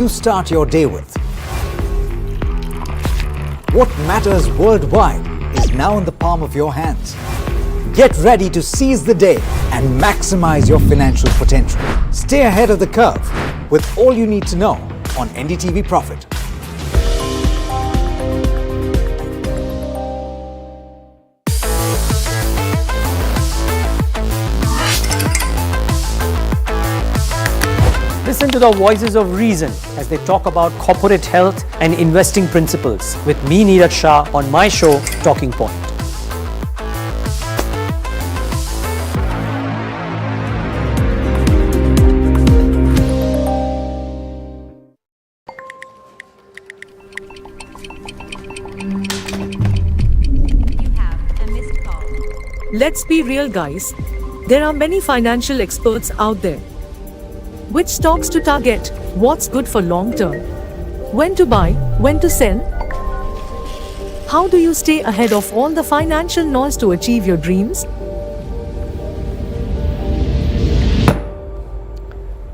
you start your day with. What matters worldwide is now in the palm of your hands. Get ready to seize the day and maximize your financial potential. Stay ahead of the curve with all you need to know on NDTV Profit. Listen to the voices of reason as they talk about corporate health and investing principles with me, Neeraj Shah, on my show, Talking Point. You have a missed call. Let's be real, guys. There are many financial experts out there. Which stocks to target, what's good for long term, when to buy, when to sell. How do you stay ahead of all the financial noise to achieve your dreams?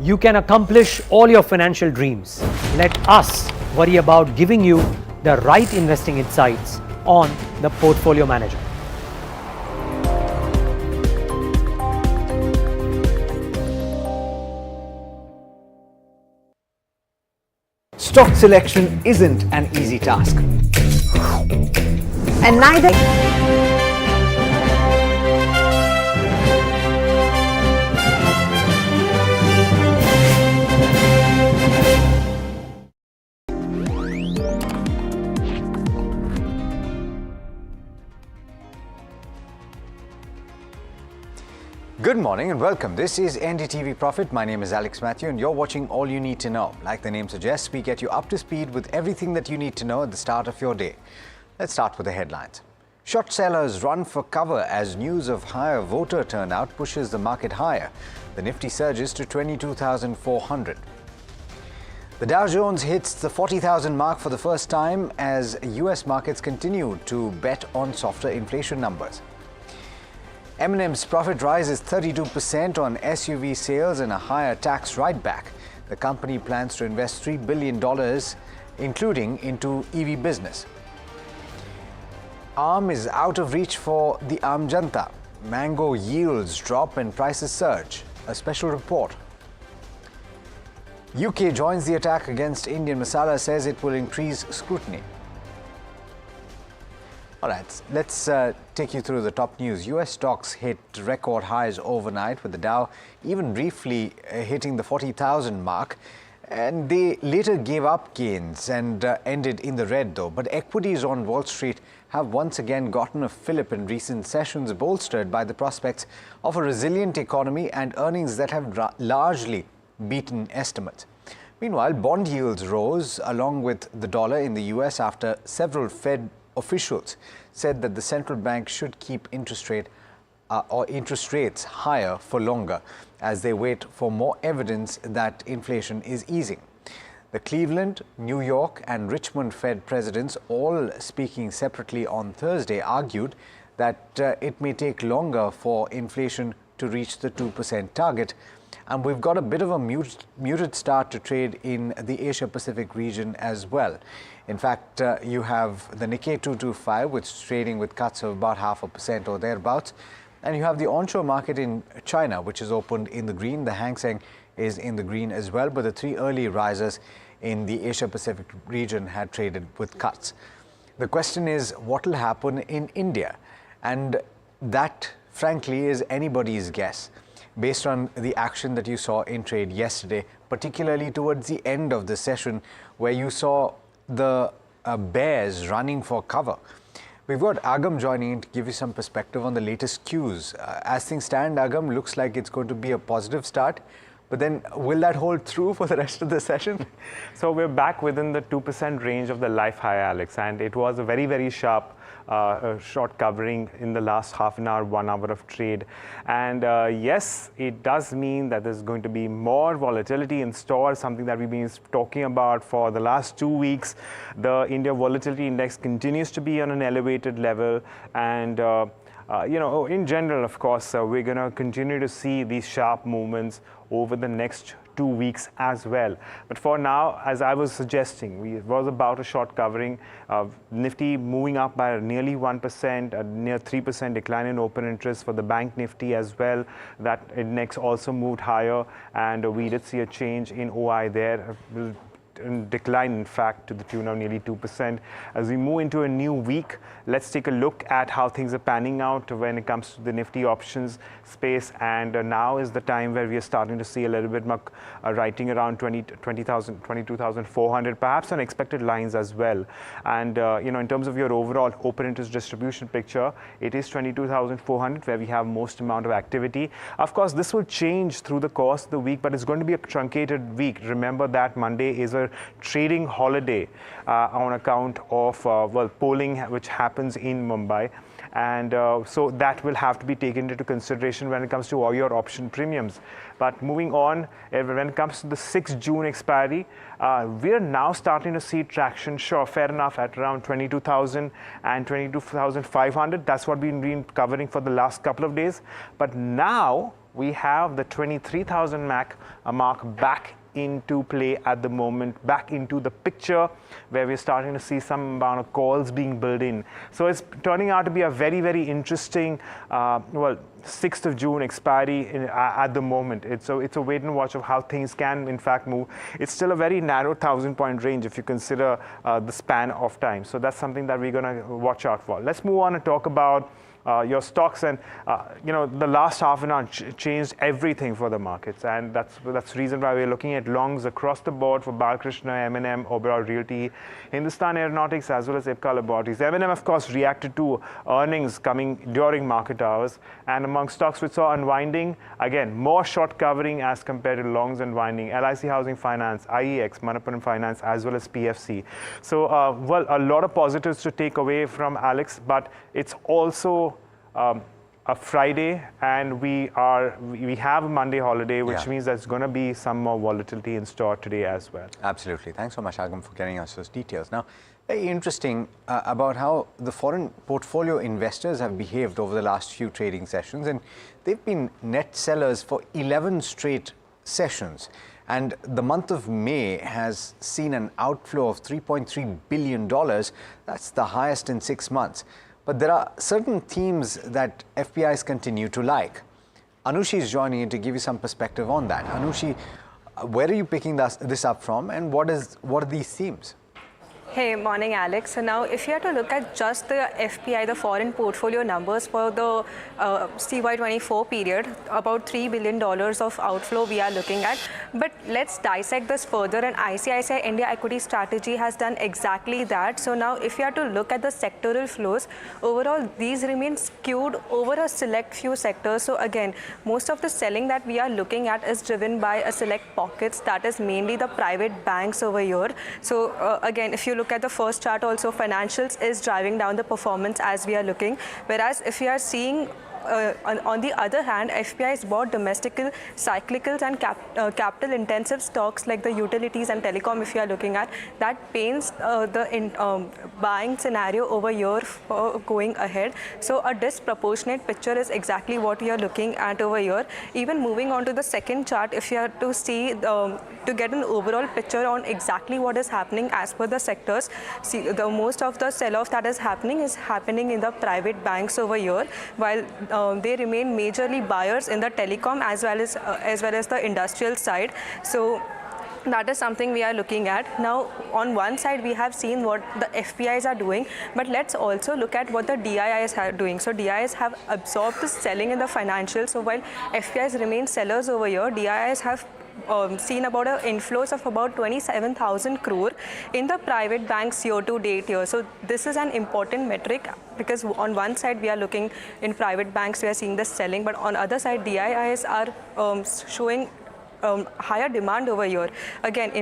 You can accomplish all your financial dreams. Let us worry about giving you the right investing insights on the Portfolio Manager. Stock selection isn't an easy task. And neither Good morning and welcome. This is NDTV Profit. My name is Alex Matthew and you're watching All You Need to Know. Like the name suggests, we get you up to speed with everything that you need to know at the start of your day. Let's start with the headlines. Short sellers run for cover as news of higher voter turnout pushes the market higher. The Nifty surges to 22,400. The Dow Jones hits the 40,000 mark for the first time as US markets continue to bet on softer inflation numbers. M&M's profit rises 32% on SUV sales and a higher tax write-back. The company plans to invest $3 billion, including into EV business. ARM is out of reach for the Aam Janta. Mango yields drop and prices surge. A special report. UK joins the attack against Indian masala, says it will increase scrutiny. All right, let's take you through the top news. US stocks hit record highs overnight, with the Dow even briefly hitting the 40,000 mark. And they later gave up gains and ended in the red, though. But equities on Wall Street have once again gotten a fillip in recent sessions, bolstered by the prospects of a resilient economy and earnings that have largely beaten estimates. Meanwhile, bond yields rose along with the dollar in the US after several Fed officials said that the central bank should keep interest rates higher for longer as they wait for more evidence that inflation is easing. The Cleveland, New York and Richmond Fed presidents, all speaking separately on Thursday, argued that it may take longer for inflation to reach the 2% target. And we've got a bit of a muted start to trade in the Asia-Pacific region as well. In fact, you have the Nikkei 225, which is trading with cuts of about 0.5% or thereabouts. And you have the onshore market in China, which is opened in the green. The Hang Seng is in the green as well. But the three early risers in the Asia-Pacific region had traded with cuts. The question is, what will happen in India? And that, frankly, is anybody's guess, based on the action that you saw in trade yesterday, particularly towards the end of the session, where you saw the bears running for cover. We've got Agam joining in to give you some perspective on the latest cues. As things stand, Agam, looks like it's going to be a positive start, but then will that hold true for the rest of the session? So we're back within the 2% range of the life high, Alex, and it was a very, very sharp short covering in the last half an hour, 1 hour of trade. And yes, it does mean that there's going to be more volatility in store, something that we've been talking about for the last 2 weeks. The India Volatility Index continues to be on an elevated level, and in general, of course, we're going to continue to see these sharp movements over the next 2 weeks as well. But for now, as I was suggesting, it was about a short covering. Nifty moving up by nearly 1%, a near 3% decline in open interest for the bank Nifty as well. That index also moved higher, and we did see a change in OI there. Decline, in fact, to the tune of nearly 2%. As we move into a new week, let's take a look at how things are panning out when it comes to the Nifty options space. And now is the time where we are starting to see a little bit more writing around 22,400, perhaps on expected lines as well. And in terms of your overall open interest distribution picture, it is 22,400 where we have most amount of activity. Of course, this will change through the course of the week, but it's going to be a truncated week. Remember that Monday is a trading holiday on account of polling which happens in Mumbai, and so that will have to be taken into consideration when it comes to all your option premiums. But moving on, when it comes to the 6th June expiry, we are now starting to see traction, sure, fair enough, at around 22,000 and 22,500. That's what we've been covering for the last couple of days. But now we have the 23,000 mark back into play at the moment, back into the picture, where we're starting to see some amount of calls being built in. So it's turning out to be a very, very interesting 6th of June expiry at the moment. It's a wait and watch of how things can in fact move. It's still a very narrow 1,000-point range if you consider the span of time. So that's something that we're going to watch out for. Let's move on and talk about your stocks, and the last half an hour changed everything for the markets, and that's the reason why we're looking at longs across the board for Balkrishna, M&M, Oberoi Realty, Hindustan Aeronautics, as well as Ipca Laboratories. M&M, of course, reacted to earnings coming during market hours, and among stocks which saw unwinding, again, more short covering as compared to longs unwinding. LIC Housing Finance, IEX, Manappuram Finance, as well as PFC. So, a lot of positives to take away from Alex, but it's also a Friday, and we have a Monday holiday, which means there's going to be some more volatility in store today as well. Absolutely. Thanks so much, Agam, for getting us those details. Now, very interesting about how the foreign portfolio investors have behaved over the last few trading sessions, and they've been net sellers for 11 straight sessions. And the month of May has seen an outflow of $3.3 billion. That's the highest in 6 months. But there are certain themes that FPIs continue to like. Anushi is joining in to give you some perspective on that. Anushi, where are you picking this up from, and what are these themes? Hey, morning, Alex. So now, if you have to look at just the FPI, the foreign portfolio numbers for the CY24 period, about $3 billion of outflow we are looking at. But let's dissect this further, and ICICI India Equity Strategy has done exactly that. So now, if you have to look at the sectoral flows, overall, these remain skewed over a select few sectors. So again, most of the selling that we are looking at is driven by a select pockets, that is mainly the private banks over here. So again, if you look at the first chart also, financials is driving down the performance as we are looking, whereas if you are seeing on the other hand, FPI has bought domestic cyclicals and capital intensive stocks like the utilities and telecom. If you are looking at that, paints the buying scenario over here for going ahead. So a disproportionate picture is exactly what we are looking at over here. Even moving on to the second chart, if you are to see to get an overall picture on exactly what is happening as per the sectors, see the most of the sell-off that is happening in the private banks over here, while they remain majorly buyers in the telecom as well as the industrial side. So that is something we are looking at. Now, on one side, we have seen what the FPIs are doing, but let's also look at what the DIIs are doing. So DIIs have absorbed the selling in the financials. So while FPIs remain sellers over here, DIIs have seen about inflows of about 27,000 crore in the private banks year to date here. So this is an important metric, because on one side we are looking in private banks, we are seeing the selling, but on other side DIIs are showing higher demand over here. Again,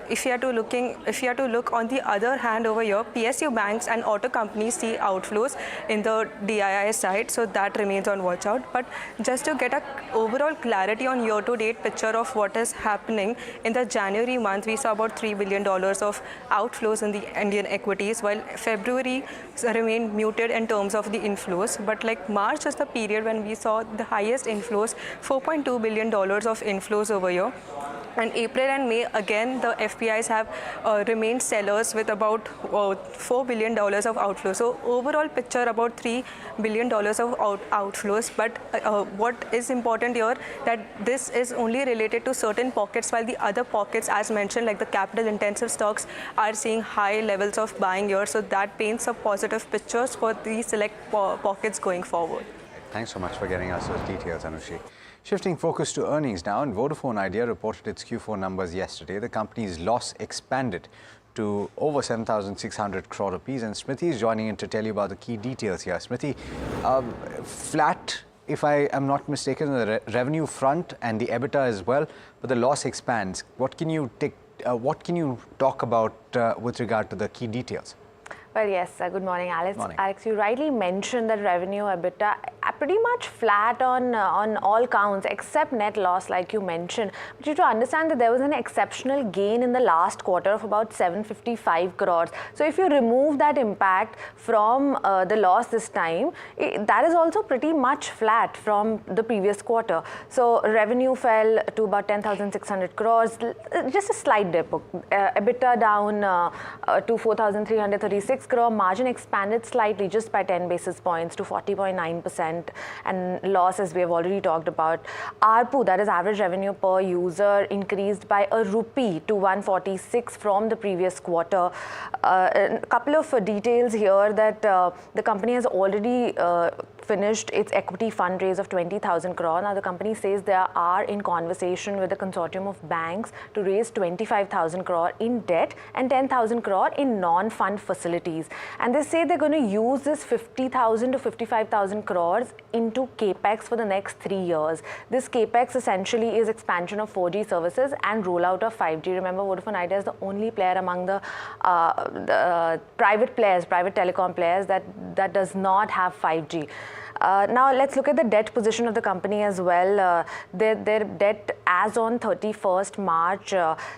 if you are to look on the other hand over here, PSU banks and auto companies see outflows in the DII side, so that remains on watch out. But just to get a overall clarity on year-to-date picture of what is happening, in the January month we saw about $3 billion of outflows in the Indian equities, while February remained muted in terms of the inflows. But like March is the period when we saw the highest inflows, $4.2 billion of inflows over over here. And April and May, again, the FPIs have remained sellers with about $4 billion of outflows. So overall picture about $3 billion of outflows. But what is important here, that this is only related to certain pockets, while the other pockets, as mentioned, like the capital intensive stocks, are seeing high levels of buying here. So that paints a positive pictures for these select pockets going forward. Thanks so much for getting us those details, Anushi. Shifting focus to earnings now, and Vodafone Idea reported its Q4 numbers yesterday. The company's loss expanded to over 7,600 crore rupees, and Smriti is joining in to tell you about the key details here. Smriti, flat, if I am not mistaken, on the revenue front and the EBITDA as well, but the loss expands. What can you talk about with regard to the key details? Well, yes. Good morning, Alex. Morning. Alex, you rightly mentioned that revenue, EBITDA, are pretty much flat on all counts, except net loss, like you mentioned. But you have to understand that there was an exceptional gain in the last quarter of about 755 crores. So if you remove that impact from the loss this time, that is also pretty much flat from the previous quarter. So revenue fell to about 10,600 crores, just a slight dip. EBITDA down to 4,336 crore. Margin expanded slightly, just by 10 basis points to 40.9%, and loss, as we have already talked about. ARPU, that is average revenue per user, increased by ₹1 to 146 from the previous quarter. A couple of details here that the company has already finished its equity fundraise of 20,000 crore. Now the company says they are in conversation with a consortium of banks to raise 25,000 crore in debt and 10,000 crore in non-fund facilities. And they say they're going to use this 50,000 to 55,000 crores into capex for the next 3 years. This capex essentially is expansion of 4G services and rollout of 5G. Remember, Vodafone Idea is the only player among the private telecom players that does not have 5G. Now let's look at the debt position of the company as well. Their debt as on 31st March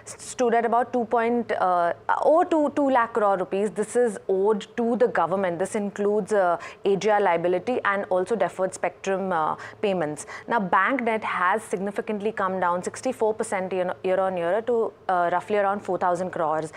stood at about 2 lakh crore rupees. This is owed to the government. This includes AGR liability and also deferred spectrum payments. Now bank debt has significantly come down 64% year on year to roughly around 4,000 crores.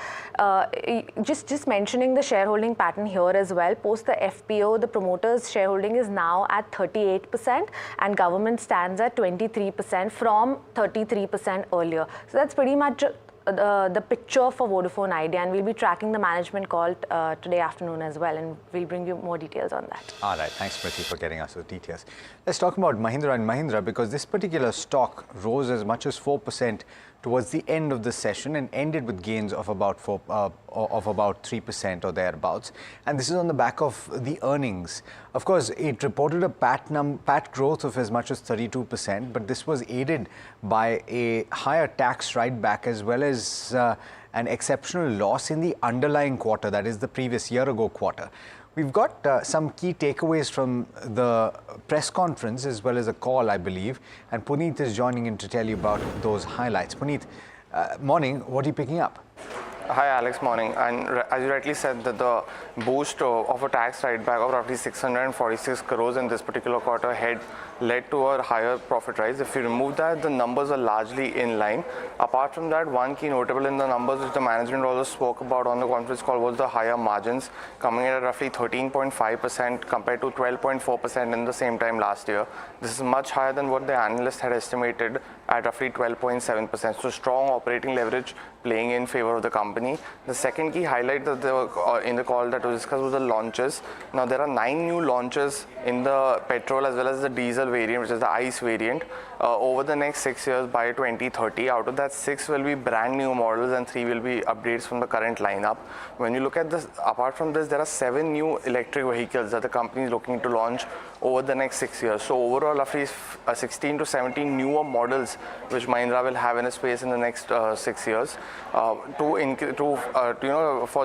Just mentioning the shareholding pattern here as well. Post the FPO, the promoters' shareholding is now at 38% and government stands at 23% from 33% earlier. So that's pretty much the picture for Vodafone Idea, and we'll be tracking the management call today afternoon as well, and we'll bring you more details on that. All right, thanks Smriti for getting us the details. Let's talk about Mahindra & Mahindra, because this particular stock rose as much as 4% towards the end of the session and ended with gains of about 3% or thereabouts. And this is on the back of the earnings. Of course, it reported a PAT growth of as much as 32%, but this was aided by a higher tax write-back as well as an exceptional loss in the underlying quarter, that is the previous year-ago quarter. We've got some key takeaways from the press conference as well as a call, I believe, and Puneet is joining in to tell you about those highlights. Puneet, morning, what are you picking up? Hi Alex, morning. And as you rightly said, that the boost of a tax write-back of roughly 646 crores in this particular quarter had led to a higher profit rise. If you remove that, the numbers are largely in line. Apart from that, one key notable in the numbers which the management also spoke about on the conference call was the higher margins, coming in at roughly 13.5% compared to 12.4% in the same time last year. This is much higher than what the analyst had estimated at roughly 12.7%. So strong operating leverage playing in favor of the company. The second key highlight that there were, in the call that was discussed was the launches. Now there are 9 new launches in the petrol as well as the diesel variant, which is the ICE variant, over the next 6 years by 2030. Out of that, 6 will be brand new models and 3 will be updates from the current lineup. When you look at this, apart from this, there are 7 new electric vehicles that the company is looking to launch over the next 6 years. So overall, roughly 16 to 17 newer models which Mahindra will have in a space in the next 6 years. For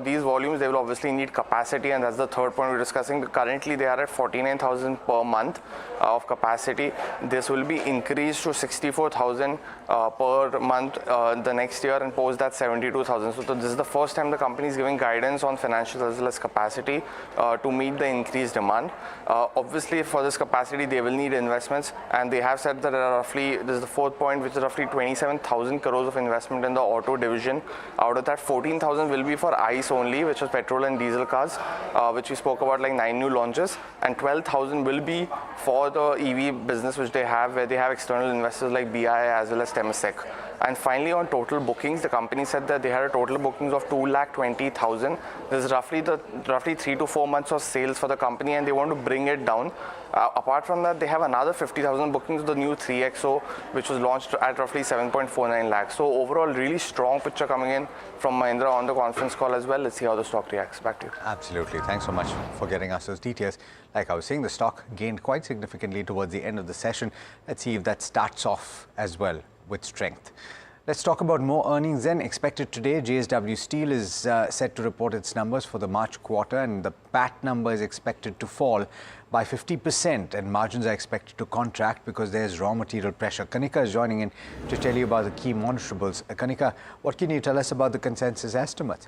these volumes, they will obviously need capacity, and that's the third point we're discussing. Currently, they are at 49,000 per month of capacity. This will be increased to 64,000 per month the next year, and post that 72,000. So this is the first time the company is giving guidance on financials as well as capacity to meet the increased demand. Obviously, for this capacity, they will need investments, and they have said that roughly, this is the fourth point, which is roughly 27,000 crores of investment in the auto division. Out of that, 14,000 will be for ICE only, which is petrol and diesel cars, which we spoke about, like 9 new launches, and 12,000 will be for the EV business which they have, where they have external investors like BI as well as Temasek. And finally, on total bookings, the company said that they had a total bookings of 2,20,000. This is roughly 3 to 4 months of sales for the company, and they want to bring it down. Apart from that, they have another 50,000 bookings of the new 3XO, which was launched at roughly 7.49 lakhs. So overall, really strong picture coming in from Mahindra on the conference call as well. Let's see how the stock reacts. Back to you. Absolutely. Thanks so much for getting us those details. Like I was saying, the stock gained quite significantly towards the end of the session. Let's see if that starts off as well with strength. Let's talk about more earnings then. Expected today, JSW Steel is set to report its numbers for the March quarter, and the PAT number is expected to fall by 50%, and margins are expected to contract because there's raw material pressure. Kanika is joining in to tell you about the key monitorables. Kanika, what can you tell us about the consensus estimate?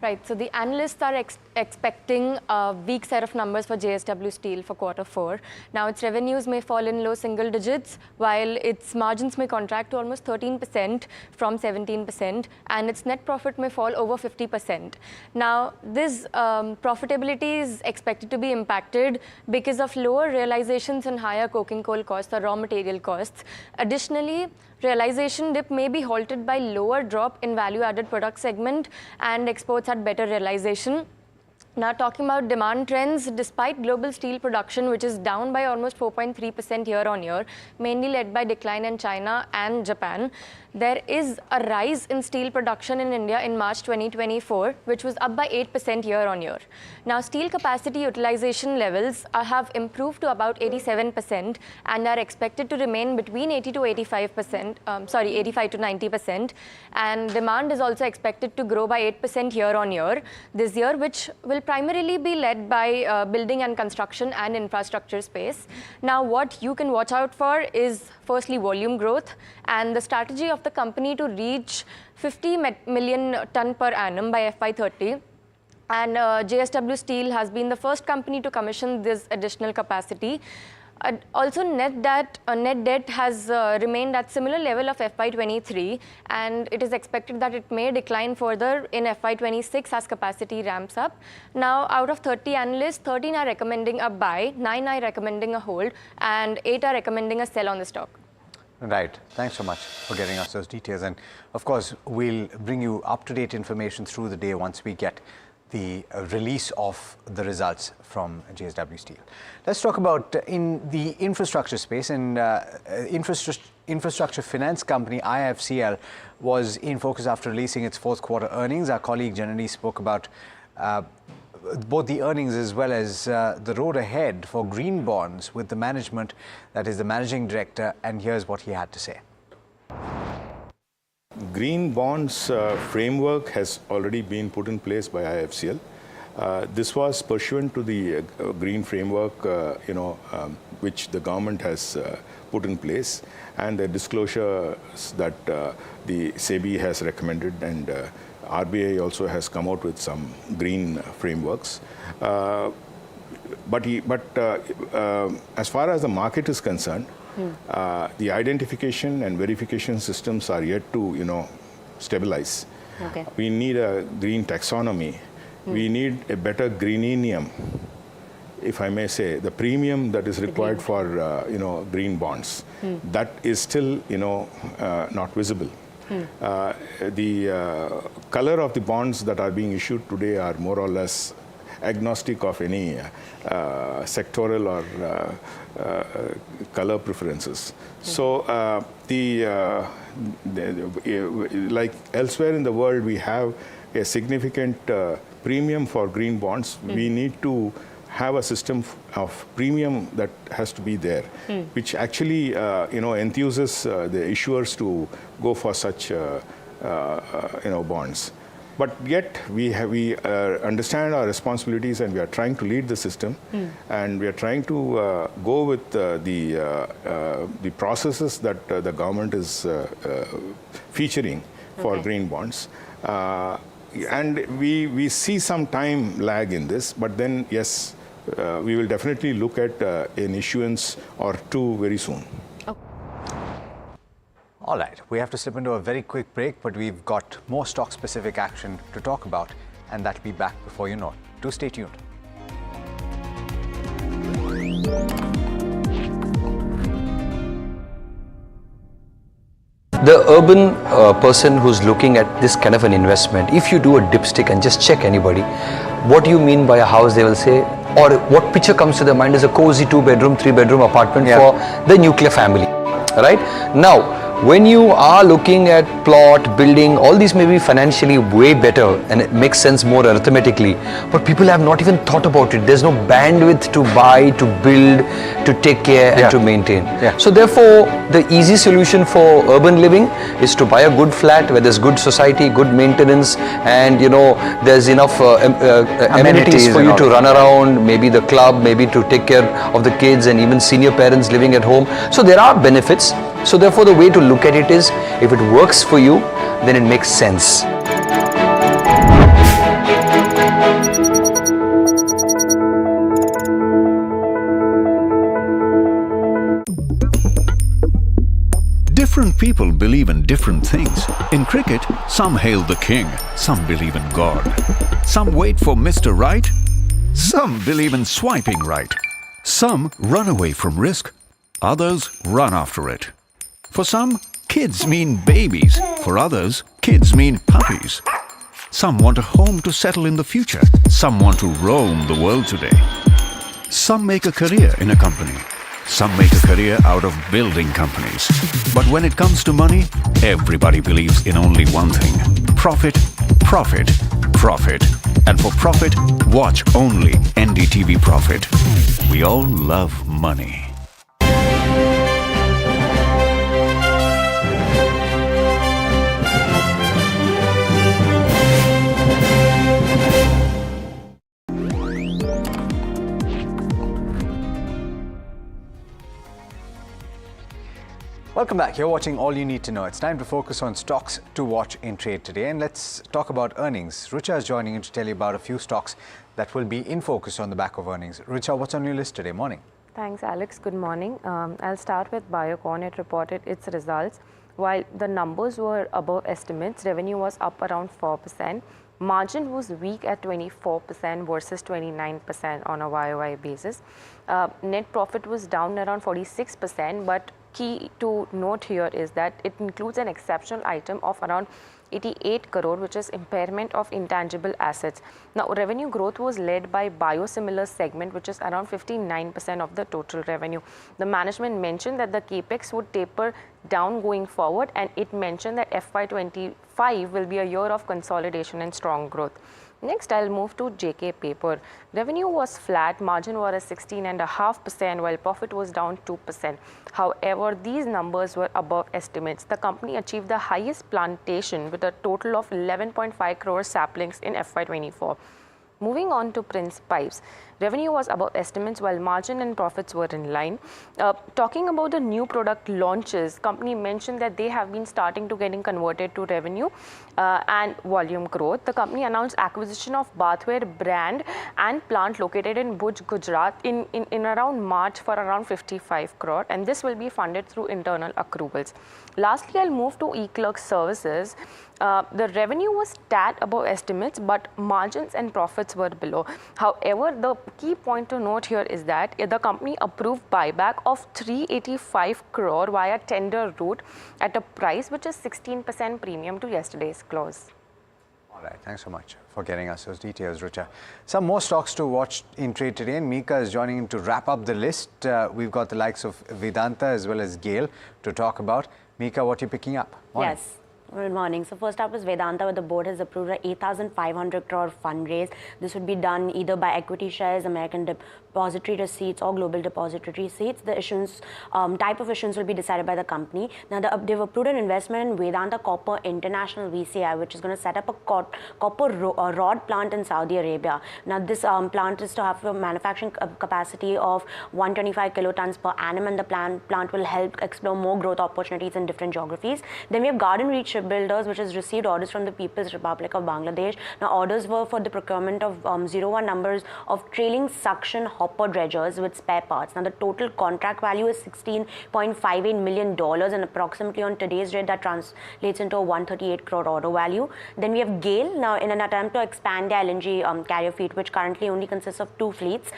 Right, so the analysts are expecting a weak set of numbers for JSW Steel for Q4. Now, its revenues may fall in low single digits, while its margins may contract to almost 13% from 17%, and its net profit may fall over 50%. Now, this profitability is expected to be impacted because of lower realizations and higher coking coal costs or raw material costs. Additionally, realization dip may be halted by lower drop in value-added product segment, and exports had better realization. Now, talking about demand trends, despite global steel production, which is down by almost 4.3% year-on-year, mainly led by decline in China and Japan, there is a rise in steel production in India in March 2024, which was up by 8% year-on-year. Now, steel capacity utilization levels have improved to about 87% and are expected to remain between 85 to 90%. And demand is also expected to grow by 8% year-on-year this year, which will primarily be led by building and construction and infrastructure space. Now, what you can watch out for is firstly volume growth and the strategy of the company to reach 50 million ton per annum by FY30. And JSW Steel has been the first company to commission this additional capacity. Also, net debt has remained at similar level of FY23, and it is expected that it may decline further in FY26 as capacity ramps up. Now, out of 30 analysts, 13 are recommending a buy, 9 are recommending a hold, and 8 are recommending a sell on the stock. Right. Thanks so much for getting us those details. And of course, we'll bring you up-to-date information through the day once we get the release of the results from JSW Steel. Let's talk about in the infrastructure space, and infrastructure finance company IFCL was in focus after releasing its fourth quarter earnings. Our colleague generally spoke about both the earnings as well as the road ahead for green bonds with the management, that is the managing director, and here's what he had to say. Green bonds framework has already been put in place by IFCL. This was pursuant to the green framework, which the government has put in place, and the disclosures that the SEBI has recommended, and RBI also has come out with some green frameworks. But as far as the market is concerned, the identification and verification systems are yet to, stabilize. Okay. We need a green taxonomy. We need a better greenium, if I may say, the premium that is required for, green bonds. That is still, not visible. The color of the bonds that are being issued today are more or less agnostic of any sectoral or color preferences. So like elsewhere in the world, we have a significant premium for green bonds. We need to have a system of premium that has to be there, which actually enthuses the issuers to go for such bonds. But yet we understand our responsibilities, and we are trying to lead the system, and we are trying to go with the processes that the government is featuring for green bonds. And we see some time lag in this, but then yes, we will definitely look at an issuance or two very soon. All right, we have to slip into a very quick break, but we've got more stock-specific action to talk about, and that'll be back before you know it. Do stay tuned. The urban person who's looking at this kind of an investment, if you do a dipstick and just check anybody, what do you mean by a house, they will say, or what picture comes to their mind is a cozy 2-bedroom, 3-bedroom apartment for the nuclear family, right? Now, when you are looking at plot, building, all these may be financially way better and it makes sense more arithmetically, but people have not even thought about it. There's no bandwidth to buy, to build, to take care and to maintain. So therefore, the easy solution for urban living is to buy a good flat where there's good society, good maintenance, and you know, there's enough amenities for you to run around, maybe the club, maybe to take care of the kids and even senior parents living at home. So there are benefits. So therefore, the way to look at it is, if it works for you, then it makes sense. Different people believe in different things. In cricket, some hail the king, some believe in God. Some wait for Mr. Right, some believe in swiping right. Some run away from risk, others run after it. For some, kids mean babies. For others, kids mean puppies. Some want a home to settle in the future. Some want to roam the world today. Some make a career in a company. Some make a career out of building companies. But when it comes to money, everybody believes in only one thing: profit, profit, profit. And for profit, watch only NDTV Profit. We all love money. Welcome back. You're watching All You Need to Know. It's time to focus on stocks to watch in trade today. And let's talk about earnings. Rucha is joining in to tell you about a few stocks that will be in focus on the back of earnings. Rucha, what's on your list today? Morning. Thanks, Alex. Good morning. I'll start with Biocon. It reported its results. While the numbers were above estimates, revenue was up around 4%. Margin was weak at 24% versus 29% on a YOY basis. Net profit was down around 46%, but key to note here is that it includes an exceptional item of around 88 crore, which is impairment of intangible assets. Now, revenue growth was led by biosimilar segment, which is around 59% of the total revenue. The management mentioned that the capex would taper down going forward, and it mentioned that FY25 will be a year of consolidation and strong growth. Next, I'll move to JK Paper. Revenue was flat, margin was at 16.5%, while profit was down 2%. However, these numbers were above estimates. The company achieved the highest plantation with a total of 11.5 crore saplings in FY24. Moving on to Prince Pipes, revenue was above estimates while margin and profits were in line. Talking about the new product launches, company mentioned that they have been starting to getting converted to revenue and volume growth. The company announced acquisition of bathware brand and plant located in Bhuj, Gujarat in around March for around 55 crore, and this will be funded through internal accruals. Lastly, I'll move to eClerx Services. The revenue was tad above estimates, but margins and profits were below. However, the key point to note here is that the company approved buyback of 385 crore via tender route at a price which is 16% premium to yesterday's close. All right, thanks so much for getting us those details, Rucha. Some more stocks to watch in trade today, and Mika is joining in to wrap up the list. We've got the likes of Vedanta as well as Gale to talk about. Mika, what are you picking up? Morning. Yes. Good morning. So first up is Vedanta, where the board has approved a 8,500 crore fundraise. This would be done either by equity shares, American depository receipts, or global depository receipts. The issuance type of issuance will be decided by the company. Now they've approved an investment in Vedanta Copper International VCI, which is going to set up a copper rod plant in Saudi Arabia. Now this plant is to have a manufacturing capacity of 125 kilotons per annum, and the plant will help explore more growth opportunities in different geographies. Then we have Garden Reach Shipbuilders, which has received orders from the People's Republic of Bangladesh. Now, orders were for the procurement of 01 numbers of trailing suction hopper dredgers with spare parts. Now, the total contract value is $16.58 million, and approximately on today's rate that translates into a 138 crore order value. Then we have GAIL. Now, in an attempt to expand their LNG carrier fleet, which currently only consists of 2 fleets,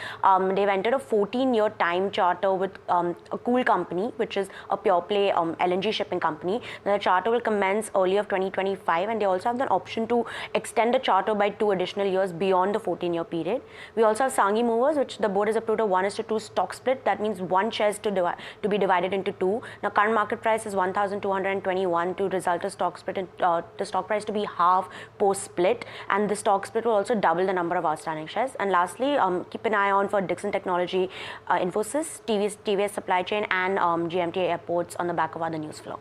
they've entered a 14-year time charter with a Cool Company, which is a pure play LNG shipping company. Now, the charter will commence early of 2025, and they also have the option to extend the charter by 2 additional years beyond the 14-year period. We also have Sanghi Movers, which the board has approved a 1:2 stock split. That means 1 share is to be divided into 2. Now, current market price is 1,221 to result a stock split in the stock price to be half post split, and the stock split will also double the number of outstanding shares. And lastly, keep an eye on for Dixon Technology, Infosys, TVS Supply Chain, and GMT Airports on the back of other news flow.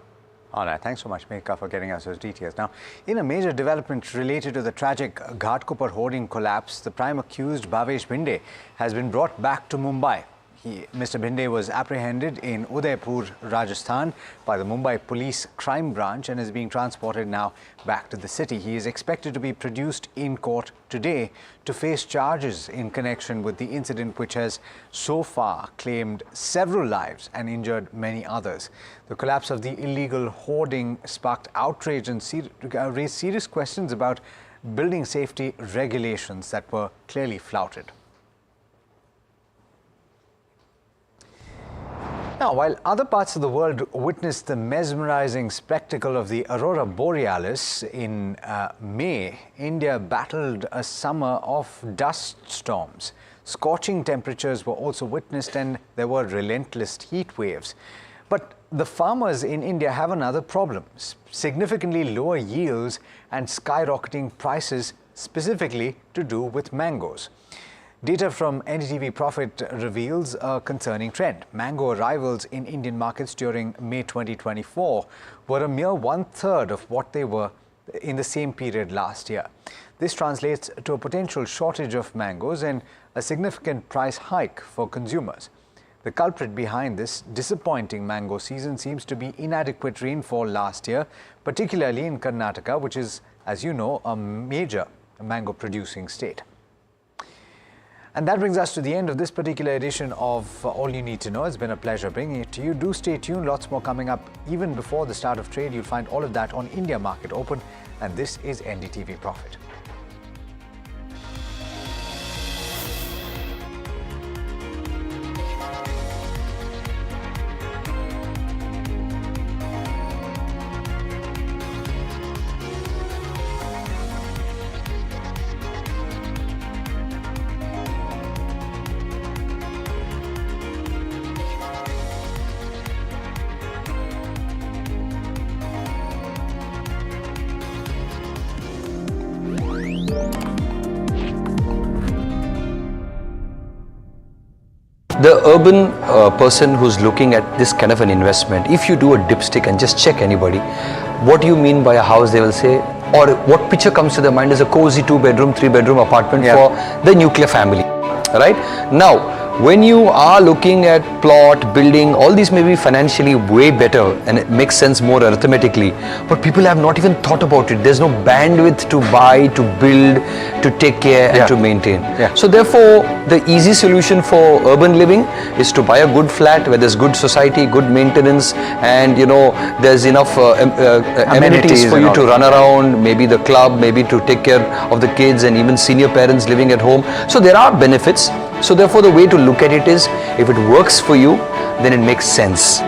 All right, thanks so much, Meka, for getting us those details. Now, in a major development related to the tragic Ghatkopar hoarding collapse, the prime accused, Bhavesh Bhinde, has been brought back to Mumbai. Mr. Bhinde was apprehended in Udaipur, Rajasthan by the Mumbai Police Crime Branch and is being transported now back to the city. He is expected to be produced in court today to face charges in connection with the incident, which has so far claimed several lives and injured many others. The collapse of the illegal hoarding sparked outrage and raised serious questions about building safety regulations that were clearly flouted. Now, while other parts of the world witnessed the mesmerizing spectacle of the Aurora Borealis in May, India battled a summer of dust storms. Scorching temperatures were also witnessed, and there were relentless heat waves. But the farmers in India have another problem: significantly lower yields and skyrocketing prices, specifically to do with mangoes. Data from NDTV Profit reveals a concerning trend. Mango arrivals in Indian markets during May 2024 were a mere 1/3 of what they were in the same period last year. This translates to a potential shortage of mangoes and a significant price hike for consumers. The culprit behind this disappointing mango season seems to be inadequate rainfall last year, particularly in Karnataka, which is, as you know, a major mango producing state. And that brings us to the end of this particular edition of All You Need to Know. It's been a pleasure bringing it to you. Do stay tuned. Lots more coming up even before the start of trade. You'll find all of that on India Market Open. And this is NDTV Profit. The urban person who's looking at this kind of an investment, if you do a dipstick and just check anybody, what do you mean by a house, they will say, or what picture comes to their mind is a cozy 2-bedroom, 3-bedroom apartment for the nuclear family, right? Now, when you are looking at plot, building, all these may be financially way better and it makes sense more arithmetically, but people have not even thought about it. There's no bandwidth to buy, to build, to take care and to maintain. So therefore, the easy solution for urban living is to buy a good flat where there's good society, good maintenance, and you know, there's enough amenities for you to run around, maybe the club, maybe to take care of the kids and even senior parents living at home. So there are benefits. So therefore, the way to look at it is, if it works for you, then it makes sense.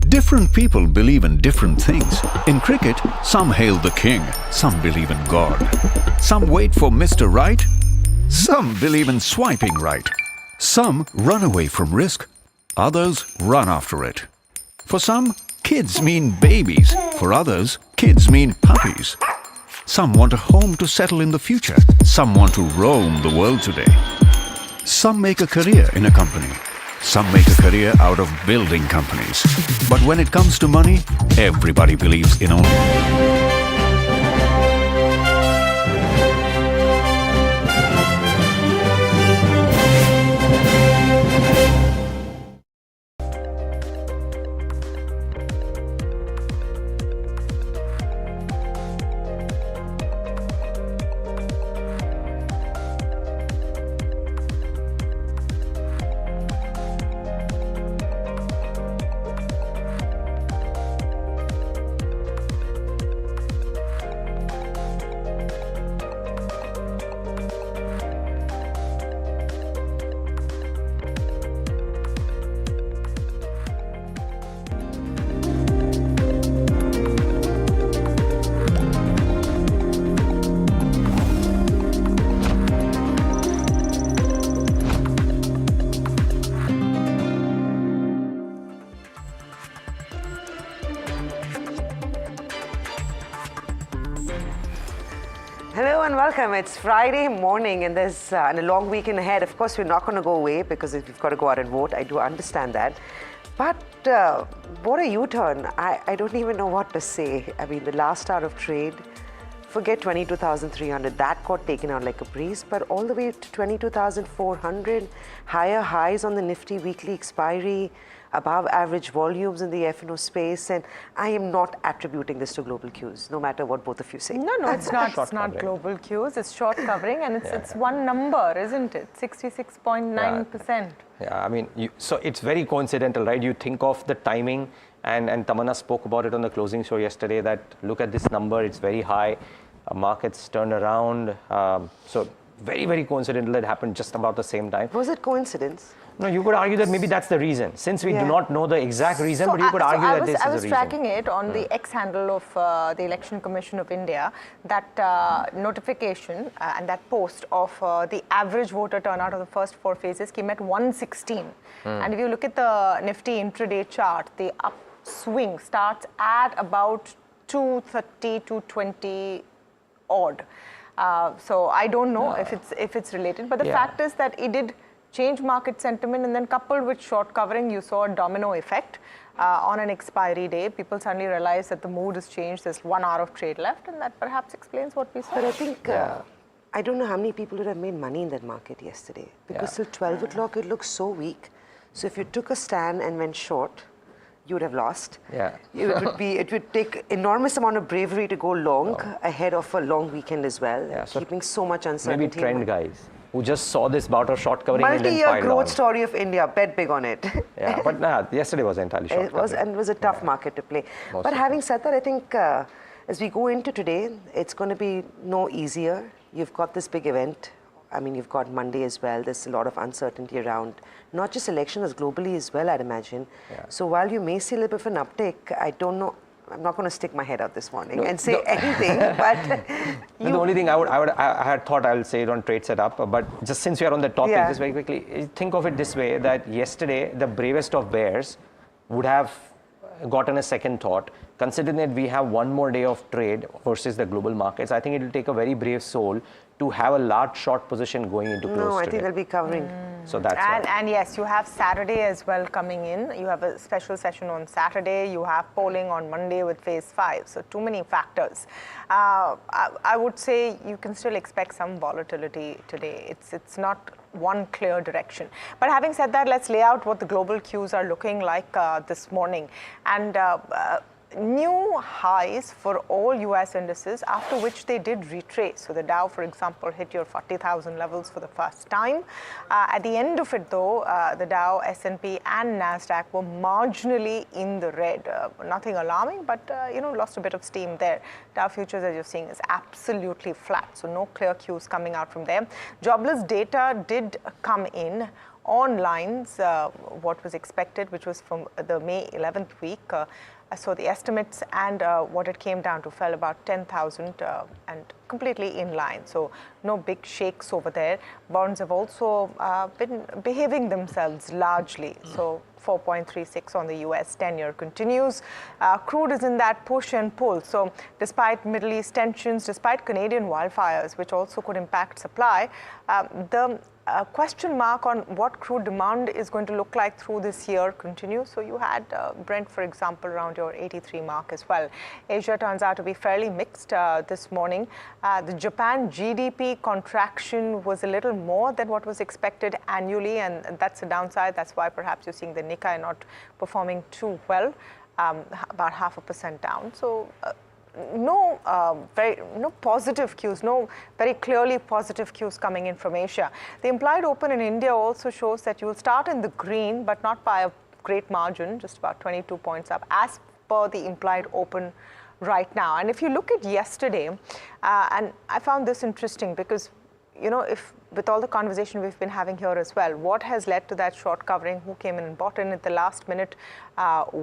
Different people believe in different things. In cricket, some hail the king, some believe in God. Some wait for Mr. Right, some believe in swiping right. Some run away from risk, others run after it. For some, kids mean babies. For others, kids mean puppies. Some want a home to settle in the future. Some want to roam the world today. Some make a career in a company. Some make a career out of building companies. But when it comes to money, everybody believes in only and welcome. It's Friday morning and there's and a long weekend ahead. Of course, we're not going to go away because we've got to go out and vote. I do understand that. But what a U-turn. I don't even know what to say. I mean, the last hour of trade, forget 22,300. That got taken out like a breeze. But all the way to 22,400, higher highs on the Nifty weekly expiry, above average volumes in the F&O space, and I am not attributing this to global cues, no matter what both of you say. No, it's not. It's not global cues. It's short covering, and it's one number, isn't it? 66.9%. Yeah, I mean, so it's very coincidental, right? You think of the timing, and Tamanna spoke about it on the closing show yesterday. That look at this number; it's very high. Markets turned around. So very, very coincidental. It happened just about the same time. Was it coincidence? No, you could argue that maybe that's the reason. Since we do not know the exact reason, but you could argue that this is the reason. I was tracking it on the X handle of the Election Commission of India, that notification and that post of the average voter turnout of the first 4 phases came at 116. And if you look at the Nifty intraday chart, the upswing starts at about 230, 220 odd. So I don't know if it's related, but the fact is that it did change market sentiment, and then coupled with short covering, you saw a domino effect on an expiry day. People suddenly realized that the mood has changed. There's 1 hour of trade left, and that perhaps explains what we saw. But I think, I don't know how many people would have made money in that market yesterday, because till 12 o'clock it looks so weak. So if you took a stand and went short, you would have lost. Yeah. It would take enormous amount of bravery to go long ahead of a long weekend as well, so keeping so much uncertainty. Maybe trend guys who just saw this bout of short covering and then multi-year piled growth on. story of India, bet big on it. Yeah, but yesterday was entirely short covering. And it was a tough market to play. But having said that, I think as we go into today, it's going to be no easier. You've got this big event. I mean, you've got Monday as well. There's a lot of uncertainty around, not just elections, globally as well, I'd imagine. So while you may see a little bit of an uptick, I don't know. I'm not going to stick my head out this morning and say anything, but the only thing I had thought I'll say it on trade setup, but just since we are on the topic, just very quickly, think of it this way, that yesterday the bravest of bears would have gotten a second thought. Considering that we have one more day of trade versus the global markets, I think it will take a very brave soul to have a large short position going into close No, I today. think they'll be covering. So that's and yes, you have Saturday as well coming in. You have a special session on Saturday. You have polling on Monday with phase 5. So too many factors. I would say you can still expect some volatility today. It's not one clear direction. But having said that, let's lay out what the global cues are looking like this morning. And new highs for all US indices, after which they did retrace. So the Dow, for example, hit your 40,000 levels for the first time. At the end of it, though, the Dow, S&P and NASDAQ were marginally in the red. Nothing alarming, but lost a bit of steam there. Dow futures, as you're seeing, is absolutely flat. So no clear cues coming out from there. Jobless data did come in on lines, what was expected, which was from the May 11th week. So the estimates and what it came down to fell about 10,000 and completely in line. So no big shakes over there. Bonds have also been behaving themselves largely. So 4.36 on the US 10-year continues. Crude is in that push and pull. So despite Middle East tensions, despite Canadian wildfires, which also could impact supply, the question mark on what crude demand is going to look like through this year continues. So you had Brent, for example, around your 83 mark as well. Asia turns out to be fairly mixed this morning. The Japan GDP contraction was a little more than what was expected annually, and that's a downside. That's why perhaps you're seeing the Nikkei not performing too well, about 0.5% down. So no positive cues, no very clearly positive cues coming in from Asia. The implied open in India also shows that you will start in the green, but not by a great margin, just about 22 points up, as per the implied open right now. And if you look at yesterday, and I found this interesting because, if with all the conversation we've been having here as well, what has led to that short covering? Who came in and bought in at the last minute?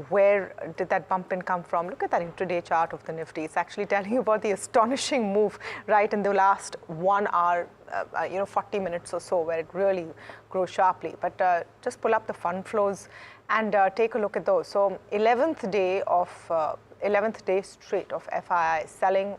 Where did that bump in come from? Look at that intraday chart of the Nifty. It's actually telling you about the astonishing move right in the last 1 hour, 40 minutes or so, where it really grows sharply. But just pull up the fund flows and take a look at those. So 11th day straight of FII selling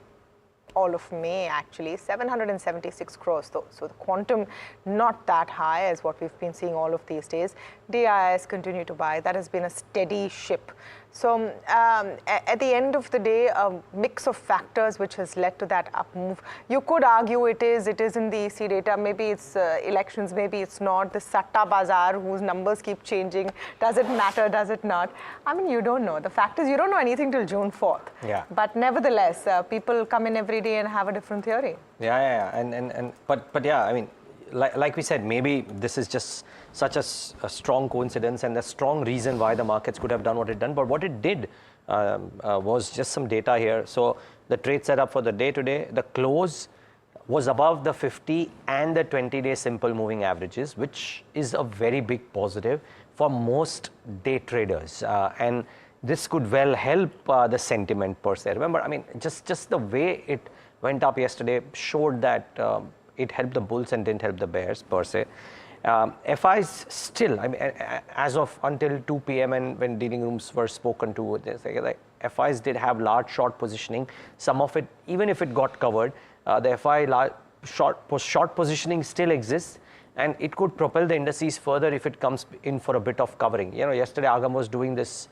all of May actually, 776 crores though. So the quantum not that high as what we've been seeing all of these days. DIIs continue to buy. That has been a steady ship. So at the end of the day, a mix of factors which has led to that up move. You could argue it isn't the EC data. Maybe it's elections, maybe it's not. The Satta Bazaar, whose numbers keep changing. Does it matter? Does it not? I mean, you don't know. The fact is, you don't know anything till June 4th. Yeah. But nevertheless, people come in every day and have a different theory. Yeah. But yeah, I mean, like we said, maybe this is just such a strong coincidence and a strong reason why the markets could have done what it done. But what it did was just some data here. So the trade setup for the day today, the close was above the 50 and the 20-day simple moving averages, which is a very big positive for most day traders. And this could well help the sentiment per se. Remember, I mean, just the way it went up yesterday showed that it helped the bulls and didn't help the bears per se. FIs still, I mean, as of until 2 p.m. and when dealing rooms were spoken to, like, FIs did have large short positioning. Some of it, even if it got covered, the FI short positioning still exists, and it could propel the indices further if it comes in for a bit of covering. You know, yesterday Agam was doing this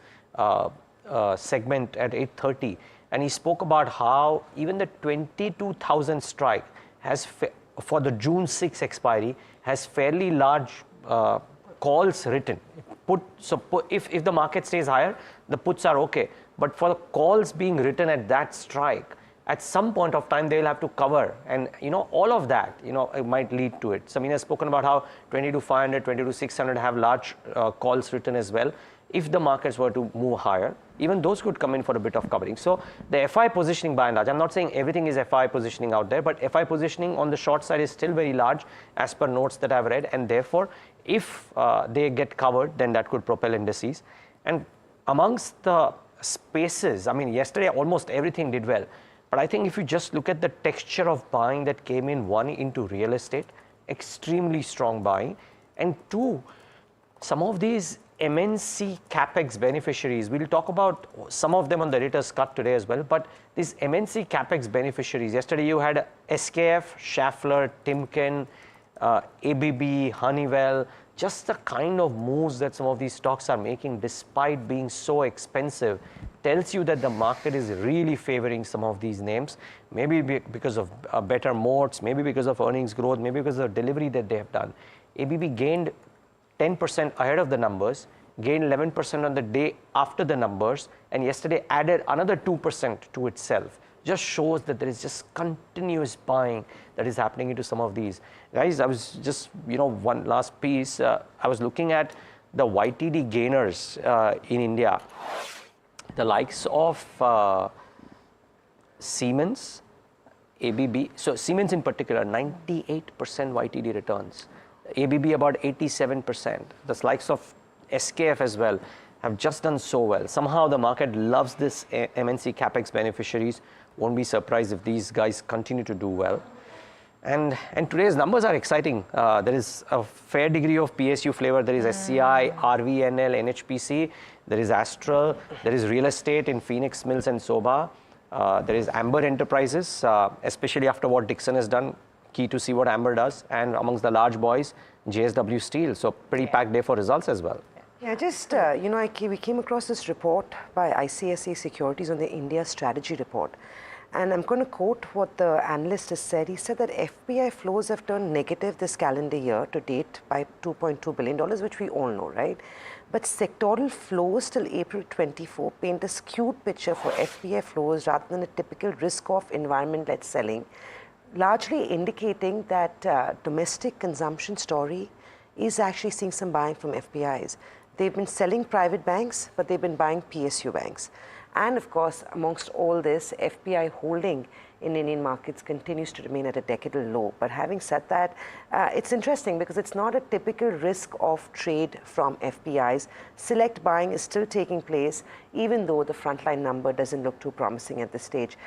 segment at 8:30, and he spoke about how even the 22,000 strike has for the June 6 expiry has fairly large calls written. If the market stays higher, the puts are okay. But for the calls being written at that strike, at some point of time they'll have to cover, and all of that it might lead to it. Samina has spoken about how 22,500, 22,600 have large calls written as well. If the markets were to move higher, even those could come in for a bit of covering. So the FI positioning by and large, I'm not saying everything is FI positioning out there, but FI positioning on the short side is still very large as per notes that I've read, and therefore if they get covered, then that could propel indices. And amongst the spaces, I mean, yesterday almost everything did well, but I think if you just look at the texture of buying that came in, one, into real estate, extremely strong buying, and two, some of these MNC capex beneficiaries, we'll talk about some of them on the editor's cut today as well, but these MNC capex beneficiaries, yesterday you had SKF, Schaeffler, Timken, ABB, Honeywell, just the kind of moves that some of these stocks are making despite being so expensive tells you that the market is really favoring some of these names, maybe because of better moats, maybe because of earnings growth, maybe because of the delivery that they have done. ABB gained 10% ahead of the numbers, gained 11% on the day after the numbers, and yesterday added another 2% to itself. Just shows that there is just continuous buying that is happening into some of these. Guys, I was just, one last piece. I was looking at the YTD gainers in India. The likes of Siemens, ABB, so Siemens in particular, 98% YTD returns. ABB about 87%. The likes of SKF as well have just done so well. Somehow the market loves this MNC capex beneficiaries. Won't be surprised if these guys continue to do well. And today's numbers are exciting. There is a fair degree of PSU flavor. There is SCI, RVNL, NHPC. There is Astral. There is real estate in Phoenix Mills and Sobha. There is Amber Enterprises, especially after what Dixon has done. Key to see what Amber does, and amongst the large boys, JSW Steel. So pretty packed day for results as well. Yeah, just, we came across this report by ICICI Securities on the India Strategy Report. And I'm going to quote what the analyst has said. He said that FPI flows have turned negative this calendar year to date by $2.2 billion, which we all know, right? But sectoral flows till April 24 paint a skewed picture for FPI flows rather than a typical risk-off environment-led selling, largely indicating that domestic consumption story is actually seeing some buying from FPIs. They've been selling private banks, but they've been buying PSU banks. And of course, amongst all this, FPI holding in Indian markets continues to remain at a decadal low. But having said that, it's interesting because it's not a typical risk of trade from FPIs. Select buying is still taking place, even though the frontline number doesn't look too promising at this stage.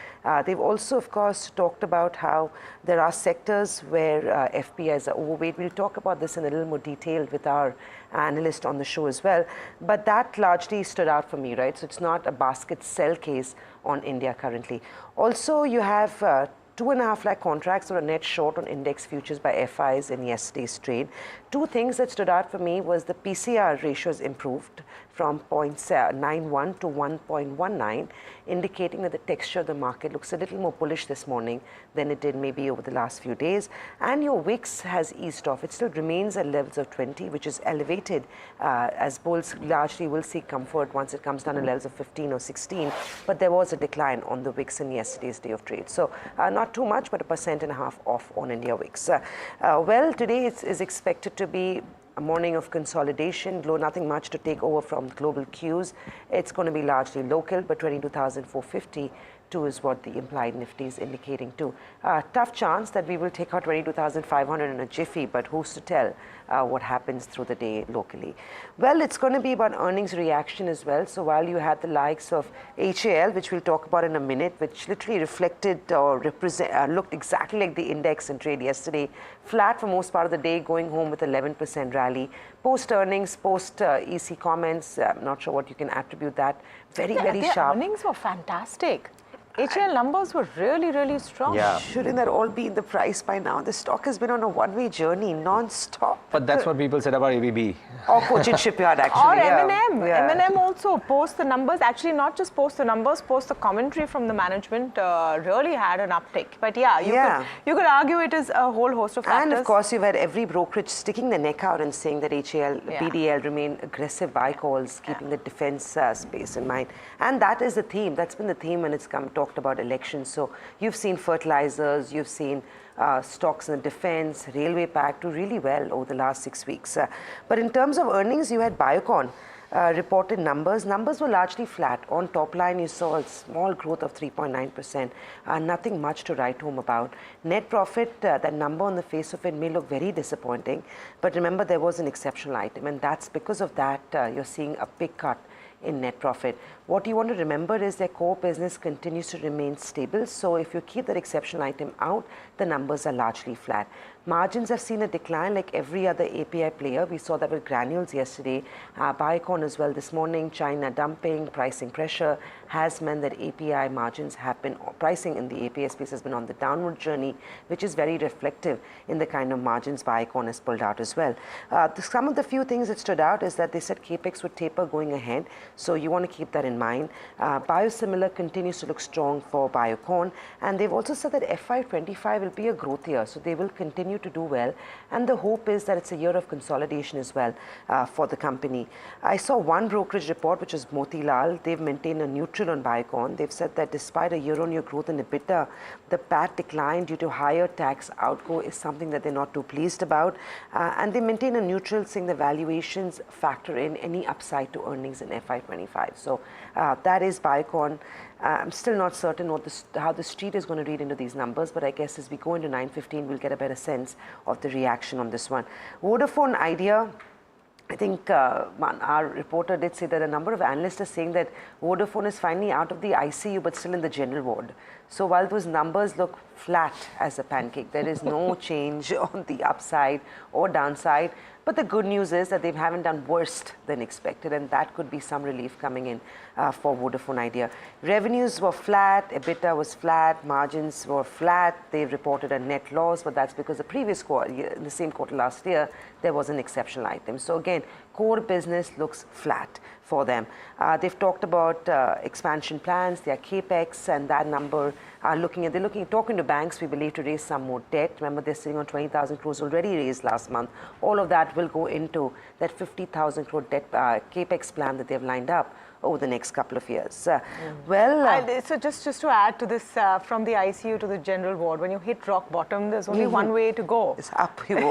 They've also, of course, talked about how there are sectors where FPIs are overweight. We'll talk about this in a little more detail with our analyst on the show as well. But that largely stood out for me, right? So it's not a basket sell case on India currently. Also, you have 2.5 lakh contracts were a net short on index futures by FIs in yesterday's trade. Two things that stood out for me was the PCR ratios improved from 0.91 to 1.19, indicating that the texture of the market looks a little more bullish this morning than it did maybe over the last few days. And your VIX has eased off. It still remains at levels of 20, which is elevated as bulls largely will see comfort once it comes down to levels of 15 or 16. But there was a decline on the VIX in yesterday's day of trade. So not too much, but 1.5% off on India VIX. Well, today is expected to be a morning of consolidation, nothing much to take over from global cues. It's going to be largely local, but 22,452 is what the implied Nifty is indicating too. Tough chance that we will take out 22,500 in a jiffy, but who's to tell what happens through the day locally. Well, it's going to be about earnings reaction as well. So while you had the likes of HAL, which we'll talk about in a minute, which literally reflected or looked exactly like the index in trade yesterday, flat for most part of the day, going home with 11% rally. Post earnings, post EC comments, I'm not sure what you can attribute that. Very sharp. Earnings were fantastic. HL numbers were really strong. Yeah. Shouldn't that all be in the price by now? The stock has been on a one-way journey, non-stop. But that's what people said about ABB. Or Cochin Shipyard, actually. Or M&M. M&M also post the numbers. Actually, not just post the numbers, post the commentary from the management really had an uptick. But you could argue it is a whole host of factors. And of course, you've had every brokerage sticking their neck out and saying that HAL, BDL remain aggressive buy calls, keeping the defense space in mind. And that is the theme. That's been the theme when it's talked about elections. So you've seen fertilizers, you've seen stocks in the defense, railway pack do really well over the last 6 weeks. But in terms of earnings, you had Biocon reported numbers. Numbers were largely flat. On top line, you saw a small growth of 3.9%. Nothing much to write home about. Net profit, that number on the face of it may look very disappointing. But remember, there was an exceptional item. And that's because of that, you're seeing a big cut in net profit. What you want to remember is their core business continues to remain stable. So if you keep that exceptional item out, the numbers are largely flat. Margins have seen a decline like every other API player. We saw that with granules yesterday. Biocon as well this morning. China dumping, pricing pressure has meant that API margins have been, pricing in the API space has been on the downward journey, which is very reflective in the kind of margins Biocon has pulled out as well. Some of the few things that stood out is that they said capex would taper going ahead. So you want to keep that in mind. Biosimilar continues to look strong for Biocon. And they've also said that FY25 will be a growth year. So they will continue to do well, and the hope is that it's a year of consolidation as well for the company. I saw one brokerage report, which is Motilal. They've maintained a neutral on Biocon. They've said that despite a year-on-year growth in EBITDA, the PAT decline due to higher tax outgo is something that they're not too pleased about, and they maintain a neutral, saying the valuations factor in any upside to earnings in FY25. So that is Biocon. I'm still not certain how the street is going to read into these numbers, but I guess as we go into 9:15, we'll get a better sense of the reaction on this one. Vodafone Idea, I think our reporter did say that a number of analysts are saying that Vodafone is finally out of the ICU but still in the general ward. So while those numbers look flat as a pancake, there is no change on the upside or downside. But the good news is that they haven't done worse than expected, and that could be some relief coming in for Vodafone Idea. Revenues were flat, EBITDA was flat, margins were flat. They reported a net loss, but that's because the previous quarter, in the same quarter last year, there was an exceptional item. So again, core business looks flat for them. They've talked about expansion plans, their capex, and that number talking to banks, we believe, to raise some more debt. Remember, they're sitting on 20,000 crores already raised last month. All of that will go into that 50,000 crore debt capex plan that they've lined up over the next couple of years. So just to add to this, from the ICU to the general ward, when you hit rock bottom, there's only one way to go. It's up, you go.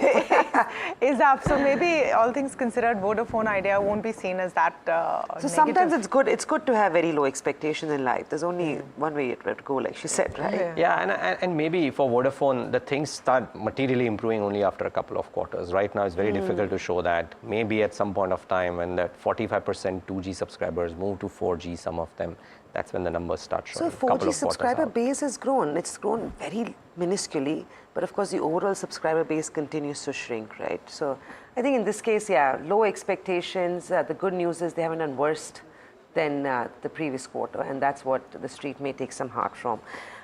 Is up. So maybe all things considered, Vodafone Idea won't be seen as that So sometimes it's good to have very low expectations in life. There's only one way to go, like she said, right? Yeah, and maybe for Vodafone, the things start materially improving only after a couple of quarters. Right now, it's very difficult to show that. Maybe at some point of time when that 45% 2G subscribers move to 4G, some of them, that's when the numbers start showing. So 4G subscriber base has grown. It's grown very minusculely, but of course the overall subscriber base continues to shrink, right? So I think in this case, low expectations. The good news is they haven't done worse than the previous quarter, and that's what the street may take some heart from.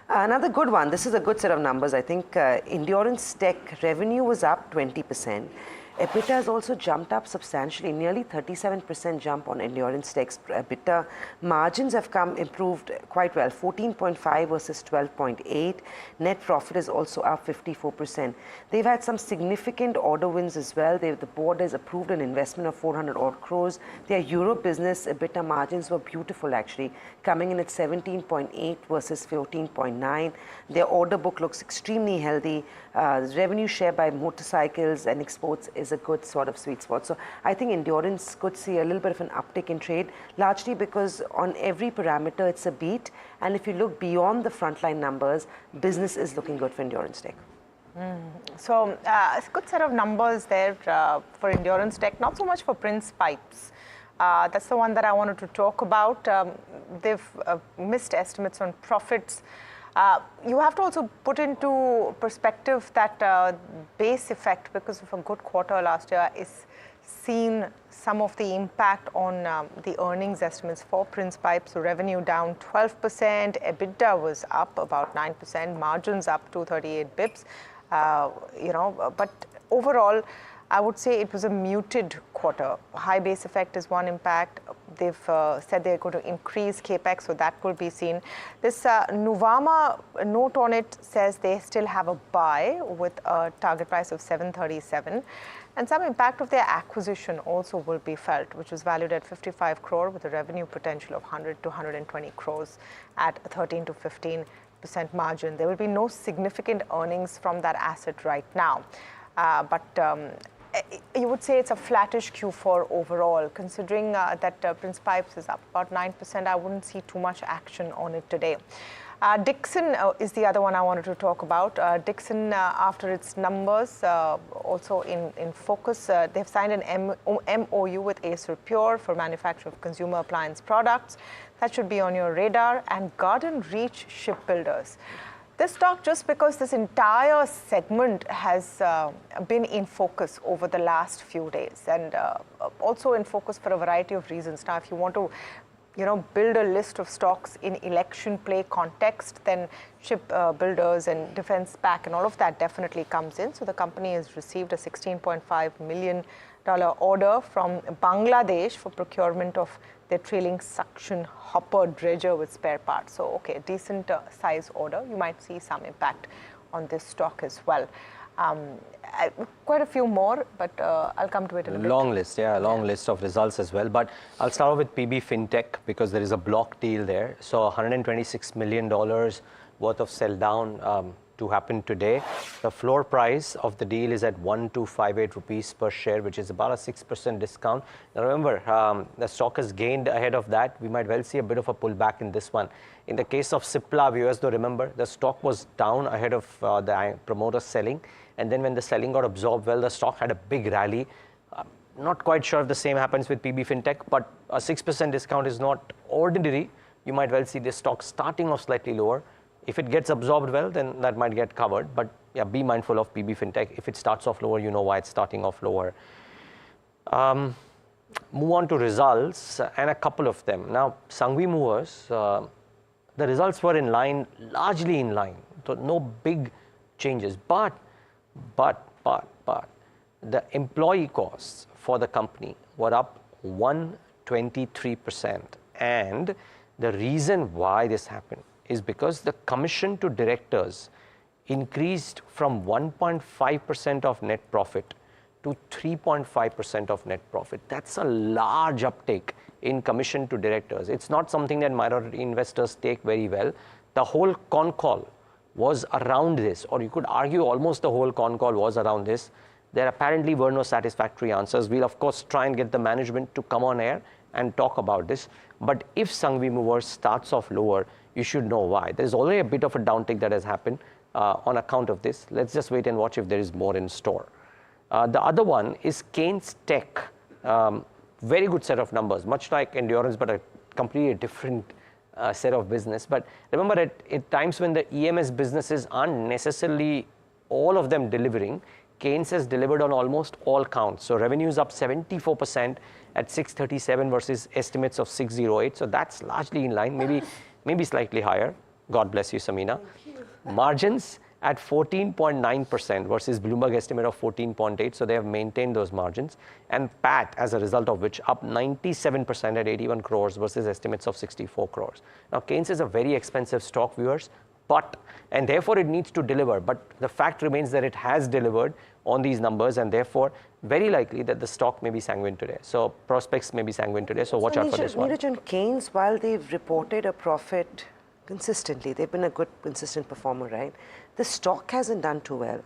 Another good one. This is a good set of numbers. I think Endurance Tech revenue was up 20%. EBITDA has also jumped up substantially, nearly 37% jump on Endurance Tech's EBITDA. Margins have improved quite well, 14.5 versus 12.8. Net profit is also up 54%. They've had some significant order wins as well. The board has approved an investment of 400 odd crores. Their Europe business EBITDA margins were beautiful actually, coming in at 17.8 versus 14.9. Their order book looks extremely healthy. Revenue share by motorcycles and exports is a good sort of sweet spot. So I think Endurance could see a little bit of an uptick in trade, largely because on every parameter it's a beat. And if you look beyond the frontline numbers, business is looking good for Endurance Tech. So a good set of numbers there for Endurance Tech, not so much for Prince Pipes. That's the one that I wanted to talk about. They've missed estimates on profits. You have to also put into perspective that base effect, because of a good quarter last year, is seen some of the impact on the earnings estimates for Prince Pipes. So revenue down 12%, EBITDA was up about 9%, margins up 238 bips. But overall, I would say it was a muted quarter. High base effect is one impact. They've said they're going to increase capex, so that could be seen. This Nuvama note on it says they still have a buy with a target price of 737. And some impact of their acquisition also will be felt, which is valued at 55 crore with a revenue potential of 100 to 120 crores at a 13 to 15% margin. There will be no significant earnings from that asset right now. But you would say it's a flattish Q4 overall. Considering that Prince Pipes is up about 9%, I wouldn't see too much action on it today. Dixon is the other one I wanted to talk about. Dixon, after its numbers, also in focus, they've signed an MOU with Acer Pure for manufacture of consumer appliance products. That should be on your radar. And Garden Reach Shipbuilders. This stock, just because this entire segment has been in focus over the last few days, and also in focus for a variety of reasons. Now, if you want to build a list of stocks in election play context, then shipbuilders and defense pack and all of that definitely comes in. So the company has received a $16.5 million order from Bangladesh for procurement of their trailing suction hopper dredger with spare parts. So, okay, decent size order. You might see some impact on this stock as well. Quite a few more, but I'll come to it in a bit. Long list, long list of results as well. But I'll start off with PB Fintech because there is a block deal there. So $126 million worth of sell down to happen today. The floor price of the deal is at 1258 rupees per share, which is about a 6% discount. Now remember, the stock has gained ahead of that. We might well see a bit of a pullback in this one. In the case of Cipla viewers, though, remember, the stock was down ahead of the promoters selling. And then when the selling got absorbed, well, the stock had a big rally. Not quite sure if the same happens with PB Fintech, but a 6% discount is not ordinary. You might well see this stock starting off slightly lower. If it gets absorbed well, then that might get covered. But yeah, be mindful of PB Fintech. If it starts off lower, you know why it's starting off lower. Move on to results, and a couple of them. Now, Sangvi Movers, the results were in line, largely in line. So no big changes. But the employee costs for the company were up 123%. And the reason why this happened is because the commission to directors increased from 1.5% of net profit to 3.5% of net profit. That's a large uptake in commission to directors. It's not something that minority investors take very well. The whole con call was around this, or you could argue almost the whole con call was around this. There apparently were no satisfactory answers. We'll of course try and get the management to come on air and talk about this. But if Sangvi Movers starts off lower, you should know why. There's already a bit of a downtick that has happened on account of this. Let's just wait and watch if there is more in store. The other one is Keynes Tech. Very good set of numbers, much like Endurance, but a completely different set of business. But remember, at times when the EMS businesses aren't necessarily all of them delivering, Keynes has delivered on almost all counts. So revenue is up 74% at 637 versus estimates of 608. So that's largely in line, maybe slightly higher. God bless you, Samina. Margins at 14.9% versus Bloomberg estimate of 14.8%. So they have maintained those margins. And PAT, as a result of which, up 97% at 81 crores versus estimates of 64 crores. Now, Keynes is a very expensive stock, viewers, and therefore it needs to deliver. But the fact remains that it has delivered on these numbers, and therefore very likely that the stock may be sanguine today. So prospects may be sanguine today. So watch out for this one. Neeraj and Keynes, while they've reported a profit consistently, they've been a good, consistent performer, right? The stock hasn't done too well.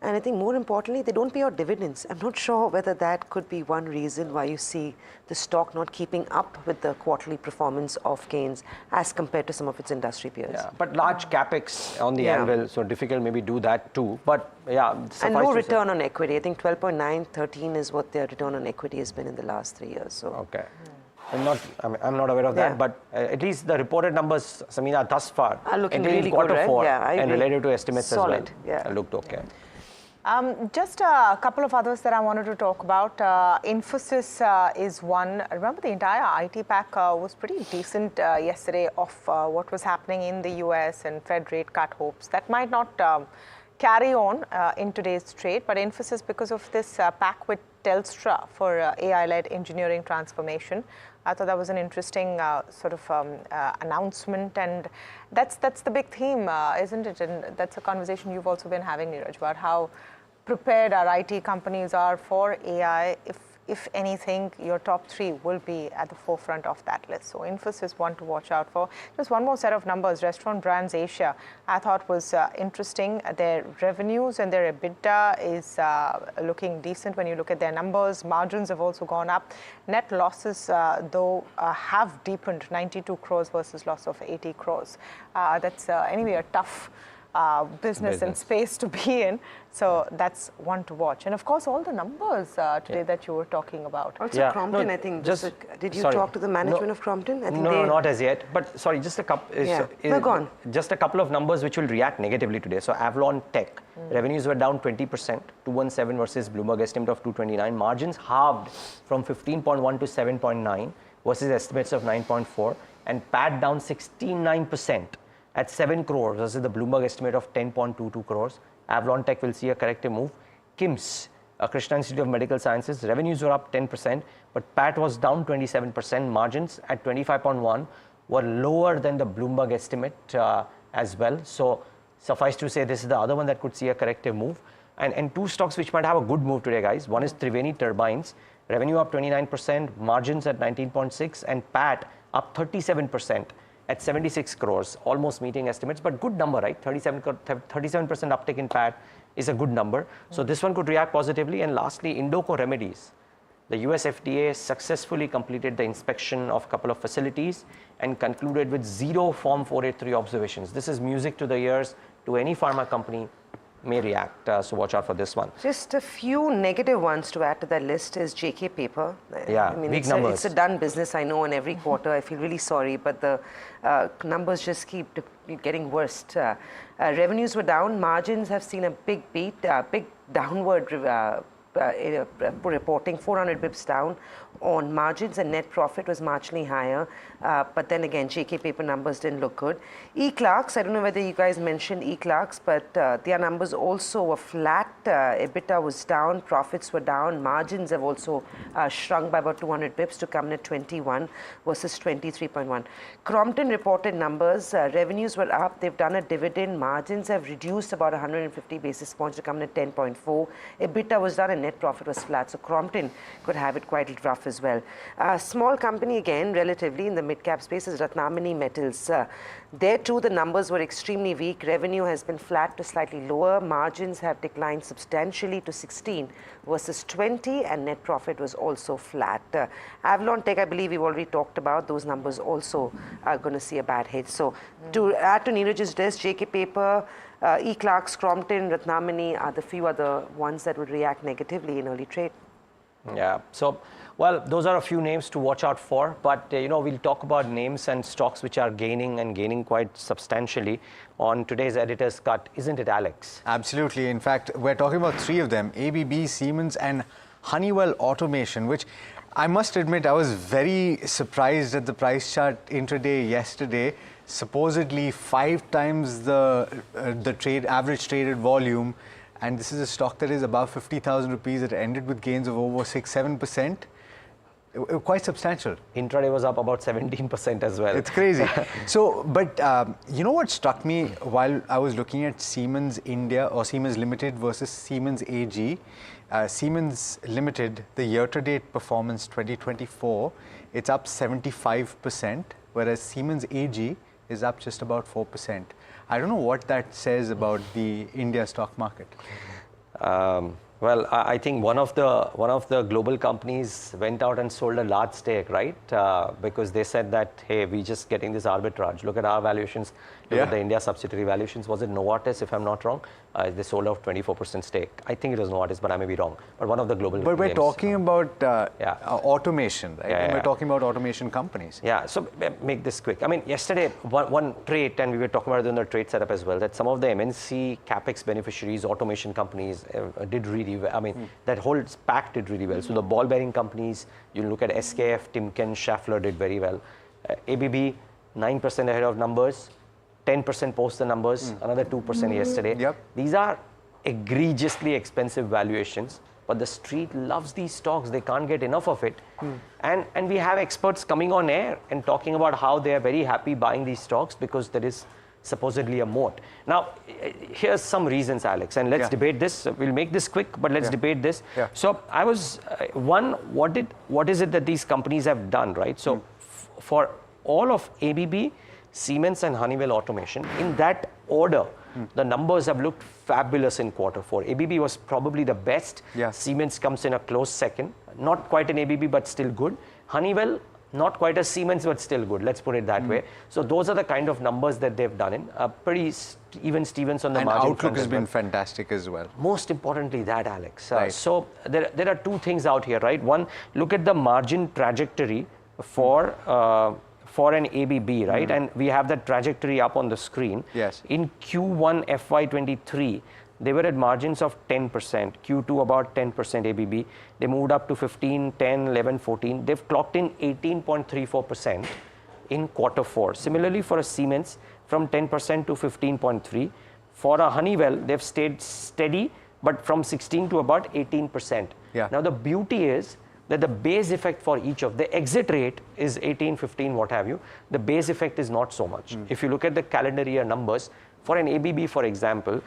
And I think more importantly, they don't pay out dividends. I'm not sure whether that could be one reason why you see the stock not keeping up with the quarterly performance of Keynes as compared to some of its industry peers. Yeah, but large capex on the anvil, so difficult maybe do that too. But yeah, and no return on equity. I think 12.9, 13 is what their return on equity has been in the last 3 years. So okay. I'm not aware of that, but at least the reported numbers, Samina, thus far, are looking really good, right? Q4 Yeah, and related to estimates solid, as well, looked okay. Just a couple of others that I wanted to talk about. Infosys is one. Remember, the entire IT pack was pretty decent yesterday of what was happening in the US and Fed rate cut hopes. That might not carry on in today's trade, but Infosys, because of this pack with Telstra for AI-led engineering transformation, I thought that was an interesting sort of announcement, and that's the big theme, isn't it? And that's a conversation you've also been having, Neeraj, about how prepared our IT companies are for AI. If anything, your top three will be at the forefront of that list. So Infosys one to watch out for. Just one more set of numbers. Restaurant Brands Asia, I thought was interesting. Their revenues and their EBITDA is looking decent when you look at their numbers. Margins have also gone up. Net losses, though, have deepened, 92 crores versus loss of 80 crores. That's anyway a tough business and space to be in. So that's one to watch. And of course, all the numbers today that you were talking about. Also, Crompton, I think, did you talk to the management of Crompton? I think no, not as yet. But sorry, just a couple. Go on. Just a couple of numbers which will react negatively today. So Avalon Tech, revenues were down 20%, 217 versus Bloomberg estimate of 229. Margins halved from 15.1 to 7.9 versus estimates of 9.4, and PAT down 69%. At 7 crores versus the Bloomberg estimate of 10.22 crores. Avalon Tech will see a corrective move. KIMS, Krishna Institute of Medical Sciences, revenues were up 10%, but PAT was down 27%. Margins at 25.1 were lower than the Bloomberg estimate as well. So suffice to say, this is the other one that could see a corrective move. And two stocks which might have a good move today, guys. One is Triveni Turbines, revenue up 29%, margins at 19.6, and PAT up 37%. At 76 crores, almost meeting estimates, but good number, right? 37% uptick in PAT is a good number. So this one could react positively. And lastly, Indoco Remedies. The US FDA successfully completed the inspection of a couple of facilities and concluded with 0 Form 483 observations. This is music to the ears to any pharma company may react. So watch out for this one. Just a few negative ones to add to that list is JK Paper. Yeah, I mean, weak numbers. It's a done business, I know, in every quarter. I feel really sorry, but the numbers just keep getting worse. Revenues were down. Margins have seen a big beat, big downward reporting, 400 bips down on margins, and net profit was marginally higher. But then again, JK Paper numbers didn't look good. E-Clerks, I don't know whether you guys mentioned E-Clerks, but their numbers also were flat. EBITDA was down, profits were down, margins have also shrunk by about 200 bips to come in at 21 versus 23.1. Crompton reported numbers, revenues were up, they've done a dividend, margins have reduced about 150 basis points to come in at 10.4. EBITDA was down and net profit was flat, so Crompton could have it quite rough as well. Small company again, relatively in the mid-cap space, is Ratnamani Metals. There too, the numbers were extremely weak. Revenue has been flat to slightly lower. Margins have declined substantially to 16 versus 20, and net profit was also flat. Avalon Tech, I believe we've already talked about. Those numbers also are going to see a bad hit. So to add to Neeraj's list, JK Paper, E-Clerks, Crompton, Ratnamani are the few other ones that would react negatively in early trade. Yeah. So, well, those are a few names to watch out for. But, we'll talk about names and stocks which are gaining quite substantially on today's editor's cut. Isn't it, Alex? Absolutely. In fact, we're talking about three of them, ABB, Siemens and Honeywell Automation, which I must admit I was very surprised at the price chart intraday yesterday. supposedly 5 times the average traded volume, and this is a stock that is above 50,000 rupees. It ended with gains of over 6-7%. Quite substantial. Intraday was up about 17% as well. It's crazy. So, but you know what struck me while I was looking at Siemens India or Siemens Limited versus Siemens AG? Siemens Limited, the year-to-date performance 2024, it's up 75%, whereas Siemens AG is up just about 4%. I don't know what that says about the India stock market. Well, I think one of the global companies went out and sold a large stake, right? Because they said that, hey, we're just getting this arbitrage. Look at our valuations. Look at the India subsidiary valuations. Was it Novartis, if I'm not wrong? They sold off 24% stake. I think it was Novartis, but I may be wrong. But one of the global But we're talking about automation, right? Yeah, we're talking about automation companies. Yeah, so make this quick. I mean, yesterday, one trait, and we were talking about it in the trade setup as well, that some of the MNC CapEx beneficiaries, automation companies did really well. I mean, that whole pack did really well. So the ball bearing companies, you look at SKF, Timken, Schaeffler did very well. ABB, 9% ahead of numbers. 10% post the numbers, another 2% yesterday. These are egregiously expensive valuations, but the street loves these stocks. They can't get enough of it. And we have experts coming on air and talking about how they are very happy buying these stocks because there is supposedly a moat. Now, here's some reasons, Alex, and let's debate this. We'll make this quick, but let's debate this. So I was, what is it that these companies have done, right? So for all of ABB, Siemens and Honeywell Automation, in that order, the numbers have looked fabulous in quarter 4. ABB was probably the best. Siemens comes in a close second. Not quite an ABB, but still good. Honeywell, not quite a Siemens, but still good. Let's put it that way. So those are the kind of numbers that they've done in. Pretty even Stevens on the margin. And outlook has been fantastic as well. Most importantly that, Alex. So there are two things out here, right? One, look at the margin trajectory for an ABB, right? And we have that trajectory up on the screen. In Q1 FY23, they were at margins of 10%. Q2 about 10% ABB. They moved up to 15, 10, 11, 14. They've clocked in 18.34% in quarter 4. Similarly for a Siemens, from 10% to 15.3. For a Honeywell, they've stayed steady, but from 16 to about 18%. Now the beauty is that the base effect for each of the exit rate is 18, 15, what have you. The base effect is not so much. If you look at the calendar year numbers, for an ABB, for example,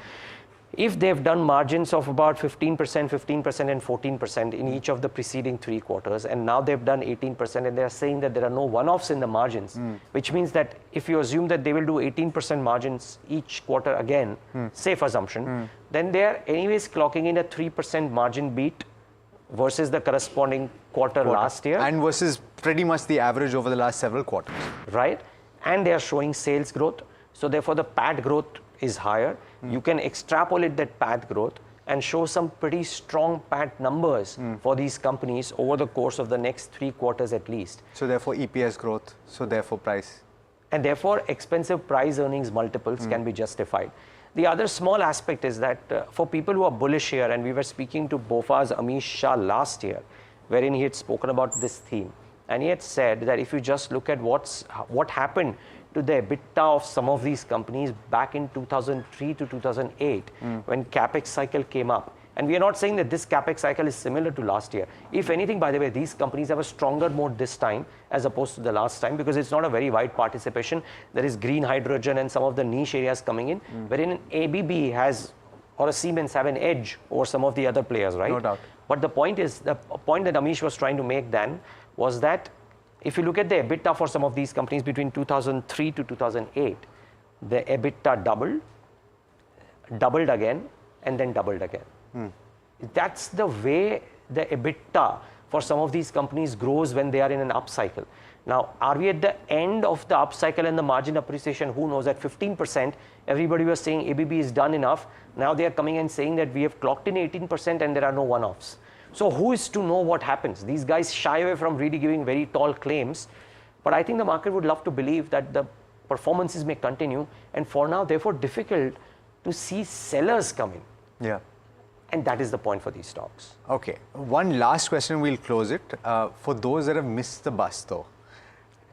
if they've done margins of about 15%, 15% and 14% in each of the preceding 3 quarters, and now they've done 18%, and they're saying that there are no one-offs in the margins, which means that if you assume that they will do 18% margins each quarter again, safe assumption, then they're anyways clocking in a 3% margin beat versus the corresponding quarter last year. And versus pretty much the average over the last several quarters. Right. And they are showing sales growth. So therefore the PAT growth is higher. You can extrapolate that PAT growth and show some pretty strong PAT numbers for these companies over the course of the next 3 quarters at least. So therefore EPS growth, so therefore price. And therefore expensive price earnings multiples can be justified. The other small aspect is that for people who are bullish here, and we were speaking to BofA's Amish Shah last year, wherein he had spoken about this theme, and he had said that if you just look at what happened to the EBITDA of some of these companies back in 2003 to 2008, when CapEx cycle came up. And we are not saying that this CapEx cycle is similar to last year. If anything, by the way, these companies have a stronger mode this time as opposed to the last time, because it's not a very wide participation. There is green hydrogen and some of the niche areas coming in, wherein an ABB has, or a Siemens have an edge over some of the other players, right? No doubt. But the point is, the point that Amish was trying to make then was that if you look at the EBITDA for some of these companies between 2003 to 2008, the EBITDA doubled again, and then doubled again. That's the way the EBITDA for some of these companies grows when they are in an upcycle. Now, are we at the end of the upcycle and the margin appreciation? Who knows? At 15%, everybody was saying ABB is done enough. Now they are coming and saying that we have clocked in 18% and there are no one-offs. So who is to know what happens? These guys shy away from really giving very tall claims. But I think the market would love to believe that the performances may continue, and for now, therefore, difficult to see sellers come in. Yeah. And that is the point for these stocks. Okay. One last question, we'll close it. For those that have missed the bus though.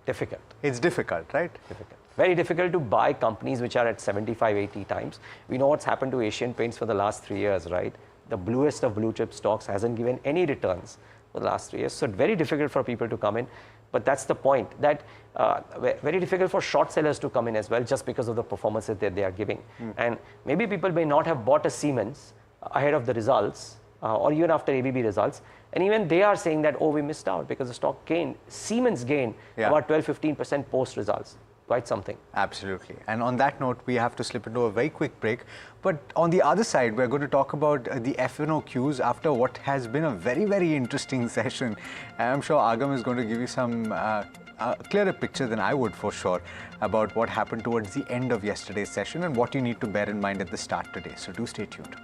Difficult. It's difficult, right? Difficult. Very difficult to buy companies which are at 75, 80 times. We know what's happened to Asian Paints for the last 3 years, right? The bluest of blue chip stocks hasn't given any returns for the last 3 years. So very difficult for people to come in. But that's the point, that very difficult for short sellers to come in as well, just because of the performances that they are giving. And maybe people may not have bought a Siemens ahead of the results or even after ABB results. And even they are saying that, oh, we missed out because the stock gained, Siemens gained about 12-15% post results. Quite something. Absolutely. And on that note, we have to slip into a very quick break. But on the other side, we're going to talk about the FNOQs after what has been a very, very interesting session. And I'm sure Agam is going to give you some clearer picture than I would for sure about what happened towards the end of yesterday's session and what you need to bear in mind at the start today. So do stay tuned.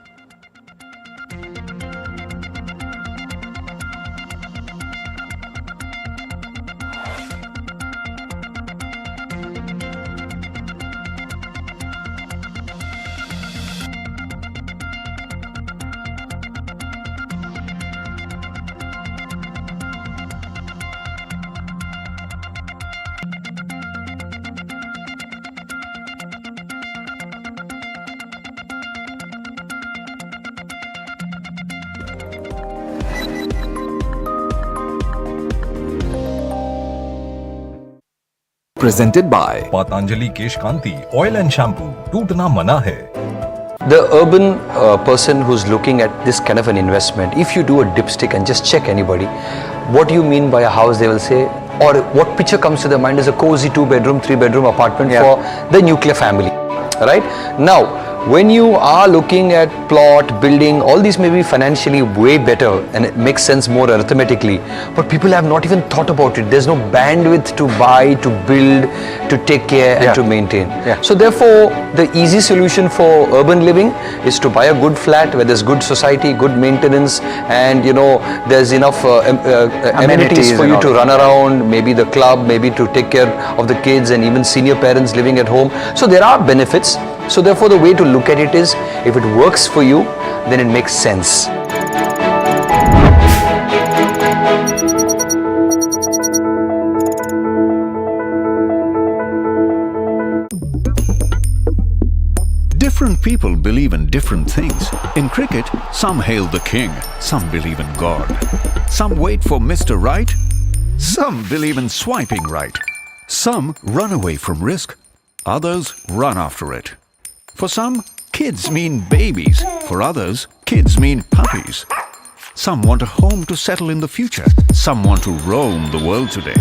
Presented by Patanjali Kesh Kanti Oil and Shampoo. Tootna mana hai. The urban person who's looking at this kind of an investment, if you do a dipstick and just check anybody, what do you mean by a house, they will say, or what picture comes to their mind is a cozy 2-bedroom, 3-bedroom apartment for the nuclear family, right? Now, when you are looking at plot, building, all these may be financially way better and it makes sense more arithmetically, but people have not even thought about it. There's no bandwidth to buy, to build, to take care and to maintain. So therefore, the easy solution for urban living is to buy a good flat where there's good society, good maintenance, and you know, there's enough amenities for you to run around, maybe the club, maybe to take care of the kids and even senior parents living at home. So there are benefits. So therefore, the way to look at it is, if it works for you, then it makes sense. Different people believe in different things. In cricket, some hail the king, some believe in God. Some wait for Mr. Right, some believe in swiping right. Some run away from risk, others run after it. For some, kids mean babies. For others, kids mean puppies. Some want a home to settle in the future. Some want to roam the world today.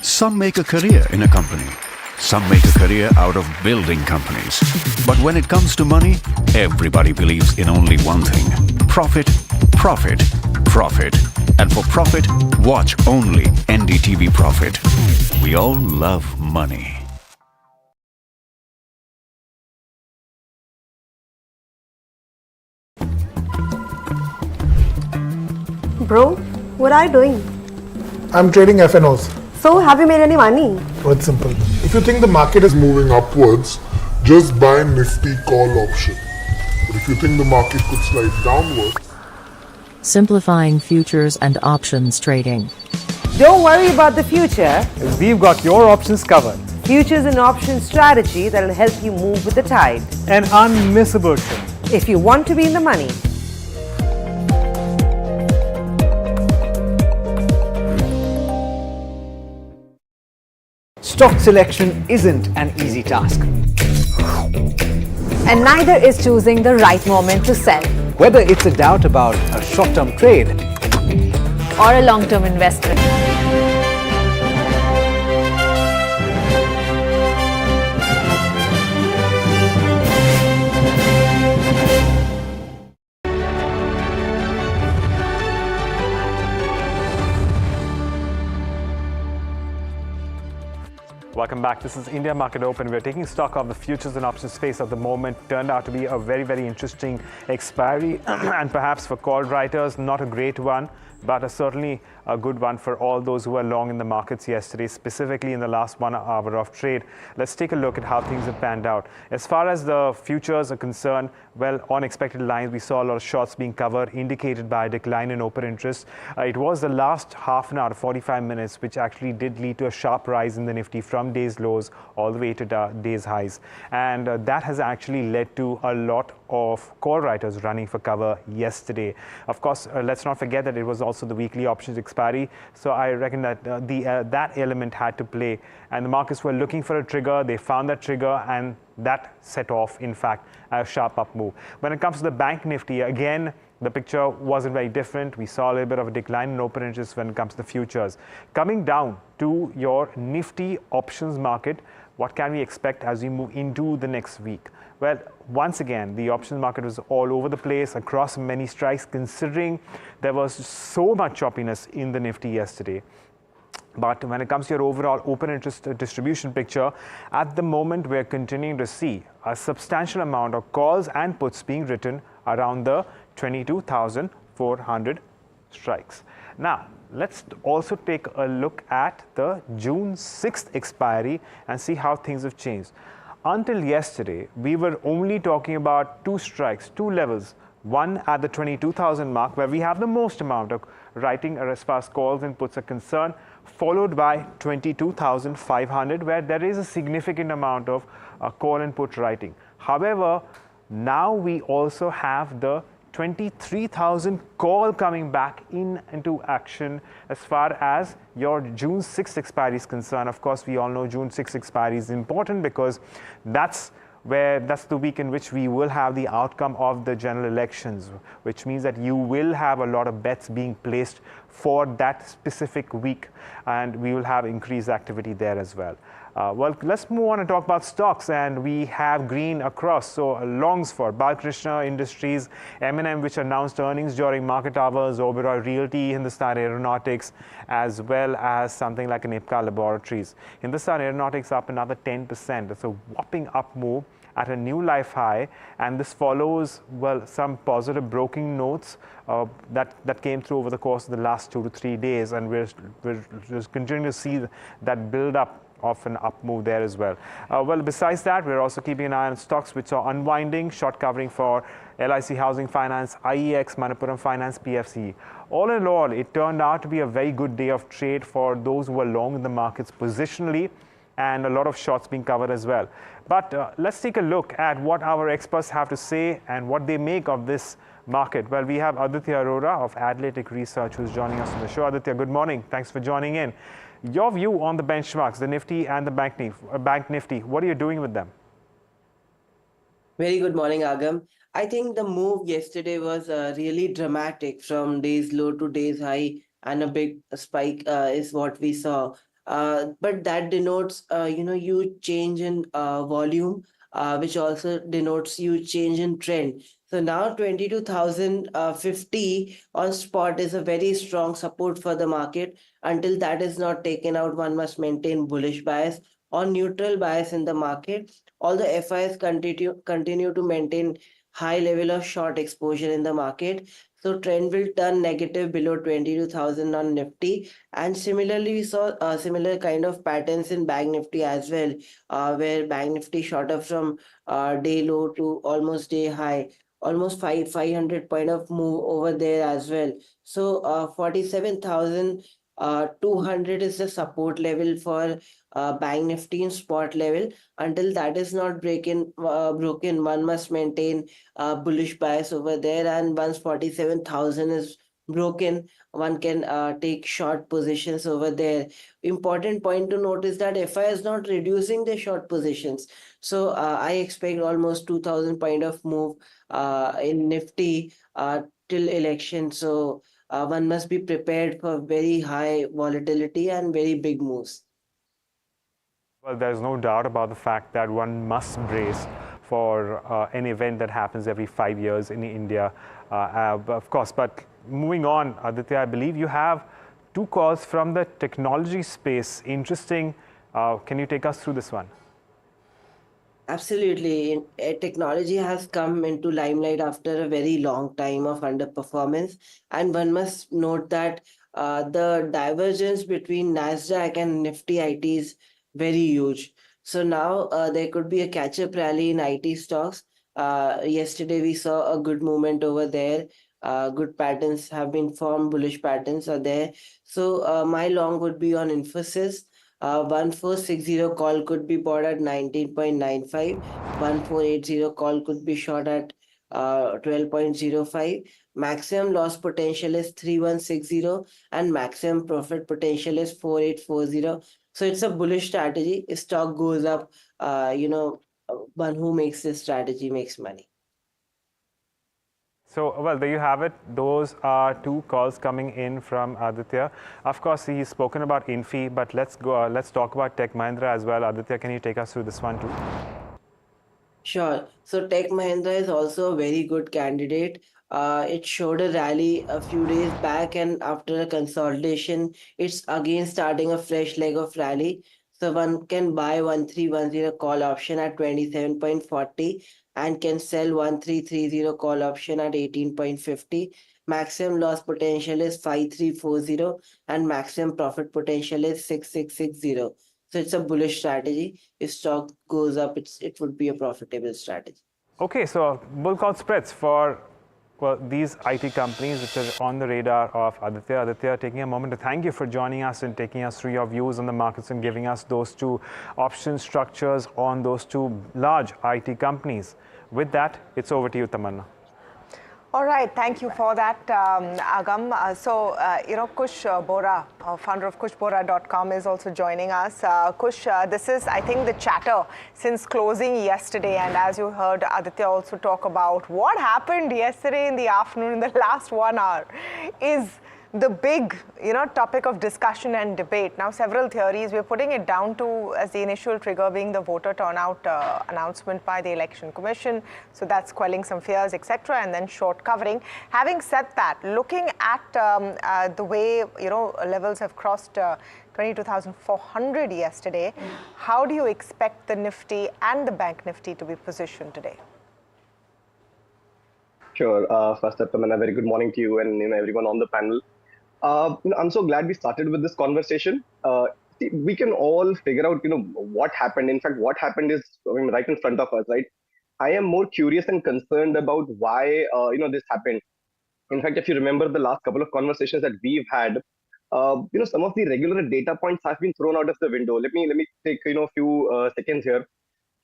Some make a career in a company. Some make a career out of building companies. But when it comes to money, everybody believes in only one thing: profit, profit, profit. And for profit, watch only NDTV Profit. We all love money. Bro, what are you doing? I'm trading FNOs. So, have you made any money? Oh, it's simple. If you think the market is moving upwards, just buy Nifty call option. But if you think the market could slide downwards... Simplifying futures and options trading. Don't worry about the future. We've got your options covered. Futures and options strategy that will help you move with the tide. An unmissable trade. If you want to be in the money. Stock selection isn't an easy task. And neither is choosing the right moment to sell. Whether it's a doubt about a short-term trade or a long-term investment. Welcome back. This is India Market Open. We're taking stock of the futures and options space at the moment. Turned out to be a very, very interesting expiry and perhaps for call writers, not a great one. but certainly a good one for all those who were long in the markets yesterday, specifically in the last 1 hour of trade. Let's take a look at how things have panned out. As far as the futures are concerned, well, on expected lines, we saw a lot of shorts being covered, indicated by a decline in open interest. It was the last half an hour, 45 minutes, which actually did lead to a sharp rise in the Nifty from day's lows all the way to day's highs. And that has actually led to a lot of call writers running for cover yesterday. Of course, let's not forget that it was also the weekly options expiry. So I reckon that that element had to play. And the markets were looking for a trigger. They found that trigger, and that set off, in fact, a sharp up move. When it comes to the Bank Nifty, again, the picture wasn't very different. We saw a little bit of a decline in open interest when it comes to the futures. Coming down to your Nifty options market, what can we expect as we move into the next week? Well, once again, the options market was all over the place across many strikes, considering there was so much choppiness in the Nifty yesterday. But when it comes to your overall open interest distribution picture, at the moment, we're continuing to see a substantial amount of calls and puts being written around the 22,400 strikes. Now, let's also take a look at the June 6th expiry and see how things have changed. Until yesterday, we were only talking about 2 strikes, 2 levels. One at the 22,000 mark, where we have the most amount of writing as far as calls and puts are concerned, followed by 22,500, where there is a significant amount of call and put writing. However, now we also have the 23,000 call coming back into action as far as your June 6th expiry is concerned. Of course, we all know June 6th expiry is important because that's the week in which we will have the outcome of the general elections, which means that you will have a lot of bets being placed for that specific week, and we will have increased activity there as well. Well, let's move on and talk about stocks, and we have green across. So longs for Balkrishna Industries, M&M, which announced earnings during market hours, Oberoi Realty, Hindustan Aeronautics, as well as something like an Ipca Laboratories. Hindustan Aeronautics up another 10%. It's a whopping up move at a new life high, and this follows, well, some positive broking notes that came through over the course of the last 2 to 3 days, and we're just continuing to see that build up of an up move there as well. Well, besides that, we're also keeping an eye on stocks which are unwinding, short covering for LIC Housing Finance, IEX, Manappuram Finance, PFC. All in all, it turned out to be a very good day of trade for those who were long in the markets positionally, and a lot of shorts being covered as well. But let's take a look at what our experts have to say and what they make of this market. Well, we have Aditya Arora of Adlatic Research who's joining us on the show. Aditya, good morning. Thanks for joining in. Your view on the benchmarks, the Nifty and the Bank Nifty, what are you doing with them? Very good morning, Agam. I think the move yesterday was really dramatic from day's low to day's high, and a big spike is what we saw. But that denotes, huge change in volume, which also denotes huge change in trend. So now 22,050 on spot is a very strong support for the market. Until that is not taken out, one must maintain bullish bias or neutral bias in the market. Although FIs continue to maintain high level of short exposure in the market. So trend will turn negative below 22,000 on Nifty. And similarly, we saw similar kind of patterns in Bank Nifty as well, where Bank Nifty shot up from day low to almost day high. Almost 500 point of move over there as well. So 47,200 is the support level for Bank Nifty in spot level. Until that is not broken, one must maintain bullish bias over there. And once 47,000 is broken, one can take short positions over there. Important point to note is that FI is not reducing the short positions. So I expect almost 2,000 point of move in Nifty till election. So one must be prepared for very high volatility and very big moves. Well, there's no doubt about the fact that one must brace for an event that happens every 5 years in India, of course. But moving on, Aditya, I believe you have 2 calls from the technology space. Interesting. Can you take us through this one? Absolutely. Technology has come into limelight after a very long time of underperformance. And one must note that the divergence between NASDAQ and Nifty IT is very huge. So now there could be a catch-up rally in IT stocks. Yesterday we saw a good movement over there. Good patterns have been formed, bullish patterns are there. So my long would be on Infosys. 1460 call could be bought at 19.95. 1480 call could be short at 12.05. Maximum loss potential is 3160 and maximum profit potential is 4840. So it's a bullish strategy. If stock goes up, one who makes this strategy makes money. So, well, there you have it. Those are two calls coming in from Aditya. Of course, he's spoken about Infi, but let's go. Let's talk about Tech Mahindra as well. Aditya, can you take us through this one too? Sure. So Tech Mahindra is also a very good candidate. It showed a rally a few days back, and after a consolidation, it's again starting a fresh leg of rally. So one can buy 1310 call option at 27.40 and can sell 1330 call option at 18.50. Maximum loss potential is 5340 and maximum profit potential is 6660. So it's a bullish strategy. If stock goes up, it would be a profitable strategy. Okay, so bull call spreads for these IT companies which are on the radar of Aditya. Aditya, taking a moment to thank you for joining us and taking us through your views on the markets and giving us those two option structures on those two large IT companies. With that, it's over to you, Tamanna. All right, thank you for that, Agam. Kush Bora, founder of kushbora.com, is also joining us. Kush, this is, I think, the chatter since closing yesterday. And as you heard Aditya also talk about what happened yesterday in the afternoon, in the last 1 hour, is the big, topic of discussion and debate. Now, several theories, we're putting it down to as the initial trigger being the voter turnout announcement by the Election Commission. So that's quelling some fears, etc., and then short covering. Having said that, looking at the way, levels have crossed 22,400 yesterday, how do you expect the Nifty and the Bank Nifty to be positioned today? Sure. First up, Tamanna, very good morning to you and everyone on the panel. I'm so glad we started with this conversation. We can all figure out, what happened. In fact, what happened is right in front of us, right? I am more curious and concerned about why, this happened. In fact, if you remember the last couple of conversations that we've had, some of the regular data points have been thrown out of the window. Let me take, a few seconds here.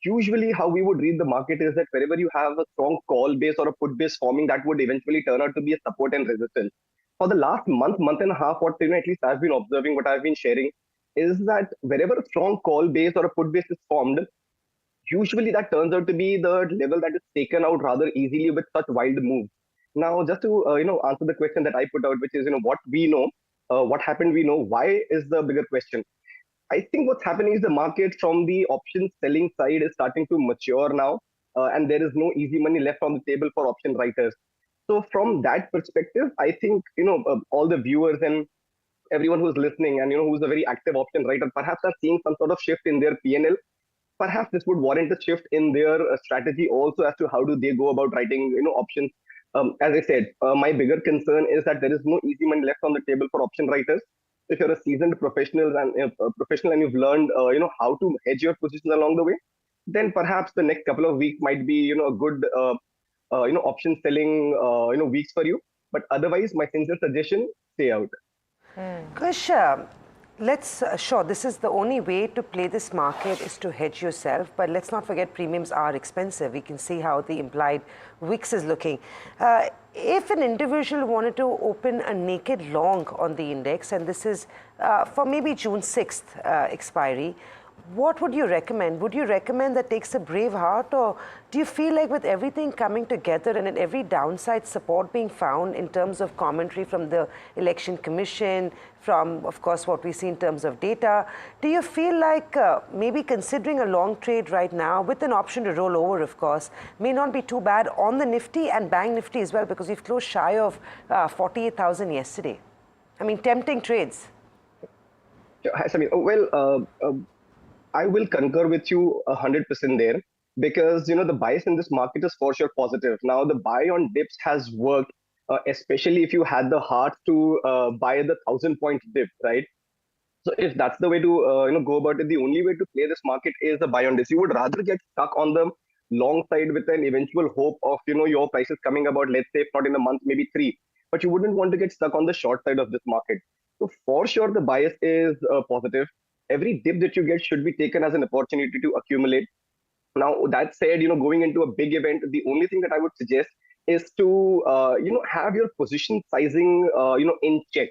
Usually how we would read the market is that wherever you have a strong call base or a put base forming, that would eventually turn out to be a support and resistance. For the last month and a half, what at least I've been observing, what I've been sharing, is that wherever a strong call base or a put base is formed, usually that turns out to be the level that is taken out rather easily with such wild moves. Now, just to answer the question that I put out, which is what we know, what happened, we know. Why is the bigger question? I think what's happening is the market from the option selling side is starting to mature now, and there is no easy money left on the table for option writers. So from that perspective, I think all the viewers and everyone who's listening and who's a very active option writer perhaps are seeing some sort of shift in their P&L. Perhaps this would warrant a shift in their strategy also as to how do they go about writing options. As I said, my bigger concern is that there is no easy money left on the table for option writers. If you're a seasoned professional and you've learned how to hedge your positions along the way, then perhaps the next couple of weeks might be a good option selling weeks for you. But otherwise, my sincere suggestion: stay out. Kush, sure, this is the only way to play this market is to hedge yourself, but let's not forget premiums are expensive. We can see how the implied VIX is looking. If an individual wanted to open a naked long on the index, and this is for maybe June 6th expiry, what would you recommend? Would you recommend that takes a brave heart, or do you feel like with everything coming together and in every downside support being found in terms of commentary from the Election Commission, from, of course, what we see in terms of data, do you feel like maybe considering a long trade right now with an option to roll over, of course, may not be too bad on the Nifty and Bank Nifty as well, because we've closed shy of 48,000 yesterday? I mean, tempting trades. Well, I will concur with you 100% there. because the bias in this market is for sure positive. Now the buy on dips has worked, especially if you had the heart to buy the 1,000 point dip, right? So if that's the way to go about it, the only way to play this market is the buy on dips. You would rather get stuck on the long side with an eventual hope of your prices coming about, let's say if not in a month, maybe three, but you wouldn't want to get stuck on the short side of this market. So for sure the bias is positive. Every dip that you get should be taken as an opportunity to accumulate. Now that said, going into a big event, the only thing that I would suggest is to have your position sizing in check.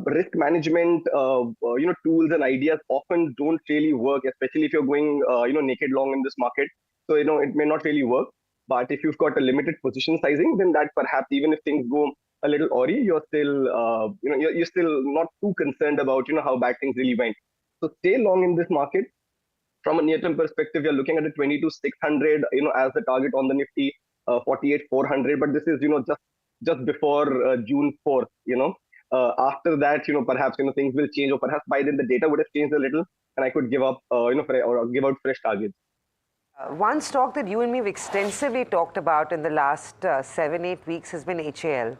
Risk management tools and ideas often don't really work, especially if you're going naked long in this market. So it may not really work. But if you've got a limited position sizing, then that perhaps even if things go a little awry, you're still you're still not too concerned about how bad things really went. So stay long in this market. From a near-term perspective, you're looking at a 22,600, as the target on the Nifty, 48,400. But this is, just before June 4th. After that, perhaps things will change, or perhaps by then the data would have changed a little, and I could give up, or give out fresh targets. One stock that you and me have extensively talked about in the last 7-8 weeks has been HAL.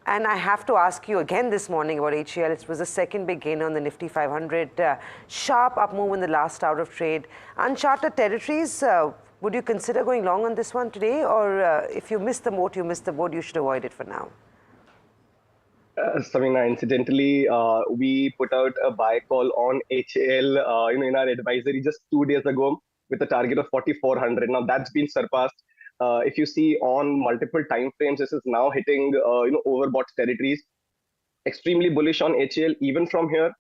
And I have to ask you again this morning about HAL. It was the second big gain on the Nifty 500. Sharp up move in the last hour of trade. Uncharted territories, would you consider going long on this one today? Or if you missed the boat, you should avoid it for now? Samina, incidentally, we put out a buy call on HAL in our advisory just 2 days ago with a target of 4,400. Now that's been surpassed. If you see on multiple time frames, this is now hitting overbought territories. Extremely bullish on HAL even from here.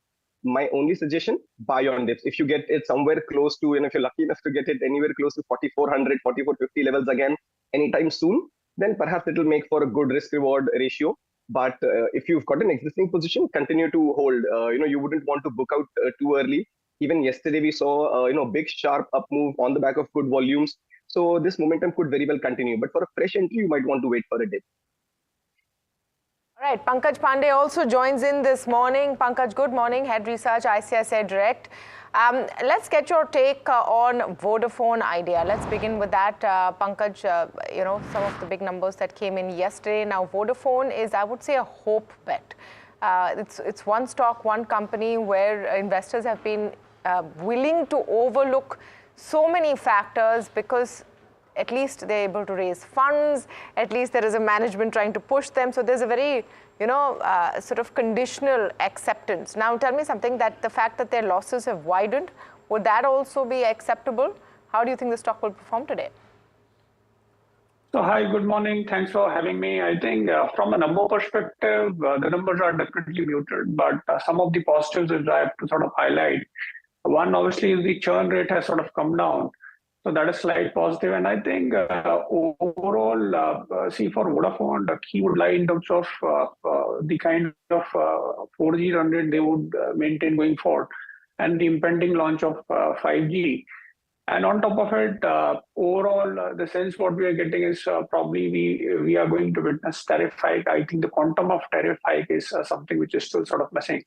My only suggestion, buy on dips. If you get it somewhere close to, and if you're lucky enough to get it anywhere close to 4,400, 4,450 levels again anytime soon, then perhaps it will make for a good risk reward ratio. But if you've got an existing position, continue to hold. You wouldn't want to book out too early. Even yesterday we saw big sharp up move on the back of good volumes. So this momentum could very well continue. But for a fresh entry, you might want to wait for a dip. All right, Pankaj Pandey also joins in this morning. Pankaj, good morning, Head Research, ICICI Direct. Let's get your take on Vodafone Idea. Let's begin with that, Pankaj. Some of the big numbers that came in yesterday. Now, Vodafone is, I would say, a hope bet. It's one stock, one company where investors have been willing to overlook so many factors because at least they're able to raise funds, at least there is a management trying to push them. So there's a very, sort of conditional acceptance. Now tell me something, that the fact that their losses have widened, would that also be acceptable? How do you think the stock will perform today? So hi, good morning. Thanks for having me. I think from a number perspective, the numbers are definitely muted, but some of the positives that I have to sort of highlight. One, obviously, is the churn rate has sort of come down. So that is slight positive. And I think overall, see for Vodafone, the key would lie in terms of the kind of 4G run rate they would maintain going forward and the impending launch of 5G. And on top of it, overall, the sense what we are getting is probably we are going to witness tariff hike. I think the quantum of tariff hike is something which is still sort of missing.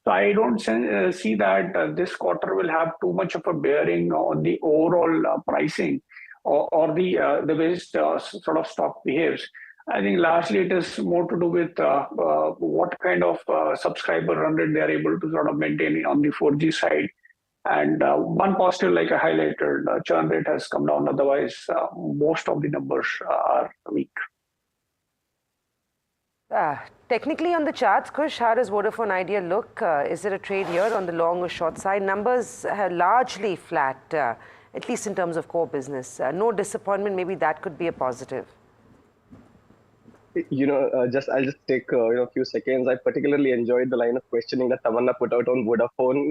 So I don't see that this quarter will have too much of a bearing on the overall pricing or the way sort of stock behaves. I think largely it is more to do with what kind of subscriber run rate they are able to sort of maintain on the 4G side. And one positive, like I highlighted, churn rate has come down. Otherwise, most of the numbers are weak. Technically on the charts, Kush, how does Vodafone Idea look? Is it a trade here on the long or short side? Numbers are largely flat, at least in terms of core business. No disappointment, maybe that could be a positive. I'll just take a few seconds. I particularly enjoyed the line of questioning that Tamanna put out on Vodafone.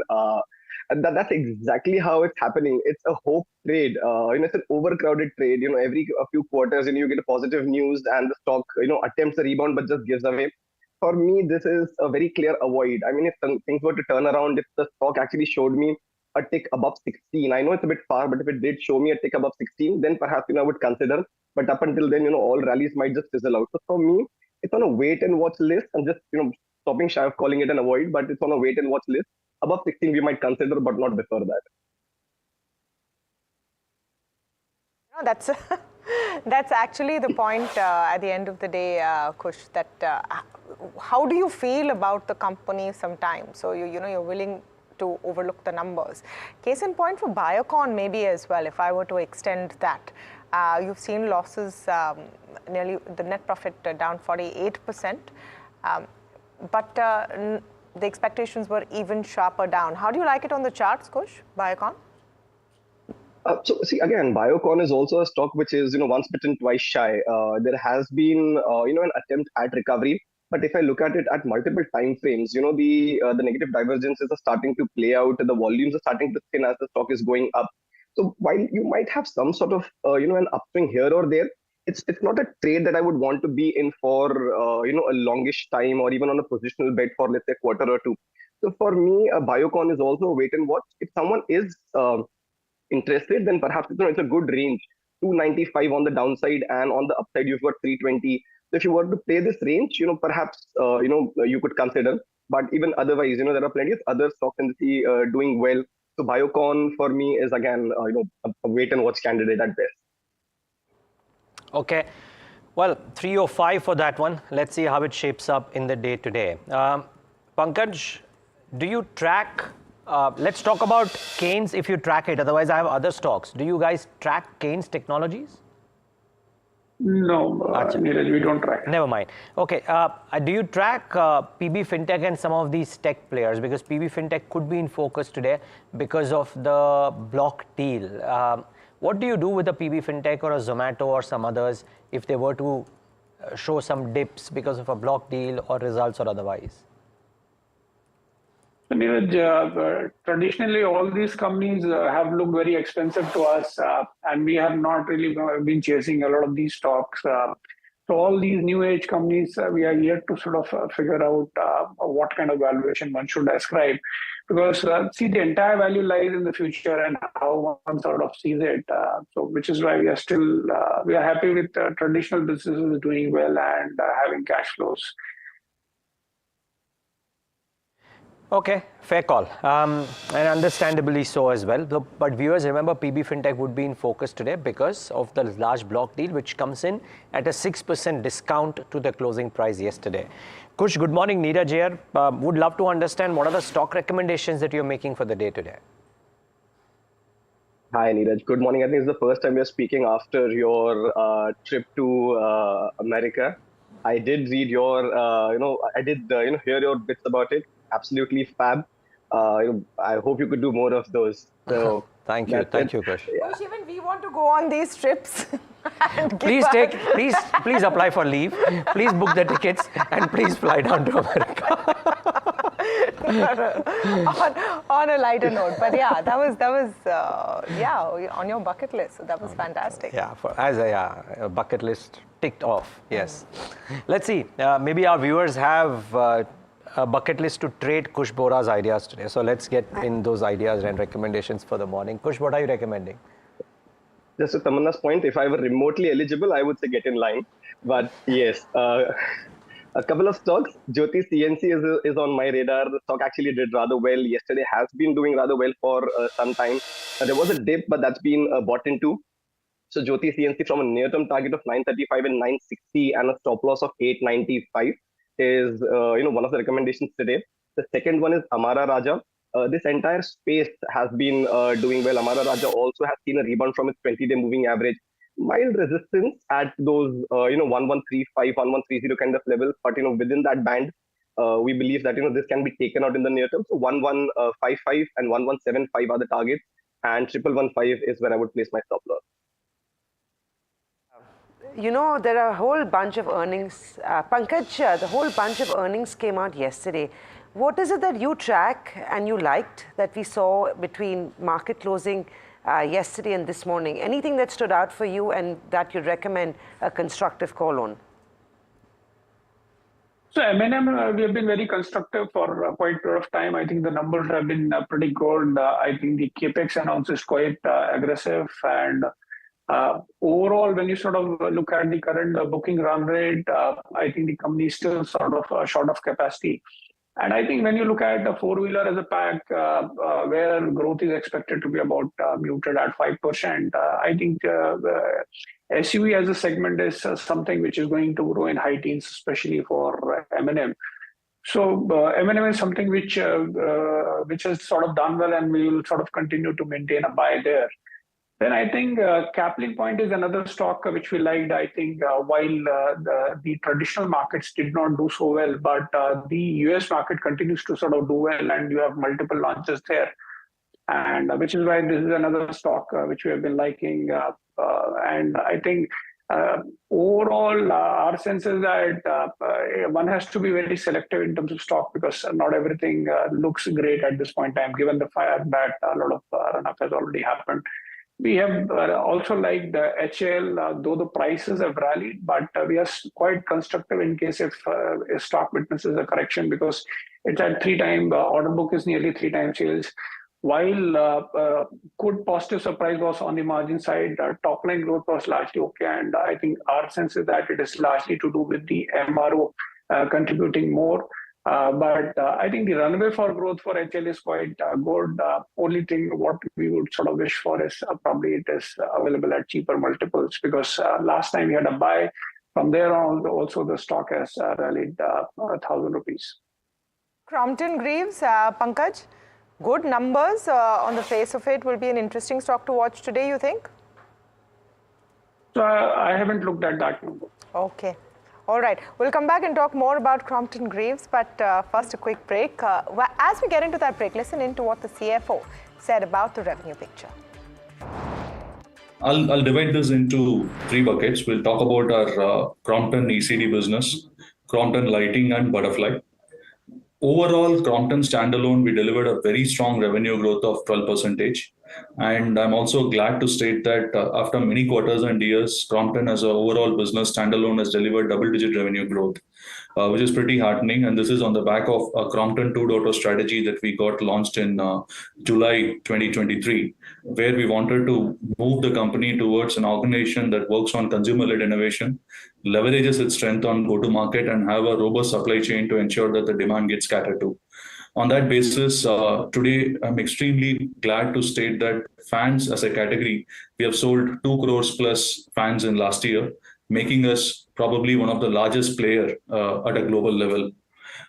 And that's exactly how it's happening. It's a hope trade. It's an overcrowded trade. Every few quarters, you get a positive news and the stock, attempts a rebound but just gives away. For me, this is a very clear avoid. I mean, if things were to turn around, if the stock actually showed me a tick above 16, I know it's a bit far, but if it did show me a tick above 16, then perhaps I would consider. But up until then, all rallies might just fizzle out. So for me, it's on a wait and watch list. I'm just stopping shy of calling it an avoid, but it's on a wait and watch list. Above 16, we might consider, but not before that. No, that's actually the point at the end of the day, Kush, that how do you feel about the company sometimes? So you're willing to overlook the numbers. Case in point for Biocon maybe as well, if I were to extend that. You've seen losses, nearly the net profit down 48%, but the expectations were even sharper down. How do you like it on the charts, Kush, Biocon? So see, again, Biocon is also a stock which is, once bitten, twice shy. There has been, an attempt at recovery. But if I look at it at multiple time frames, the negative divergences are starting to play out. The volumes are starting to thin as the stock is going up. So while you might have some sort of, an upswing here or there, it's not a trade that I would want to be in for, a longish time or even on a positional bet for, let's say, a quarter or two. So for me, Biocon is also a wait and watch. If someone is interested, then perhaps it's a good range. 295 on the downside, and on the upside you've got 320. So if you were to play this range, perhaps you could consider. But even otherwise, there are plenty of other stocks in the doing well. So Biocon for me is again a wait and watch candidate at best. Okay, well, 305 for that one. Let's see how it shapes up in the day today. Pankaj, do you track? Let's talk about Keynes if you track it. Otherwise, I have other stocks. Do you guys track Keynes Technologies? No, Neeraj, we don't track. Never mind. Okay, do you track PB Fintech and some of these tech players? Because PB Fintech could be in focus today because of the block deal. What do you do with a PB Fintech or a Zomato or some others if they were to show some dips because of a block deal or results or otherwise? Neeraj, traditionally all these companies have looked very expensive to us, and we have not really been chasing a lot of these stocks. So all these new age companies, we are yet to sort of figure out what kind of valuation one should ascribe, because see, the entire value lies in the future and how one sort of sees it. So which is why we are still we are happy with traditional businesses doing well and having cash flows. Okay, fair call, and understandably so as well. But viewers, remember, PB Fintech would be in focus today because of the large block deal which comes in at a 6% discount to the closing price yesterday. Kush, good morning. Neeraj here. Would love to understand what are the stock recommendations that you're making for the day today. Hi, Neeraj. Good morning. I think it's the first time you're speaking after your trip to America. I did read your, I did, hear your bits about it. Absolutely fab. I hope you could do more of those. So thank you, Kush. Yeah. Kush, even we want to go on these trips. Please please apply for leave. Please book the tickets and please fly down to America. on a lighter note, but yeah, that was on your bucket list. So that was fantastic. Yeah, as a bucket list ticked off. Yes. Let's see. Maybe our viewers have a bucket list to trade Kush Bora's ideas today. So let's get in those ideas and recommendations for the morning. Kush, what are you recommending? Just to Tamanna's point, if I were remotely eligible, I would say get in line. But yes, a couple of stocks. Jyoti CNC is on my radar. The stock actually did rather well yesterday, has been doing rather well for some time. There was a dip, but that's been bought into. So Jyoti CNC from a near-term target of 935 and 960 and a stop loss of 895 is one of the recommendations today. The second one is Amara Raja. This entire space has been doing well. Amara Raja also has seen a rebound from its 20-day moving average. Mild resistance at those 1135, 1130 kind of levels, but within that band, we believe that this can be taken out in the near term. So 1155 and 1175 are the targets, and 1115 is where I would place my stop loss. There are a whole bunch of earnings. Pankaj, the whole bunch of earnings came out yesterday. What is it that you track and you liked that we saw between market closing yesterday and this morning? Anything that stood out for you and that you'd recommend a constructive call on? So M&M, we have been very constructive for quite a period of time. I think the numbers have been pretty good. I think the capex announced is quite aggressive, and overall, when you sort of look at the current booking run rate, I think the company is still sort of short of capacity. And I think when you look at the four-wheeler as a pack, where growth is expected to be about muted at 5%, I think SUV as a segment is something which is going to grow in high teens, especially for M&M. So M&M is something which has sort of done well, and we will sort of continue to maintain a buy there. Then I think Caplin Point is another stock which we liked. I think while the traditional markets did not do so well, but the US market continues to sort of do well, and you have multiple launches there. And which is why this is another stock which we have been liking. And I think overall, our sense is that one has to be very selective in terms of stock, because not everything looks great at this point in time, given the fact that a lot of run-up has already happened. We have also liked the HL, though the prices have rallied, but we are quite constructive in case if stock witnesses a correction, because it's at 3 times, order book is nearly 3 times sales. While good positive surprise was on the margin side, top line growth was largely okay. And I think our sense is that it is largely to do with the MRO contributing more. But I think the runway for growth for HL is quite good. Only thing what we would sort of wish for is probably it is available at cheaper multiples, because last time we had a buy. From there on, also the stock has rallied 1,000 rupees. Crompton Greaves, Pankaj, good numbers on the face of it. Will be an interesting stock to watch today, you think? So I haven't looked at that number. Okay. All right, we'll come back and talk more about Crompton Greaves, but first a quick break. As we get into that break, listen in to what the CFO said about the revenue picture. I'll divide this into 3 buckets. We'll talk about our Crompton ECD business, Crompton Lighting and Butterfly. Overall, Crompton standalone, we delivered a very strong revenue growth of 12%. And I'm also glad to state that after many quarters and years, Crompton as an overall business standalone has delivered double-digit revenue growth, which is pretty heartening. And this is on the back of a Crompton 2.0 strategy that we got launched in July 2023, where we wanted to move the company towards an organization that works on consumer-led innovation, leverages its strength on go-to-market, and have a robust supply chain to ensure that the demand gets catered to. On that basis, today, I'm extremely glad to state that fans as a category, we have sold 2 crores plus fans in last year, making us probably one of the largest player at a global level.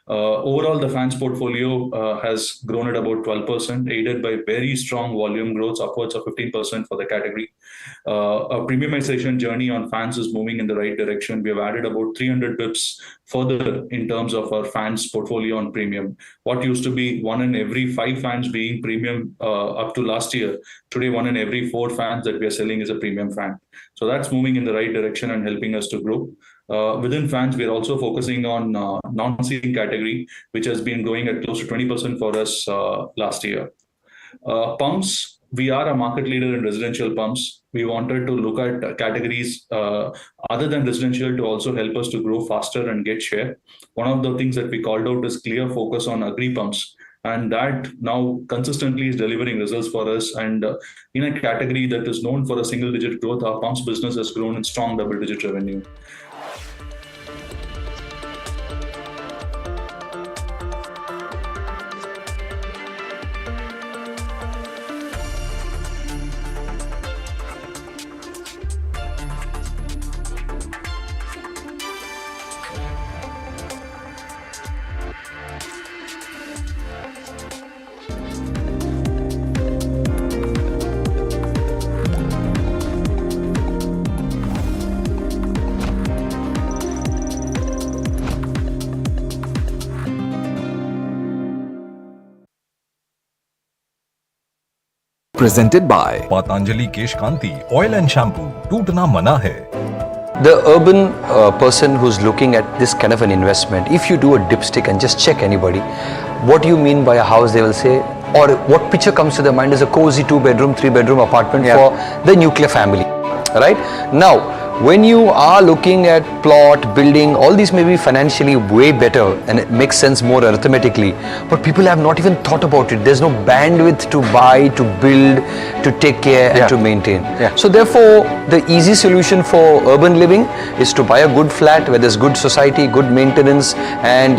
Overall, the fans portfolio has grown at about 12%, aided by very strong volume growth, upwards of 15% for the category. A premiumization journey on fans is moving in the right direction. We have added about 300 bips further in terms of our fans portfolio on premium. What used to be 1 in every 5 fans being premium up to last year, today 1 in every 4 fans that we are selling is a premium fan. So that's moving in the right direction and helping us to grow. Within fans, we're also focusing on non-ceiling category, which has been growing at close to 20% for us last year. Pumps, we are a market leader in residential pumps. We wanted to look at categories other than residential to also help us to grow faster and get share. One of the things that we called out is clear focus on agri pumps. And that now consistently is delivering results for us. And in a category that is known for a single-digit growth, our pumps business has grown in strong double-digit revenue. Presented by Patanjali Kesh Kanti Oil and Shampoo. Tootna mana hai. The urban person who's looking at this kind of an investment, if you do a dipstick and just check anybody, what do you mean by a house, they will say, or what picture comes to their mind is a cozy 2-bedroom, 3-bedroom apartment for the nuclear family, right? Now, when you are looking at plot, building, all these may be financially way better and it makes sense more arithmetically, but people have not even thought about it. There's no bandwidth to buy, to build, to take care and to maintain. So therefore, the easy solution for urban living is to buy a good flat where there's good society, good maintenance, and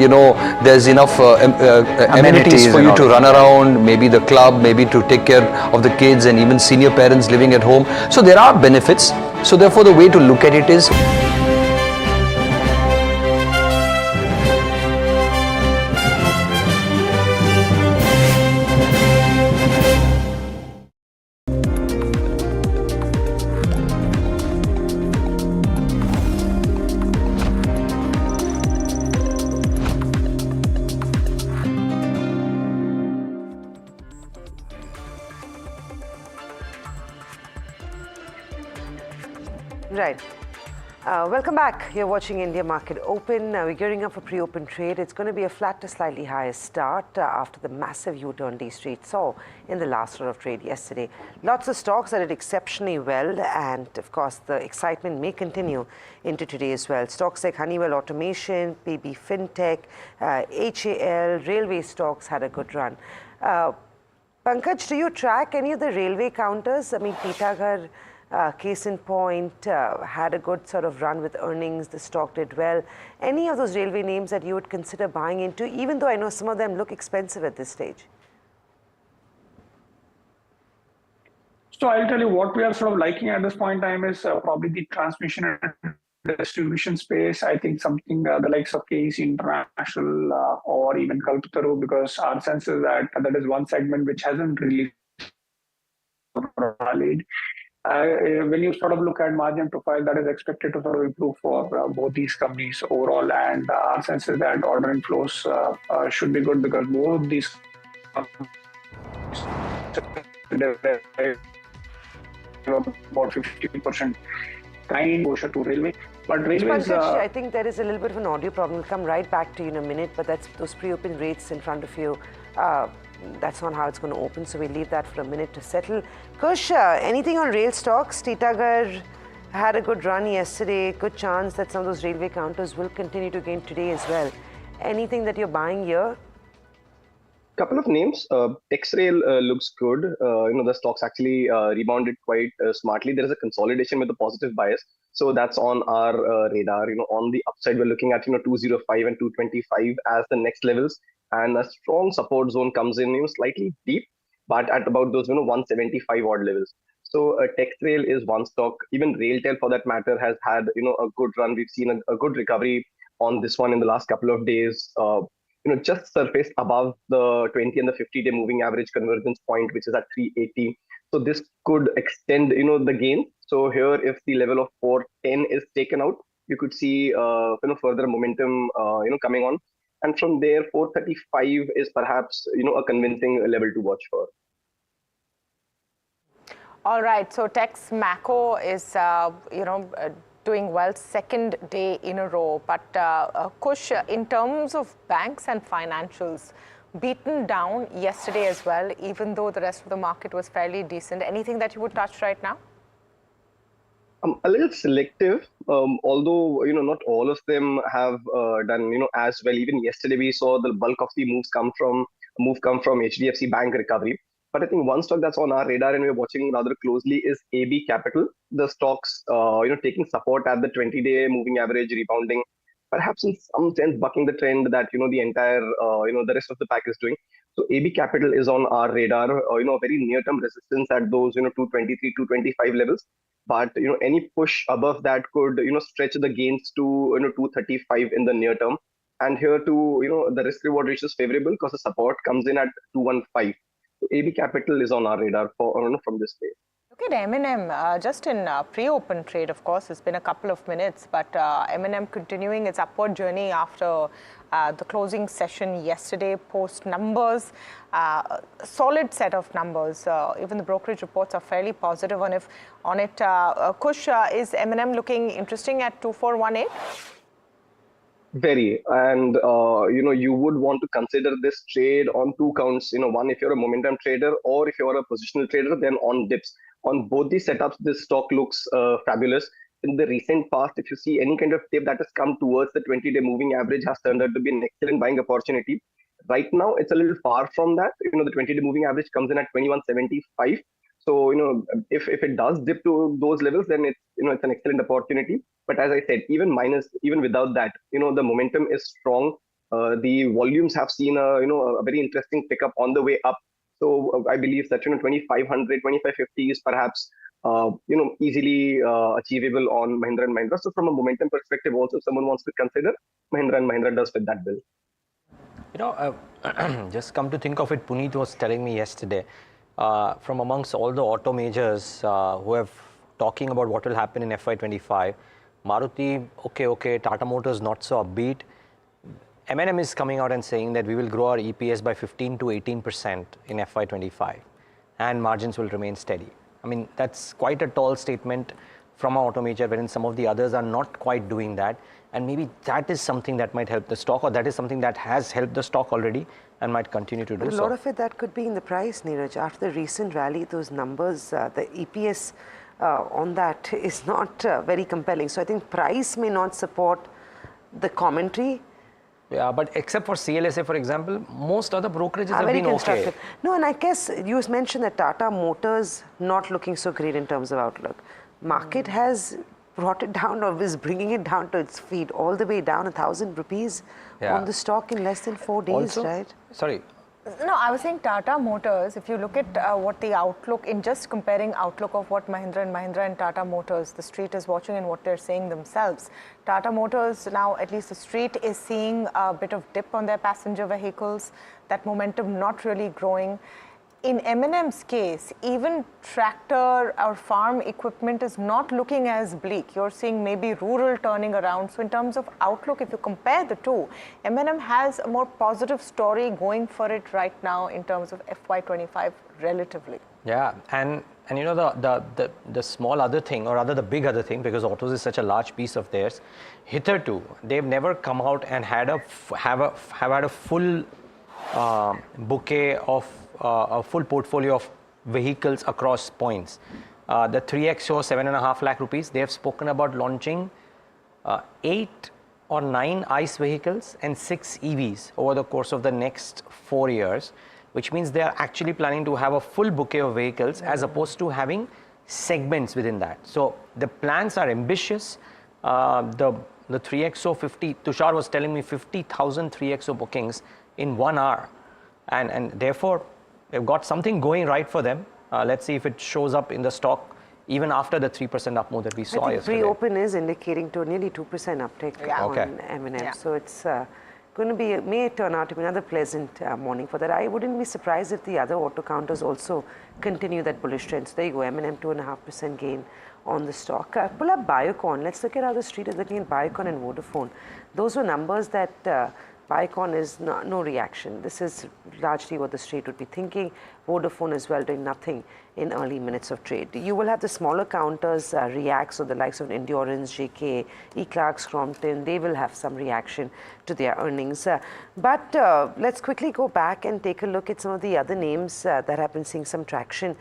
there's enough amenities for you to run around, maybe the club, maybe to take care of the kids and even senior parents living at home. So there are benefits. So therefore, the way to look at it is Right. Welcome back. You're watching India Market Open. We're gearing up for pre-open trade. It's going to be a flat to slightly higher start after the massive U-turn D Street saw in the last round of trade yesterday. Lots of stocks that did exceptionally well, and of course the excitement may continue into today as well. Stocks like Honeywell Automation, PB Fintech, HAL, railway stocks had a good run. Pankaj, do you track any of the railway counters? I mean, Titagarh, case in point, had a good sort of run with earnings. The stock did well. Any of those railway names that you would consider buying into, even though I know some of them look expensive at this stage? So I'll tell you what we are sort of liking at this point in time is probably the transmission and distribution space. I think something the likes of KEC International or even Kalpataru, because our sense is that that is one segment which hasn't really rallied. When you sort of look at margin profile, that is expected to sort of improve for both these companies overall, and our sense is that order inflows should be good because both these about 50% kind exposure to railway. But railways, Pankaj, I think there is a little bit of an audio problem. We'll come right back to you in a minute, but that's those pre-open rates in front of you. That's not how it's going to open, so we'll leave that for a minute to settle. Kush, anything on rail stocks? Titagarh had a good run yesterday. Good chance that some of those railway counters will continue to gain today as well. Anything that you're buying here? Couple of names. Texrail looks good. The stocks actually rebounded quite smartly. There is a consolidation with a positive bias, so that's on our radar. On the upside, we're looking at 205 and 225 as the next levels, and a strong support zone comes in slightly deep, but at about those 175 odd levels. So Texrail is one stock. Even RailTel, for that matter, has had a good run. We've seen a good recovery on this one in the last couple of days. Just surfaced above the 20 and the 50-day moving average convergence point, which is at 380. So this could extend, the gain. So here, if the level of 410 is taken out, you could see, further momentum, coming on. And from there, 435 is perhaps, a convincing level to watch for. All right. So Tex Maco is, doing well, second day in a row. But Kush, in terms of banks and financials, beaten down yesterday as well, even though the rest of the market was fairly decent. Anything that you would touch right now? A little selective, although not all of them have done as well. Even yesterday, we saw the bulk of the moves come from HDFC Bank recovery. But I think one stock that's on our radar and we're watching rather closely is AB Capital. The stocks, taking support at the 20-day moving average, rebounding, perhaps in some sense bucking the trend that the entire the rest of the pack is doing. So AB Capital is on our radar. Very near-term resistance at those 223, 225 levels. But any push above that could stretch the gains to 235 in the near term. And here too, the risk reward ratio is favorable because the support comes in at 215. So AB Capital is on our radar from this space. Look at M&M, just in pre-open trade, of course, it's been a couple of minutes, but M&M continuing its upward journey after the closing session yesterday, post numbers, solid set of numbers. Even the brokerage reports are fairly positive on it. Kush, is M&M looking interesting at 2418? Very, and you would want to consider this trade on two counts. One, if you're a momentum trader, or if you're a positional trader, then on dips. On both these setups, this stock looks fabulous. in the recent past, if you see any kind of dip that has come towards the 20-day moving average has turned out to be an excellent buying opportunity. Right now, it's a little far from that. The 20-day moving average comes in at 2175. So, if it does dip to those levels, then it's an excellent opportunity. But as I said, even without that, the momentum is strong. The volumes have seen a very interesting pickup on the way up. So I believe that 2500, 2550 is perhaps easily achievable on Mahindra and Mahindra. So from a momentum perspective, also if someone wants to consider, Mahindra and Mahindra does fit that bill. Just come to think of it, Puneet was telling me yesterday, from amongst all the auto majors who have talking about what will happen in FY25, Maruti, okay, Tata Motors not so upbeat. M&M is coming out and saying that we will grow our EPS by 15 to 18% in FY25 and margins will remain steady. I mean, that's quite a tall statement from an auto major, wherein some of the others are not quite doing that. And maybe that is something that might help the stock, or that is something that has helped the stock already and might continue to do so. A lot of it that could be in the price, Neeraj. After the recent rally, those numbers, the EPS on that is not very compelling. So I think price may not support the commentary. Yeah, but except for CLSA, for example, most other brokerages have been okay. No, and I guess you mentioned that Tata Motors not looking so great in terms of outlook. Market has brought it down, or is bringing it down to its feet, all the way down 1,000 rupees on the stock in less than 4 days, also, right? Sorry. No, I was saying Tata Motors, if you look at what the outlook, in just comparing outlook of what Mahindra and Tata Motors, the street is watching and what they're saying themselves. Tata Motors now, at least the street is seeing a bit of dip on their passenger vehicles, that momentum not really growing. In M&M's case, even tractor or farm equipment is not looking as bleak. You're seeing maybe rural turning around. So in terms of outlook, if you compare the two, M&M has a more positive story going for it right now in terms of FY25 relatively. Yeah, and the small other thing, or rather the big other thing, because autos is such a large piece of theirs, hitherto they've never come out and had had a full bouquet of a full portfolio of vehicles across points. The 3XO 7.5 lakh rupees, they have spoken about launching 8 or 9 ICE vehicles and 6 EVs over the course of the next 4 years, which means they are actually planning to have a full bouquet of vehicles as opposed to having segments within that. So the plans are ambitious. The 3XO 50, Tushar was telling me 50,000 3XO bookings in 1 hour. And therefore, they've got something going right for them. Let's see if it shows up in the stock even after the 3% up move that we saw yesterday. Pre-open is indicating to nearly 2% uptick on M&M. Yeah. So it's going to be, may turn out to be another pleasant morning for that. I wouldn't be surprised if the other auto counters also continue that bullish trend. So there you go, M&M 2.5% gain on the stock. Pull up Biocon. Let's look at how the street is looking at Biocon and Vodafone. Those were numbers that Biocon is no reaction. This is largely what the street would be thinking. Vodafone as well doing nothing in early minutes of trade. You will have the smaller counters react, so the likes of Endurance, JK, E-Clarks, Crompton, they will have some reaction to their earnings. But let's quickly go back and take a look at some of the other names that have been seeing some traction.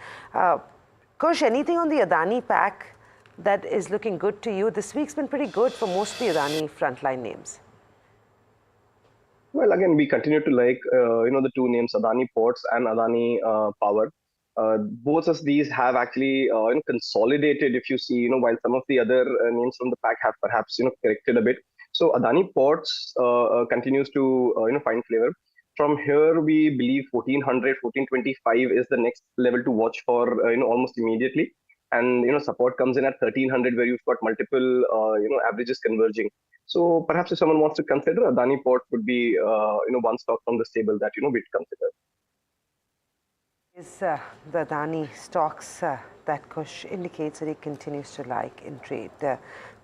Kush, anything on the Adani pack that is looking good to you? This week's been pretty good for most of the Adani frontline names. Well, again, we continue to like, the two names, Adani Ports and Adani Power. Both of these have actually consolidated, if you see, while some of the other names from the pack have perhaps, corrected a bit. So Adani Ports continues to, find flavor. From here, we believe 1400, 1425 is the next level to watch for, almost immediately. And, support comes in at 1300, where you've got multiple, averages converging. So perhaps if someone wants to consider, Adani Port would be, one stock from the stable that, we'd consider. Is the Adani stocks that Kush indicates that he continues to like in trade.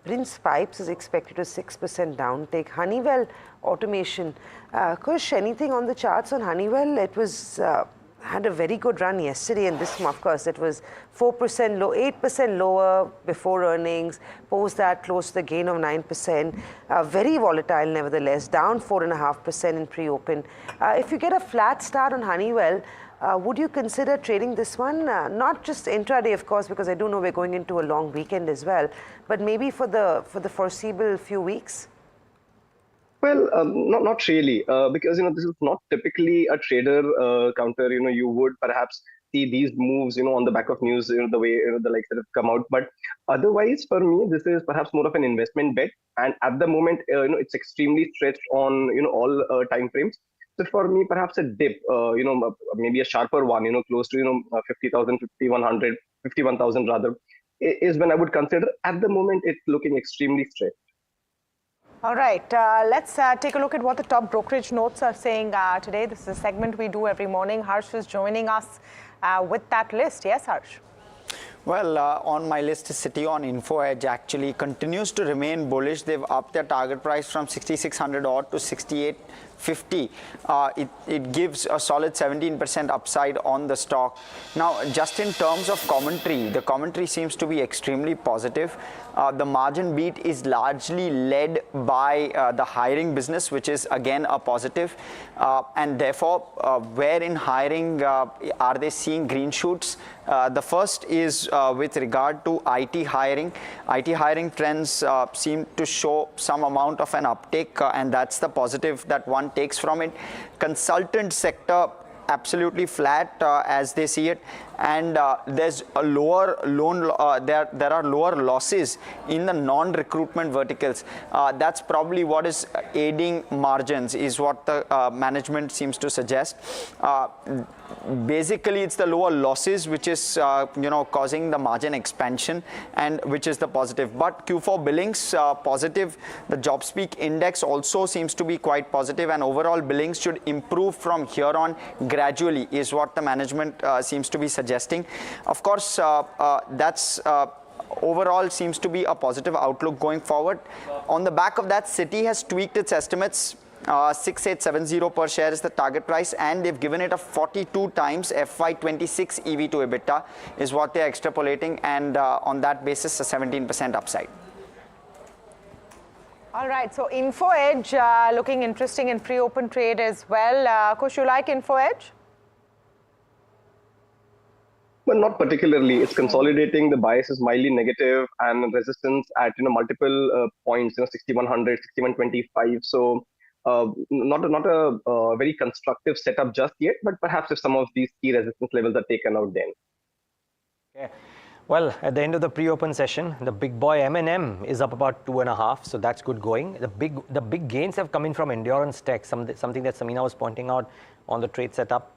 Prince Pipes is expected to 6% down take. Honeywell Automation. Kush, anything on the charts on Honeywell? It was had a very good run yesterday, and this, of course, it was 4% low, 8% lower before earnings. Post that, close to the gain of 9%. Very volatile, nevertheless, down 4.5% in pre-open. If you get a flat start on Honeywell, Would you consider trading this one? Not just intraday, of course, because I do know we're going into a long weekend as well, but maybe for the foreseeable few weeks? Well, not really, because this is not typically a trader counter. You would perhaps see these moves, on the back of news, the way the likes that have come out. But otherwise, for me, this is perhaps more of an investment bet. And at the moment, it's extremely stretched on all time frames. So for me, perhaps a dip, maybe a sharper one, close to 50,000, 5,100, 51,000 rather, is when I would consider. At the moment, it's looking extremely stretched. All right, let's take a look at what the top brokerage notes are saying today. This is a segment we do every morning. Harsh is joining us with that list. Yes, Harsh? Well, on my list is City on Info Edge actually continues to remain bullish. They've upped their target price from 6,600 odd to 6,850. It gives a solid 17% upside on the stock. Now, just in terms of commentary, the commentary seems to be extremely positive. The margin beat is largely led by the hiring business, which is again a positive. And therefore, where in hiring are they seeing green shoots? The first is with regard to IT hiring. IT hiring trends seem to show some amount of an uptake, and that's the positive that one takes from it. Consultant sector absolutely flat as they see it, and there's a lower there are lower losses in the non-recruitment verticals. That's probably what is aiding margins, is what the management seems to suggest. Basically, it's the lower losses which is causing the margin expansion, and which is the positive. But Q4 billings positive. The JobSpeak index also seems to be quite positive, and overall billings should improve from here on gradually, is what the management seems to be suggesting. Of course, that's overall seems to be a positive outlook going forward. On the back of that, Citi has tweaked its estimates. 6,870 per share is the target price, and they've given it a 42 times FY26 EV to EBITDA is what they're extrapolating, and on that basis a 17% upside. All right, so Info Edge looking interesting in pre-open trade as well. Kush, you like Info Edge? Well, not particularly. It's consolidating. The bias is mildly negative, and resistance at multiple points, 6,100, 6,125. So not a very constructive setup just yet, but perhaps if some of these key resistance levels are taken out, then. Okay. Well, at the end of the pre-open session, the big boy M&M is up about 2.5, so that's good going. The big gains have come in from endurance tech, something that Samina was pointing out on the trade setup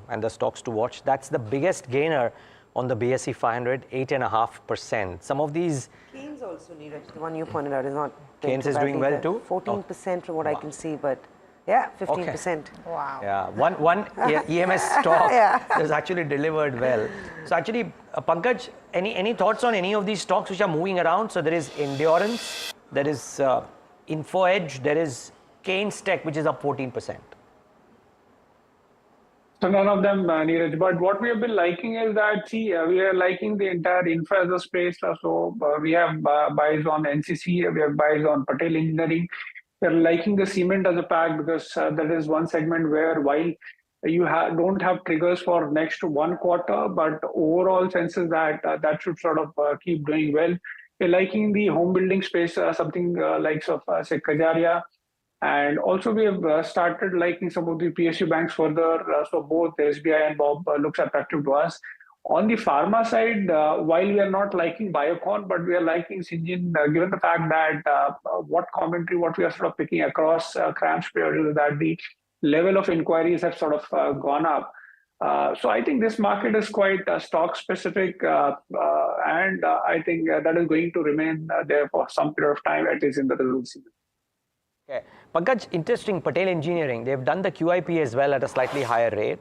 and the stocks to watch. That's the biggest gainer on the BSE 500, 8.5%. Some of these... Keynes also, Neeraj, the one you pointed out is not... Keynes is doing well too? 14% from what I can see, but yeah, 15%. Okay. Wow. Yeah, one EMS stock has actually delivered well. So actually, Pankaj, any thoughts on any of these stocks which are moving around? So there is Endurance, there is Info Edge, there is Keynes Tech, which is up 14%. So none of them, Neeraj. But what we have been liking is that, we are liking the entire infra as a space. So we have buys on NCC, we have buys on Patel Engineering. We are liking the cement as a pack because that is one segment where while you don't have triggers for next 1 quarter, but overall senses that that should sort of keep doing well. We're liking the home building space, something like say Kajaria. And also we have started liking some of the PSU banks further. So both SBI and Bob looks attractive to us. On the pharma side, while we are not liking Biocon, but we are liking Syngene, given the fact that what we are sort of picking across CRAMS players is that the level of inquiries have sort of gone up. So I think this market is quite stock specific, and I think that is going to remain there for some period of time, at least in the result season. Okay. Pankaj, interesting, Patel Engineering, they've done the QIP as well at a slightly higher rate.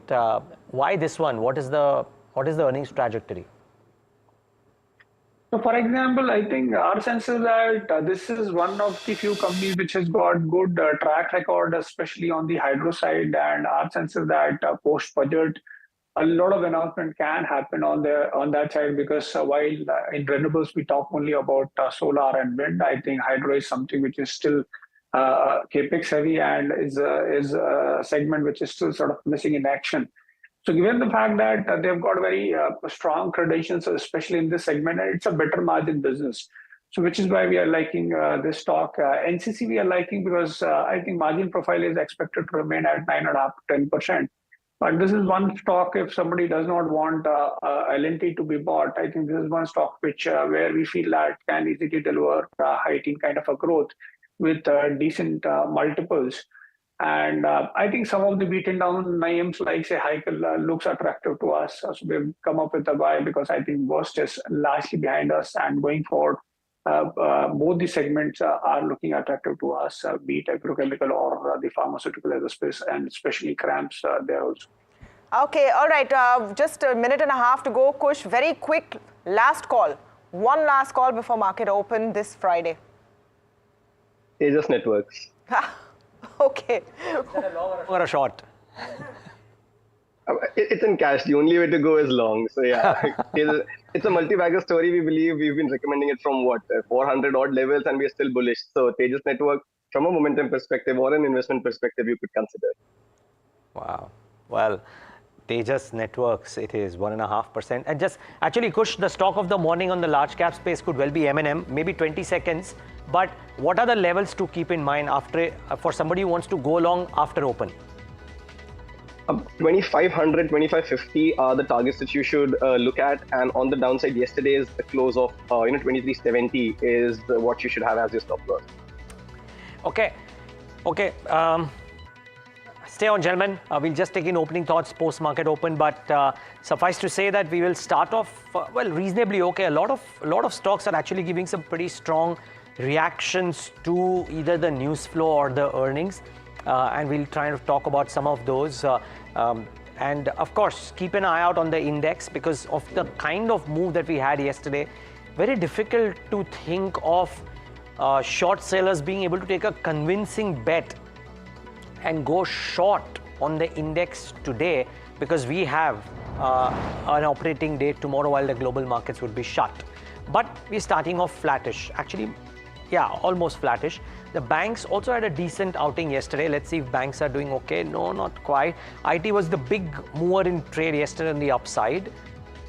Why this one? What is the earnings trajectory? So for example, I think our sense is that this is one of the few companies which has got good track record, especially on the hydro side. And our sense is that post-budget, a lot of announcement can happen on that side, because while in renewables we talk only about solar and wind, I think hydro is something which is still capex heavy and is a segment which is still sort of missing in action. So given the fact that they've got very strong credentials, especially in this segment, and it's a better margin business. So which is why we are liking this stock. NCC we are liking because I think margin profile is expected to remain at 9.5 to 10%. But this is one stock, if somebody does not want LNT to be bought, I think this is one stock which where we feel that can easily deliver high teen kind of a growth with decent multiples. And I think some of the beaten down names like say Heikel looks attractive to us. So we've come up with a buy because I think worst is largely behind us, and going forward, both the segments are looking attractive to us, be it agrochemical or the pharmaceutical as a space, and especially CRAMS there also. Okay, all right. Just a minute and a half to go. Kush, very quick last call. One last call before market open this Friday. Tejas Networks. Okay. Or a short? It's in cash. The only way to go is long. So yeah, it's a multi-bagger story. We believe we've been recommending it from 400 odd levels, and we are still bullish. So Tejas Network, from a momentum perspective or an investment perspective, you could consider. Wow. Well, Tejas Networks, it is 1.5%. And just actually, Kush, the stock of the morning on the large cap space could well be M&M, maybe 20 seconds. But what are the levels to keep in mind after for somebody who wants to go long after open? 2500, 2550 are the targets that you should look at. And on the downside, yesterday's close of 2370 is what you should have as your stop loss. Okay. Okay. Stay on, gentlemen. We'll just take in opening thoughts post-market open, but suffice to say that we will start off well reasonably okay. A lot of stocks are actually giving some pretty strong reactions to either the news flow or the earnings, and we'll try to talk about some of those. And of course, keep an eye out on the index because of the kind of move that we had yesterday. Very difficult to think of short sellers being able to take a convincing bet and go short on the index today because we have an operating day tomorrow while the global markets would be shut. But we're starting off flattish. Actually, yeah, almost flattish. The banks also had a decent outing yesterday. Let's see if banks are doing okay. No, not quite. IT was the big mover in trade yesterday on the upside.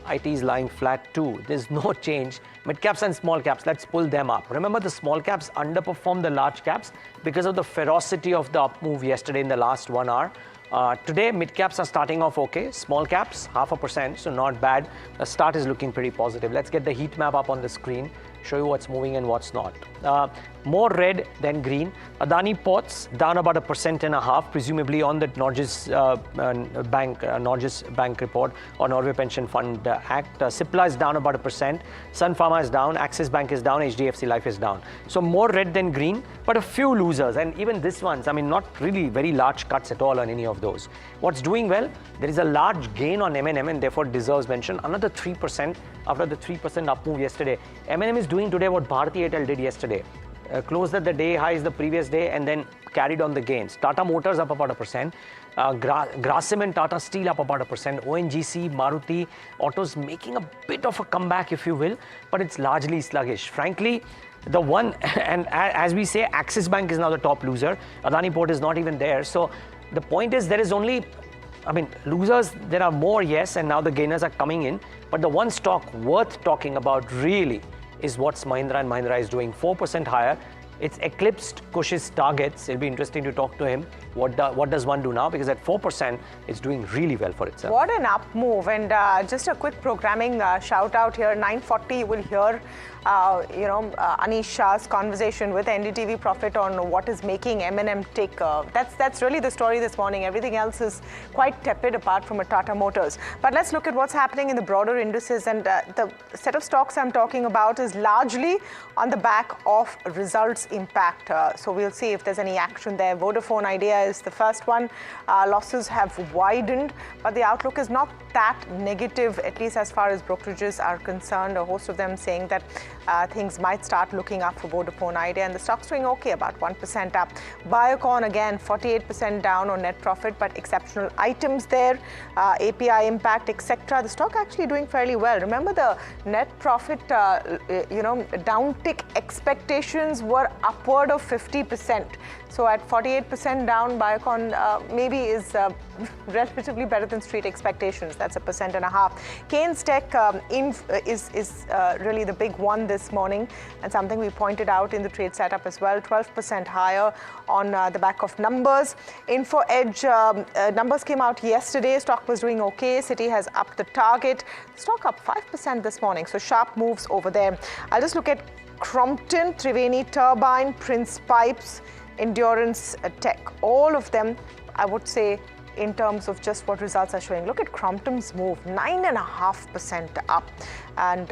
IT is lying flat too. There's no change. Mid caps and small caps, let's pull them up. Remember, the small caps underperformed the large caps because of the ferocity of the up move yesterday in the last 1 hour. Today, mid caps are starting off okay. Small caps, 0.5%, so not bad. The start is looking pretty positive. Let's get the heat map up on the screen, show you what's moving and what's not. More red than green. Adani Ports down about 1.5%, presumably on the Norges Bank report or Norway Pension Fund Act. Cipla is down about 1%. Sun Pharma is down. Axis Bank is down. HDFC Life is down. So more red than green, but a few losers. And even this ones, I mean, not really very large cuts at all on any of those. What's doing well? There is a large gain on M&M and therefore deserves mention. Another 3% after the 3% up move yesterday. M&M is doing today what Bharti Airtel did yesterday. Closed at the day highs the previous day and then carried on the gains. Tata Motors up about 1%. Grasim and Tata Steel up about 1%. ONGC, Maruti, Autos making a bit of a comeback, if you will, but it's largely sluggish. Frankly, the one, and as we say, Axis Bank is now the top loser. Adani Port is not even there. So the point is there is only, I mean, losers, there are more, yes, and now the gainers are coming in. But the one stock worth talking about really is what Mahindra & Mahindra is doing, 4% higher. It's eclipsed Kush's targets. It'll be interesting to talk to him. What does one do now? Because at 4%, it's doing really well for itself. What an up move. And just a quick programming shout out here. 9:40, you will hear Anish Shah's conversation with NDTV Profit on what is making M&M tick. That's really the story this morning. Everything else is quite tepid apart from a Tata Motors. But let's look at what's happening in the broader indices. And the set of stocks I'm talking about is largely on the back of results impact. So we'll see if there's any action there. Vodafone Idea is the first one. Losses have widened, but the outlook is not that negative, at least as far as brokerages are concerned. A host of them saying that things might start looking up for Vodafone Idea, and the stock's doing okay, about 1% up. Biocon, again, 48% down on net profit, but exceptional items there, API impact, etc. The stock actually doing fairly well. Remember, the net profit, downtick expectations were upward of 50%. So at 48% down, Biocon maybe is relatively better than street expectations. That's 1.5%. Keynes Tech is really the big one this morning, and something we pointed out in the trade setup as well. 12% higher on the back of numbers. Info Edge numbers came out yesterday. Stock was doing okay. Citi has upped the target. Stock up 5% this morning. So sharp moves over there. I'll just look at Crompton, Triveni Turbine, Prince Pipes, Endurance Tech. All of them, I would say, in terms of just what results are showing. Look at Crompton's move, 9.5% up, and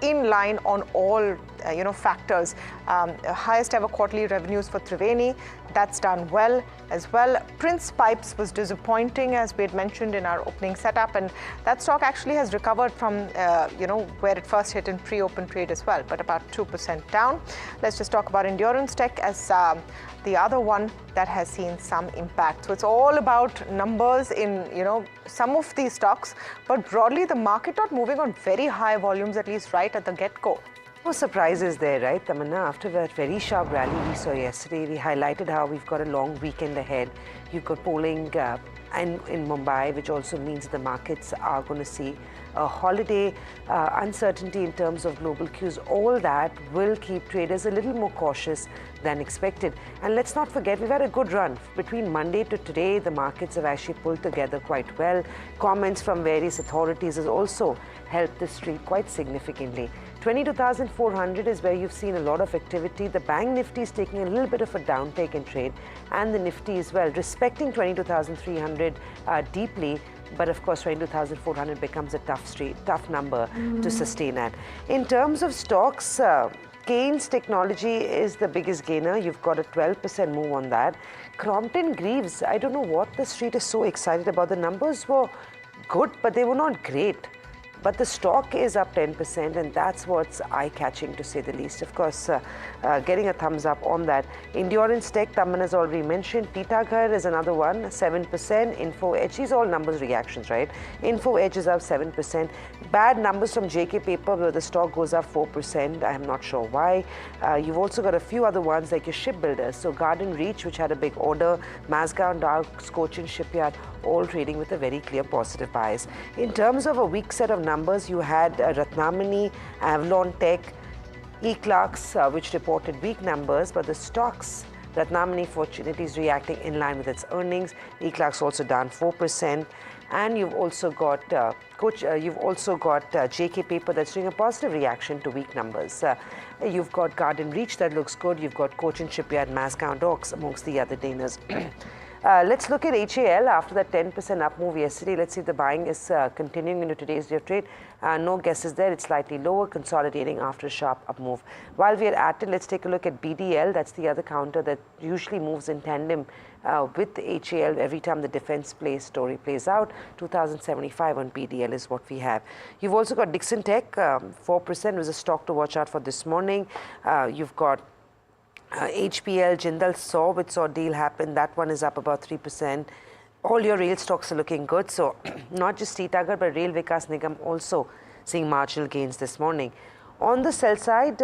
in line on all factors. Highest ever quarterly revenues for Triveni. That's done well as well. Prince Pipes was disappointing, as we had mentioned in our opening setup, and that stock actually has recovered from where it first hit in pre-open trade as well, but about 2% down. Let's just talk about Endurance Tech as the other one that has seen some impact. So it's all about numbers in some of these stocks, but broadly the market not moving on very high volumes, at least right at the get-go. No surprises there, right, Tamanna? After that very sharp rally we saw yesterday, we highlighted how we've got a long weekend ahead. You've got polling in Mumbai, which also means the markets are going to see a holiday, uncertainty in terms of global cues. All that will keep traders a little more cautious than expected. And let's not forget, we've had a good run. Between Monday to today, the markets have actually pulled together quite well. Comments from various authorities has also helped the street quite significantly. 22,400 is where you've seen a lot of activity. The Bank Nifty is taking a little bit of a downtake in trade, and the Nifty as well, respecting 22,300 deeply. But of course, 22,400 becomes a tough number to sustain at. In terms of stocks, Keynes Technology is the biggest gainer. You've got a 12% move on that. Crompton Greaves, I don't know what the street is so excited about. The numbers were good, but they were not great. But the stock is up 10%, and that's what's eye-catching, to say the least. Of course, getting a thumbs up on that. Endurance Tech, Taman has already mentioned. Titagarh is another one, 7%. Info Edge, these all numbers reactions, right? Info Edge is up 7%. Bad numbers from JK Paper, where the stock goes up 4%. I'm not sure why. You've also got a few other ones like your shipbuilders. So Garden Reach, which had a big order, Mazgaon Dow, Cochin Shipyard, all trading with a very clear positive bias. In terms of a weak set of numbers, you had Ratnamani, Avalon Tech, E-Clarks, which reported weak numbers, but the stocks, Ratnamani fortunately is reacting in line with its earnings. E-Clarks also down 4%. And you've also got JK Paper that's doing a positive reaction to weak numbers. You've got Garden Reach that looks good. You've got Cochin Shipyard, Mazgaon Docks amongst the other gainers. Let's look at HAL after that 10% up move yesterday. Let's see if the buying is continuing into today's day of trade. No guesses there. It's slightly lower, consolidating after a sharp up move. While we are at it, let's take a look at BDL. That's the other counter that usually moves in tandem with HAL every time the defense story plays out. 2075 on BDL is what we have. You've also got Dixon Tech, 4% was a stock to watch out for this morning. You've got HPL, Jindal SAW, which saw a deal happen. That one is up about 3%. All your rail stocks are looking good. So not just Titagarh, but Rail Vikas Nigam also seeing marginal gains this morning. On the sell side,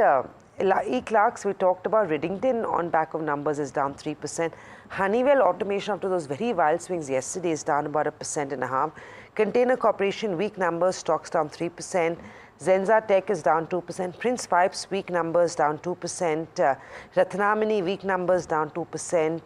E-Clarks, we talked about. Riddington on back of numbers is down 3%. Honeywell Automation, after those very wild swings yesterday, is down about 1.5%. Container Corporation, weak numbers, stocks down 3%. Zenza Tech is down 2%. Prince Pipes, weak numbers, down 2%. Ratnamani, weak numbers, down 2%.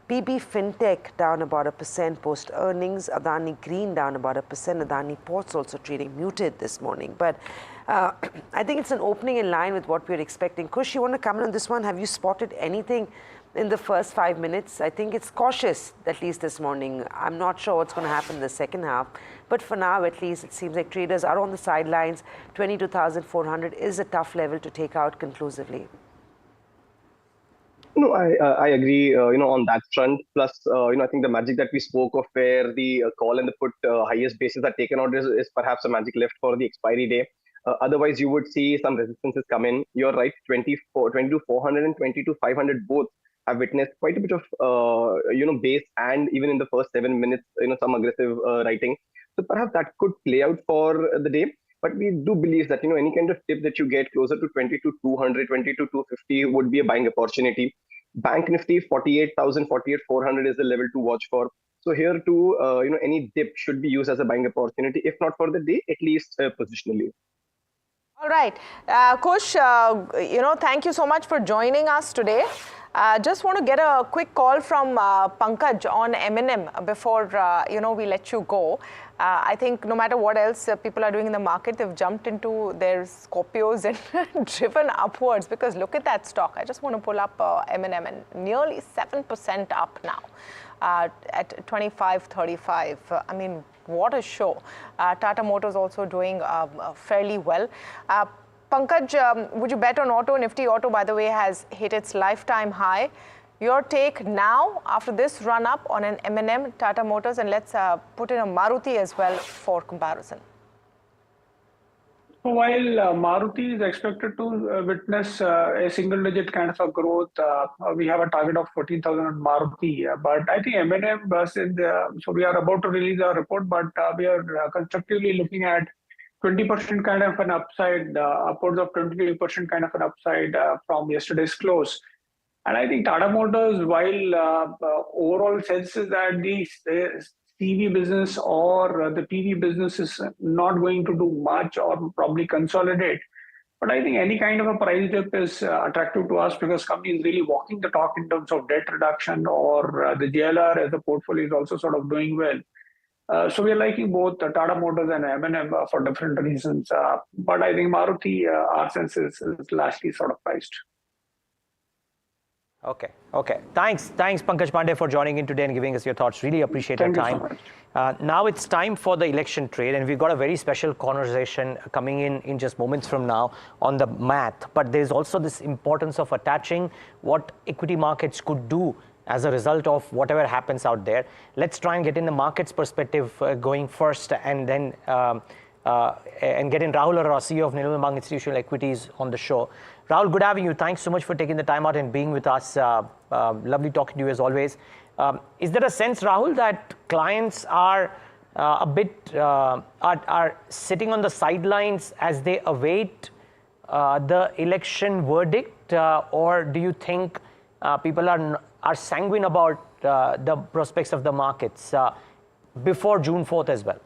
PB Fintech, down about 1% post earnings. Adani Green, down about 1%. Adani Ports also trading muted this morning. But I think it's an opening in line with what we're expecting. Kush, you want to comment on this one? Have you spotted anything in the first 5 minutes? I think it's cautious, at least this morning. I'm not sure what's going to happen in the second half. But for now, at least, it seems like traders are on the sidelines. 22,400 is a tough level to take out conclusively. No, I agree, on that front. Plus, I think the magic that we spoke of where the call and the put highest bases are taken out is perhaps a magic left for the expiry day. Otherwise, you would see some resistances come in. You're right, 22,400 and 22,500 both have witnessed quite a bit of, base, and even in the first 7 minutes, some aggressive writing. So perhaps that could play out for the day. But we do believe that, any kind of dip that you get closer to 22,200, 22,250 would be a buying opportunity. Bank Nifty 48,000, 48,400 is the level to watch for. So here too, any dip should be used as a buying opportunity, if not for the day, at least positionally. All right, Kush, thank you so much for joining us today. Just want to get a quick call from Pankaj on M&M before we let you go. I think no matter what else people are doing in the market, they've jumped into their Scorpios and driven upwards, because look at that stock. I just want to pull up M&M, and nearly 7% up now at 25.35. I mean, what a show. Tata Motors also doing fairly well. Pankaj, would you bet on auto? Nifty Auto, by the way, has hit its lifetime high. Your take now after this run up on an M&M, Tata Motors, and let's put in a Maruti as well for comparison. So while Maruti is expected to witness a single-digit kind of a growth, we have a target of 14,000 on Maruti. But I think M&M, so we are about to release our report, but we are constructively looking at 20% kind of an upside, upwards of 22% kind of an upside from yesterday's close. And I think Tata Motors, while overall sense is that the CV business or the PV business is not going to do much or probably consolidate. But I think any kind of a price dip is attractive to us, because company is really walking the talk in terms of debt reduction, or the JLR as a portfolio is also sort of doing well. So we are liking both Tata Motors and M&M for different reasons. But I think Maruti, our sense is largely sort of priced. Okay. Thanks, Pankaj Pandey, for joining in today and giving us your thoughts. Really appreciate your time. Thank you so much. Now it's time for the election trade, and we've got a very special conversation coming in just moments from now on the math. But there's also this importance of attaching what equity markets could do as a result of whatever happens out there. Let's try and get in the market's perspective going first, and then and get in Rahul Arora, CEO of Nirmal Bang Institutional Equities, on the show. Rahul, good having you. Thanks so much for taking the time out and being with us. Lovely talking to you as always. Is there a sense, Rahul, that clients are a bit are sitting on the sidelines as they await the election verdict, or do you think people are sanguine about the prospects of the markets before June 4th as well?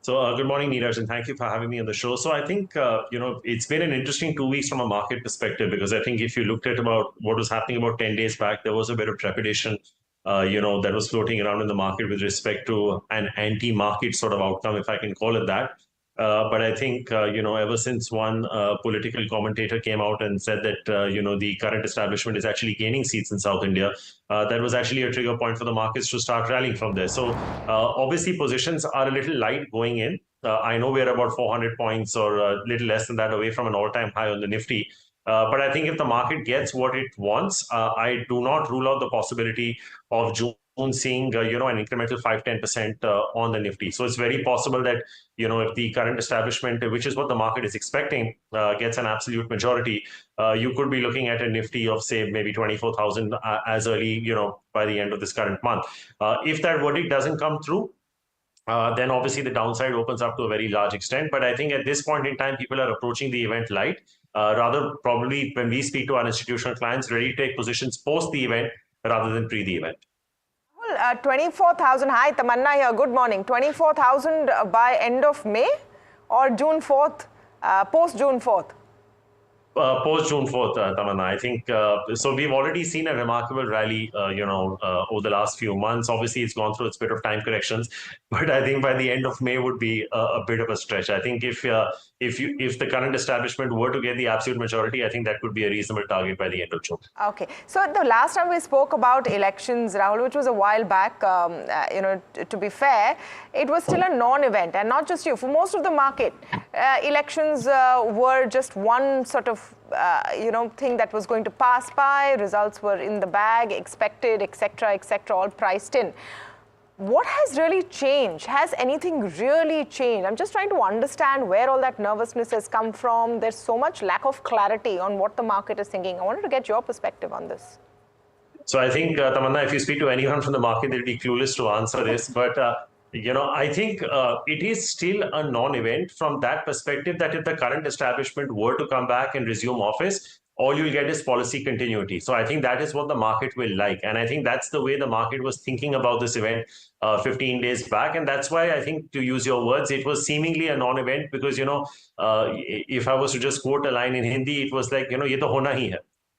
So good morning, Neeraj, and thank you for having me on the show. So I think, it's been an interesting 2 weeks from a market perspective, because I think if you looked at about what was happening about 10 days back, there was a bit of trepidation, that was floating around in the market with respect to an anti-market sort of outcome, if I can call it that. But I think, ever since one political commentator came out and said that, the current establishment is actually gaining seats in South India, that was actually a trigger point for the markets to start rallying from there. So obviously positions are a little light going in. I know we're about 400 points or a little less than that away from an all-time high on the Nifty. But I think if the market gets what it wants, I do not rule out the possibility of June seeing an incremental 5-10% on the Nifty. So it's very possible that if the current establishment, which is what the market is expecting, gets an absolute majority, you could be looking at a Nifty of, say, maybe 24,000 as early by the end of this current month. If that verdict doesn't come through, then obviously the downside opens up to a very large extent. But I think at this point in time, people are approaching the event light. Rather, probably when we speak to our institutional clients, ready to take positions post the event rather than pre the event. 24,000. Hi, Tamanna here. Good morning. 24,000 by end of May or June 4th, post June 4th? Post June 4th, Tamanna. I think so. We've already seen a remarkable rally, over the last few months. Obviously, it's gone through its bit of time corrections, but I think by the end of May would be a bit of a stretch. I think if the current establishment were to get the absolute majority, I think that could be a reasonable target by the end of June. Okay. So the last time we spoke about elections, Rahul, which was a while back, to be fair, it was still a non-event, and not just you. For most of the market, elections were just one sort of thing that was going to pass by. Results were in the bag, expected, etc., all priced in. What has really changed? Has anything really changed? I'm just trying to understand where all that nervousness has come from. There's so much lack of clarity on what the market is thinking. I wanted to get your perspective on this. So I think, Tamanna, if you speak to anyone from the market, they'll be clueless to answer this. But I think it is still a non-event from that perspective, that if the current establishment were to come back and resume office, all you'll get is policy continuity. So I think that is what the market will like. And I think that's the way the market was thinking about this event 15 days back. And that's why I think, to use your words, it was seemingly a non-event because, if I was to just quote a line in Hindi, it was like, ye to hona hi hai.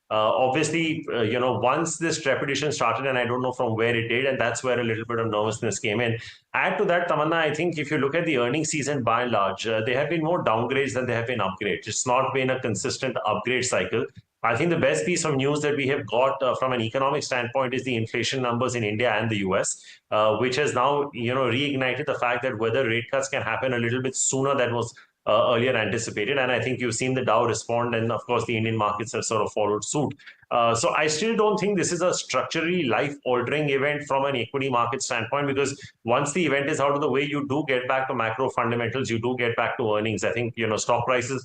Obviously, once this trepidation started, and I don't know from where it did, and that's where a little bit of nervousness came in. Add to that, Tamanna, I think if you look at the earnings season, by and large, there have been more downgrades than there have been upgrades. It's not been a consistent upgrade cycle. I think the best piece of news that we have got from an economic standpoint is the inflation numbers in India and the US, which has now, reignited the fact that whether rate cuts can happen a little bit sooner than was earlier anticipated. And I think you've seen the Dow respond, and of course the Indian markets have sort of followed suit. So I still don't think this is a structurally life-altering event from an equity market standpoint, because once the event is out of the way, you do get back to macro fundamentals, you do get back to earnings. I think, stock prices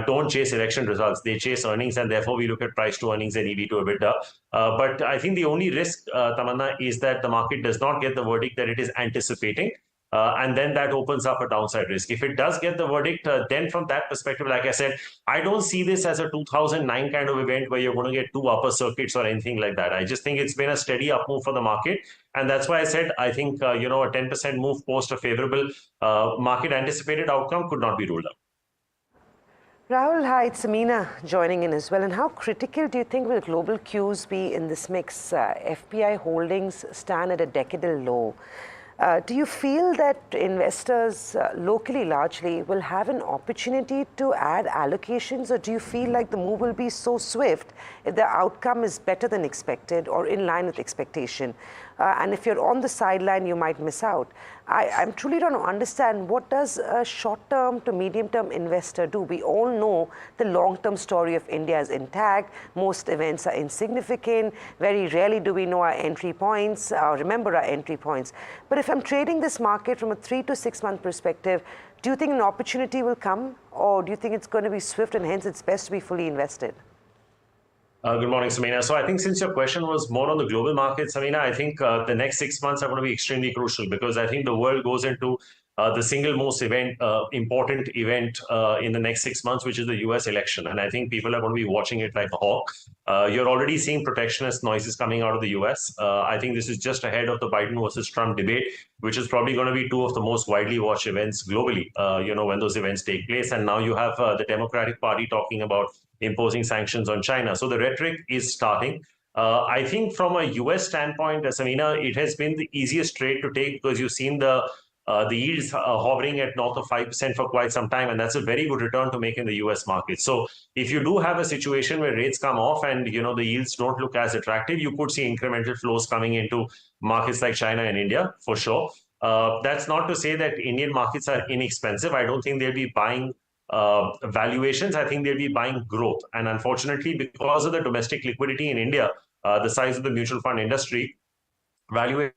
don't chase election results, they chase earnings, and therefore we look at price to earnings and EV to EBITDA. But I think the only risk, Tamanna, is that the market does not get the verdict that it is anticipating. And then that opens up a downside risk. If it does get the verdict, then from that perspective, like I said, I don't see this as a 2009 kind of event where you're going to get two upper circuits or anything like that. I just think it's been a steady up move for the market. And that's why I said, I think, a 10% move post a favorable market anticipated outcome could not be ruled out. Rahul, hi, it's Amina joining in as well. And how critical do you think will global cues be in this mix? FPI holdings stand at a decadal low. Do you feel that investors locally largely will have an opportunity to add allocations, or do you feel like the move will be so swift if the outcome is better than expected or in line with expectation? And if you're on the sideline, you might miss out. I'm truly trying to understand, what does a short-term to medium-term investor do? We all know the long-term story of India is intact. Most events are insignificant. Very rarely do we know our entry points, remember our entry points. But if I'm trading this market from a 3 to 6 month perspective, do you think an opportunity will come, or do you think it's going to be swift and hence it's best to be fully invested? Good morning, Samina. So I think since your question was more on the global market, Samina, I think the next 6 months are going to be extremely crucial, because I think the world goes into the single most important event in the next 6 months, which is the US election. And I think people are going to be watching it like a hawk. You're already seeing protectionist noises coming out of the US. I think this is just ahead of the Biden versus Trump debate, which is probably going to be two of the most widely watched events globally, when those events take place. And now you have the Democratic Party talking about imposing sanctions on China. So the rhetoric is starting. I think from a US standpoint, Samina, it has been the easiest trade to take, because you've seen the yields hovering at north of 5% for quite some time, and that's a very good return to make in the US market. So if you do have a situation where rates come off and the yields don't look as attractive, you could see incremental flows coming into markets like China and India for sure. That's not to say that Indian markets are inexpensive. I don't think they'll be buying valuations. I think they'll be buying growth. And unfortunately, because of the domestic liquidity in India, the size of the mutual fund industry, valuations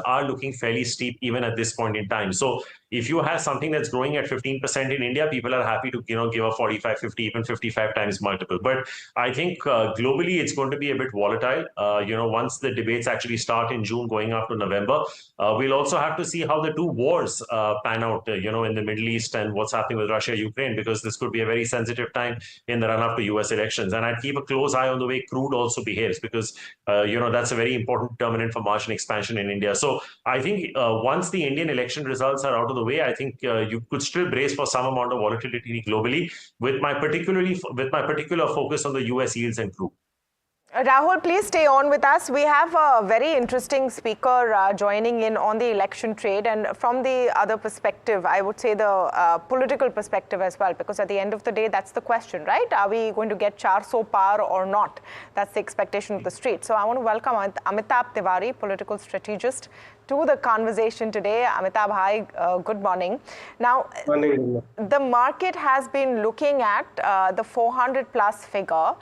are looking fairly steep even at this point in time. So if you have something that's growing at 15% in India, people are happy to give a 45, 50, even 55 times multiple. But I think globally it's going to be a bit volatile. Once the debates actually start in June going up to November, we'll also have to see how the two wars pan out, in the Middle East and what's happening with Russia, Ukraine, because this could be a very sensitive time in the run-up to US elections. And I'd keep a close eye on the way crude also behaves, because, that's a very important determinant for margin expansion in India. So I think once the Indian election results are out of the way, I think you could still brace for some amount of volatility globally, with my particular focus on the US yields and crude. Rahul, please stay on with us. We have a very interesting speaker joining in on the election trade, and from the other perspective, I would say the political perspective as well, because at the end of the day, that's the question, right? Are we going to get 400 par or not? That's the expectation of the street. So I want to welcome Amitabh Tiwari, political strategist, to the conversation today. Amitabh, hi, good morning. Now, the market has been looking at the 400 plus figure,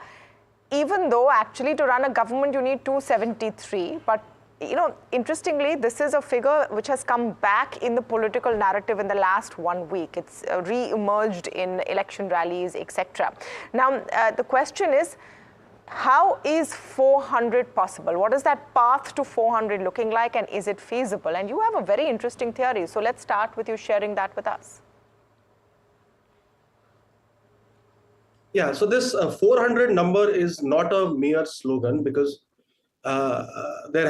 even though actually to run a government you need 273. But interestingly, this is a figure which has come back in the political narrative in the last 1 week. It's re-emerged in election rallies, etc. Now, the question is, How is 400 possible? What is that path to 400 looking like, and is it feasible? And you have a very interesting theory. So let's start with you sharing that with us. Yeah, so this 400 number is not a mere slogan, because there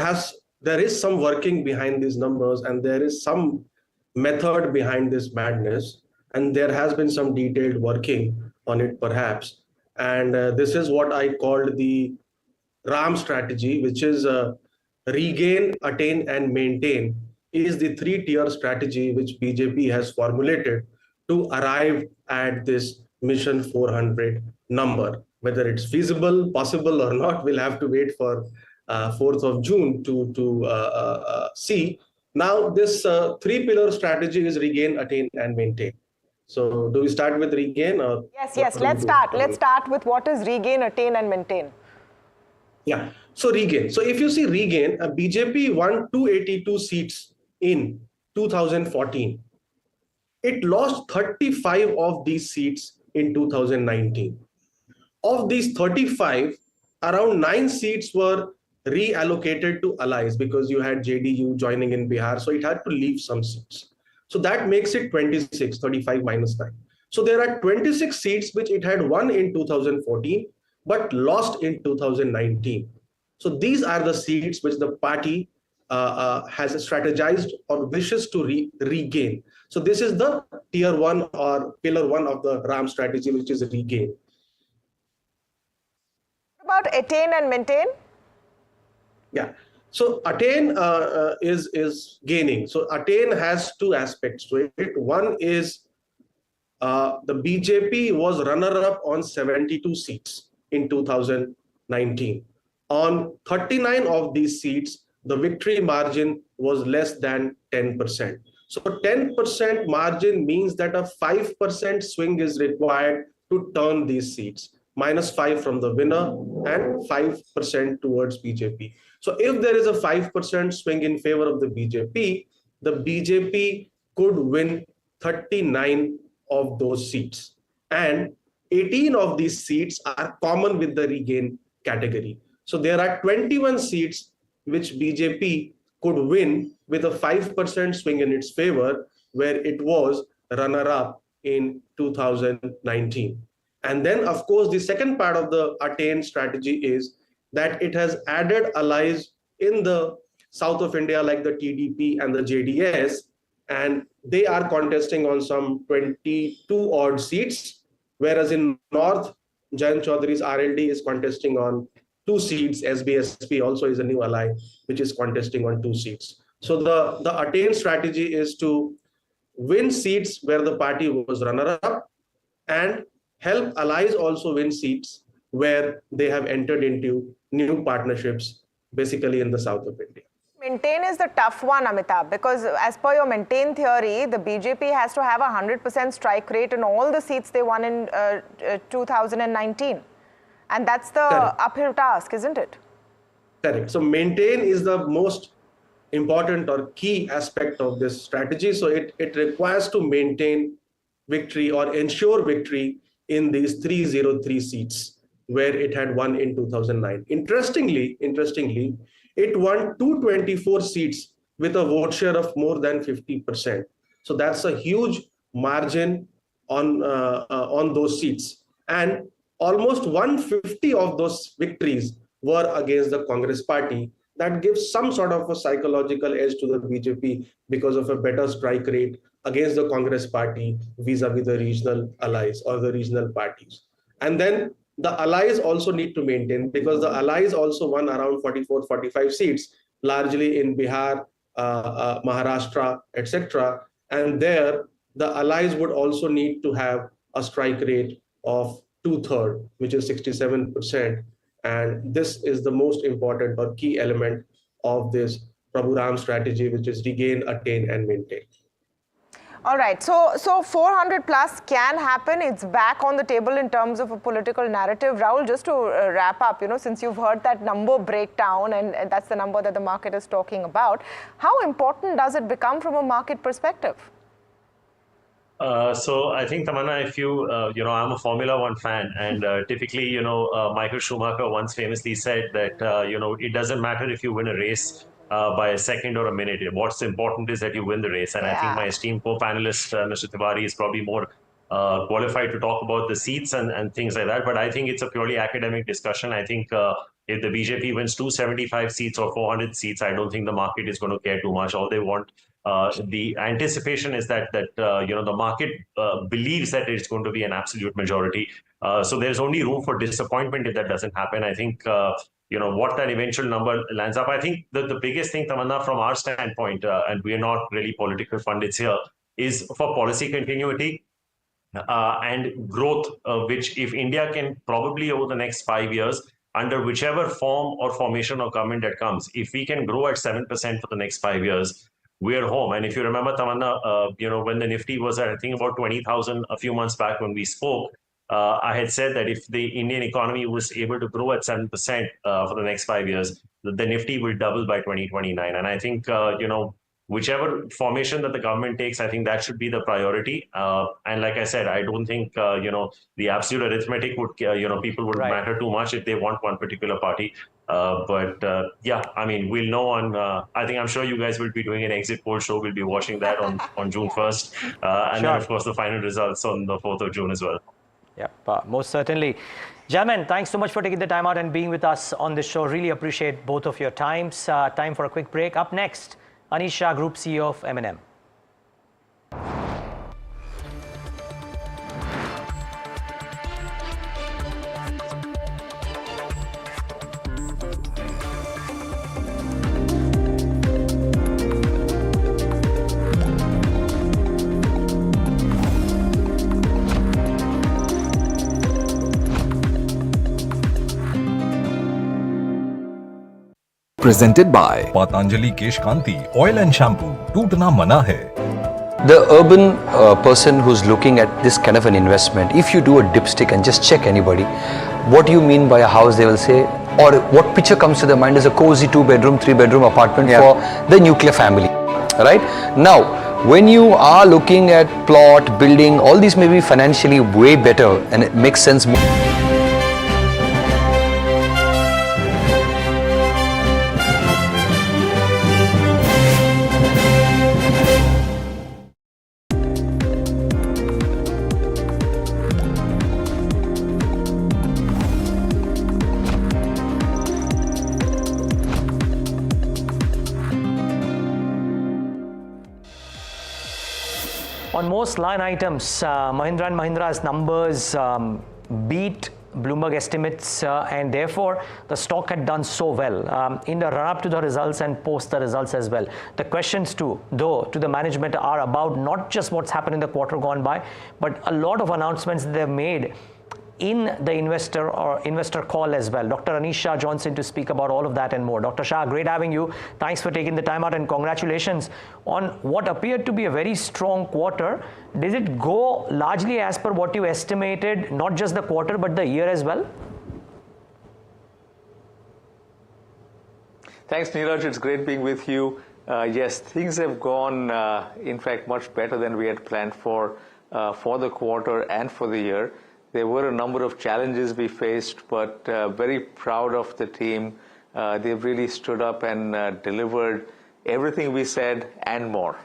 is some working behind these numbers, and there is some method behind this madness, and there has been some detailed working on it perhaps. And this is what I called the RAM strategy, which is regain, attain, and maintain, is the three-tier strategy which BJP has formulated to arrive at this mission 400 number. Whether it's feasible, possible or not, we'll have to wait for 4th of June to see. Now, this three-pillar strategy is regain, attain, and maintain. So do we start with regain? Or yes, let's start. Let's start with what is regain, attain, and maintain. Yeah, so regain. So if you see regain, BJP won 282 seats in 2014. It lost 35 of these seats in 2019. Of these 35, around 9 seats were reallocated to allies because you had JDU joining in Bihar, so it had to leave some seats. So that makes it 26, 35 minus 9. So there are 26 seats which it had won in 2014, but lost in 2019. So these are the seats which the party has strategized or wishes to regain. So this is the tier 1 or pillar 1 of the RAM strategy, which is regain. What about attain and maintain? Yeah. So attain is gaining. So attain has two aspects to it. One is the BJP was runner-up on 72 seats in 2019. On 39 of these seats, the victory margin was less than 10%. So 10% margin means that a 5% swing is required to turn these seats. -5 from the winner and 5% towards BJP. So if there is a 5% swing in favor of the BJP could win 39 of those seats. And 18 of these seats are common with the regain category. So there are 21 seats which BJP could win with a 5% swing in its favor, where it was runner-up in 2019. And then, of course, the second part of the attain strategy is that it has added allies in the south of India, like the TDP and the JDS, and they are contesting on some 22 odd seats, whereas in north, Jayant Chaudhary's RLD is contesting on 2 seats. SBSP also is a new ally which is contesting on 2 seats. So the attain strategy is to win seats where the party was runner-up and help allies also win seats where they have entered into new partnerships, basically in the south of India. Maintain is the tough one, Amitabh, because as per your maintain theory, the BJP has to have a 100% strike rate in all the seats they won in 2019. And that's the uphill task, isn't it? Correct. So maintain is the most important or key aspect of this strategy. So it requires to maintain victory or ensure victory in these 303 seats where it had won in 2009. Interestingly, it won 224 seats with a vote share of more than 50%. So that's a huge margin on those seats. And almost 150 of those victories were against the Congress party. That gives some sort of a psychological edge to the BJP because of a better strike rate against the Congress party vis-a-vis the regional allies or the regional parties. And then the allies also need to maintain, because the allies also won around 44, 45 seats, largely in Bihar, Maharashtra, etc. And there, the allies would also need to have a strike rate of 2/3, which is 67%. And this is the most important or key element of this Prabhu Ram strategy, which is regain, attain, and maintain. All right, so 400 plus can happen. It's back on the table in terms of a political narrative. Rahul, just to wrap up, since you've heard that number breakdown, and that's the number that the market is talking about, how important does it become from a market perspective? So I think, Tamanna, if I'm a Formula One fan, and typically, Michael Schumacher once famously said that, it doesn't matter if you win a race by a second or a minute. What's important is that you win the race. And I think my esteemed co-panelist, Mr. Tiwari, is probably more qualified to talk about the seats and things like that. But I think it's a purely academic discussion. I think if the BJP wins 275 seats or 400 seats, I don't think the market is going to care too much. All they want, the anticipation is that the market believes that it's going to be an absolute majority. So there's only room for disappointment if that doesn't happen. I think what that eventual number lands up. I think the biggest thing, Tamanna, from our standpoint, and we are not really political pundits here, is for policy continuity and growth, which if India can probably over the next 5 years, under whichever form or formation of government that comes, if we can grow at 7% for the next 5 years, we're home. And if you remember, Tamanna, when the Nifty was at, I think, about 20,000 a few months back when we spoke, I had said that if the Indian economy was able to grow at 7% for the next 5 years, the Nifty will double by 2029. And I think, whichever formation that the government takes, I think that should be the priority. And like I said, I don't think, the absolute arithmetic would, people would matter too much if they want one particular party. Yeah, I mean, we'll know on, I'm sure you guys will be doing an exit poll show. We'll be watching that on June 1st. And then, of course, the final results on the 4th of June as well. Yep, most certainly. Gentlemen, thanks so much for taking the time out and being with us on this show. Really appreciate both of your times. Time for a quick break. Up next, Anish Shah, Group CEO of M&M. Presented by Patanjali Kesh Kanti Oil and Shampoo. Tootna mana hai. The urban person who's looking at this kind of an investment, if you do a dipstick and just check anybody, what do you mean by a house, they will say, or what picture comes to their mind is a cozy 2-bedroom, 3-bedroom apartment for the nuclear family, right? Now, when you are looking at plot, building, all these may be financially way better and it makes sense more. On most line items, Mahindra & Mahindra's numbers beat Bloomberg estimates and therefore the stock had done so well in the run-up to the results and post the results as well. The questions to the management are about not just what's happened in the quarter gone by, but a lot of announcements they've made in the investor call as well. Dr. Anish Shah joins in to speak about all of that and more. Dr. Shah, great having you. Thanks for taking the time out and congratulations on what appeared to be a very strong quarter. Did it go largely as per what you estimated, not just the quarter, but the year as well? Thanks, Neeraj. It's great being with you. Yes, things have gone, in fact, much better than we had planned for the quarter and for the year. There were a number of challenges we faced, but very proud of the team. They've really stood up and delivered everything we said and more.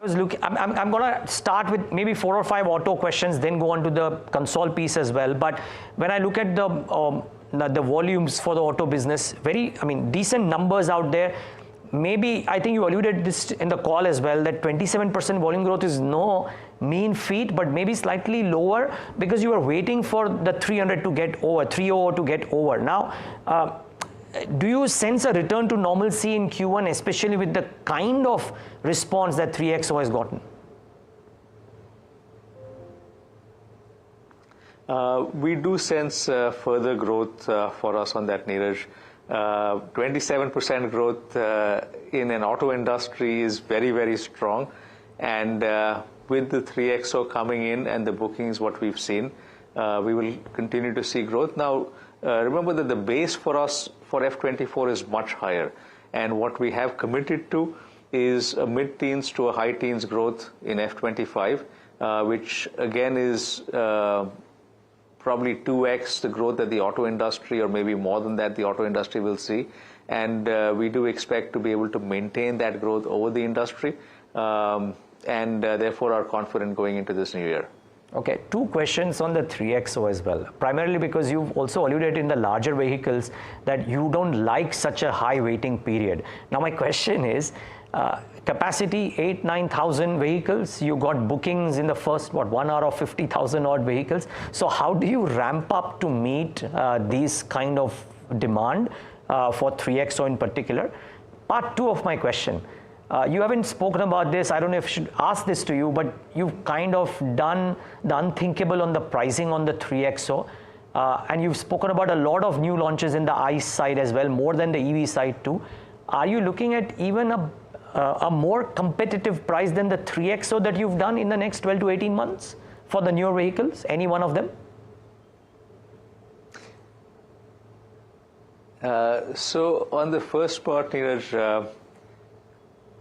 I'm going to start with maybe 4 or 5 auto questions, then go on to the console piece as well. But when I look at the volumes for the auto business, decent numbers out there. Maybe, I think you alluded this in the call as well, that 27% volume growth is no mean feat, but maybe slightly lower because you were waiting for the 300 to get over, 300 to get over. Now, do you sense a return to normalcy in Q1, especially with the kind of response that 3XO has gotten? We do sense further growth for us on that, Neeraj. 27% growth in an auto industry is very, very strong. And with the 3XO coming in and the bookings, what we've seen, we will continue to see growth. Now, remember that the base for us for F24 is much higher. And what we have committed to is a mid-teens to a high-teens growth in F25, which again is probably 2x the growth that the auto industry, or maybe more than that, the auto industry will see. And we do expect to be able to maintain that growth over the industry, and therefore are confident going into this new year. Okay, two questions on the 3XO as well. Primarily because you've also alluded in the larger vehicles that you don't like such a high waiting period. Now my question is, capacity 8,000-9,000 vehicles, you got bookings in the first 1 hour of 50,000 odd vehicles. So how do you ramp up to meet these kind of demand for 3XO in particular? Part two of my question. You haven't spoken about this, I don't know if I should ask this to you, but you've kind of done the unthinkable on the pricing on the 3XO, and you've spoken about a lot of new launches in the ICE side as well, more than the EV side too. Are you looking at even a more competitive price than the 3XO that you've done in the next 12 to 18 months for the newer vehicles, any one of them? So on the first part, Neeraj,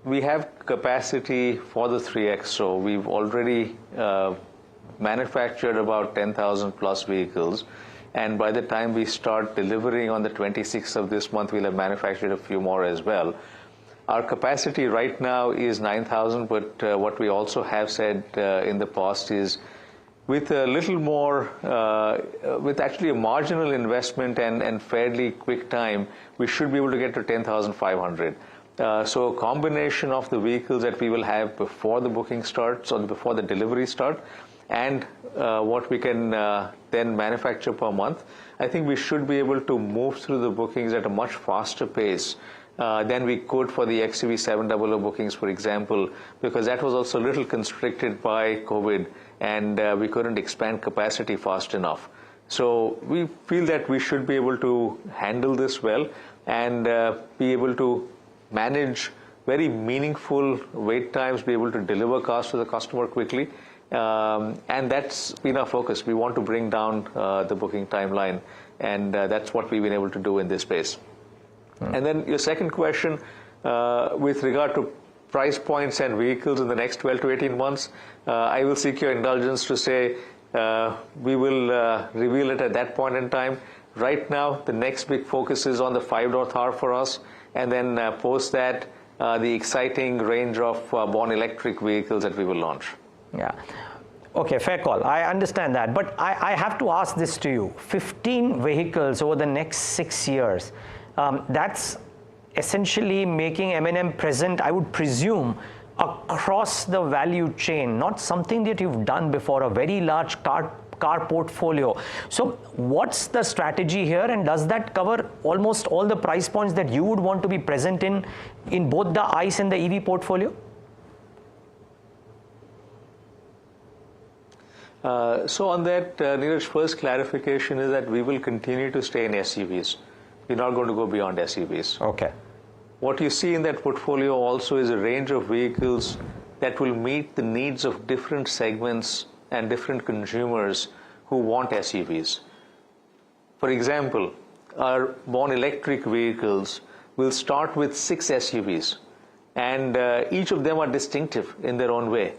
we have capacity for the 3XO. We've already manufactured about 10,000 plus vehicles, and by the time we start delivering on the 26th of this month, we'll have manufactured a few more as well. Our capacity right now is 9,000, but what we also have said in the past is with a little more, with actually a marginal investment and fairly quick time, we should be able to get to 10,500. So a combination of the vehicles that we will have before the booking starts or before the delivery start, and what we can then manufacture per month, I think we should be able to move through the bookings at a much faster pace than we could for the XUV 700 bookings, for example, because that was also a little constricted by COVID, and we couldn't expand capacity fast enough. So we feel that we should be able to handle this well and be able to manage very meaningful wait times, be able to deliver cars to the customer quickly, and that's been our focus. We want to bring down the booking timeline, and that's what we've been able to do in this space. And then your second question, with regard to price points and vehicles in the next 12 to 18 months, I will seek your indulgence to say we will reveal it at that point in time. Right now, the next big focus is on the 5-door Thar for us, and then post that, the exciting range of born electric vehicles that we will launch. Yeah. Okay, fair call. I understand that. But I have to ask this to you. 15 vehicles over the next 6 years. That's essentially making M&M present, I would presume, across the value chain, not something that you've done before, a very large car portfolio. So what's the strategy here, and does that cover almost all the price points that you would want to be present in both the ICE and the EV portfolio? So on that, Neeraj, first clarification is that we will continue to stay in SUVs. We're not going to go beyond SUVs. Okay. What you see in that portfolio also is a range of vehicles that will meet the needs of different segments and different consumers who want SUVs. For example, our born electric vehicles will start with 6 SUVs, and each of them are distinctive in their own way.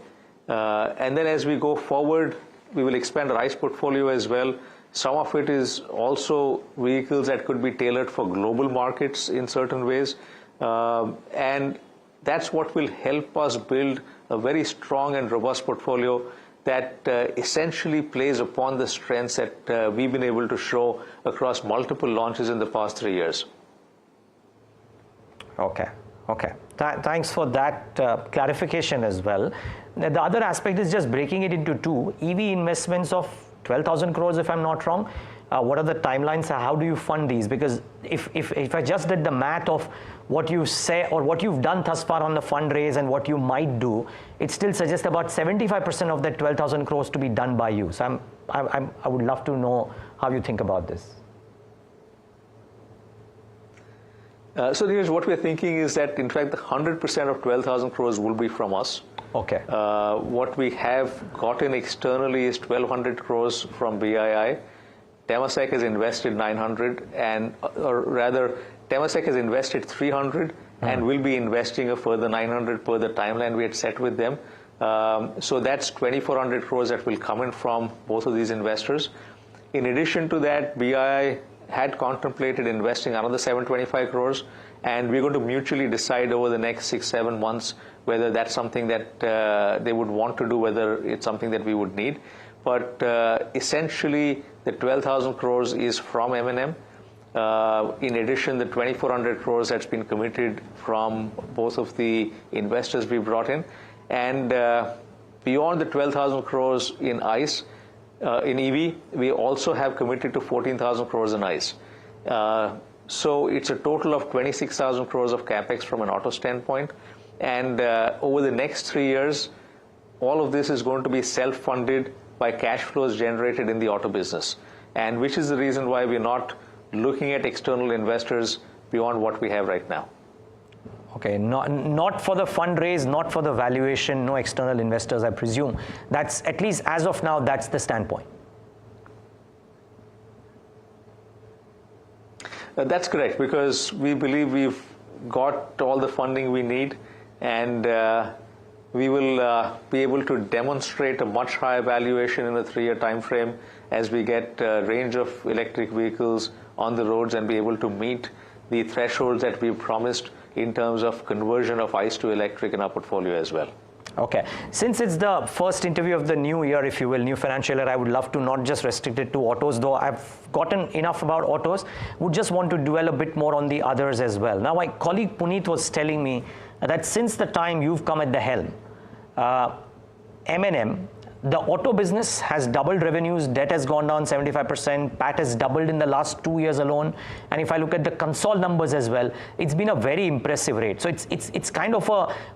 And then as we go forward, we will expand our ICE portfolio as well. Some of it is also vehicles that could be tailored for global markets in certain ways. And that's what will help us build a very strong and robust portfolio that essentially plays upon the strengths that we've been able to show across multiple launches in the past 3 years. Okay. Okay. Thanks for that clarification as well. The other aspect is just breaking it into two. EV investments of 12,000 crores, if I'm not wrong. What are the timelines? How do you fund these? Because if I just did the math of what you say or what you've done thus far on the fundraise and what you might do, it still suggests about 75% of that 12,000 crores to be done by you. So I would love to know how you think about this. So Neeraj, what we're thinking is that in fact the 100% of 12,000 crores will be from us. Okay. What we have gotten externally is 1,200 crores from BII. Temasek has invested 900, or rather Temasek has invested 300 and we'll be investing a further 900 per the timeline we had set with them. So that's 2,400 crores that will come in from both of these investors. In addition to that, BII had contemplated investing another 725 crores, and we're going to mutually decide over the next 6-7 months whether that's something that they would want to do, whether it's something that we would need. But essentially, the 12,000 crores is from M&M. In addition, the 2,400 crores that's been committed from both of the investors we brought in. And beyond the 12,000 crores in ICE, in EV, we also have committed to 14,000 crores in ICE. So it's a total of 26,000 crores of capex from an auto standpoint. And over the next 3 years, all of this is going to be self-funded by cash flows generated in the auto business. And which is the reason why we're not looking at external investors beyond what we have right now. Okay, not for the fundraise, not for the valuation, no external investors, I presume. That's, at least as of now, that's the standpoint. That's correct, because we believe we've got all the funding we need, and we will be able to demonstrate a much higher valuation in a 3-year time frame as we get a range of electric vehicles on the roads and be able to meet the thresholds that we've promised in terms of conversion of ICE to electric in our portfolio as well. Okay. Since it's the first interview of the new year, if you will, new financial year, I would love to not just restrict it to autos, though I've gotten enough about autos. Would just want to dwell a bit more on the others as well. Now, my colleague Puneet was telling me that since the time you've come at the helm, M&M, the auto business has doubled revenues, debt has gone down 75%, PAT has doubled in the last 2 years alone. And if I look at the console numbers as well, it's been a very impressive rate. So it's kind of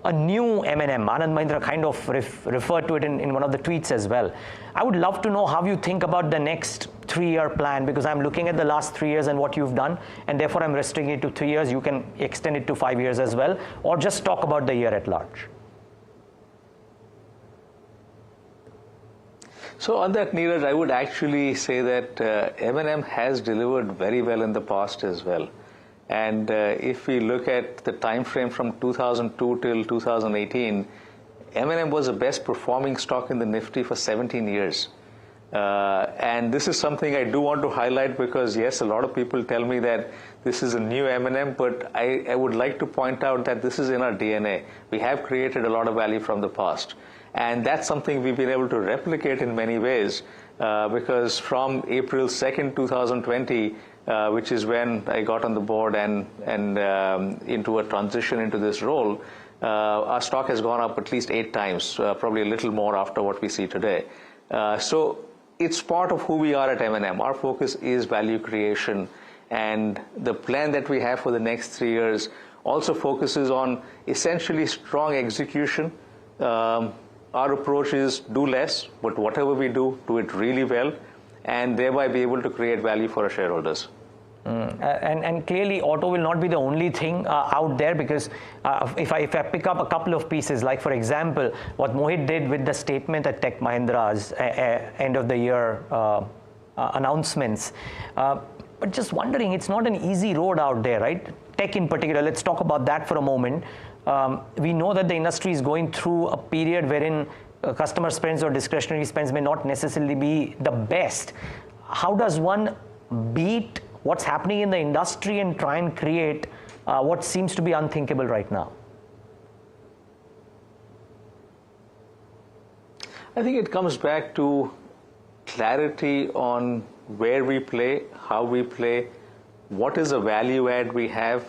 a new M&M. Anand Mahindra kind of referred to it in one of the tweets as well. I would love to know how you think about the next 3-year plan, because I'm looking at the last 3 years and what you've done, and therefore I'm restricting it to 3 years. You can extend it to 5 years as well, or just talk about the year at large. So on that, Neeraj, I would actually say that M&M has delivered very well in the past as well. And if we look at the time frame from 2002 till 2018, M&M was the best performing stock in the Nifty for 17 years. And this is something I do want to highlight, because yes, a lot of people tell me that this is a new M&M, but I would like to point out that this is in our DNA. We have created a lot of value from the past. And that's something we've been able to replicate in many ways, because from April 2nd, 2020, which is when I got on the board and into a transition into this role, our stock has gone up at least 8 times, probably a little more after what we see today. So it's part of who we are at M&M. Our focus is value creation, and the plan that we have for the next 3 years also focuses on essentially strong execution. Our approach is do less, but whatever we do it really well, and thereby be able to create value for our shareholders. And clearly, auto will not be the only thing out there, because if I pick up a couple of pieces, like for example, what Mohit did with the statement at Tech Mahindra's end of the year announcements. But just wondering, it's not an easy road out there, right? Tech in particular, let's talk about that for a moment. We know that the industry is going through a period wherein customer spends or discretionary spends may not necessarily be the best. How does one beat what's happening in the industry and try and create what seems to be unthinkable right now? I think it comes back to clarity on where we play, how we play, what is the value add we have,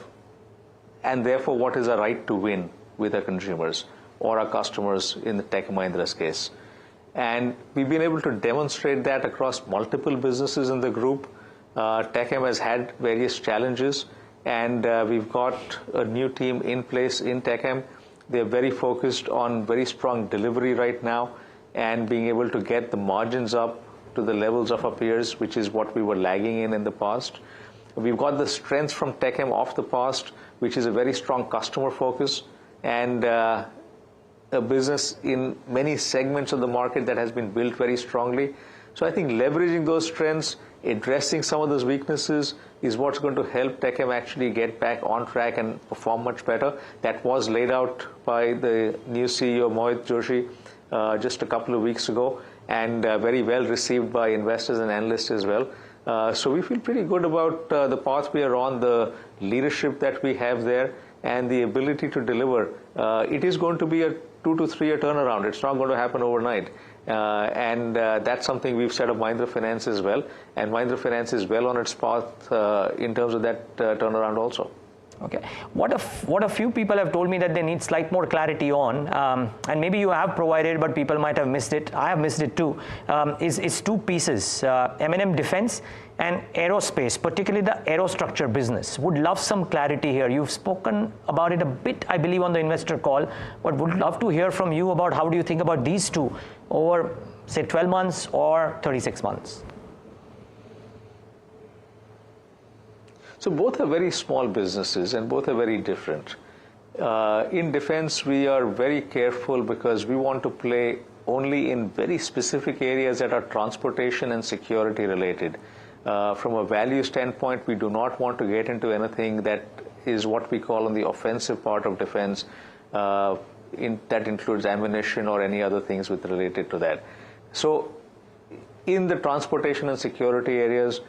and therefore what is our right to win with our consumers or our customers in the Tech Mahindra's case. And we've been able to demonstrate that across multiple businesses in the group. TechM has had various challenges, and we've got a new team in place in TechM. They're very focused on very strong delivery right now and being able to get the margins up to the levels of our peers, which is what we were lagging in the past. We've got the strengths from TechM of the past, which is a very strong customer focus and a business in many segments of the market that has been built very strongly. So I think leveraging those trends, addressing some of those weaknesses is what's going to help Tech-M actually get back on track and perform much better. That was laid out by the new CEO, Mohit Joshi, just a couple of weeks ago, and very well received by investors and analysts as well. So we feel pretty good about the path we are on, the leadership that we have there, and the ability to deliver. It is going to be a 2 to 3 year turnaround. It's not going to happen overnight. And that's something we've said of Mahindra Finance as well. And Mahindra Finance is well on its path in terms of that turnaround also. Okay. What a few people have told me that they need slight more clarity on, and maybe you have provided, but people might have missed it. I have missed it too. Is two pieces: M&M Defense and aerospace, particularly the aerostructure business. Would love some clarity here. You've spoken about it a bit, I believe, on the investor call, but would love to hear from you about how do you think about these two over, say, 12 months or 36 months. So both are very small businesses and both are very different. In defense, we are very careful because we want to play only in very specific areas that are transportation and security related. From a value standpoint, we do not want to get into anything that is what we call on the offensive part of defense. That includes ammunition or any other things related to that. So in the transportation and security areas,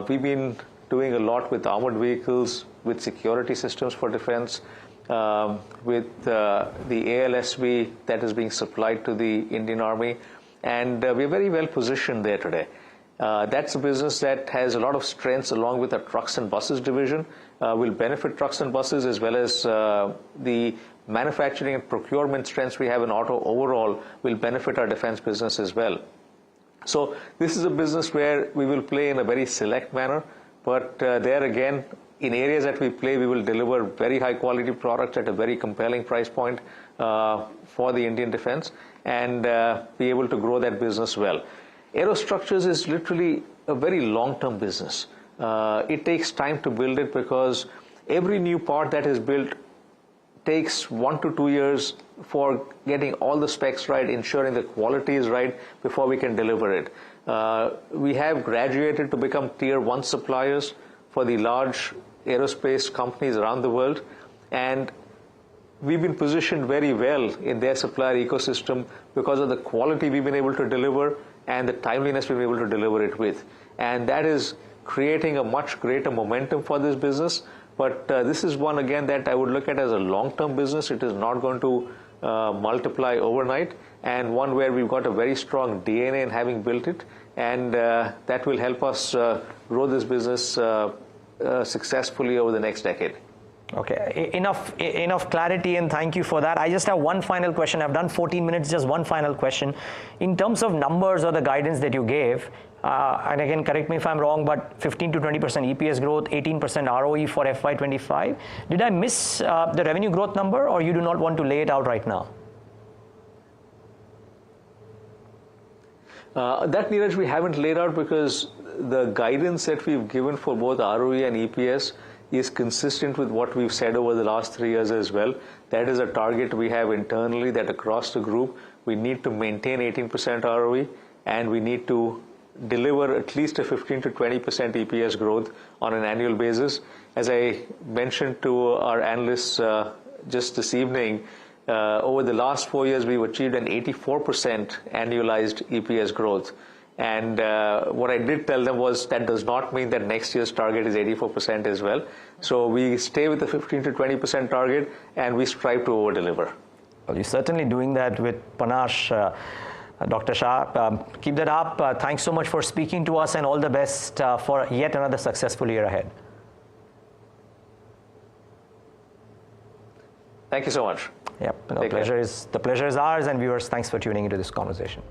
we've been doing a lot with armored vehicles, with security systems for defense, with the ALSV that is being supplied to the Indian Army, and we're very well positioned there today. That's a business that has a lot of strengths along with our trucks and buses division, will benefit trucks and buses as well as the manufacturing and procurement strengths we have in auto overall will benefit our defense business as well. So this is a business where we will play in a very select manner. But there again, in areas that we play, we will deliver very high quality products at a very compelling price point for the Indian defense and be able to grow that business well. Aerostructures is literally a very long-term business. It takes time to build it because every new part that is built takes 1 to 2 years for getting all the specs right, ensuring the quality is right before we can deliver it. We have graduated to become tier 1 suppliers for the large aerospace companies around the world, and we've been positioned very well in their supplier ecosystem because of the quality we've been able to deliver and the timeliness we've been able to deliver it with. And that is creating a much greater momentum for this business. But this is one, again, that I would look at as a long-term business. It is not going to multiply overnight, and one where we've got a very strong DNA in having built it, and that will help us grow this business successfully over the next decade. Okay, enough clarity, and thank you for that. I just have one final question. I've done 14 minutes, just one final question. In terms of numbers or the guidance that you gave, and again, correct me if I'm wrong, but 15 to 20% EPS growth, 18% ROE for FY25. Did I miss the revenue growth number, or you do not want to lay it out right now? That, Neeraj, we haven't laid out because the guidance that we've given for both ROE and EPS is consistent with what we've said over the last 3 years as well. That is a target we have internally, that across the group we need to maintain 18% ROE and we need to deliver at least a 15 to 20% EPS growth on an annual basis. As I mentioned to our analysts just this evening, over the last 4 years we've achieved an 84% annualized EPS growth. And what I did tell them was that does not mean that next year's target is 84% as well. So we stay with the 15 to 20% target and we strive to over-deliver. Well, you're certainly doing that with panache, Dr. Shah. Keep that up. Thanks so much for speaking to us, and all the best for yet another successful year ahead. Thank you so much. Yep, the pleasure is ours, and viewers, thanks for tuning into this conversation.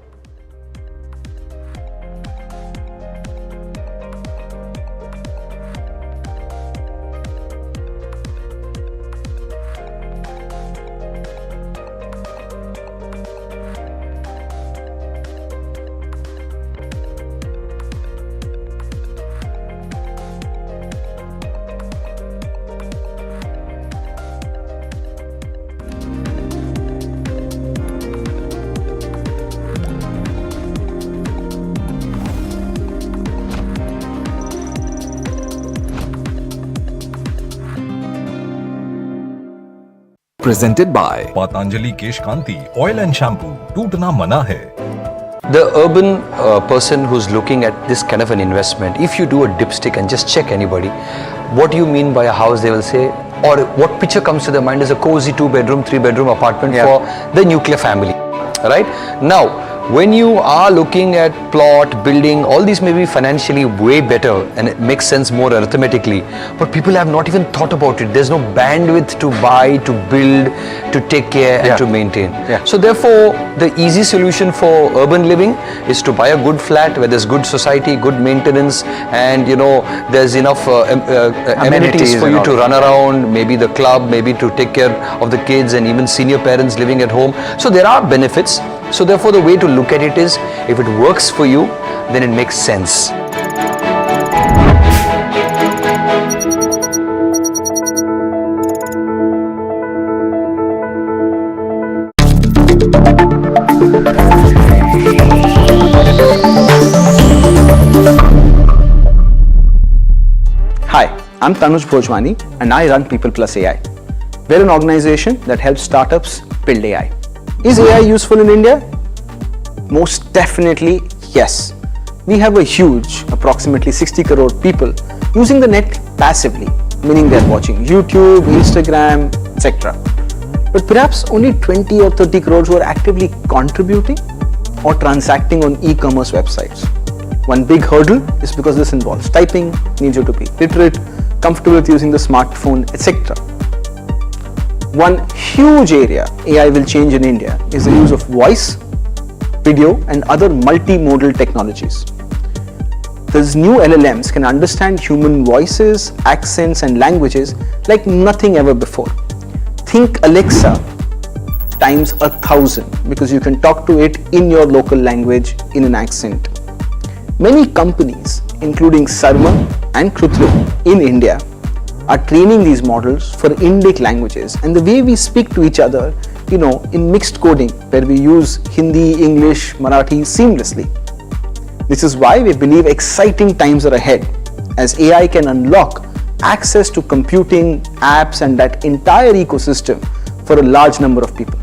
Presented by Patanjali Kesh Kanti Oil and Shampoo. Tootna mana hai. The urban person who's looking at this kind of an investment, if you do a dipstick and just check anybody, what do you mean by a house, they will say, or what picture comes to their mind is a cozy 2-bedroom, 3-bedroom apartment for the nuclear family, right? Now, when you are looking at plot, building, all these may be financially way better and it makes sense more arithmetically, but people have not even thought about it. There's no bandwidth to buy, to build, to take care and to maintain. So therefore, the easy solution for urban living is to buy a good flat where there's good society, good maintenance, and you know, there's enough amenities for you to run around, maybe the club, maybe to take care of the kids and even senior parents living at home. So there are benefits. So therefore, the way to look at it is, if it works for you, then it makes sense. Hi, I'm Tanuj Bhojwani and I run People Plus AI. We're an organization that helps startups build AI. Is AI useful in India? Most definitely yes. We have a huge, approximately 60 crore people using the net passively, meaning they're watching YouTube, Instagram, etc. But perhaps only 20 or 30 crores who are actively contributing or transacting on e-commerce websites. One big hurdle is because this involves typing, needs you to be literate, comfortable with using the smartphone, etc. One huge area AI will change in India is the use of voice, video and other multimodal technologies. These new LLMs can understand human voices, accents and languages like nothing ever before. Think Alexa times 1,000 because you can talk to it in your local language in an accent. Many companies, including Sarma and Krutrim in India, are training these models for Indic languages and the way we speak to each other, you know, in mixed coding where we use Hindi, English, Marathi seamlessly. This is why we believe exciting times are ahead as AI can unlock access to computing, apps and that entire ecosystem for a large number of people.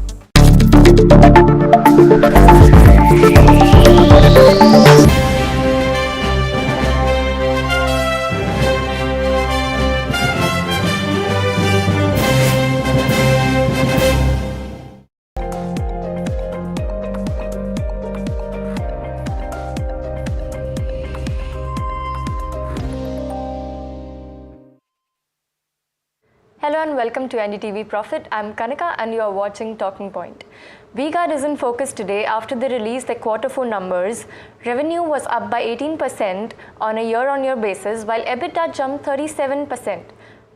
Hello and welcome to NDTV Profit. I'm Kanika and you are watching Talking Point. V-Guard is in focus today after they released their Q4 numbers. Revenue was up by 18% on a year-on-year basis, while EBITDA jumped 37%.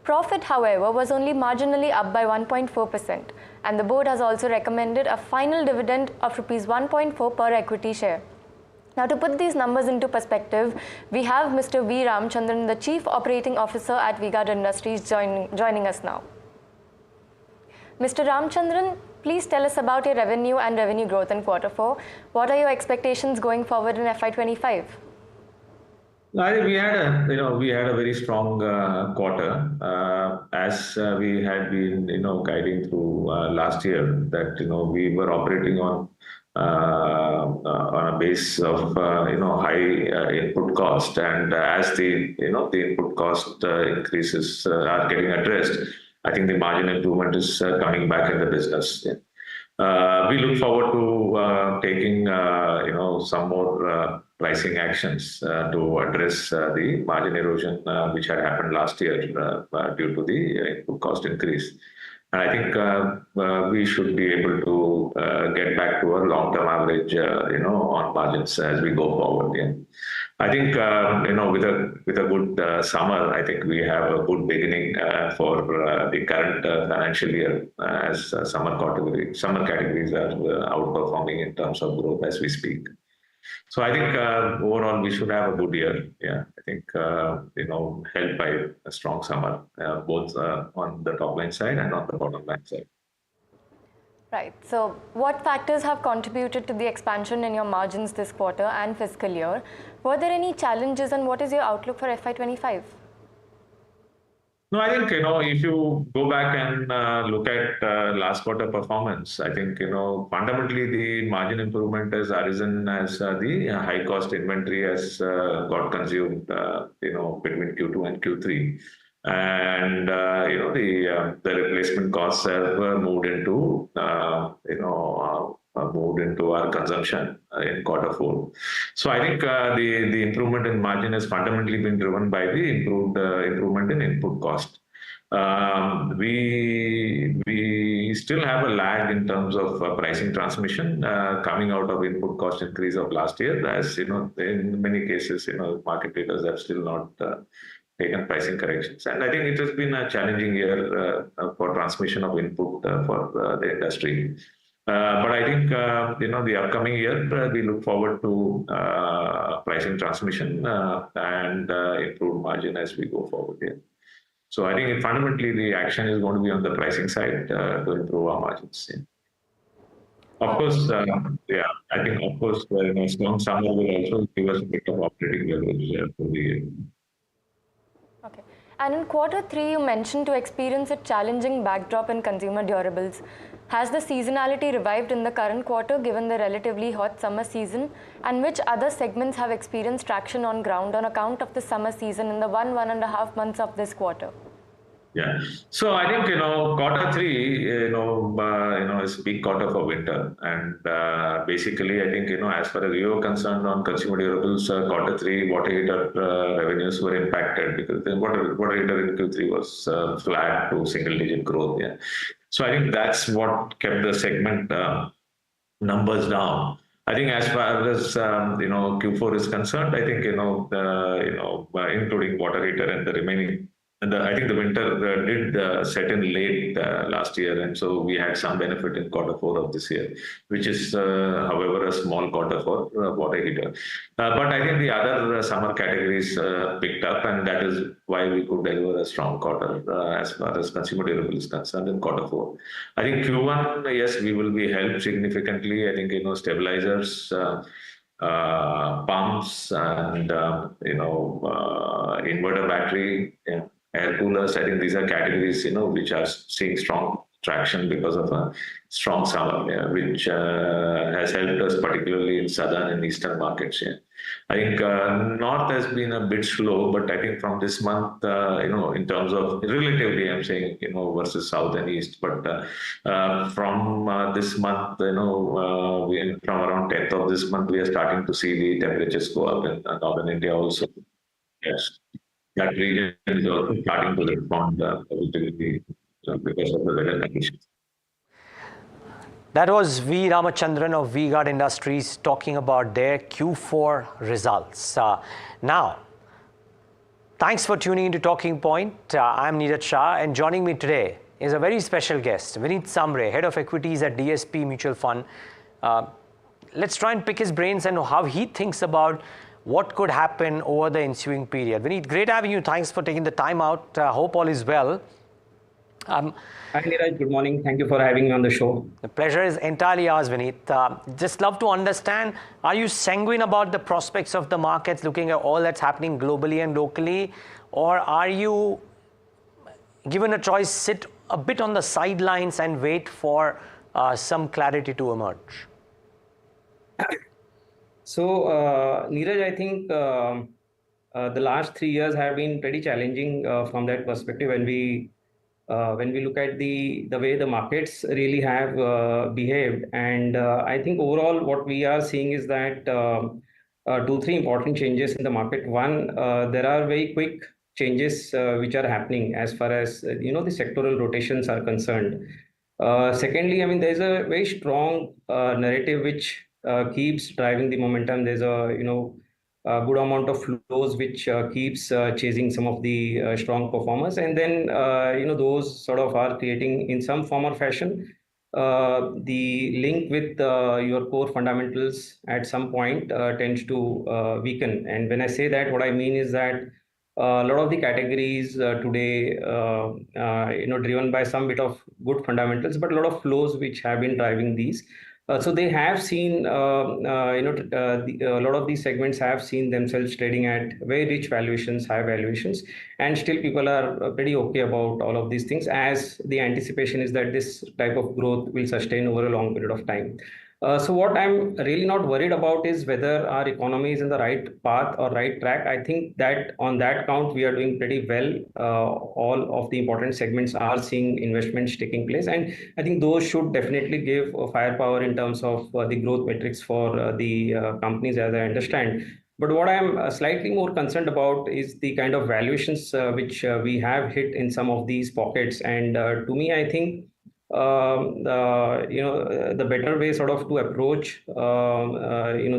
Profit, however, was only marginally up by 1.4%, and the board has also recommended a final dividend of Rs 1.4 per equity share. Now, to put these numbers into perspective, we have Mr. V. Ramchandran, the Chief Operating Officer at V-Guard Industries, joining us now. Mr. Ramchandran, please tell us about your revenue and revenue growth in Q4. What are your expectations going forward in FY25? I think we had a very strong quarter, as we had been, guiding through last year that, we were operating on a base of high input cost, and as the input cost increases are getting addressed, I think the margin improvement is coming back in the business. We look forward to taking some more pricing actions to address the margin erosion which had happened last year due to the input cost increase. And I think we should be able to get back to our long-term average, on margins as we go forward. Yeah. I think with a good summer, I think we have a good beginning for the current financial year as summer categories are outperforming in terms of growth as we speak. So I think overall we should have a good year. Yeah, I think helped by a strong summer, both on the top line side and on the bottom line side. Right. So, what factors have contributed to the expansion in your margins this quarter and fiscal year? Were there any challenges, and what is your outlook for FY25? No, I think, if you go back and look at last quarter performance, I think, fundamentally the margin improvement has arisen as the high cost inventory has got consumed, between Q2 and Q3. And, the replacement costs have moved into our consumption in quarter four. So I think the improvement in margin has fundamentally been driven by the improvement in input cost. We still have a lag in terms of pricing transmission coming out of input cost increase of last year. As you know, in many cases, market leaders have still not taken pricing corrections, and I think it has been a challenging year for transmission of input for the industry. But I think the upcoming year we look forward to pricing transmission and improved margin as we go forward here. So I think fundamentally the action is going to be on the pricing side to improve our margins. Yeah. Of course, I think of course strong summer will also give us a bit of operating leverage for the year. Okay. And in quarter three, you mentioned to experience a challenging backdrop in consumer durables. Has the seasonality revived in the current quarter given the relatively hot summer season? And which other segments have experienced traction on ground on account of the summer season in the 1.5 months of this quarter? Yeah. So I think, quarter three, is peak quarter for winter. And basically, I think, as far as we were concerned on consumer durables, quarter three, water heater revenues were impacted because the water heater in Q3 was flat to single digit growth. Yeah. So I think that's what kept the segment numbers down. I think as far as Q4 is concerned, I think including water heater and the remaining, and I think the winter did set in late last year, and so we had some benefit in quarter four of this year, which is, however, a small quarter for water heater. But I think the other summer categories picked up, and that is why we could deliver a strong quarter as far as consumer durable is concerned in quarter four. I think Q1, yes, we will be helped significantly. I think stabilizers, pumps, and inverter battery. Yeah, air coolers. I think these are categories, which are seeing strong traction because of a strong summer, which has helped us particularly in southern and eastern markets. Yeah. I think north has been a bit slow, but I think from this month, in terms of relatively, I'm saying, versus south and east. But from this month, from around 10th of this month, we are starting to see the temperatures go up in northern India also. Yes. That region is also starting to respond positively because of the weather conditions. That was V. Ramachandran of V-Guard Industries talking about their Q4 results. Now, thanks for tuning into Talking Point. I'm Neeraj Shah, and joining me today is a very special guest, Vineet Samre, Head of Equities at DSP Mutual Fund. Let's try and pick his brains and know how he thinks about what could happen over the ensuing period. Vineet, great having you. Thanks for taking the time out. Hope all is well. Hi, Neeraj. Good morning. Thank you for having me on the show. The pleasure is entirely ours, Vineet. Just love to understand, are you sanguine about the prospects of the markets looking at all that's happening globally and locally? Or are you, given a choice, sit a bit on the sidelines and wait for some clarity to emerge? So, Neeraj, I think the last 3 years have been pretty challenging from that perspective. When we look at the way the markets really have behaved, and I think overall what we are seeing is that 2-3 important changes in the market. One, there are very quick changes which are happening as far as the sectoral rotations are concerned. Secondly, I mean, there's a very strong narrative which keeps driving the momentum. There's a good amount of flows which keeps chasing some of the strong performers, and then those sort of are creating in some form or fashion the link with your core fundamentals at some point tends to weaken. And when I say that, what I mean is that a lot of the categories today, driven by some bit of good fundamentals, but a lot of flows which have been driving these So they have seen, a lot of these segments have seen themselves trading at very rich valuations, high valuations, and still people are pretty okay about all of these things, as the anticipation is that this type of growth will sustain over a long period of time. So what I'm really not worried about is whether our economy is in the right path or right track. I think that on that count, we are doing pretty well. All of the important segments are seeing investments taking place. And I think those should definitely give firepower in terms of the growth metrics for the companies, as I understand. But what I'm slightly more concerned about is the kind of valuations which we have hit in some of these pockets. And to me, I think the better way sort of to approach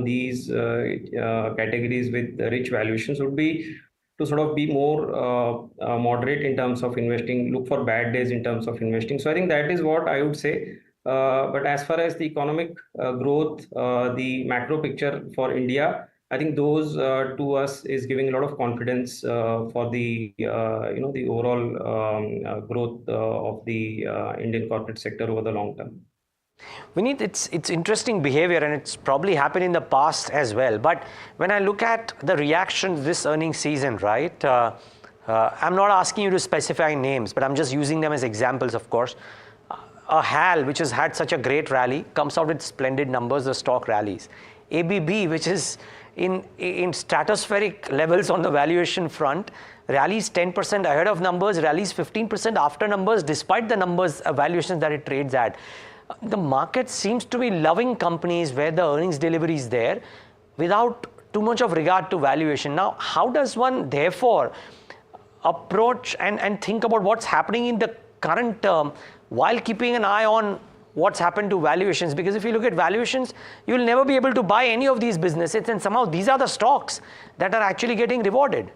these categories with rich valuations would be to sort of be more moderate in terms of investing, look for bad days in terms of investing. So I think that is what I would say. But as far as the economic growth, the macro picture for India, I think those to us is giving a lot of confidence for the the overall growth of the Indian corporate sector over the long term. Vineet, it's interesting behavior, and it's probably happened in the past as well. But when I look at the reaction this earnings season, right? I'm not asking you to specify names, but I'm just using them as examples, of course. A HAL, which has had such a great rally, comes out with splendid numbers, the stock rallies. ABB, which is in stratospheric levels on the valuation front, rallies 10% ahead of numbers, rallies 15% after numbers, despite the numbers valuations that it trades at. The market seems to be loving companies where the earnings delivery is there without too much of regard to valuation. Now, how does one therefore approach and think about what's happening in the current term while keeping an eye on what's happened to valuations? Because if you look at valuations, you'll never be able to buy any of these businesses, and somehow these are the stocks that are actually getting rewarded.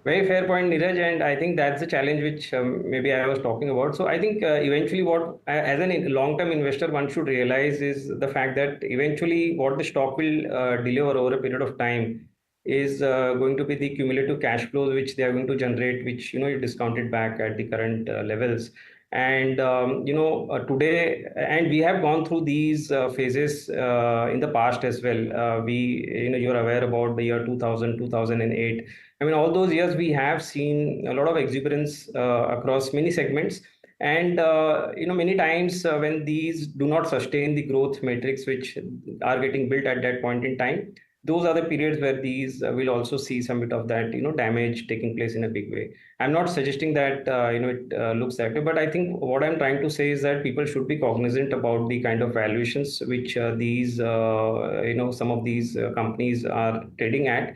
Very fair point, Neeraj, and I think that's the challenge which maybe I was talking about. So I think eventually what, as a long-term investor, one should realize is the fact that eventually what the stock will deliver over a period of time is going to be the cumulative cash flows which they are going to generate, which you discounted back at the current levels. And today, and we have gone through these phases in the past as well. You're aware about the year 2000, 2008. I mean, all those years we have seen a lot of exuberance across many segments. And many times when these do not sustain the growth metrics which are getting built at that point in time, those are the periods where these will also see some bit of that damage taking place in a big way. I'm not suggesting that it looks that way, but I think what I'm trying to say is that people should be cognizant about the kind of valuations which these some of these companies are trading at.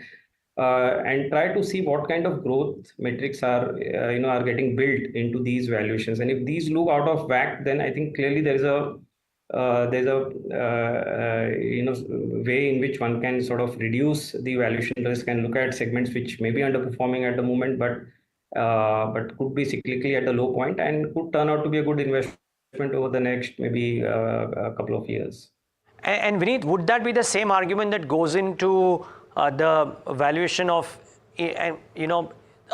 And try to see what kind of growth metrics are are getting built into these valuations. And if these look out of whack, then I think clearly there's a way in which one can sort of reduce the valuation risk and look at segments which may be underperforming at the moment, but could be cyclically at a low point and could turn out to be a good investment over the next maybe a couple of years. And Vineet, would that be the same argument that goes into the valuation of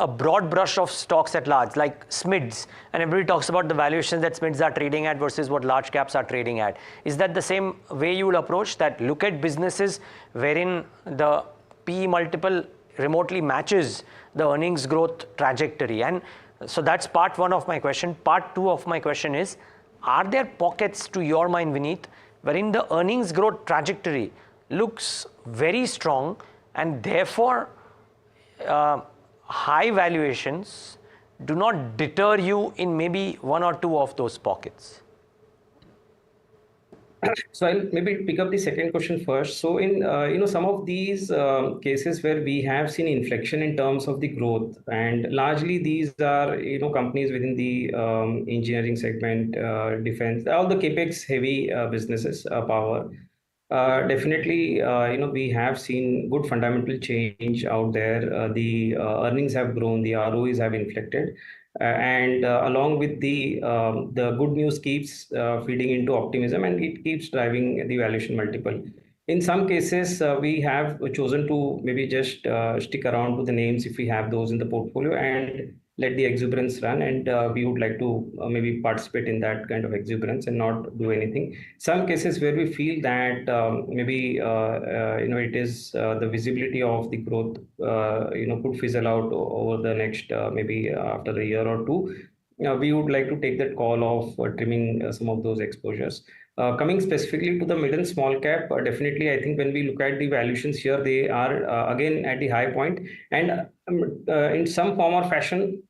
a broad brush of stocks at large, like SMIDs, and everybody talks about the valuations that SMIDs are trading at versus what large caps are trading at? Is that the same way you will approach that? Look at businesses wherein the PE multiple remotely matches the earnings growth trajectory. And so that's part one of my question. Part two of my question is, are there pockets to your mind, Vineet, wherein the earnings growth trajectory looks very strong and therefore high valuations do not deter you in maybe one or two of those pockets? So I'll maybe pick up the second question first. So in some of these cases where we have seen inflection in terms of the growth, and largely these are companies within the engineering segment, defense, all the capex heavy businesses, power. Definitely, we have seen good fundamental change out there. The earnings have grown, the ROEs have inflected, and along with the good news keeps feeding into optimism, and it keeps driving the valuation multiple. In some cases, we have chosen to maybe just stick around to the names if we have those in the portfolio, and let the exuberance run, and we would like to maybe participate in that kind of exuberance and not do anything. Some cases where we feel that maybe it is the visibility of the growth could fizzle out over the next maybe after a year or two. We would like to take that call of trimming some of those exposures. Coming specifically to the mid and small cap, definitely I think when we look at the valuations here, they are again at the high point, and in some form or fashion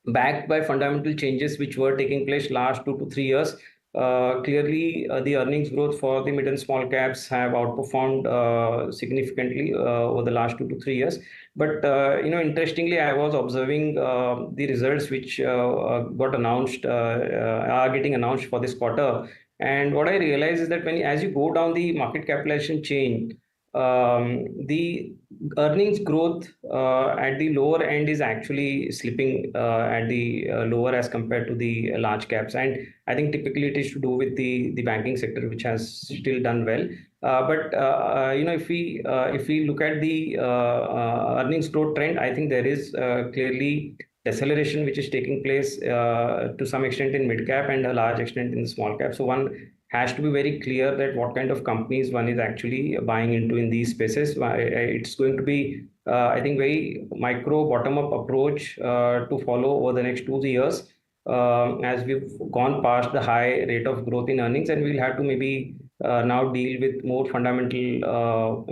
backed by fundamental changes which were taking place last 2 to 3 years. Clearly, the earnings growth for the mid and small caps have outperformed significantly over the last 2 to 3 years. But interestingly, I was observing the results which got announced, are getting announced for this quarter. And what I realized is that as you go down the market capitalization chain, the earnings growth at the lower end is actually slipping at the lower as compared to the large caps, and I think typically it is to do with the banking sector, which has still done well. But if we look at the earnings growth trend, I think there is clearly deceleration which is taking place to some extent in mid cap and a large extent in the small cap. So one has to be very clear that what kind of companies one is actually buying into in these spaces. It's going to be, I think, very micro bottom-up approach to follow over the next 2 years as we've gone past the high rate of growth in earnings, and we'll have to maybe now deal with more fundamental,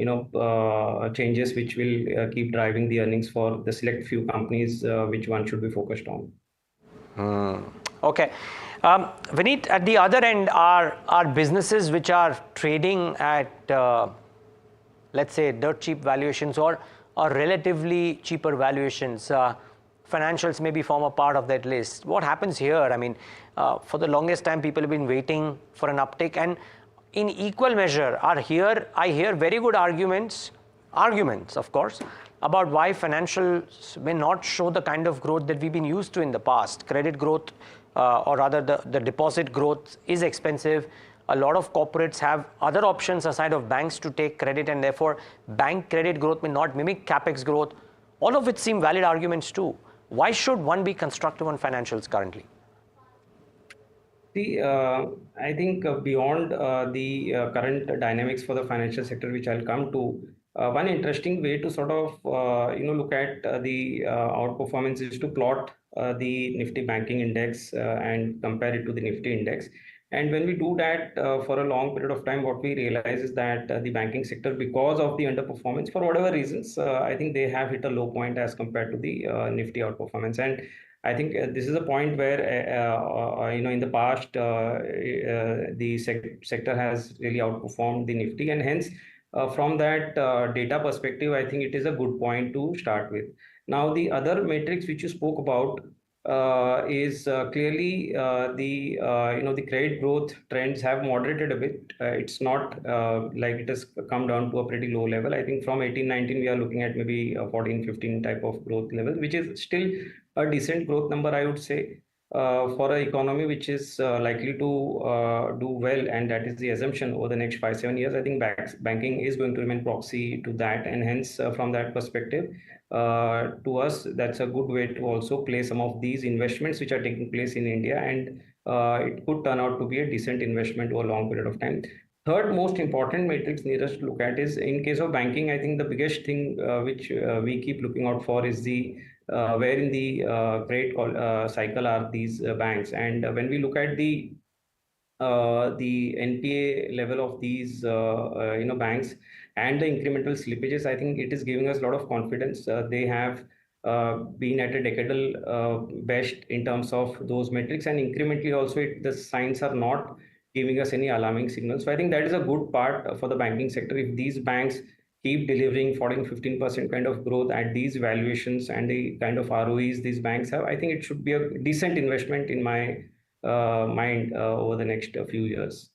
changes which will keep driving the earnings for the select few companies which one should be focused on. Okay. Vineet, at the other end are businesses which are trading at, let's say, dirt cheap valuations or relatively cheaper valuations. Financials maybe form a part of that list. What happens here? I mean, for the longest time, people have been waiting for an uptick, and in equal measure I hear very good arguments, of course, about why financials may not show the kind of growth that we've been used to in the past. Credit growth, or rather the deposit growth is expensive. A lot of corporates have other options aside of banks to take credit, and therefore bank credit growth may not mimic capex growth. All of which seem valid arguments too. Why should one be constructive on financials currently? See, I think beyond the current dynamics for the financial sector, which I'll come to, one interesting way to sort of look at the outperformance is to plot the Nifty Banking Index and compare it to the Nifty Index. And when we do that for a long period of time, what we realize is that the banking sector, because of the underperformance, for whatever reasons, I think they have hit a low point as compared to the Nifty outperformance. And I think this is a point where, in the past, the sector has really outperformed the Nifty, and hence, from that data perspective, I think it is a good point to start with. Now, the other matrix which you spoke about is clearly the credit growth trends have moderated a bit. It's not like it has come down to a pretty low level. I think from 18-19 we are looking at maybe a 14-15 type of growth level, which is still a decent growth number, I would say, for an economy which is likely to do well, and that is the assumption over the next 5-7 years. I think banking is going to remain proxy to that, and hence from that perspective, to us, that's a good way to also play some of these investments which are taking place in India, and it could turn out to be a decent investment over a long period of time. Third most important matrix needed to look at is, in case of banking, I think the biggest thing which we keep looking out for is the where in the credit cycle are these banks. And when we look at the NPA level of these banks and the incremental slippages, I think it is giving us a lot of confidence. They have been at a decadal best in terms of those metrics, and incrementally also the signs are not giving us any alarming signals. So I think that is a good part for the banking sector. If these banks keep delivering 14-15% kind of growth at these valuations and the kind of ROEs these banks have, I think it should be a decent investment in my mind over the next few years.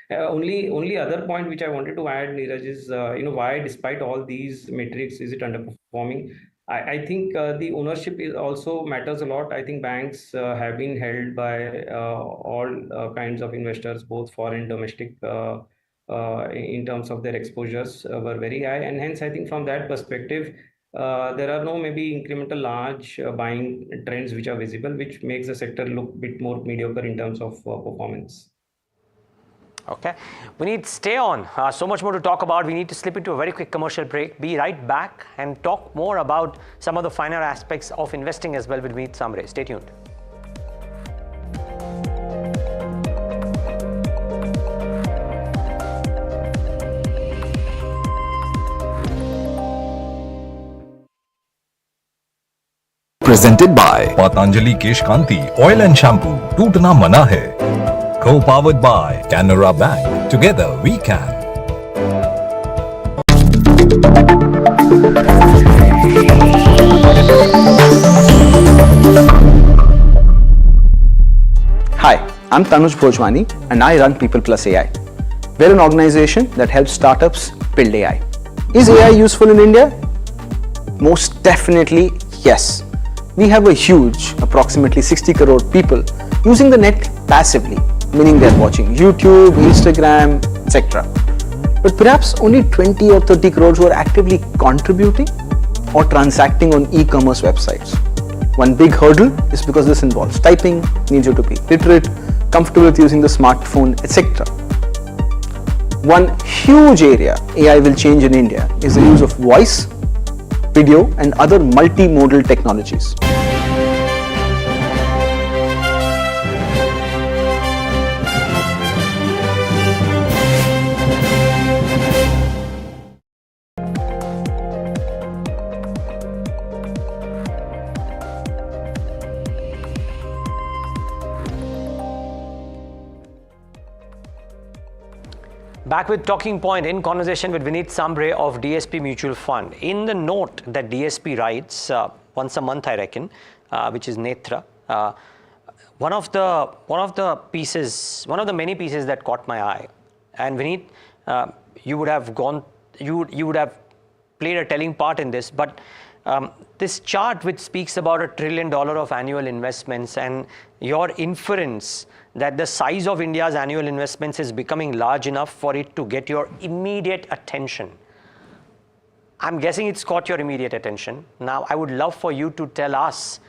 Only other point which I wanted to add, Neeraj, is why despite all these metrics is it underperforming? I think the ownership is also matters a lot. I think banks have been held by all kinds of investors, both foreign, domestic, in terms of their exposures were very high, and hence I think from that perspective, there are no maybe incremental large buying trends which are visible, which makes the sector look a bit more mediocre in terms of performance. Okay, we need to stay on. So much more to talk about. We need to slip into a very quick commercial break. Be right back and talk more about some of the finer aspects of investing as well with Vineet Samre. Stay tuned. Presented by Patanjali Kesh Kanti Oil and Shampoo. Tootna Mana Hai. Co-powered by Canara Bank. Together we can. Hi, I'm Tanuj Bhojwani and I run People Plus AI. We're an organization that helps startups build AI. Is AI useful in India? Most definitely yes. We have a huge, approximately 60 crore people using the net passively, meaning they're watching YouTube, Instagram, etc. But perhaps only 20 or 30 crores who are actively contributing or transacting on e-commerce websites. One big hurdle is because this involves typing, needs you to be literate, comfortable with using the smartphone, etc. One huge area AI will change in India is the use of voice, video and other multimodal technologies. Back with Talking Point in conversation with Vineet Samre of DSP Mutual Fund. In the note that DSP writes once a month, I reckon, which is Netra, one of the many pieces that caught my eye, and Vineet, you would have played a telling part in this, but this chart which speaks about $1 trillion of annual investments and your inference that the size of India's annual investments is becoming large enough for it to get your immediate attention. I'm guessing it's caught your immediate attention. Now, I would love for you to tell us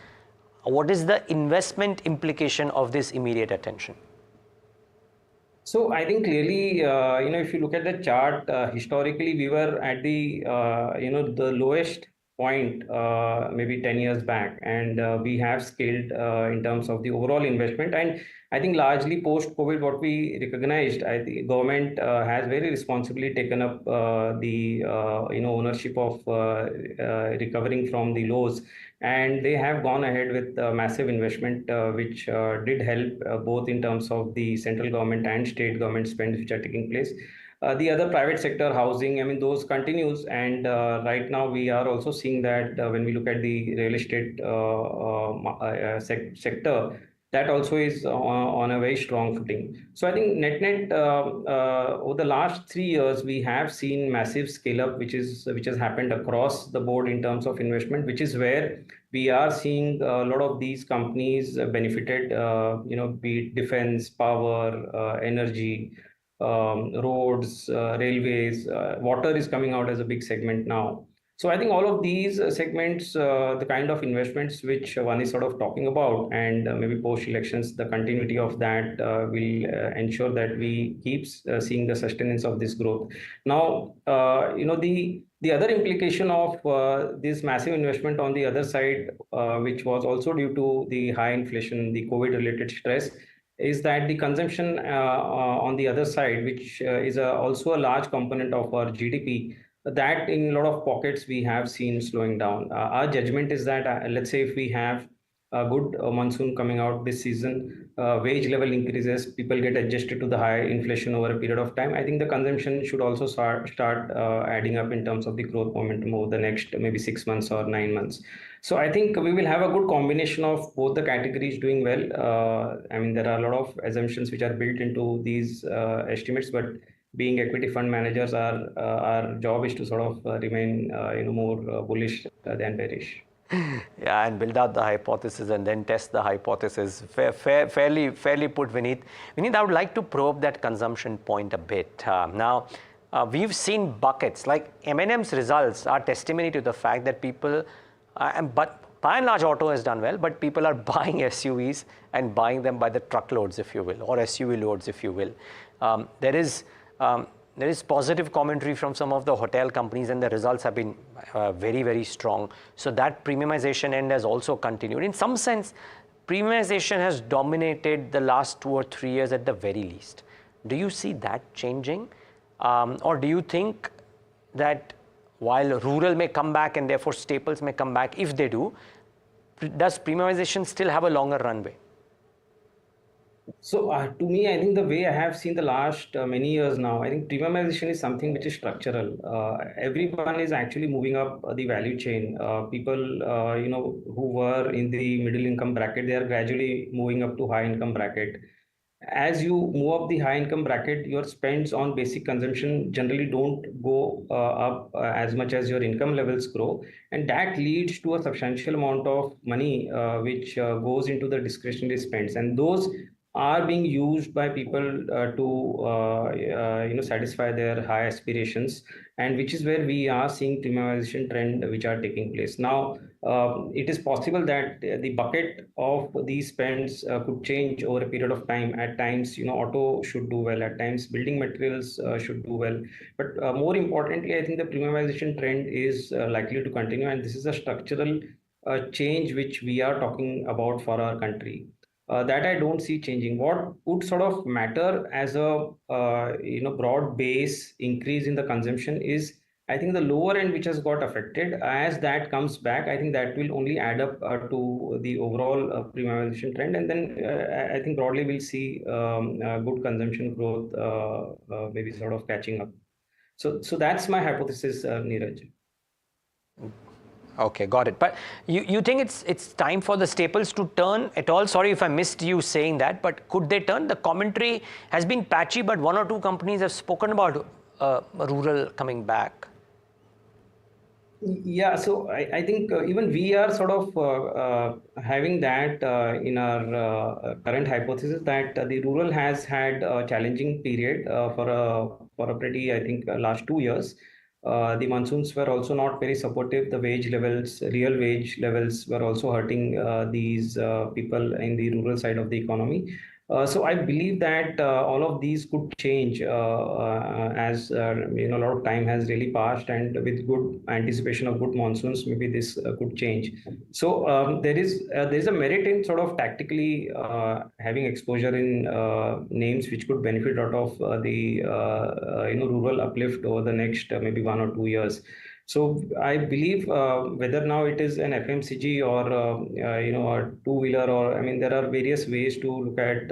what is the investment implication of this immediate attention? So I think clearly, if you look at the chart, historically we were at the, the lowest point maybe 10 years back, and we have scaled in terms of the overall investment. And I think largely post-COVID, what we recognized, the government has very responsibly taken up the ownership of recovering from the lows, and they have gone ahead with massive investment, which did help both in terms of the central government and state government spends which are taking place. The other private sector housing, I mean, those continues, and right now we are also seeing that when we look at the real estate sector, that also is on a very strong footing. So I think net over the last 3 years we have seen massive scale up, which has happened across the board in terms of investment, which is where we are seeing a lot of these companies benefited, be it defense, power, energy, roads, railways, water is coming out as a big segment now. So I think all of these segments, the kind of investments which one is sort of talking about, and maybe post-elections, the continuity of that will ensure that we keep seeing the sustenance of this growth. Now, the other implication of this massive investment on the other side, which was also due to the high inflation, the COVID-related stress, is that the consumption on the other side, which is also a large component of our GDP, that in a lot of pockets we have seen slowing down. Our judgment is that let's say if we have a good monsoon coming out this season, wage level increases, people get adjusted to the high inflation over a period of time, I think the consumption should also start adding up in terms of the growth momentum over the next maybe 6 months or 9 months. So I think we will have a good combination of both the categories doing well. I mean, there are a lot of assumptions which are built into these estimates, but being equity fund managers, our job is to sort of remain more bullish than bearish. Yeah, and build out the hypothesis and then test the hypothesis. Fairly put, Vineet. Vineet, I would like to probe that consumption point a bit. Now, we've seen buckets like M&M's results are testimony to the fact that people, but by and large auto has done well, but people are buying SUVs and buying them by the truckloads, if you will, or SUV loads, if you will. There is positive commentary from some of the hotel companies, and the results have been very, very strong. So that premiumization end has also continued. In some sense, premiumization has dominated the last 2 or 3 years at the very least. Do you see that changing? Or do you think that while rural may come back and therefore staples may come back, if they do, does premiumization still have a longer runway? So to me, I think the way I have seen the last many years now, I think premiumization is something which is structural. Everyone is actually moving up the value chain. People, who were in the middle income bracket, they are gradually moving up to high income bracket. As you move up the high income bracket, your spends on basic consumption generally don't go up as much as your income levels grow, and that leads to a substantial amount of money which goes into the discretionary spends, and those are being used by people to satisfy their high aspirations, and which is where we are seeing premiumization trend which are taking place now. It is possible that the bucket of these spends could change over a period of time. At times, auto should do well. At times, building materials should do well. But more importantly, I think the premiumization trend is likely to continue, and this is a structural change which we are talking about for our country. That I don't see changing. What would sort of matter as a broad base increase in the consumption is, I think, the lower end which has got affected. As that comes back, I think that will only add up to the overall premiumization trend, and then I think broadly we'll see good consumption growth, maybe sort of catching up. So that's my hypothesis, Neeraj. Okay, got it. But you think it's time for the staples to turn at all? Sorry if I missed you saying that, but could they turn? The commentary has been patchy, but 1 or 2 companies have spoken about rural coming back. Yeah, so I think even we are sort of having that in our current hypothesis that the rural has had a challenging period for a pretty, I think, last 2 years. The monsoons were also not very supportive. The wage levels, real wage levels, were also hurting these people in the rural side of the economy. So I believe that all of these could change as a lot of time has really passed, and with good anticipation of good monsoons, maybe this could change. So there is a merit in sort of tactically having exposure in names which could benefit out of the rural uplift over the next maybe 1 or 2 years. So I believe whether now it is an FMCG or a two-wheeler, or I mean there are various ways to look at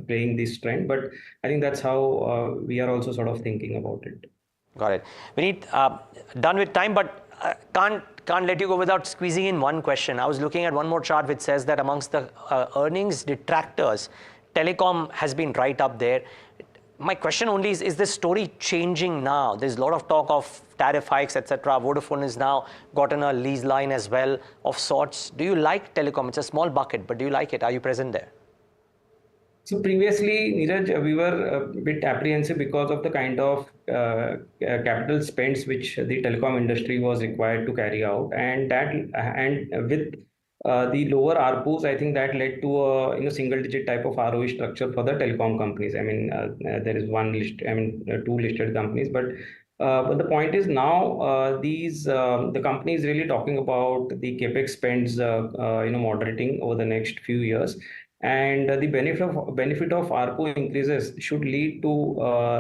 playing this trend. But I think that's how we are also sort of thinking about it. Got it. Vineet, done with time, but can't let you go without squeezing in one question. I was looking at one more chart which says that amongst the earnings detractors, telecom has been right up there. My question only is this story changing now? There's a lot of talk of tariff hikes, etc. Vodafone has now gotten a lease line as well of sorts. Do you like telecom? It's a small bucket, but do you like it? Are you present there? So previously, Neeraj, we were a bit apprehensive because of the kind of capital spends which the telecom industry was required to carry out, and with the lower ARPUs, I think that led to a single-digit type of ROE structure for the telecom companies. I mean, there is two listed companies, but the point is now the company is really talking about the capex spends, moderating over the next few years. And the benefit of ARPU increases should lead to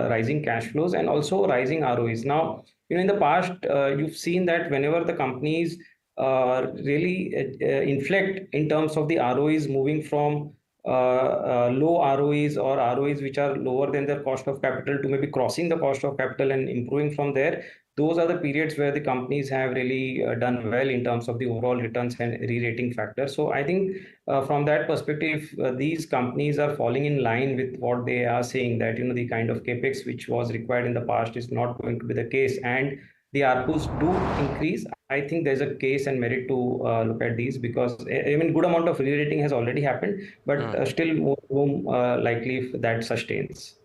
rising cash flows and also rising ROEs. Now, in the past, you've seen that whenever the companies really inflect in terms of the ROEs moving from low ROEs or ROEs which are lower than their cost of capital to maybe crossing the cost of capital and improving from there, those are the periods where the companies have really done well in terms of the overall returns and re-rating factor. So I think from that perspective, these companies are falling in line with what they are saying, that the kind of capex which was required in the past is not going to be the case, and the ARPUs do increase. I think there's a case and merit to look at these, because good amount of re-rating has already happened, but still more room likely if that sustains.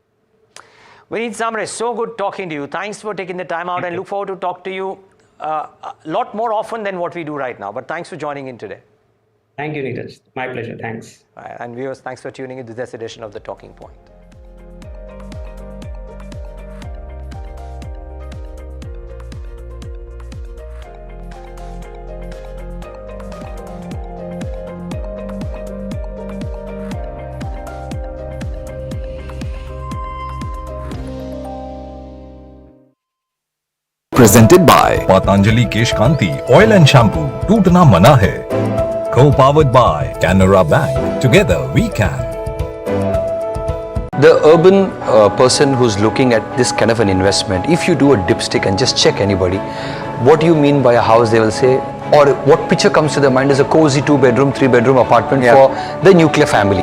Vineet Samre, so good talking to you. Thanks for taking the time out and look forward to talk to you a lot more often than what we do right now. But thanks for joining in today. Thank you, Neeraj. My pleasure. Thanks. And viewers, thanks for tuning into this edition of The Talking Point. Presented by Patanjali Kesh Kanti Oil and Shampoo. Tootna mana hai. Co-powered by Canara Bank. Together we can. The urban person who's looking at this kind of an investment, if you do a dipstick and just check anybody, what do you mean by a house, they will say, or what picture comes to their mind is a cozy 2-bedroom, 3-bedroom apartment for the nuclear family,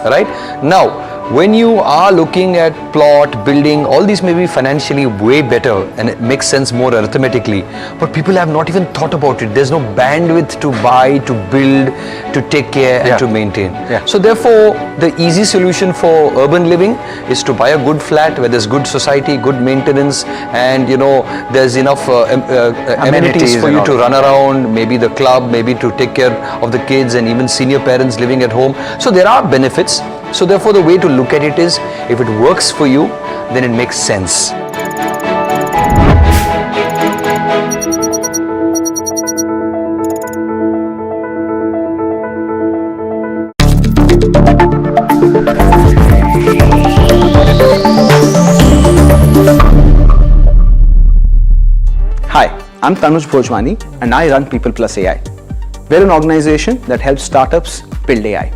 right? Now, when you are looking at plot, building, all these may be financially way better and it makes sense more arithmetically, but people have not even thought about it. There's no bandwidth to buy, to build, to take care and to maintain. So therefore, the easy solution for urban living is to buy a good flat where there's good society, good maintenance, and you know, there's enough amenities for you to run around, maybe the club, maybe to take care of the kids and even senior parents living at home. So there are benefits. So therefore, the way to look at it is, if it works for you, then it makes sense. Hi, I'm Tanuj Bhojwani and I run People Plus AI. We're an organization that helps startups build AI.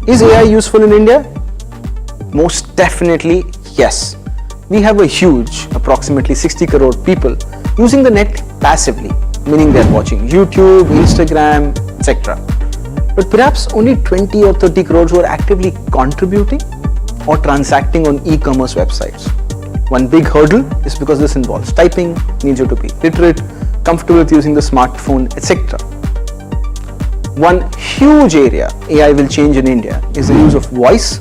Is AI useful in India? Most definitely yes. We have a huge, approximately 60 crore people using the net passively, meaning they're watching YouTube, Instagram, etc. But perhaps only 20 or 30 crores who are actively contributing or transacting on e-commerce websites. One big hurdle is because this involves typing, needs you to be literate, comfortable with using the smartphone, etc. One huge area AI will change in India is the use of voice,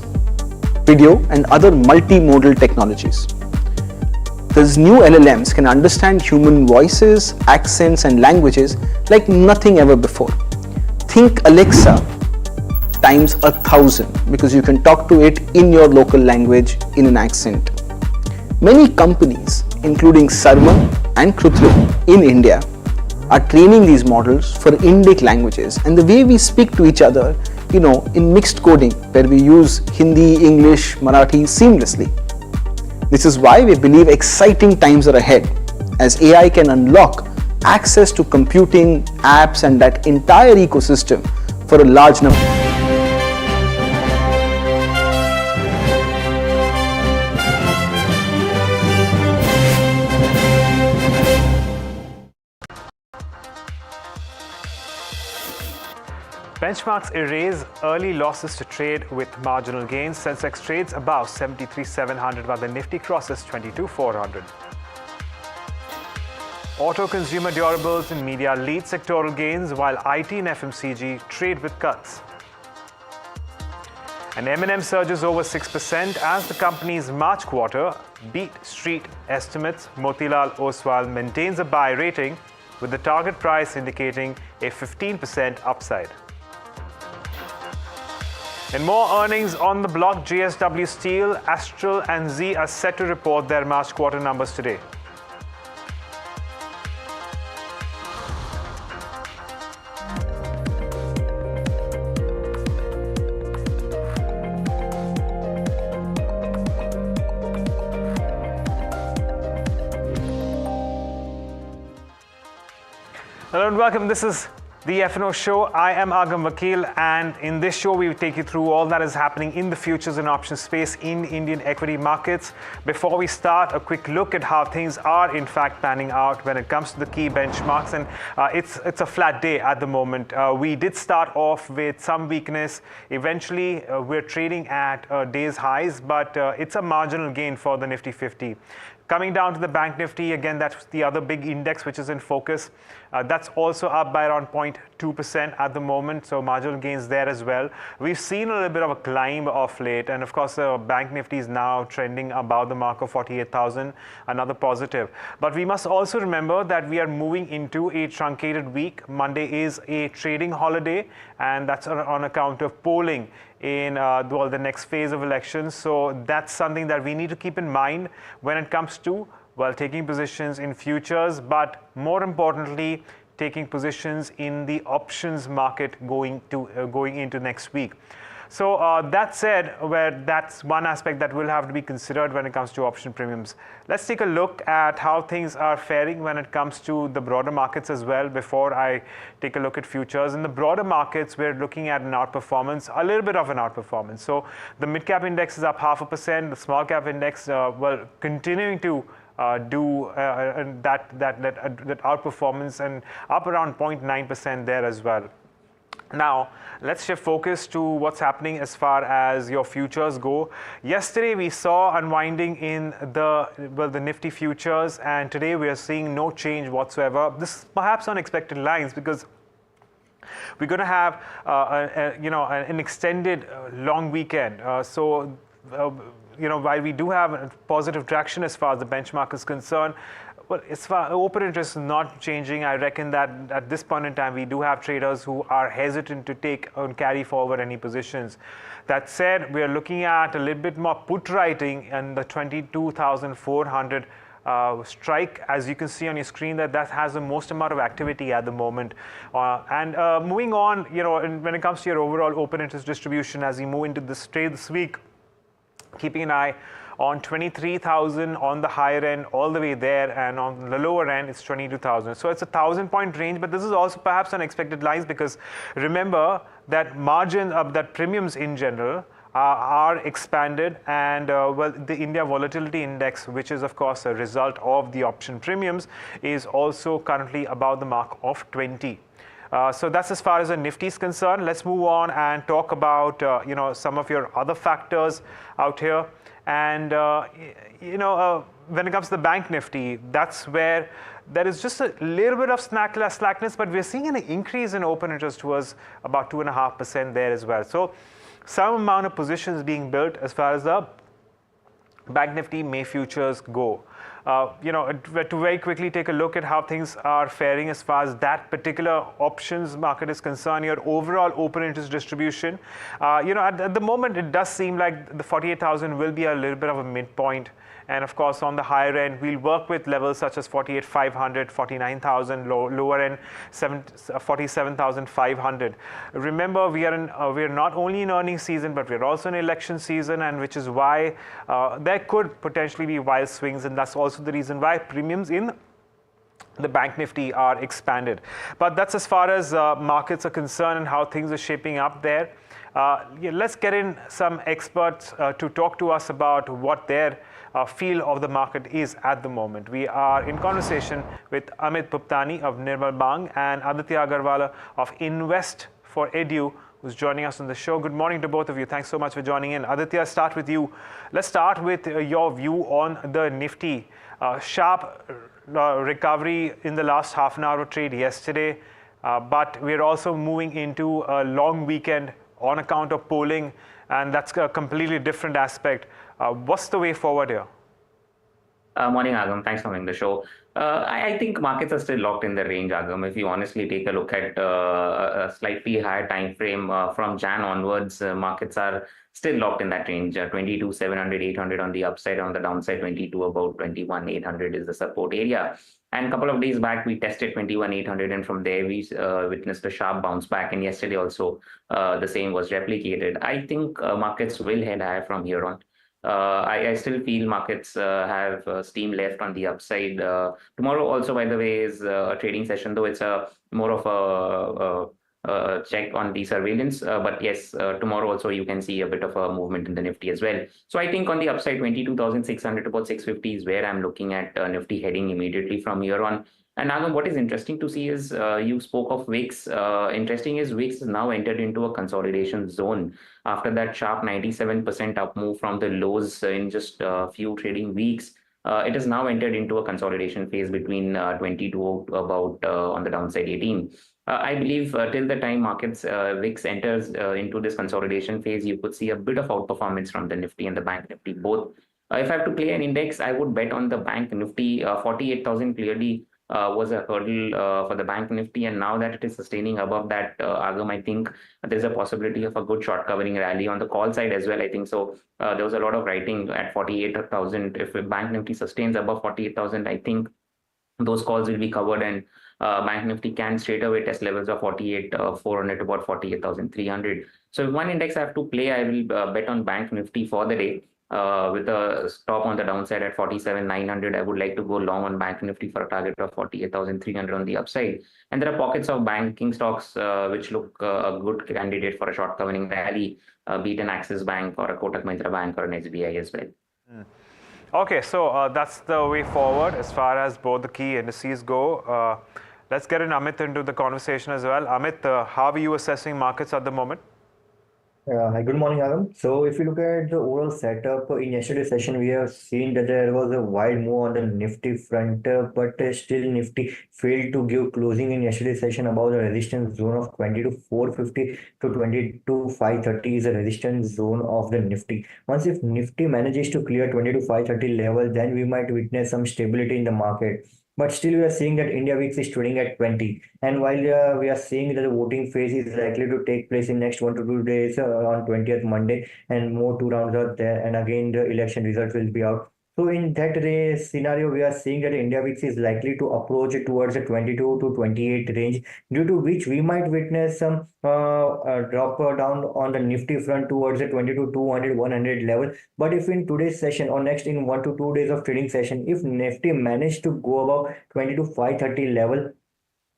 video and other multimodal technologies. These new LLMs can understand human voices, accents and languages like nothing ever before. Think Alexa times 1,000 because you can talk to it in your local language in an accent. Many companies, including Sarma and Krutrim in India, are training these models for Indic languages and the way we speak to each other, you know, in mixed coding where we use Hindi, English, Marathi seamlessly. This is why we believe exciting times are ahead as AI can unlock access to computing, apps and that entire ecosystem for a large number. Benchmarks erase early losses to trade with marginal gains. Sensex trades above 73,700 while the Nifty crosses 22,400. Auto, consumer durables and media lead sectoral gains while IT and FMCG trade with cuts. And M&M surges over 6% as the company's March quarter beat street estimates. Motilal Oswal maintains a buy rating with the target price indicating a 15% upside. And more earnings on the block. JSW Steel, Astral and Z are set to report their March quarter numbers today. Hello and welcome. This is the F&O Show. I am Agam Vakil, and in this show we will take you through all that is happening in the futures and options space in Indian equity markets. Before we start, a quick look at how things are in fact panning out when it comes to the key benchmarks, and it's a flat day at the moment. We did start off with some weakness. Eventually, we're trading at day's highs, but it's a marginal gain for the Nifty 50. Coming down to the Bank Nifty, again, that's the other big index which is in focus. That's also up by around 0.2% at the moment, so marginal gains there as well. We've seen a little bit of a climb of late, and of course, the Bank Nifty is now trending above the mark of 48,000, another positive. But we must also remember that we are moving into a truncated week. Monday is a trading holiday, and that's on account of polling in the next phase of elections. So that's something that we need to keep in mind when it comes to taking positions in futures, but more importantly, taking positions in the options market going into next week. So that said, that's one aspect that will have to be considered when it comes to option premiums. Let's take a look at how things are faring when it comes to the broader markets as well before I take a look at futures. In the broader markets, we're looking at an outperformance, a little bit of an outperformance. So the mid-cap index is up 0.5%, the small-cap index, continuing to do that outperformance and up around 0.9% there as well. Now, let's shift focus to what's happening as far as your futures go. Yesterday, we saw unwinding in the Nifty futures, and today we are seeing no change whatsoever. This is perhaps unexpected lines because we're going to have an extended long weekend. While we do have positive traction as far as the benchmark is concerned, well, as far as open interest is not changing, I reckon that at this point in time, we do have traders who are hesitant to take and carry forward any positions. That said, we are looking at a little bit more put writing in the 22,400 strike. As you can see on your screen, that has the most amount of activity at the moment. Moving on, when it comes to your overall open interest distribution, as we move into this trade this week, keeping an eye on 23,000 on the higher end, all the way there, and on the lower end, it's 22,000. So it's a 1,000-point range, but this is also perhaps unexpected lines because remember that that premiums in general are expanded, and the India Volatility Index, which is of course a result of the option premiums, is also currently above the mark of 20. So that's as far as the Nifty is concerned. Let's move on and talk about some of your other factors out here. And when it comes to the Bank Nifty, that's where there is just a little bit of slackness, but we're seeing an increase in open interest towards about 2.5% there as well. So some amount of positions being built as far as the Bank Nifty May futures go. To very quickly take a look at how things are faring as far as that particular options market is concerned, your overall open interest distribution, at the moment, it does seem like the 48,000 will be a little bit of a midpoint. And of course, on the higher end, we'll work with levels such as 48,500, 49,000, lower end 47,500. Remember, we are not only in earnings season, but we're also in election season, and which is why there could potentially be wild swings, and that's also the reason why premiums in the Bank Nifty are expanded. But that's as far as markets are concerned and how things are shaping up there. Let's get in some experts to talk to us about what their feel of the market is at the moment. We are in conversation with Amit Bhuptani of Nirmal Bang and Aditya Agarwala of Invest for Edu, who's joining us on the show. Good morning to both of you. Thanks so much for joining in. Aditya, start with you. Let's start with your view on the Nifty. Sharp recovery in the last half an hour of trade yesterday, but we're also moving into a long weekend on account of polling, and that's a completely different aspect. What's the way forward here? Morning, Agam. Thanks for having the show. I think markets are still locked in the range, Agam. If you honestly take a look at a slightly higher time frame from Jan onwards, markets are still locked in that range. 22,700, 800 on the upside, on the downside 22, about 21,800 is the support area. And a couple of days back, we tested 21,800, and from there we witnessed a sharp bounce back. And yesterday also, the same was replicated. I think markets will head higher from here on. I still feel markets have steam left on the upside. Tomorrow also, by the way, is a trading session, though it's more of a check on the surveillance. But yes, tomorrow also you can see a bit of a movement in the Nifty as well. So I think on the upside, 22,600 to about 650 is where I'm looking at Nifty heading immediately from here on. And Agam, what is interesting to see is you spoke of VIX. Interesting is VIX has now entered into a consolidation zone after that sharp 97% up move from the lows in just a few trading weeks. It has now entered into a consolidation phase between 20 to about on the downside 18. I believe till the time markets VIX enters into this consolidation phase, you could see a bit of outperformance from the Nifty and the Bank Nifty both. If I have to play an index, I would bet on the Bank Nifty. 48,000 clearly was a hurdle for the Bank Nifty, and now that it is sustaining above that, Agam, I think there's a possibility of a good short covering rally on the call side as well. I think so. There was a lot of writing at 48,000. If Bank Nifty sustains above 48,000, I think those calls will be covered, and Bank Nifty can straight away test levels of 48,400 to about 48,300. So if one index I have to play, I will bet on Bank Nifty for the day. With a stop on the downside at 47,900, I would like to go long on Bank Nifty for a target of 48,300 on the upside. And there are pockets of banking stocks which look a good candidate for a short covering rally, be it an Axis Bank or a Kotak Mahindra Bank or an SBI as well. Okay, so that's the way forward as far as both the key indices go. Let's get Amit into the conversation as well. Amit, how are you assessing markets at the moment? Hi, good morning, Adam. So, if you look at the overall setup in yesterday's session, we have seen that there was a wide move on the Nifty front, but still Nifty failed to give closing in yesterday's session above the resistance zone of 22,450 to 22,530 is a resistance zone of the Nifty. Once if Nifty manages to clear 22,530 level, then we might witness some stability in the market. But still, we are seeing that India VIX is trading at 20. And while we are seeing that the voting phase is likely to take place in next 1 to 2 days on 20th Monday, and more 2 rounds are there, and again the election results will be out. So in that scenario, we are seeing that India VIX is likely to approach towards the 22 to 28 range, due to which we might witness some drop down on the Nifty front towards the 22, 200, 100 level. But if in today's session or next in 1 to 2 days of trading session, if Nifty managed to go above 22, 530 level,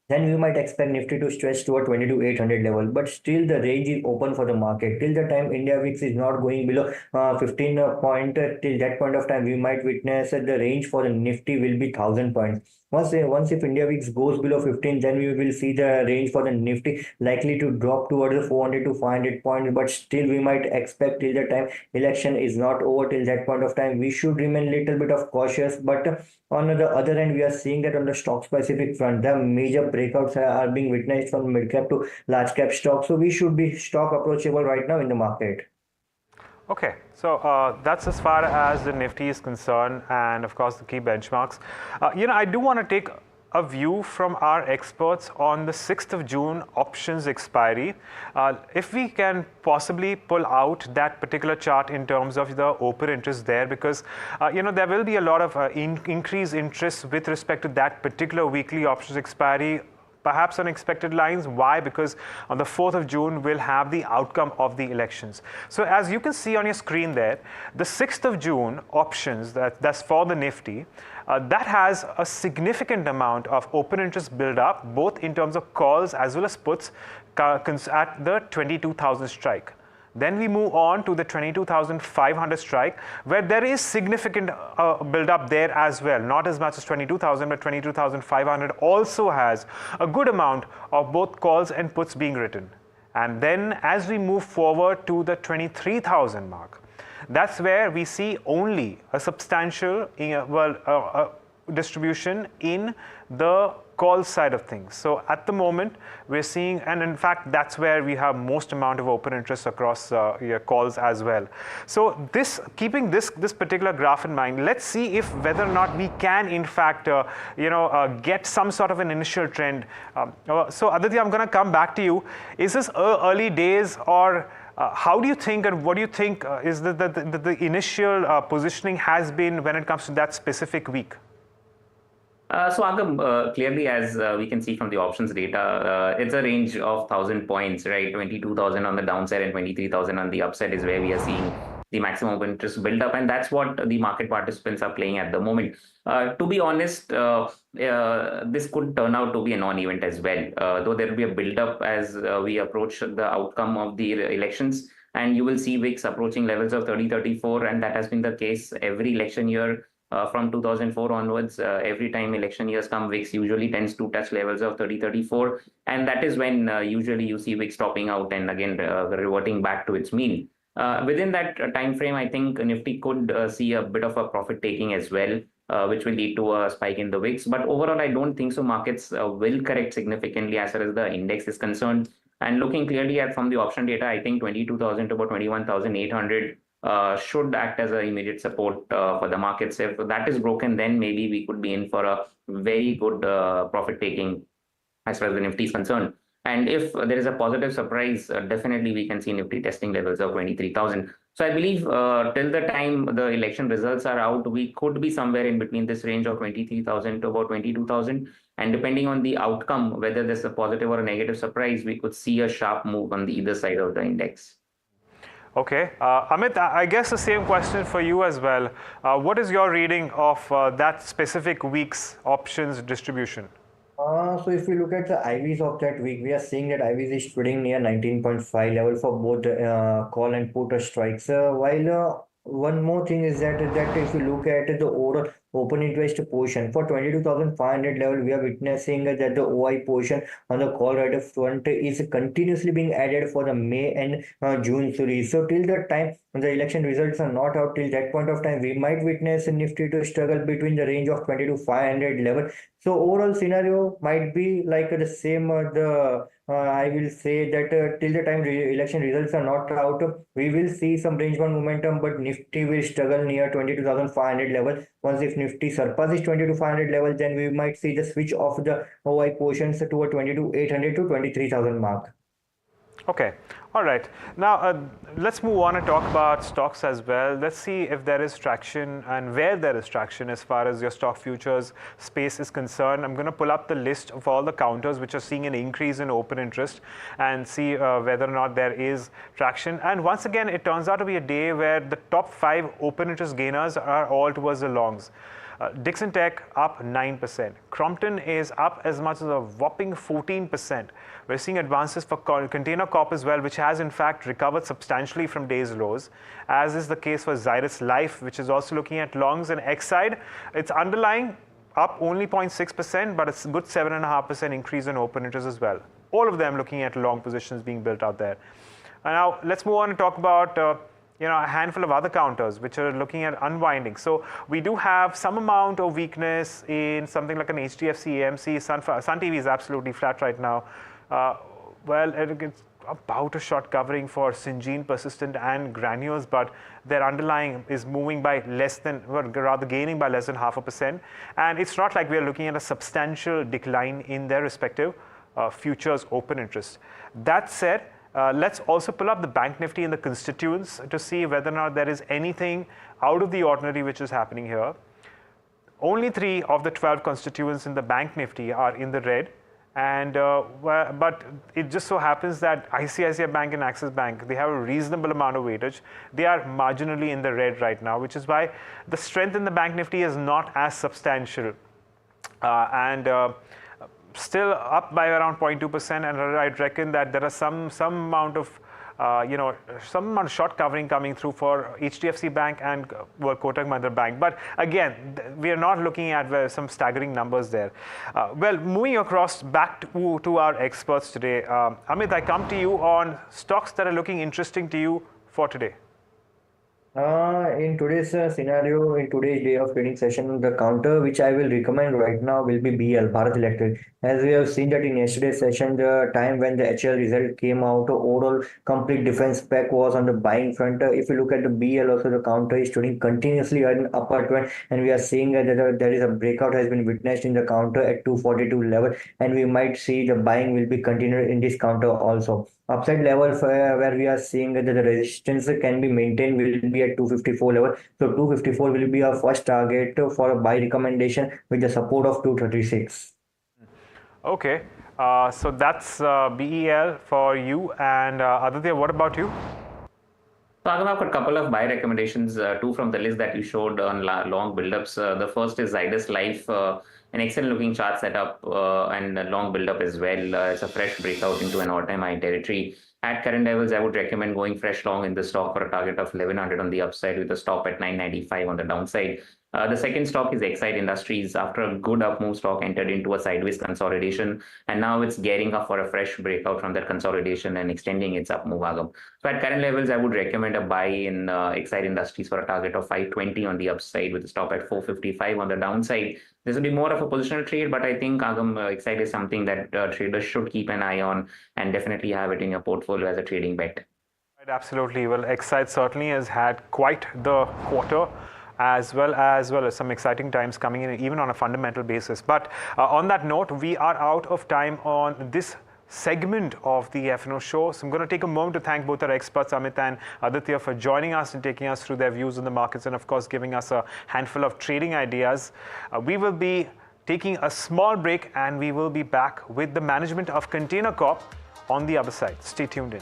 then we might expect Nifty to stretch toward 22,800 level. But still the range is open for the market. Till the time India VIX is not going below 15 point, till that point of time, we might witness that the range for the Nifty will be 1,000 points. Once if India VIX goes below 15, then we will see the range for the Nifty likely to drop towards the 400 to 500 points. But still we might expect till the time election is not over, till that point of time, we should remain little bit of cautious. But on the other end, we are seeing that on the stock specific front, the major breakouts are being witnessed from mid cap to large cap stocks. So we should be stock approachable right now in the market. Okay, so that's as far as the Nifty is concerned, and of course the key benchmarks. I do want to take a view from our experts on the 6th of June options expiry. If we can possibly pull out that particular chart in terms of the open interest there, because there will be a lot of increased interest with respect to that particular weekly options expiry. Perhaps unexpected lines. Why? Because on the 4th of June, we'll have the outcome of the elections. So as you can see on your screen there, the 6th of June options, that's for the Nifty, that has a significant amount of open interest build up, both in terms of calls as well as puts at the 22,000 strike. Then we move on to the 22,500 strike, where there is significant build up there as well. Not as much as 22,000, but 22,500 also has a good amount of both calls and puts being written. And then as we move forward to the 23,000 mark, that's where we see only a substantial distribution in the call side of things. So at the moment we're seeing, and in fact that's where we have most amount of open interest across calls as well. So keeping this particular graph in mind, let's see if whether or not we can in fact get some sort of an initial trend. So Aditya, I'm going to come back to you. Is this early days, or how do you think, and what do you think is the initial positioning has been when it comes to that specific week? So Agam, clearly as we can see from the options data, it's a range of 1,000 points, right? 22,000 on the downside and 23,000 on the upside is where we are seeing the maximum interest build up, and that's what the market participants are playing at the moment. To be honest, this could turn out to be a non-event as well, though there will be a build up as we approach the outcome of the elections, and you will see VIX approaching levels of 30-34, and that has been the case every election year. From 2004 onwards, every time election years come, VIX usually tends to touch levels of 30-34, and that is when usually you see VIX topping out and again reverting back to its mean. Within that time frame, I think Nifty could see a bit of a profit taking as well. which will lead to a spike in the VIX. But overall, I don't think so. Markets will correct significantly as far as the index is concerned. And looking clearly at from the option data, I think 22,000 to about 21,800 should act as an immediate support for the markets. If that is broken, then maybe we could be in for a very good profit taking as far as the Nifty is concerned. And if there is a positive surprise, definitely we can see Nifty testing levels of 23,000. So I believe till the time the election results are out, we could be somewhere in between this range of 23,000 to about 22,000. And depending on the outcome, whether there's a positive or a negative surprise, we could see a sharp move on the either side of the index. Okay. Amit, I guess the same question for you as well. What is your reading of that specific week's options distribution? So if we look at the IVs of that week, we are seeing that IVs is trading near 19.5 level for both call and put strikes. While one more thing is that if you look at the overall open interest position for 22,500 level, we are witnessing that the OI position on the call rider front is continuously being added for the May and June series. So till that time the election results are not out, till that point of time we might witness Nifty to struggle between the range of 22,500 level. So overall scenario might be like the same. I will say that till the time election results are not out, we will see some range bound momentum, but Nifty will struggle near 22,500 level. Once if Nifty surpasses 22,500 level, then we might see the switch of the OI portions toward 22,800 to 23,000 mark. Okay. All right. Now, let's move on and talk about stocks as well. Let's see if there is traction and where there is traction as far as your stock futures space is concerned. I'm going to pull up the list of all the counters which are seeing an increase in open interest and see whether or not there is traction. And once again, it turns out to be a day where the top 5 open interest gainers are all towards the longs. Dixon Tech up 9%. Crompton is up as much as a whopping 14%. We're seeing advances for Container Corp as well, which has in fact recovered substantially from day's lows, as is the case for Zyrus Life, which is also looking at longs. And Exide, it's underlying up only 0.6%, but it's a good 7.5% increase in open interest as well. All of them looking at long positions being built out there. And now let's move on and talk about a handful of other counters which are looking at unwinding. So we do have some amount of weakness in something like an HDFC, AMC, Sun TV is absolutely flat right now. Well, it's about a short covering for Syngene, Persistent and Granules, but their underlying is moving by less than, well, rather gaining by less than 0.5%. And it's not like we're looking at a substantial decline in their respective futures open interest. That said, let's also pull up the Bank Nifty and the constituents to see whether or not there is anything out of the ordinary which is happening here. Only 3 of the 12 constituents in the Bank Nifty are in the red. And but it just so happens that ICICI Bank and Axis Bank, they have a reasonable amount of weightage. They are marginally in the red right now, which is why the strength in the Bank Nifty is not as substantial. Still up by around 0.2%, and I'd reckon that there are some amount of some amount of short covering coming through for HDFC Bank and Kotak Mahindra Bank. But again, we are not looking at some staggering numbers there. Well, moving across back to our experts today. Amit, I come to you on stocks that are looking interesting to you for today. In today's scenario, in today's day of trading session, the counter which I will recommend right now will be BL, Bharat Electric. As we have seen that in yesterday's session, the time when the HL result came out, overall complete defense pack was on the buying front. If you look at the BL, also the counter is trading continuously at an upward trend, and we are seeing that there is a breakout has been witnessed in the counter at 242 level, and we might see the buying will be continued in this counter also. Upside level where we are seeing that the resistance can be maintained will be at 254 level. So 254 will be our first target for a buy recommendation with the support of 236. Okay, so that's BEL for you. And Aditya, what about you? So I've got a couple of buy recommendations, 2 from the list that you showed on long buildups. The first is Zydus Life, an excellent looking chart setup and a long buildup as well. It's a fresh breakout into an all-time high territory. At current levels, I would recommend going fresh long in the stock for a target of 1100 on the upside with a stop at 995 on the downside. The second stock is Exide Industries. After a good up move, stock entered into a sideways consolidation, and now it's gearing up for a fresh breakout from that consolidation and extending its up move, Agam. So at current levels, I would recommend a buy in Exide Industries for a target of 520 on the upside with a stop at 455 on the downside. This will be more of a positional trade, but I think Agam, Exide is something that traders should keep an eye on and definitely have it in your portfolio as a trading bet. Right, absolutely. Well, Exide certainly has had quite the quarter, as well as some exciting times coming in, even on a fundamental basis. But on that note, we are out of time on this segment of the FNO show. So I'm going to take a moment to thank both our experts, Amit and Aditya, for joining us and taking us through their views on the markets and, of course, giving us a handful of trading ideas. We will be taking a small break and we will be back with the management of Container Corp on the other side. Stay tuned in.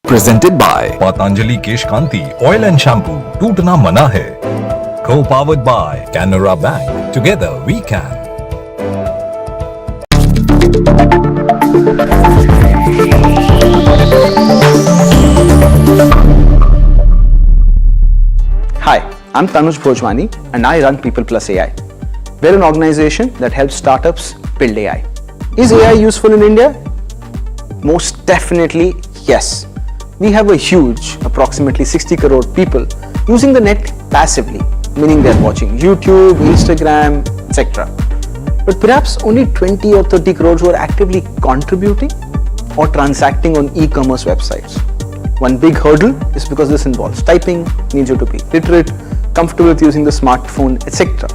Presented by Patanjali Kesh Kanti Oil and Shampoo. Tootna Mana Hai. Co-powered by Canara Bank. Together we can. Hi, I'm Tanuj Bhojwani and I run People Plus AI. We're an organization that helps startups build AI. Is AI useful in India? Most definitely yes. We have a huge, approximately 60 crore people using the net passively, meaning they're watching YouTube, Instagram, etc. But perhaps only 20 or 30 crores who are actively contributing or transacting on e-commerce websites. One big hurdle is because this involves typing, needs you to be literate, comfortable with using the smartphone, etc.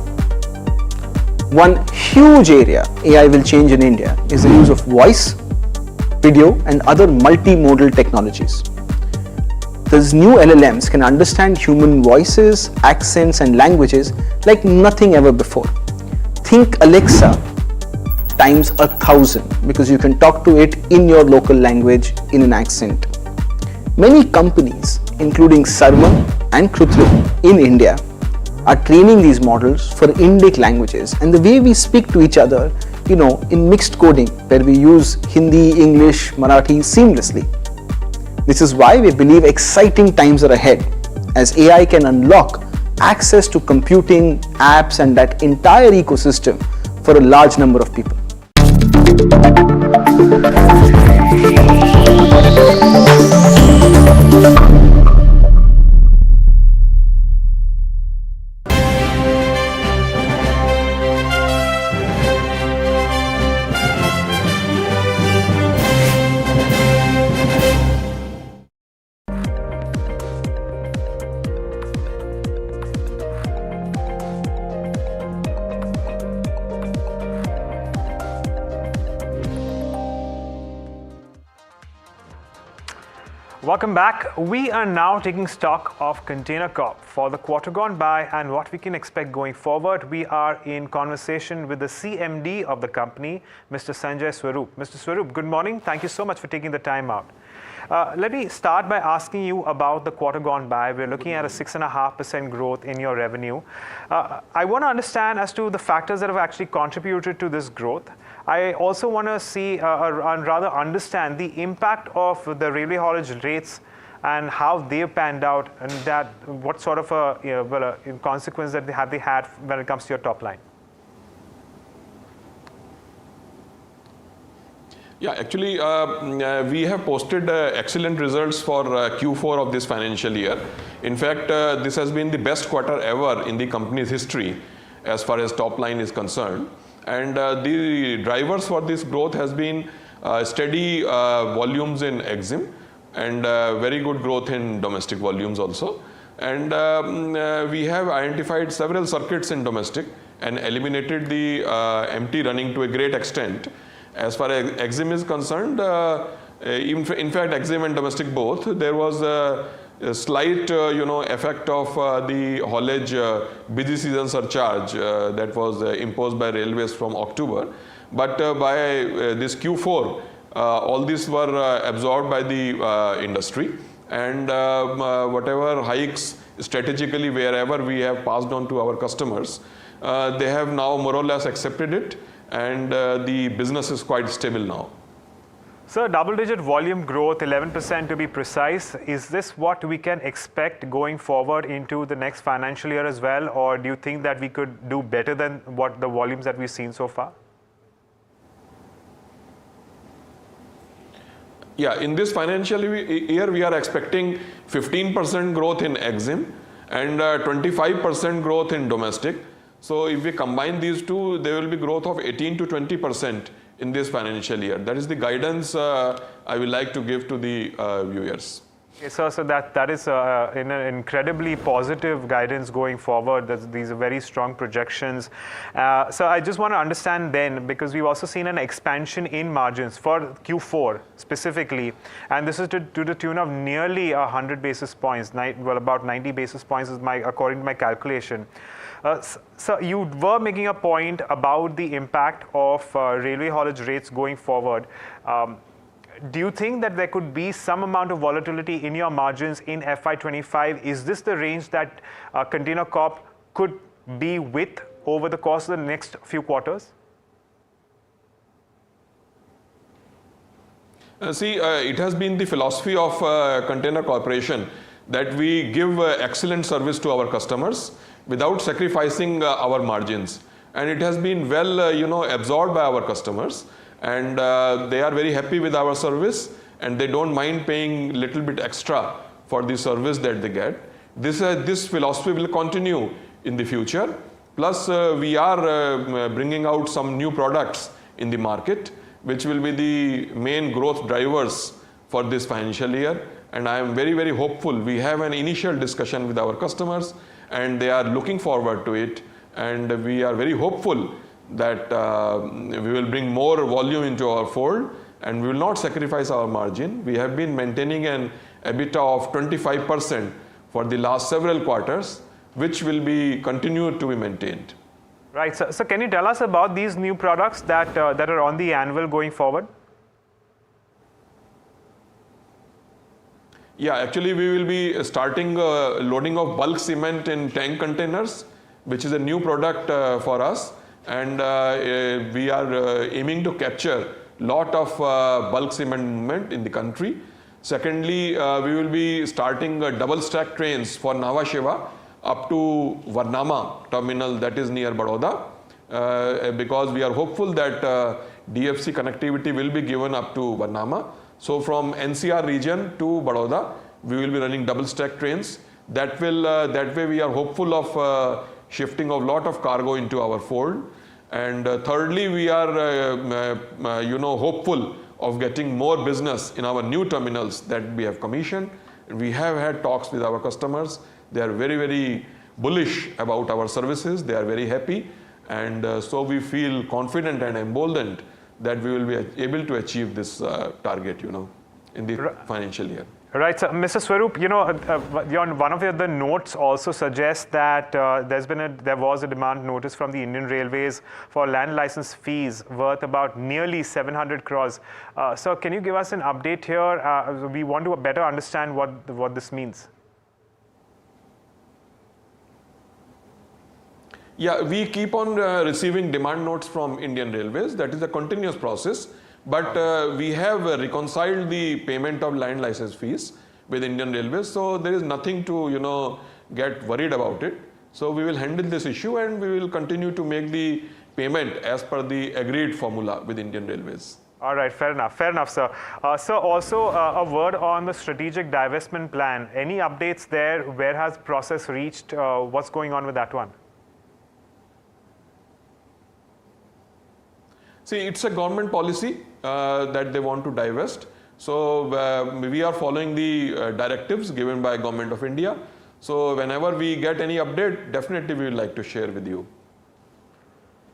One huge area AI will change in India is the use of voice, video and other multimodal technologies. These new LLMs can understand human voices, accents and languages like nothing ever before. Think Alexa times 1,000 because you can talk to it in your local language in an accent. Many companies, including Sarma and Krutrim in India, are training these models for Indic languages and the way we speak to each other, in mixed coding where we use Hindi, English, Marathi seamlessly. This is why we believe exciting times are ahead as AI can unlock access to computing, apps and that entire ecosystem for a large number of people. Welcome back. We are now taking stock of Container Corp for the quarter gone by and what we can expect going forward. We are in conversation with the CMD of the company, Mr. Sanjay Swaroop. Mr. Swaroop, good morning. Thank you so much for taking the time out. Let me start by asking you about the quarter gone by. We're looking at a 6.5% growth in your revenue. I want to understand as to the factors that have actually contributed to this growth. I also want to see and rather understand the impact of the railway haulage rates and how they've panned out and that what sort of a consequence that they had when it comes to your top line. Yeah, actually, we have posted excellent results for Q4 of this financial year. In fact, this has been the best quarter ever in the company's history as far as top line is concerned. And the drivers for this growth has been steady volumes in EXIM and very good growth in domestic volumes also. And we have identified several circuits in domestic and eliminated the empty running to a great extent. As far as EXIM is concerned, in fact, EXIM and domestic both, there was a slight, effect of the haulage busy season surcharge that was imposed by railways from October. But by this Q4, all these were absorbed by the industry. and whatever hikes strategically wherever we have passed on to our customers, they have now more or less accepted it, and the business is quite stable now. So double-digit volume growth, 11% to be precise. Is this what we can expect going forward into the next financial year as well, or do you think that we could do better than what the volumes that we've seen so far? Yeah, in this financial year, we are expecting 15% growth in EXIM and 25% growth in domestic. So if we combine these two, there will be growth of 18 to 20% in this financial year. That is the guidance I would like to give to the viewers. Okay, so that is an incredibly positive guidance going forward. These are very strong projections. So I just want to understand then, because we've also seen an expansion in margins for Q4 specifically, and this is to the tune of nearly 100 basis points, well, about 90 basis points is according to my calculation. So you were making a point about the impact of railway haulage rates going forward. Do you think that there could be some amount of volatility in your margins in FY25? Is this the range that Container Corp could be with over the course of the next few quarters? It has been the philosophy of Container Corporation that we give excellent service to our customers without sacrificing our margins. And it has been well absorbed by our customers. And they are very happy with our service, and they don't mind paying a little bit extra for the service that they get. This philosophy will continue in the future. Plus, we are bringing out some new products in the market, which will be the main growth drivers for this financial year. And I am very, very hopeful. We have an initial discussion with our customers, and they are looking forward to it. And we are very hopeful that we will bring more volume into our fold, and we will not sacrifice our margin. We have been maintaining an EBITDA of 25% for the last several quarters, which will be continued to be maintained. Right. So can you tell us about these new products that are on the anvil going forward? Yeah, actually we will be starting loading of bulk cement in tank containers, which is a new product for us. And we are aiming to capture a lot of bulk cement movement in the country. Secondly, we will be starting double stack trains for Nhava Sheva up to Varnama terminal, that is near Baroda, because we are hopeful that DFC connectivity will be given up to Varnama. So from NCR region to Baroda, we will be running double stack trains. That way we are hopeful of shifting of lot of cargo into our fold. And thirdly, we are hopeful of getting more business in our new terminals that we have commissioned. We have had talks with our customers. They are very, very bullish about our services. They are very happy, and so we feel confident and emboldened that we will be able to achieve this target, in the financial year. Right, so Mr. Swaroop, one of the notes also suggests that there was a demand notice from the Indian Railways for land license fees worth about nearly 700 crores. So can you give us an update here? We want to better understand what this means. Yeah, we keep on receiving demand notes from Indian Railways. That is a continuous process. But we have reconciled the payment of land license fees with Indian Railways. So there is nothing to, get worried about it. So we will handle this issue, and we will continue to make the payment as per the agreed formula with Indian Railways. All right, fair enough, sir. Sir, also a word on the strategic divestment plan. Any updates there? Where has process reached? What's going on with that one? See, it's a government policy that they want to divest. So we are following the directives given by Government of India. So whenever we get any update, definitely we would like to share with you.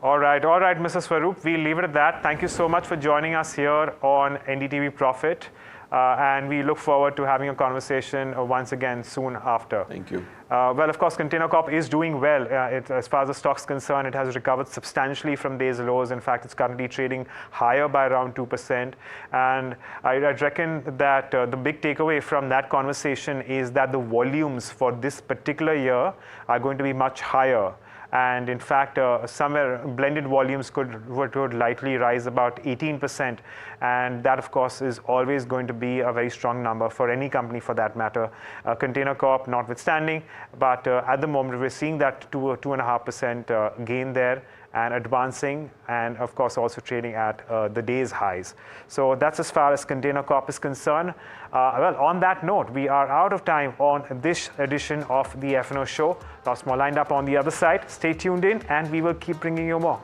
All right, Mr. Swaroop, we'll leave it at that. Thank you so much for joining us here on NDTV Profit. And we look forward to having a conversation once again soon after. Thank you. Well, of course, Container Corp is doing well. As far as the stock's concerned, it has recovered substantially from day's lows. In fact, it's currently trading higher by around 2%. And I reckon that the big takeaway from that conversation is that the volumes for this particular year are going to be much higher. And in fact, somewhere blended volumes would likely rise about 18%. And that, of course, is always going to be a very strong number for any company for that matter. Container Corp notwithstanding, but at the moment we're seeing that 2.5% gain there and advancing, and of course also trading at the day's highs. So that's as far as Container Corp is concerned. Well, on that note, we are out of time on this edition of the F&O show. Lots more lined up on the other side. Stay tuned in and we will keep bringing you more.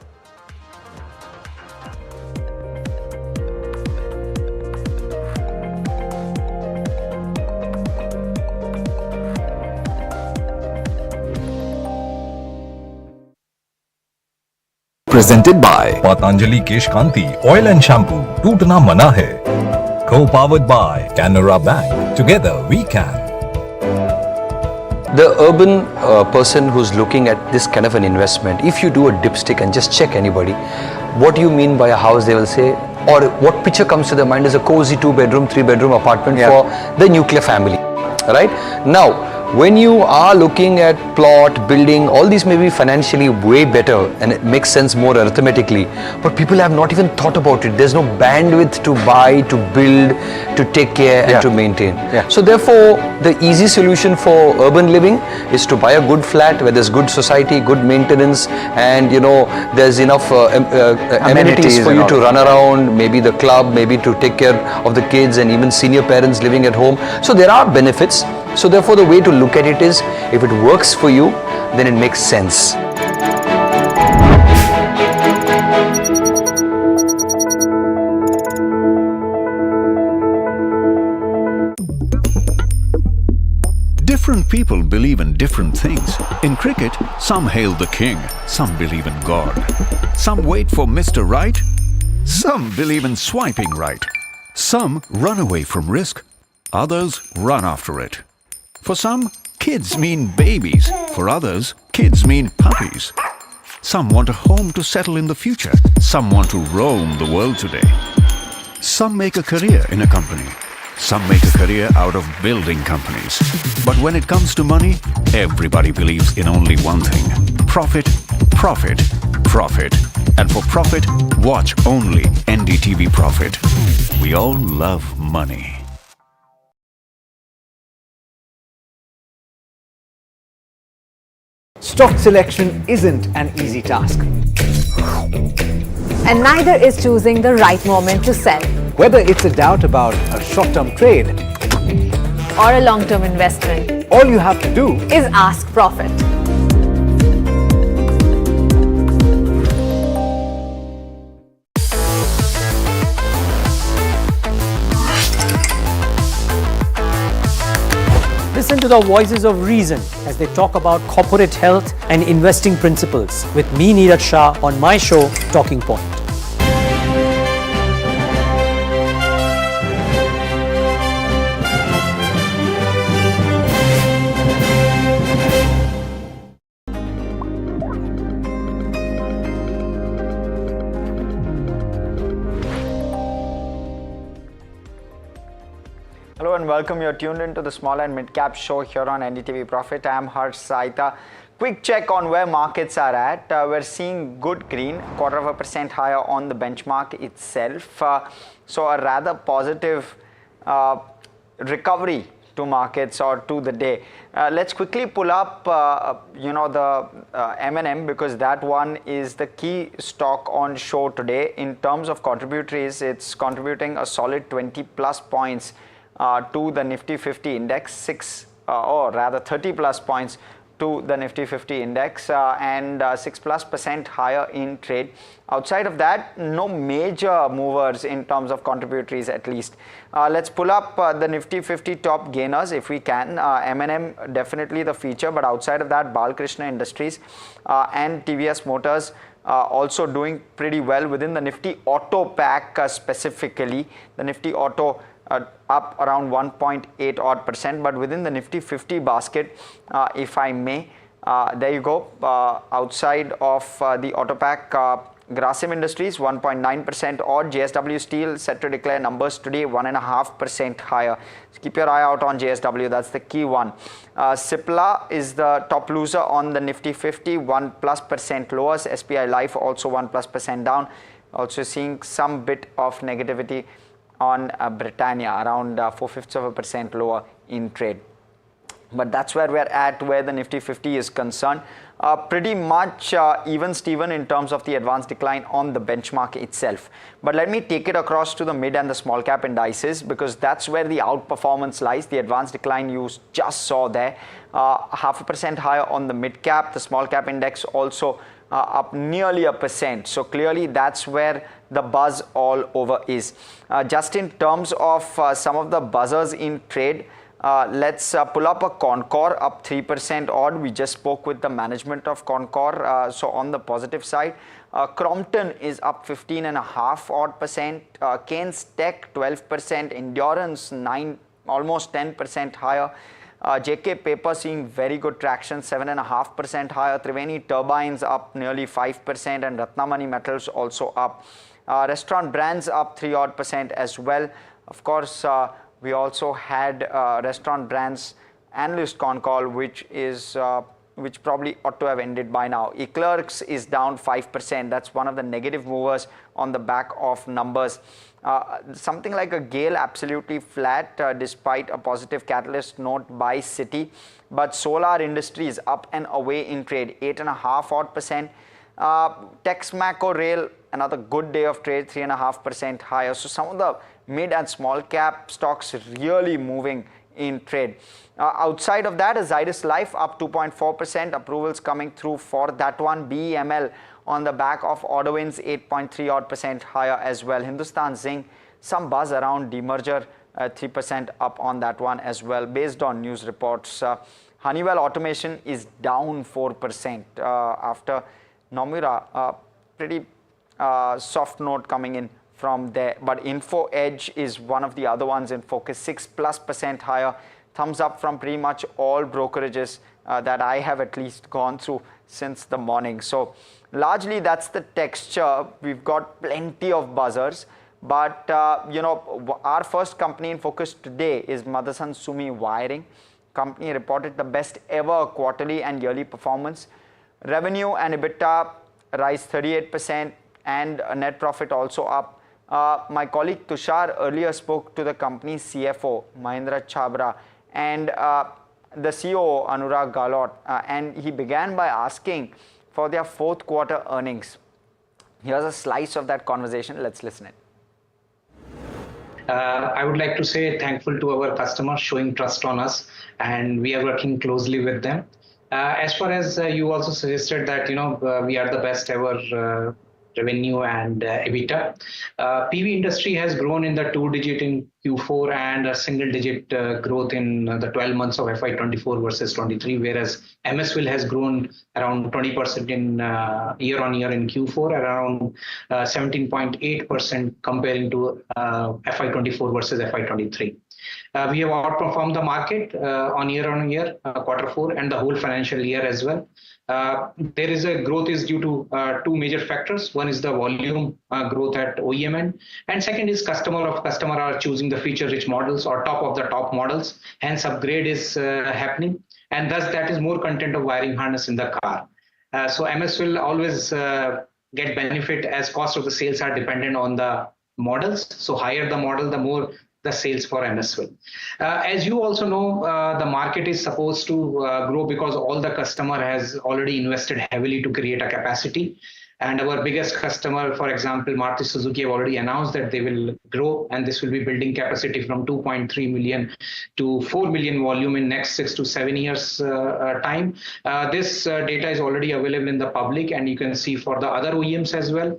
Presented by Patanjali Kesh Kanti Oil and Shampoo. Tootna Mana Hai. Co-powered by Canara Bank. Together we can. The urban person who's looking at this kind of an investment, if you do a dipstick and just check anybody, what do you mean by a house, they will say, or what picture comes to their mind is a cozy 2-bedroom, 3-bedroom apartment for the nuclear family, right? Now, when you are looking at plot, building, all these may be financially way better and it makes sense more arithmetically, but people have not even thought about it. There's no bandwidth to buy, to build, to take care and to maintain. So therefore, the easy solution for urban living is to buy a good flat where there's good society, good maintenance, and you know, there's enough amenities for you to run around, maybe the club, maybe to take care of the kids and even senior parents living at home. So there are benefits. So therefore, the way to look at it is, if it works for you, then it makes sense. Different people believe in different things. In cricket, some hail the king, some believe in God. Some wait for Mr. Right, some believe in swiping right. Some run away from risk, others run after it. For some, kids mean babies. For others, kids mean puppies. Some want a home to settle in the future. Some want to roam the world today. Some make a career in a company. Some make a career out of building companies. But when it comes to money, everybody believes in only one thing: profit, profit, profit. And for profit, watch only NDTV Profit. We all love money. Stock selection isn't an easy task. And neither is choosing the right moment to sell. Whether it's a doubt about a short-term trade or a long-term investment, all you have to do is ask Profit. Listen to the voices of reason as they talk about corporate health and investing principles with me, Neeraj Shah, on my show, Talking Point. Hello and welcome. You're tuned into the small and mid cap show here on NDTV Profit. I'm Harsh Saita. Quick check on where markets are at. We're seeing good green, 0.25% higher on the benchmark itself. So a rather positive recovery to markets or to the day. Let's quickly pull up the M&M, because that one is the key stock on show today. In terms of contributories, it's contributing a solid 20 plus points to the Nifty 50 index, 30 plus points to the Nifty 50 index, and 6+% higher in trade. Outside of that, no major movers in terms of contributories at least. Let's pull up the Nifty 50 top gainers if we can. M&M definitely the feature, but outside of that, Balkrishna Industries and TVS Motors also doing pretty well within the Nifty Auto pack specifically. The Nifty Auto up around 1.8 odd percent. But within the Nifty 50 basket, if I may, there you go. Outside of the auto pack, Grasim Industries 1.9% odd. JSW Steel set to declare numbers today, 1.5% higher. So keep your eye out on JSW, that's the key one. Cipla is the top loser on the Nifty 50, 1+% lower. SPI Life also 1+% down. Also seeing some bit of negativity on Britannia, around 0.4% lower in trade. But that's where we're at, where the Nifty 50 is concerned. Pretty much even Steven in terms of the advanced decline on the benchmark itself. But let me take it across to the mid and the small cap indices, because that's where the outperformance lies. The advanced decline you just saw there, 0.5% higher on the mid cap. The small cap index also up nearly 1%. So clearly that's where the buzz all over is. Just in terms of some of the buzzers in trade, let's pull up a Concor up 3% odd. We just spoke with the management of Concor. So on the positive side, Crompton is up 15.5 odd percent. Keynes Tech 12%. Endurance 9, almost 10% higher. JK Paper seeing very good traction, 7.5% higher. Triveni Turbines up nearly 5%, and Ratnamani Metals also up. Restaurant Brands up 3 odd percent as well. Of course, we also had Restaurant Brands analyst con call, which probably ought to have ended by now. Eclercs is down 5%. That's one of the negative movers on the back of numbers. Something like a Gale absolutely flat despite a positive catalyst note by Citi. But Solar Industries up and away in trade, 8.5 odd percent. Texmaco Rail, another good day of trade, 3.5% higher. So some of the mid and small cap stocks really moving in trade. Outside of that, Zydus Life up 2.4%. Approvals coming through for that one. BEML on the back of order wins, 8.3 odd percent higher as well. Hindustan Zinc, some buzz around demerger, 3% up on that one as well, based on news reports. Honeywell Automation is down 4% after Nomura, pretty soft note coming in from there. But Info Edge is one of the other ones in focus, 6+% higher. Thumbs up from pretty much all brokerages that I have at least gone through since the morning. So largely that's the texture. We've got plenty of buzzers, but you know, our first company in focus today is Motherson Sumi Wiring. Company reported the best ever quarterly and yearly performance. Revenue and EBITDA rise 38% and net profit also up. My colleague Tushar earlier spoke to the company's CFO Mahendra Chabra and the CEO Anurag Galot, and he began by asking for their fourth quarter earnings. Here's a slice of that conversation. Let's listen it. I would like to say thankful to our customers showing trust on us, and we are working closely with them. As far as you also suggested that, you know, we are the best ever revenue and EBITDA. PV industry has grown in the 2-digit in Q4 and a single-digit growth in the 12 months of FY24 versus 23, whereas MSWIL has grown around 20% in year-on-year in Q4, around 17.8% comparing to FY24 versus FY23. We have outperformed the market on year-on-year, Q4 and the whole financial year as well. There is a growth is due to two major factors. One is the volume growth at OEM end, and second is customer are choosing the feature-rich models or top of the top models. Hence, upgrade is happening, and thus that is more content of wiring harness in the car. So MS will always get benefit as cost of the sales are dependent on the models. So higher the model, the more the sales for MSWIL. As you also know, the market is supposed to grow because all the customer has already invested heavily to create a capacity. And our biggest customer, for example, Maruti Suzuki, have already announced that they will grow, and this will be building capacity from 2.3 million to 4 million volume in next 6 to 7 years time. This data is already available in the public, and you can see for the other OEMs as well.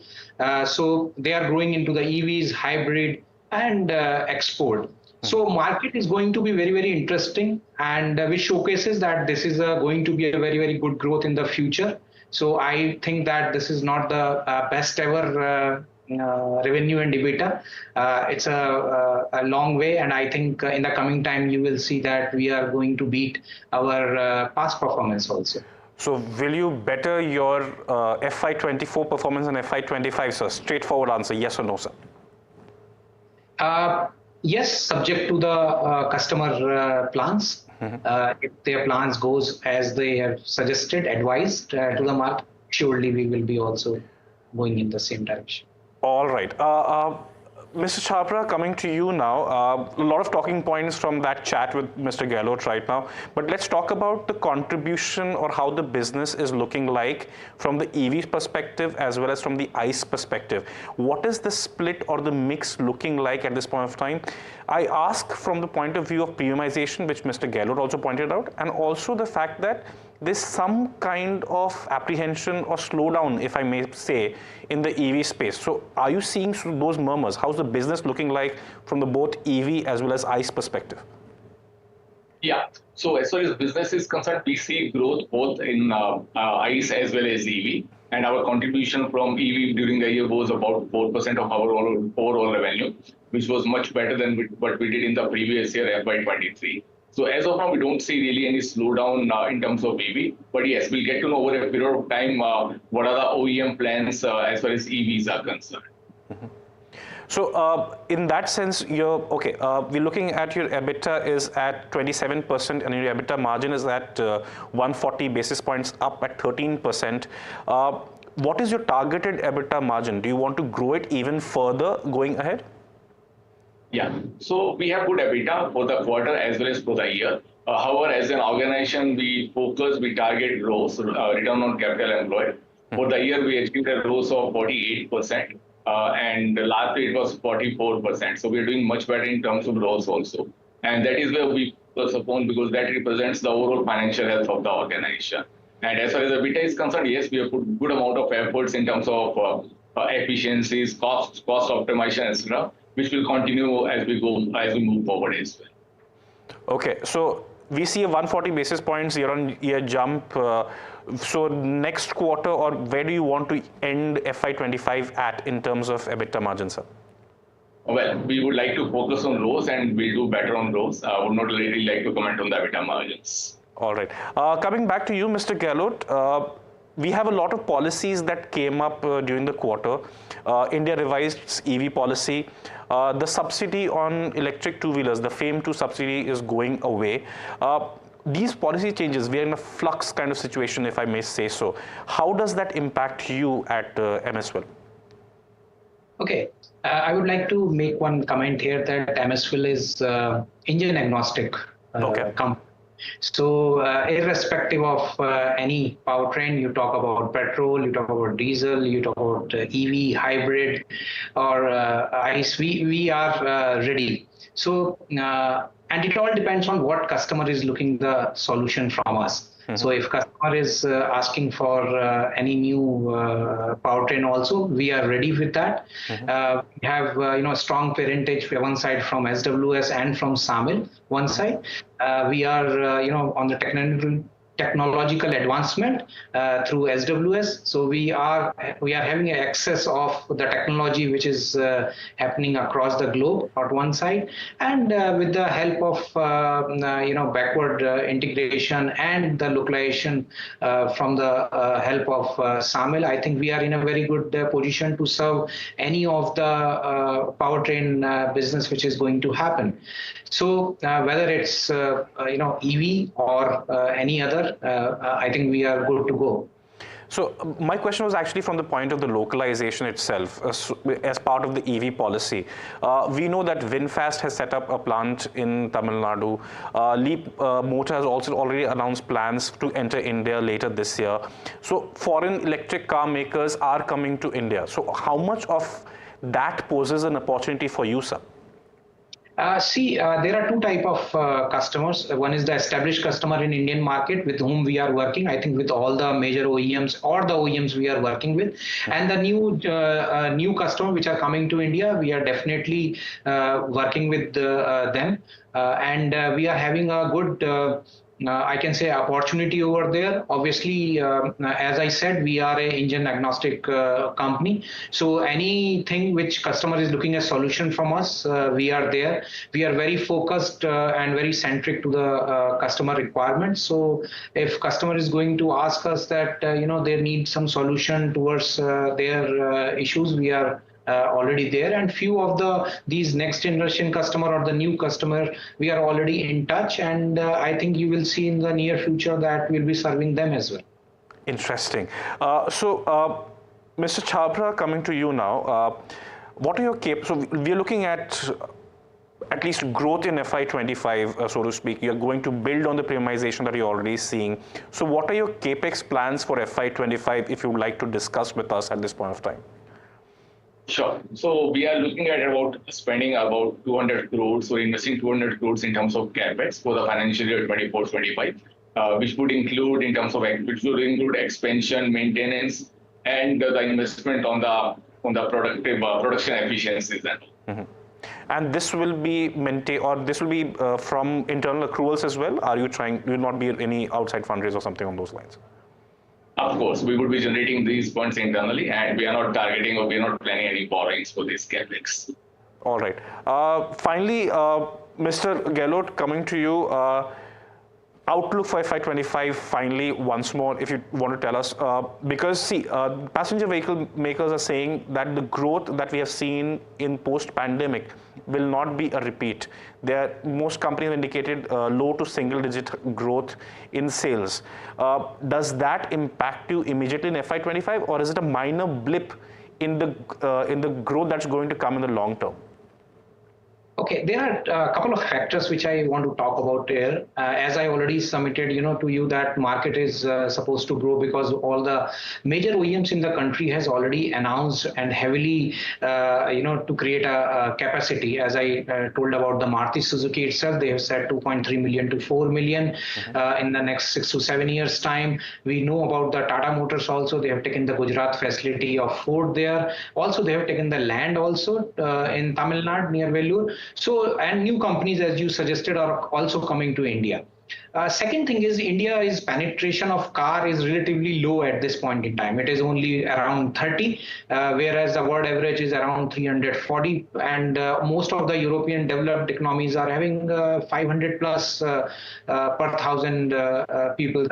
So they are growing into the EVs, hybrid, and export. So market is going to be very, very interesting, and which showcases that this is going to be a very, very good growth in the future. So I think that this is not the best ever revenue and EBITDA. It's a long way, and I think in the coming time you will see that we are going to beat our past performance also. So will you better your FY24 performance and FY25, sir? Straightforward answer, yes or no, sir? Yes, subject to the customer plans. If their plans goes as they have suggested, advised to the market, surely we will be also going in the same direction. All right. Mr. Chhabra, coming to you now. A lot of talking points from that chat with Mr. Gehlot right now. But let's talk about the contribution or how the business is looking like from the EV perspective as well as from the ICE perspective. What is the split or the mix looking like at this point of time? I ask from the point of view of premiumization, which Mr. Gehlot also pointed out, and also the fact that there's some kind of apprehension or slowdown, if I may say, in the EV space. So are you seeing those murmurs? How's the business looking like from the both EV as well as ICE perspective? Yeah, so as far as business is concerned, we see growth both in ICE as well as EV. And our contribution from EV during the year was about 4% of our overall revenue, which was much better than what we did in the previous year, FY23. So as of now, we don't see really any slowdown in terms of EV. But yes, we'll get to know over a period of time what are the OEM plans as far as EVs are concerned. So in that sense, we're looking at your EBITDA is at 27% and your EBITDA margin is at 140 basis points up at 13%. What is your targeted EBITDA margin? Do you want to grow it even further going ahead? Yeah, so we have good EBITDA for the quarter as well as for the year. However, as an organization, we target ROCE, return on capital employed. For the year, we achieved a ROCE of 48%, and last year it was 44%. So we're doing much better in terms of ROCE also. And that is where we focus upon because that represents the overall financial health of the organization. And as far as EBITDA is concerned, yes, we have put good amount of efforts in terms of efficiencies, cost optimization, etc., which will continue as we move forward as well. Okay, so we see a 140 basis points year-on-year jump. So next quarter, or where do you want to end FY25 at in terms of EBITDA margin, sir? Well, we would like to focus on ROCE and we'll do better on ROCE. I would not really like to comment on the EBITDA margins. All right. Coming back to you, Mr. Gehlot, we have a lot of policies that came up during the quarter. India revised EV policy. The subsidy on electric two-wheelers, the FAME 2 subsidy is going away. These policy changes, we are in a flux kind of situation, if I may say so. How does that impact you at MSWIL? Okay, I would like to make one comment here that MSWIL is engine agnostic company. So irrespective of any powertrain, you talk about petrol, you talk about diesel, you talk about EV, hybrid, or ICE, we are ready. So, and it all depends on what customer is looking the solution from us. So if customer is asking for any new powertrain also, we are ready with that. We have strong parentage one side from SWS and from SAMIL one side. We are on the technological advancement through SWS. So we are having access of the technology which is happening across the globe on one side, and with the help of backward integration and the localization from the help of SAMIL, I think we are in a very good position to serve any of the powertrain business which is going to happen. So whether it's EV or any other, I think we are good to go. So my question was actually from the point of the localization itself as part of the EV policy. We know that VinFast has set up a plant in Tamil Nadu. Leap Motor has also already announced plans to enter India later this year. So foreign electric car makers are coming to India. So how much of that poses an opportunity for you, sir? There are two types of customers. One is the established customer in Indian market with whom we are working, I think with all the major OEMs or the OEMs we are working with. And the new customer which are coming to India, we are definitely working with them. And we are having a good I can say opportunity over there. Obviously, as I said, we are a engine agnostic company. So anything which customer is looking a solution from us, we are there. We are very focused and very centric to the customer requirements. So if customer is going to ask us that they need some solution towards their issues, we are already there, and few of these next generation customer or the new customer, we are already in touch, and I think you will see in the near future that we'll be serving them as well. Interesting. So, Mr. Chhabra, coming to you now, what are your so we are looking at least growth in FY25, so to speak. You're going to build on the premiumization that you're already seeing. So what are your capex plans for FY25 if you would like to discuss with us at this point of time? Sure. So we are looking at spending about 200 crores, so investing 200 crores in terms of capex for the financial year 24-25, which would include expansion, maintenance, and the investment on the production efficiencies. And this will be maintained, or this will be from internal accruals as well? Will not be any outside fundraise or something on those lines? Of course, we would be generating these funds internally, and we are not targeting or we are not planning any borrowings for this capex. All right. Finally, Mr. Gehlot, coming to you, outlook for FY25, finally, once more, if you want to tell us, because see, passenger vehicle makers are saying that the growth that we have seen in post-pandemic will not be a repeat. Most companies indicated low to single-digit growth in sales. Does that impact you immediately in FY25, or is it a minor blip in the growth that's going to come in the long term? Okay, there are a couple of factors which I want to talk about here. As I already submitted, to you that market is supposed to grow because all the major OEMs in the country has already announced and heavily, to create a capacity. As I told about the Maruti Suzuki itself, they have said 2.3 million to 4 million in the next 6 to 7 years time. We know about the Tata Motors also. They have taken the Gujarat facility of Ford there. Also, they have taken the land also in Tamil Nadu near Vellore. So, and new companies, as you suggested, are also coming to India. Second thing is India's penetration of car is relatively low at this point in time. It is only around 30, whereas the world average is around 340. And most of the European developed economies are having 500 plus per thousand people.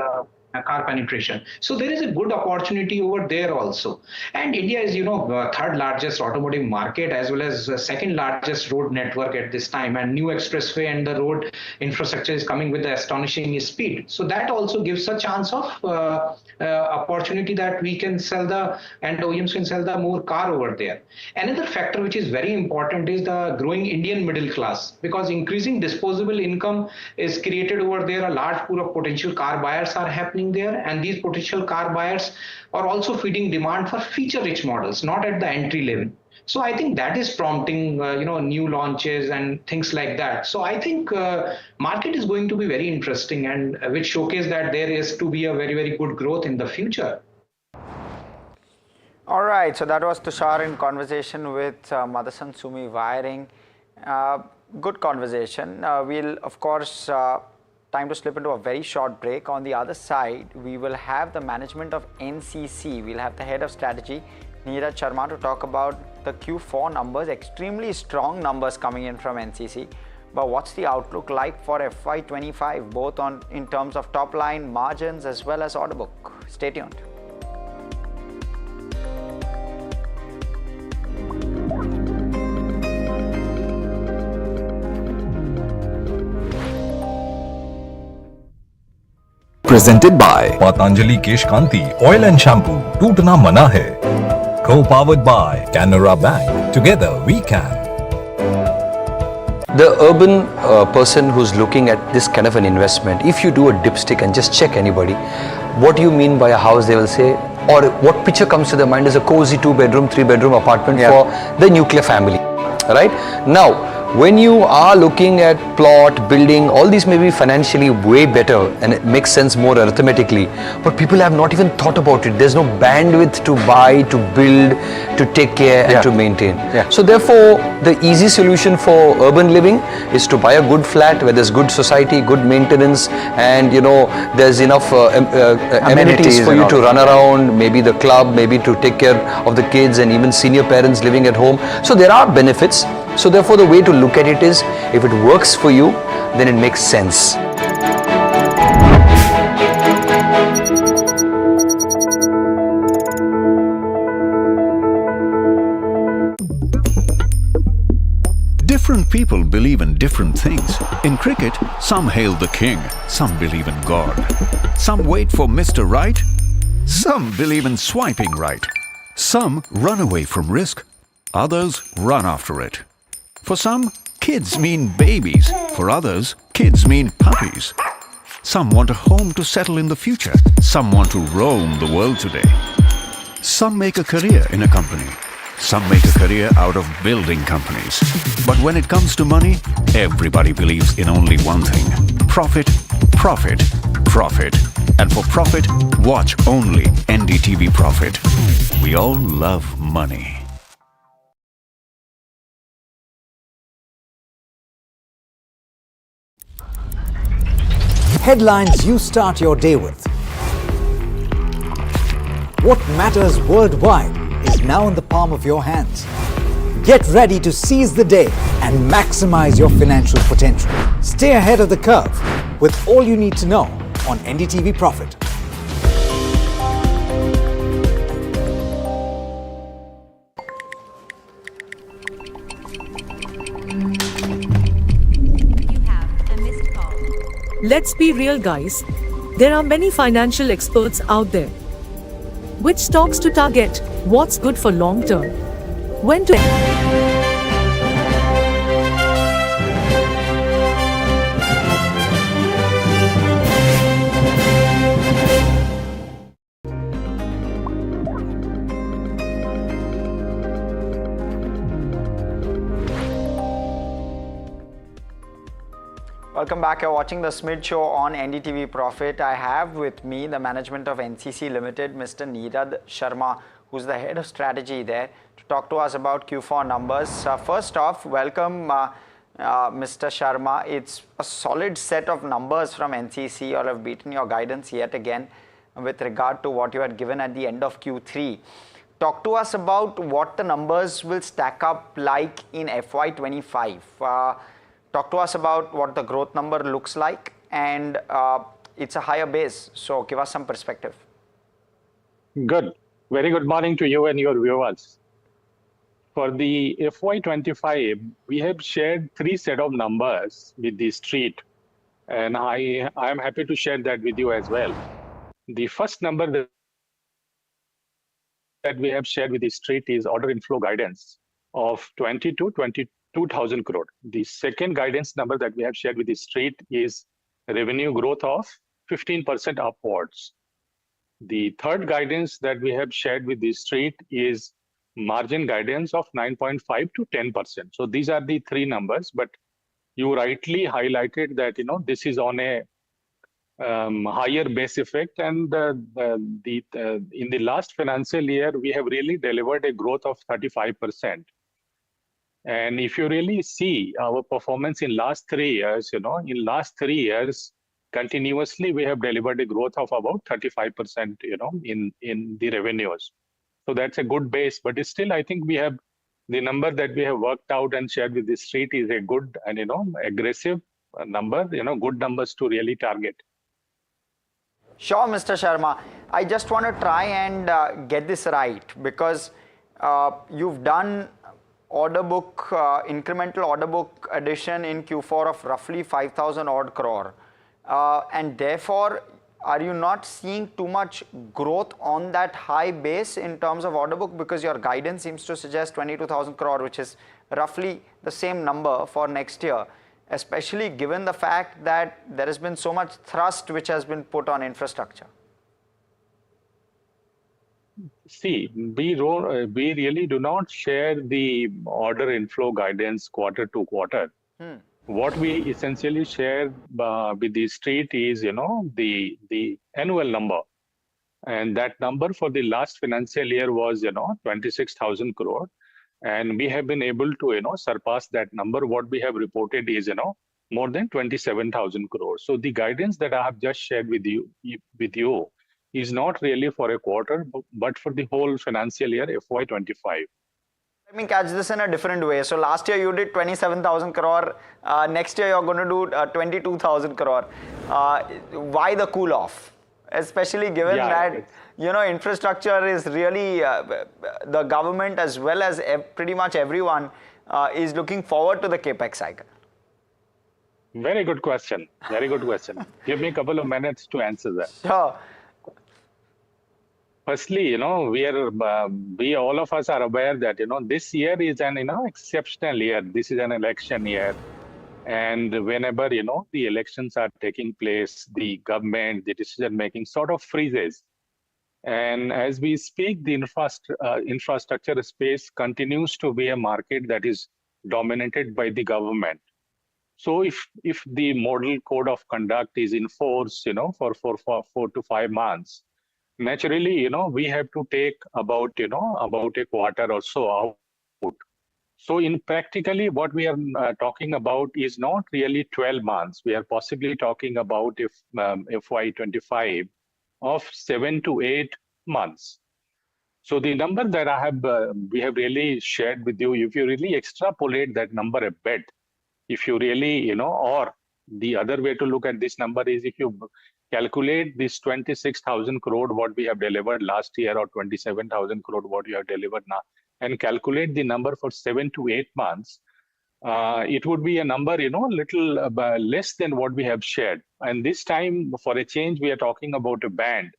Car penetration. So there is a good opportunity over there also. And India is, third largest automotive market as well as second largest road network at this time. And new expressway and the road infrastructure is coming with the astonishing speed. So that also gives a chance of opportunity that we can sell and OEMs can sell the more car over there. Another factor which is very important is the growing Indian middle class, because increasing disposable income is created over there. A large pool of potential car buyers are happening there, and these potential car buyers are also feeding demand for feature-rich models, not at the entry level. So I think that is prompting, new launches and things like that. So I think market is going to be very interesting, and which showcase that there is to be a very, very good growth in the future. All right, so that was Tushar in conversation with Motherson Sumi Wiring. Good conversation. We'll, of course, time to slip into a very short break. On the other side, we will have the management of NCC. We'll have the head of strategy, Neeraj Sharma, to talk about the Q4 numbers. Extremely strong numbers coming in from NCC. But what's the outlook like for FY25, both in terms of top line, margins, as well as order book? Stay tuned. Presented by Patanjali Kesh Kanti Oil and Shampoo. Tootna Mana Hai. Co-powered by Canara Bank. Together we can. The urban person who's looking at this kind of an investment, if you do a dipstick and just check anybody, what do you mean by a house, they will say, or what picture comes to their mind is a cozy 2-bedroom, 3-bedroom apartment for the nuclear family, right? Now, when you are looking at plot, building, all these may be financially way better and it makes sense more arithmetically, but people have not even thought about it. There's no bandwidth to buy, to build, to take care and to maintain. So therefore, the easy solution for urban living is to buy a good flat where there's good society, good maintenance, and there's enough amenities for you to run around, maybe the club, maybe to take care of the kids and even senior parents living at home. So there are benefits. So therefore, the way to look at it is, if it works for you, then it makes sense. Different people believe in different things. In cricket, some hail the king, some believe in God. Some wait for Mr. Right, some believe in swiping right. Some run away from risk, others run after it. For some, kids mean babies. For others, kids mean puppies. Some want a home to settle in the future. Some want to roam the world today. Some make a career in a company. Some make a career out of building companies. But when it comes to money, everybody believes in only one thing: profit, profit, profit. And for profit, watch only NDTV Profit. We all love money. Headlines you start your day with. What matters worldwide is now in the palm of your hands. Get ready to seize the day and maximize your financial potential. Stay ahead of the curve with all you need to know on NDTV Profit. Let's be real, guys. There are many financial experts out there. Which stocks to target? What's good for long term? When to... Welcome back. You're watching the Smid Show on NDTV Profit. I have with me the management of NCC Limited, Mr. Neeraj Sharma, who's the head of strategy there, to talk to us about Q4 numbers. First off, welcome Mr. Sharma. It's a solid set of numbers from NCC. You all have beaten your guidance yet again with regard to what you had given at the end of Q3. Talk to us about what the numbers will stack up like in FY25. Talk to us about what the growth number looks like, and it's a higher base, so give us some perspective. Good. Very good morning to you and your viewers. For the FY25, we have shared 3 set of numbers with the street, and I am happy to share that with you as well. The first number that we have shared with the street is order inflow guidance of 22,000 crore. The second guidance number that we have shared with the street is revenue growth of 15% upwards. The third guidance that we have shared with the street is margin guidance of 9.5 to 10%. So these are the 3 numbers, but you rightly highlighted that this is on a higher base effect, and in the last financial year we have really delivered a growth of 35%. And if you really see our performance in last 3 years, in last 3 years, continuously we have delivered a growth of about 35%, in the revenues. So that's a good base, but still I think we have the number that we have worked out and shared with the street is a good and, aggressive number, good numbers to really target. Sure, Mr. Sharma. I just want to try and get this right, because you've done order book, incremental order book addition in Q4 of roughly 5,000 odd crore. And therefore, are you not seeing too much growth on that high base in terms of order book? Because your guidance seems to suggest 22,000 crore, which is roughly the same number for next year, especially given the fact that there has been so much thrust which has been put on infrastructure. See, we really do not share the order inflow guidance quarter to quarter. What we essentially share with the street is, the annual number. And that number for the last financial year was, 26,000 crore. And we have been able to, surpass that number. What we have reported is, more than 27,000 crores. So the guidance that I have just shared with you is not really for a quarter, but for the whole financial year FY25. Let me catch this in a different way. So last year you did 27,000 crore. Next year you're going to do 22,000 crore. Why the cool off? Especially given that, infrastructure is really the government as well as pretty much everyone is looking forward to the capex cycle. Very good question. Very good question. Give me a couple of minutes to answer that. Sure. Firstly, we all of us are aware that, this year is an, exceptional year. This is an election year. And whenever, the elections are taking place, the government, the decision making sort of freezes. And as we speak, the infrastructure space continues to be a market that is dominated by the government. So if the model code of conduct is in force, for 4 to 5 months, naturally, we have to take about a quarter or so out. So in practically what we are talking about is not really 12 months. We are possibly talking about FY25 of 7 to 8 months. So the number that we have really shared with you, if you really extrapolate that number a bit, if you really, or the other way to look at this number is if you calculate this 26,000 crore what we have delivered last year or 27,000 crore what you have delivered now, and calculate the number for 7 to 8 months, it would be a number, little less than what we have shared. And this time, for a change, we are talking about a band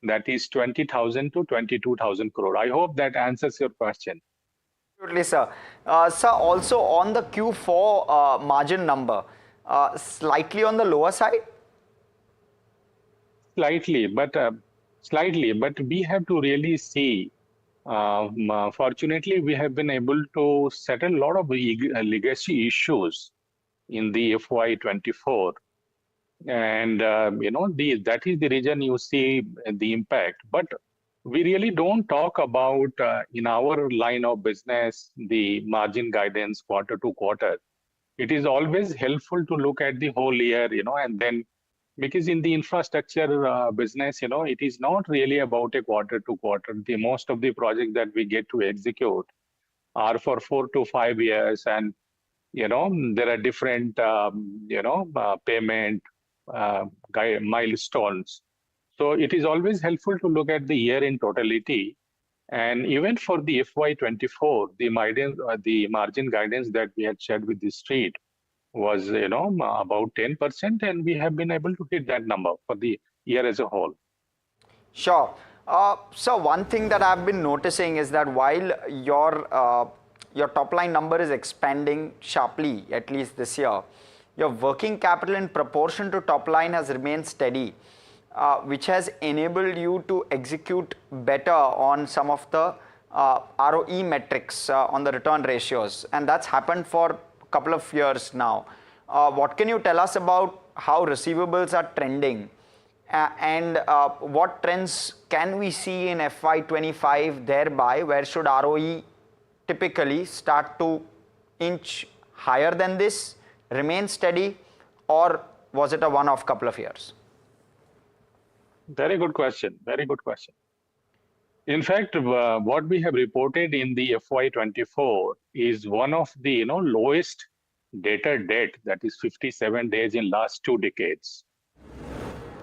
that is 20,000 to 22,000 crore. I hope that answers your question. Absolutely, sir. Sir, also on the Q4 margin number, slightly on the lower side? Slightly, but we have to really see. Fortunately, we have been able to settle a lot of legacy issues in the FY24. And, that is the reason you see the impact. But we really don't talk about, in our line of business, the margin guidance quarter to quarter. It is always helpful to look at the whole year, and then, because in the infrastructure business, it is not really about a quarter to quarter. Most of the projects that we get to execute are for 4 to 5 years, and there are different payment milestones. So it is always helpful to look at the year in totality. And even for the FY24, the margin guidance that we had shared with the street was about 10%, and we have been able to hit that number for the year as a whole. Sure. So one thing that I've been noticing is that while your top line number is expanding sharply, at least this year, your working capital in proportion to top line has remained steady, which has enabled you to execute better on some of the ROE metrics on the return ratios, and that's happened for couple of years now. What can you tell us about how receivables are trending, and what trends can we see in FY25 thereby? Where should ROE typically start to inch higher than this, remain steady, or was it a one-off couple of years? Very good question. Very good question. In fact, what we have reported in the FY24 is one of the lowest debtor debt, that is 57 days in last 2 decades.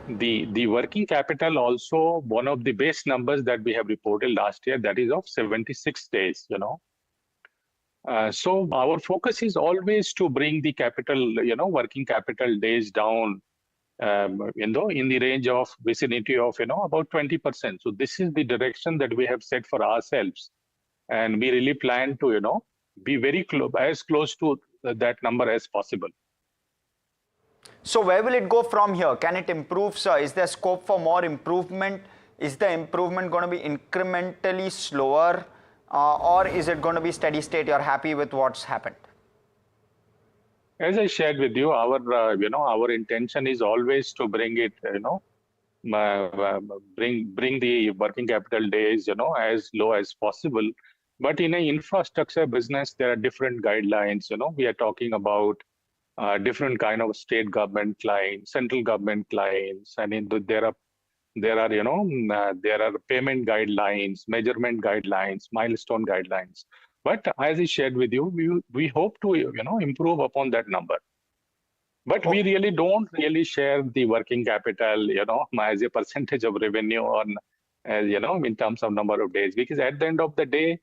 The working capital also one of the best numbers that we have reported last year, that is of 76 days. So our focus is always to bring the capital, working capital days down. In the range of vicinity of about 20%. So this is the direction that we have set for ourselves, and we really plan to be very as close to that number as possible. So where will it go from here? Can it improve, sir? Is there scope for more improvement Is the improvement going to be incrementally slower or is it going to be steady state? You're happy with what's happened? As I shared with you, our intention is always to bring it, bring the working capital days, as low as possible. But in an infrastructure business, there are different guidelines. We are talking about different kind of state government clients, central government clients, and there are payment guidelines, measurement guidelines, milestone guidelines. But as I shared with you, we hope to improve upon that number. But we really don't really share the working capital, as a percentage of revenue on, in terms of number of days, because at the end of the day,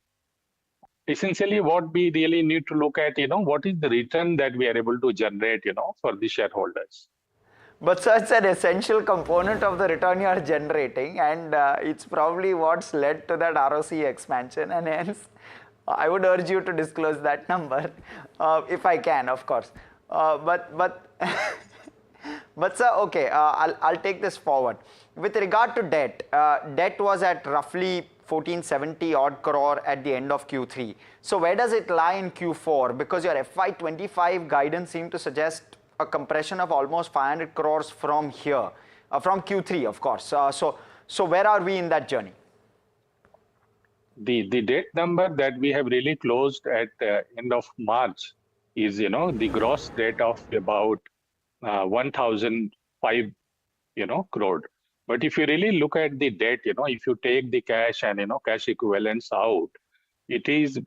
essentially what we really need to look at, what is the return that we are able to generate, for the shareholders. But sir, it's an essential component of the return you are generating, and it's probably what's led to that ROC expansion, and hence I would urge you to disclose that number if I can, of course. But sir, okay, I'll take this forward. With regard to debt, debt was at roughly 1470 odd crore at the end of Q3. So where does it lie in Q4? Because your FY25 guidance seemed to suggest a compression of almost 500 crores from here, from Q3, of course. So where are we in that journey? The debt number that we have really closed at the end of March is, the gross debt of about 1,005, crore. But if you really look at the debt, if you take the cash and, cash equivalents out, it is,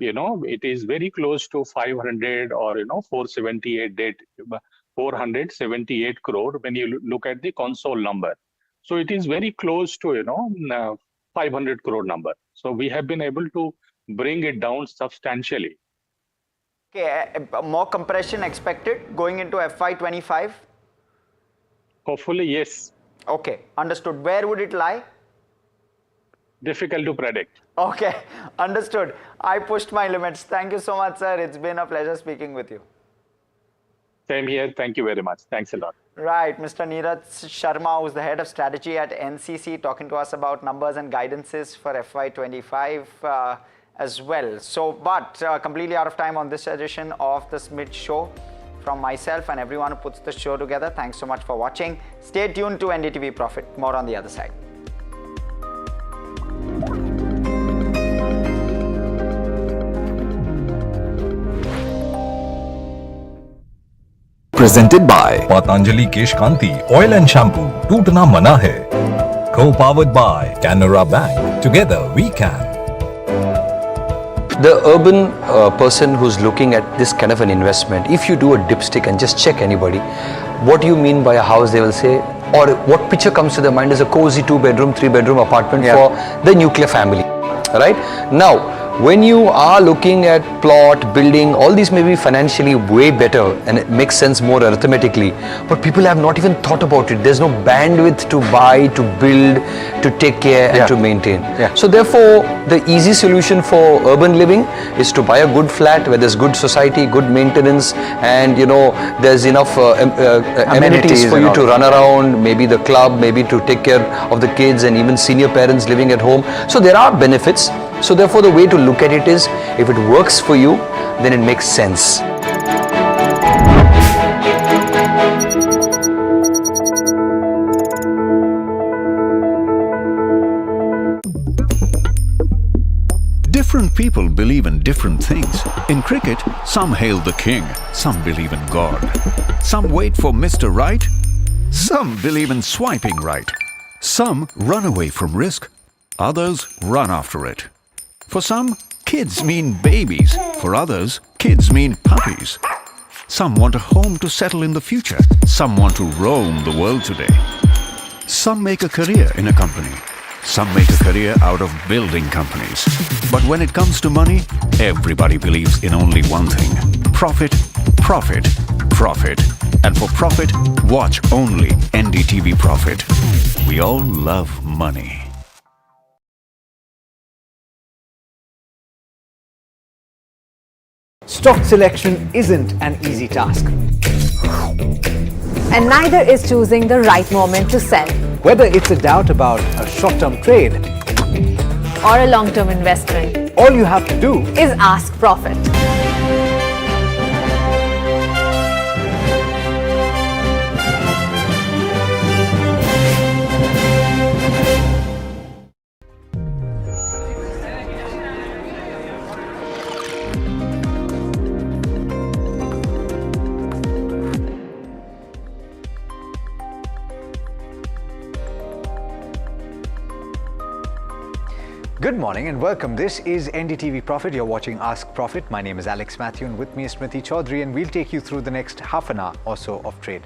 very close to 500 or, 478 crore when you look at the console number. So it is very close to, 500 crore number. So we have been able to bring it down substantially. Okay, more compression expected going into FY25? Hopefully, yes. Okay, understood. Where would it lie? Difficult to predict. Okay, understood. I pushed my limits. Thank you so much, sir. It's been a pleasure speaking with you. Same here. Thank you very much. Thanks a lot. Right, Mr. Neeraj Sharma, who's the head of strategy at NCC, talking to us about numbers and guidances for FY25 as well. So, but completely out of time on this edition of the Smith Show. From myself and everyone who puts the show together, thanks so much for watching. Stay tuned to NDTV Profit. More on the other side. Presented by Patanjali Kesh Kanti Oil and Shampoo. Tootna Mana Hai. Co-powered by Canara Bank. Together we can. The urban person who's looking at this kind of an investment, if you do a dipstick and just check anybody, what do you mean by a house, they will say, or what picture comes to their mind is a cozy 2-bedroom, 3-bedroom apartment for the nuclear family, right? Now, when you are looking at plot, building, all these may be financially way better and it makes sense more arithmetically, but people have not even thought about it. There's no bandwidth to buy, to build, to take care and to maintain. So therefore, the easy solution for urban living is to buy a good flat where there's good society, good maintenance, and there's enough amenities for you to run around, maybe the club, maybe to take care of the kids and even senior parents living at home. So there are benefits. So therefore, the way to look at it is, if it works for you, then it makes sense. Different people believe in different things. In cricket, some hail the king, some believe in God. Some wait for Mr. Right, some believe in swiping right. Some run away from risk, others run after it. For some, kids mean babies. For others, kids mean puppies. Some want a home to settle in the future. Some want to roam the world today. Some make a career in a company. Some make a career out of building companies. But when it comes to money, everybody believes in only one thing: profit, profit, profit. And for profit, watch only NDTV Profit. We all love money. Stock selection isn't an easy task. And neither is choosing the right moment to sell. Whether it's a doubt about a short-term trade Or a long-term investment. all you have to do Is ask Profit. Good morning and welcome. This is NDTV Profit. You're watching Ask Profit. My name is Alex Matthew and with me is Smriti Chaudhary, and we'll take you through the next half an hour or so of trade.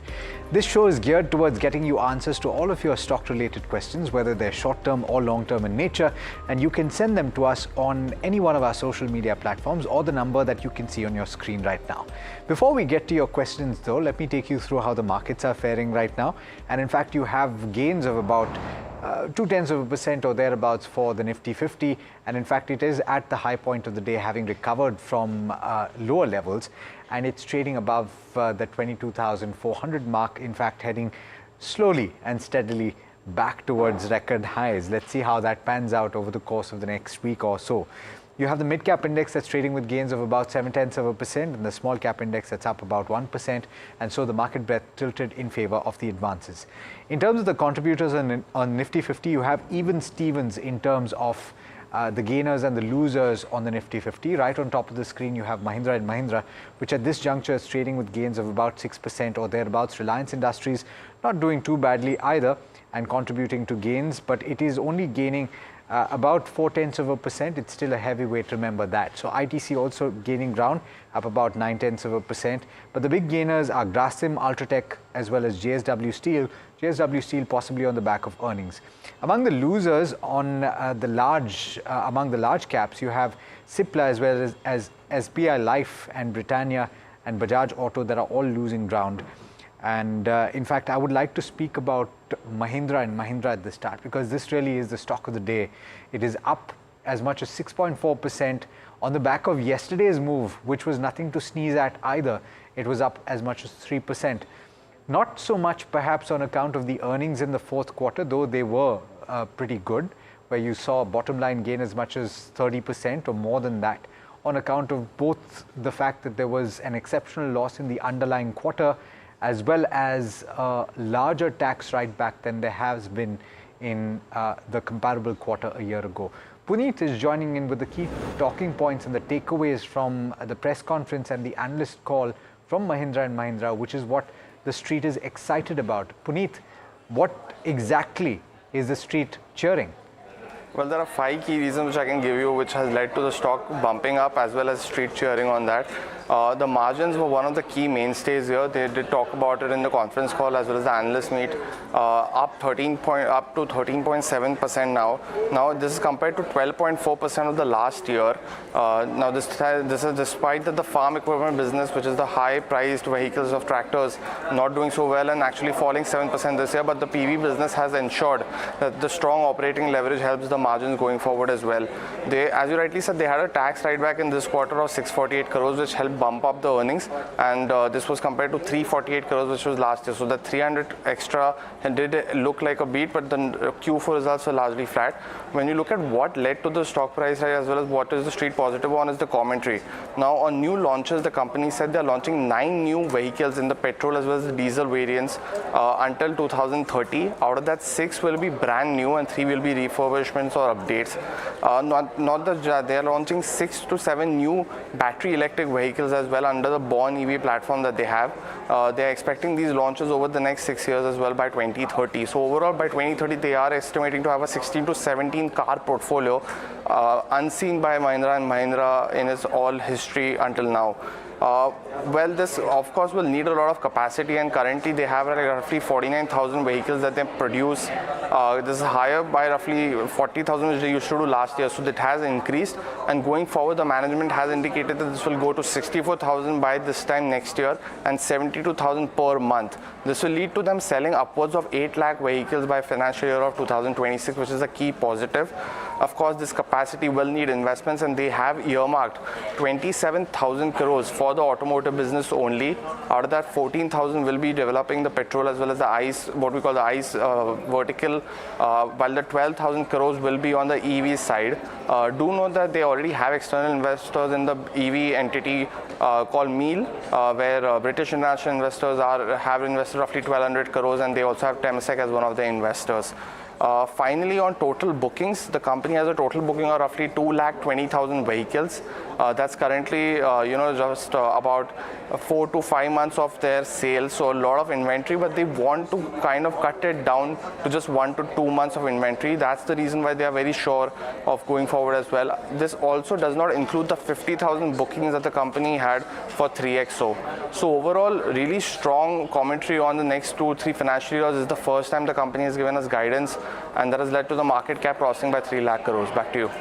This show is geared towards getting you answers to all of your stock-related questions, whether they're short-term or long-term in nature, and you can send them to us on any one of our social media platforms or the number that you can see on your screen right now. Before we get to your questions though, let me take you through how the markets are faring right now. And in fact, you have gains of about 0.2% or thereabouts for the Nifty 50, and in fact it is at the high point of the day, having recovered from lower levels, and it's trading above the 22,400 mark, in fact heading slowly and steadily back towards record highs. Let's see how that pans out over the course of the next week or so. You have the mid-cap index that's trading with gains of about 0.7%, and the small-cap index that's up about 1%, and so the market bet tilted in favor of the advances. In terms of the contributors on Nifty 50, you have even Stevens in terms of the gainers and the losers on the Nifty 50. Right on top of the screen, you have Mahindra & Mahindra, which at this juncture is trading with gains of about 6% or thereabouts. Reliance Industries not doing too badly either and contributing to gains, but it is only gaining about 0.4%. It's still a heavyweight, remember that. So ITC also gaining ground, up about 0.9%. But the big gainers are Grasim, Ultratech, as well as JSW Steel. JSW Steel possibly on the back of earnings. Among the losers on among the large caps, you have Cipla as well as SBI Life and Britannia and Bajaj Auto that are all losing ground. And in fact, I would like to speak about Mahindra & Mahindra at the start, because this really is the stock of the day. It is up as much as 6.4% on the back of yesterday's move, which was nothing to sneeze at either. It was up as much as 3%. Not so much perhaps on account of the earnings in the fourth quarter, though they were pretty good, where you saw bottom line gain as much as 30% or more than that, on account of both the fact that there was an exceptional loss in the underlying quarter, as well as a larger tax write back than there has been in the comparable quarter a year ago. Puneet is joining in with the key talking points and the takeaways from the press conference and the analyst call from Mahindra & Mahindra, which is what the street is excited about. Puneet, what exactly is the street cheering? Well, there are 5 key reasons which I can give you, which has led to the stock bumping up as well as street cheering on that. The margins were one of the key mainstays here. They did talk about it in the conference call as well as the analyst meet. Up to 13.7% now. Now this is compared to 12.4% of the last year. Now this is despite that the farm equipment business, which is the high-priced vehicles of tractors, not doing so well and actually falling 7% this year. But the PV business has ensured that the strong operating leverage helps the margins going forward as well. They, as you rightly said, they had a tax write back in this quarter of 648 crores, which helped bump up the earnings, and this was compared to 348 crores, which was last year. So the 300 extra did look like a beat, but the Q4 results were largely flat. When you look at what led to the stock price rise as well as what is the street positive on is the commentary. Now on new launches, the company said they're launching 9 new vehicles in the petrol as well as the diesel variants until 2030. Out of that, 6 will be brand new and 3 will be refurbishments or updates. Not that they're launching 6 to 7 new battery electric vehicles as well under the Born EV platform that they have. They're expecting these launches over the next 6 years as well by 2030. So overall by 2030 they are estimating to have a 16 to 17 car portfolio unseen by Mahindra & Mahindra in its all history until now. Well, this of course will need a lot of capacity, and currently they have roughly 49,000 vehicles that they produce. This is higher by roughly 40,000 which they used to do last year, so that has increased, and going forward the management has indicated that this will go to 64,000 by this time next year and 72,000 per month. This will lead to them selling upwards of 8 lakh vehicles by financial year of 2026, which is a key positive. Of course, this capacity will need investments, and they have earmarked 27,000 crores for for the automotive business only. Out of that, 14,000 will be developing the petrol as well as the ICE, what we call the ICE vertical, while the 12,000 crores will be on the EV side. Do note that they already have external investors in the EV entity called MEAL, where British international investors have invested roughly 1,200 crores, and they also have Temasek as one of the investors. Finally, on total bookings, the company has a total booking of roughly 220,000 vehicles. That's currently, just about 4 to 5 months of their sales. So a lot of inventory, but they want to kind of cut it down to just 1 to 2 months of inventory. That's the reason why they are very sure of going forward as well. This also does not include the 50,000 bookings that the company had for 3XO. So overall, really strong commentary on the next 2-3 financial years. This is the first time the company has given us guidance, and that has led to the market cap crossing by 3 lakh crores. Back to you.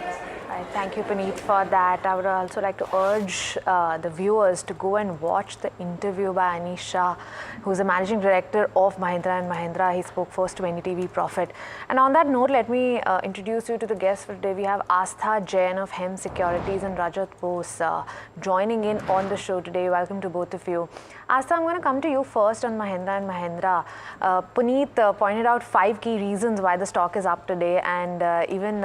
Thank you, Puneet, for that. I would also like to urge the viewers to go and watch the interview by Anish Shah, who's the Managing Director of Mahindra & Mahindra. He spoke first to NDTV Profit. And on that note, let me introduce you to the guests for today. We have Astha Jain of Hem Securities and Rajat Bose joining in on the show today. Welcome to both of you. Astha, I'm going to come to you first on Mahindra & Mahindra. Puneet pointed out 5 key reasons why the stock is up today, and even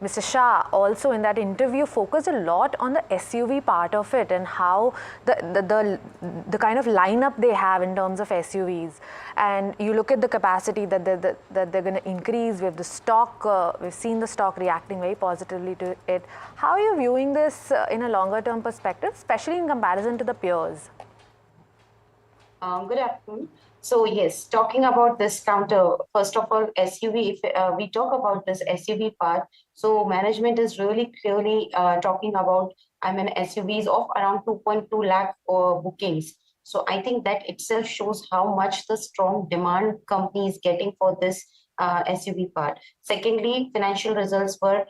Mr. Shah also in that interview focused a lot on the SUV part of it and how the kind of lineup they have in terms of SUVs. And you look at the capacity that they're going to increase. We have the stock, we've seen the stock reacting very positively to it. How are you viewing this in a longer term perspective, especially in comparison to the peers? Good afternoon. So yes, talking about this counter, first of all, SUV, if we talk about this SUV part, so management is really clearly talking about, SUVs of around 2.2 lakh bookings. So I think that itself shows how much the strong demand company is getting for this SUV part. Secondly, financial results were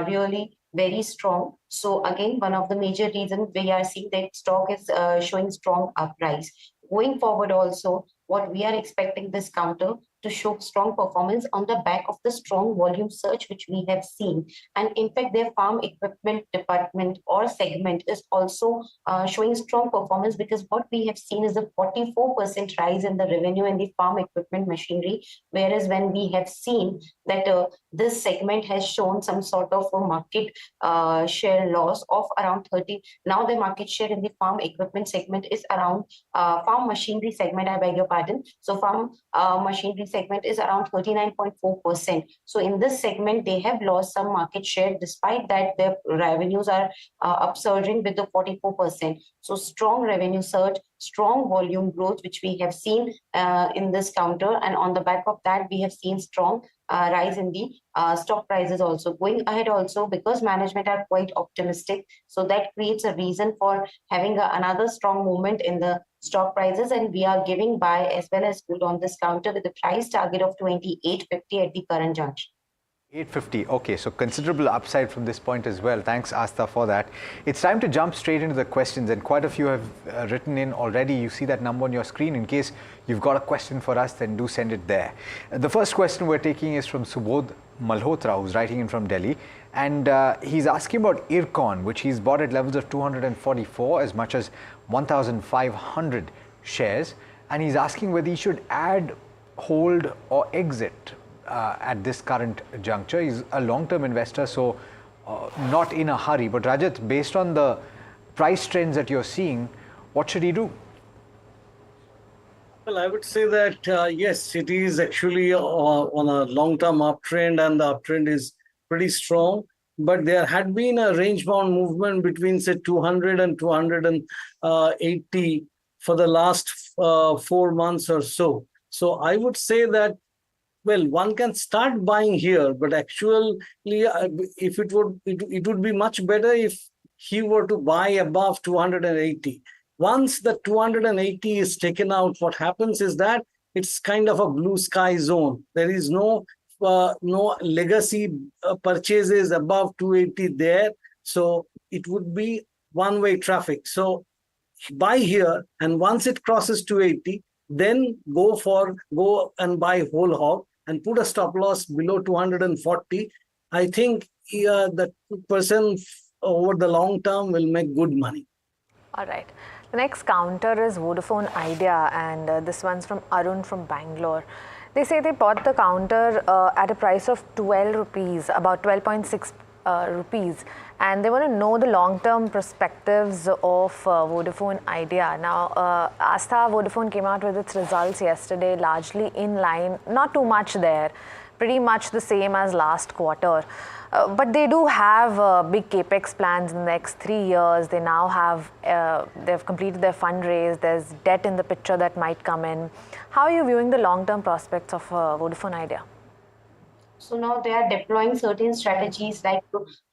really very strong. So again, one of the major reasons we are seeing that stock is showing strong uprise. Going forward also, what we are expecting this counter to show strong performance on the back of the strong volume surge which we have seen. And in fact, their farm equipment department or segment is also showing strong performance, because what we have seen is a 44% rise in the revenue in the farm equipment machinery, whereas when we have seen that this segment has shown some sort of a market share loss of around 30. Now the market share in the farm equipment segment is around farm machinery segment, I beg your pardon. So farm machinery segment is around 39.4%. So in this segment, they have lost some market share. Despite that, their revenues are upsurging with the 44%. So strong revenue surge, strong volume growth, which we have seen in this counter. And on the back of that, we have seen strong rise in the stock prices also. Going ahead also, because management are quite optimistic, so that creates a reason for having another strong movement in the stock prices, and we are giving buy as well as good on this counter with a price target of 28.50 at the current junction. 850. Okay, so considerable upside from this point as well. Thanks, Astha, for that. It's time to jump straight into the questions, and quite a few have written in already. You see that number on your screen. In case you've got a question for us, then do send it there. The first question we're taking is from Subodh Malhotra, who's writing in from Delhi, and he's asking about Ircon, which he's bought at levels of 244, as much as 1,500 shares, and he's asking whether he should add, hold, or exit at this current juncture. He's a long-term investor, so not in a hurry. But Rajat, based on the price trends that you're seeing, what should he do? Well, I would say that yes, it is actually on a long-term uptrend, and the uptrend is pretty strong. But there had been a range-bound movement between, say, 200 and 280 for the last 4 months or so. So I would say that, well, one can start buying here, but actually, if it would be much better if he were to buy above 280. Once the 280 is taken out, what happens is that it's kind of a blue sky zone. There is no legacy purchases above 280 there, so it would be one-way traffic. So buy here, and once it crosses 280, then go and buy whole hog and put a stop loss below 240. I think the person over the long term will make good money. All right. The next counter is Vodafone Idea, and this one's from Arun from Bangalore. They say they bought the counter at a price of 12 rupees, about 12.6 rupees, and they want to know the long-term perspectives of Vodafone Idea. Now, Astha Vodafone came out with its results yesterday, largely in line, not too much there, pretty much the same as last quarter. But they do have big capex plans in the next 3 years. They now have, they've completed their fundraise. There's debt in the picture that might come in. How are you viewing the long-term prospects of Vodafone Idea? So now they are deploying certain strategies like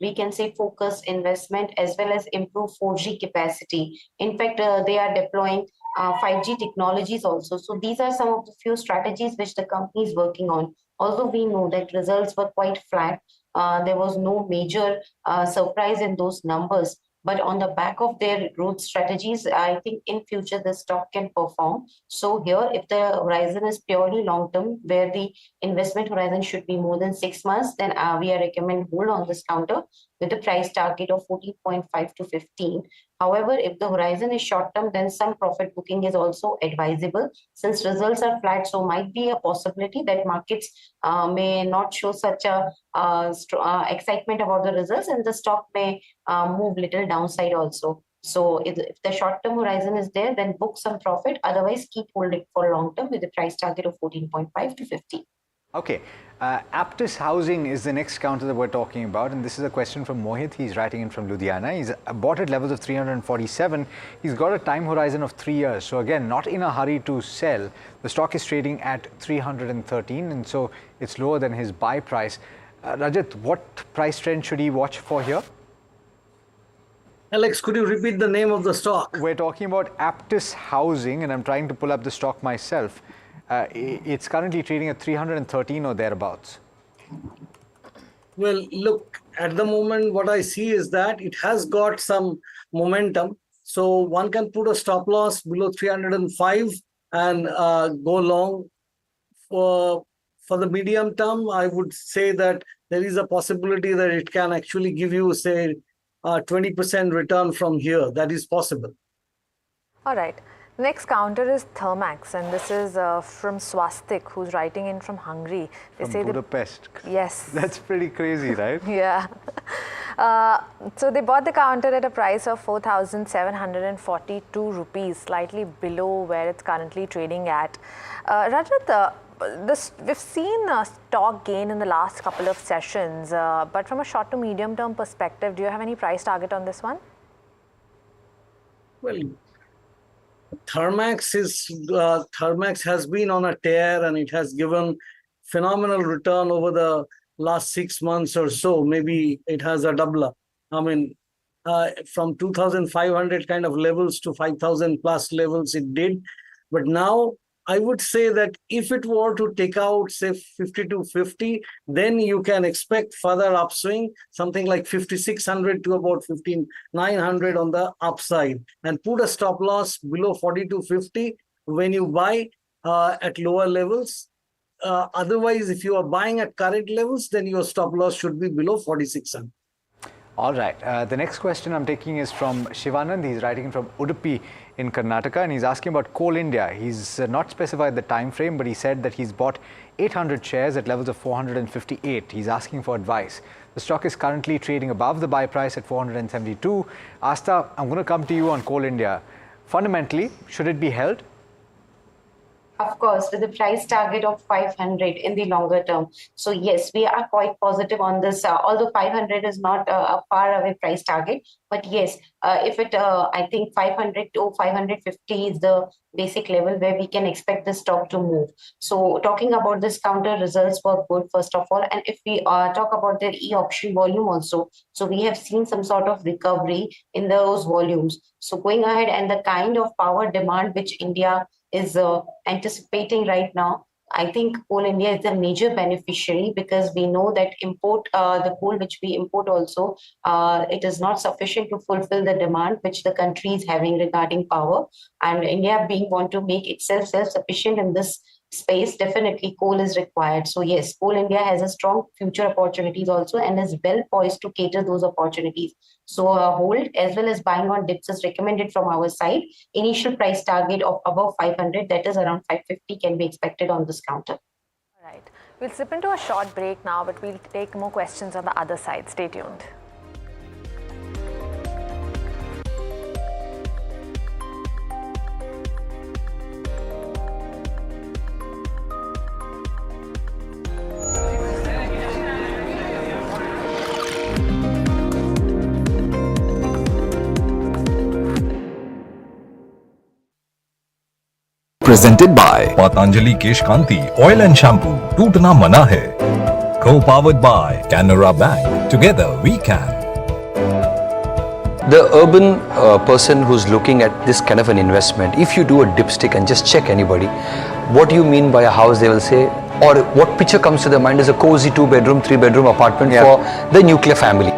we can say focus investment as well as improve 4G capacity. In fact, they are deploying 5G technologies also. So these are some of the few strategies which the company is working on. Although we know that results were quite flat, there was no major surprise in those numbers. But on the back of their growth strategies, I think in future the stock can perform. So here, if the horizon is purely long term, where the investment horizon should be more than 6 months, then we are recommend hold on this counter with a price target of 14.5 to 15. However, if the horizon is short term, then some profit booking is also advisable. Since results are flat, so might be a possibility that markets may not show such a excitement about the results, and the stock may move little downside also. So if the short term horizon is there, then book some profit. Otherwise, keep holding for long term with a price target of 14.5 to 15. Okay, Aptus Housing is the next counter that we're talking about, and this is a question from Mohit. He's writing in from Ludhiana. He's bought at levels of 347. He's got a time horizon of 3 years, so again, not in a hurry to sell. The stock is trading at 313, and so it's lower than his buy price. Rajat, what price trend should he watch for here? Alex, could you repeat the name of the stock? We're talking about Aptus Housing, and I'm trying to pull up the stock myself. It's currently trading at 313 or thereabouts. Well, look, at the moment, what I see is that it has got some momentum. So one can put a stop loss below 305 and go long. For the medium term, I would say that there is a possibility that it can actually give you, say, 20% return from here. That is possible. All right. Next counter is Thermax, and this is from Swastik, who's writing in from Hungary. They from say Budapest. Yes. That's pretty crazy, right? Yeah. So they bought the counter at a price of 4,742 rupees, slightly below where it's currently trading at. Rajat, we've seen a stock gain in the last couple of sessions, but from a short to medium term perspective, do you have any price target on this one? Well, Thermax has been on a tear, and it has given phenomenal return over the last 6 months or so. Maybe it has a doubler. I mean, from 2,500 kind of levels to 5,000 plus levels it did. But now I would say that if it were to take out, say, 50 to 50, then you can expect further upswing, something like 5,600 to about 15,900 on the upside, and put a stop loss below 40 to 50 when you buy at lower levels. Otherwise, if you are buying at current levels, then your stop loss should be below 4,600. All right. The next question I'm taking is from Shivanand. He's writing from Udupi in Karnataka, and he's asking about Coal India. He's not specified the time frame, but he said that he's bought 800 shares at levels of 458. He's asking for advice. The stock is currently trading above the buy price at 472. Astha, I'm going to come to you on Coal India. Fundamentally, should it be held? Of course, with a price target of 500 in the longer term. So yes, we are quite positive on this, although 500 is not a far away price target. But yes, if it, I think 500 to 550 is the basic level where we can expect the stock to move. So talking about this counter, results were good, first of all. And if we talk about their e-auction volume also, so we have seen some sort of recovery in those volumes. So going ahead, and the kind of power demand which India is anticipating right now, I think Coal India is a major beneficiary, because we know that the coal which we import also, it is not sufficient to fulfill the demand which the country is having regarding power. And India want to make itself self-sufficient in this space, definitely coal is required. So yes, Coal India has a strong future opportunities also and is well poised to cater those opportunities. So hold as well as buying on dips is recommended from our side. Initial price target of above 500, that is around 550, can be expected on this counter. All right. We'll slip into a short break now, but we'll take more questions on the other side. Stay tuned. Presented by Patanjali Kesh Kanti Oil and Shampoo. Tootna mana hai. Co-powered by Canara Bank. Together we can. The urban person who's looking at this kind of an investment, if you do a dipstick and just check anybody, what do you mean by a house, they will say, or what picture comes to their mind is a cozy 2-bedroom, 3-bedroom apartment for the nuclear family,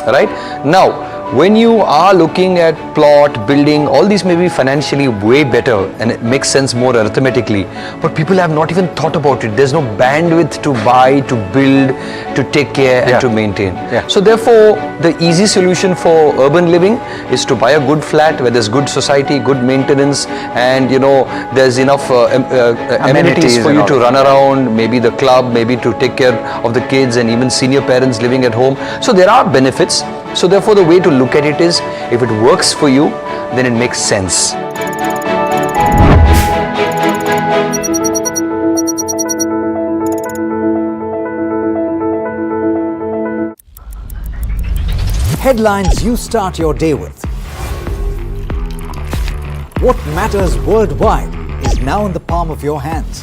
right? Now, when you are looking at plot, building, all these may be financially way better and it makes sense more arithmetically, but people have not even thought about it. There's no bandwidth to buy, to build, to take care and to maintain. So therefore, the easy solution for urban living is to buy a good flat where there's good society, good maintenance, and you know, there's enough amenities for you to run around, maybe the club, maybe to take care of the kids and even senior parents living at home. So there are benefits. So therefore, the way to look at it is, if it works for you, then it makes sense. Headlines you start your day with. What matters worldwide is now in the palm of your hands.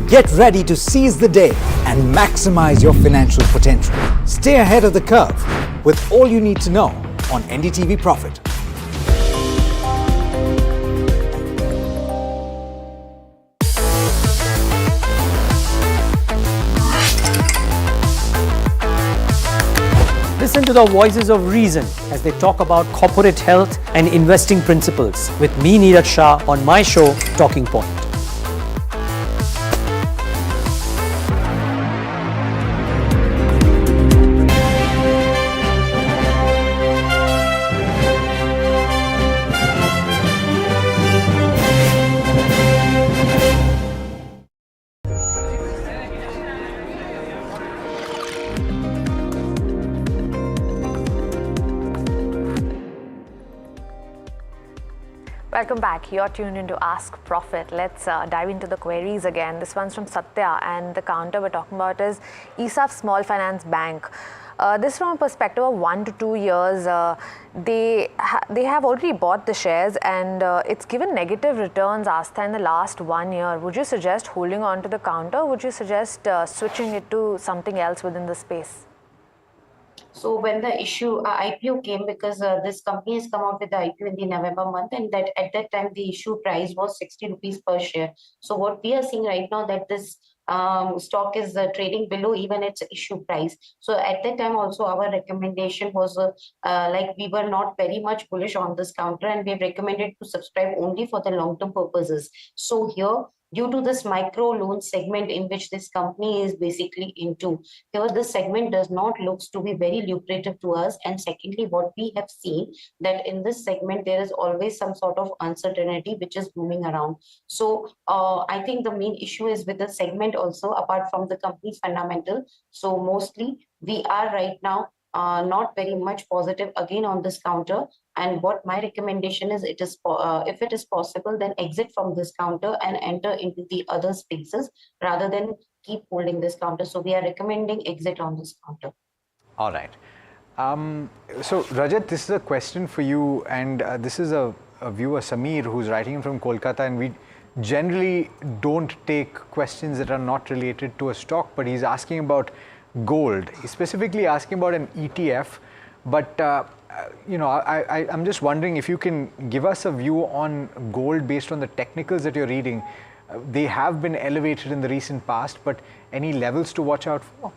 Get ready to seize the day and maximize your financial potential. Stay ahead of the curve with all you need to know on NDTV Profit. Listen to the voices of reason as they talk about corporate health and investing principles with me, Neeraj Shah, on my show, Talking Point. Welcome back. You're tuned into Ask Profit. Let's dive into the queries again. This one's from Satya, and the counter we're talking about is ESAF Small Finance Bank. This from a perspective of 1 to 2 years. They have already bought the shares, and it's given negative returns Astha in the last 1 year. Would you suggest holding on to the counter? Would you suggest switching it to something else within the space? So when the issue IPO came, because this company has come out with the IPO in the November month, and that at that time the issue price was 60 rupees per share. So what we are seeing right now, that this stock is trading below even its issue price. So at that time also our recommendation was like we were not very much bullish on this counter, and we have recommended to subscribe only for the long-term purposes. So here, due to this micro loan segment in which this company is basically into, here this segment does not looks to be very lucrative to us. And secondly, what we have seen, that in this segment there is always some sort of uncertainty which is looming around. So I think the main issue is with the segment also, apart from the company's fundamental. So mostly we are right now not very much positive again on this counter. And what my recommendation is, it is if it is possible, then exit from this counter and enter into the other spaces rather than keep holding this counter. So we are recommending exit on this counter. All right. So Rajat, this is a question for you, and this is a viewer, Samir, who's writing in from Kolkata, and we generally don't take questions that are not related to a stock, but he's asking about gold. He's specifically asking about an ETF, but you know, I'm just wondering if you can give us a view on gold based on the technicals that you're reading. They have been elevated in the recent past, but any levels to watch out for?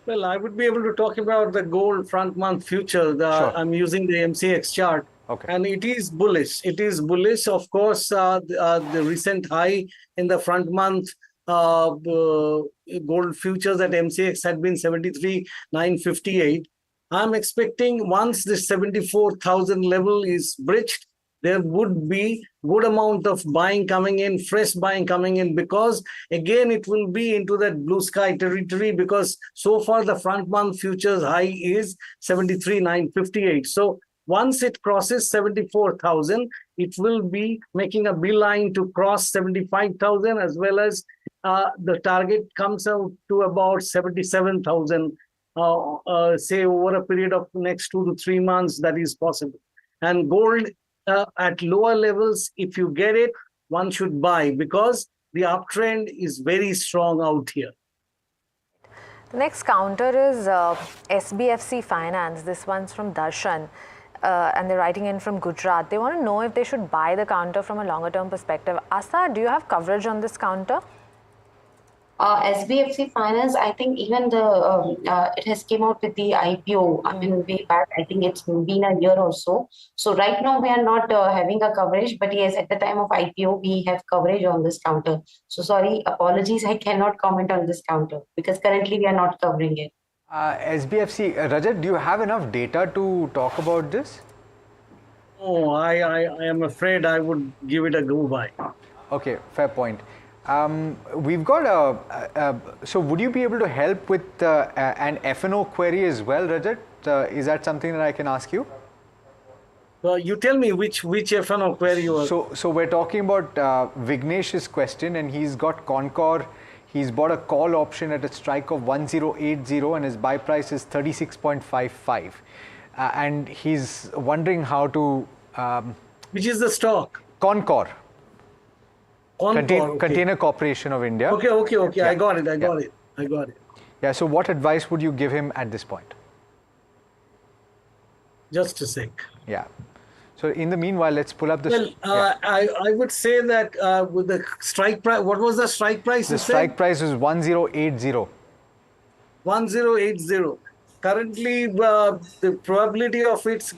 Well, I would be able to talk about the gold front month future. I'm using the MCX chart. Okay. And it is bullish. It is bullish. Of course, the recent high in the front month gold futures at MCX had been 73,958. I'm expecting once the 74,000 level is breached, there would be good amount of buying coming in, fresh buying coming in, because again it will be into that blue sky territory, because so far the front month futures high is 73,958. So once it crosses 74,000, it will be making a beeline to cross 75,000, as well as the target comes out to about 77,000. Say over a period of next 2 to 3 months, that is possible. And gold at lower levels, if you get it, one should buy, because the uptrend is very strong out here. The next counter is SBFC Finance. This one's from Darshan. And they're writing in from Gujarat. They want to know if they should buy the counter from a longer term perspective. Asa, do you have coverage on this counter? SBFC Finance, I think even it has came out with the IPO. I mean, way back. I think it's been a year or so. So right now we are not having a coverage, but yes, at the time of IPO we have coverage on this counter. So sorry, apologies, I cannot comment on this counter because currently we are not covering it. SBFC, Rajat, do you have enough data to talk about this? Oh, I am afraid I would give it a go by. Okay, fair point. We've got so would you be able to help with an F&O query as well, Rajat? Is that something that I can ask you? Well, you tell me which F&O query you are. So we're talking about Vignesh's question, and he's got Concor. He's bought a call option at a strike of 1080, and his buy price is 36.55. And he's wondering how to... which is the stock? Concor. Okay. Container Corporation of India. Okay. Yeah. I got it. Yeah, so what advice would you give him at this point? Just a sec. Yeah. So in the meanwhile, let's pull up the... Well, I would say that with the strike price, what was the strike price? The strike price is 1080. 1080. Currently, the probability of its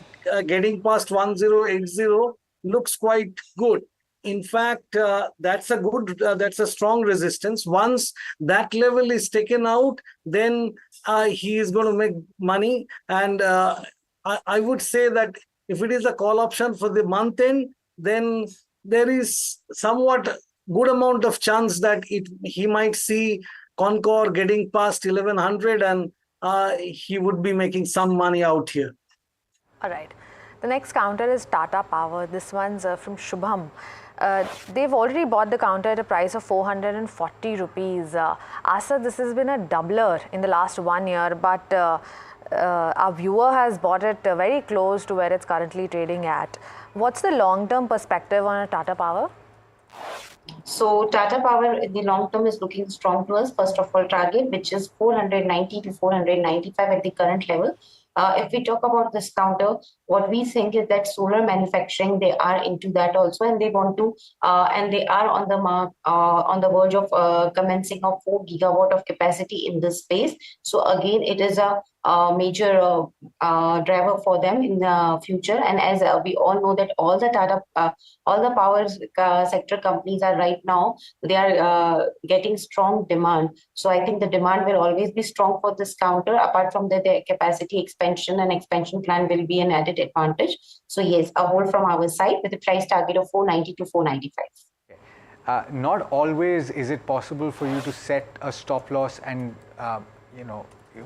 getting past 1080 looks quite good. In fact, that's a strong resistance. Once that level is taken out, then he is going to make money. And I would say that if it is a call option for the month end, then there is somewhat good amount of chance that he might see Concor getting past 1100, and he would be making some money out here. All right. The next counter is Tata Power. This one's from Shubham. They've already bought the counter at a price of 440 rupees. Asa, this has been a doubler in the last 1 year, but our viewer has bought it very close to where it's currently trading at. What's the long-term perspective on a Tata Power? So Tata Power in the long term is looking strong to us. First of all, target, which is 490 to 495 at the current level. If we talk about this counter, what we think is that solar manufacturing, they are into that also, and they want to, and they are on the verge of commencing of 4 gigawatt of capacity in this space. So again, it is a major driver for them in the future. And as we all know that all the power sector companies are right now, they are getting strong demand. So I think the demand will always be strong for this counter. Apart from that, the capacity expansion and expansion plan will be an added advantage. So yes, a hold from our side with a price target of 490 to 495. Not always is it possible for you to set a stop loss and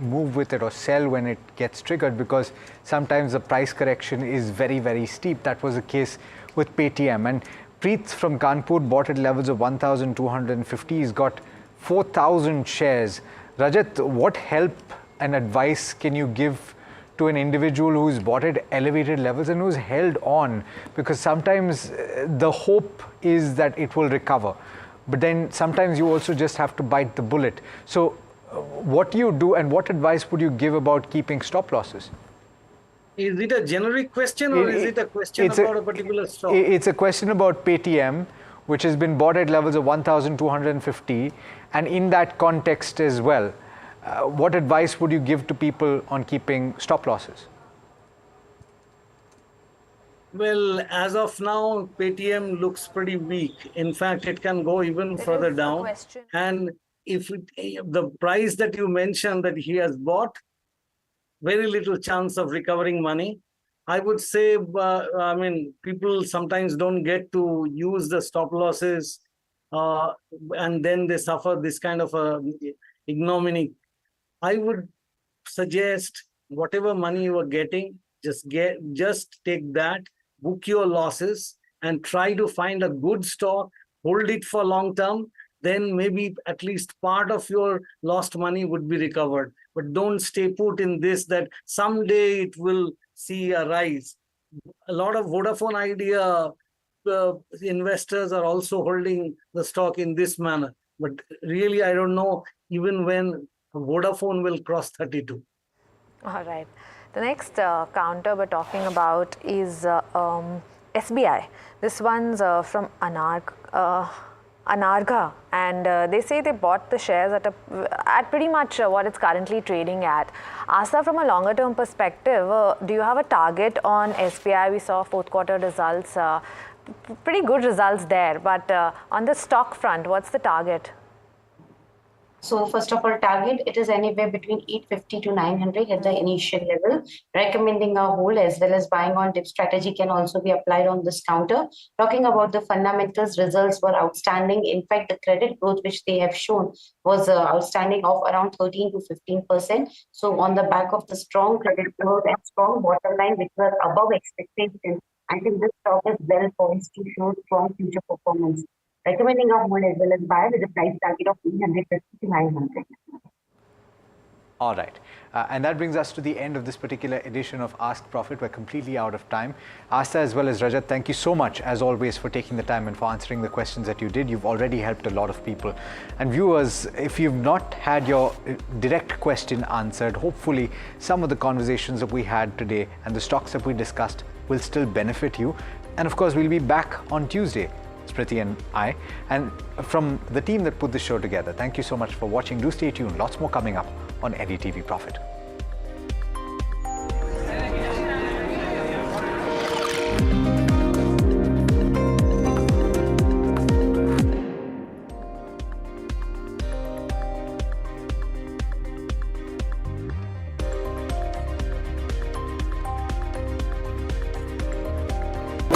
move with it or sell when it gets triggered, because sometimes the price correction is very, very steep. That was the case with Paytm. And Preet from Kanpur bought at levels of 1,250. He's got 4,000 shares. Rajat, what help and advice can you give to an individual who's bought at elevated levels and who's held on? Because sometimes the hope is that it will recover, but then sometimes you also just have to bite the bullet. So what do you do, and what advice would you give about keeping stop losses? Is it a generic question, or is it a question about a particular stock? It's a question about Paytm, which has been bought at levels of 1,250, and in that context as well, what advice would you give to people on keeping stop losses? Well, as of now, Paytm looks pretty weak. In fact, it can go even further down. And if the price that you mentioned that he has bought, very little chance of recovering money. I would say, people sometimes don't get to use the stop losses, and then they suffer this kind of a ignominy. I would suggest whatever money you are getting, just take that, book your losses, and try to find a good stock, hold it for long term. Then maybe at least part of your lost money would be recovered. But don't stay put in this that someday it will see a rise. A lot of Vodafone Idea investors are also holding the stock in this manner. But really, I don't know even when Vodafone will cross 32. All right. The next counter we're talking about is SBI. This one's from Anarga, and they say they bought the shares at pretty much what it's currently trading at. Asa, from a longer term perspective, do you have a target on SBI? We saw fourth quarter results, pretty good results there, but on the stock front, what's the target? So first of all, target, it is anywhere between 850 to 900 at the initial level. Recommending a hold as well as buying on dip strategy can also be applied on this counter. Talking about the fundamentals, results were outstanding. In fact, the credit growth which they have shown was outstanding of around 13 to 15%. So on the back of the strong credit growth and strong bottom line which were above expectations, I think this stock is well poised to show strong future performance. Recommending a hold as well as buy with a price target of 850 to 900. All right. And that brings us to the end of this particular edition of Ask Profit. We're completely out of time. Asa as well as Rajat, thank you so much as always for taking the time and for answering the questions that you did. You've already helped a lot of people. And viewers, if you've not had your direct question answered, hopefully some of the conversations that we had today and the stocks that we discussed will still benefit you. And of course, we'll be back on Tuesday. Smriti and I, and from the team that put this show together. Thank you so much for watching. Do stay tuned. Lots more coming up on NDTV Profit.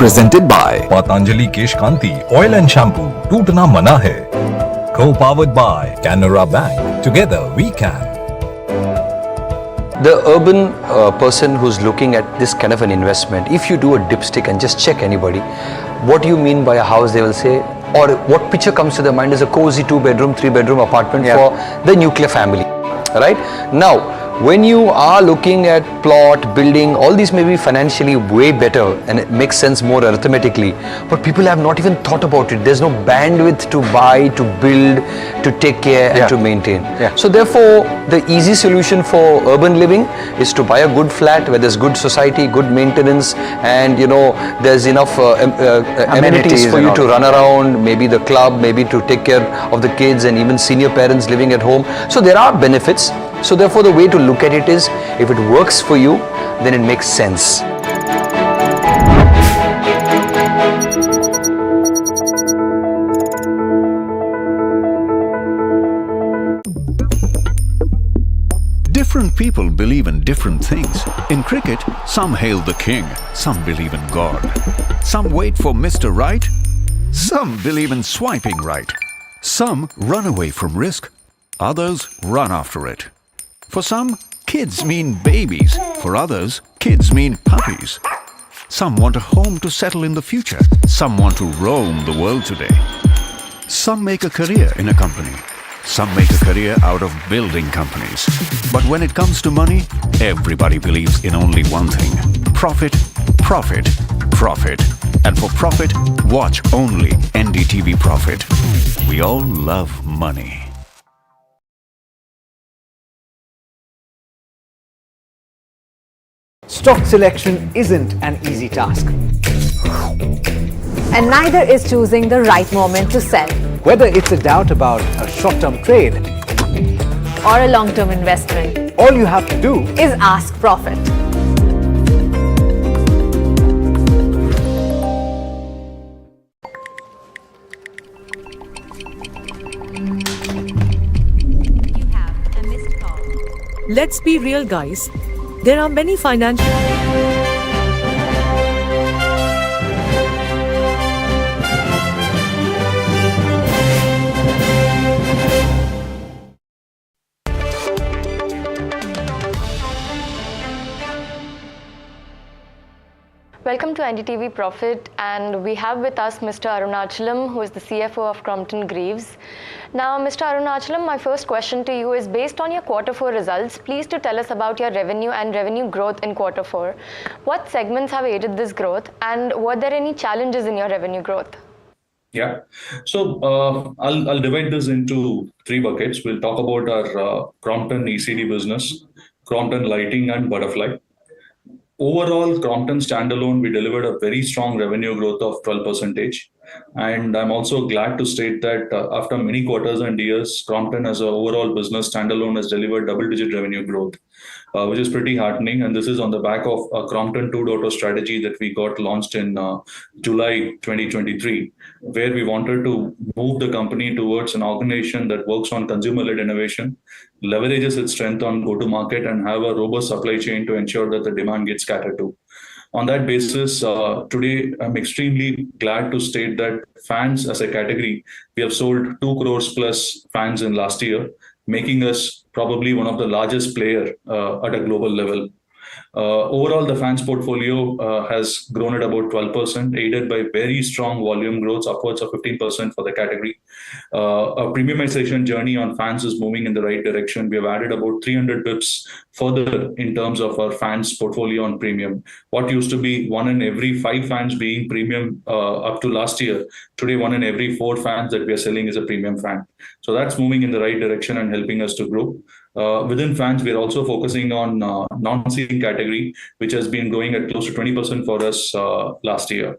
Presented by Patanjali Kesh Kanti Oil and Shampoo. Tootna Mana Hai. Co-powered by Canara Bank. Together we can. The urban person who's looking at this kind of an investment, if you do a dipstick and just check anybody, what do you mean by a house, they will say, or what picture comes to their mind is a cozy 2-bedroom, 3-bedroom apartment for the nuclear family, right? Now, when you are looking at plot, building, all these may be financially way better and it makes sense more arithmetically, but people have not even thought about it. There's no bandwidth to buy, to build, to take care and to maintain. So therefore, the easy solution for urban living is to buy a good flat where there's good society, good maintenance, and you know, there's enough amenities for you to run around, maybe the club, maybe to take care of the kids and even senior parents living at home. So there are benefits. So therefore, the way to look at it is, if it works for you, then it makes sense. Different people believe in different things. In cricket, some hail the king, some believe in God. Some wait for Mr. Right, some believe in swiping right. Some run away from risk, others run after it. For some, kids mean babies. For others, kids mean puppies. Some want a home to settle in the future. Some want to roam the world today. Some make a career in a company. Some make a career out of building companies. But when it comes to money, everybody believes in only one thing: profit, profit, profit. And for profit, watch only NDTV Profit. We all love money. Stock selection isn't an easy task. And neither is choosing the right moment to sell. Whether it's a doubt about a short-term trade or a long-term investment, all you have to do is ask Profit. Let's be real, guys. There are many financial. Welcome to NDTV Profit, and we have with us Mr. Arunachalam, who is the CFO of Crompton Greaves. Now, Mr. Arunachalam, my first question to you is based on your Q4 results. Please to tell us about your revenue and revenue growth in Q4. What segments have aided this growth, and were there any challenges in your revenue growth? Yeah, so I'll divide this into three buckets. We'll talk about our Crompton ECD business, Crompton Lighting, and Butterfly. Overall, Crompton standalone, we delivered a very strong revenue growth of 12%. And I'm also glad to state that after many quarters and years, Crompton as an overall business standalone has delivered double-digit revenue growth, which is pretty heartening. And this is on the back of a Crompton 2.0 strategy that we got launched in July 2023, where we wanted to move the company towards an organization that works on consumer-led innovation, leverages its strength on go-to-market, and have a robust supply chain to ensure that the demand gets catered to. On that basis, today, I'm extremely glad to state that fans as a category, we have sold 2 crores plus fans in last year, making us probably one of the largest player at a global level. Overall, the fans portfolio has grown at about 12%, aided by very strong volume growth, upwards of 15% for the category. Our premiumization journey on fans is moving in the right direction. We have added about 300 bips further in terms of our fans portfolio on premium. What used to be 1 in every 5 fans being premium up to last year, today 1 in every 4 fans that we are selling is a premium fan. So that's moving in the right direction and helping us to grow. Within fans, we're also focusing on non-ceiling category, which has been growing at close to 20% for us last year.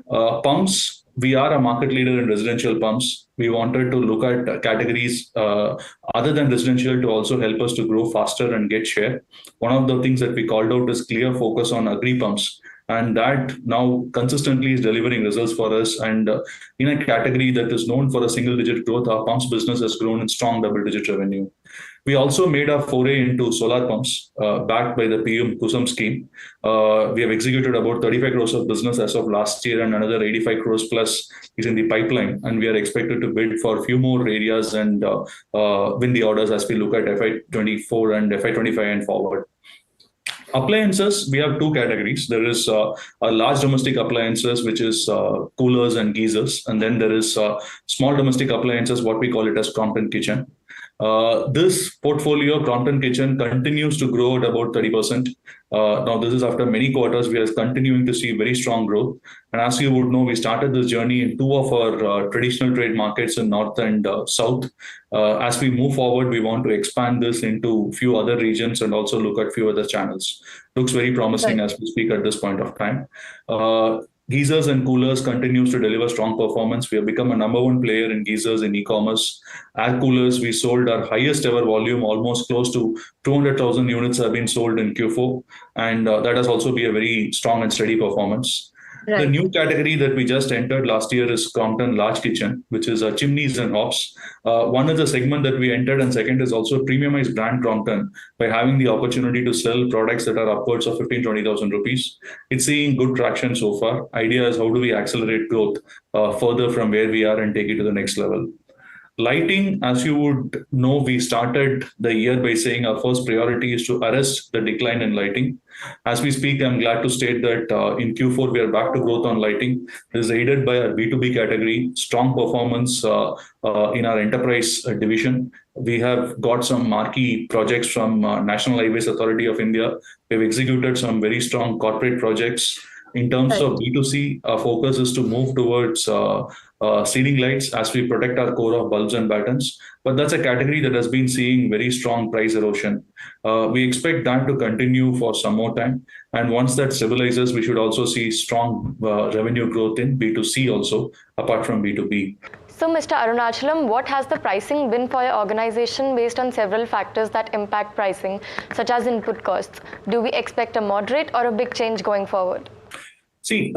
Pumps, we are a market leader in residential pumps. We wanted to look at categories other than residential to also help us to grow faster and get share. One of the things that we called out is clear focus on agri pumps. And that now consistently is delivering results for us. And in a category that is known for a single-digit growth, our pumps business has grown in strong double-digit revenue. We also made a foray into solar pumps backed by the PM Kusum scheme. We have executed about 35 crores of business as of last year, and another 85 crores plus is in the pipeline. And we are expected to bid for a few more areas and win the orders as we look at FY24 and FY25 and forward. Appliances, we have 2 categories. There is a large domestic appliances, which is coolers and geysers. And then there is small domestic appliances, what we call it as Crompton Kitchen. This portfolio, Crompton Kitchen, continues to grow at about 30%. Now, this is after many quarters, we are continuing to see very strong growth. And as you would know, we started this journey in 2 of our traditional trade markets in North and South. As we move forward, we want to expand this into a few other regions and also look at few other channels. Looks very promising as we speak at this point of time. Geysers and coolers continues to deliver strong performance. We have become a #1 player in geysers in e-commerce. Air coolers, we sold our highest ever volume, almost close to 200,000 units have been sold in Q4. And that has also been a very strong and steady performance. Right. The new category that we just entered last year is Crompton Large Kitchen, which is chimneys and hobs. One is a segment that we entered, and second is also premiumized brand Crompton by having the opportunity to sell products that are upwards of 15,000-20,000 rupees. It's seeing good traction so far. Idea is how do we accelerate growth further from where we are and take it to the next level. Lighting, as you would know, we started the year by saying our first priority is to arrest the decline in lighting. As we speak, I'm glad to state that in Q4, we are back to growth on lighting. This is aided by our B2B category, strong performance in our enterprise division. We have got some marquee projects from National Highways Authority of India. We've executed some very strong corporate projects. In terms of B2C, our focus is to move towards ceiling lights as we protect our core of bulbs and battens. But that's a category that has been seeing very strong price erosion. We expect that to continue for some more time. And once that stabilizes, we should also see strong revenue growth in B2C also, apart from B2B. So, Mr. Arunachalam, what has the pricing been for your organization based on several factors that impact pricing, such as input costs? Do we expect a moderate or a big change going forward? See,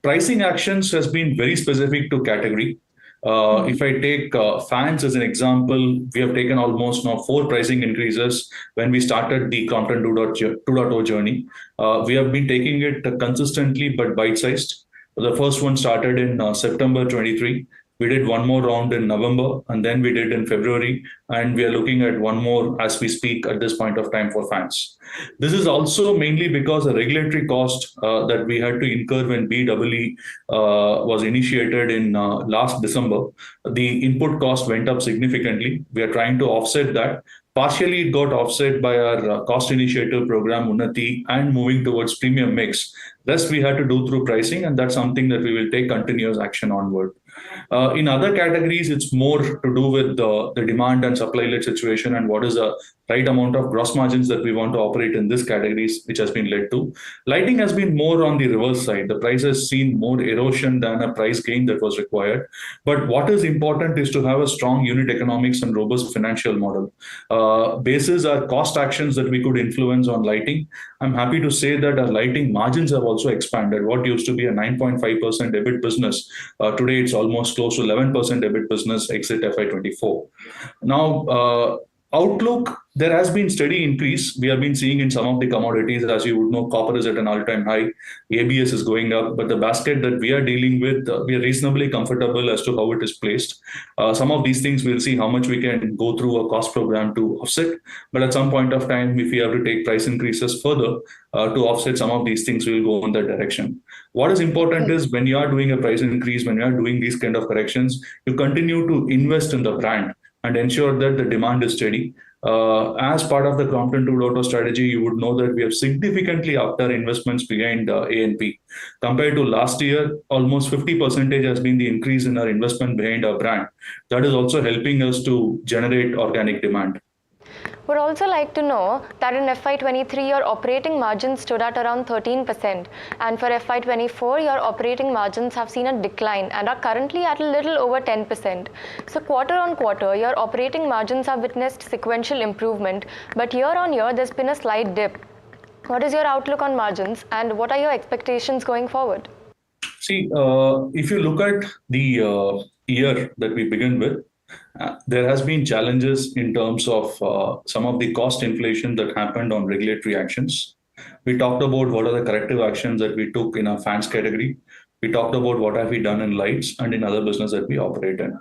pricing actions has been very specific to category. If I take fans as an example, we have taken almost now 4 pricing increases when we started the Crompton 2.0 journey. We have been taking it consistently but bite-sized. The first one started in September 23. We did one more round in November, and then we did in February, and we are looking at one more as we speak at this point of time for fans. This is also mainly because the regulatory cost that we had to incur when BEE was initiated in last December, the input cost went up significantly. We are trying to offset that. Partially, it got offset by our cost initiative program, Unnati, and moving towards premium mix. Rest we had to do through pricing, and that's something that we will take continuous action onward. In other categories, it's more to do with the demand and supply-led situation and what is the right amount of gross margins that we want to operate in these categories, which has been led to. Lighting has been more on the reverse side. The price has seen more erosion than a price gain that was required. But what is important is to have a strong unit economics and robust financial model. Basis are cost actions that we could influence on lighting. I'm happy to say that our lighting margins have also expanded. What used to be a 9.5% EBIT business, today it's almost close to 11% EBIT business exit FY24. Now, outlook, there has been steady increase. We have been seeing in some of the commodities, as you would know, copper is at an all-time high, ABS is going up, but the basket that we are dealing with, we are reasonably comfortable as to how it is placed. Some of these things we'll see how much we can go through a cost program to offset, but at some point of time, if we have to take price increases further to offset some of these things, we'll go in that direction. What is important is when you are doing a price increase, when you are doing these kind of corrections, you continue to invest in the brand and ensure that the demand is steady. As part of the Crompton 2.0 strategy, you would know that we have significantly upped our investments behind A&P. Compared to last year, almost 50% has been the increase in our investment behind our brand. That is also helping us to generate organic demand. Would also like to know that in FY23 your operating margins stood at around 13%, and for FY24 your operating margins have seen a decline and are currently at a little over 10%. So quarter on quarter your operating margins have witnessed sequential improvement, but year on year there's been a slight dip. What is your outlook on margins and what are your expectations going forward? See, if you look at the year that we begin with, there has been challenges in terms of some of the cost inflation that happened on regulatory actions. We talked about what are the corrective actions that we took in our fans category. We talked about what have we done in lights and in other business that we operate in.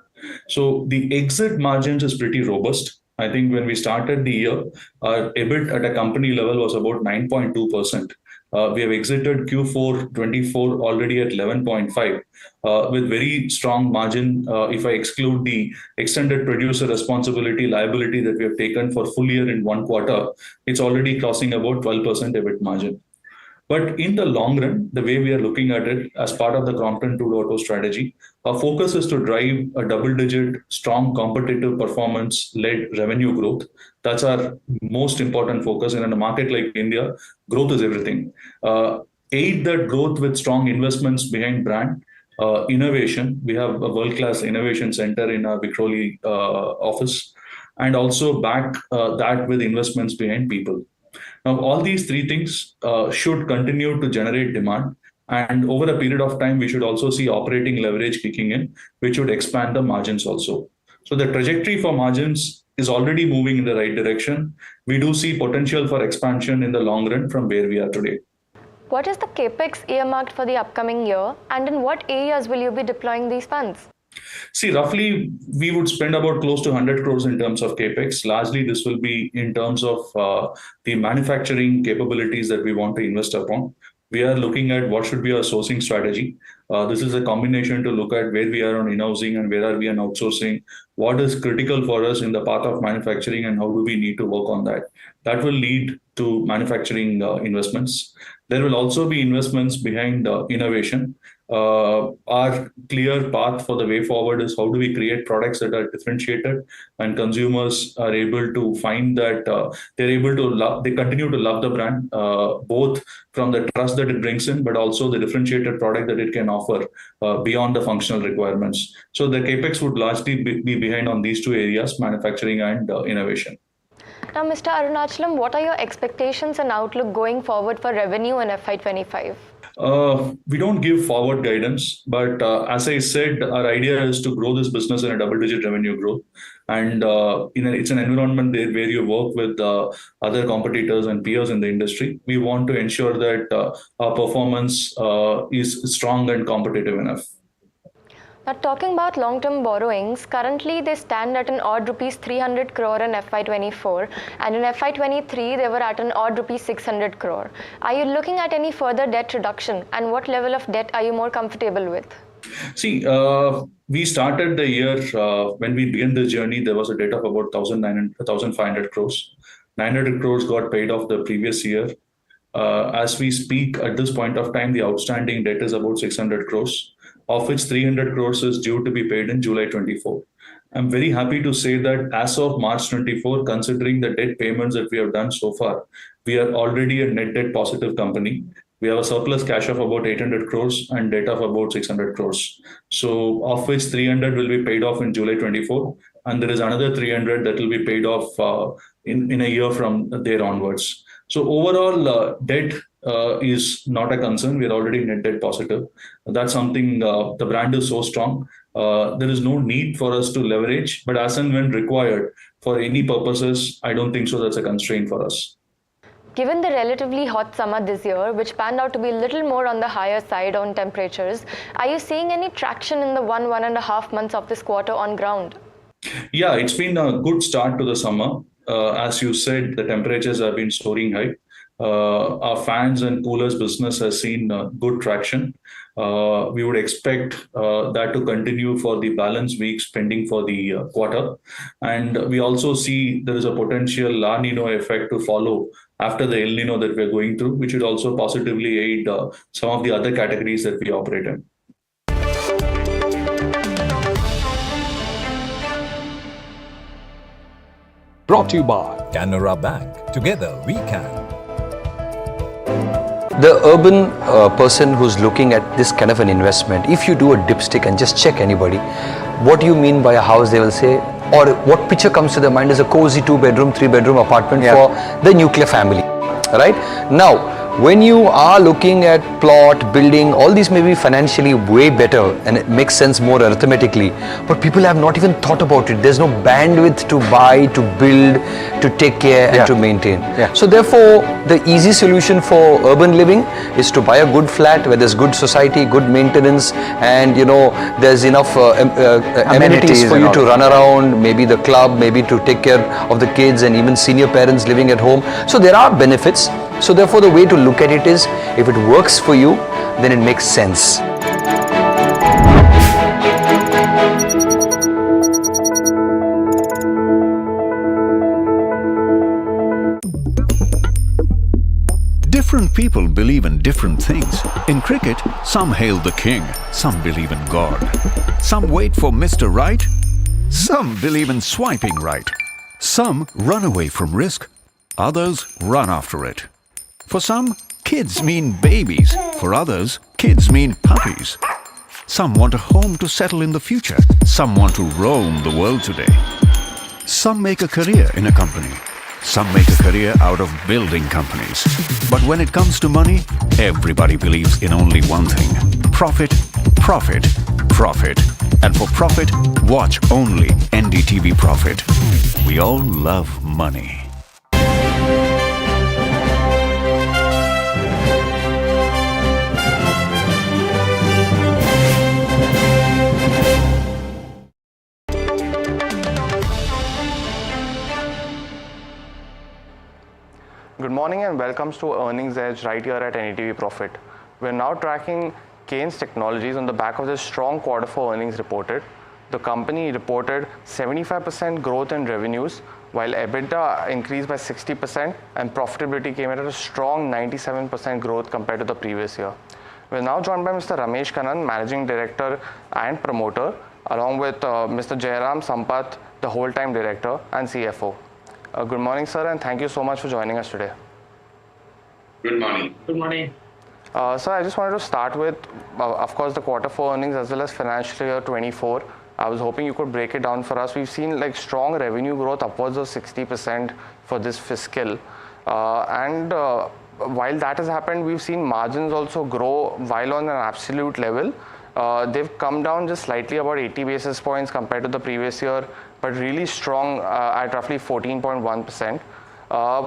So the exit margins is pretty robust. I think when we started the year, our EBIT at a company level was about 9.2%. We have exited Q4 24 already at 11.5 with very strong margin. If I exclude the extended producer responsibility liability that we have taken for full year in one quarter, it's already crossing about 12% EBIT margin. But in the long run, the way we are looking at it as part of the Crompton 2.0 strategy, our focus is to drive a double-digit, strong, competitive performance-led revenue growth. That's our most important focus. And in a market like India, growth is everything. Aid that growth with strong investments behind brand, innovation. We have a world-class innovation center in our Vikhroli office, and also back that with investments behind people. Now, all these three things should continue to generate demand. And over a period of time, we should also see operating leverage kicking in, which would expand the margins also. So the trajectory for margins is already moving in the right direction. We do see potential for expansion in the long run from where we are today. What is the capex earmarked for the upcoming year, and in what areas will you be deploying these funds? See, roughly, we would spend about close to 100 crores in terms of capex. Largely, this will be in terms of the manufacturing capabilities that we want to invest upon. We are looking at what should be our sourcing strategy. This is a combination to look at where we are on in-housing and where are we on outsourcing, what is critical for us in the path of manufacturing and how do we need to work on that. That will lead to manufacturing investments. There will also be investments behind innovation. Our clear path for the way forward is how do we create products that are differentiated and consumers are able to find that they're able to love, they continue to love the brand, both from the trust that it brings in, but also the differentiated product that it can offer beyond the functional requirements. So the capex would largely be behind on these two areas, manufacturing and innovation. Now, Mr. Arunachalam, what are your expectations and outlook going forward for revenue in FY25? We don't give forward guidance, but as I said, our idea is to grow this business in a double-digit revenue growth. And it's an environment where you work with other competitors and peers in the industry. We want to ensure that our performance is strong and competitive enough. Now, talking about long-term borrowings, currently they stand at an odd rupees 300 crore in FY24, and in FY23 they were at an odd rupees 600 crore. Are you looking at any further debt reduction, and what level of debt are you more comfortable with? See, we started the year, when we began the journey, there was a debt of about 1,500 crores. 900 crores got paid off the previous year. As we speak, at this point of time, the outstanding debt is about 600 crores, of which 300 crores is due to be paid in July 24. I'm very happy to say that as of March 24, considering the debt payments that we have done so far, we are already a net debt positive company. We have a surplus cash of about 800 crores and debt of about 600 crores. So of which 300 will be paid off in July 24, and there is another 300 that will be paid off in a year from there onwards. So overall, debt is not a concern. We are already net debt positive. That's something, the brand is so strong. There is no need for us to leverage, but as and when required for any purposes, I don't think so that's a constraint for us. Given the relatively hot summer this year, which panned out to be a little more on the higher side on temperatures, are you seeing any traction in the 1.5 months of this quarter on ground? Yeah, it's been a good start to the summer. As you said, the temperatures have been soaring high. Our fans and coolers business has seen good traction. We would expect that to continue for the balance weeks pending for the quarter. And we also see there is a potential La Nino effect to follow after the El Nino that we're going through, which would also positively aid some of the other categories that we operate in. Brought to you by Canara Bank. Together we can. The urban person who's looking at this kind of an investment, if you do a dipstick and just check anybody, what do you mean by a house, they will say, or what picture comes to their mind is a cozy 2-bedroom, 3-bedroom apartment for the nuclear family, right? Now, when you are looking at plot, building, all these may be financially way better and it makes sense more arithmetically, but people have not even thought about it. There's no bandwidth to buy, to build, to take care and to maintain. So therefore, the easy solution for urban living is to buy a good flat where there's good society, good maintenance, and there's enough amenities for you to run around, maybe the club, maybe to take care of the kids and even senior parents living at home. So there are benefits. So therefore, the way to look at it is, if it works for you, then it makes sense. Different people believe in different things. In cricket, some hail the king, some believe in God. Some wait for Mr. Right, some believe in swiping right. Some run away from risk, others run after it. For some, kids mean babies. For others, kids mean puppies. Some want a home to settle in the future. Some want to roam the world today. Some make a career in a company. Some make a career out of building companies. But when it comes to money, everybody believes in only one thing: profit, profit, profit. And for profit, watch only NDTV Profit. We all love money. Good morning and welcome to Earnings Edge right here at NDTV Profit. We're now tracking Kaynes Technologies on the back of this strong quarter four earnings reported. The company reported 75% growth in revenues, while EBITDA increased by 60% and profitability came in at a strong 97% growth compared to the previous year. We're now joined by Mr. Ramesh Kannan, Managing Director and Promoter, along with Mr. Jairam Sampath, the Whole-Time Director and CFO. Good morning, sir, and thank you so much for joining us today. Good morning. Good morning. Sir, I just wanted to start with, of course, the quarter four earnings as well as financial year 24. I was hoping you could break it down for us. We've seen strong revenue growth upwards of 60% for this fiscal. while that has happened, we've seen margins also grow while on an absolute level. They've come down just slightly, about 80 basis points compared to the previous year, but really strong at roughly 14.1%.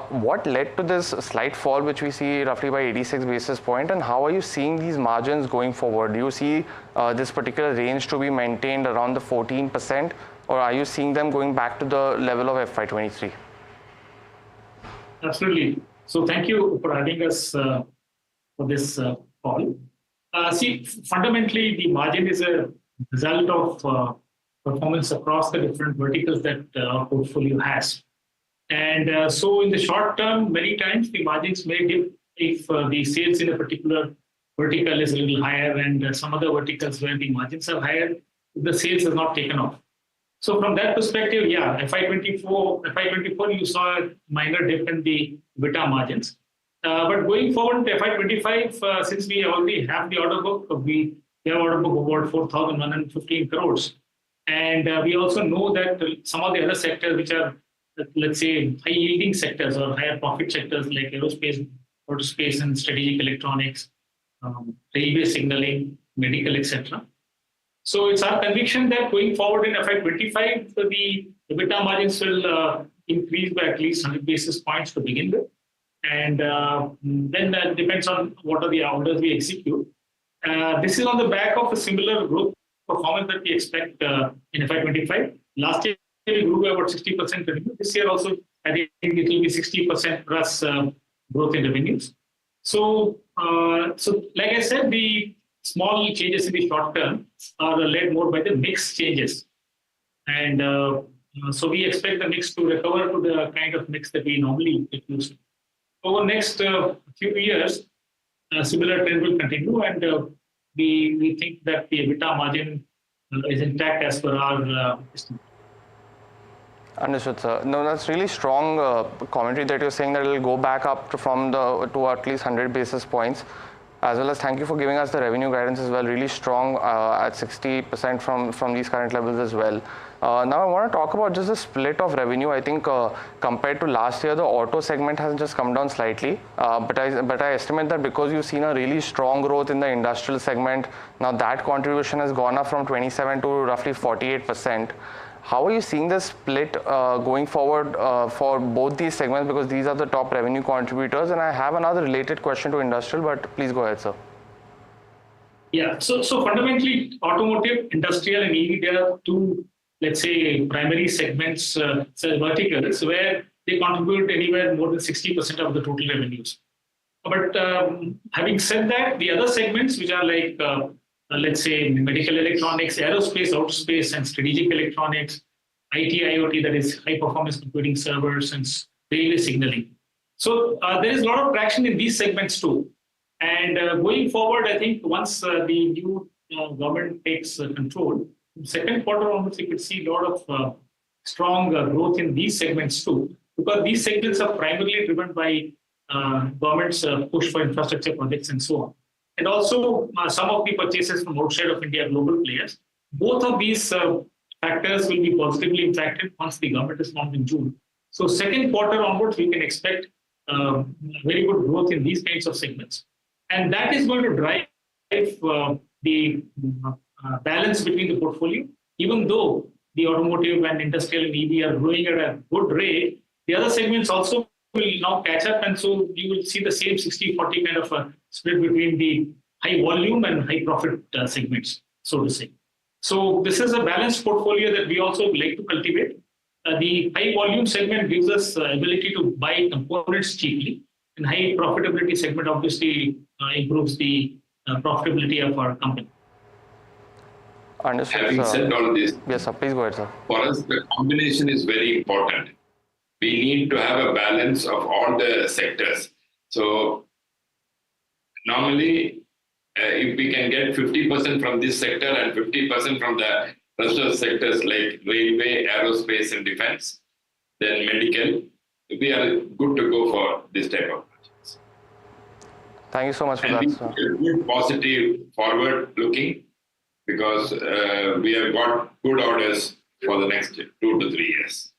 What led to this slight fall, which we see roughly by 86 basis point, and how are you seeing these margins going forward? Do you see this particular range to be maintained around the 14%, or are you seeing them going back to the level of FY23? Absolutely. So thank you for having us for this call. Fundamentally, the margin is a result of performance across the different verticals that our portfolio has. And so in the short term, many times the margins may dip if the sales in a particular vertical is a little higher, and some other verticals where the margins are higher, the sales has not taken off. So from that perspective, yeah, FY24, you saw a minor dip in the EBITDA margins. But going forward to FY25, since we already have the order book, we have order book about 4,115 crores. And we also know that some of the other sectors which are, let's say, high yielding sectors or higher profit sectors like aerospace, autospace and strategic electronics, railway signaling, medical, etc. So it's our conviction that going forward in FY25, the EBITDA margins will increase by at least 100 basis points to begin with. And then that depends on what are the orders we execute. This is on the back of a similar growth performance that we expect in FY25. Last year, we grew by about 60% revenue. This year also, I think it will be 60% plus growth in revenues. So like I said, the small changes in the short term are led more by the mix changes. And so we expect the mix to recover to the kind of mix that we normally get used to. Over the next few years, similar trend will continue, and we think that the EBITDA margin is intact as per our estimate. Understood, sir. No, that's really strong commentary that you're saying that it will go back up to at least 100 basis points. As well as thank you for giving us the revenue guidance as well, really strong at 60% from these current levels as well. Now I want to talk about just the split of revenue. I think compared to last year, the auto segment has just come down slightly, but I estimate that because you've seen a really strong growth in the industrial segment, now that contribution has gone up from 27 to roughly 48%. How are you seeing this split going forward for both these segments, because these are the top revenue contributors? And I have another related question to industrial, but please go ahead, sir. Yeah, so fundamentally, automotive, industrial, and EV, there are two, let's say, primary segments, verticals, where they contribute anywhere more than 60% of the total revenues. But having said that, the other segments, which are like, let's say, medical electronics, aerospace, autospace, and strategic electronics, IT, IoT, that is high performance computing servers, and railway signaling. So there is a lot of traction in these segments too. And going forward, I think once the new government takes control, second quarter onwards, we could see a lot of strong growth in these segments too, because these segments are primarily driven by government's push for infrastructure projects and so on. And also some of the purchases from outside of India, global players. Both of these factors will be positively impacted once the government is formed in June. So second quarter onwards, we can expect very good growth in these kinds of segments. And that is going to drive the balance between the portfolio. Even though the automotive and industrial and EV are growing at a good rate, the other segments also will now catch up, and so you will see the same 60-40 kind of a split between the high volume and high profit segments, so to say. So this is a balanced portfolio that we also like to cultivate. The high volume segment gives us ability to buy components cheaply, and high profitability segment obviously improves the profitability of our company. Understood, Having said all this, yes, sir, please go ahead, sir. For us, the combination is very important. We need to have a balance of all the sectors. So normally, if we can get 50% from this sector and 50% from the rest of the sectors like railway, aerospace, and defense, then medical, we are good to go for this type of projects. Thank you so much for that, sir. We're positive, forward-looking, because we have got good orders for the next 2 to 3 years.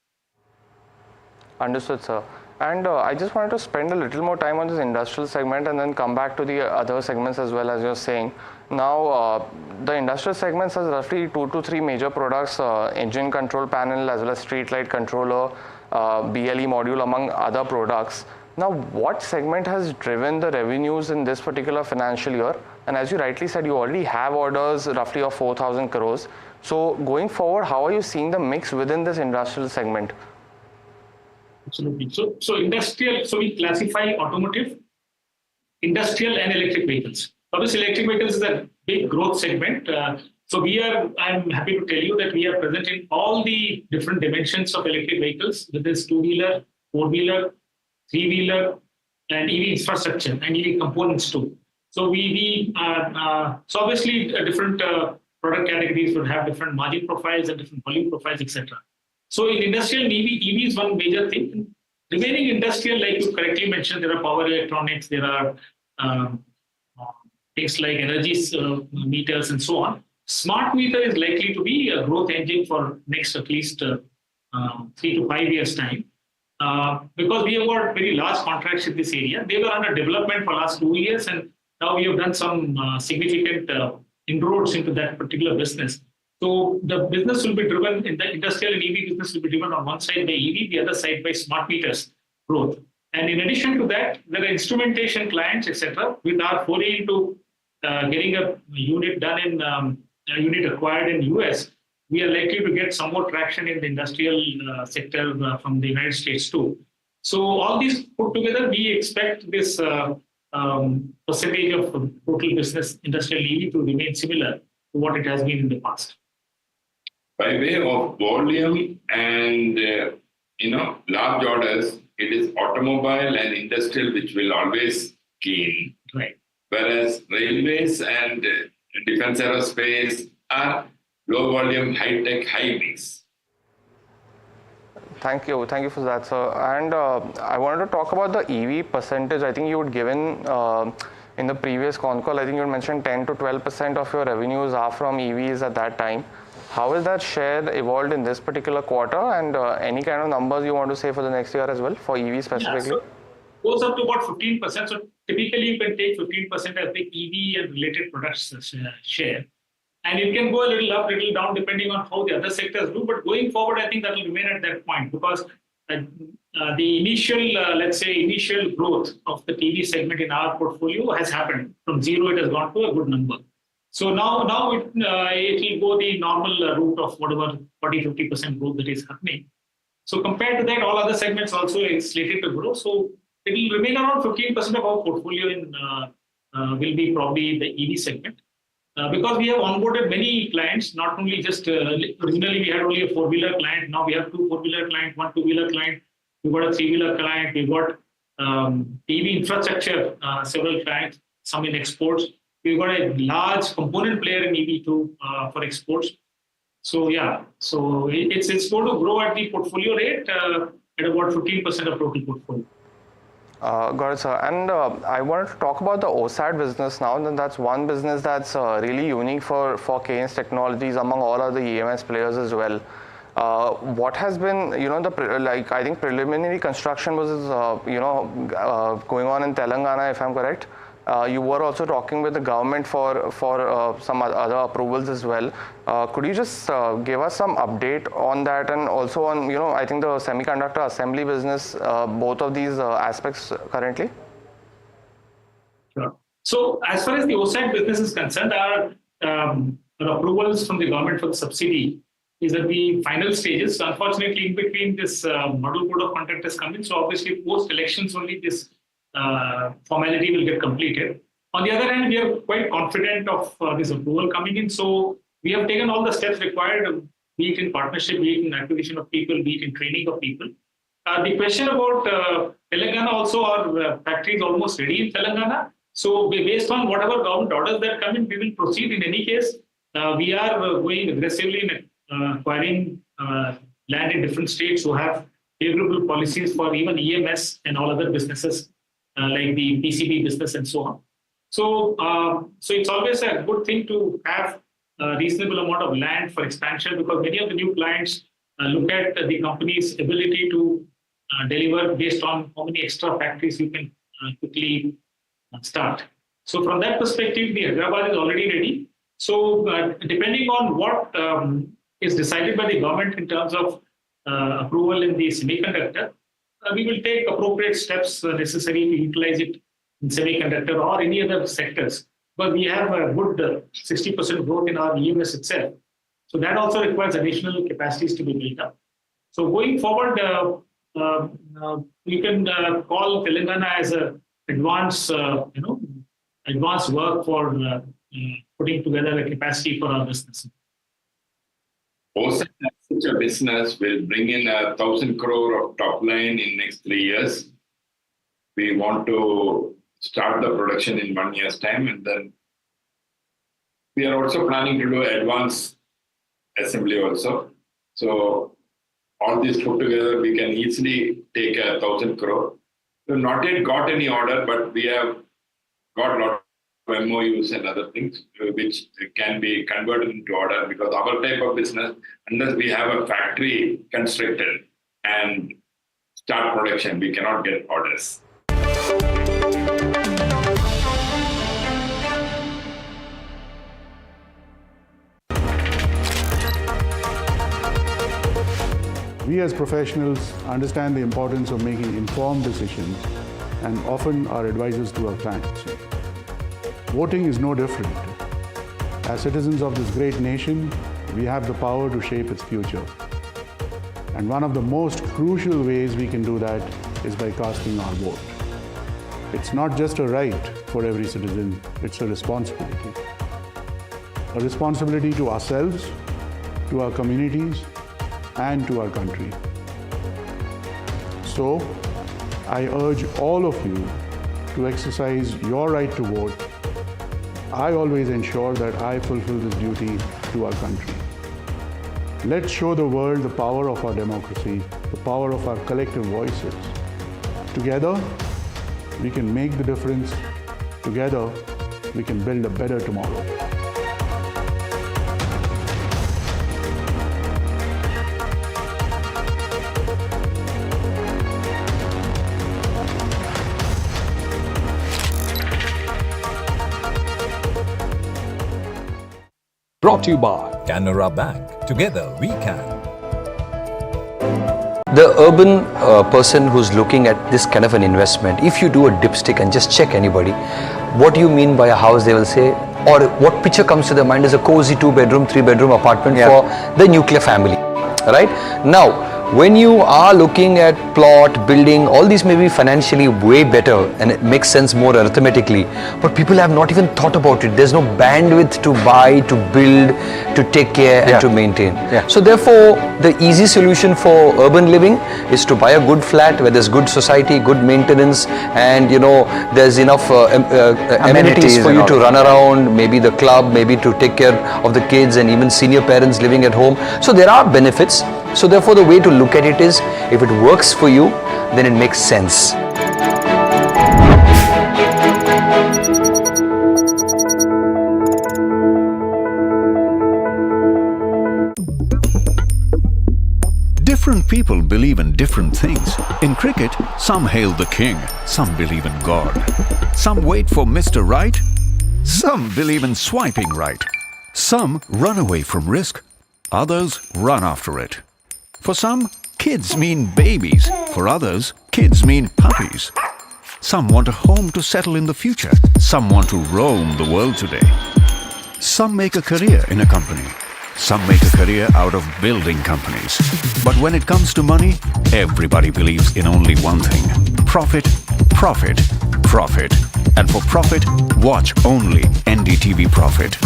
Understood, sir. And I just wanted to spend a little more time on this industrial segment and then come back to the other segments as well, as you're saying. Now, the industrial segments has roughly 2 to 3 major products, engine control panel as well as street light controller, BLE module among other products. Now, what segment has driven the revenues in this particular financial year? And as you rightly said, you already have orders roughly of 4,000 crores. So going forward, how are you seeing the mix within this industrial segment? Absolutely. So industrial, so we classify automotive, industrial and electric vehicles. Obviously, electric vehicles is a big growth segment. I'm happy to tell you that we are present in all the different dimensions of electric vehicles, whether it's two-wheeler, four-wheeler, three-wheeler, and EV infrastructure and EV components too. So so obviously different product categories would have different margin profiles and different volume profiles, etc. So in industrial and EV is one major thing. Remaining industrial, like you correctly mentioned, there are power electronics, there are things like energy meters and so on. Smart meter is likely to be a growth engine for next at least 3 to 5 years time. Because we have got very large contracts in this area. They were under development for last 2 years, and now we have done some significant inroads into that particular business. So the business will be driven, in the industrial and EV business will be driven on one side by EV, the other side by smart meters growth. And in addition to that, there are instrumentation clients, etc. With our foray into getting a unit done in a unit acquired in US, we are likely to get some more traction in the industrial sector from the United States too. So all these put together, we expect this percentage of total business industrial EV to remain similar to what it has been in the past. By way of volume and large orders, it is automobile and industrial which will always gain. Right. Whereas railways and defense aerospace are low volume, high tech, high mix. Thank you for that, sir. And I wanted to talk about the EV percentage. I think you had given in the previous con call, I think you had mentioned 10 to 12% of your revenues are from EVs at that time. How has that share evolved in this particular quarter, and any kind of numbers you want to say for the next year as well for EV specifically? Yeah, so goes up to about 15%. So typically you can take 15% as the EV and related products share. And it can go a little up, little down, depending on how the other sectors do. But going forward, I think that will remain at that point because the initial, initial growth of the TV segment in our portfolio has happened. From zero, it has gone to a good number. So now it will go the normal route of whatever 40-50% growth that is happening. So compared to that, all other segments also is slated to grow. So it will remain around 15% of our portfolio will be probably the EV segment. Because we have onboarded many clients, not only just originally we had only a four-wheeler client, now we have 2 four-wheeler clients, 1 two-wheeler client, we've got a three-wheeler client, we've got EV infrastructure, several clients, some in exports. We've got a large component player in EV too for exports. So yeah, so it's going to grow at the portfolio rate at about 15% of total portfolio. Got it, sir. And I wanted to talk about the OSAT business now. And that's one business that's really unique for Kaynes Technologies among all other EMS players as well. What has been, I think preliminary construction was, going on in Telangana, if I'm correct. You were also talking with the government for some other approvals as well. Could you just give us some update on that, and also on, I think the semiconductor assembly business, both of these aspects currently? Sure. So as far as the OSAT business is concerned, our approvals from the government for the subsidy is at the final stages. So unfortunately, in between this model code of conduct has come in. So obviously post-elections only this formality will get completed. On the other hand, we are quite confident of this approval coming in. So we have taken all the steps required, be it in partnership, be it in acquisition of people, be it in training of people. The question about Telangana also, our factory is almost ready in Telangana. So based on whatever government orders that come in, we will proceed. In any case, we are going aggressively in acquiring land in different states who have favorable policies for even EMS and all other businesses like the PCB business and so on. So it's always a good thing to have a reasonable amount of land for expansion, because many of the new clients look at the company's ability to deliver based on how many extra factories you can quickly start. So from that perspective, the Hyderabad is already ready. So depending on what is decided by the government in terms of approval in the semiconductor, we will take appropriate steps necessary to utilize it in semiconductor or any other sectors. But we have a good 60% growth in our EMS itself. So that also requires additional capacities to be built up. So going forward, you can call Telangana as a advanced work for putting together a capacity for our business. Also, such a business will bring in 1,000 crore of top line in next 3 years. We want to start the production in 1 year's time, and then we are also planning to do advanced assembly also. So all this put together, we can easily take 1,000 crore. We've not yet got any order, but we have got a lot of MOUs and other things which can be converted into order, because our type of business, unless we have a factory constructed and start production, we cannot get orders. We as professionals understand the importance of making informed decisions and often are advisors to our clients. Voting is no different. As citizens of this great nation, we have the power to shape its future. And one of the most crucial ways we can do that is by casting our vote. It's not just a right for every citizen, it's a responsibility. A responsibility to ourselves, to our communities, and to our country. So, I urge all of you to exercise your right to vote. I always ensure that I fulfill this duty to our country. Let's show the world the power of our democracy, the power of our collective voices. Together, we can make the difference. Together, we can build a better tomorrow. Brought to you by Canara Bank. Together we can. The urban person who's looking at this kind of an investment, if you do a dipstick and just check anybody, what do you mean by a house, they will say, or what picture comes to their mind is a cozy 2-bedroom, 3-bedroom apartment for the nuclear family, right? Now, when you are looking at plot, building, all these may be financially way better and it makes sense more arithmetically, but people have not even thought about it. There's no bandwidth to buy, to build, to take care and to maintain. So therefore, the easy solution for urban living is to buy a good flat where there's good society, good maintenance, and there's enough amenities for you to run around, maybe the club, maybe to take care of the kids and even senior parents living at home. So there are benefits. So therefore, the way to look at it is, if it works for you, then it makes sense. Different people believe in different things. In cricket, some hail the king, some believe in God. Some wait for Mr. Right, some believe in swiping right. Some run away from risk, others run after it. For some, kids mean babies. For others, kids mean puppies. Some want a home to settle in the future. Some want to roam the world today. Some make a career in a company. Some make a career out of building companies. But when it comes to money, everybody believes in only one thing: profit, profit, profit. And for profit, watch only NDTV Profit.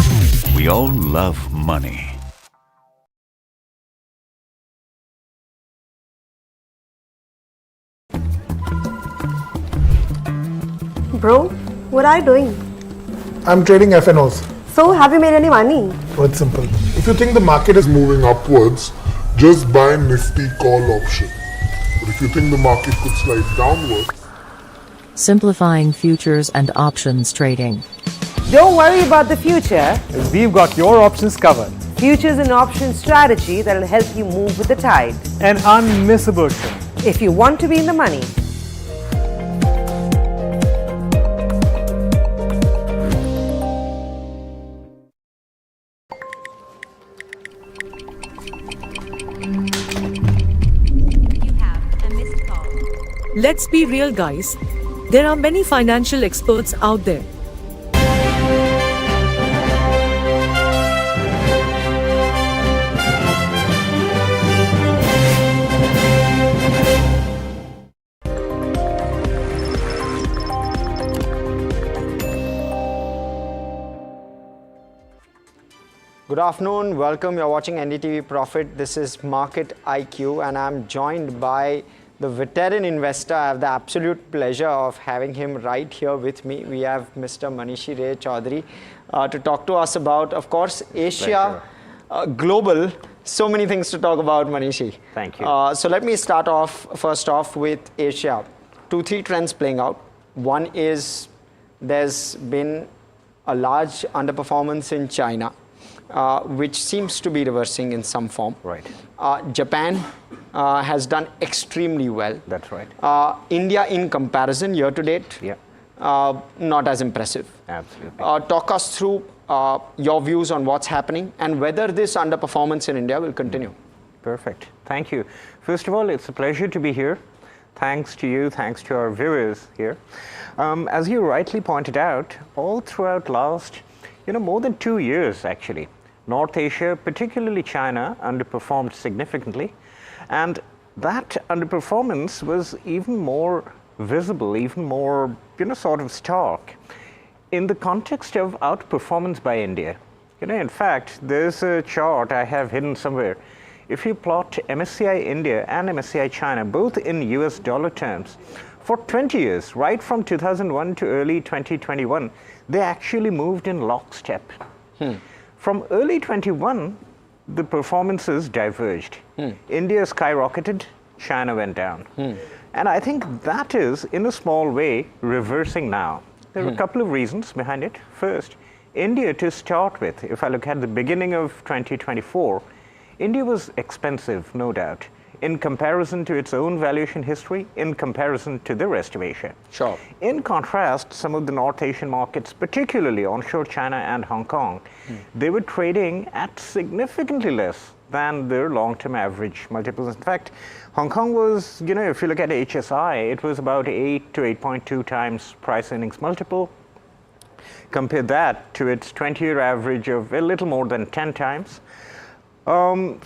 We all love money. Bro, what are you doing? I'm trading FNOs. So, have you made any money? Oh, it's simple. If you think the market is moving upwards, just buy Nifty call option. But if you think the market could slide downwards, Simplifying futures and options trading. Don't worry about the future. We've got your options covered. Futures and options strategy that will help you move with the tide. An unmissable trade. if you want to be in the money. Let's be real, guys. There are many financial experts out there. Good afternoon, welcome. You're watching NDTV Profit. This is Market IQ, and I'm joined by the veteran investor. I have the absolute pleasure of having him right here with me. We have Mr. Manishi Ray Chaudhary to talk to us about, of course, Asia, global. So many things to talk about, Manishi. Thank you. So let me start off, first off, with Asia. 2-3 trends playing out. One is there's been a large underperformance in China, which seems to be reversing in some form. Right. Japan has done extremely well. That's right. India, in comparison, year to date, not as impressive. Absolutely. Talk us through your views on what's happening and whether this underperformance in India will continue. Perfect. Thank you. First of all, it's a pleasure to be here. Thanks to you, thanks to our viewers here. As you rightly pointed out, all throughout last, more than 2 years actually, North Asia, particularly China, underperformed significantly. And that underperformance was even more visible, even more, sort of stark in the context of outperformance by India. In fact, there's a chart I have hidden somewhere. If you plot MSCI India and MSCI China, both in US dollar terms, for 20 years, right from 2001 to early 2021, they actually moved in lockstep. From early 21, the performances diverged. India skyrocketed, China went down. And I think that is, in a small way, reversing now. There are a couple of reasons behind it. First, India to start with, if I look at the beginning of 2024, India was expensive, no doubt, in comparison to its own valuation history, in comparison to the rest of Asia. Sure. In contrast, some of the North Asian markets, particularly onshore China and Hong Kong, they were trading at significantly less than their long-term average multiples. In fact, Hong Kong was, if you look at HSI, it was about 8 to 8.2 times price earnings multiple. Compare that to its 20-year average of a little more than 10 times. And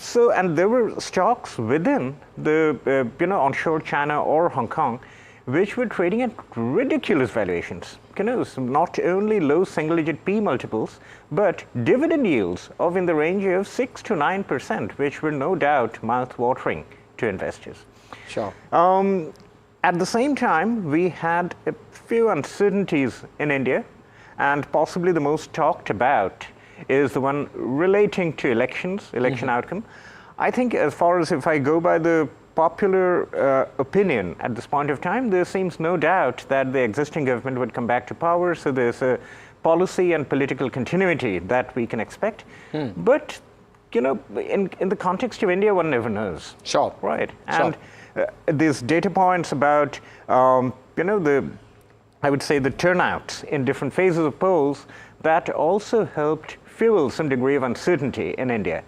there were stocks within the, onshore China or Hong Kong, which were trading at ridiculous valuations. So not only low single-digit P multiples, but dividend yields of in the range of 6 to 9%, which were no doubt mouth-watering to investors. Sure. At the same time, we had a few uncertainties in India, and possibly the most talked about is the one relating to election outcome. I think as far as if I go by the popular opinion at this point of time, there seems no doubt that the existing government would come back to power, so there's a policy and political continuity that we can expect. But, in the context of India, one never knows. Sure. Right. And these data points about, I would say the turnouts in different phases of polls, that also helped fuel some degree of uncertainty in India,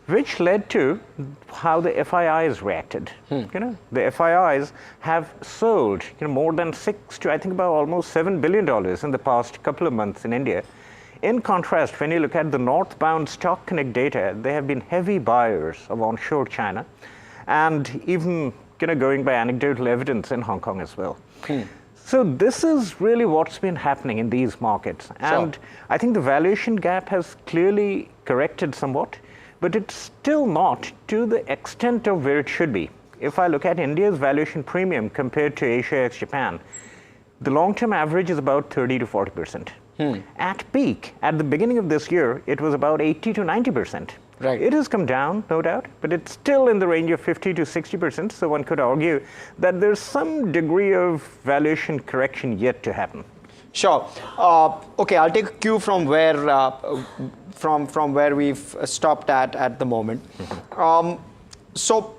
which led to how the FIIs reacted. The FIIs have sold more than I think about almost $7 billion in the past couple of months in India. In contrast, when you look at the northbound Stock Connect data, they have been heavy buyers of onshore China, and even going by anecdotal evidence in Hong Kong as well. So this is really what's been happening in these markets. And I think the valuation gap has clearly corrected somewhat, but it's still not to the extent of where it should be. If I look at India's valuation premium compared to Asia ex-Japan, the long-term average is about 30 to 40%. At peak, at the beginning of this year, it was about 80 to 90%. Right. It has come down, no doubt, but it's still in the range of 50 to 60%. So one could argue that there's some degree of valuation correction yet to happen. Sure. Okay, I'll take a cue from where we've stopped at the moment. So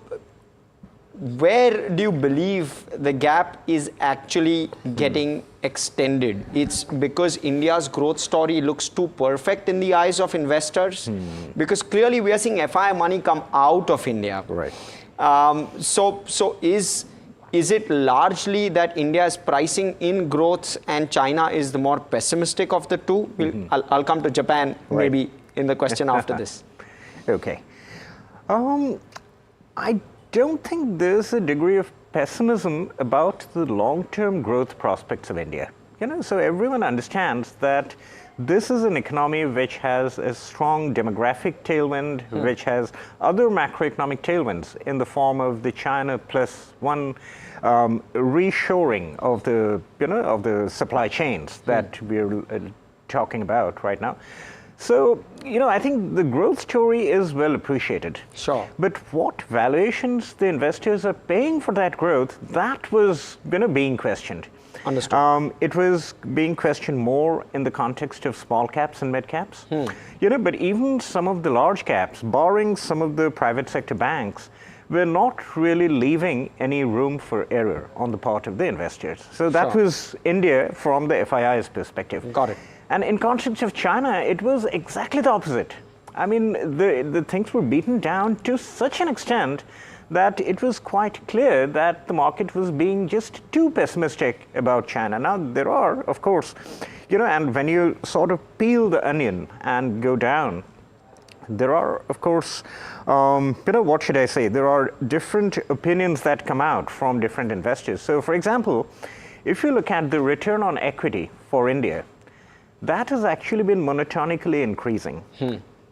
where do you believe the gap is actually getting extended? It's because India's growth story looks too perfect in the eyes of investors? Because clearly we are seeing FI money come out of India. Right. So is it largely that India is pricing in growth and China is the more pessimistic of the two? I'll come to Japan maybe in the question after this. Okay. I don't think there's a degree of pessimism about the long-term growth prospects of India. So everyone understands that this is an economy which has a strong demographic tailwind, which has other macroeconomic tailwinds in the form of the China plus one reshoring of the supply chains that we're talking about right now. So, I think the growth story is well appreciated. Sure. But what valuations the investors are paying for that growth, that was being questioned. Understood. It was being questioned more in the context of small caps and mid caps. But even some of the large caps, barring some of the private sector banks, were not really leaving any room for error on the part of the investors. So that was India from the FII's perspective. Got it. And in context of China, it was exactly the opposite. I mean, the things were beaten down to such an extent that it was quite clear that the market was being just too pessimistic about China. Now, there are, of course, and when you sort of peel the onion and go down, there are, of course, what should I say? There are different opinions that come out from different investors. So, for example, if you look at the return on equity for India, that has actually been monotonically increasing.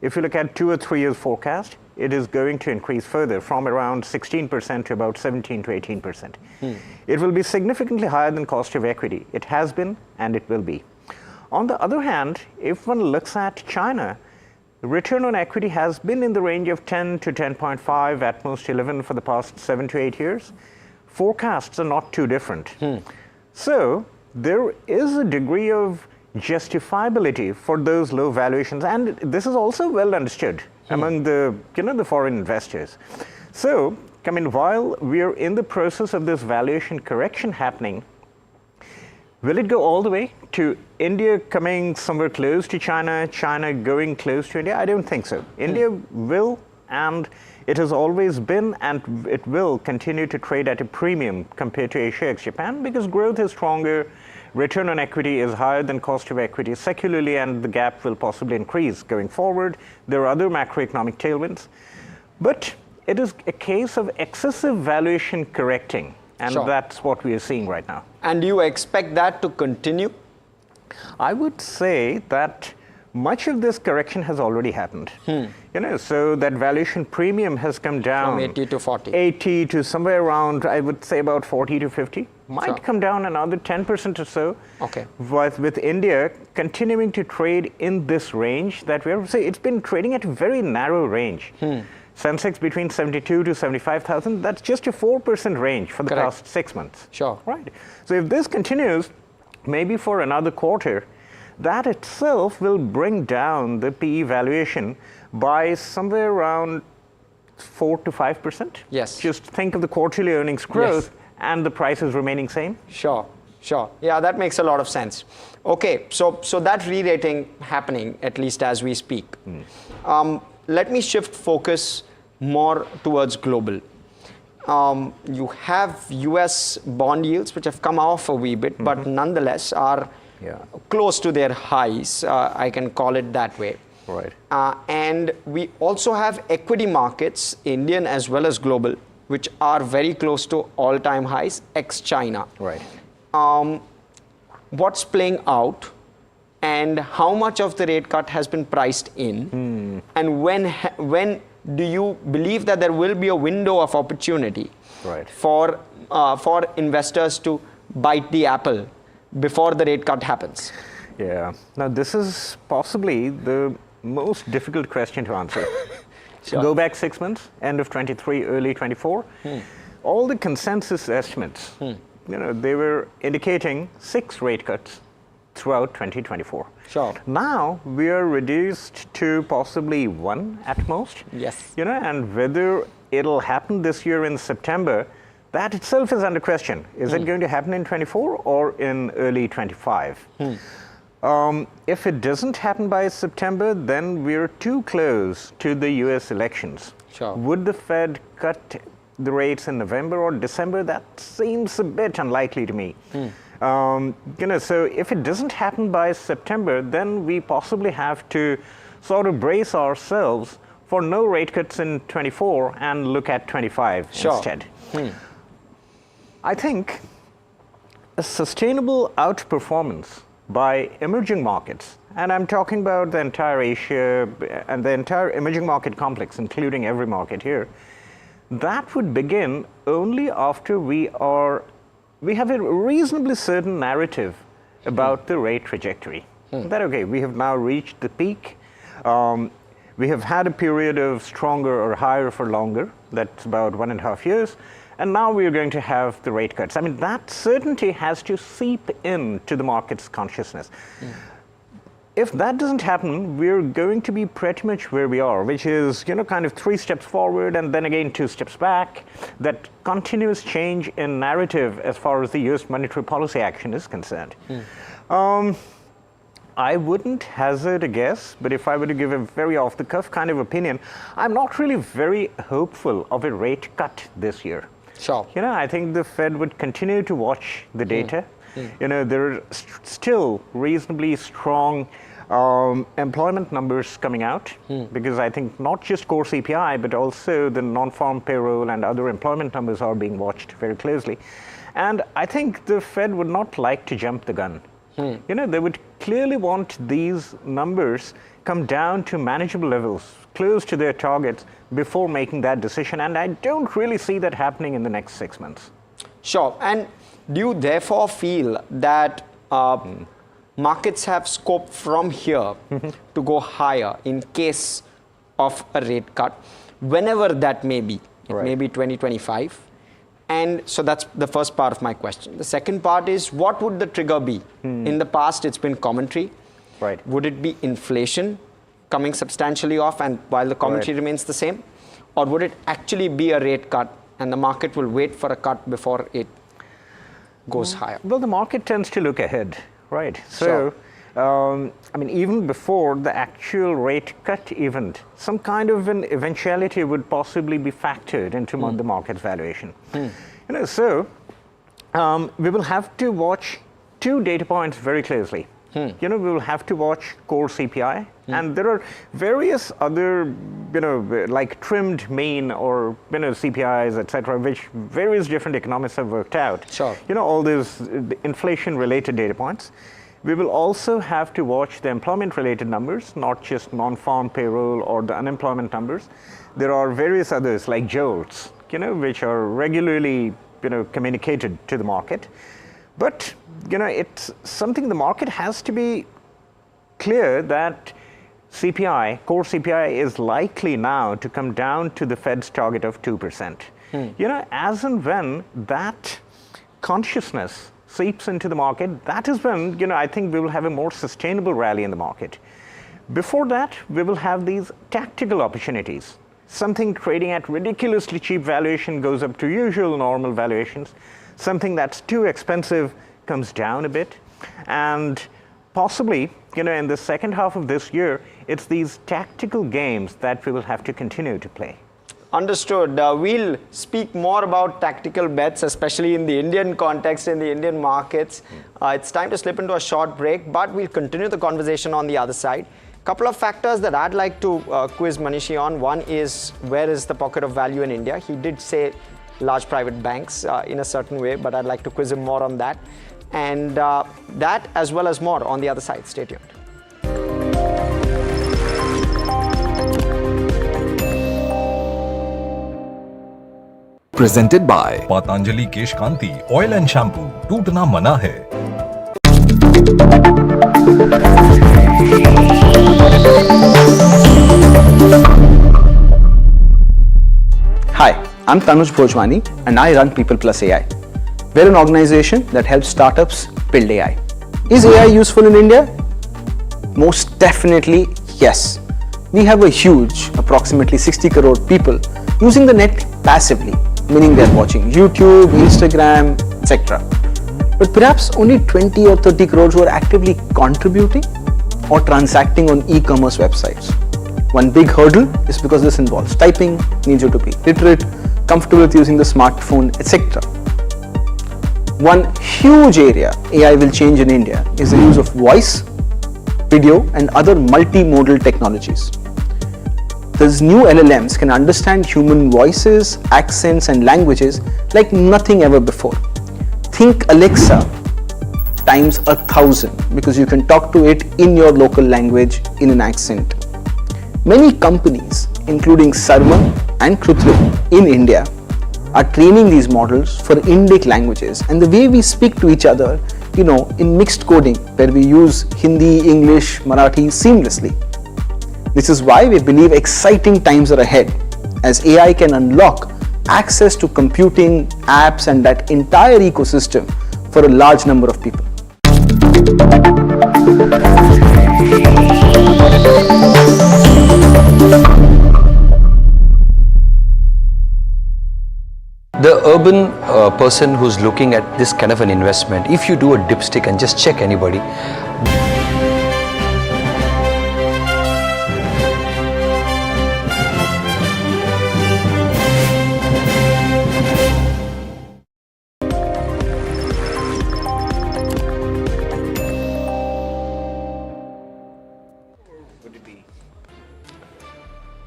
If you look at 2 or 3 years forecast, it is going to increase further from around 16% to about 17 to 18%. It will be significantly higher than cost of equity. It has been and it will be. On the other hand, if one looks at China, the return on equity has been in the range of 10 to 10.5, at most 11 for the past 7 to 8 years. Forecasts are not too different. So there is a degree of justifiability for those low valuations, and this is also well understood among the the foreign investors. So, while we are in the process of this valuation correction happening, will it go all the way to India coming somewhere close to China, China going close to India? I don't think so. India will, and it has always been, and it will continue to trade at a premium compared to Asia ex-Japan because growth is stronger. Return on equity is higher than cost of equity secularly, and the gap will possibly increase going forward. There are other macroeconomic tailwinds. But it is a case of excessive valuation correcting, and that's what we are seeing right now. And do you expect that to continue? I would say that much of this correction has already happened. So that valuation premium has come down from 80 to 40. 80 to somewhere around, I would say about 40 to 50. Might come down another 10% or so. Okay. With India continuing to trade in this range that we are, say it's been trading at a very narrow range. Sensex between 72 to 75,000, that's just a 4% range for the past 6 months. Sure. Right. So if this continues, maybe for another quarter, that itself will bring down the PE valuation by somewhere around 4 to 5%. Yes. Just think of the quarterly earnings growth and the prices remaining same. Sure. Yeah, that makes a lot of sense. Okay, so that re-rating happening, at least as we speak. Let me shift focus more towards global. You have US bond yields, which have come off a wee bit, but nonetheless are close to their highs. I can call it that way. Right. And we also have equity markets, Indian as well as global, which are very close to all-time highs, ex-China. Right. What's playing out, and how much of the rate cut has been priced in, and when do you believe that there will be a window of opportunity for investors to bite the apple before the rate cut happens? Yeah. Now, this is possibly the most difficult question to answer. Go back 6 months, end of 23, early 24. All the consensus estimates, they were indicating 6 rate cuts throughout 2024. Sure. Now we are reduced to possibly 1 at most. Yes. And whether it'll happen this year in September, that itself is under question. Is it going to happen in 24 or in early 25? If it doesn't happen by September, then we're too close to the US elections. Sure. Would the Fed cut the rates in November or December? That seems a bit unlikely to me. So if it doesn't happen by September, then we possibly have to sort of brace ourselves for no rate cuts in 24 and look at 25 instead. I think a sustainable outperformance by emerging markets, and I'm talking about the entire Asia and the entire emerging market complex, including every market here, that would begin only after we have a reasonably certain narrative about the rate trajectory. That, okay, we have now reached the peak. We have had a period of stronger or higher for longer, that's about 1.5 years, and now we are going to have the rate cuts. I mean, that certainty has to seep into the market's consciousness. If that doesn't happen, we're going to be pretty much where we are, which is, kind of 3 steps forward and then again 2 steps back. That continuous change in narrative as far as the US monetary policy action is concerned. I wouldn't hazard a guess, but if I were to give a very off-the-cuff kind of opinion, I'm not really very hopeful of a rate cut this year. Sure. I think the Fed would continue to watch the data. There are still reasonably strong employment numbers coming out, because I think not just core CPI, but also the non-farm payroll and other employment numbers are being watched very closely. And I think the Fed would not like to jump the gun. They would clearly want these numbers come down to manageable levels, close to their targets, before making that decision. And I don't really see that happening in the next 6 months. Sure. And do you therefore feel that markets have scope from here to go higher in case of a rate cut, whenever that may be? It may be 2025. And so that's the first part of my question. The second part is, what would the trigger be? In the past, it's been commentary. Right. Would it be inflation coming substantially off and while the commentary remains the same? Or would it actually be a rate cut and the market will wait for a cut before it goes higher? Well, the market tends to look ahead, right? So, I mean, even before the actual rate cut event, some kind of an eventuality would possibly be factored into the market's valuation. We will have to watch 2 data points very closely. We will have to watch core CPI, and there are various other, like trimmed mean or CPIs, etc., which various different economists have worked out. Sure. All these inflation-related data points. We will also have to watch the employment-related numbers, not just non-farm payroll or the unemployment numbers. There are various others like JOLTS, which are regularly, communicated to the market. But, it's something the market has to be clear that CPI, core CPI, is likely now to come down to the Fed's target of 2%. As and when that consciousness seeps into the market, that is when, I think we will have a more sustainable rally in the market. Before that, we will have these tactical opportunities. Something trading at ridiculously cheap valuation goes up to usual normal valuations. Something that's too expensive comes down a bit. And possibly, in the second half of this year, it's these tactical games that we will have to continue to play. Understood. We'll speak more about tactical bets, especially in the Indian context, in the Indian markets. It's time to slip into a short break, but we'll continue the conversation on the other side. A couple of factors that I'd like to quiz Manishi on. One is, where is the pocket of value in India? He did say large private banks in a certain way, but I'd like to quiz him more on that. And that as well as more on the other side. Stay tuned. Presented by Patanjali Kesh Kanti Oil and Shampoo. टूटना मना है. Hi, I'm Tanuj Bhojwani and I run People Plus AI. We're an organization that helps startups build AI. Is AI useful in India? Most definitely yes. We have a huge, approximately 60 crore people using the net passively. meaning they're watching YouTube, Instagram, etc. But perhaps only 20 or 30 crores who are actively contributing or transacting on e-commerce websites. One big hurdle is because this involves typing, needs you to be literate, comfortable with using the smartphone, etc. One huge area AI will change in India is the use of voice, video and other multimodal technologies. These new LLMs can understand human voices, accents and languages like nothing ever before. Think Alexa times 1,000 because you can talk to it in your local language in an accent. Many companies, including Sarma and Krutrim in India, are training these models for Indic languages and the way we speak to each other, in mixed coding where we use Hindi, English, Marathi seamlessly. This is why we believe exciting times are ahead as AI can unlock access to computing, apps and that entire ecosystem for a large number of people. The urban person who's looking at this kind of an investment, if you do a dipstick and just check anybody,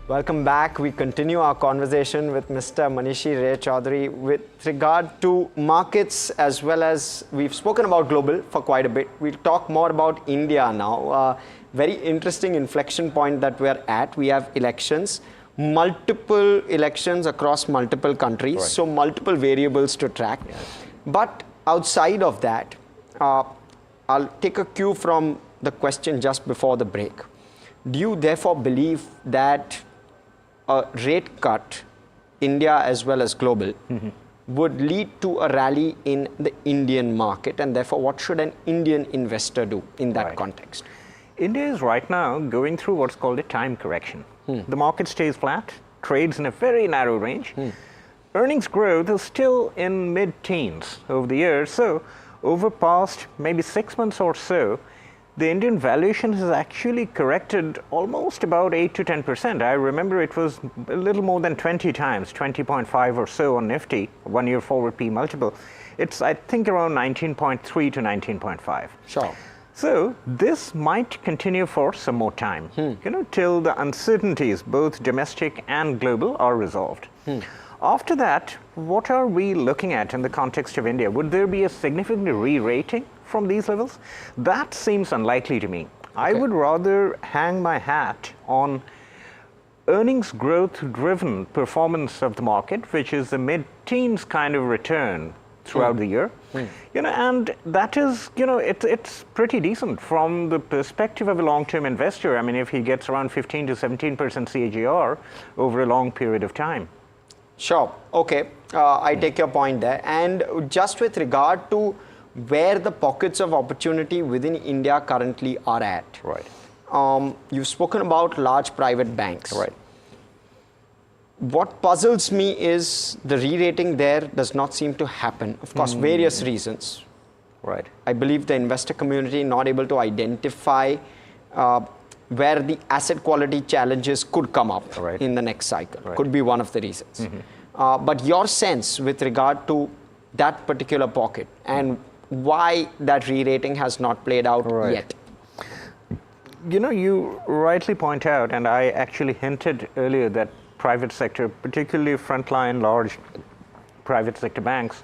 Welcome back. We continue our conversation with Mr. Manishi Ray Chaudhary with regard to markets as well as we've spoken about global for quite a bit. We'll talk more about India now. Very interesting inflection point that we're at. We have elections, multiple elections across multiple countries, Right. so multiple variables to track. But outside of that, I'll take a cue from the question just before the break. Do you therefore believe that a rate cut, India as well as global, would lead to a rally in the Indian market, and therefore what should an Indian investor do in that context? India is right now going through what's called a time correction. The market stays flat, trades in a very narrow range. Earnings growth is still in mid-teens over the years. So over past maybe 6 months or so, the Indian valuation has actually corrected almost about 8 to 10%. I remember it was a little more than 20 times, 20.5 or so on Nifty, 1 year forward P multiple. It's, I think, around 19.3 to 19.5. Sure. So this might continue for some more time, till the uncertainties, both domestic and global, are resolved. After that, what are we looking at in the context of India? Would there be a significant re-rating from these levels? That seems unlikely to me. I would rather hang my hat on earnings growth driven performance of the market, which is a mid-teens kind of return throughout the year. And that is, it's pretty decent from the perspective of a long-term investor. I mean, if he gets around 15 to 17% CAGR over a long period of time. Sure. Okay. I take your point there. And just with regard to where the pockets of opportunity within India currently are at. Right. You've spoken about large private banks. Right. What puzzles me is the re-rating there does not seem to happen. Of course, various reasons. Right. I believe the investor community not able to identify where the asset quality challenges could come up in the next cycle. Could be one of the reasons. But your sense with regard to that particular pocket and why that re-rating has not played out yet? You rightly point out, and I actually hinted earlier that private sector, particularly frontline large private sector banks,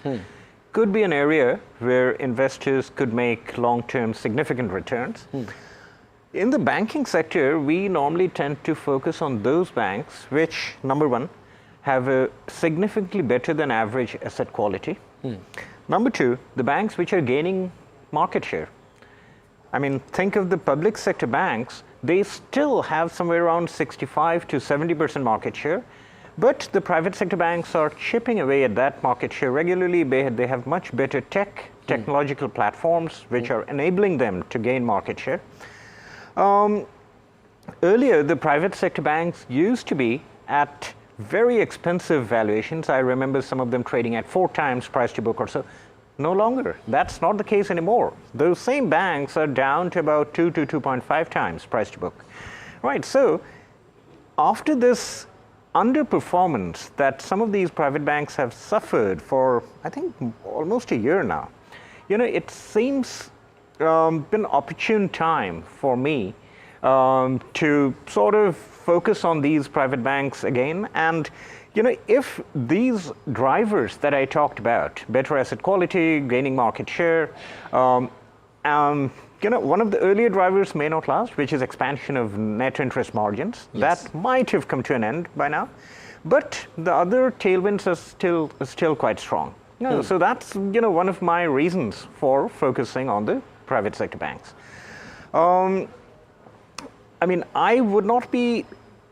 could be an area where investors could make long-term significant returns. In the banking sector, we normally tend to focus on those banks which, number one, have a significantly better than average asset quality. Number two, the banks which are gaining market share. I mean, think of the public sector banks, they still have somewhere around 65 to 70% market share, but the private sector banks are chipping away at that market share regularly. They have much better technological platforms which are enabling them to gain market share. Earlier, the private sector banks used to be at very expensive valuations. I remember some of them trading at 4 times price to book or so. No longer. That's not the case anymore. Those same banks are down to about 2 to 2.5 times price to book. Right, so after this underperformance that some of these private banks have suffered for, I think, almost a year now, it seems been opportune time for me to sort of focus on these private banks again. And if these drivers that I talked about, better asset quality, gaining market share, one of the earlier drivers may not last, which is expansion of net interest margins. Yes. That might have come to an end by now, but the other tailwinds are still quite strong. So that's one of my reasons for focusing on the private sector banks. I mean, I would not be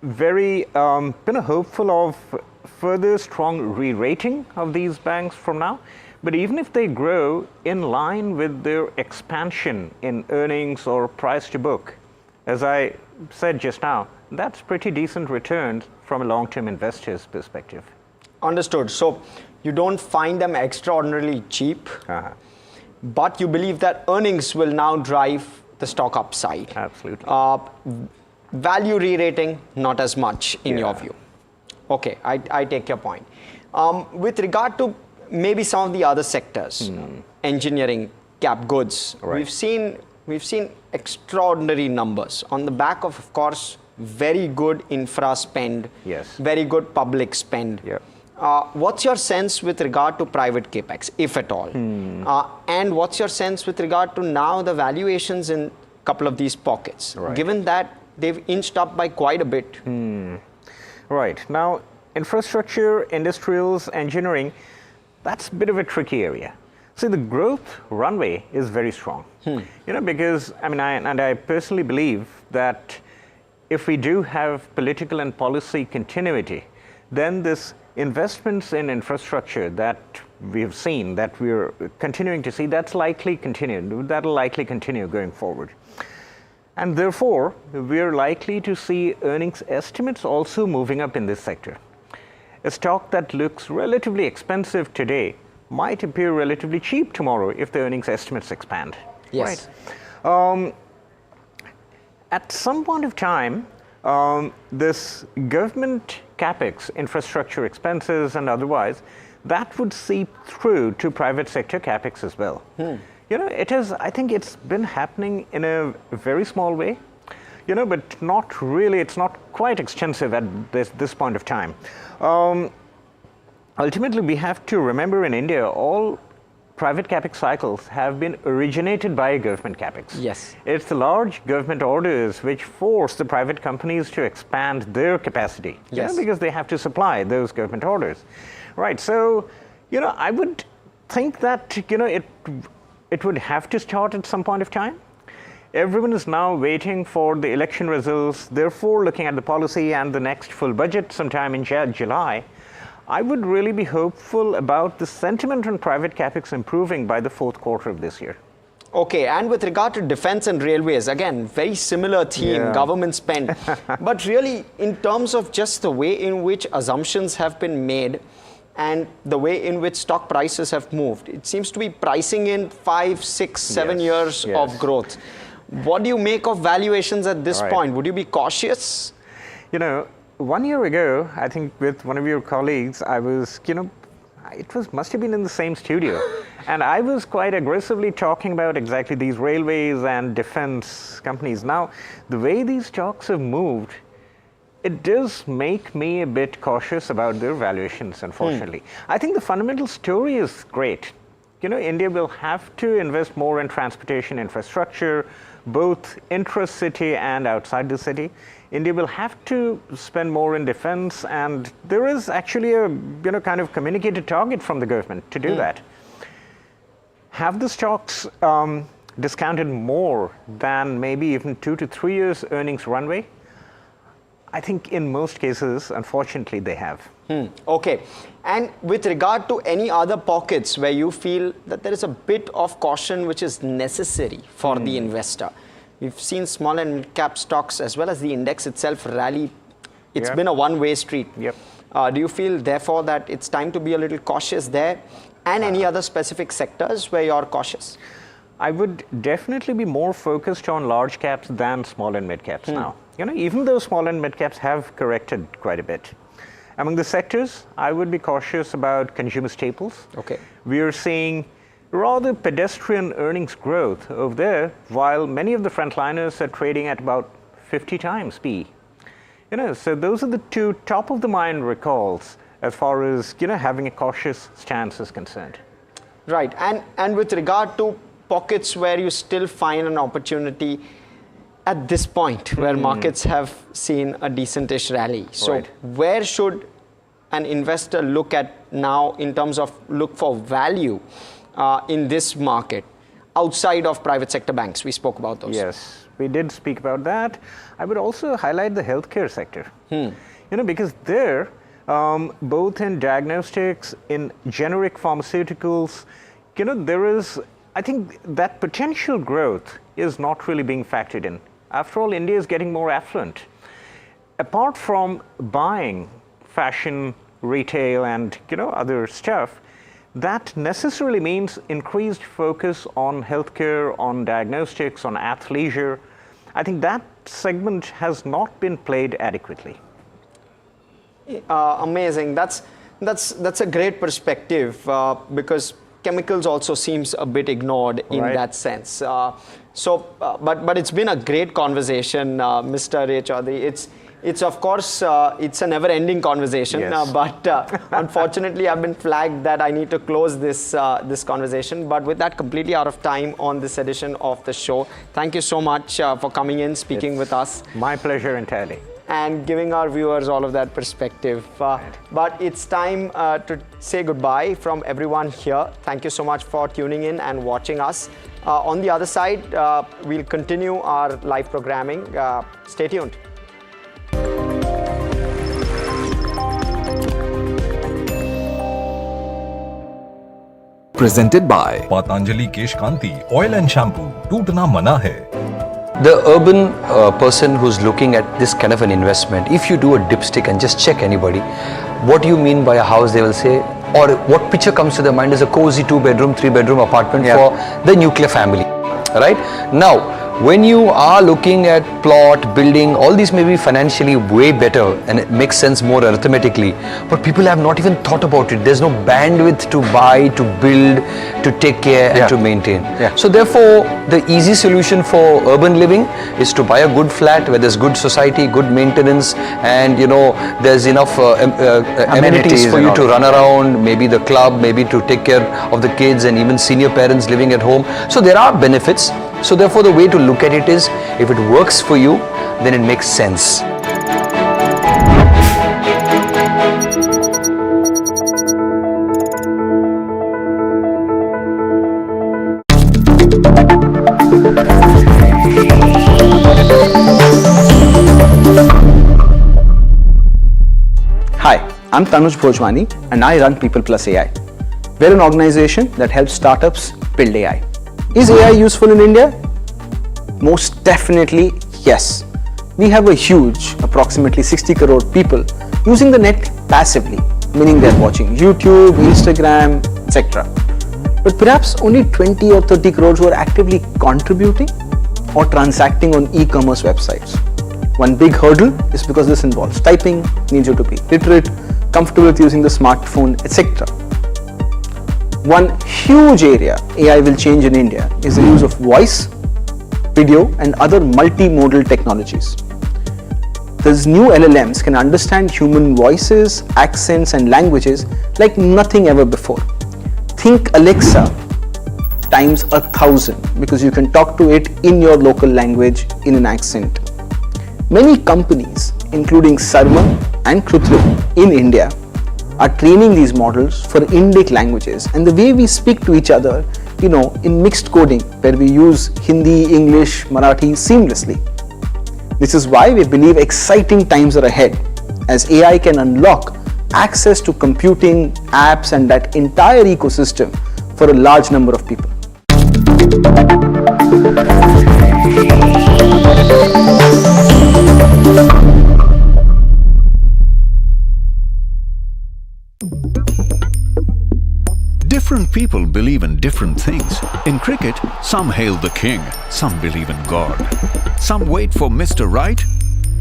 very hopeful of further strong re-rating of these banks from now. But even if they grow in line with their expansion in earnings or price to book, as I said just now, that's pretty decent returns from a long-term investor's perspective. Understood. So you don't find them extraordinarily cheap, but you believe that earnings will now drive the stock upside. Absolutely. Value re-rating, not as much in your view. Okay, I take your point. With regard to maybe some of the other sectors, engineering, cap goods, we've seen extraordinary numbers on the back of course, very good infra spend, very good public spend. What's your sense with regard to private capex, if at all? And what's your sense with regard to now the valuations in a couple of these pockets, given that they've inched up by quite a bit? Right. Now, infrastructure, industrials, engineering, that's a bit of a tricky area. See, the growth runway is very strong. Because, I personally believe that if we do have political and policy continuity, then this investments in infrastructure that we have seen, that we're continuing to see, that'll likely continue going forward. And therefore, we're likely to see earnings estimates also moving up in this sector. A stock that looks relatively expensive today might appear relatively cheap tomorrow if the earnings estimates expand. Yes. Right. At some point of time, this government capex, infrastructure expenses and otherwise, that would seep through to private sector capex as well. I think it's been happening in a very small way, but not really, it's not quite extensive at this point of time. Ultimately, we have to remember in India, all private capex cycles have been originated by government capex. Yes. It's the large government orders which force the private companies to expand their capacity, because they have to supply those government orders. Right, so, I would think that, it would have to start at some point of time. Everyone is now waiting for the election results, therefore looking at the policy and the next full budget sometime in July. I would really be hopeful about the sentiment on private capex improving by the fourth quarter of this year. Okay, and with regard to defense and railways, again, very similar theme, government spend. But really, in terms of just the way in which assumptions have been made and the way in which stock prices have moved, it seems to be pricing in 5, 6, 7 years of growth. What do you make of valuations at this point? Would you be cautious? 1 year ago, I think with one of your colleagues, I was, must have been in the same studio. And I was quite aggressively talking about exactly these railways and defense companies. Now, the way these stocks have moved, it does make me a bit cautious about their valuations, unfortunately. I think the fundamental story is great. India will have to invest more in transportation infrastructure, both intra-city and outside the city. India will have to spend more in defense, and there is actually a kind of communicated target from the government to do that. Have the stocks discounted more than maybe even 2 to 3 years earnings runway? I think in most cases, unfortunately, they have. Okay. And with regard to any other pockets where you feel that there is a bit of caution which is necessary for the investor, we've seen small and mid cap stocks as well as the index itself rally. It's been a one-way street. Do you feel, therefore, that it's time to be a little cautious there? And any other specific sectors where you're cautious? I would definitely be more focused on large caps than small and mid caps now. Even though small and mid caps have corrected quite a bit. Among the sectors, I would be cautious about consumer staples. Okay. We are seeing rather pedestrian earnings growth over there, while many of the frontliners are trading at about 50 times PE. So those are the two top of the mind recalls as far as having a cautious stance is concerned. Right, and with regard to pockets where you still find an opportunity at this point where markets have seen a decentish rally. So where should an investor look at now in terms of look for value in this market outside of private sector banks? We spoke about those. Yes, we did speak about that. I would also highlight the healthcare sector. Because there, both in diagnostics, in generic pharmaceuticals, there is, I think that potential growth is not really being factored in. After all, India is getting more affluent. Apart from buying fashion, retail, and other stuff, that necessarily means increased focus on healthcare, on diagnostics, on athleisure. I think that segment has not been played adequately. Amazing. That's a great perspective because chemicals also seems a bit ignored in that sense. But it's been a great conversation, Mr. Ray Chaudhary. It's of course, it's a never-ending conversation, but unfortunately I've been flagged that I need to close this conversation. But with that, completely out of time on this edition of the show. Thank you so much for coming in, speaking with us. My pleasure entirely. And giving our viewers all of that perspective. But it's time to say goodbye from everyone here. Thank you so much for tuning in and watching us. On the other side, we'll continue our live programming. Stay tuned. Presented by Patanjali Kesh Kanti Oil and Shampoo. Tootna mana hai. The urban person who's looking at this kind of an investment, if you do a dipstick and just check anybody, what do you mean by a house, they will say, or what picture comes to their mind is a cozy 2-bedroom, 3-bedroom apartment for the nuclear family, right? Now, when you are looking at plot, building, all these may be financially way better and it makes sense more arithmetically, but people have not even thought about it. There's no bandwidth to buy, to build, to take care and to maintain. So therefore, the easy solution for urban living is to buy a good flat where there's good society, good maintenance, and there's enough amenities for you to run around, maybe the club, maybe to take care of the kids and even senior parents living at home. So there are benefits. So therefore, the way to look at it is, if it works for you, then it makes sense. Hi, I'm Tanuj Bhojwani and I run People Plus AI. We're an organization that helps startups build AI. Is AI useful in India? Most definitely, yes. We have a huge, approximately 60 crore people using the net passively, meaning they're watching YouTube, Instagram, etc. But perhaps only 20 or 30 crores who are actively contributing or transacting on e-commerce websites. One big hurdle is because this involves typing, needs you to be literate, comfortable with using the smartphone, etc. One huge area AI will change in India is the use of voice, video and other multimodal technologies. These new LLMs can understand human voices, accents and languages like nothing ever before. Think Alexa times 1,000 because you can talk to it in your local language in an accent. Many companies, including Sarma and Krutrim in India, are training these models for Indic languages and the way we speak to each other, in mixed coding where we use Hindi, English, Marathi seamlessly. This is why we believe exciting times are ahead as AI can unlock access to computing, apps and that entire ecosystem for a large number of people. things. In cricket, some hail the king, some believe in God. Some wait for Mr. Right,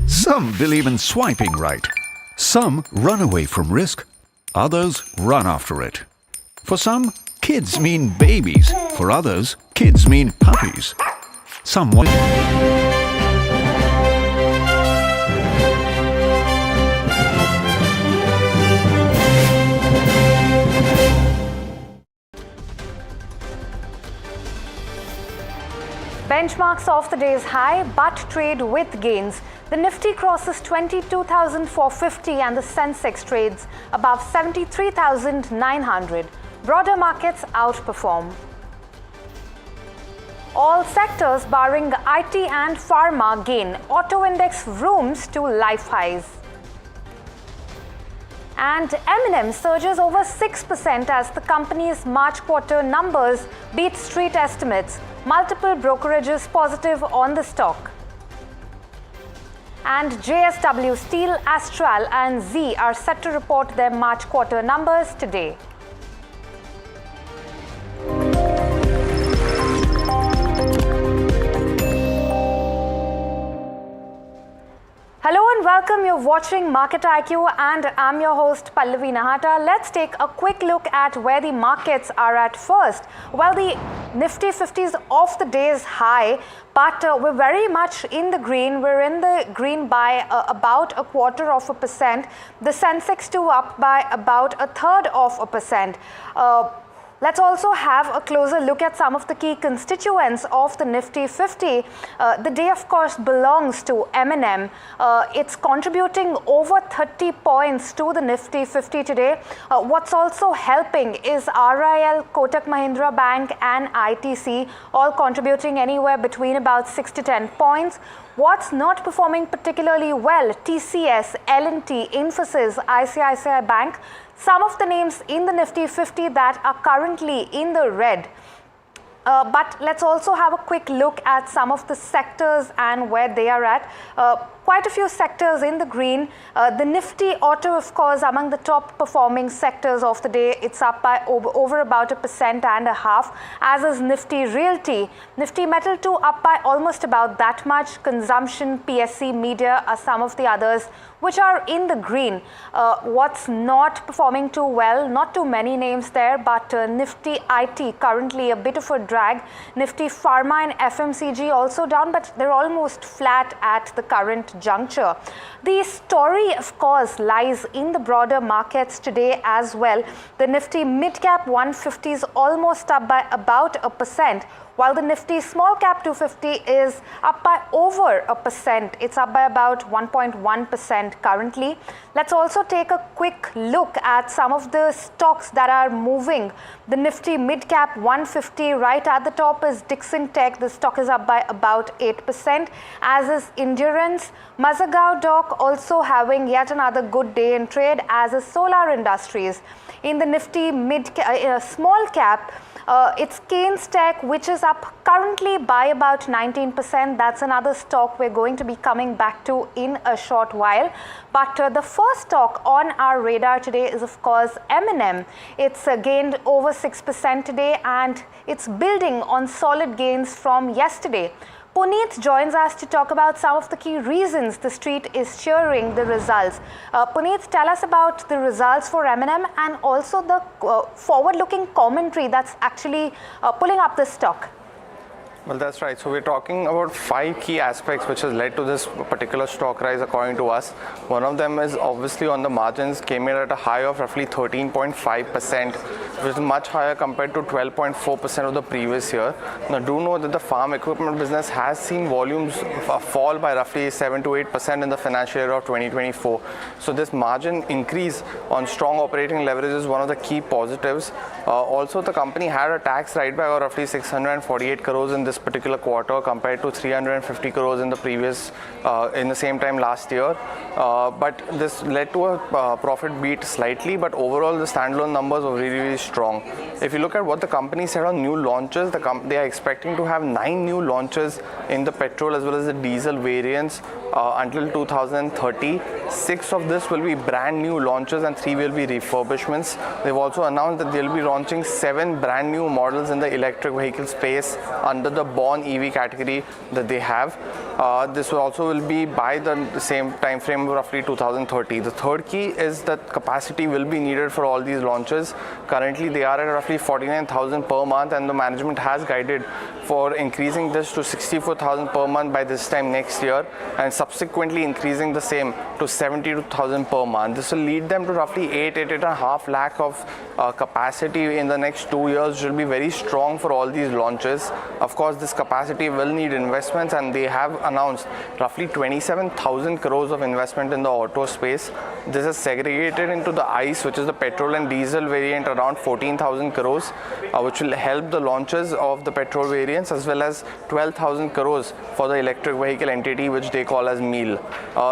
some believe in swiping right. Some run away from risk, others run after it. For some, kids mean babies. For others, kids mean puppies. Some want... Benchmarks off the day's high, but trade with gains. The Nifty crosses 22,450 and the Sensex trades above 73,900. Broader markets outperform. All sectors barring IT and pharma gain. Auto index rooms to life highs. And M&M surges over 6% as the company's March quarter numbers beat street estimates. Multiple brokerages positive on the stock. And JSW Steel, Astral and Z are set to report their March quarter numbers today. Hello and welcome. You're watching Market IQ and I'm your host Pallavi Nahata. Let's take a quick look at where the markets are at first. Well, the Nifty 50 is off the day's high, but we're very much in the green. We're in the green by about 0.25%. The Sensex 2 up by about 0.33%. Let's also have a closer look at some of the key constituents of the Nifty 50. The day, of course, belongs to M&M. It's contributing over 30 points to the Nifty 50 today. What's also helping is RIL, Kotak Mahindra Bank and ITC, all contributing anywhere between about 6 to 10 points. What's not performing particularly well? TCS, L&T, Infosys, ICICI Bank. Some of the names in the Nifty 50 that are currently in the red. But let's also have a quick look at some of the sectors and where they are at. Quite a few sectors in the green. The Nifty Auto, of course, among the top performing sectors of the day. It's up by over about 1.5%, as is Nifty Realty. Nifty Metal 2 up by almost about that much. Consumption, PSC, Media are some of the others which are in the green. What's not performing too well, not too many names there, but Nifty IT currently a bit of a drag. Nifty Pharma and FMCG also down, but they're almost flat at the current juncture. The story, of course, lies in the broader markets today as well. The Nifty Mid Cap 150 is almost up by about 1%. While the Nifty Small Cap 250 is up by over 1%. It's up by about 1.1% currently. Let's also take a quick look at some of the stocks that are moving. The Nifty Mid Cap 150, right at the top is Dixon Tech. The stock is up by about 8%, as is Endurance. Mazagaon Dock also having yet another good day in trade, as is Solar Industries. In the Nifty Small Cap, it's Keynes Tech, which is up currently by about 19%. That's another stock we're going to be coming back to in a short while. But the first stock on our radar today is, of course, M&M. It's gained over 6% today, and it's building on solid gains from yesterday. Puneet joins us to talk about some of the key reasons the street is cheering the results. Puneet, tell us about the results for M&M and also the forward-looking commentary that's actually pulling up the stock. Well, that's right. So we're talking about 5 key aspects which has led to this particular stock rise according to us. One of them is obviously on the margins, came in at a high of roughly 13.5%, which is much higher compared to 12.4% of the previous year. Now, do know that the farm equipment business has seen volumes fall by roughly 7 to 8% in the financial year of 2024. So this margin increase on strong operating leverage is one of the key positives. Also, the company had a tax write-back of roughly 648 crores in this particular quarter compared to 350 crores in the previous in the same time last year, but this led to a profit beat slightly, but overall the standalone numbers were really strong. If you look at what the company said on new launches, they are expecting to have 9 new launches in the petrol as well as the diesel variants until 2030. 6 of this will be brand new launches and 3 will be refurbishments. They've also announced that they'll be launching 7 brand new models in the electric vehicle space under the Born EV category that they have. This will be by the same time frame, roughly 2030. The third key is that capacity will be needed for all these launches. Currently, they are at roughly 49,000 per month, and the management has guided for increasing this to 64,000 per month by this time next year, and subsequently increasing the same to 72,000 per month. This will lead them to roughly 8.5 lakh of capacity in the next 2 years, which will be very strong for all these launches. Of course, this capacity will need investments, and they have announced roughly 27,000 crores of investment in the auto space. This is segregated into the ICE, which is the petrol and diesel variant, around 14,000 crores, which will help the launches of the petrol variants, as well as 12,000 crores for the electric vehicle entity, which they call as MEAL.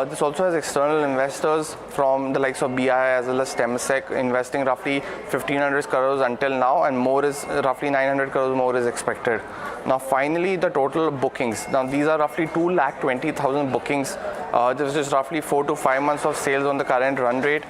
This also has external investors from the likes of BI as well as Temasek investing roughly 1,500 crores until now, and more is roughly 900 crores more is expected. Now finally, the total bookings. Now these are roughly 2,20,000 bookings. This is roughly 4 to 5 months of sales on the current run rate.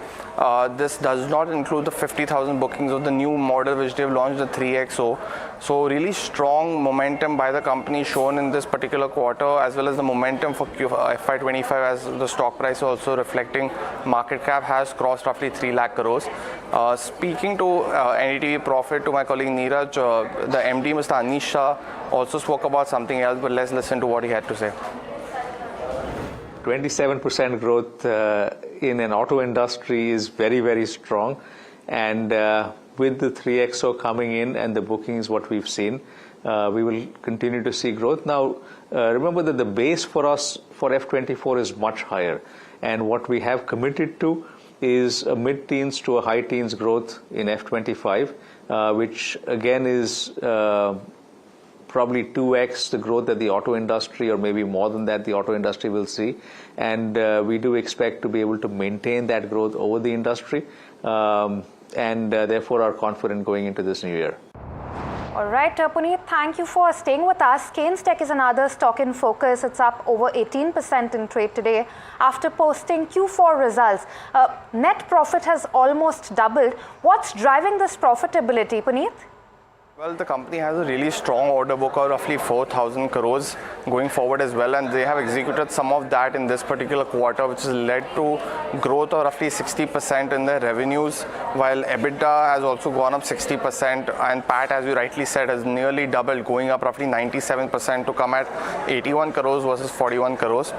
This does not include the 50,000 bookings of the new model which they've launched, the 3XO. So really strong momentum by the company shown in this particular quarter, as well as the momentum for FY25, as the stock price also reflecting. Market cap has crossed roughly 3 lakh crores. Speaking to NDTV Profit, to my colleague Neeraj, the MD, Mr. Anish Shah, also spoke about something else, but let's listen to what he had to say. 27% growth in an auto industry is very, very strong. And with the 3XO coming in and the bookings, what we've seen, we will continue to see growth. Now, remember that the base for us for F24 is much higher. And what we have committed to is a mid-teens to a high-teens growth in F25, which again is probably 2x the growth that the auto industry, or maybe more than that, the auto industry will see. And we do expect to be able to maintain that growth over the industry, and therefore are confident going into this new year. All right, Puneet, thank you for staying with us. Kaynes Tech is another stock in focus. It's up over 18% in trade today after posting Q4 results. Net profit has almost doubled. What's driving this profitability, Puneet? Well, the company has a really strong order book of roughly 4,000 crores going forward as well, and they have executed some of that in this particular quarter, which has led to growth of roughly 60% in their revenues, while EBITDA has also gone up 60%, and PAT, as you rightly said, has nearly doubled, going up roughly 97% to come at 81 crores versus 41 crores.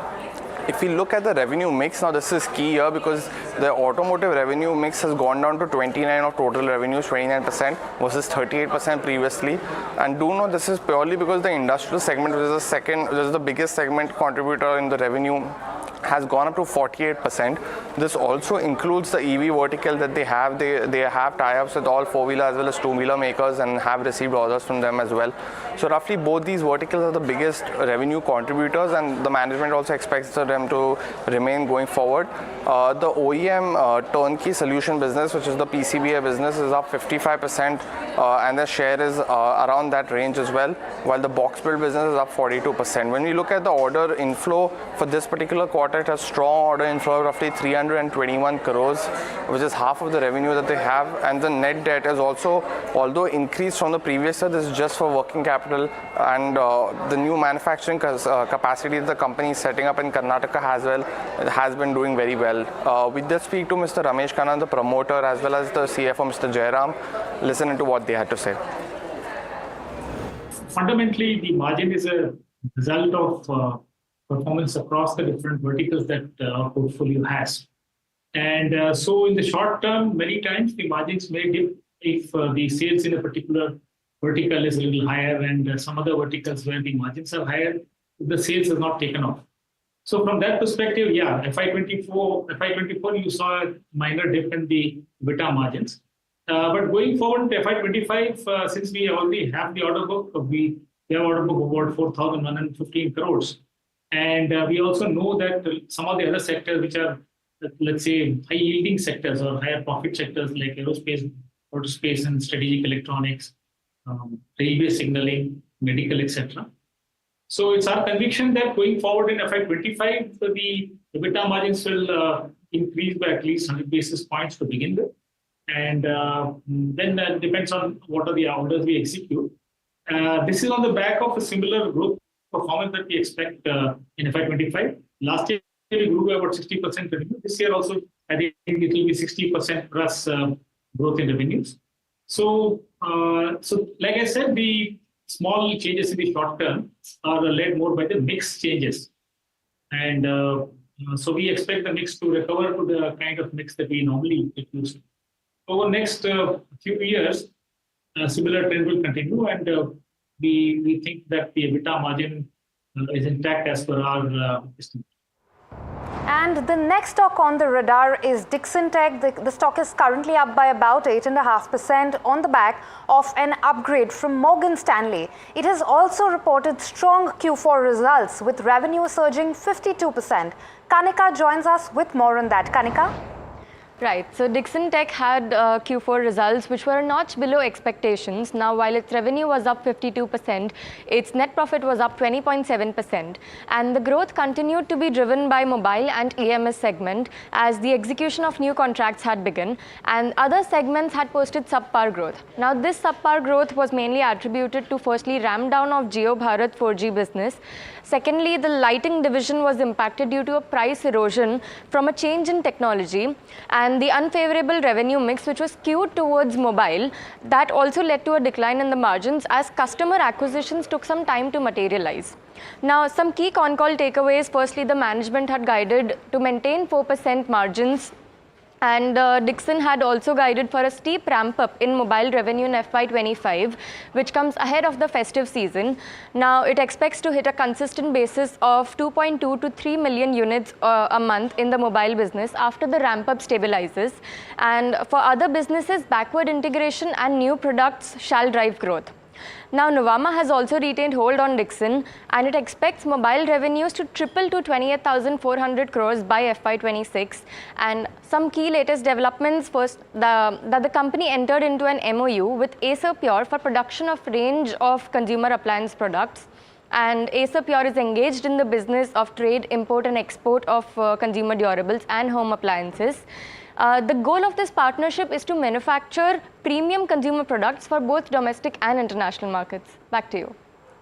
If we look at the revenue mix, now this is key here because the automotive revenue mix has gone down to 29 of total revenues, 29% versus 38% previously. And do note this is purely because the industrial segment, which is the biggest segment contributor in the revenue, has gone up to 48%. This also includes the EV vertical that they have. They have tie-ups with all four-wheeler as well as two-wheeler makers and have received orders from them as well. So roughly both these verticals are the biggest revenue contributors, and the management also expects them to remain going forward. The OEM turnkey solution business, which is the PCBA business, is up 55%, and the share is around that range as well, while the box build business is up 42%. When we look at the order inflow for this particular quarter, it has strong order inflow of roughly 321 crores, which is half of the revenue that they have, and the net debt is also, although increased from the previous year, this is just for working capital, and the new manufacturing capacity that the company is setting up in Karnataka has been doing very well. We did speak to Mr. Ramesh Khanna, the promoter, as well as the CFO, Mr. Jairam. Listen to what they had to say. Fundamentally, the margin is a result of performance across the different verticals that our portfolio has. And so in the short term, many times the margins may dip if the sales in a particular vertical is a little higher, and some other verticals where the margins are higher, the sales has not taken off. So from that perspective, yeah, FY24 you saw a minor dip in the EBITDA margins. But going forward to FY25, since we already have the order book, we have order book of about 4,115 crores. And we also know that some of the other sectors, which are, let's say, high-yielding sectors or higher profit sectors like aerospace, autospace, and strategic electronics, railway signaling, medical, etc. So it's our conviction that going forward in FY25, the EBITDA margins will increase by at least 100 basis points to begin with. And then depends on what are the orders we execute. This is on the back of a similar growth performance that we expect in FY25. Last year, we grew by about 60% revenue. This year also, I think it will be 60% plus growth in revenues. So like I said, the small changes in the short term are led more by the mix changes. And so we expect the mix to recover to the kind of mix that we normally get used to. Over the next few years, a similar trend will continue, and we think that the EBITDA margin is intact as per our estimate. And the next stock on the radar is Dixon Tech. The stock is currently up by about 8.5% on the back of an upgrade from Morgan Stanley. It has also reported strong Q4 results with revenue surging 52%. Kanika joins us with more on that. Kanika? Right. So Dixon Tech had Q4 results which were a notch below expectations. Now, while its revenue was up 52%, its net profit was up 20.7%. And the growth continued to be driven by mobile and EMS segment as the execution of new contracts had begun and other segments had posted subpar growth. Now, this subpar growth was mainly attributed to firstly ramp down of Jio Bharat 4G business. Secondly, the lighting division was impacted due to a price erosion from a change in technology and the unfavorable revenue mix which was skewed towards mobile. That also led to a decline in the margins as customer acquisitions took some time to materialize. Now, some key con-call takeaways. Firstly, the management had guided to maintain 4% margins. And Dixon had also guided for a steep ramp-up in mobile revenue in FY25, which comes ahead of the festive season. Now, it expects to hit a consistent basis of 2.2 to 3 million units a month in the mobile business after the ramp-up stabilizes. And for other businesses, backward integration and new products shall drive growth. Now, Nuvama has also retained hold on Dixon and it expects mobile revenues to triple to 28,400 crores by FY26. And some key latest developments, first, that the company entered into an MOU with Acer Pure for production of range of consumer appliance products. And Acer Pure is engaged in the business of trade, import and export of consumer durables and home appliances. The goal of this partnership is to manufacture premium consumer products for both domestic and international markets. Back to you.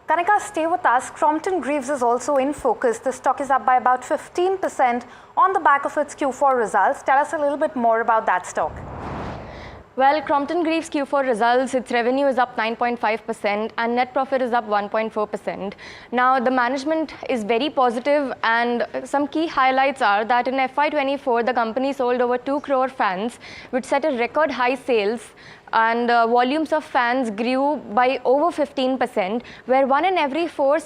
Kanika, stay with us. Crompton Greaves is also in focus. The stock is up by about 15% on the back of its Q4 results. Tell us a little bit more about that stock. Well, Crompton Greaves Q4 results, its revenue is up 9.5% and net profit is up 1.4%. Now, the management is very positive and some key highlights are that in FY24, the company sold over 2 crore fans, which set a record high sales and volumes of fans grew by over 15%, where 1 in every 4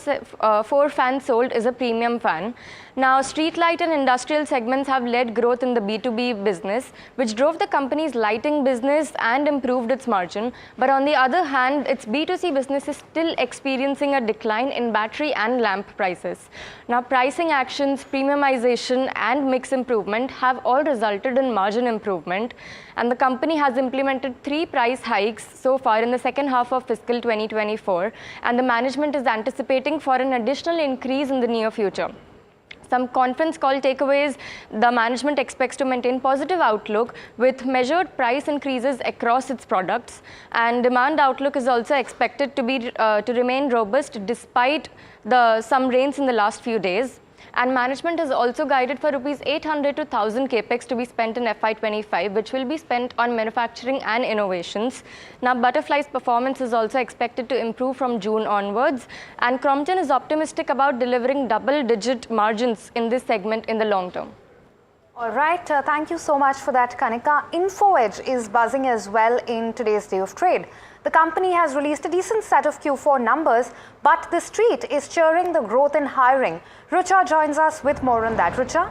fans sold is a premium fan. Now, street light and industrial segments have led growth in the B2B business, which drove the company's lighting business and improved its margin. But on the other hand, its B2C business is still experiencing a decline in battery and lamp prices. Now, pricing actions, premiumization and mix improvement have all resulted in margin improvement. And the company has implemented 3 price hikes so far in the second half of fiscal 2024. And the management is anticipating for an additional increase in the near future. Some conference call takeaways, the management expects to maintain positive outlook with measured price increases across its products, and demand outlook is also expected to be to remain robust despite some rains in the last few days. And management has also guided for rupees 800 to 1,000 capex to be spent in FY25, which will be spent on manufacturing and innovations. Now, Butterfly's performance is also expected to improve from June onwards, and Crompton is optimistic about delivering double-digit margins in this segment in the long term. All right, thank you so much for that, Kanika. InfoEdge is buzzing as well in today's day of trade. The company has released a decent set of Q4 numbers, but the street is cheering the growth in hiring. Rucha joins us with more on that. Rucha?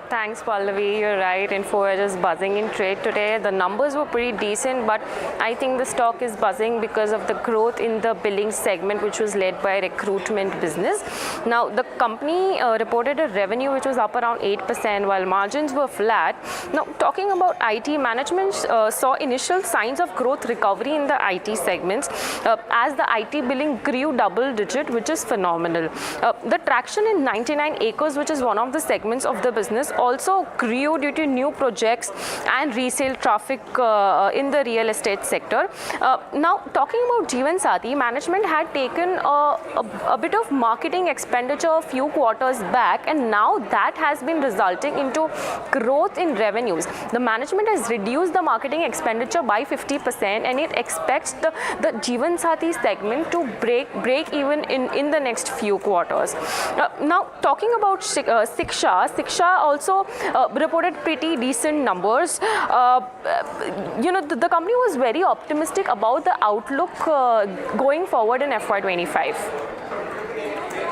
Thanks, Pallavi. You're right. InfoEdge is buzzing in trade today. The numbers were pretty decent, but I think the stock is buzzing because of the growth in the billing segment, which was led by recruitment business. Now, the company reported a revenue which was up around 8%, while margins were flat. Now, talking about IT, management saw initial signs of growth recovery in the IT segments as the IT billing grew double-digit, which is phenomenal. The traction in 99 acres, which is one of the segments of the business, also grew due to new projects and resale traffic in the real estate sector. Now, talking about Jeevan Sathi, management had taken a bit of marketing expenditure a few quarters back, and now that has been resulting into growth in revenues. The management has reduced the marketing expenditure by 50%, and it expects the Jeevan Sathi segment to break even in the next few quarters. Now, talking about Shiksha also reported pretty decent numbers. The company was very optimistic about the outlook going forward in FY25.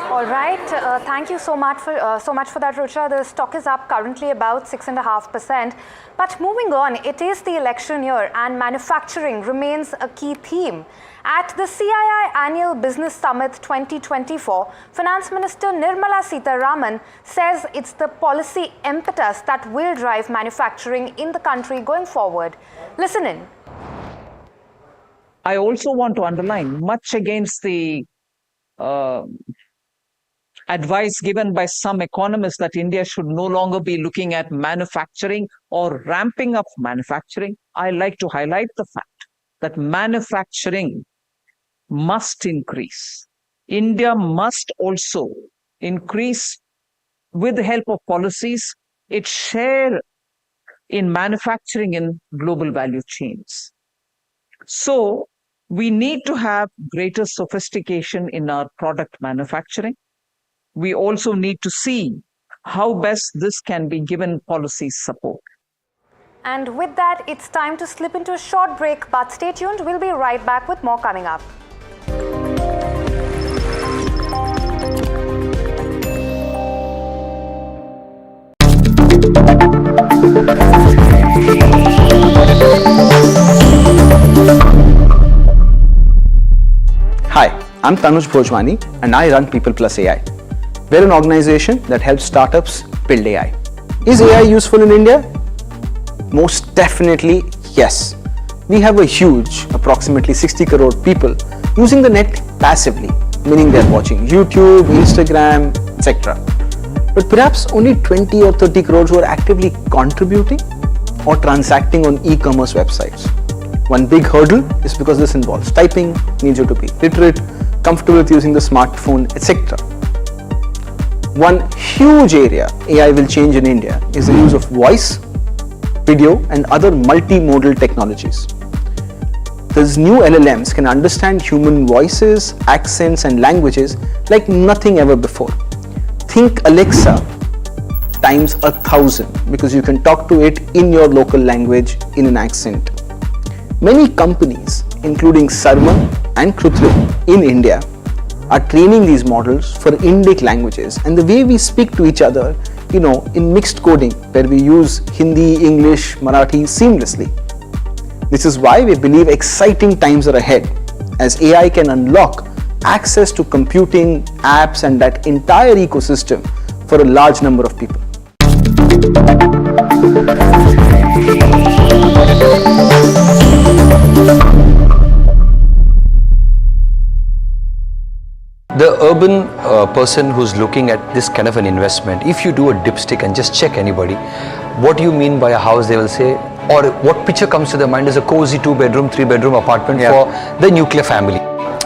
All right, thank you so much for that, Rucha. The stock is up currently about 6.5%. But moving on, it is the election year and manufacturing remains a key theme. At the CII Annual Business Summit 2024, Finance Minister Nirmala Sitharaman says it's the policy impetus that will drive manufacturing in the country going forward. Listen in. I also want to underline, much against the advice given by some economists that India should no longer be looking at manufacturing or ramping up manufacturing, I like to highlight the fact that manufacturing must increase. India must also increase, with the help of policies, its share in manufacturing in global value chains. So we need to have greater sophistication in our product manufacturing. We also need to see how best this can be given policy support. And with that, it's time to slip into a short break, but stay tuned. We'll be right back with more coming up. Hi, I'm Tanuj Bhojwani and I run People Plus AI. We're an organization that helps startups build AI. Is AI useful in India? Most definitely, yes. We have a huge, approximately 60 crore people using the net passively, meaning they're watching YouTube, Instagram, etc. But perhaps only 20 or 30 crores who are actively contributing or transacting on e-commerce websites. One big hurdle is because this involves typing, needs you to be literate, comfortable with using the smartphone, etc. One huge area AI will change in India is the use of voice, video and other multimodal technologies. These new LLMs can understand human voices, accents and languages like nothing ever before. Think Alexa times 1,000 because you can talk to it in your local language in an accent. Many companies, including Sarma and Krutrim in India, are training these models for Indic languages and the way we speak to each other, in mixed coding where we use Hindi, English, Marathi seamlessly. This is why we believe exciting times are ahead as AI can unlock access to computing, apps and that entire ecosystem for a large number of people. The urban person who's looking at this kind of an investment, if you do a dipstick and just check anybody, what do you mean by a house, they will say, or what picture comes to their mind is a cozy 2-bedroom, 3-bedroom apartment for the nuclear family,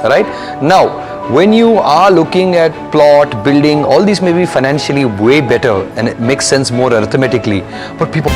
right? Now, when you are looking at plot, building, all these may be financially way better and it makes sense more arithmetically, but people...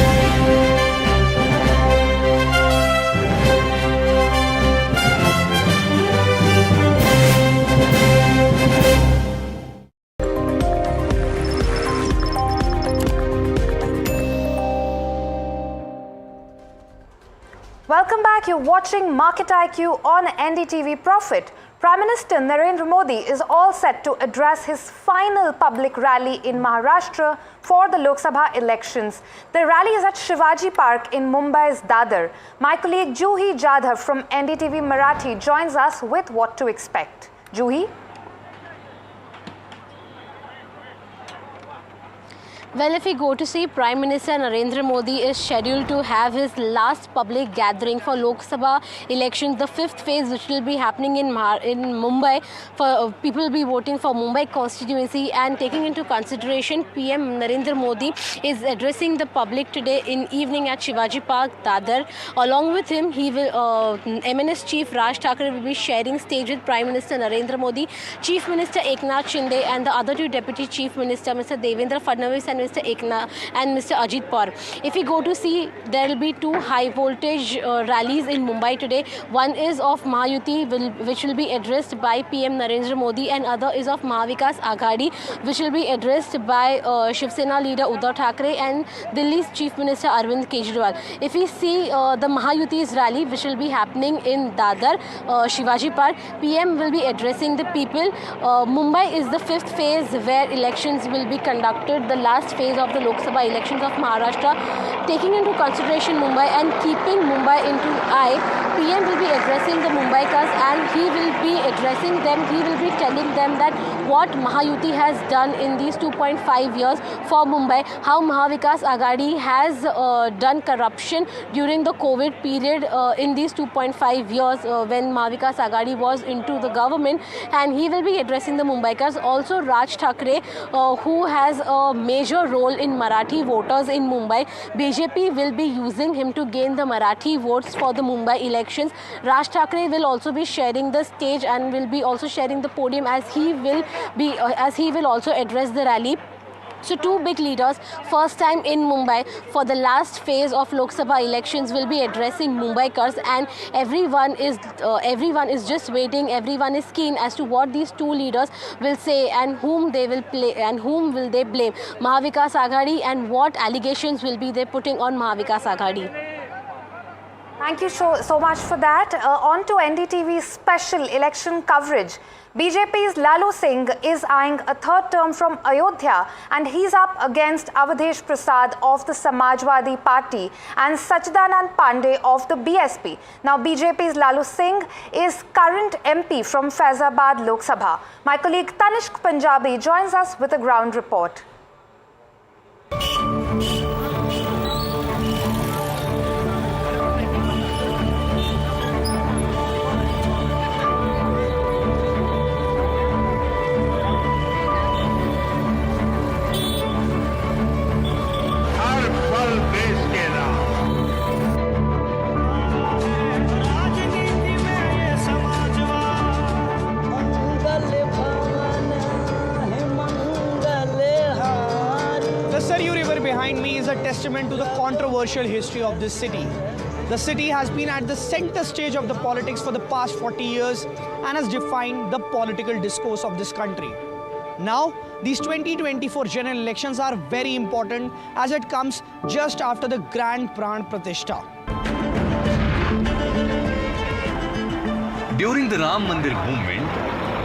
Welcome back. You're watching Market IQ on NDTV Profit. Prime Minister Narendra Modi is all set to address his final public rally in Maharashtra for the Lok Sabha elections. The rally is at Shivaji Park in Mumbai's Dadar. My colleague Juhi Jadhav from NDTV Marathi joins us with what to expect. Juhi? Well, if we go to see, Prime Minister Narendra Modi is scheduled to have his last public gathering for Lok Sabha elections, the 5th phase, which will be happening in Mumbai. For people will be voting for Mumbai constituency, and taking into consideration, PM Narendra Modi is addressing the public today in evening at Shivaji Park, Dadar. Along with him, he will MNS Chief Raj Thackeray will be sharing stage with Prime Minister Narendra Modi, Chief Minister Eknath Shinde, and the other two Deputy Chief Minister, Mr. Devendra Fadnavis and Mr. Eknath and Mr. Ajit Pawar. If we go to see, there will be two high voltage rallies in Mumbai today. One is of Mahayuti, which will be addressed by PM Narendra Modi, and other is of Mahavikas Aghadi, which will be addressed by Shiv Sena leader Uddhav Thackeray and Delhi's Chief Minister Arvind Kejriwal. If we see the Mahayuti's rally, which will be happening in Dadar, Shivaji Park, PM will be addressing the people. Mumbai is the 5th phase where elections will be conducted, the last phase of the Lok Sabha elections of Maharashtra. Taking into consideration Mumbai and keeping Mumbai into eye, PM will be addressing the Mumbaikas, and he will be addressing them. He will be telling them that what Mahayuti has done in these 2.5 years for Mumbai, how Mahavikas Aghadi has done corruption during the COVID period in these 2.5 years when Mahavikas Aghadi was into the government, and he will be addressing the Mumbaikas. Also, Raj Thackeray, who has a major role in Marathi voters in Mumbai, BJP will be using him to gain the Marathi votes for the Mumbai elections. Raj Thackeray will also be sharing the stage and will be also sharing the podium as he will also address the rally. So two big leaders, first time in Mumbai for the last phase of Lok Sabha elections, will be addressing Mumbaikars, and everyone is just waiting. Everyone is keen as to what these two leaders will say and whom they will play and whom will they blame, Mahavikas Aghadi, and what allegations will be they putting on Mahavikas Aghadi. Thank you so much for that. On to NDTV's special election coverage. BJP's Lalu Singh is eyeing a third term from Ayodhya, and he's up against Avadhesh Prasad of the Samajwadi Party and Sachidanand Pandey of the BSP. Now, BJP's Lalu Singh is current MP from Faizabad Lok Sabha. My colleague Tanishq Punjabi joins us with a ground report. Behind me is a testament to the controversial history of this city. The city has been at the center stage of the politics for the past 40 years and has defined the political discourse of this country. Now, these 2024 general elections are very important as it comes just after the Grand Pran Pratishtha. During the Ram Mandir movement,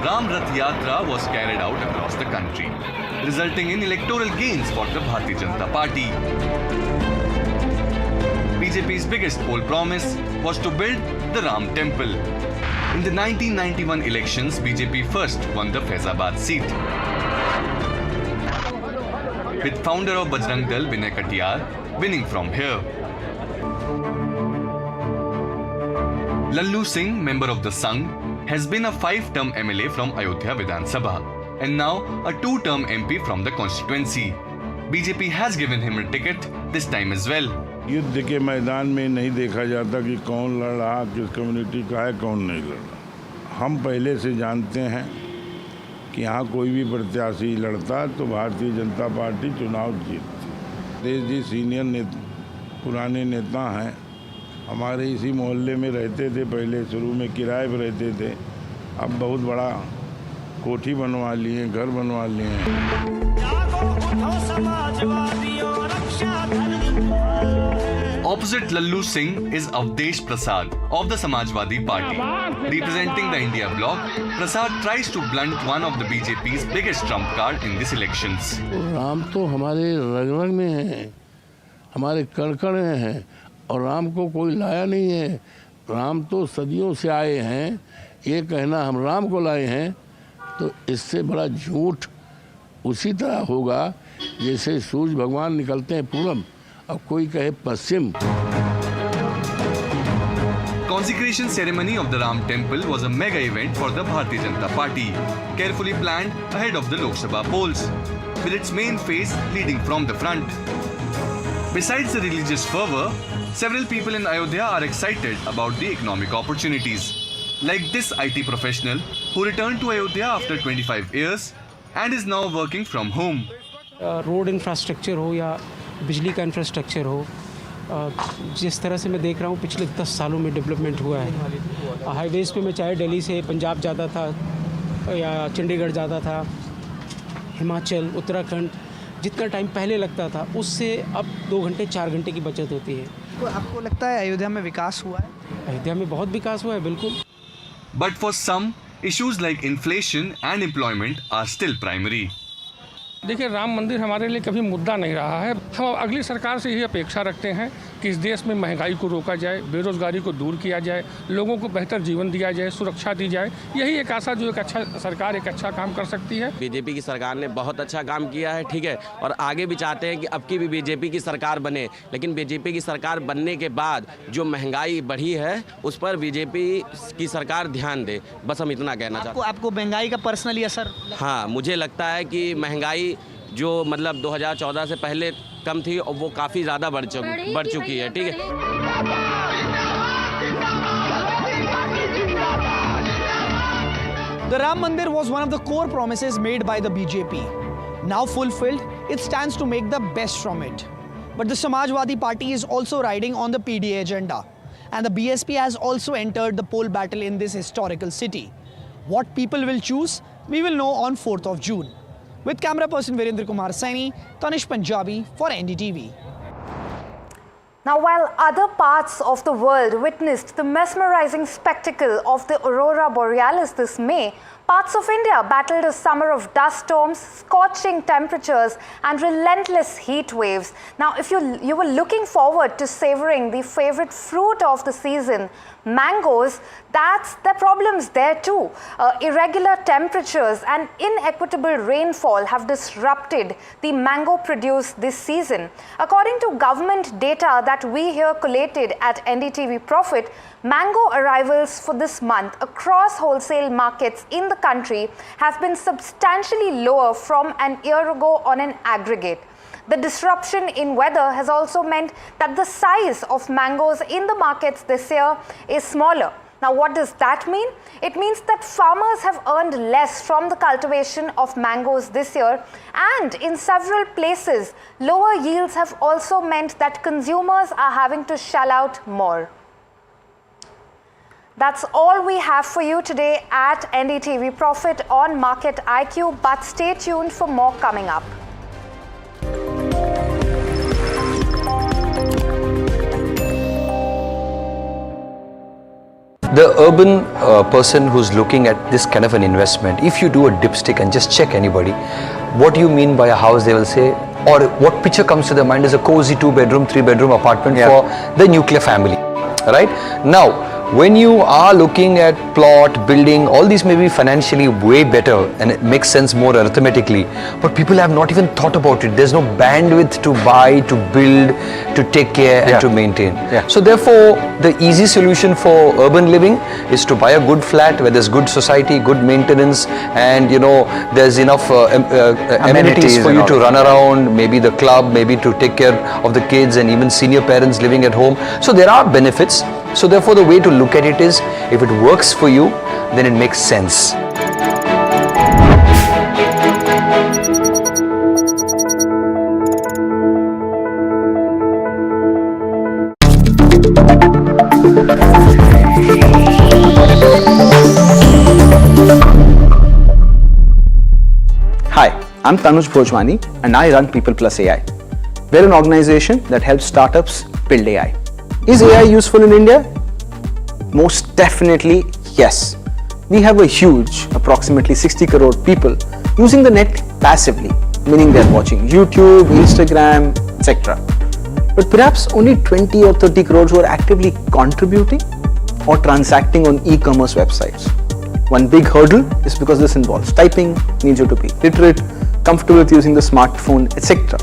Ram Rath Yatra was carried out across the country, resulting in electoral gains for the Bharatiya Janata Party. BJP's biggest poll promise was to build the Ram Temple. In the 1991 elections, BJP first won the Faizabad seat, with founder of Bajrang Dal Vinay Katiyar winning from here. Lalu Singh, member of the Sangh, has been a 5-term MLA from Ayodhya Vidhan Sabha and now a 2-term MP from the constituency. BJP has given him a ticket this time as well. युद्ध के मैदान में नहीं देखा जाता कि कौन लड़ रहा, किस कम्युनिटी का है, कौन नहीं लड़ रहा। हम पहले से जानते हैं कि यहाँ कोई भी प्रत्याशी लड़ता तो भारतीय जनता पार्टी चुनाव जीतती। देश जी सीनियर पुराने नेता हैं, हमारे इसी मोहल्ले में रहते थे, पहले शुरू में किराए पर रहते थे, अब बहुत बड़ा कोठी बनवा लिए, घर बनवा लिए हैं। Opposite Lalu Singh is Avadhesh Prasad of the Samajwadi Party. Representing the India bloc, Prasad tries to blunt one of the BJP's biggest trump card in these elections. Ram तो हमारे रग-रग में है, हमारे कण-कण में है, और राम को कोई लाया नहीं है। राम तो सदियों से आए हैं। ये कहना हम राम को लाए हैं तो इससे बड़ा झूठ उसी तरह होगा जैसे सूरज भगवान निकलते हैं पूरब और कोई कहे पश्चिम। Consecration ceremony of the Ram temple was a mega event for the Bharatiya Janata Party, carefully planned ahead of the Lok Sabha polls, with its main face leading from the front. Besides the religious fervor, several people in Ayodhya are excited about the economic opportunities, like this IT professional who returned to Ayodhya after 25 years and is now working from home. Road infrastructure हो या बिजली का infrastructure हो, जिस तरह से मैं देख रहा हूँ पिछले 10 सालों में डेवलपमेंट हुआ है। हाईवेज़ पे मैं चाहे दिल्ली से पंजाब जाता था या चंडीगढ़ जाता था, हिमाचल, उत्तराखंड, जितना टाइम पहले लगता था उससे अब 2 घंटे 4 घंटे की बचत होती है। तो आपको लगता है अयोध्या में विकास हुआ है? अयोध्या में बहुत विकास हुआ है, बिल्कुल। But for some, issues like inflation and employment are still primary. देखिए, राम मंदिर हमारे लिए कभी मुद्दा नहीं रहा है। हम अगली सरकार से यही अपेक्षा रखते हैं कि इस देश में महंगाई को रोका जाए, बेरोजगारी को दूर किया जाए, लोगों को बेहतर जीवन दिया जाए, सुरक्षा दी जाए। यही एक आशा जो एक अच्छा सरकार एक अच्छा काम कर सकती है। बीजेपी की सरकार ने बहुत अच्छा काम किया है, ठीक है, और आगे भी चाहते हैं कि अब की भी बीजेपी की सरकार बने। लेकिन बीजेपी की सरकार बनने के बाद जो महंगाई बढ़ी है उस पर बीजेपी की सरकार ध्यान दे, बस हम इतना कहना चाहते हैं। आपको महंगाई का पर्सनली असर? हाँ, मुझे लगता है कि महंगाई जो मतलब 2014 से पहले कम थी और वो काफ़ी ज़्यादा बढ़ चुकी है, ठीक है। The Ram Mandir was one of the core promises made by the BJP. Now fulfilled, it stands to make the best from it. But the Samajwadi Party is also riding on the PDA agenda, and the BSP has also entered the poll battle in this historical city. What people will choose, we will know on 4th of June. With camera person Virendra Kumar Saini, Tanish Punjabi for NDTV. Now, while other parts of the world witnessed the mesmerizing spectacle of the aurora borealis this May, parts of India battled a summer of dust storms, scorching temperatures and relentless heat waves. Now, if you were looking forward to savoring the favorite fruit of the season, mangoes, the problems there too. Irregular temperatures and inequitable rainfall have disrupted the mango produce this season. According to government data that we here collated at NDTV Profit, mango arrivals for this month across wholesale markets in the country have been substantially lower from an year ago on an aggregate. The disruption in weather has also meant that the size of mangoes in the markets this year is smaller. Now, what does that mean? It means that farmers have earned less from the cultivation of mangoes this year, and in several places, lower yields have also meant that consumers are having to shell out more. That's all we have for you today at NDTV Profit on Market IQ, but stay tuned for more coming up. The urban person who's looking at this kind of an investment, if you do a dipstick and just check anybody, what do you mean by a house, they will say, or what picture comes to their mind is a cozy 2-bedroom, 3-bedroom apartment for the nuclear family, right? Now, when you are looking at plot, building, all these may be financially way better and it makes sense more arithmetically, but people have not even thought about it. There's no bandwidth to buy, to build, to take care and to maintain. So therefore, the easy solution for urban living is to buy a good flat where there's good society, good maintenance, and you know, there's enough amenities for you to run around, maybe the club, maybe to take care of the kids and even senior parents living at home. So there are benefits. So therefore, the way to look at it is, if it works for you, then it makes sense. Hi, I'm Tanuj Bhojwani and I run People Plus AI. We're an organization that helps startups build AI. Is AI useful in India? Most definitely yes. We have a huge, approximately 60 crore people using the net passively, meaning they're watching YouTube, Instagram, etc. But perhaps only 20 or 30 crores who are actively contributing or transacting on e-commerce websites. One big hurdle is because this involves typing, needs you to be literate, comfortable with using the smartphone, etc.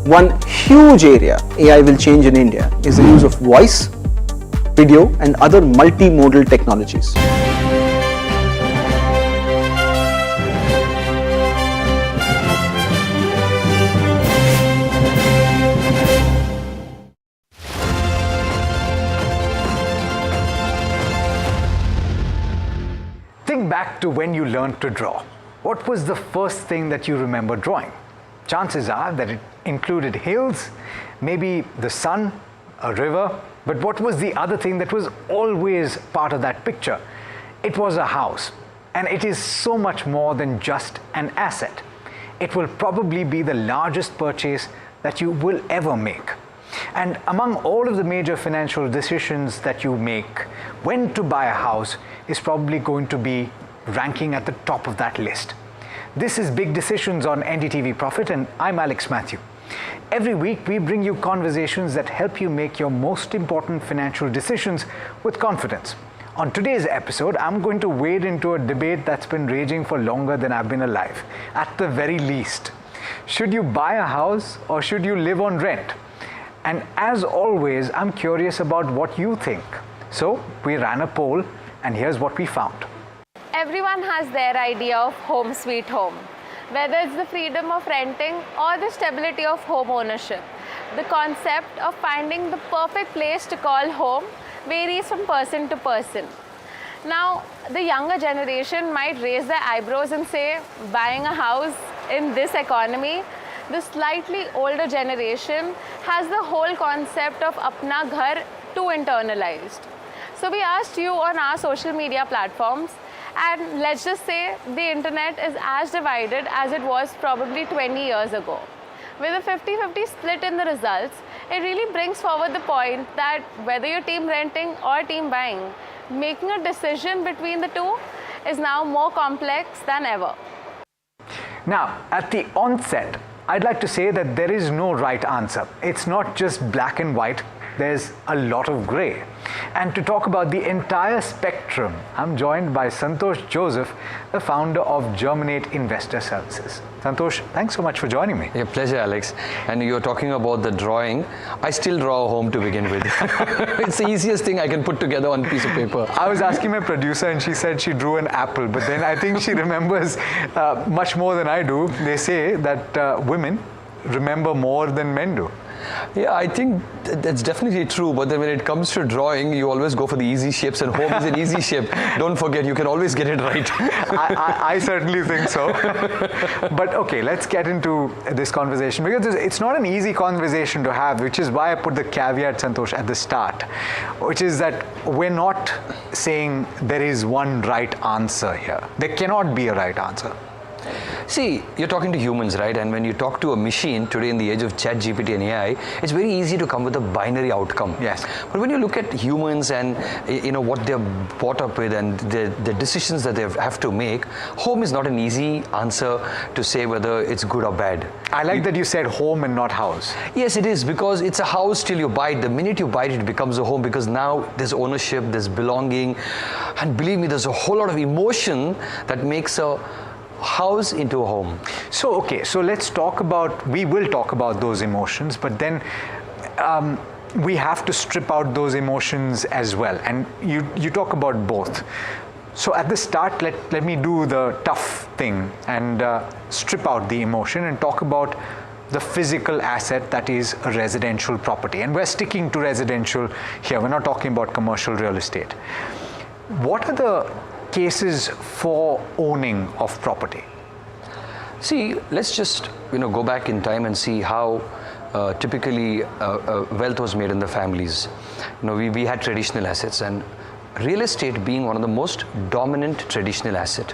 One huge area AI will change in India is the use of voice, video and other multimodal technologies. Think back to when you learned to draw. What was the first thing that you remember drawing? Chances are that it included hills, maybe the sun, a river, but what was the other thing that was always part of that picture? It was a house, and it is so much more than just an asset. It will probably be the largest purchase that you will ever make. And among all of the major financial decisions that you make, when to buy a house is probably going to be ranking at the top of that list. This is Big Decisions on NDTV Profit, and I'm Alex Matthew. Every week we bring you conversations that help you make your most important financial decisions with confidence. On today's episode, I'm going to wade into a debate that's been raging for longer than I've been alive. At the very least, should you buy a house or should you live on rent? And as always, I'm curious about what you think. So we ran a poll, and here's what we found. Everyone has their idea of home sweet home, whether it's the freedom of renting or the stability of home ownership. The concept of finding the perfect place to call home varies from person to person. Now, the younger generation might raise their eyebrows and say, buying a house in this economy. The slightly older generation has the whole concept of apna ghar too internalized. So we asked you on our social media platforms, and let's just say the internet is as divided as it was probably 20 years ago. With a 50-50 split in the results, it really brings forward the point that whether you're team renting or team buying, making a decision between the two is now more complex than ever. Now, at the onset, I'd like to say that there is no right answer. It's not just black and white, there's a lot of grey. And to talk about the entire spectrum, I'm joined by Santosh Joseph, the founder of Germinate Investor Services. Santosh, thanks so much for joining me. Yeah, pleasure, Alex. And you're talking about the drawing. I still draw a home to begin with. It's the easiest thing I can put together on a piece of paper. I was asking my producer and she said she drew an apple, but then I think she remembers much more than I do. They say that women remember more than men do. Yeah, I think that's definitely true, but then when it comes to drawing, you always go for the easy shapes, and home is an easy shape. Don't forget, you can always get it right. I certainly think so. But okay, let's get into this conversation, because it's not an easy conversation to have, which is why I put the caveat, Santosh, at the start, which is that we're not saying there is one right answer here. There cannot be a right answer. See, you're talking to humans, right? And when you talk to a machine today in the age of chat, GPT and AI, it's very easy to come with a binary outcome. Yes. But when you look at humans and what they're brought up with and the decisions that they have to make, home is not an easy answer to say whether it's good or bad. I like that you said home and not house. Yes, it is, because it's a house till you buy it. The minute you buy it, it becomes a home, because now there's ownership, there's belonging, and believe me, there's a whole lot of emotion that makes a house into a home. So, okay, so we will talk about those emotions, but then we have to strip out those emotions as well. And you talk about both. So at the start, let me do the tough thing and strip out the emotion and talk about the physical asset that is a residential property. And we're sticking to residential here. We're not talking about commercial real estate. What are the cases for owning of property? See, let's just go back in time and see how typically wealth was made in the families. We had traditional assets, and real estate being one of the most dominant traditional asset,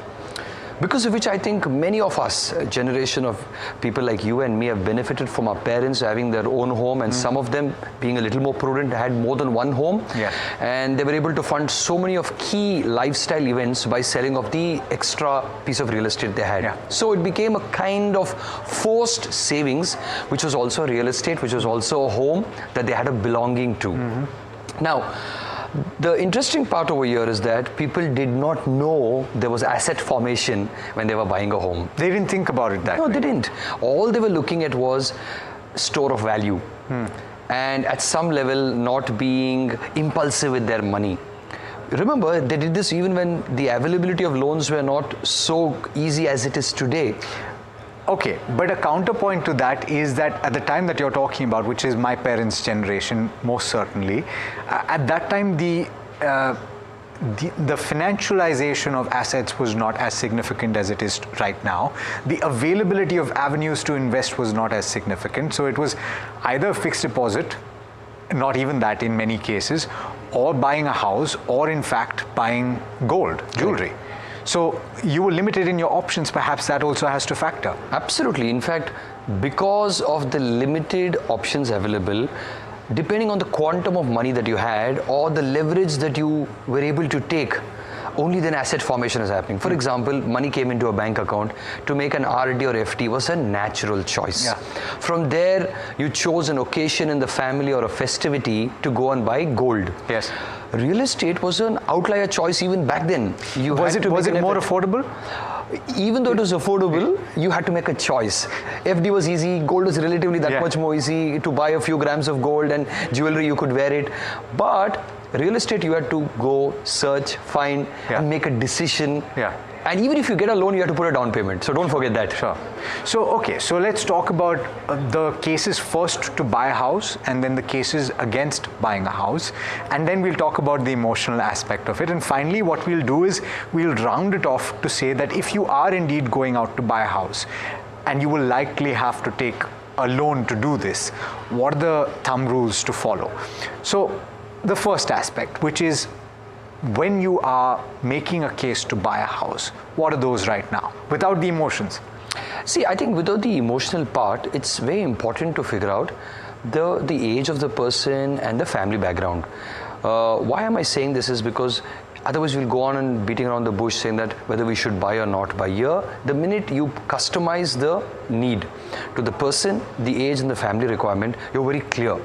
because of which I think many of us, a generation of people like you and me, have benefited from our parents having their own home, and some of them, being a little more prudent, had more than one home. Yeah. And they were able to fund so many of key lifestyle events by selling off the extra piece of real estate they had. Yeah. So it became a kind of forced savings, which was also real estate, which was also a home that they had a belonging to. Now, The interesting part over here is that people did not know there was asset formation when they were buying a home. They didn't think about it that way. No, they didn't. All they were looking at was store of value. And at some level not being impulsive with their money. Remember, they did this even when the availability of loans were not so easy as it is today. Okay, but a counterpoint to that is that at the time that you're talking about, which is my parents' generation, most certainly, at that time the financialization of assets was not as significant as it is right now. The availability of avenues to invest was not as significant. So it was either fixed deposit, not even that in many cases, or buying a house, or in fact buying gold, jewelry. So you were limited in your options. Perhaps that also has to factor. Absolutely. In fact, because of the limited options available, depending on the quantum of money that you had or the leverage that you were able to take, only then asset formation is happening. For example, money came into a bank account. To make an RD or FD was a natural choice. Yeah. From there, you chose an occasion in the family or a festivity to go and buy gold. Yes. Real estate was an outlier choice even back then. Was it more affordable? Even though it was affordable, you had to make a choice. FD was easy, gold was relatively that much more easy to buy a few grams of gold, and jewelry you could wear it. But real estate, you had to go, search, find, and make a decision. And even if you get a loan, you have to put a down payment. So don't forget that. Sure. So, okay, so let's talk about the cases first to buy a house, and then the cases against buying a house. And then we'll talk about the emotional aspect of it. And finally, what we'll do is we'll round it off to say that if you are indeed going out to buy a house, and you will likely have to take a loan to do this, what are the thumb rules to follow? So the first aspect, which is when you are making a case to buy a house, what are those right now, without the emotions? See, I think without the emotional part, it's very important to figure out the age of the person and the family background. Why am I saying this is because otherwise we'll go on and beating around the bush saying that whether we should buy or not buy. Here, the minute you customize the need to the person, the age and the family requirement, you're very clear.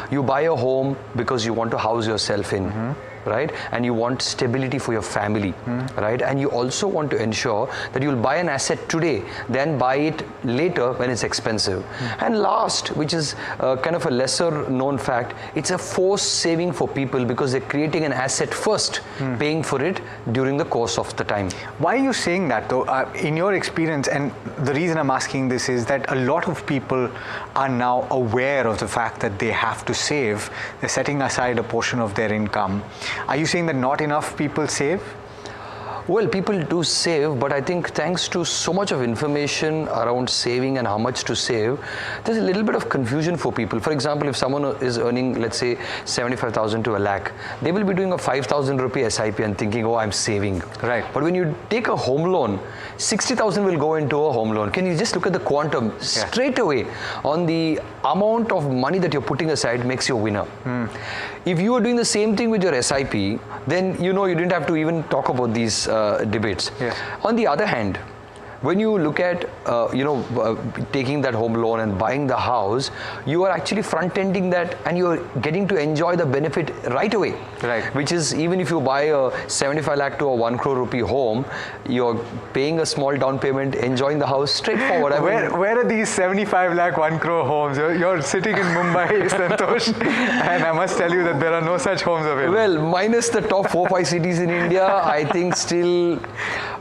You buy a home because you want to house yourself in. Right? And you want stability for your family, right? And you also want to ensure that you'll buy an asset today, then buy it later when it's expensive. And last, which is kind of a lesser known fact, it's a forced saving for people because they're creating an asset first, paying for it during the course of the time. Why are you saying that though? In your experience, and the reason I'm asking this is that a lot of people are now aware of the fact that they have to save. They're setting aside a portion of their income. Are you saying that not enough people save? Well, people do save, but I think thanks to so much of information around saving and how much to save, there's a little bit of confusion for people. For example, if someone is earning, let's say, 75,000 to a lakh, they will be doing a 5,000 rupee SIP and thinking, oh, I'm saving. Right. But when you take a home loan, 60,000 will go into a home loan. Can you just look at the quantum straight away on the amount of money that you're putting aside makes you a winner. If you are doing the same thing with your SIP, then you know you didn't have to even talk about these debates. On the other hand, when you look at taking that home loan and buying the house, you are actually front-ending that and you're getting to enjoy the benefit right away. Right. Which is, even if you buy a 75 lakh to a 1 crore rupee home, you're paying a small down payment, enjoying the house straightforward. Where are these 75 lakh 1 crore homes? You're sitting in Mumbai, Santosh, and I must tell you that there are no such homes available. Well, minus the top 4-5 cities in India, I think still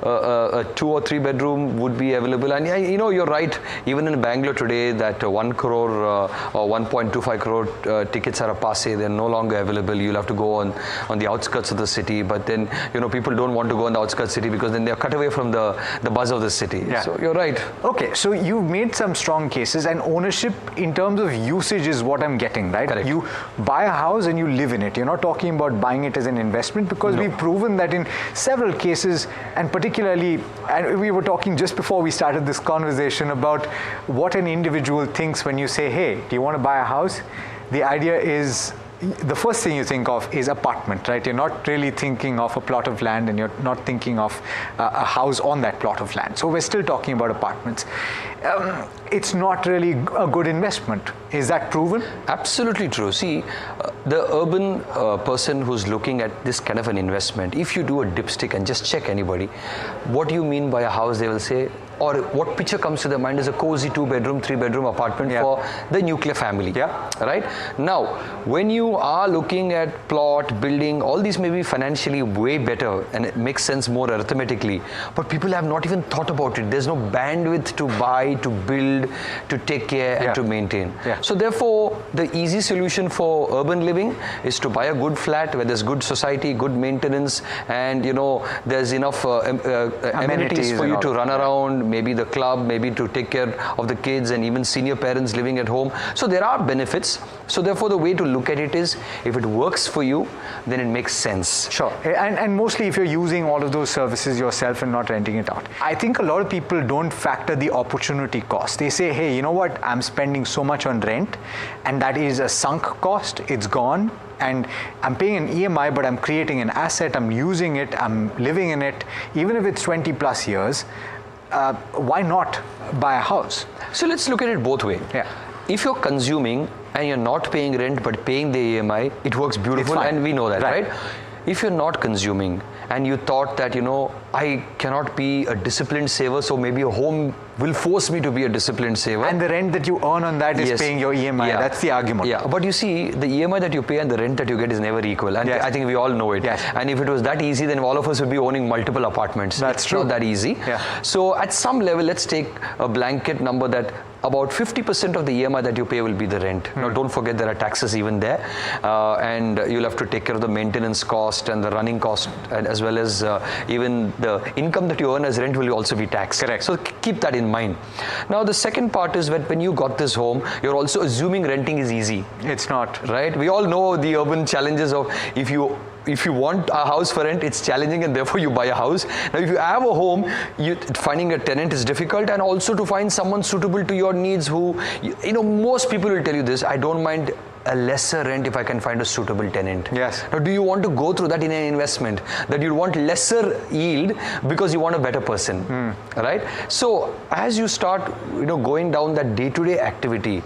a 2 or 3 bedroom would be available. And you're right, even in Bangalore today, that 1 crore or 1.25 crore tickets are a passe. They're no longer available. You'll have to go on the outskirts of the city. But then people don't want to go on the outskirts city because then they're cut away from the buzz of the city. So you're right. Okay, so you've made some strong cases, and ownership in terms of usage is what I'm getting, right? Correct. You buy a house and you live in it. You're not talking about buying it as an investment, because we've proven that in several cases, and particularly, and we were talking just before we started this conversation about what an individual thinks when you say, hey, do you want to buy a house? The idea is the first thing you think of is apartment, right? You're not really thinking of a plot of land, and you're not thinking of a house on that plot of land. So we're still talking about apartments. It's not really a good investment. Is that proven? Absolutely true. See, the urban person who's looking at this kind of an investment, if you do a dipstick and just check anybody, what do you mean by a house, they will say, or what picture comes to their mind is a cozy 2-bedroom, 3-bedroom apartment for the nuclear family. Right? Now, when you are looking at plot, building, all these may be financially way better and it makes sense more arithmetically, but people have not even thought about it. There's no bandwidth to buy, to build, to take care and to maintain. So therefore, the easy solution for urban living is to buy a good flat where there's good society, good maintenance, and there's enough amenities for you to run around, maybe the club, maybe to take care of the kids and even senior parents living at home. So there are benefits. So therefore, the way to look at it is, if it works for you, then it makes sense. Sure. And mostly if you're using all of those services yourself and not renting it out. I think a lot of people don't factor the opportunity cost. They say, hey, you know what, I'm spending so much on rent, and that is a sunk cost. It's gone. And I'm paying an EMI, but I'm creating an asset, I'm using it, I'm living in it. Even if it's 20 plus years, why not buy a house? So let's look at it both ways. If you're consuming and you're not paying rent but paying the EMI, it works beautiful, and we know that, right? If you're not consuming and you thought that, I cannot be a disciplined saver, so maybe a home will force me to be a disciplined saver. And the rent that you earn on that is paying your EMI. That's the argument. Yeah, but you see, the EMI that you pay and the rent that you get is never equal. And I think we all know it. And if it was that easy, then all of us would be owning multiple apartments. That's true. Not that easy. So at some level, let's take a blanket number that about 50% of the EMI that you pay will be the rent. Now, don't forget there are taxes even there, and you'll have to take care of the maintenance cost and the running cost, and as well as even the income that you earn as rent will also be taxed. Correct. So keep that in mind. Now, the second part is that when you got this home, you're also assuming renting is easy. It's not. Right? We all know the urban challenges of if you want a house for rent, it's challenging, and therefore you buy a house. Now, if you have a home, finding a tenant is difficult, and also to find someone suitable to your needs who, most people will tell you this, I don't mind a lesser rent if I can find a suitable tenant. Yes. Now, do you want to go through that in an investment, that you want lesser yield because you want a better person, right? So as you start, going down that day-to-day activity,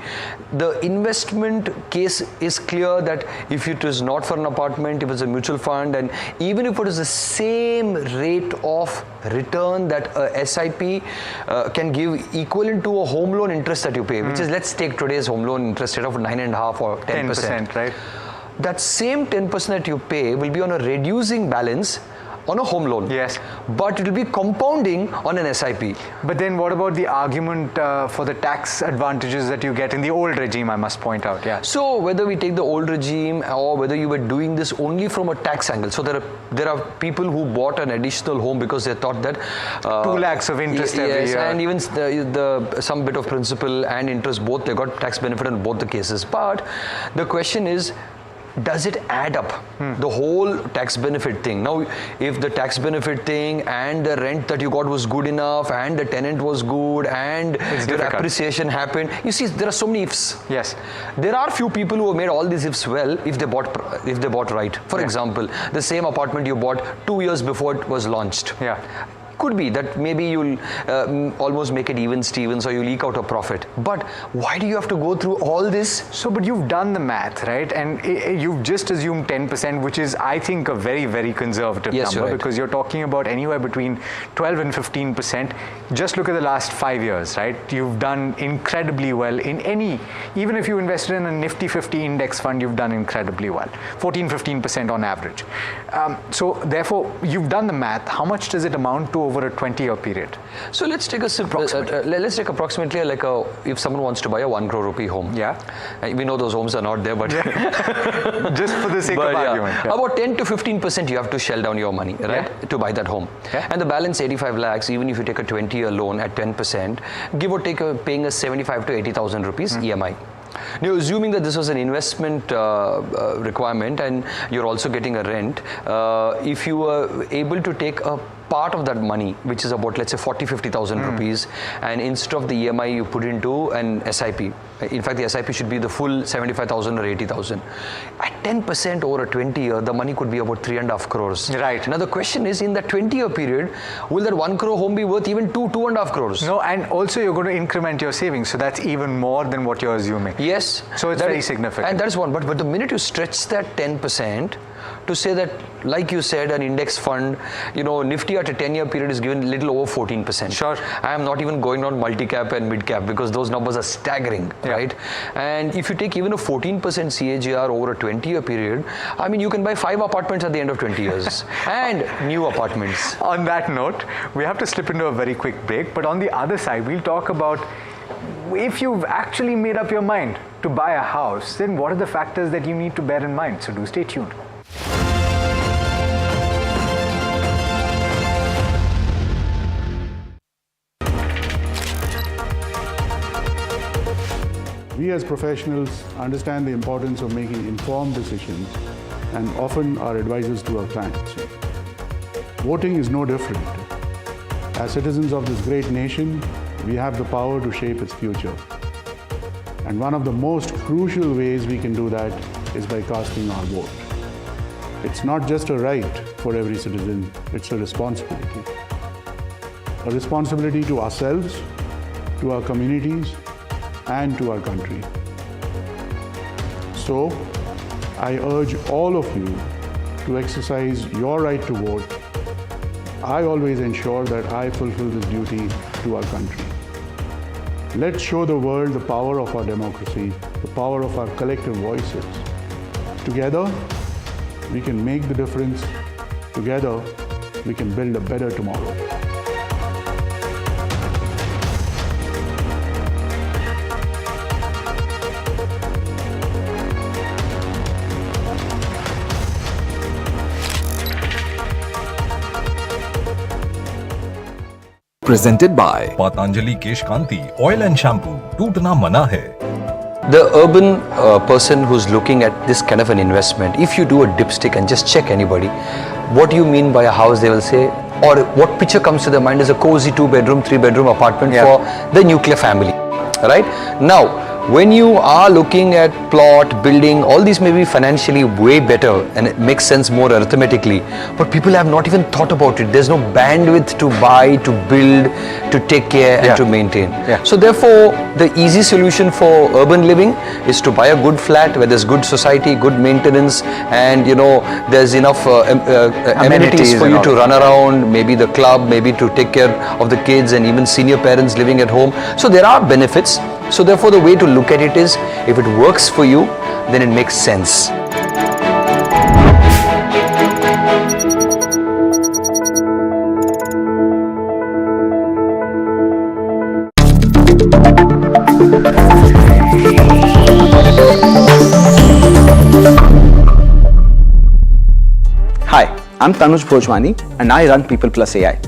the investment case is clear that if it is not for an apartment, if it's a mutual fund, and even if it is the same rate of return that a SIP can give equivalent to a home loan interest that you pay, which is, let's take today's home loan interest rate of 9.5 or 10%, right? That same 10% that you pay will be on a reducing balance on a home loan. Yes. But it will be compounding on an SIP. But then what about the argument for the tax advantages that you get in the old regime, I must point out, So whether we take the old regime or whether you were doing this only from a tax angle, so there are people who bought an additional home because they thought that 2 lakhs of interest every year. And even some bit of principal and interest, both they got tax benefit in both the cases. But the question is, does it add up, the whole tax benefit thing? Now, if the tax benefit thing and the rent that you got was good enough and the tenant was good and the appreciation happened, you see, there are so many ifs. Yes. There are few people who have made all these ifs well if they bought right. For example, the same apartment you bought 2 years before it was launched. Could be that maybe you'll almost make it even Stevens, or you'll eke out a profit. But why do you have to go through all this? So, but you've done the math, right? And you've just assumed 10%, which is, I think, a very, very conservative number, because you're talking about anywhere between 12 and 15%. Just look at the last 5 years, right? You've done incredibly well in even if you invested in a Nifty 50 index fund, you've done incredibly well. 14-15% on average. So therefore, you've done the math. How much does it amount to over a 20-year period? So let's take let's take approximately if someone wants to buy a 1 crore rupee home. We know those homes are not there, but just for the sake of argument. About 10 to 15% you have to shell down your money, right, to buy that home. And the balance 85 lakhs, even if you take a 20-year loan at 10%, give or take paying a 75 to 80,000 rupees EMI. Now, assuming that this was an investment requirement and you're also getting a rent, if you were able to take a part of that money, which is about, let's say, 40,000-50,000 rupees, and instead of the EMI, you put into an SIP. In fact, the SIP should be the full 75,000 or 80,000. At 10% over a 20-year, the money could be about 3.5 crores. Right. Now the question is, in that 20-year period, will that 1 crore home be worth even 2.5 crores? No, and also you're going to increment your savings, so that's even more than what you're assuming. Yes. So it's very significant. And that's one. But the minute you stretch that 10% to say that, like you said, an index fund, Nifty at a 10-year period is given little over 14%. Sure. I am not even going on multi-cap and mid-cap because those numbers are staggering, right? And if you take even a 14% CAGR over a 20-year period, I mean, you can buy 5 apartments at the end of 20 years and new apartments. On that note, we have to slip into a very quick break, but on the other side, we'll talk about if you've actually made up your mind to buy a house, then what are the factors that you need to bear in mind? So do stay tuned. We as professionals understand the importance of making informed decisions and often are advisors to our clients. Voting is no different. As citizens of this great nation, we have the power to shape its future. And one of the most crucial ways we can do that is by casting our vote. It's not just a right for every citizen, it's a responsibility. A responsibility to ourselves, to our communities, and to our country. So, I urge all of you to exercise your right to vote. I always ensure that I fulfill this duty to our country. Let's show the world the power of our democracy, the power of our collective voices. Together, we can make the difference. Together, we can build a better tomorrow. Presented by Patanjali Kesh Kanti Oil and Shampoo. Tootna mana hai. The urban person who's looking at this kind of an investment, if you do a dipstick and just check anybody, what do you mean by a house, they will say, or what picture comes to their mind is a cozy 2-bedroom, 3-bedroom apartment for the nuclear family, right? Now, when you are looking at plot, building, all these may be financially way better and it makes sense more arithmetically, but people have not even thought about it. There's no bandwidth to buy, to build, to take care and to maintain. So therefore, the easy solution for urban living is to buy a good flat where there's good society, good maintenance, and there's enough amenities for you to run around, maybe the club, maybe to take care of the kids and even senior parents living at home. So there are benefits. So therefore, the way to look at it is, if it works for you, then it makes sense. Hi, I'm Tanuj Bhojwani and I run People Plus AI.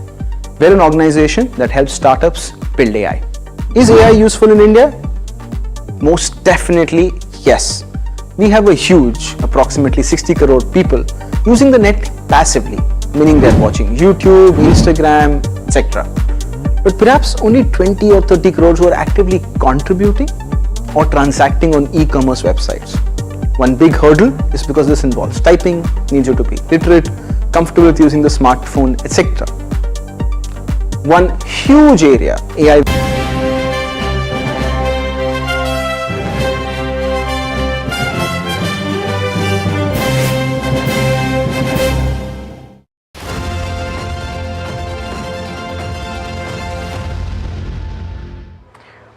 We're an organization that helps startups build AI. Is AI useful in India? Most definitely, yes. We have a huge, approximately 60 crore people using the net passively, meaning they're watching YouTube, Instagram, etc. But perhaps only 20 or 30 crores who are actively contributing or transacting on e-commerce websites. One big hurdle is because this involves typing, needs you to be literate, comfortable with using the smartphone, etc. One huge area AI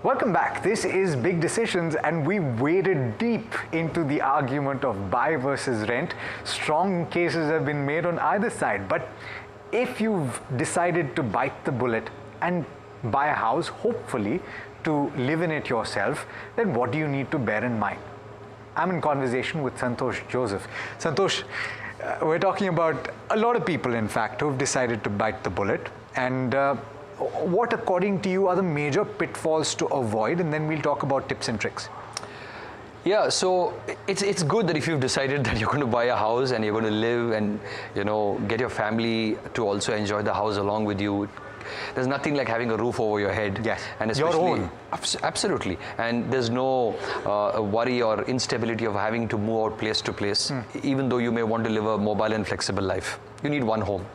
Welcome back. This is Big Decisions and we waded deep into the argument of buy versus rent. Strong cases have been made on either side, but if you've decided to bite the bullet and buy a house, hopefully to live in it yourself, then what do you need to bear in mind? I'm in conversation with Santosh Joseph. Santosh, we're talking about a lot of people, in fact, who've decided to bite the bullet. And what, according to you, are the major pitfalls to avoid? And then we'll talk about tips and tricks. Yeah, so it's good that if you've decided that you're going to buy a house and you're going to live and, you know, get your family to also enjoy the house along with you. There's nothing like having a roof over your head. Yes, and especially, your own. Absolutely. And there's no worry or instability of having to move out place to place, even though you may want to live a mobile and flexible life. You need one home.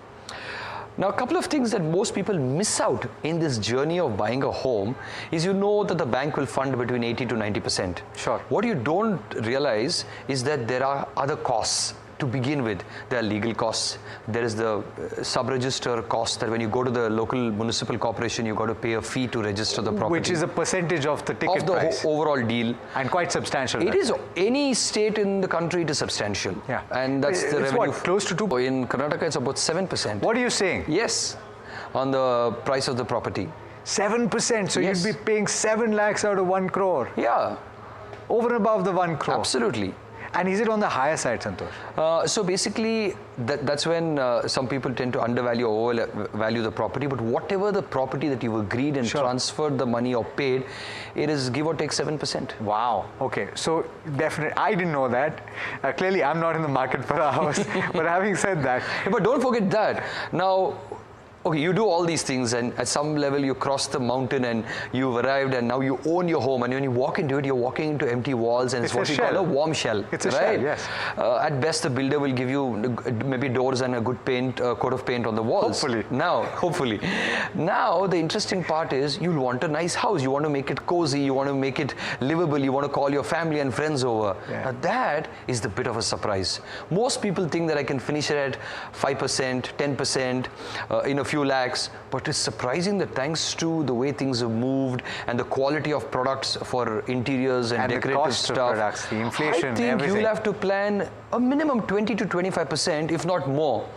Now, a couple of things that most people miss out in this journey of buying a home is, you know, that the bank will fund between 80 to 90%. Sure. What you don't realize is that there are other costs. To begin with, there are legal costs. There is the sub-register cost that when you go to the local municipal corporation, you got to pay a fee to register the property. Which is a percentage of the ticket of the price. Overall deal. And quite substantial. It is. Any state in the country, it is substantial. Yeah. And that's the it's revenue. What, close to 2? In Karnataka, it's about 7%. What are you saying? Yes. On the price of the property. 7%. So yes. you'd be paying 7 lakhs out of 1 crore. Yeah. Over and above the 1 crore. Absolutely. And is it on the higher side, Santosh? So basically, that's when some people tend to undervalue or overvalue the property. But whatever the property that you've agreed and transferred the money or paid, it is give or take 7%. Wow. Okay. So definitely, I didn't know that. Clearly, I'm not in the market for a house. But having said that. But don't forget that. Now, okay, you do all these things, and at some level you cross the mountain and you've arrived, and now you own your home, and when you walk into it, you're walking into empty walls, and it's what we call a warm shell. It's a right? shell, yes. At best, the builder will give you maybe doors and a good coat of paint on the walls. Hopefully. Now, the interesting part is you'll want a nice house. You want to make it cozy. You want to make it livable. You want to call your family and friends over. Yeah. Now, that is the bit of a surprise. Most people think that I can finish it at 5%, 10%, in a few lakhs, but it's surprising that thanks to the way things have moved and the quality of products for interiors and decorative the cost stuff, of products, the inflation, I think everything. you'll have to plan a minimum 20 to 25%, if not more,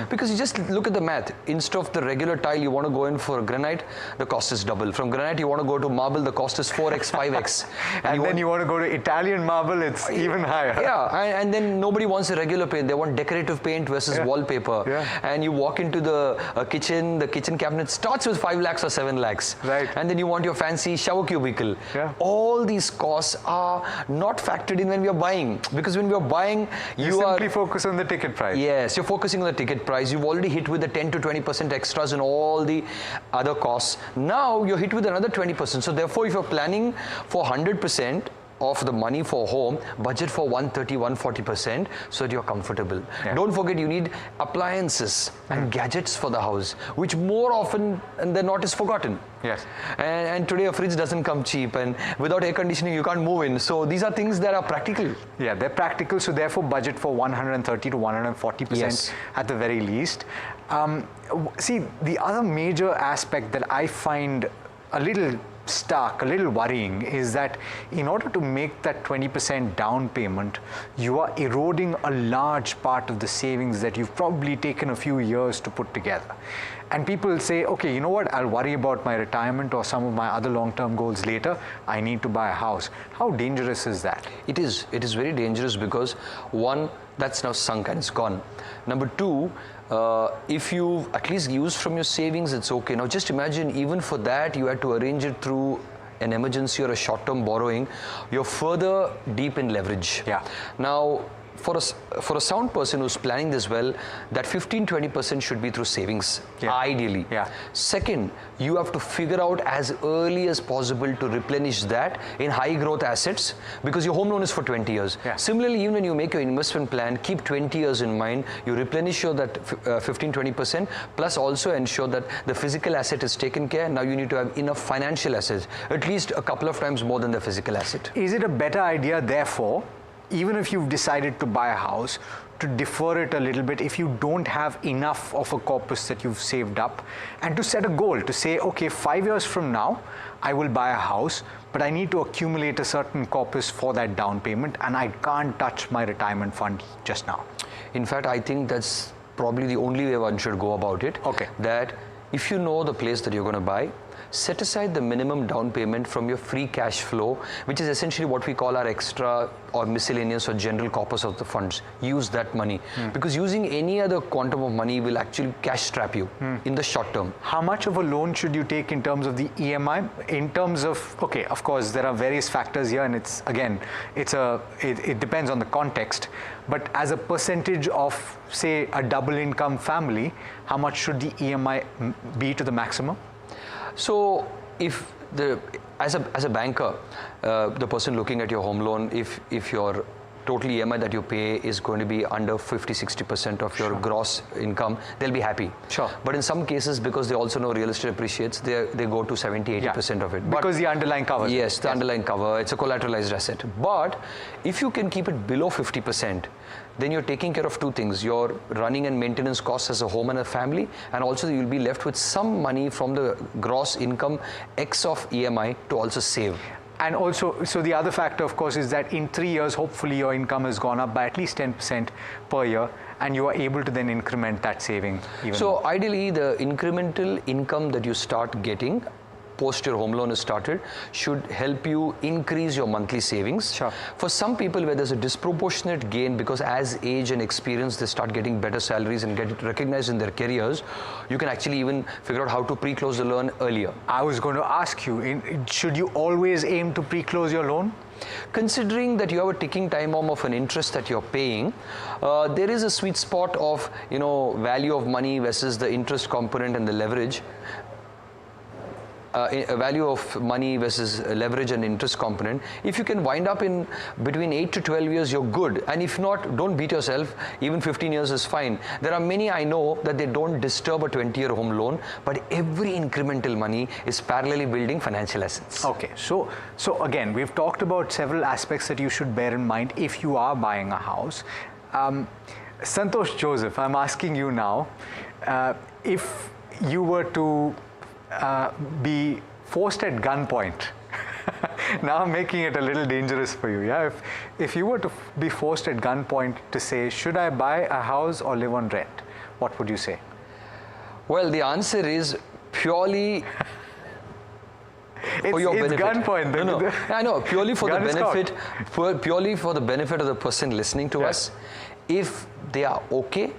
because you just look at the math. Instead of the regular tile, you want to go in for granite, the cost is double. From granite, you want to go to marble, the cost is 4x, 5x. and then you want to go to Italian marble, it's even higher. Yeah, and then nobody wants a regular paint. They want decorative paint versus wallpaper. Yeah. And you walk into the kitchen, the kitchen cabinet starts with 5 lakhs or 7 lakhs. Right. And then you want your fancy shower cubicle. Yeah. All these costs are not factored in when we are buying. Because when we are buying, you simply focus on the ticket price. Yes, you're focusing on the ticket price. You've already hit with the 10 to 20% extras and all the other costs. Now you're hit with another 20%. So therefore, if you're planning for 100% of the money for home, budget for 130, 140% so that you're comfortable. Yeah. Don't forget, you need appliances and gadgets for the house, which more often than not is forgotten. Yes. And today a fridge doesn't come cheap, and without air conditioning you can't move in. So these are things that are practical. Yeah, they're practical. So therefore budget for 130 to 140% at the very least. See, the other major aspect that I find a little stark, a little worrying, is that in order to make that 20% down payment, you are eroding a large part of the savings that you've probably taken a few years to put together. And people say, okay, you know what, I'll worry about my retirement or some of my other long-term goals later. I need to buy a house. How dangerous is that? It is very dangerous because, one, that's now sunk and it's gone. Number two, if you at least use from your savings, it's okay. Now just imagine, even for that, you had to arrange it through an emergency or a short-term borrowing. You're further deep in leverage. Yeah. Now, for a sound person who's planning this well, that 15-20% should be through savings, ideally. Yeah. Second, you have to figure out as early as possible to replenish that in high growth assets, because your home loan is for 20 years. Yeah. Similarly, even when you make your investment plan, keep 20 years in mind. You replenish your that 15-20%, plus also ensure that the physical asset is taken care. Now you need to have enough financial assets, at least a couple of times more than the physical asset. Is it a better idea, therefore, even if you've decided to buy a house, to defer it a little bit if you don't have enough of a corpus that you've saved up, and to set a goal to say, okay, 5 years from now, I will buy a house, but I need to accumulate a certain corpus for that down payment, and I can't touch my retirement fund just now? In fact, I think that's probably the only way one should go about it. Okay. That if you know the place that you're going to buy, set aside the minimum down payment from your free cash flow, which is essentially what we call our extra or miscellaneous or general corpus of the funds. Use that money, because using any other quantum of money will actually cash trap you in the short term. How much of a loan should you take in terms of the EMI? In terms of, okay, of course, there are various factors here, and it's, again, it depends on the context. But as a percentage of, say, a double income family, how much should the EMI be to the maximum? So if as a banker, the person looking at your home loan, if your total EMI that you pay is going to be under 50-60% of your gross income, they'll be happy. Sure. But in some cases, because they also know real estate appreciates, they go to 70-80% of it. But because the underlying cover. Yes, the underlying cover, it's a collateralized asset. But if you can keep it below 50%, then you're taking care of two things: your running and maintenance costs as a home and a family, and also you'll be left with some money from the gross income X of EMI to also save. And also, so the other factor, of course, is that in 3 years, hopefully your income has gone up by at least 10% per year, and you are able to then increment that saving even So more. ideally, the incremental income that you start getting post your home loan is started should help you increase your monthly savings. Sure. For some people where there's a disproportionate gain, because as age and experience they start getting better salaries and get recognized in their careers, you can actually even figure out how to pre-close the loan earlier. I was going to ask you, should you always aim to pre-close your loan? Considering that you have a ticking time bomb of an interest that you're paying, there is a sweet spot of value of money versus the interest component and the leverage. A value of money versus leverage and interest component. If you can wind up in between 8 to 12 years, you're good. And if not, don't beat yourself. Even 15 years is fine. There are many I know that they don't disturb a 20-year home loan, but every incremental money is parallelly building financial assets. Okay, so again, we've talked about several aspects that you should bear in mind if you are buying a house. Santosh Joseph, I'm asking you now, if you were to be forced at gunpoint. Now I'm making it a little dangerous for you, yeah? If you were to be forced at gunpoint to say, should I buy a house or live on rent? What would you say? Well, the answer is purely for your benefit. It's gunpoint. No. I know, purely for the benefit, out. purely for the benefit of the person listening to us. If they are okay,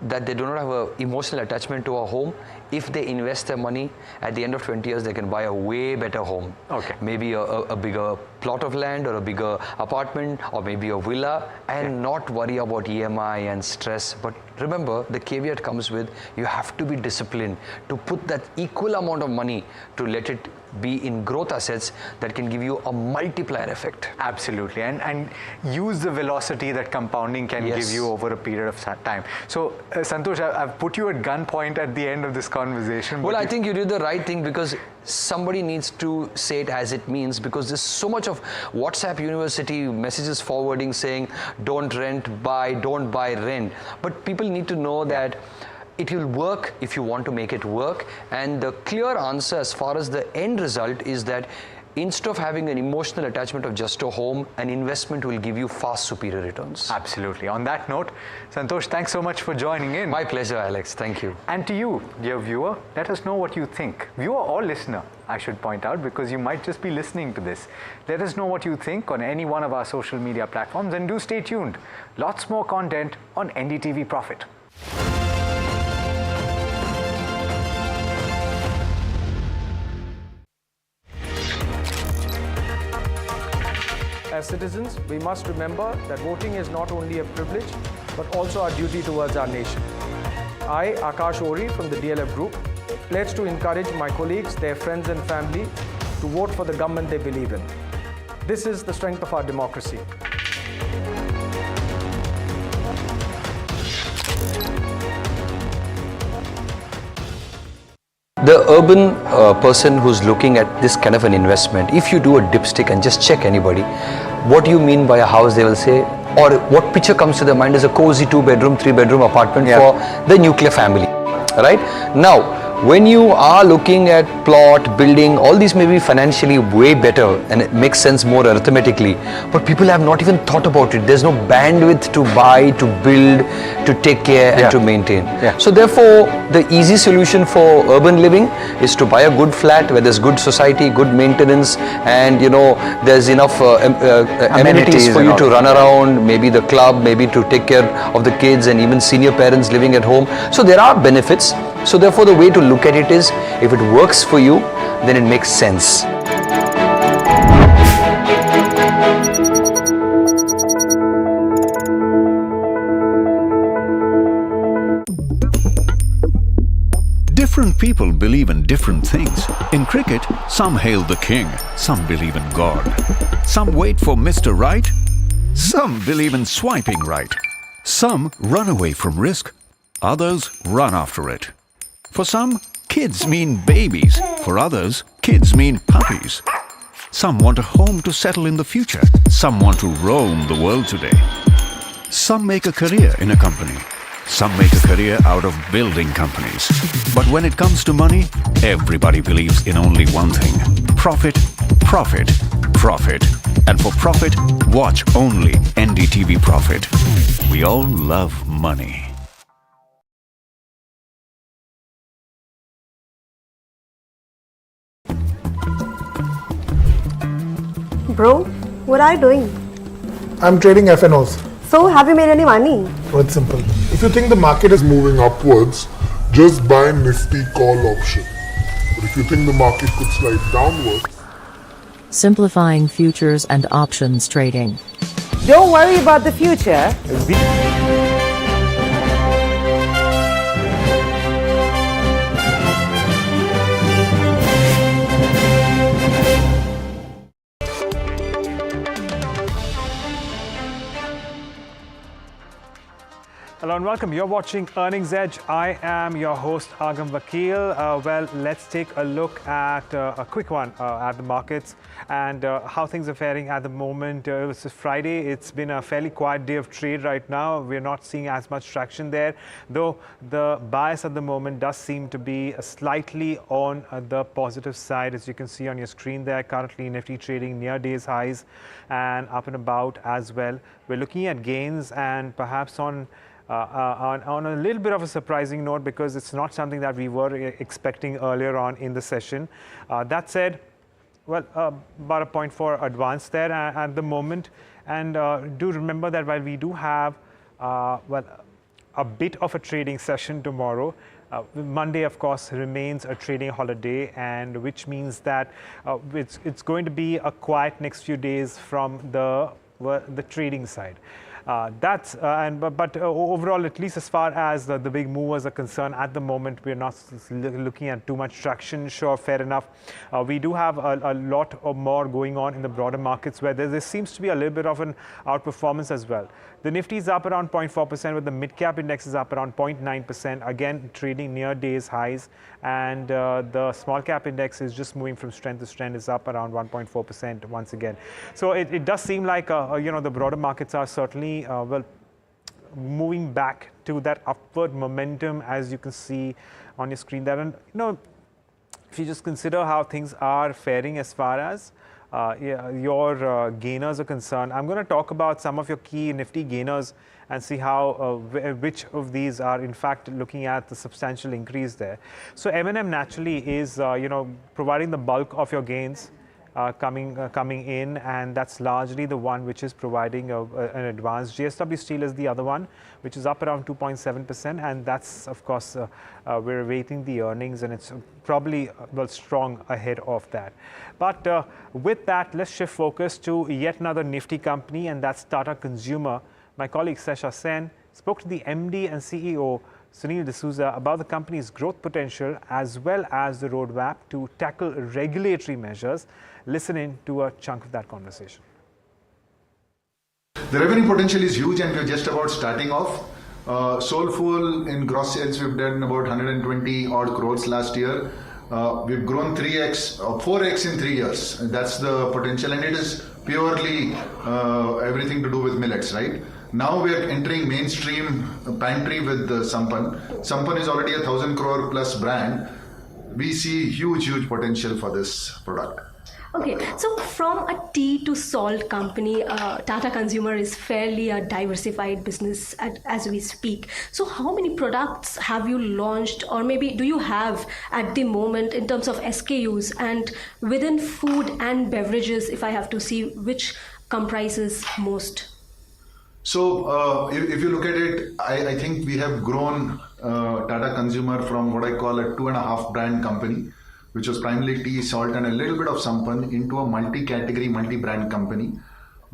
that they do not have an emotional attachment to a home, if they invest their money, at the end of 20 years, they can buy a way better home. Okay. Maybe a bigger plot of land or a bigger apartment or maybe a villa, and not worry about EMI and stress. But remember, the caveat comes with, you have to be disciplined to put that equal amount of money to let it be in growth assets that can give you a multiplier effect. Absolutely, and use the velocity that compounding can give you over a period of time. So, Santosh, I've put you at gunpoint at the end of this conversation. Well, I think you did the right thing, because somebody needs to say it as it means, because there's so much of WhatsApp University messages forwarding saying, don't rent, buy, don't buy, rent. But people need to know that it will work if you want to make it work. And the clear answer as far as the end result is that instead of having an emotional attachment of just a home, an investment will give you far superior returns. Absolutely. On that note, Santosh, thanks so much for joining in. My pleasure, Alex. Thank you. And to you, dear viewer, let us know what you think. Viewer or listener, I should point out, because you might just be listening to this. Let us know what you think on any one of our social media platforms, and do stay tuned. Lots more content on NDTV Profit. As citizens, we must remember that voting is not only a privilege, but also our duty towards our nation. I, Akash Ori from the DLF Group, pledge to encourage my colleagues, their friends and family to vote for the government they believe in. This is the strength of our democracy. The urban person who's looking at this kind of an investment, if you do a dipstick and just check anybody, what do you mean by a house, they will say, or what picture comes to their mind is a cozy 2-bedroom, 3-bedroom apartment for the nuclear family, right? Now, when you are looking at plot, building, all these may be financially way better and it makes sense more arithmetically, but people have not even thought about it. There's no bandwidth to buy, to build, to take care and to maintain. So therefore, the easy solution for urban living is to buy a good flat where there's good society, good maintenance, and there's enough amenities for you to run around, maybe the club, maybe to take care of the kids and even senior parents living at home. So there are benefits. So therefore, the way to look at it is, if it works for you, then it makes sense. Different people believe in different things. In cricket, some hail the king, some believe in God. Some wait for Mr. Right, some believe in swiping right. Some run away from risk, others run after it. For some, kids mean babies. For others, kids mean puppies. Some want a home to settle in the future. Some want to roam the world today. Some make a career in a company. Some make a career out of building companies. But when it comes to money, everybody believes in only one thing: profit, profit, profit. And for profit, watch only NDTV Profit. We all love money. Bro, what are you doing? I'm trading FNOs. So, have you made any money? Well, it's simple. If you think the market is moving upwards, just buy Nifty call option. But if you think the market could slide downwards, simplifying futures and options trading. Don't worry about the future. Hello and welcome. You're watching Earnings Edge. I am your host, Agam Vakil. Well, let's take a look at a quick one at the markets and how things are faring at the moment. It was Friday. It's been a fairly quiet day of trade right now. We're not seeing as much traction there, though the bias at the moment does seem to be slightly on the positive side, as you can see on your screen there. Currently, Nifty trading near day's highs and up and about as well. We're looking at gains and perhaps on a little bit of a surprising note, because it's not something that we were expecting earlier on in the session. That said, well, about a 0.4 advance there at the moment. And do remember that while we do have well, a bit of a trading session tomorrow, Monday, of course, remains a trading holiday, and which means that it's going to be a quiet next few days from the trading side. But overall, at least as far as the big movers are concerned, at the moment we're not looking at too much traction. Sure, fair enough. We do have a lot more going on in the broader markets, where there seems to be a little bit of an outperformance as well. The Nifty is up around 0.4%, with the mid-cap index is up around 0.9%, again trading near day's highs, and the small-cap index is just moving from strength to strength, is up around 1.4% once again. So it does seem like the broader markets are certainly well, moving back to that upward momentum, as you can see on your screen there. And if you just consider how things are faring as far as your gainers are concerned, I'm going to talk about some of your key Nifty gainers and see how which of these are in fact looking at the substantial increase there. So M&M naturally is providing the bulk of your gains coming in, and that's largely the one which is providing an advance. JSW Steel is the other one, which is up around 2.7%, and that's, of course, we're awaiting the earnings, and it's probably well strong ahead of that. But with that, let's shift focus to yet another Nifty company, and that's Tata Consumer. My colleague Sesha Sen spoke to the MD and CEO Sunil D'Souza about the company's growth potential as well as the roadmap to tackle regulatory measures. Listen in to a chunk of that conversation. The revenue potential is huge, and we're just about starting off. Soulful in gross sales, we've done about 120 odd crores last year. We've grown 3x, 4x in 3 years. That's the potential, and it is purely everything to do with millets, right? Now we are entering mainstream pantry with Sampan. Sampan is already a 1,000 crore plus brand, we see huge potential for this product. Okay, so from a tea to salt company, Tata Consumer is fairly a diversified business as we speak. So how many products have you launched, or maybe do you have at the moment in terms of SKUs, and within food and beverages, if I have to see, which comprises most? So if you look at it, I think we have grown Tata Consumer from what I call a 2.5 brand company, which was primarily tea, salt, and a little bit of sampan, into a multi-category, multi-brand company.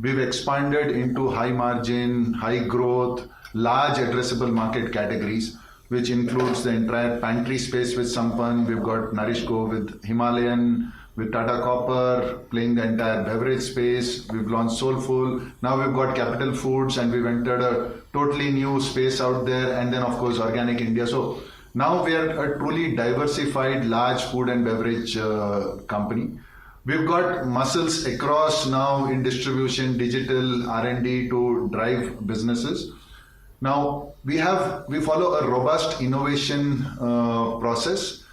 We've expanded into high margin, high growth, large addressable market categories, which includes the entire pantry space with sampan. We've got Nourishco with Himalayan, with Tata Copper, playing the entire beverage space. We've launched Soulful. Now we've got Capital Foods, and we've entered a totally new space out there. And then, of course, Organic India. So now we are a truly diversified, large food and beverage company. We've got muscles across now in distribution, digital, R&D to drive businesses. Now we follow a robust innovation process.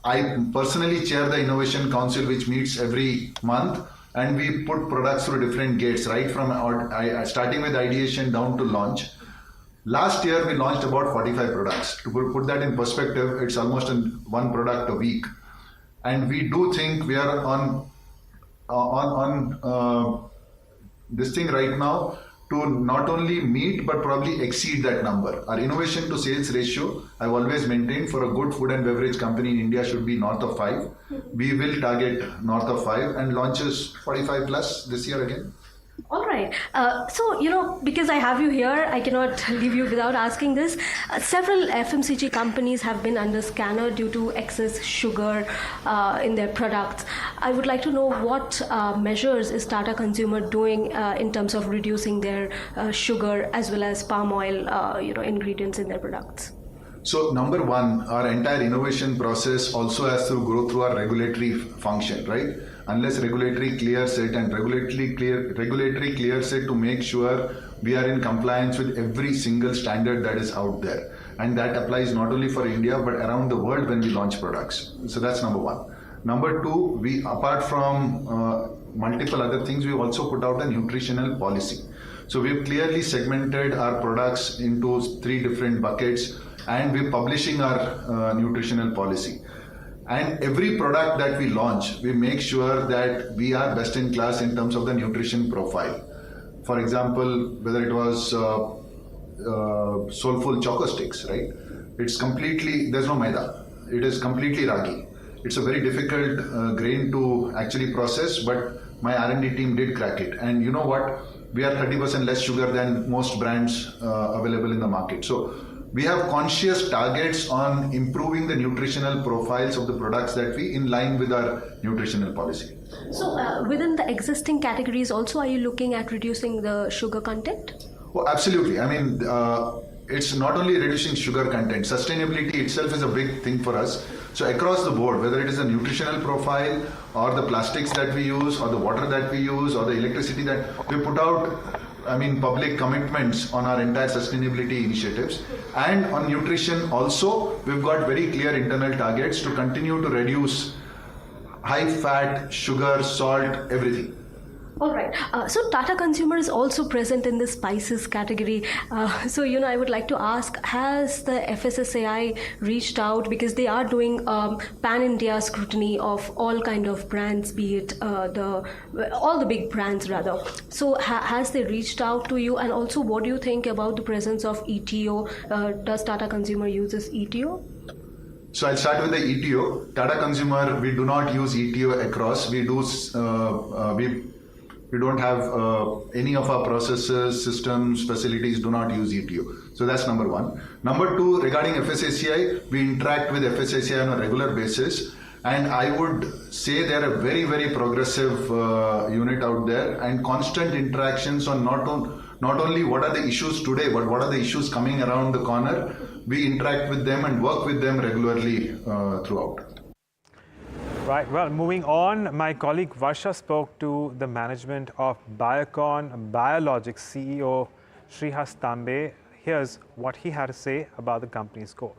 I personally chair the Innovation Council, which meets every month, and we put products through different gates, right from starting with ideation down to launch. Last year, we launched about 45 products. To put that in perspective, it's almost one product a week. And we do think we are on this thing right now to not only meet but probably exceed that number. Our innovation to sales ratio, I've always maintained, for a good food and beverage company in India should be north of 5. We will target north of 5 and launches 45 plus this year again. All right. So, because I have you here, I cannot leave you without asking this. Several FMCG companies have been under scanner due to excess sugar in their products. I would like to know what measures is Tata Consumer doing in terms of reducing their sugar as well as palm oil, ingredients in their products. So number one, our entire innovation process also has to go through our regulatory function, right? Unless regulatory clears it, and regulatory clears it to make sure we are in compliance with every single standard that is out there. And that applies not only for India, but around the world when we launch products. So that's number one. Number two, we, apart from multiple other things, we also put out a nutritional policy. So we've clearly segmented our products into 3 different buckets, and we're publishing our nutritional policy. And every product that we launch, we make sure that we are best in class in terms of the nutrition profile. For example, whether it was Soulful Choco Sticks, right? It's completely, there's no maida. It is completely ragi. It's a very difficult grain to actually process, but my R&D team did crack it. And you know what? We are 30% less sugar than most brands available in the market. So we have conscious targets on improving the nutritional profiles of the products that we, in line with our nutritional policy. So within the existing categories also, are you looking at reducing the sugar content? Oh, absolutely. I mean, it's not only reducing sugar content, sustainability itself is a big thing for us. So across the board, whether it is a nutritional profile or the plastics that we use or the water that we use or the electricity that we put out, public commitments on our entire sustainability initiatives. And on nutrition also, we've got very clear internal targets to continue to reduce high fat, sugar, salt, everything. All right. So Tata Consumer is also present in the spices category. So, I would like to ask, has the FSSAI reached out, because they are doing pan-India scrutiny of all kind of brands, be it all the big brands rather. So has they reached out to you? And also, what do you think about the presence of ETO? Does Tata Consumer uses ETO? So I'll start with the ETO. Tata Consumer, we do not use ETO across. We don't have any of our processes, systems, facilities do not use ETO. So that's number one. Number two, regarding FSSAI, we interact with FSSAI on a regular basis. And I would say they're a very, very progressive unit out there, and constant interactions on not only what are the issues today, but what are the issues coming around the corner. We interact with them and work with them regularly throughout. Right, well, moving on, my colleague Varsha spoke to the management of Biocon Biologics CEO Shrihas Tambe. Here's what he had to say about the company's code.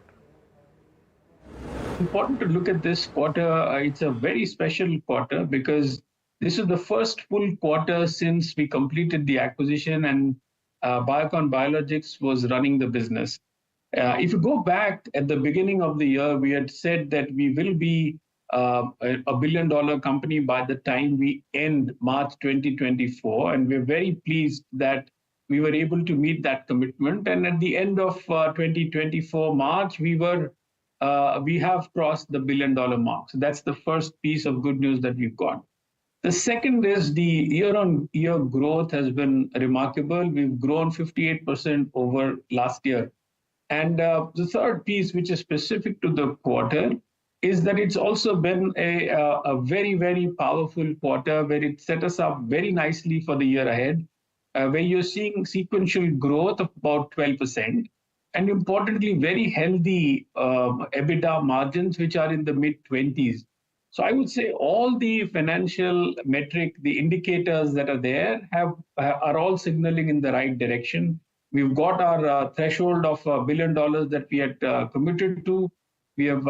Important to look at this quarter. It's a very special quarter because this is the first full quarter since we completed the acquisition and Biocon Biologics was running the business. If you go back at the beginning of the year, we had said that we will be a billion-dollar company by the time we end March 2024, and we're very pleased that we were able to meet that commitment. And at the end of 2024 March, we have crossed the billion-dollar mark. So that's the first piece of good news that we've got. The second is the year-on-year growth has been remarkable. We've grown 58% over last year. And the third piece, which is specific to the quarter, is that it's also been a very, very powerful quarter where it set us up very nicely for the year ahead, where you're seeing sequential growth of about 12%. And importantly, very healthy EBITDA margins, which are in the mid-20s. So I would say all the financial the indicators that are there are all signaling in the right direction. We've got our threshold of $1 billion that we had committed to. We have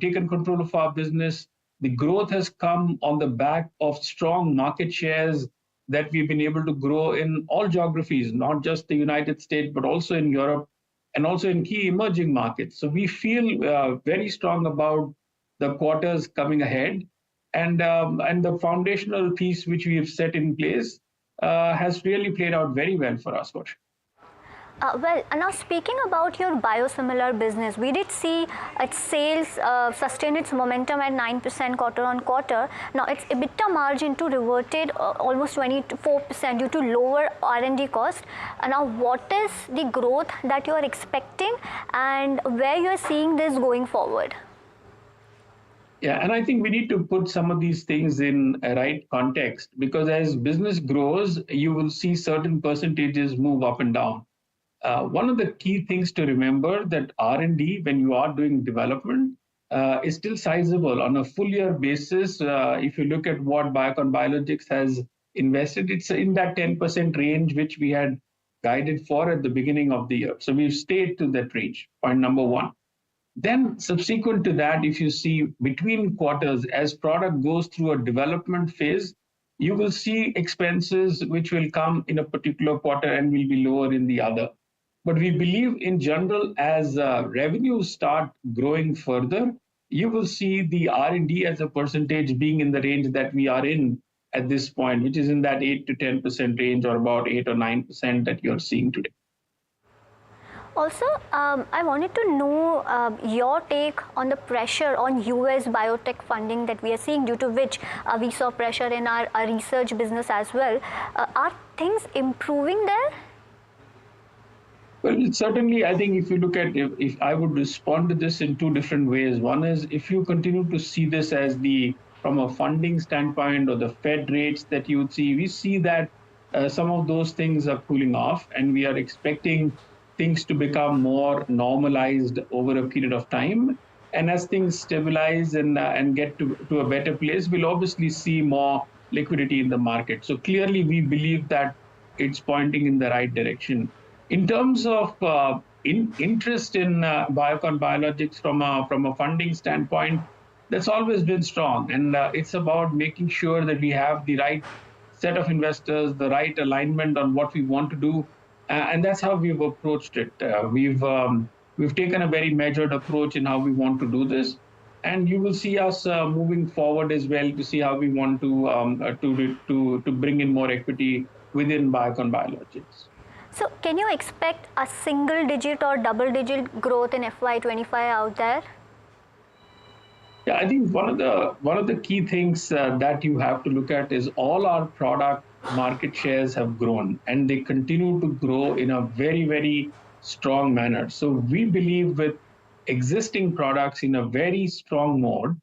taken control of our business. The growth has come on the back of strong market shares that we've been able to grow in all geographies, not just the United States, but also in Europe and also in key emerging markets. So we feel very strong about the quarters coming ahead. And the foundational piece which we have set in place has really played out very well for us, Coach. Well, now speaking about your biosimilar business, we did see its sales sustain its momentum at 9% quarter on quarter. Now its EBITDA margin too reverted almost 24% due to lower R&D cost. Now what is the growth that you are expecting and where you are seeing this going forward? Yeah, and I think we need to put some of these things in a right context, because as business grows, you will see certain percentages move up and down. One of the key things to remember that R&D, when you are doing development, is still sizable. On a full year basis, if you look at what Biocon Biologics has invested, it's in that 10% range, which we had guided for at the beginning of the year. So we've stayed to that range, point number one. Then subsequent to that, if you see between quarters, as product goes through a development phase, you will see expenses which will come in a particular quarter and will be lower in the other. But we believe in general, as revenues start growing further, you will see the R&D as a percentage being in the range that we are in at this point, which is in that 8 to 10% range, or about 8 or 9% that you're seeing today. Also, I wanted to know your take on the pressure on US biotech funding that we are seeing, due to which we saw pressure in our research business as well. Are things improving there? Well, certainly, I think if you look at, if I would respond to this in two different ways. One is, if you continue to see this as from a funding standpoint, or the Fed rates that you would see, we see that some of those things are cooling off, and we are expecting things to become more normalized over a period of time. And as things stabilize and get to a better place, we'll obviously see more liquidity in the market. So clearly, we believe that it's pointing in the right direction. In terms of interest in Biocon Biologics from a funding standpoint, that's always been strong. And it's about making sure that we have the right set of investors, the right alignment on what we want to do. And that's how we've approached it. We've taken a very measured approach in how we want to do this. And you will see us moving forward as well to see how we want to bring in more equity within Biocon Biologics. So can you expect a single-digit or double-digit growth in FY25 out there? Yeah, I think one of the key things that you have to look at is all our product market shares have grown, and they continue to grow in a very, very strong manner. So we believe with existing products in a very strong mode,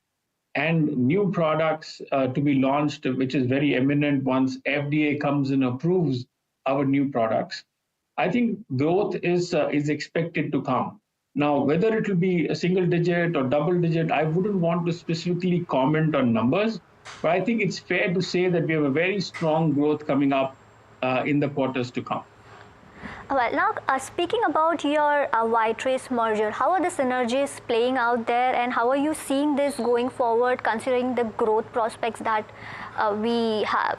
and new products to be launched, which is very imminent once FDA comes and approves our new products, I think growth is expected to come. Now, whether it will be a single digit or double digit, I wouldn't want to specifically comment on numbers, but I think it's fair to say that we have a very strong growth coming up in the quarters to come. Well, now speaking about your White Race merger, how are the synergies playing out there, and how are you seeing this going forward, considering the growth prospects that we have?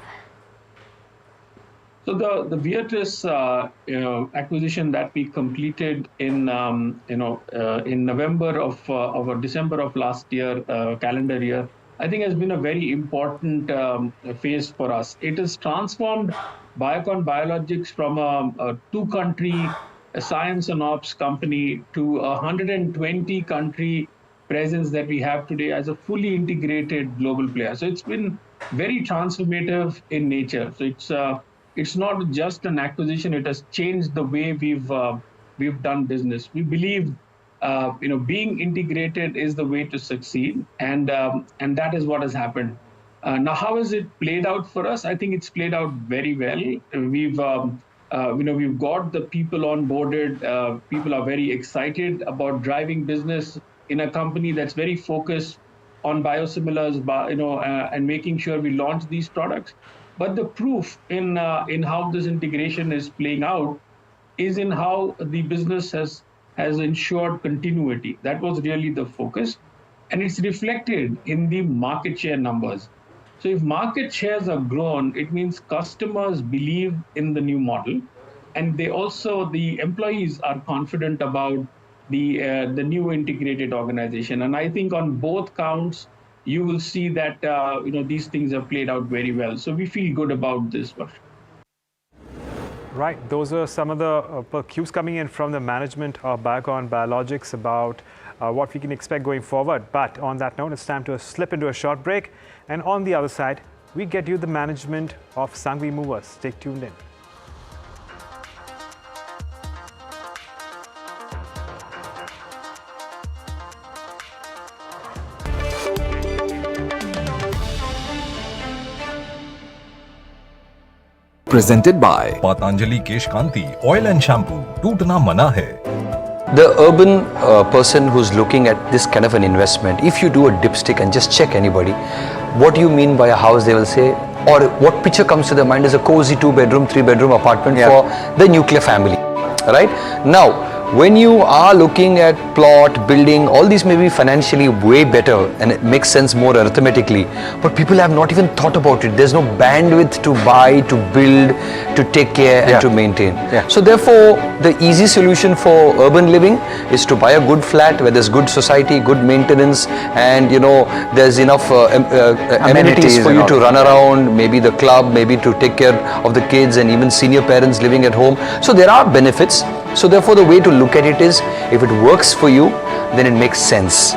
So the Beatrice acquisition that we completed in in November of or December of last year, calendar year, I think has been a very important phase for us. It has transformed Biocon Biologics from a two-country science and ops company to a 120-country presence that we have today as a fully integrated global player. So it's been very transformative in nature. So it's not just an acquisition; it has changed the way we've done business. We believe being integrated is the way to succeed, and that is what has happened. Now, how has it played out for us? I think it's played out very well. We've got the people onboarded. People are very excited about driving business in a company that's very focused on biosimilars, and making sure we launch these products. But the proof in how this integration is playing out is in how the business has ensured continuity. That was really the focus, and it's reflected in the market share numbers. So if market shares are grown, it means customers believe in the new model, and the employees are confident about the new integrated organization. And I think on both counts, you will see that these things have played out very well. So we feel good about this one. Right, those are some of the cues coming in from the management of Biocon Biologics about what we can expect going forward. But on that note, it's time to slip into a short break. And on the other side, we get you the management of Sangvi Movers. Stay tuned in. Presented by Patanjali Kesh Kanti Oil and Shampoo. Tootna mana hai. The urban person who's looking at this kind of an investment, if you do a dipstick and just check anybody, what do you mean by a house, they will say, or what picture comes to their mind is a cozy 2-bedroom, 3-bedroom apartment for the nuclear family, right? Now, when you are looking at plot, building, all these may be financially way better and it makes sense more arithmetically, but people have not even thought about it. There's no bandwidth to buy, to build, to take care and to maintain. So therefore, the easy solution for urban living is to buy a good flat where there's good society, good maintenance, and there's enough amenities for you to run around, maybe the club, maybe to take care of the kids and even senior parents living at home. So there are benefits. So therefore, the way to look at it is, if it works for you, then it makes sense.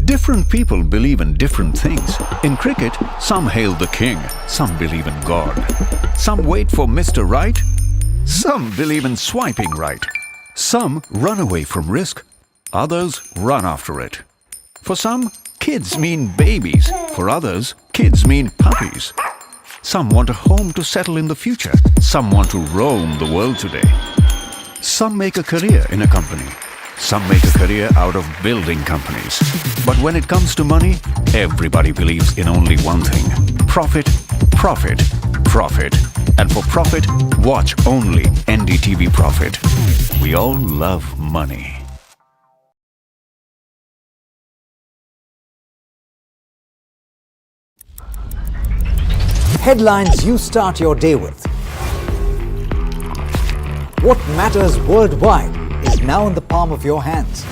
Different people believe in different things. In cricket, some hail the king, some believe in God. Some wait for Mr. Right, some believe in swiping right. Some run away from risk, others run after it. For some, kids mean babies. For others, kids mean puppies. Some want a home to settle in the future. Some want to roam the world today. Some make a career in a company. Some make a career out of building companies. But when it comes to money, everybody believes in only one thing: profit, profit, profit. And for profit, watch only NDTV Profit. We all love money. Headlines you start your day with. What matters worldwide is now in the palm of your hands.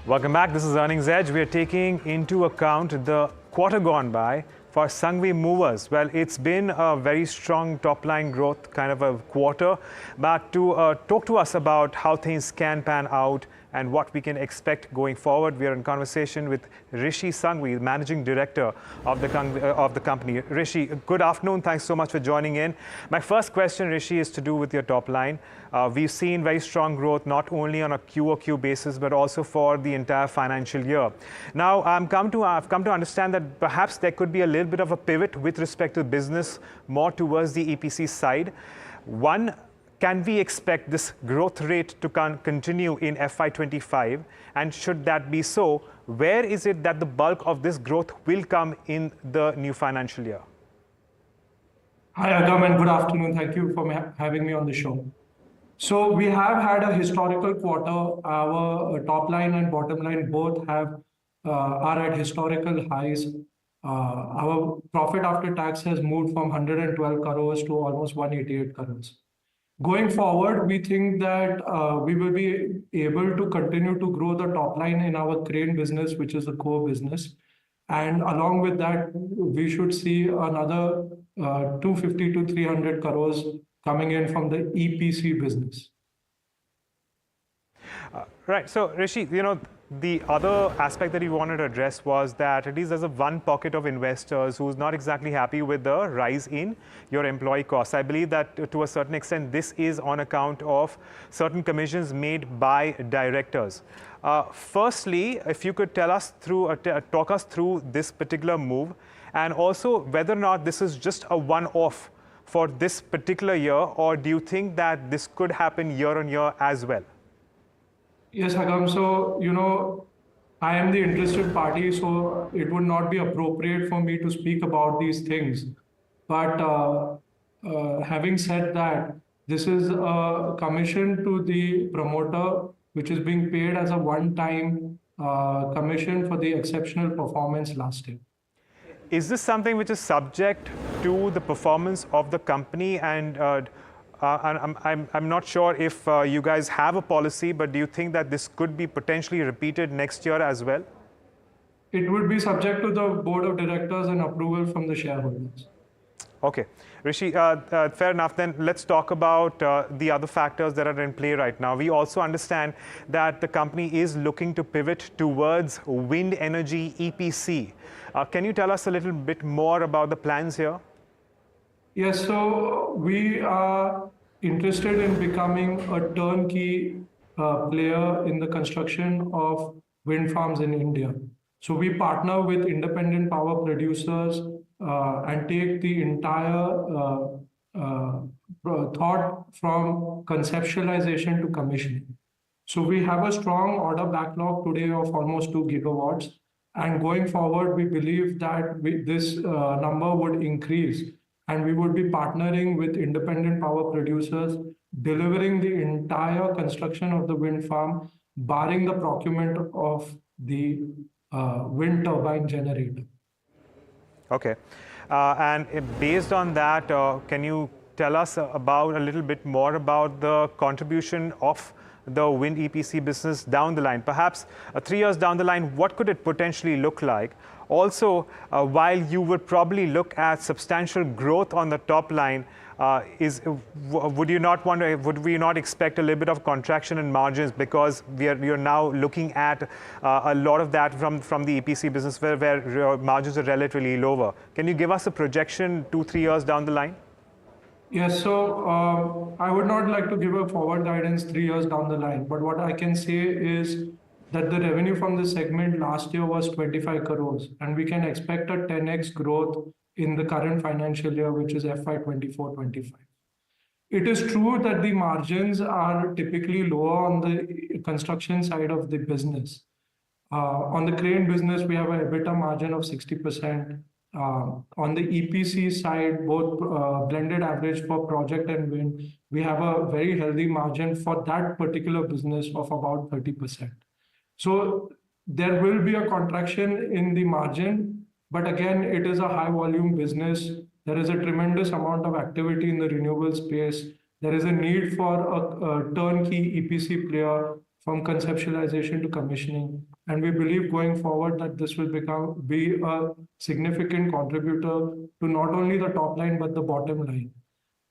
Welcome back. This is Earnings Edge. We are taking into account the quarter gone by for Sangvi Movers. Well, it's been a very strong top-line growth kind of a quarter. But to talk to us about how things can pan out and what we can expect going forward. We are in conversation with Rishi Sanghvi, Managing Director of the company. Rishi, good afternoon. Thanks so much for joining in. My first question, Rishi, is to do with your top line. We've seen very strong growth, not only on a QoQ basis, but also for the entire financial year. Now, I've come to understand that perhaps there could be a little bit of a pivot with respect to business, more towards the EPC side. One, can we expect this growth rate to continue in FY25? And should that be so, where is it that the bulk of this growth will come in the new financial year? Hi, Agam, and good afternoon. Thank you for having me on the show. So we have had a historical quarter. Our top line and bottom line both are at historical highs. Our profit after tax has moved from 112 crores to almost 188 crores. Going forward, we think that we will be able to continue to grow the top line in our crane business, which is the core business. And along with that, we should see another 250 to 300 crores coming in from the EPC business. Right. So, Rishi, the other aspect that you wanted to address was that at least there's one pocket of investors who's not exactly happy with the rise in your employee costs. I believe that to a certain extent, this is on account of certain commissions made by directors. Firstly, if you could talk us through this particular move, and also whether or not this is just a one-off for this particular year, or do you think that this could happen year on year as well? Yes, Agam. So, I am the interested party, so it would not be appropriate for me to speak about these things. But having said that, this is a commission to the promoter, which is being paid as a one-time commission for the exceptional performance last year. Is this something which is subject to the performance of the company? And I'm not sure if you guys have a policy, but do you think that this could be potentially repeated next year as well? It would be subject to the board of directors and approval from the shareholders. Okay. Rishi, fair enough. Then let's talk about the other factors that are in play right now. We also understand that the company is looking to pivot towards wind energy EPC. Can you tell us a little bit more about the plans here? Yes, so we are interested in becoming a turnkey player in the construction of wind farms in India. So we partner with independent power producers and take the entire thought from conceptualization to commissioning. So we have a strong order backlog today of almost 2 gigawatts. And going forward, we believe that this number would increase. And we would be partnering with independent power producers, delivering the entire construction of the wind farm, barring the procurement of the wind turbine generator. Okay. And based on that, can you tell us about a little bit more about the contribution of the wind EPC business down the line? Perhaps 3 years down the line, what could it potentially look like? Also, while you would probably look at substantial growth on the top line, would we not expect a little bit of contraction in margins, because we are now looking at a lot of that from the EPC business where margins are relatively lower? Can you give us a projection 2-3 years down the line? Yes, so I would not like to give a forward guidance 3 years down the line, but what I can say is that the revenue from this segment last year was 25 crores, and we can expect a 10x growth in the current financial year, which is FY24-25. It is true that the margins are typically lower on the construction side of the business. On the crane business, we have an EBITDA margin of 60%. On the EPC side, both blended average for project and wind, we have a very healthy margin for that particular business of about 30%. So there will be a contraction in the margin, but again, it is a high volume business. There is a tremendous amount of activity in the renewable space. There is a need for a turnkey EPC player from conceptualization to commissioning. And we believe going forward that this will be a significant contributor to not only the top line, but the bottom line.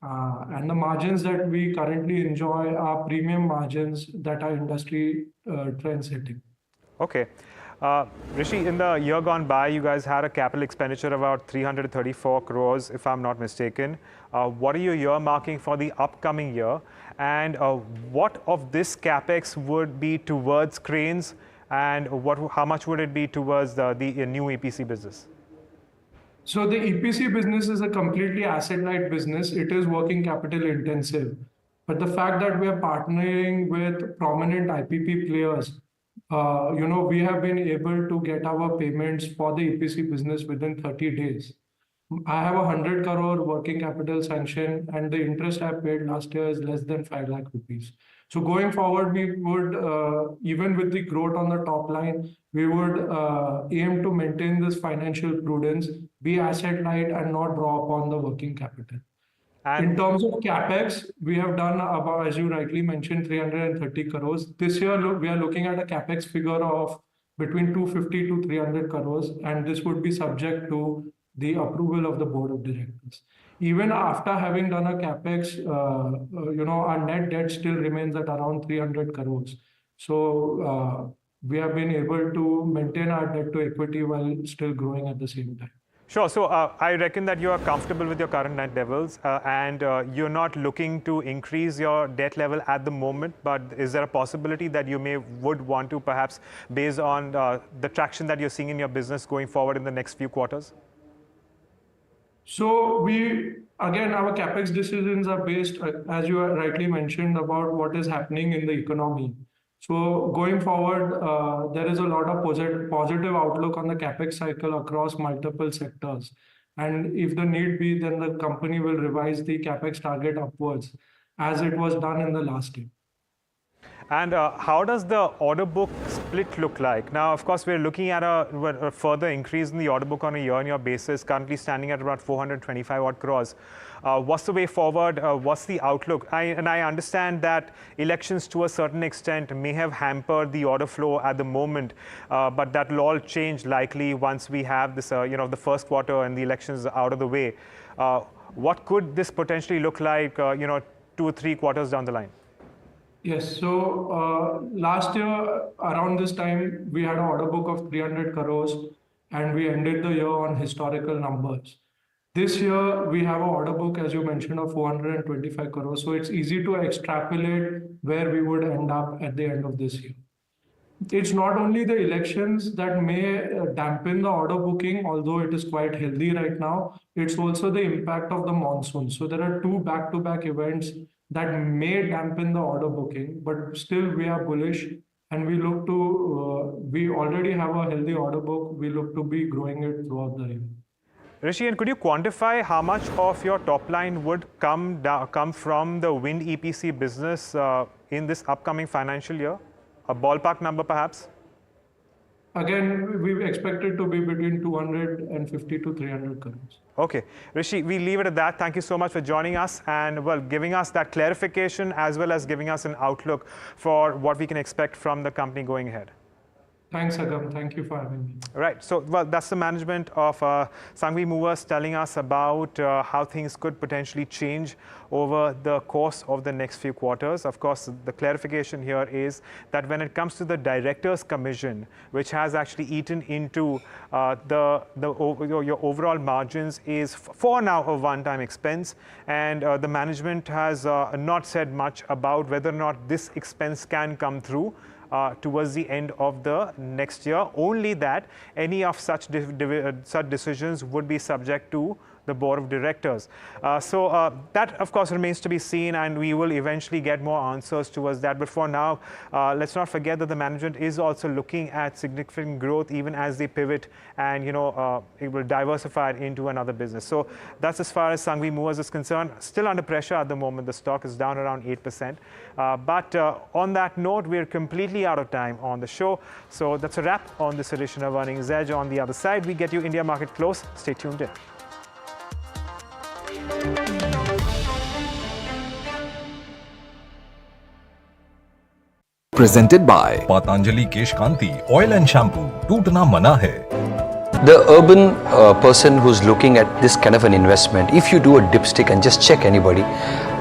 And the margins that we currently enjoy are premium margins that are industry trend setting. Okay. Rishi, in the year gone by, you guys had a capital expenditure of about 334 crores, if I'm not mistaken. What are you earmarking for the upcoming year? And what of this capex would be towards cranes, and how much would it be towards the new EPC business? So the EPC business is a completely asset-light business. It is working capital intensive. But the fact that we are partnering with prominent IPP players, we have been able to get our payments for the EPC business within 30 days. I have 100 crore working capital sanction, and the interest I paid last year is less than 5 lakh rupees. So going forward, we would, even with the growth on the top line, we would aim to maintain this financial prudence, be asset light, and not draw upon the working capital. In terms of capex, we have done about, as you rightly mentioned, 330 crores. This year, we are looking at a capex figure of between 250 to 300 crores, and this would be subject to the approval of the board of directors. Even after having done a capex, our net debt still remains at around 300 crores. So we have been able to maintain our debt to equity while still growing at the same time. Sure. So I reckon that you are comfortable with your current net levels, and you're not looking to increase your debt level at the moment. But is there a possibility that you would want to, perhaps, based on the traction that you're seeing in your business going forward in the next few quarters? So our capex decisions are based, as you rightly mentioned, about what is happening in the economy. So going forward, there is a lot of positive outlook on the capex cycle across multiple sectors. And if the need be, then the company will revise the capex target upwards, as it was done in the last year. And how does the order book split look like? Now, of course, we're looking at a further increase in the order book on a year-on-year basis, currently standing at about 425 odd crores. What's the way forward? What's the outlook? I understand that elections to a certain extent may have hampered the order flow at the moment, but that will all change likely once we have this, the first quarter and the elections out of the way. What could this potentially look like, 2 or 3 quarters down the line? Yes, so last year around this time, we had an order book of 300 crores and we ended the year on historical numbers. This year, we have an order book, as you mentioned, of 425 crores. So it's easy to extrapolate where we would end up at the end of this year. It's not only the elections that may dampen the order booking, although it is quite healthy right now. It's also the impact of the monsoon. So there are 2 back-to-back events that may dampen the order booking, but still we are bullish and we look to, we already have a healthy order book. We look to be growing it throughout the year. Rishi, and could you quantify how much of your top line would come from the wind EPC business in this upcoming financial year? A ballpark number, perhaps? Again, we expect it to be between 250 to 300 crores. Okay. Rishi, we leave it at that. Thank you so much for joining us and, well, giving us that clarification as well as giving us an outlook for what we can expect from the company going ahead. Thanks, Agam. Thank you for having me. Right. So, well, that's the management of Sanghvi Movers telling us about how things could potentially change over the course of the next few quarters. Of course, the clarification here is that when it comes to the Directors' Commission, which has actually eaten into your overall margins, is for now a one-time expense. And the management has not said much about whether or not this expense can come through towards the end of the next year, only that any of such decisions would be subject to the board of directors. So that, of course, remains to be seen, and we will eventually get more answers towards that. But for now, let's not forget that the management is also looking at significant growth even as they pivot and, it will diversify it into another business. So that's as far as Sanghvi Movers is concerned. Still under pressure at the moment. The stock is down around 8%. But on that note, we're completely out of time on the show. So that's a wrap on this edition of Earnings Edge. On the other side, we get you India Market Close. Stay tuned in. Presented by Patanjali Kesh Kanti Oil and Shampoo. टूटना मना है. The urban person who's looking at this kind of an investment, if you do a dipstick and just check anybody,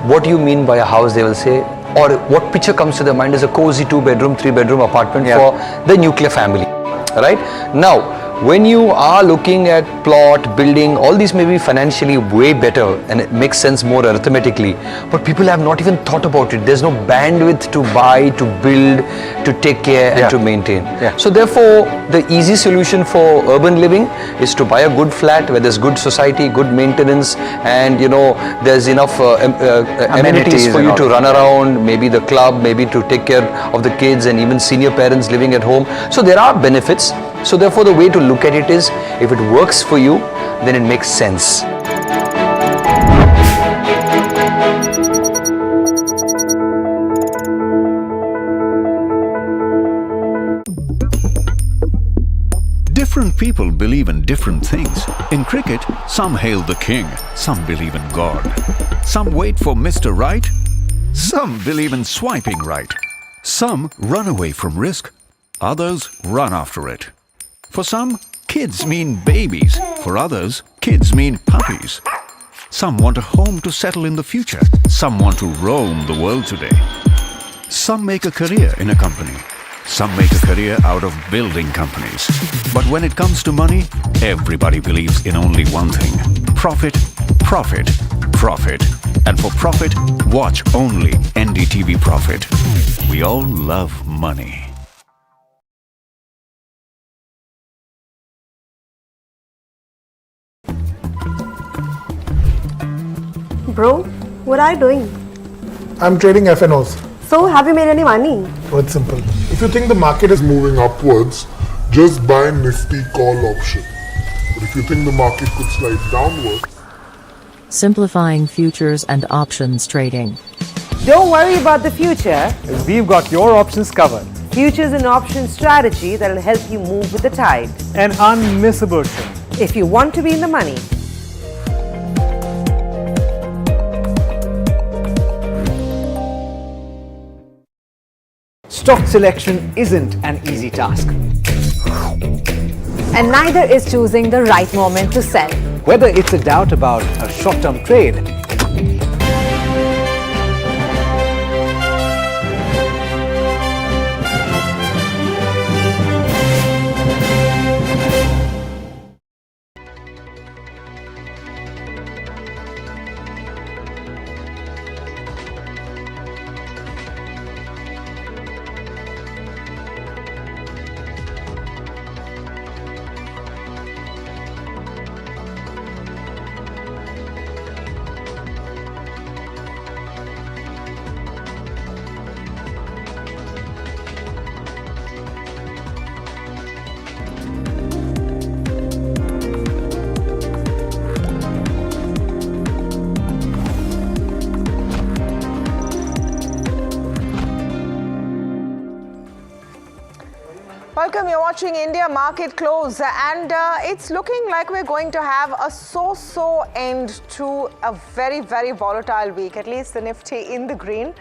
what do you mean by a house, they will say, or what picture comes to their mind is a cozy 2-bedroom, 3-bedroom apartment for the nuclear family, right? Now, when you are looking at plot, building, all these may be financially way better and it makes sense more arithmetically, but people have not even thought about it. There's no bandwidth to buy, to build, to take care and to maintain. So therefore, the easy solution for urban living is to buy a good flat where there's good society, good maintenance, and you know, there's enough amenities for you to run around, maybe the club, maybe to take care of the kids and even senior parents living at home. So there are benefits. So therefore, the way to look at it is, if it works for you, then it makes sense. Different people believe in different things. In cricket, some hail the king, some believe in God. Some wait for Mr. Right, some believe in swiping right. Some run away from risk, others run after it. For some, kids mean babies. For others, kids mean puppies. Some want a home to settle in the future. Some want to roam the world today. Some make a career in a company. Some make a career out of building companies. But when it comes to money, everybody believes in only one thing: profit, profit, profit. And for profit, watch only NDTV Profit. We all love money. Bro, what are you doing? I'm trading FNOs. So, have you made any money? Oh, it's simple. If you think the market is moving upwards, just buy Nifty call option. But if you think the market could slide downwards, Simplifying futures and options trading. Don't worry about the future. We've got your options covered. Futures and options strategy that will help you move with the tide. An unmissable trade. If you want to be in the money. Stock selection isn't an easy task. And neither is choosing the right moment to sell. Whether it's a doubt about a short-term trade, Welcome, you're watching India Market Close, and it's looking like we're going to have a so-so end to a very, very volatile week, at least the Nifty in the green.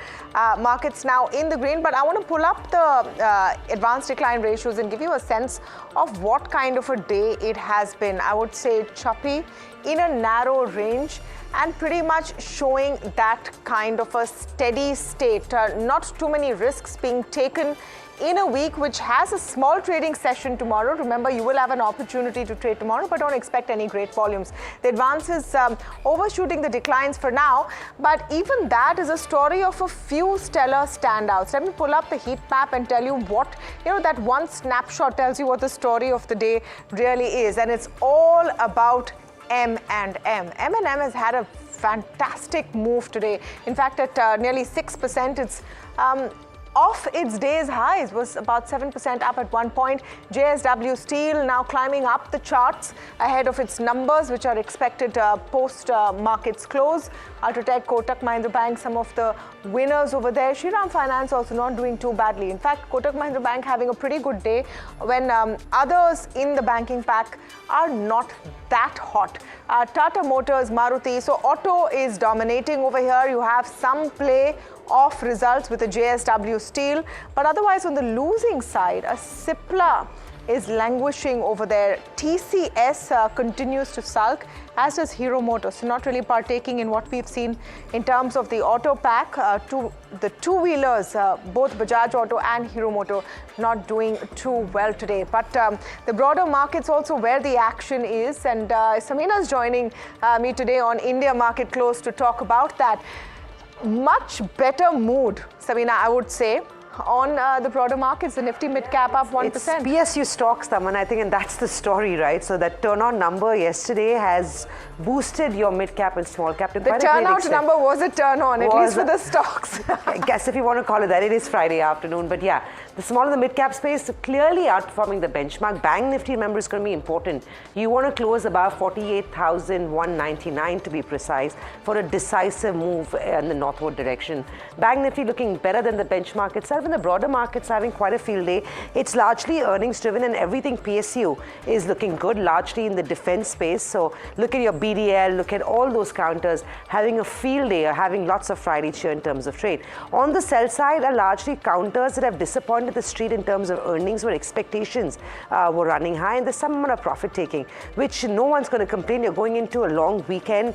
Markets now in the green, but I want to pull up the advanced decline ratios and give you a sense of what kind of a day it has been. I would say choppy in a narrow range and pretty much showing that kind of a steady state. Not too many risks being taken in a week which has a small trading session tomorrow. Remember, you will have an opportunity to trade tomorrow, but don't expect any great volumes. The advances overshooting the declines for now, but even that is a story of a few stellar standouts. Let me pull up the heat map and tell you what, that one snapshot tells you what the story of the day really is, and it's all about M&M. M&M has had a fantastic move today. In fact, at nearly 6%, it's off its day's highs, was about 7% up at one point. JSW Steel now climbing up the charts ahead of its numbers, which are expected post markets close. Ultratech, Kotak Mahindra Bank, some of the winners over there. Shriram Finance also not doing too badly. In fact, Kotak Mahindra Bank having a pretty good day when others in the banking pack are not that hot. Tata Motors, Maruti, so auto is dominating over here. You have some play off results with the JSW Steel, but otherwise on the losing side, a Cipla is languishing over there. TCS continues to sulk, as does Hero Motors, so not really partaking in what we've seen in terms of the auto pack. The two-wheelers, both Bajaj Auto and Hero Motor, not doing too well today. But the broader markets also where the action is, and Samina's joining me today on India Market Close to talk about that. Much better mood, Samina, I would say, on the broader markets. The Nifty mid-cap up 1%. It's PSU stocks, Taman, I think, and that's the story, right? So that turnout number yesterday has boosted your mid-cap and small-cap. The turnout number was a turn-on, at least for the stocks. I guess if you want to call it that, it is Friday afternoon. But yeah, the small and the mid-cap space clearly outperforming the benchmark. Bank Nifty, remember, is going to be important. You want to close above 48,199 to be precise for a decisive move in the northward direction. Bank Nifty looking better than the benchmark itself, and the broader markets having quite a field day. It's largely earnings driven, and everything PSU is looking good, largely in the defense space. So look at your BDL, look at all those counters having a field day, or having lots of Friday cheer in terms of trade. On the sell side are largely counters that have disappointed the street in terms of earnings, where expectations were running high, and there's some amount of profit taking, which no one's going to complain. You're going into a long weekend.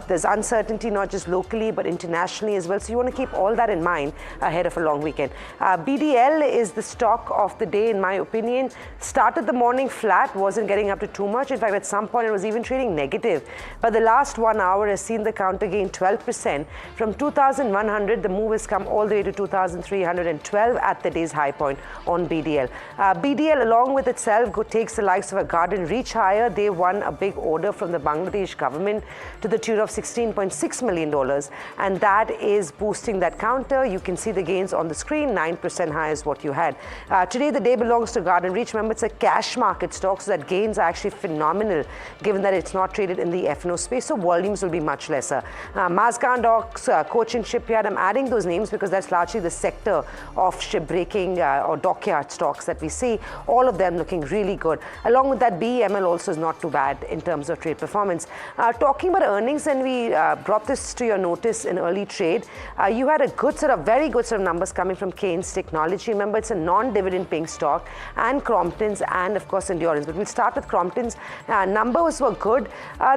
There's uncertainty not just locally but internationally as well. So you want to keep all that in mind ahead of a long weekend. BDL is the stock of the day, in my opinion. Started the morning flat, wasn't getting up to too much. In fact, at some point it was even trading negative. But the last 1 hour has seen the counter gain 12%. From 2,100, the move has come all the way to 2,312 at the day's high point on BDL. BDL, along with itself, takes the likes of a Garden Reach higher. They won a big order from the Bangladesh government to the tune of $16.6 million. And that is boosting that counter. You can see the gains on the screen. 9% high is what you had. Today, the day belongs to Garden Reach. Remember, it's a cash market stock, so that gains are actually phenomenal, given that it's not traded in the F&O space, so volumes will be much lesser. Mazgan Docks, Cochin Shipyard, I'm adding those names because that's largely the sector of shipbreaking or dockyard stocks that we see. All of them looking really good. Along with that, BEML also is not too bad in terms of trade performance. Talking about earnings, and we brought this to your notice in early trade, you had a very good set of numbers coming from Kaynes Technology. Remember, it's a non-dividend paying stock, and Crompton's, and of course Endurance. But we'll start with Crompton's. Numbers were good.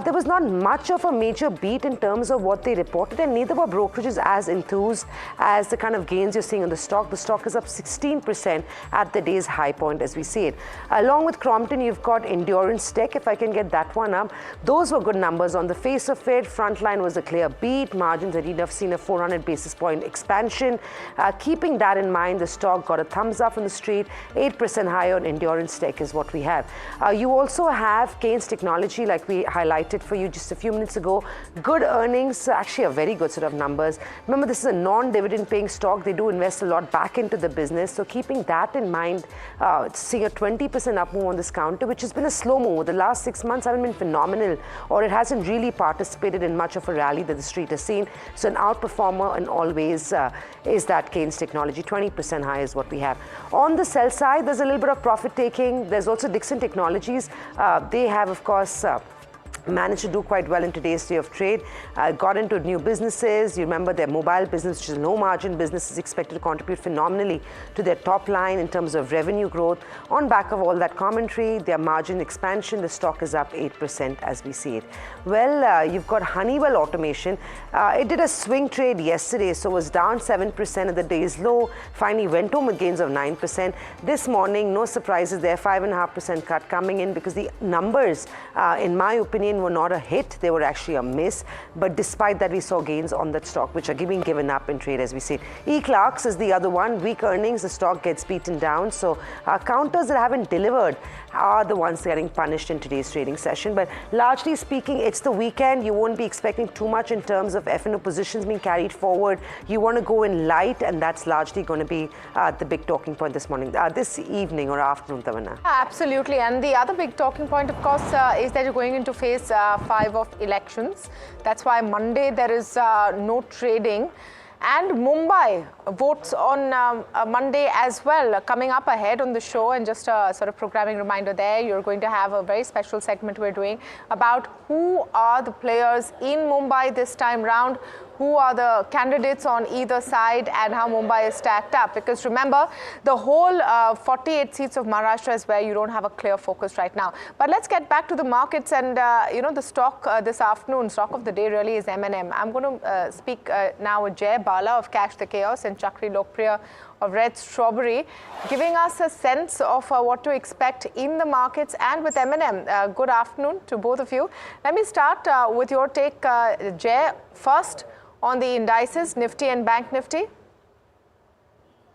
There was not much of a major beat in terms of what they reported, and neither were brokerages as enthused as the kind of gains you're seeing on the stock. The stock is up 16% at the day's high point as we see it. Along with Crompton, you've got Endurance Tech, if I can get that one up. Those were good numbers on the face of it. Frontline was a clear beat. Margins had enough seen a 400 basis point expansion. Keeping that in mind, the stock got a thumbs up from the street. 8% higher on Endurance Tech is what we have. You also have Kaynes Technology, like we highlighted for you just a few minutes ago. Good earnings, actually a very good set of numbers. Remember, this is a non-dividend paying stock. They do invest a lot back into the business. So keeping that in mind, seeing a 20% up move on this counter, which has been a slow move. The last 6 months haven't been phenomenal, or it hasn't really participated in much of a rally that the street has seen. So an outperformer and always is that Kaynes Technology. 20% high is what we have. On the sell side, there's a little bit of profit taking. There's also Dixon Technologies. They have, of course, managed to do quite well in today's day of trade, got into new businesses. You remember their mobile business, which is low margin business, is expected to contribute phenomenally to their top line in terms of revenue growth. On back of all that commentary, their margin expansion, the stock is up 8% as we see it. Well, you've got Honeywell Automation. It did a swing trade yesterday, so was down 7% at the day's low, finally went home with gains of 9%. This morning, no surprises there, 5.5% cut coming in because the numbers, in my opinion, were not a hit, they were actually a miss. But despite that, we saw gains on that stock, which are being given up in trade as we see. E-Clarks is the other one. Weak earnings, the stock gets beaten down. So counters that haven't delivered are the ones getting punished in today's trading session. But largely speaking, it's the weekend. You won't be expecting too much in terms of F&O positions being carried forward. You want to go in light, and that's largely going to be the big talking point this morning, this evening or afternoon, Tavanna. Absolutely. And the other big talking point, of course, is that you're going into phase 5 of elections. That's why Monday there is no trading. And Mumbai votes on Monday as well, coming up ahead on the show. And just a sort of programming reminder there, you're going to have a very special segment we're doing about who are the players in Mumbai this time round, who are the candidates on either side, and how Mumbai is stacked up. Because remember, the whole 48 seats of Maharashtra is where you don't have a clear focus right now. But let's get back to the markets, and the stock this afternoon, stock of the day really is M&M. I'm going to speak now with Jay Bala of Cash the Chaos and Chakri Lokpriya of Red Strawberry, giving us a sense of what to expect in the markets and with M&M. Good afternoon to both of you. Let me start with your take, Jay, first on the indices, Nifty and Bank Nifty.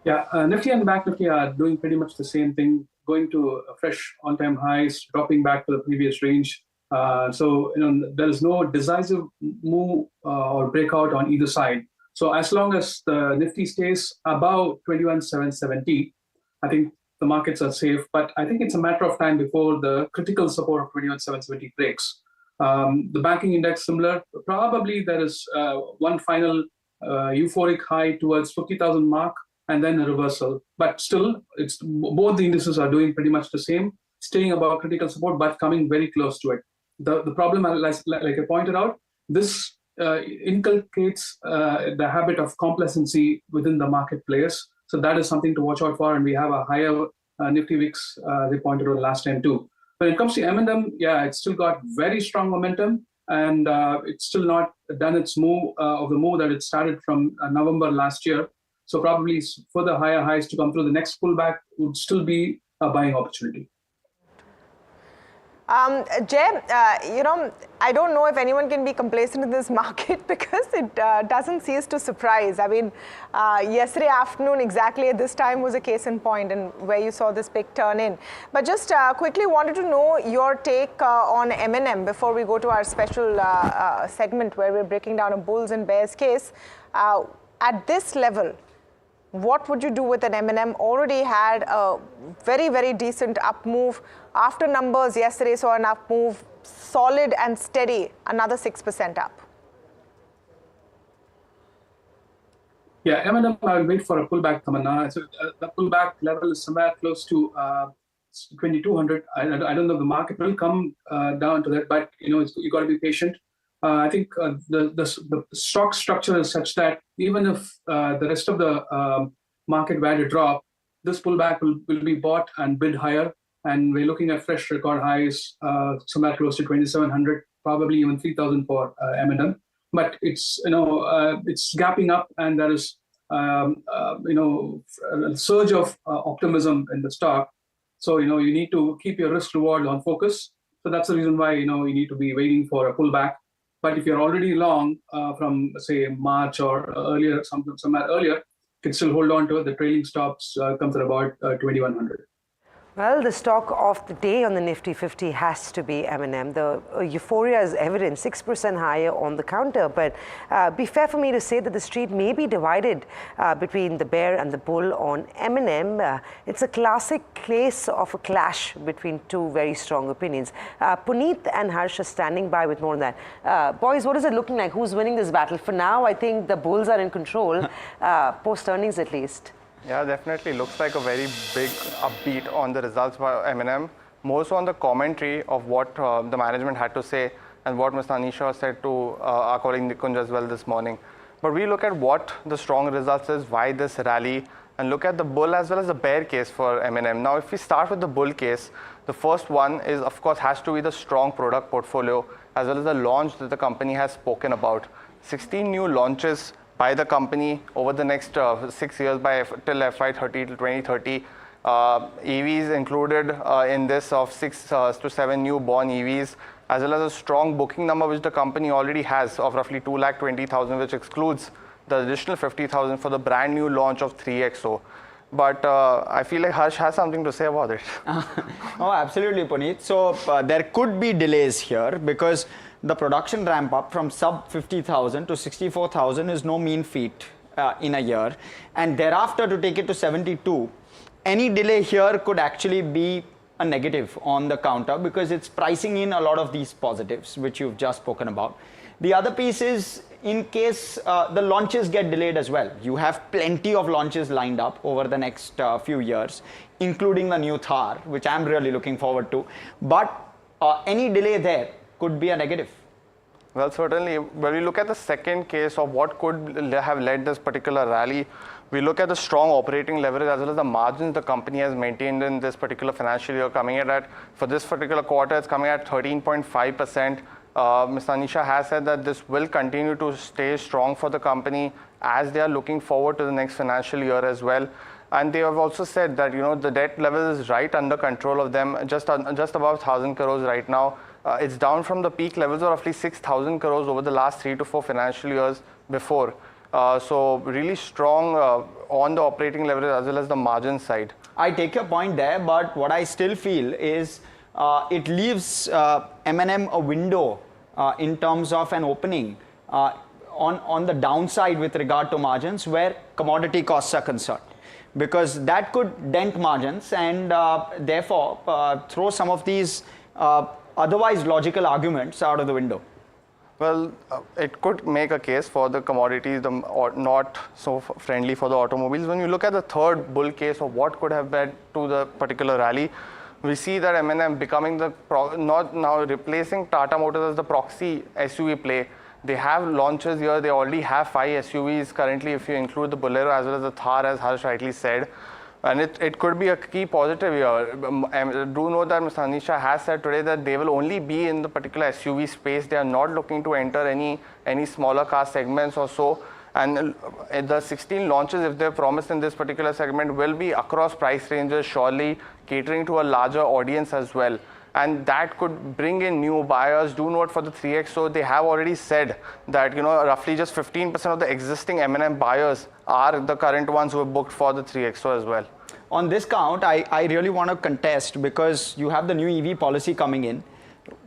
Yeah, Nifty and Bank Nifty are doing pretty much the same thing, going to fresh on-time highs, dropping back to the previous range. So there is no decisive move or breakout on either side. So as long as the Nifty stays above 21,770, I think the markets are safe. But I think it's a matter of time before the critical support of 21,770 breaks. The banking index similar. Probably there is one final euphoric high towards 50,000 mark and then a reversal. But still, both the indices are doing pretty much the same, staying above critical support but coming very close to it. The problem, like I pointed out, this inculcates the habit of complacency within the market players. So that is something to watch out for, and we have a higher Nifty VIX, they pointed out last time too. When it comes to M&M, yeah, it's still got very strong momentum, and it's still not done its move of the move that it started from November last year. So probably further higher highs to come through. The next pullback would still be a buying opportunity. Jay, I don't know if anyone can be complacent in this market because it doesn't cease to surprise. I mean, yesterday afternoon exactly at this time was a case in point, and where you saw this big turn in. But just quickly wanted to know your take on M&M before we go to our special segment where we're breaking down a bulls and bears case. At this level, what would you do with an M&M? Already had a very, very decent up move. After numbers yesterday saw an up move, solid and steady, another 6% up. Yeah, M&M, I'll wait for a pullback, Tamanna. So the pullback level is somewhere close to 2,200. I don't know if the market will come down to that, but you got to be patient. I think the stock structure is such that even if the rest of the market were to drop, this pullback will be bought and bid higher. And we're looking at fresh record highs, somewhere close to 2,700, probably even 3,000 for M&M. But it's it's gapping up, and there is a surge of optimism in the stock. So you need to keep your risk reward on focus. So that's the reason why you need to be waiting for a pullback. But if you're already long from say March or earlier, somewhere earlier, you can still hold on to it. The trailing stops comes at about 2,100. Well, the stock of the day on the Nifty 50 has to be M&M. The euphoria is evident, 6% higher on the counter. But be fair for me to say that the street may be divided between the bear and the bull on M&M. It's a classic case of a clash between two very strong opinions. Puneet and Harsh are standing by with more on that. Boys, what is it looking like? Who's winning this battle? For now, I think the bulls are in control, post-earnings at least. Yeah, definitely looks like a very big upbeat on the results by M&M. More so on the commentary of what the management had to say and what Mr. Anisha said to our colleague Nikunj as well this morning. But we look at what the strong results is, why this rally, and look at the bull as well as the bear case for M&M. Now, if we start with the bull case, the first one is, of course, has to be the strong product portfolio as well as the launch that the company has spoken about. 16 new launches by the company over the next 6 years till FY30 till 2030. EVs included in this of 6 to 7 new born EVs, as well as a strong booking number which the company already has of roughly 2,20,000, which excludes the additional 50,000 for the brand new launch of 3XO. But I feel like Harsh has something to say about it. Oh, absolutely, Puneet. So there could be delays here because the production ramp up from sub 50,000 to 64,000 is no mean feat in a year. And thereafter to take it to 72, any delay here could actually be a negative on the counter because it's pricing in a lot of these positives which you've just spoken about. The other piece is in case the launches get delayed as well. You have plenty of launches lined up over the next few years, including the new Thar, which I'm really looking forward to. But any delay there could be a negative. Well, certainly, when we look at the second case of what could have led this particular rally, we look at the strong operating leverage as well as the margins the company has maintained in this particular financial year, coming in at, for this particular quarter, it's coming at 13.5%. Mr. Anisha has said that this will continue to stay strong for the company as they are looking forward to the next financial year as well. And they have also said that, you know, the debt level is right under control of them, just above 1,000 crores right now. It's down from the peak levels of roughly 6,000 crores over the last 3 to 4 financial years before. So really strong on the operating leverage as well as the margin side. I take your point there, but what I still feel is it leaves M&M a window in terms of an opening on the downside with regard to margins where commodity costs are concerned. Because that could dent margins and therefore throw some of these otherwise logical arguments out of the window. Well, it could make a case for the commodities, or not so friendly for the automobiles. When you look at the third bull case of what could have led to the particular rally, we see that M&M becoming not now replacing Tata Motors as the proxy SUV play. They have launches here. They already have 5 SUVs currently, if you include the Bolero as well as the Thar, as Harsh rightly said. And it could be a key positive here. Do know that Mr. Anisha has said today that they will only be in the particular SUV space. They are not looking to enter any smaller car segments or so. And the 16 launches, if they're promised in this particular segment, will be across price ranges, surely catering to a larger audience as well. And that could bring in new buyers. Do note for the 3XO, they have already said that, you know, roughly just 15% of the existing M&M buyers are the current ones who have booked for the 3XO as well. On this count, I really want to contest because you have the new EV policy coming in.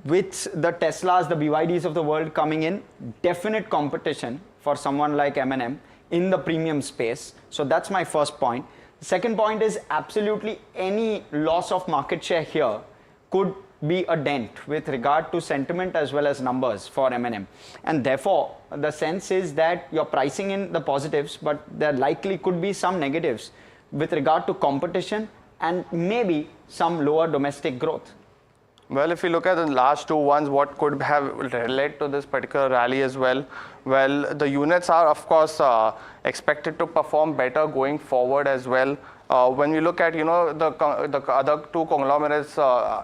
With the Teslas, the BYDs of the world coming in, definite competition for someone like M&M in the premium space. So that's my first point. The second point is absolutely any loss of market share here could be a dent with regard to sentiment as well as numbers for M&M. And therefore, the sense is that you're pricing in the positives, but there likely could be some negatives with regard to competition and maybe some lower domestic growth. Well, if you look at the last two ones, what could have led to this particular rally as well? Well, the units are, of course, expected to perform better going forward as well. When we look at, you know, the other two conglomerates,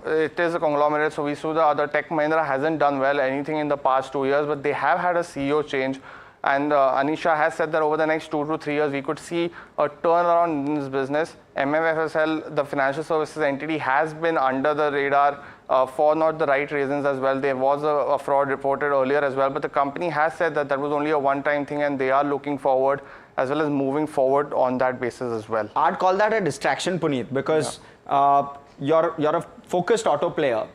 it is a conglomerate, so we saw the other Tech Mahindra hasn't done well anything in the past 2 years, but they have had a CEO change. And Anisha has said that over the next 2 to 3 years, we could see a turnaround in this business. MMFSL, the financial services entity, has been under the radar for not the right reasons as well. There was a fraud reported earlier as well, but the company has said that that was only a one-time thing and they are looking forward as well as moving forward on that basis as well. I'd call that a distraction, Puneet, because you're a focused auto player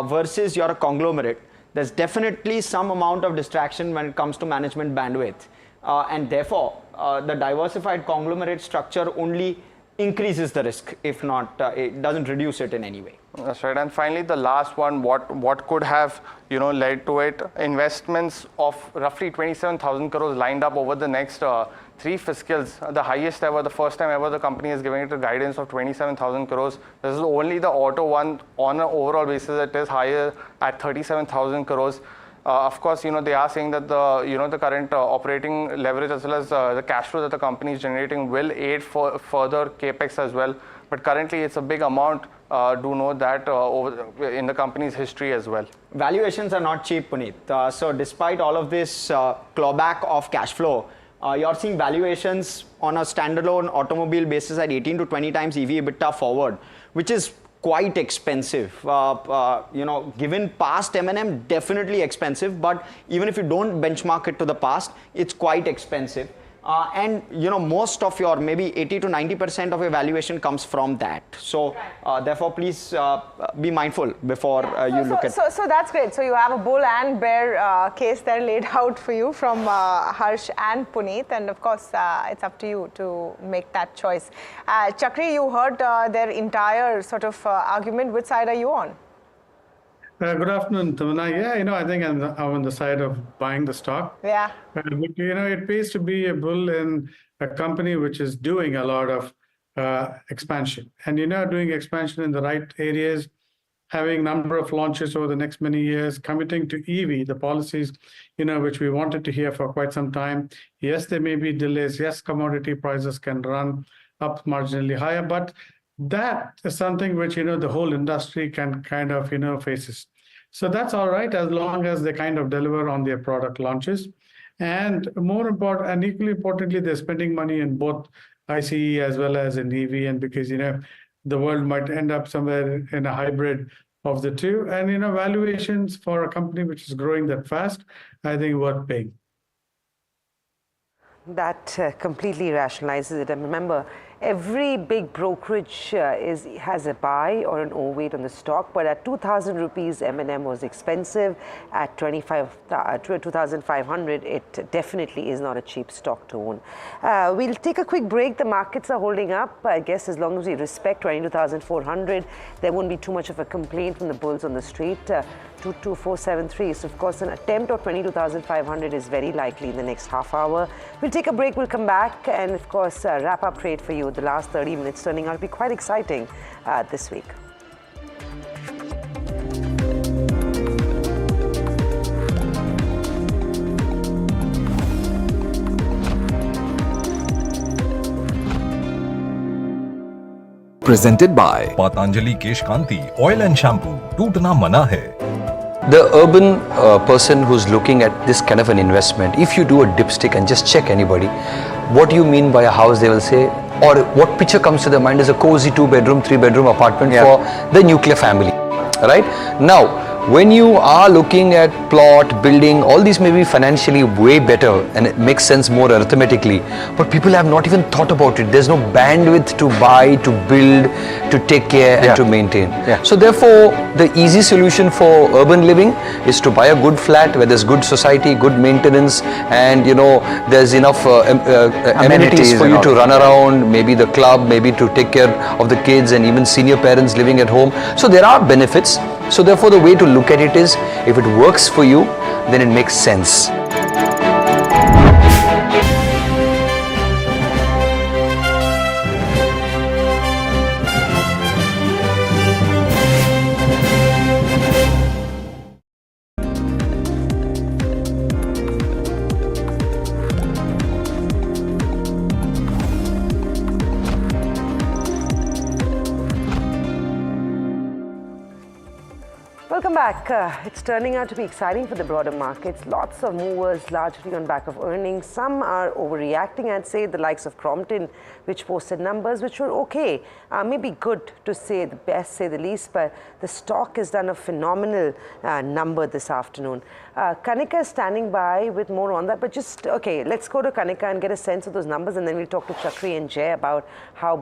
versus you're a conglomerate. There's definitely some amount of distraction when it comes to management bandwidth. And therefore, the diversified conglomerate structure only increases the risk, if not, it doesn't reduce it in any way. That's right. And finally, the last one, what could have, you know, led to it? Investments of roughly 27,000 crores lined up over the next 3 fiscals, the highest ever, the first time ever the company is giving it a guidance of 27,000 crores. This is only the auto one. On an overall basis, it is higher at 37,000 crores. Of course, you know, they are saying that the current operating leverage as well as the cash flow that the company is generating will aid for further capex as well. But currently, it's a big amount. Do know that in the company's history as well. Valuations are not cheap, Puneet. So despite all of this clawback of cash flow, you're seeing valuations on a standalone automobile basis at 18 to 20 times EV EBITDA forward, which is quite expensive. You know, given past M&M, definitely expensive, but even if you don't benchmark it to the past, it's quite expensive. And you know, most of your maybe 80 to 90% of your valuation comes from that. So therefore, please be mindful before you look at. So that's great. So you have a bull and bear case there laid out for you from Harsh and Puneet, and of course it's up to you to make that choice. Chakri, you heard their entire sort of argument. Which side are you on? Good afternoon, Tamana. Yeah, I think I'm on the side of buying the stock. Yeah. But, it pays to be a bull in a company which is doing a lot of expansion. And, doing expansion in the right areas, having number of launches over the next many years, committing to EV, the policies, which we wanted to hear for quite some time. Yes, there may be delays. Yes, commodity prices can run up marginally higher, but that is something which, the whole industry can kind of, faces. So that's all right, as long as they kind of deliver on their product launches. And more important, and equally importantly, they're spending money in both ICE as well as in EV. And because, the world might end up somewhere in a hybrid of the two. And, valuations for a company which is growing that fast, I think worth paying. That completely rationalizes it. And remember, every big brokerage has a buy or an overweight on the stock, but at 2,000 rupees, M&M was expensive. At 2,500, it definitely is not a cheap stock to own. We'll take a quick break. The markets are holding up. I guess as long as we respect 22,400, there won't be too much of a complaint from the bulls on the street. 22473. So, of course, an attempt of 22,500 is very likely in the next half hour. We'll take a break. We'll come back and, of course, wrap up trade for you. The last 30 minutes turning out to be quite exciting this week. Presented by Patanjali Kesh Kanti Oil and Shampoo. Tootna mana hai. The urban person who's looking at this kind of an investment, if you do a dipstick and just check anybody, what do you mean by a house, they will say, or what picture comes to their mind is a cozy 2-bedroom, 3-bedroom apartment for the nuclear family, right? Now, when you are looking at plot, building, all these may be financially way better and it makes sense more arithmetically, but people have not even thought about it. There's no bandwidth to buy, to build, to take care and to maintain. So therefore, the easy solution for urban living is to buy a good flat where there's good society, good maintenance, and there's enough amenities for you to run around, maybe the club, maybe to take care of the kids and even senior parents living at home. So there are benefits. So therefore, the way to look at it is, if it works for you, then it makes sense. Welcome back. It's turning out to be exciting for the broader markets. Lots of movers, largely on back of earnings. Some are overreacting, I'd say, the likes of Crompton, which posted numbers which were okay, maybe good to say the best, say the least, but the stock has done a phenomenal number this afternoon. Kanika is standing by with more on that, but just, okay, let's go to Kanika and get a sense of those numbers, and then we'll talk to Chakri and Jay about how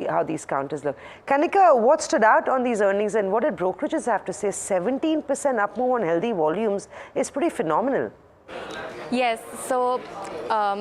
how these counters look. Kanika, what stood out on these earnings and what did brokerages have to say? 17% up move on healthy volumes is pretty phenomenal. Yes, so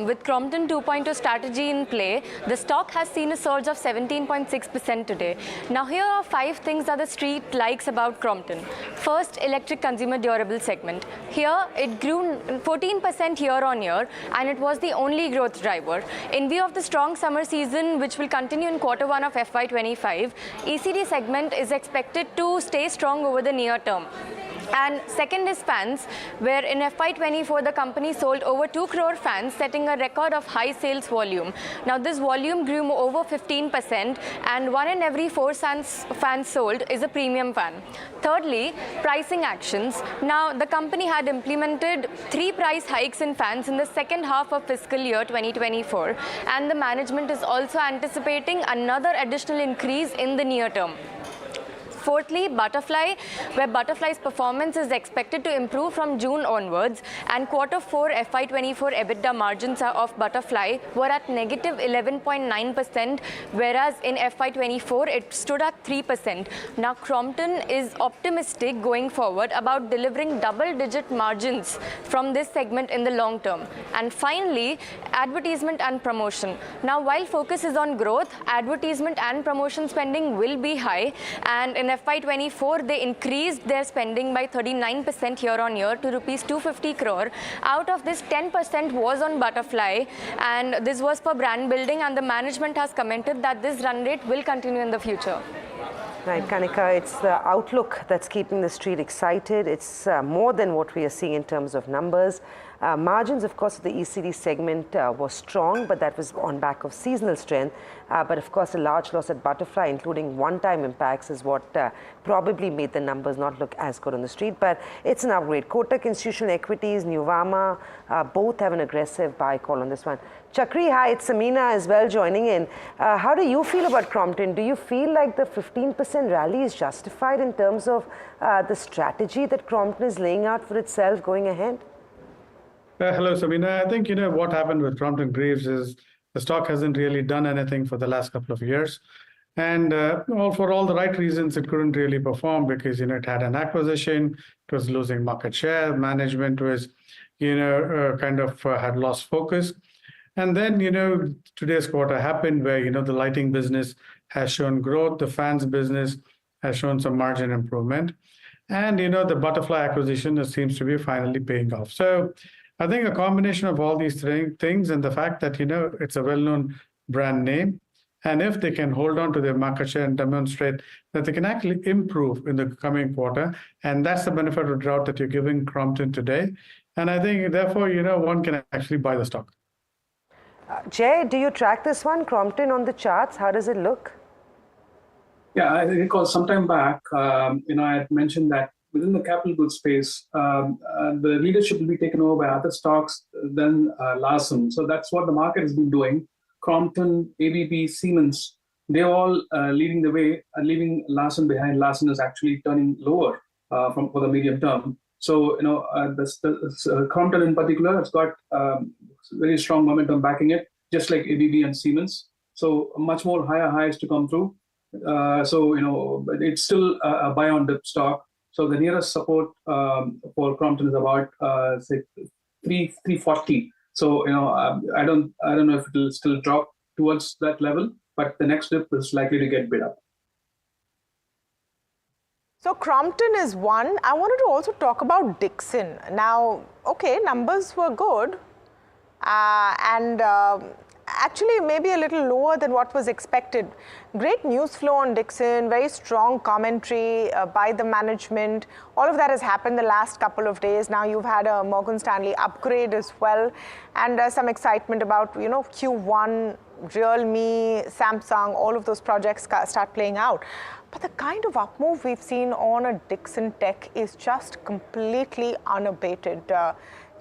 with Crompton 2.0 strategy in play, the stock has seen a surge of 17.6% today. Now here are 5 things that the street likes about Crompton. First, electric consumer durable segment. Here it grew 14% year on year and it was the only growth driver. In view of the strong summer season which will continue in Q1 of FY25, ECD segment is expected to stay strong over the near term. And second is fans, where in FY24 the company sold over 2 crore fans, setting a record of high sales volume. Now this volume grew over 15% and 1 in every 4 fans sold is a premium fan. Thirdly, pricing actions. Now the company had implemented 3 price hikes in fans in the second half of fiscal year 2024 and the management is also anticipating another additional increase in the near term. Fourthly, Butterfly, where Butterfly's performance is expected to improve from June onwards, and Q4 FY24 EBITDA margins of Butterfly were at negative 11.9%, whereas in FY24 it stood at 3%. Now Crompton is optimistic going forward about delivering double-digit margins from this segment in the long term. And finally, advertisement and promotion. Now while focus is on growth, advertisement and promotion spending will be high, and in In FY24, they increased their spending by 39% year on year to rupees 250 crore. Out of this, 10% was on Butterfly, and this was for brand building, and the management has commented that this run rate will continue in the future. Right, Kanika, it's the outlook that's keeping the street excited. It's more than what we are seeing in terms of numbers. Margins, of course, of the ECD segment was strong, but that was on back of seasonal strength. But of course, a large loss at Butterfly, including one-time impacts, is what probably made the numbers not look as good on the street. But it's an upgrade. Kotak Institutional Equities, Nuvama, both have an aggressive buy call on this one. Chakri, hi, it's Samina as well joining in. How do you feel about Crompton? Do you feel like the 15% rally is justified in terms of the strategy that Crompton is laying out for itself going ahead? Hello, Sabina. I think, what happened with Crompton Greaves is the stock hasn't really done anything for the last couple of years. And for all the right reasons, it couldn't really perform because, it had an acquisition, it was losing market share, management was, had lost focus. And then, today's quarter happened where, the lighting business has shown growth, the fans business has shown some margin improvement. And, the Butterfly acquisition seems to be finally paying off. So I think a combination of all these things and the fact that, it's a well-known brand name, and if they can hold on to their market share and demonstrate that they can actually improve in the coming quarter, and that's the benefit of drought that you're giving Crompton today. And I think, therefore, one can actually buy the stock. Jay, do you track this one, Crompton, on the charts? How does it look? Yeah, I recall some time back, I had mentioned that within the capital goods space, the leadership will be taken over by other stocks than Larsen. So that's what the market has been doing. Crompton, ABB, Siemens, they're all leading the way, leaving Larsen behind. Larsen is actually turning lower for the medium term. So, Crompton in particular has got very strong momentum backing it, just like ABB and Siemens. So much more higher highs to come through. But it's still a buy on dip stock. So the nearest support for Crompton is about say 340. So I don't know if it will still drop towards that level, but the next dip is likely to get bid up. So Crompton is one. I wanted to also talk about Dixon. Now, okay, numbers were good, and actually maybe a little lower than what was expected. Great news flow on Dixon, very strong commentary by the management. All of that has happened the last couple of days. Now you've had a Morgan Stanley upgrade as well, and some excitement about, Q1, Realme, Samsung, all of those projects start playing out. But the kind of up move we've seen on a Dixon Tech is just completely unabated.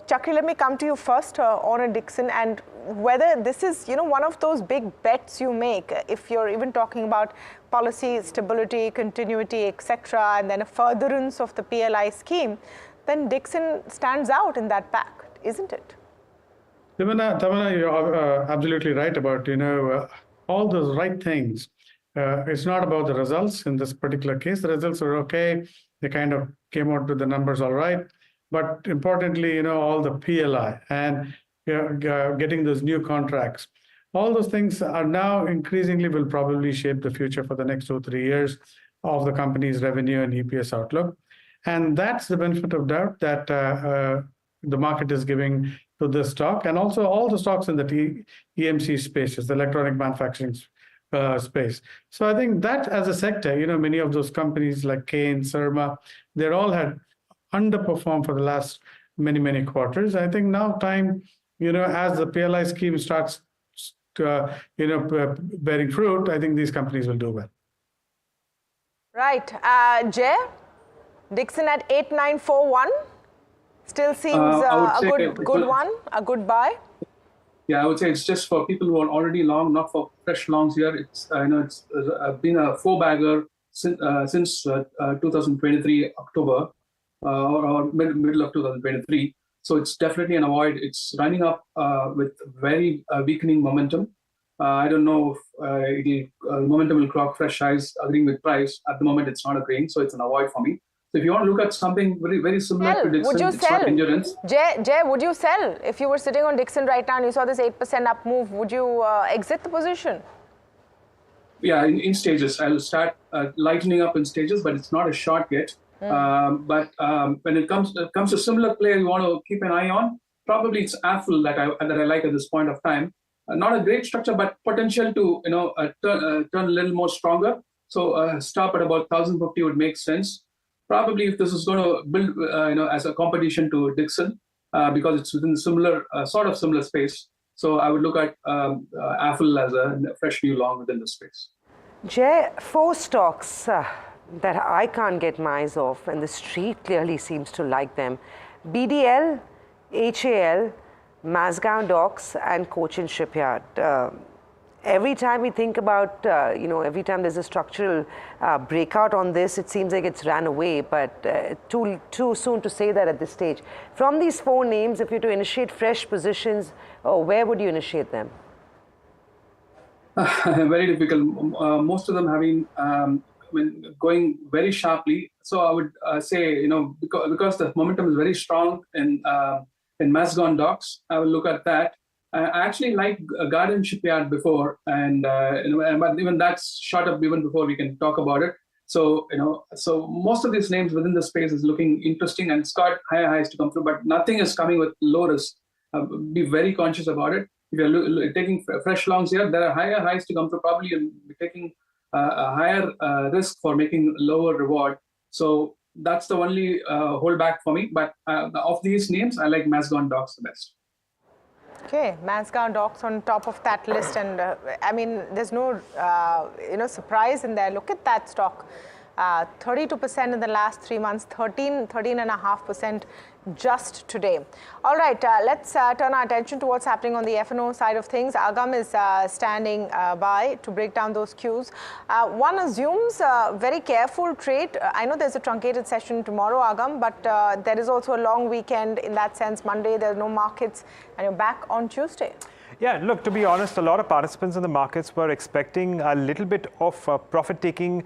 Chakri, let me come to you first on a Dixon, and whether this is, one of those big bets you make, if you're even talking about policy stability, continuity, etc., and then a furtherance of the PLI scheme, then Dixon stands out in that pack, isn't it? Tamana, you're absolutely right about, all those right things. It's not about the results in this particular case. The results are okay. They kind of came out with the numbers all right. But importantly, all the PLI and getting those new contracts, all those things are now increasingly will probably shape the future for the next 2 or 3 years of the company's revenue and EPS outlook. And that's the benefit of doubt that the market is giving to this stock, and also all the stocks in the EMC spaces, the electronic manufacturing space. So I think that as a sector, many of those companies like Kane, Surma, they all had underperformed for the last many quarters. I think now time, as the PLI scheme starts bearing fruit, I think these companies will do well. Right. Jay, Dixon at 8941 still seems a good one, a good buy. Yeah, I would say it's just for people who are already long, not for fresh longs here. It's it's been a 4-bagger since 2023 October or middle of 2023. So it's definitely an avoid. It's running up with very weakening momentum. I don't know if momentum will clock fresh highs agreeing with price. At the moment, it's not agreeing, so it's an avoid for me. So if you want to look at something very similar to Dixon, it's not endurance. Jay, would you sell? If you were sitting on Dixon right now and you saw this 8% up move, would you exit the position? yeah, in stages. I'll start lightening up in stages, but it's not a short yet. But when it comes to similar player you want to keep an eye on, probably it's Apple that I like at this point of time. Not a great structure, but potential to turn a little more stronger. So stop at about 1,050 would make sense. Probably if this is going to build as a competition to Dixon, because it's within similar sort of similar space. So I would look at Apple as a fresh new long within the space. Jay, 4 stocks that I can't get my eyes off, and the street clearly seems to like them. BDL, HAL, Mazgaon Docks, and Cochin Shipyard. Every time we think about, every time there's a structural breakout on this, it seems like it's ran away, but too soon to say that at this stage. From these 4 names, if you're to initiate fresh positions, where would you initiate them? Very difficult. Most of them having going very sharply. So I would say, because the momentum is very strong in Mazgaon Docks, I will look at that. I actually liked Garden Shipyard before, and but even that's shot up even before we can talk about it. So so most of these names within the space is looking interesting, and it's got higher highs to come through, but nothing is coming with low risk. Be very conscious about it. If you're taking fresh longs here, there are higher highs to come through. Probably you'll be taking a higher risk for making lower reward. So that's the only holdback for me. But of these names, I like Mazgaon Docks the best. Okay, Mazgaon Docks on top of that list, and I mean, there's no surprise in there. Look at that stock, 32% in the last 3 months, 13.5% just today. All right, let's turn our attention to what's happening on the F&O side of things. Agam is standing by to break down those cues. One assumes very careful trade. I know there's a truncated session tomorrow, Agam, but there is also a long weekend in that sense. Monday, there's no markets, and you're back on Tuesday. Yeah, look, to be honest, a lot of participants in the markets were expecting a little bit of profit taking,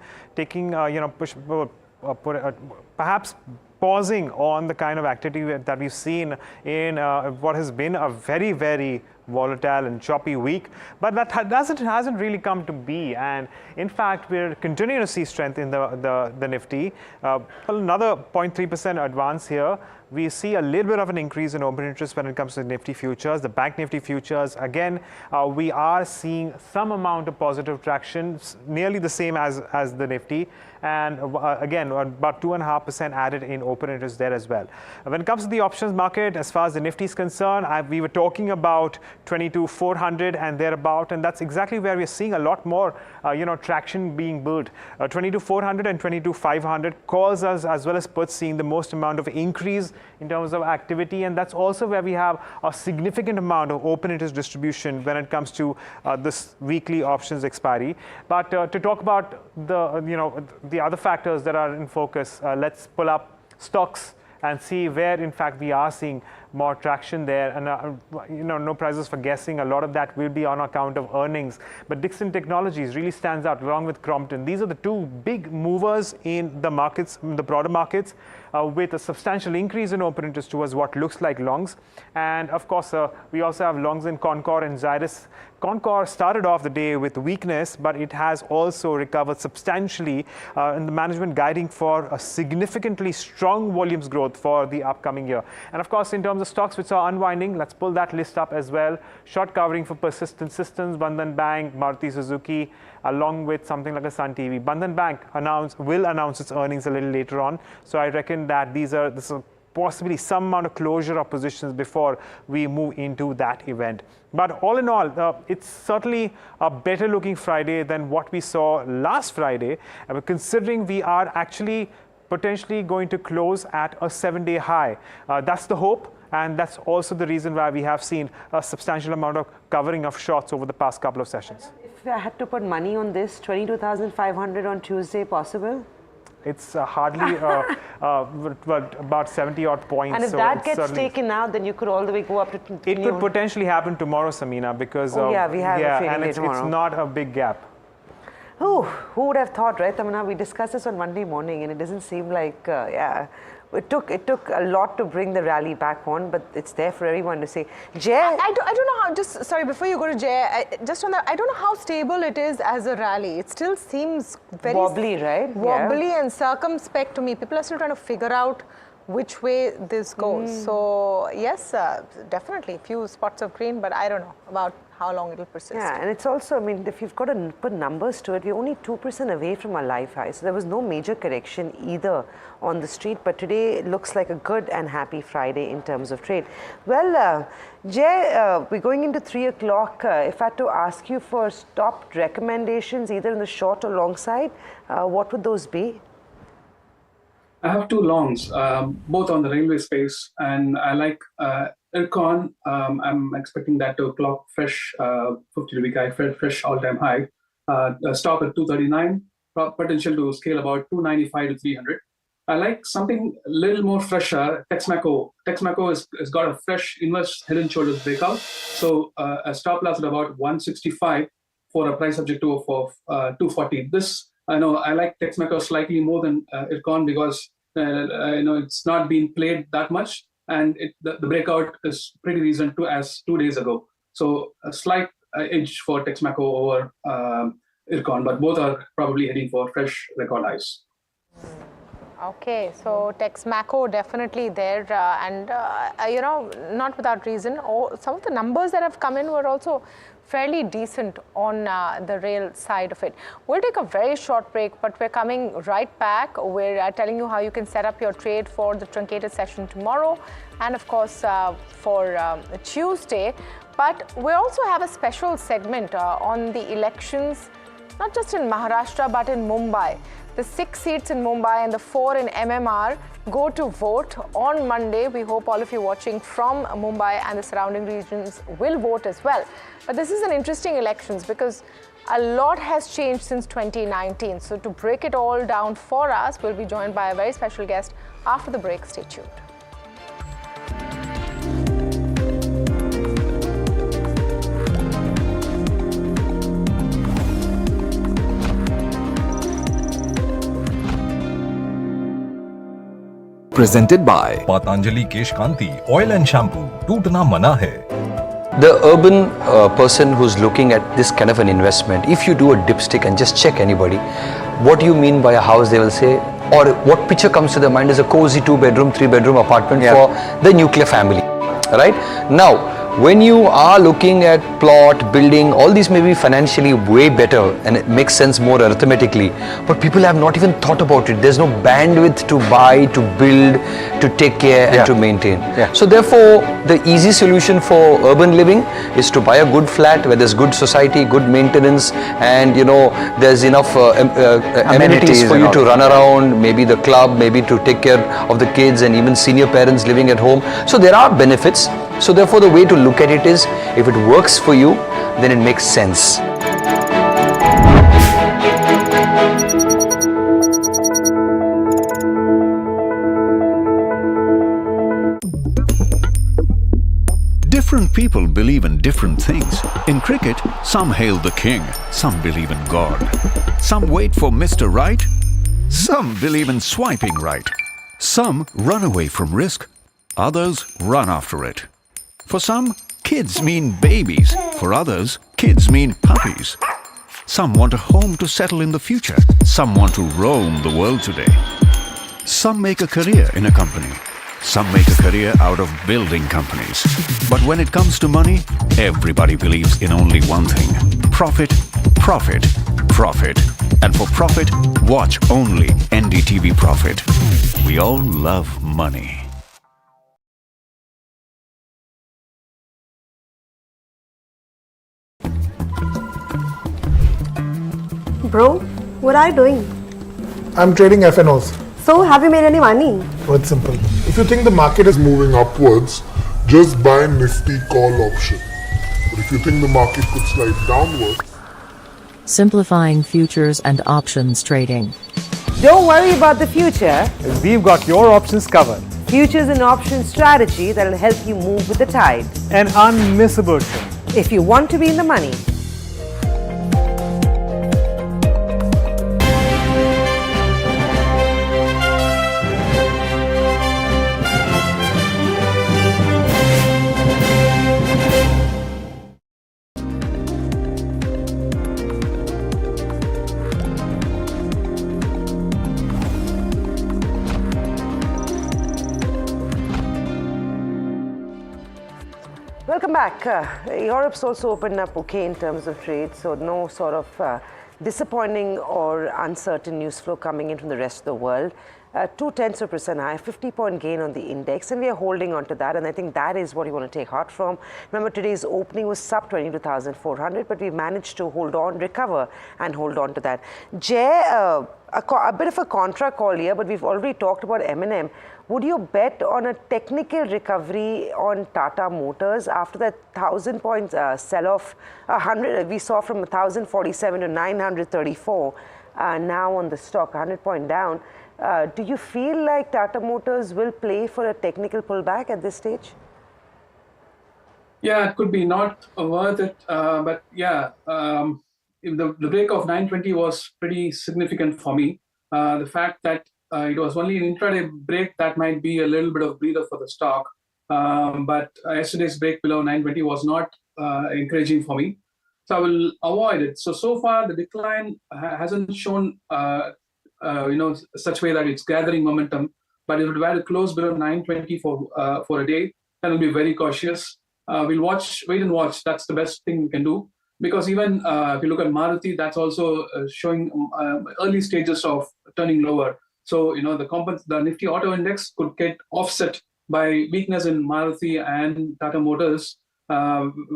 perhaps pausing on the kind of activity that we've seen in what has been a very, very volatile and choppy week, but that hasn't really come to be. And in fact, we're continuing to see strength in the Nifty. Another 0.3% advance here. We see a little bit of an increase in open interest when it comes to the Nifty futures. The Bank Nifty futures, again, we are seeing some amount of positive traction, nearly the same as the Nifty. And again, about 2.5% added in open interest there as well. When it comes to the options market, as far as the Nifty is concerned, we were talking about 22,400 and thereabout, and that's exactly where we're seeing a lot more, traction being built. 22,400 and 22,500 calls us as well as puts seeing the most amount of increase in terms of activity, and that's also where we have a significant amount of open interest distribution when it comes to this weekly options expiry. But to talk about the other factors that are in focus, let's pull up stocks and see where in fact we are seeing more traction there. And no prizes for guessing. A lot of that will be on account of earnings. But Dixon Technologies really stands out along with Crompton. These are the 2 big movers in the markets, in the broader markets, with a substantial increase in open interest towards what looks like longs. And of course, we also have longs in Concor and Zydus. Concor started off the day with weakness, but it has also recovered substantially, in the management guiding for a significantly strong volumes growth for the upcoming year. And of course, in terms of stocks which are unwinding, let's pull that list up as well. Short covering for Persistent Systems, Bandhan Bank, Maruti Suzuki, along with something like a Sun TV. Bandhan Bank will announce its earnings a little later on. So I reckon that this is possibly some amount of closure of positions before we move into that event. But all in all, it's certainly a better looking Friday than what we saw last Friday. Considering we are actually potentially going to close at a 7-day high. That's the hope. And that's also the reason why we have seen a substantial amount of covering of shorts over the past couple of sessions. If I had to put money on this, 22,500 on Tuesday, possible? It's hardly about 70 odd points. And if that gets taken out, then you could all the way go up to... It could potentially happen tomorrow, Samina, because... we have a trading day tomorrow. It's not a big gap. Oh, who would have thought, right, Tamana? We discussed this on Monday morning, and it doesn't seem like, it took a lot to bring the rally back on, but it's there for everyone to see. Jay, I don't know how. Just sorry, before you go to Jay, just on that, I don't know how stable it is as a rally. It still seems very wobbly, right? Wobbly and circumspect to me. People are still trying to figure out which way this goes. So yes, definitely few spots of green, but I don't know about how long it will persist. Yeah, and it's also, I mean, if you've got to put numbers to it, we're only 2% away from our life high. So there was no major correction either on the street, but today it looks like a good and happy Friday in terms of trade. Well, Jay, we're going into 3 o'clock. If I had to ask you for stop recommendations, either in the short or long side, what would those be? I have two longs, both on the railway space, and I like Ircon. I'm expecting that to clock fresh 50-week high, fresh all-time high. Stop at 239, potential to scale about 295 to 300. I like something a little more fresher, Texmaco. Texmaco has got a fresh inverse head and shoulders breakout. So a stop loss at about 165 for a price objective of 240. This, I know I like Texmaco slightly more than Ircon because it's not been played that much, and the breakout is pretty recent as 2 days ago. So a slight edge for Texmaco over Ircon, but both are probably heading for fresh record highs. Okay, so Texmaco definitely there, and not without reason. Some of the numbers that have come in were also fairly decent on the rail side of it. We'll take a very short break, but we're coming right back. We're telling you how you can set up your trade for the truncated session tomorrow, and of course for Tuesday. But we also have a special segment on the elections, not just in Maharashtra but in Mumbai. The 6 seats in Mumbai and the 4 in MMR go to vote on Monday. We hope all of you watching from Mumbai and the surrounding regions will vote as well. But this is an interesting elections because a lot has changed since 2019. So to break it all down for us, we'll be joined by a very special guest after the break. Stay tuned. Presented by Patanjali Kesh Kanti Oil and Shampoo. Tootna mana hai. The urban person who's looking at this kind of an investment, if you do a dipstick and just check anybody, what do you mean by a house, they will say, or what picture comes to their mind is a cozy 2-bedroom, 3-bedroom apartment for the nuclear family, right? Now, when you are looking at plot, building, all these may be financially way better and it makes sense more arithmetically, but people have not even thought about it. There's no bandwidth to buy, to build, to take care and to maintain. So therefore, the easy solution for urban living is to buy a good flat where there's good society, good maintenance, and there's enough amenities for you to run around, maybe the club, maybe to take care of the kids and even senior parents living at home. So there are benefits. So therefore, the way to look at it is, if it works for you, then it makes sense. Different people believe in different things. In cricket, some hail the king, some believe in God. Some wait for Mr. Right, some believe in swiping right. Some run away from risk, others run after it. For some, kids mean babies. For others, kids mean puppies. Some want a home to settle in the future. Some want to roam the world today. Some make a career in a company. Some make a career out of building companies. But when it comes to money, everybody believes in only one thing: profit, profit, profit. And for profit, watch only NDTV Profit. We all love money. Bro, what are you doing? I'm trading FNOs. So, have you made any money? Well, it's simple. If you think the market is moving upwards, just buy Nifty call option. But if you think the market could slide downwards... Simplifying futures and options trading. Don't worry about the future. We've got your options covered. Futures and options strategy that will help you move with the tide. An unmissable trade. If you want to be in the money. Welcome back. Europe's also opened up okay in terms of trade, so no sort of disappointing or uncertain news flow coming in from the rest of the world. 0.2% high, 50-point gain on the index, and we are holding on to that, and I think that is what you want to take heart from. Remember, today's opening was sub 22,400, but we managed to hold on, recover, and hold on to that. Jay, a bit of a contra call here, but we've already talked about M&M. Would you bet on a technical recovery on Tata Motors after that 1,000 points sell-off? 100 we saw from 1,047 to 934. Now on the stock, 100-point down. Do you feel like Tata Motors will play for a technical pullback at this stage? Yeah, it could be not worth it, but yeah, the break of 920 was pretty significant for me. The fact that it was only an intraday break, that might be a little bit of breather for the stock, but yesterday's break below 920 was not encouraging for me, so I will avoid it. So far the decline hasn't shown such way that it's gathering momentum, but if it were to close below 920 for a day, then we'll be very cautious. We'll wait and watch. That's the best thing we can do, because even if you look at Maruti, that's also showing early stages of turning lower. So the Nifty Auto Index could get offset by weakness in Maruti and Tata Motors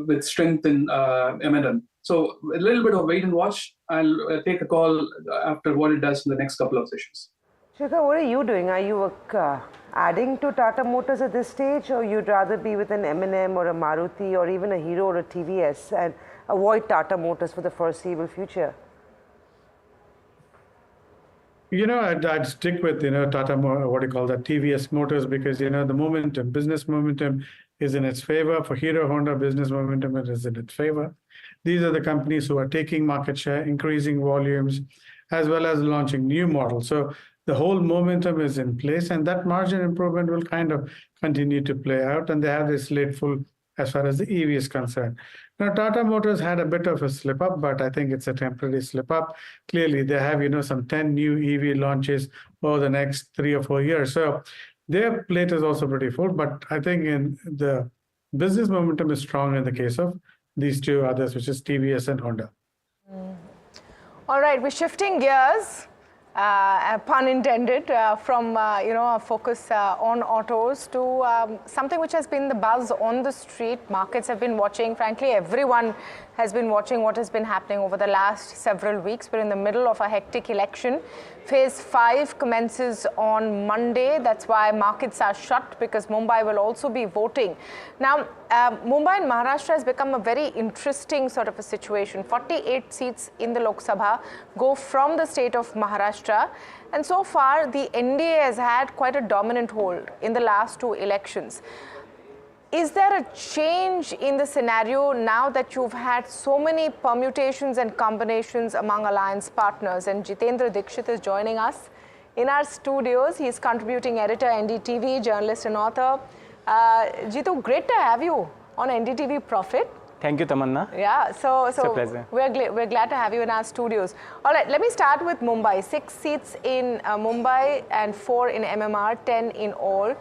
with strength in M&M. So a little bit of wait and watch. I'll take a call after what it does in the next couple of sessions. Shikhar, what are you doing? Are you adding to Tata Motors at this stage, or you'd rather be with an M&M or a Maruti or even a Hero or a TVS and avoid Tata Motors for the foreseeable future? I'd stick with, Tata, TVS Motors, because, the momentum, business momentum is in its favor. For Hero Honda, business momentum is in its favor. These are the companies who are taking market share, increasing volumes, as well as launching new models. So the whole momentum is in place, and that margin improvement will kind of continue to play out, and they have this slate full as far as the EV is concerned. Now, Tata Motors had a bit of a slip up, but I think it's a temporary slip up. Clearly, they have, some 10 new EV launches over the next 3 or 4 years. So their plate is also pretty full, but I think in the business momentum is strong in the case of these two others, which is TVS and Honda. All right, we're shifting gears, pun intended, from a focus on autos to something which has been the buzz on the street. Markets have been watching. Frankly, everyone has been watching what has been happening over the last several weeks. We're in the middle of a hectic election. Phase 5 commences on Monday. That's why markets are shut, because Mumbai will also be voting. Now, Mumbai and Maharashtra has become a very interesting sort of a situation. 48 seats in the Lok Sabha go from the state of Maharashtra. And so far, the NDA has had quite a dominant hold in the last 2 elections. Is there a change in the scenario now that you've had so many permutations and combinations among alliance partners? And Jitendra Dixit is joining us in our studios. He's contributing editor, NDTV, journalist and author. Jitu, great to have you on NDTV Profit. Thank you, Tamanna. Yeah, so it's a pleasure. We're glad to have you in our studios. All right, let me start with Mumbai. 6 seats in Mumbai and 4 in MMR, 10 in all.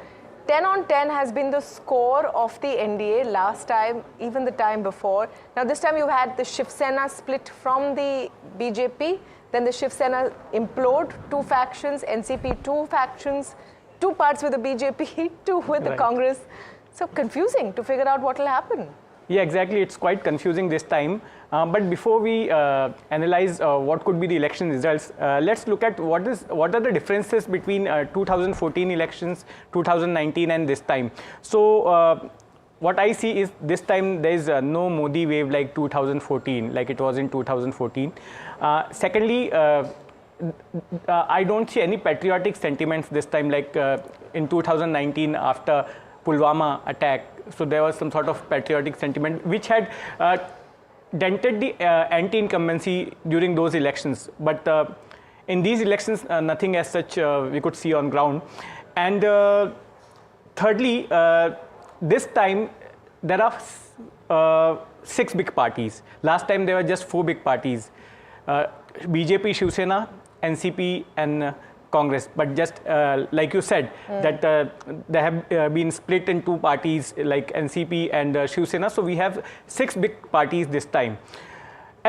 10 on 10 has been the score of the NDA last time, even the time before. Now this time you had the Shiv Sena split from the BJP, then the Shiv Sena implode, 2 factions, NCP 2 factions, 2 parts with the BJP, 2 with the Congress. So confusing to figure out what will happen. Yeah, exactly. It's quite confusing this time. But before we analyze what could be the election results, let's look at what are the differences between 2014 elections, 2019 and this time. So what I see is this time there is no Modi wave like 2014, like it was in 2014. Secondly, I don't see any patriotic sentiments this time like in 2019 after Pulwama attack. So there was some sort of patriotic sentiment which had dented the anti-incumbency during those elections. But in these elections, nothing as such we could see on ground. And thirdly, this time there are 6 big parties. Last time there were just 4 big parties. BJP, Shiv Sena, NCP and Congress. But just like you said, that they have been split in two parties like NCP and Shiv Sena. So we have 6 big parties this time.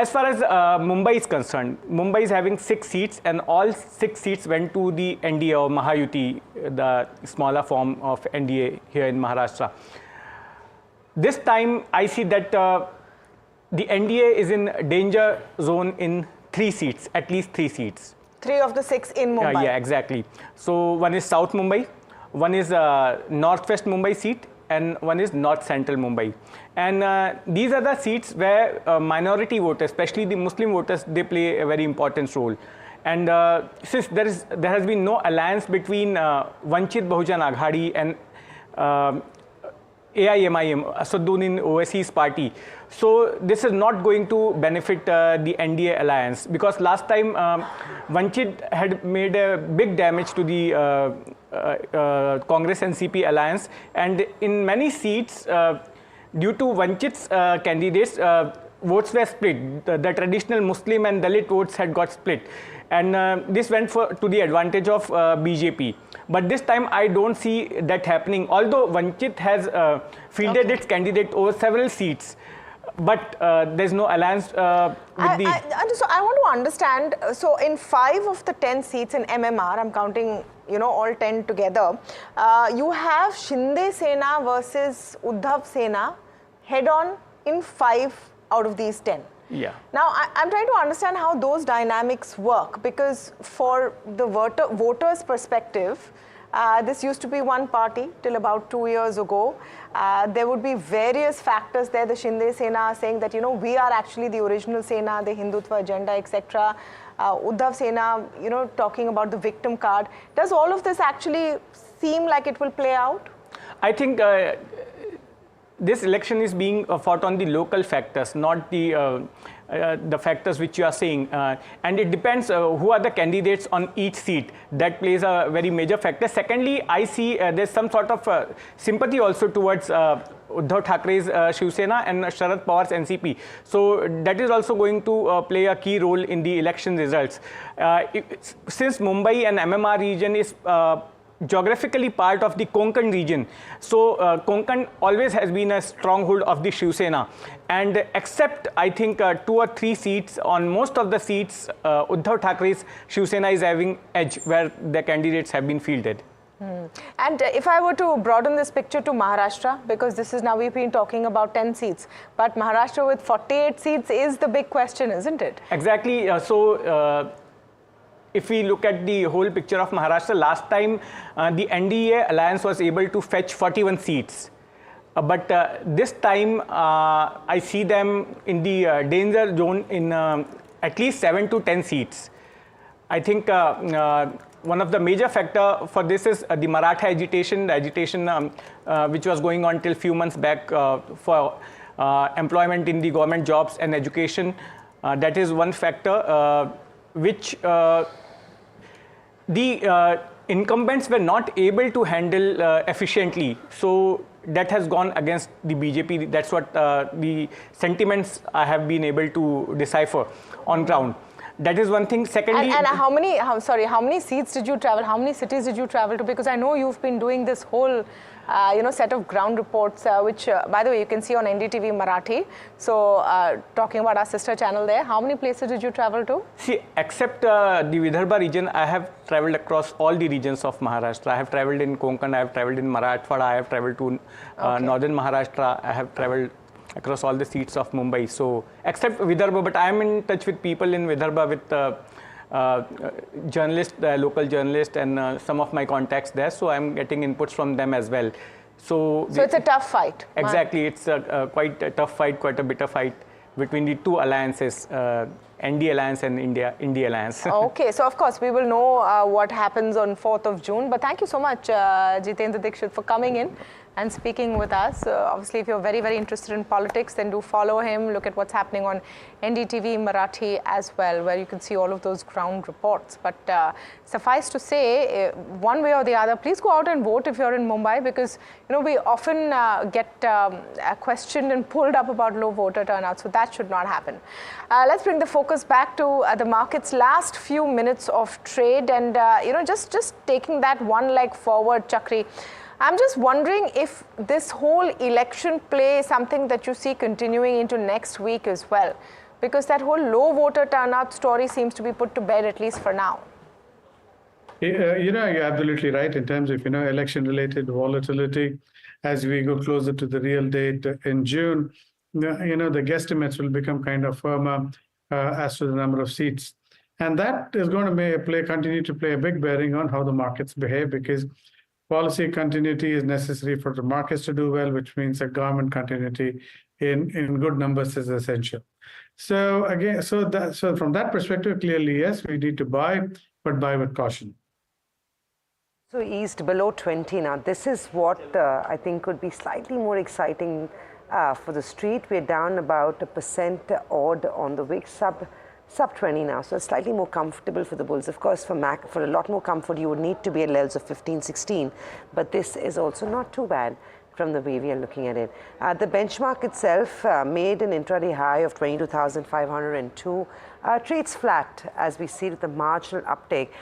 As far as Mumbai is concerned, Mumbai is having 6 seats, and all 6 seats went to the NDA or Mahayuti, the smaller form of NDA here in Maharashtra. This time, I see that the NDA is in danger zone in 3 seats, at least 3 seats. 3 of the 6 in Mumbai. Yeah, exactly. So one is South Mumbai, one is Northwest Mumbai seat, and one is North Central Mumbai. And these are the seats where minority voters, especially the Muslim voters, they play a very important role. And since there has been no alliance between Vanchit Bahujan Aghadi and AIMIM, Asaduddin Owaisi's party, so this is not going to benefit the NDA alliance, because last time Vanchit had made a big damage to the Congress NCP alliance, and in many seats due to Vanchit's candidates, votes were split. The traditional Muslim and Dalit votes had got split, and this went to the advantage of BJP. But this time I don't see that happening, although Vanchit has fielded its candidate over several seats. But there's no alliance with So I want to understand, so in 5 of the 10 seats in MMR, I'm counting, all 10 together, you have Shinde Sena versus Uddhav Sena head-on in 5 out of these 10. Yeah. Now, I'm trying to understand how those dynamics work, because for the voters' perspective, this used to be one party till about 2 years ago. There would be various factors there. The Shinde Sena saying that, we are actually the original Sena, the Hindutva agenda, etc. Uddhav Sena, talking about the victim card. Does all of this actually seem like it will play out? I think this election is being fought on the local factors, not the factors which you are saying, and it depends who are the candidates on each seat. That plays a very major factor. Secondly, I see there's some sort of sympathy also towards Uddhav Thackeray's Shiv Sena and Sharad Pawar's NCP. So that is also going to play a key role in the election results. Since Mumbai and MMR region is geographically part of the Konkan region, so Konkan always has been a stronghold of the Shiv Sena, and except I think 2 or 3 seats, on most of the seats Uddhav Thackeray's Shiv Sena is having edge where the candidates have been fielded. And if I were to broaden this picture to Maharashtra, because this is now, we've been talking about 10 seats, but Maharashtra with 48 seats is the big question, isn't it? Exactly. If we look at the whole picture of Maharashtra, last time the NDA alliance was able to fetch 41 seats. But this time I see them in the danger zone in at least 7 to 10 seats. I think one of the major factor for this is the Maratha agitation, which was going on till few months back for employment in the government jobs and education. That is one factor which the incumbents were not able to handle efficiently. So that has gone against the BJP. That's what the sentiments I have been able to decipher on ground. That is one thing. Secondly, and how many seats did you travel? How many cities did you travel to? Because I know you've been doing this whole set of ground reports, which, by the way, you can see on NDTV Marathi. So, talking about our sister channel there, how many places did you travel to? See, except the Vidarbha region, I have traveled across all the regions of Maharashtra. I have traveled in Konkan, I have traveled in Marathwada, I have traveled to northern Maharashtra, I have traveled across all the seats of Mumbai. So, except Vidarbha, but I am in touch with people in Vidarbha, with journalists, local journalists, and some of my contacts there. So I'm getting inputs from them as well. So it's a tough fight. Exactly, it's quite a tough fight, quite a bitter fight between the two alliances, ND Alliance and India Alliance. Okay, so of course we will know what happens on 4th of June. But thank you so much, Jitendra Dixit, for coming in. and speaking with us. Obviously, if you're very, very interested in politics, then do follow him. Look at what's happening on NDTV Marathi as well, where you can see all of those ground reports. But suffice to say, one way or the other, please go out and vote if you're in Mumbai, because we often get questioned and pulled up about low voter turnout, so that should not happen. Let's bring the focus back to the market's last few minutes of trade, and just taking that one leg forward, Chakri. I'm just wondering if this whole election play is something that you see continuing into next week as well, because that whole low voter turnout story seems to be put to bed, at least for now. You're absolutely right in terms of, election-related volatility. As we go closer to the real date in June, the guesstimates will become kind of firmer as to the number of seats. And that is going to continue to play a big bearing on how the markets behave, because policy continuity is necessary for the markets to do well, which means that government continuity in good numbers is essential. So again, so from that perspective, clearly, yes, we need to buy, but buy with caution. So eased below 20 now. This is what I think could be slightly more exciting for the street. We're down about 1% odd on the week, sub 20 now, so it's slightly more comfortable for the bulls. Of course, for a lot more comfort, you would need to be at levels of 15, 16, but this is also not too bad from the way we are looking at it. The benchmark itself made an intraday high of 22,502. Trades flat as we see with the marginal uptake.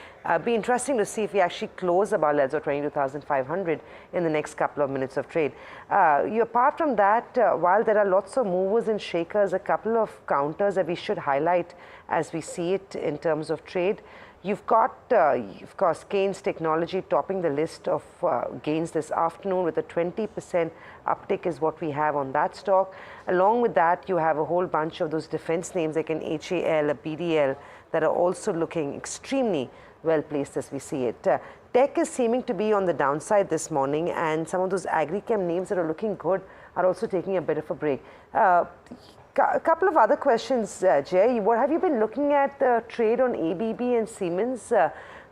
Be interesting to see if we actually close above levels of 22,500 in the next couple of minutes of trade. Apart from that, while there are lots of movers and shakers, a couple of counters that we should highlight as we see it in terms of trade. You've got, of course, Keynes Technology topping the list of gains this afternoon with a 20% uptick is what we have on that stock. Along with that, you have a whole bunch of those defense names like an HAL, a BDL, that are also looking extremely well placed as we see it. Tech is seeming to be on the downside this morning, and some of those agrichem names that are looking good are also taking a bit of a break. A couple of other questions, Jay. What have you been looking at the trade on ABB and Siemens?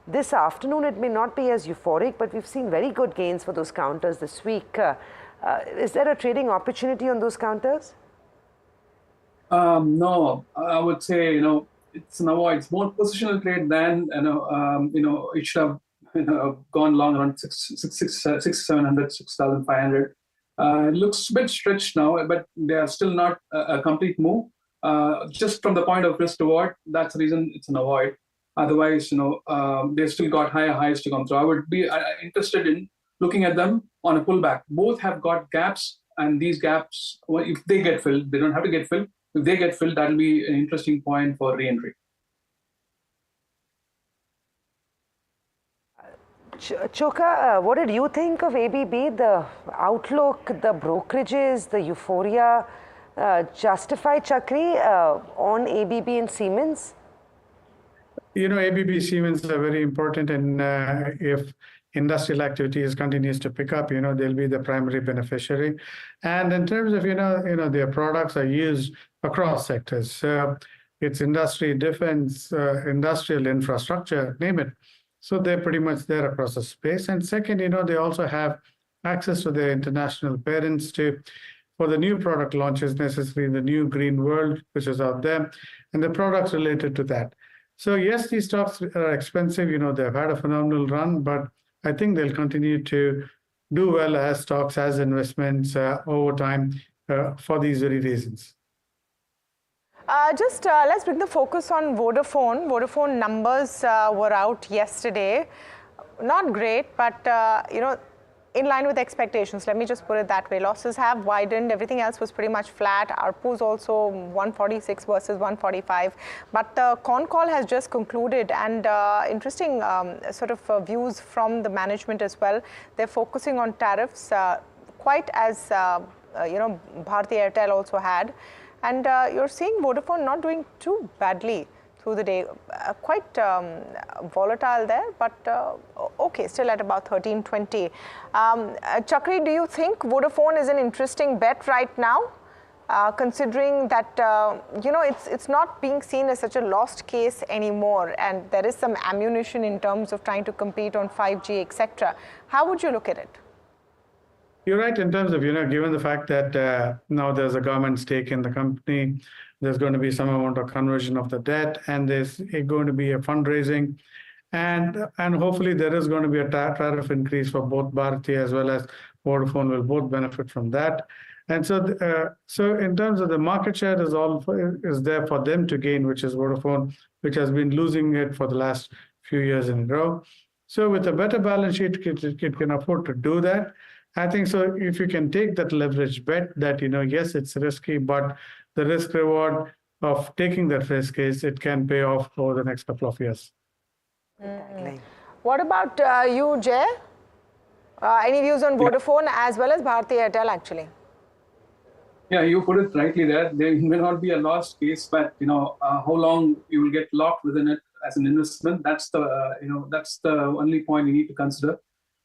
This afternoon, it may not be as euphoric, but we've seen very good gains for those counters this week. Is there a trading opportunity on those counters? No, I would say, it's an avoid. It's more positional trade than, it should have gone long around 6,700, 6,500. It looks a bit stretched now, but they are still not a complete move. Just from the point of risk reward, that's the reason it's an avoid. Otherwise, they've still got higher highs to come through. I would be interested in looking at them on a pullback. Both have got gaps, and these gaps, if they get filled, they don't have to get filled. If they get filled, that'll be an interesting point for re-entry. Choka, what did you think of ABB? The outlook, the brokerages, the euphoria justify, Chakri, on ABB and Siemens? ABB, Siemens are very important, and if industrial activities continues to pick up, they'll be the primary beneficiary. And in terms of, their products are used across sectors. So it's industry, defense, industrial infrastructure, name it. So they're pretty much there across the space. And second, they also have access to their international parents for the new product launches, necessarily the new green world, which is out there, and the products related to that. So yes, these stocks are expensive. They've had a phenomenal run, but I think they'll continue to do well as stocks, as investments over time for these very reasons. Let's bring the focus on Vodafone. Vodafone numbers were out yesterday. Not great, but in line with expectations. Let me just put it that way. Losses have widened. Everything else was pretty much flat. ARPU is also 146 versus 145. But the con call has just concluded, and interesting sort of views from the management as well. They're focusing on tariffs, quite as Bharti Airtel also had. And you're seeing Vodafone not doing too badly through the day. Quite volatile there, but okay, still at about 1320. Chakri, do you think Vodafone is an interesting bet right now, considering that it's not being seen as such a lost case anymore, and there is some ammunition in terms of trying to compete on 5G, etc. How would you look at it? You're right in terms of, given the fact that now there's a government stake in the company, there's going to be some amount of conversion of the debt, and there's going to be a fundraising, and hopefully there is going to be a tariff increase for both Bharti as well as Vodafone will both benefit from that. And so in terms of the market share is there for them to gain, which is Vodafone, which has been losing it for the last few years in a row. So with a better balance sheet, it can afford to do that. I think so. If you can take that leverage bet that, yes, it's risky, but the risk reward of taking that risk is it can pay off over the next couple of years. What about you, Jay? Any views on Vodafone as well as Bharti Airtel actually? Yeah, you put it rightly there. There may not be a lost case, but how long you will get locked within it as an investment. That's the only point you need to consider.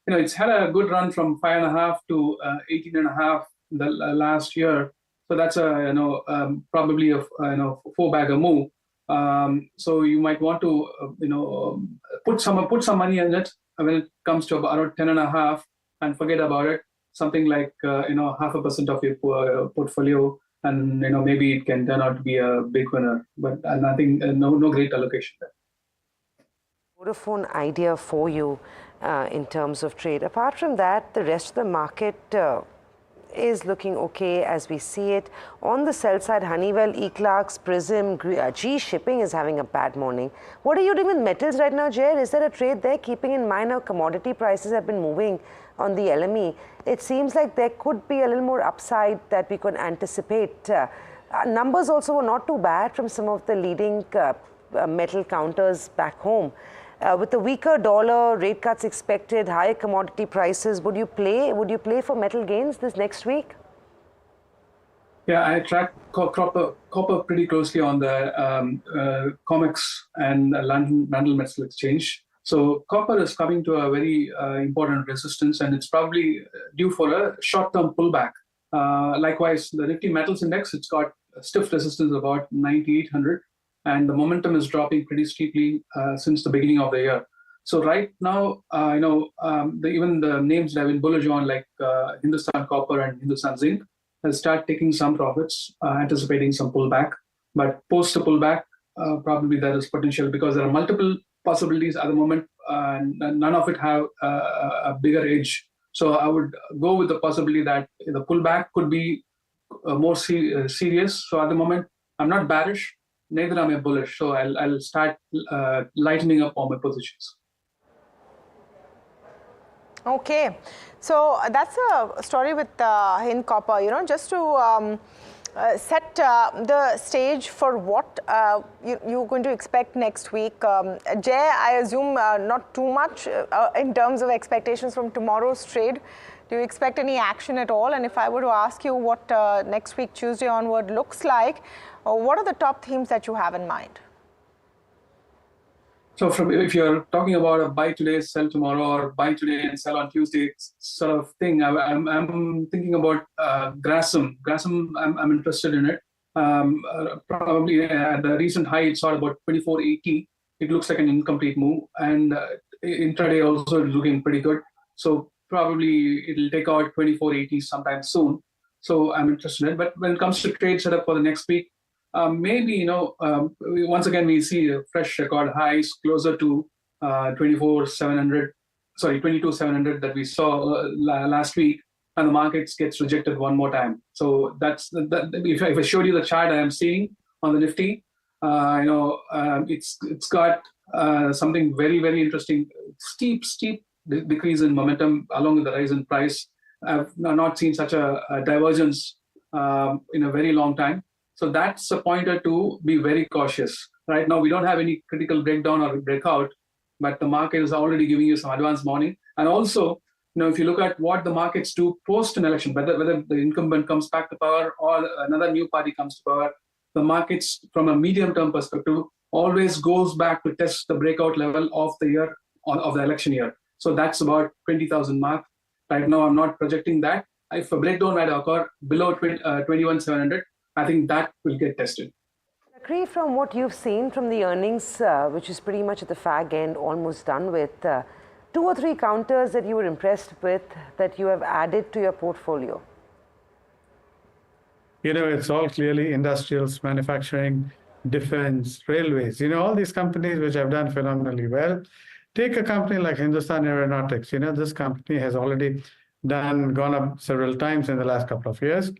It's had a good run from 5.5 to 18.5 the last year. So that's probably a 4-bagger move. So you might want to put some money in it when it comes to about 10.5 and forget about it. Something like 0.5% of your portfolio, and maybe it can turn out to be a big winner. But nothing, no great allocation there. Vodafone idea for you in terms of trade. Apart from that, the rest of the market is looking okay as we see it. On the sell side, Honeywell, E-Clarks, Prism, G Shipping is having a bad morning. What are you doing with metals right now, Jay? Is there a trade there, keeping in mind how commodity prices have been moving on the LME? It seems like there could be a little more upside that we could anticipate. Numbers also were not too bad from some of the leading metal counters back home. With the weaker dollar, rate cuts expected, higher commodity prices, would you play for metal gains this next week? Yeah, I track copper pretty closely on the COMEX and London Metal Exchange. So copper is coming to a very important resistance, and it's probably due for a short-term pullback. Likewise, the Nifty Metals Index, it's got a stiff resistance about 9,800. And the momentum is dropping pretty steeply since the beginning of the year. So right now, even the names that have been bullish on, like Hindustan Copper and Hindustan Zinc, will start taking some profits, anticipating some pullback. But post the pullback, probably there is potential because there are multiple possibilities at the moment, and none of it have a bigger edge. So I would go with the possibility that the pullback could be more serious. So at the moment, I'm not bearish. Neither am I bullish, so I'll start lightening up all my positions. Okay, so that's a story with Hind Copper. Just to set the stage for what you're going to expect next week. Jay, I assume not too much in terms of expectations from tomorrow's trade. Do you expect any action at all? And if I were to ask you what next week, Tuesday onward, looks like, what are the top themes that you have in mind? So if you're talking about a buy today, sell tomorrow, or buy today and sell on Tuesday sort of thing, I'm thinking about Grasim. Grasim, I'm interested in it. Probably at the recent high, it's at about 24.80. It looks like an incomplete move. And intraday also is looking pretty good. So probably it'll take out 24.80 sometime soon. So I'm interested in it. But when it comes to trade setup for the next week, maybe, once again, we see fresh record highs closer to 22,700 that we saw last week, and the markets gets rejected one more time. So if I showed you the chart I am seeing on the Nifty, it's got something very, very interesting, steep decrease in momentum along with the rise in price. I've not seen such a divergence in a very long time. So that's a pointer to be very cautious. Right now, we don't have any critical breakdown or breakout, but the market is already giving you some advanced warning. And also, if you look at what the markets do post an election, whether the incumbent comes back to power or another new party comes to power, the markets from a medium-term perspective always goes back to test the breakout level of the year, of the election year. So that's about 20,000 mark. Right now, I'm not projecting that. If a breakdown might occur below 21,700, I think that will get tested. Agree from what you've seen from the earnings, which is pretty much at the fag end, almost done with, 2 or 3 counters that you were impressed with that you have added to your portfolio? It's all clearly industrials, manufacturing, defense, railways, all these companies which have done phenomenally well. Take a company like Hindustan Aeronautics. This company has already gone up several times in the last couple of years.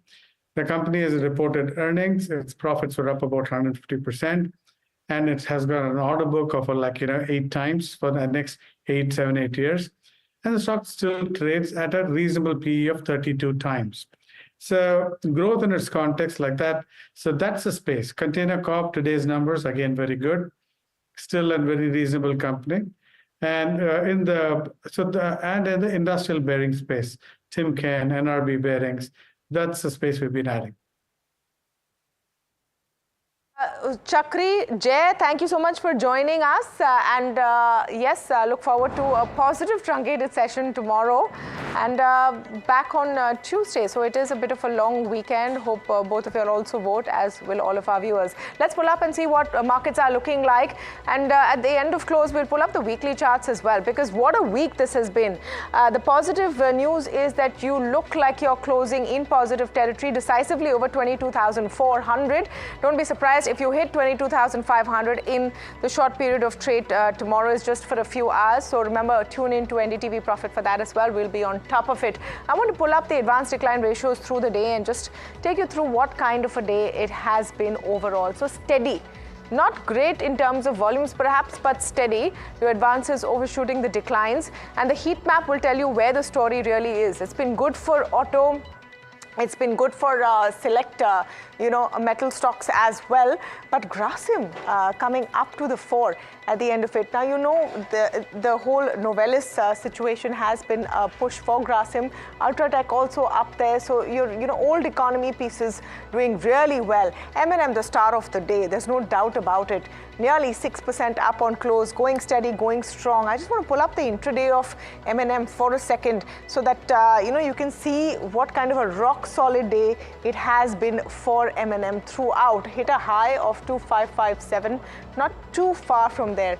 The company has reported earnings. Its profits were up about 150%. And it has got an order book of 8 times for the next 8 years. And the stock still trades at a reasonable PE of 32 times. So growth in its context like that. So that's the space. Container Corp, today's numbers, again, very good. Still a very reasonable company. And in the industrial bearing space, Timken, NRB bearings, that's the space we've been adding. Chakri, Jay, thank you so much for joining us. Yes, look forward to a positive truncated session tomorrow and back on Tuesday. So it is a bit of a long weekend. Hope both of you also vote, as will all of our viewers. Let's pull up and see what markets are looking like. And at the end of close, we'll pull up the weekly charts as well, because what a week this has been. The positive news is that you look like you're closing in positive territory decisively over 22,400. Don't be surprised if you hit 22,500 in the short period of trade. Tomorrow is just for a few hours, so remember, tune in to NDTV Profit for that as well. We'll be on top of it. I want to pull up the advanced decline ratios through the day and just take you through what kind of a day it has been overall. So steady. Not great in terms of volumes perhaps, but steady. Your advances overshooting the declines, and the heat map will tell you where the story really is. It's been good for auto. It's been good for select, metal stocks as well. But Grasim coming up to the fore at the end of it. Now, the whole Novelis situation has been a push for Grasim. Ultratech also up there. So your old economy pieces doing really well. M&M, the star of the day. There's no doubt about it. Nearly 6% up on close, going steady, going strong. I just want to pull up the intraday of M&M for a second so that you can see what kind of a rock solid day it has been for M&M throughout. Hit a high of 2557, not too far from there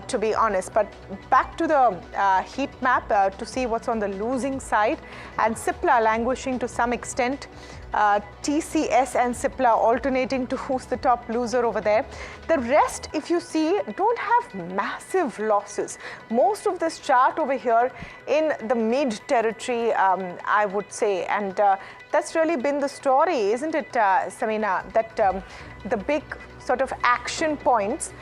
to be honest. But back to the heat map to see what's on the losing side, and Cipla languishing to some extent. TCS and Cipla alternating to who's the top loser over there. The rest, if you see, don't have massive losses. Most of this chart over here in the mid territory, I would say, and that's really been the story, isn't it, Samina? That the big sort of action points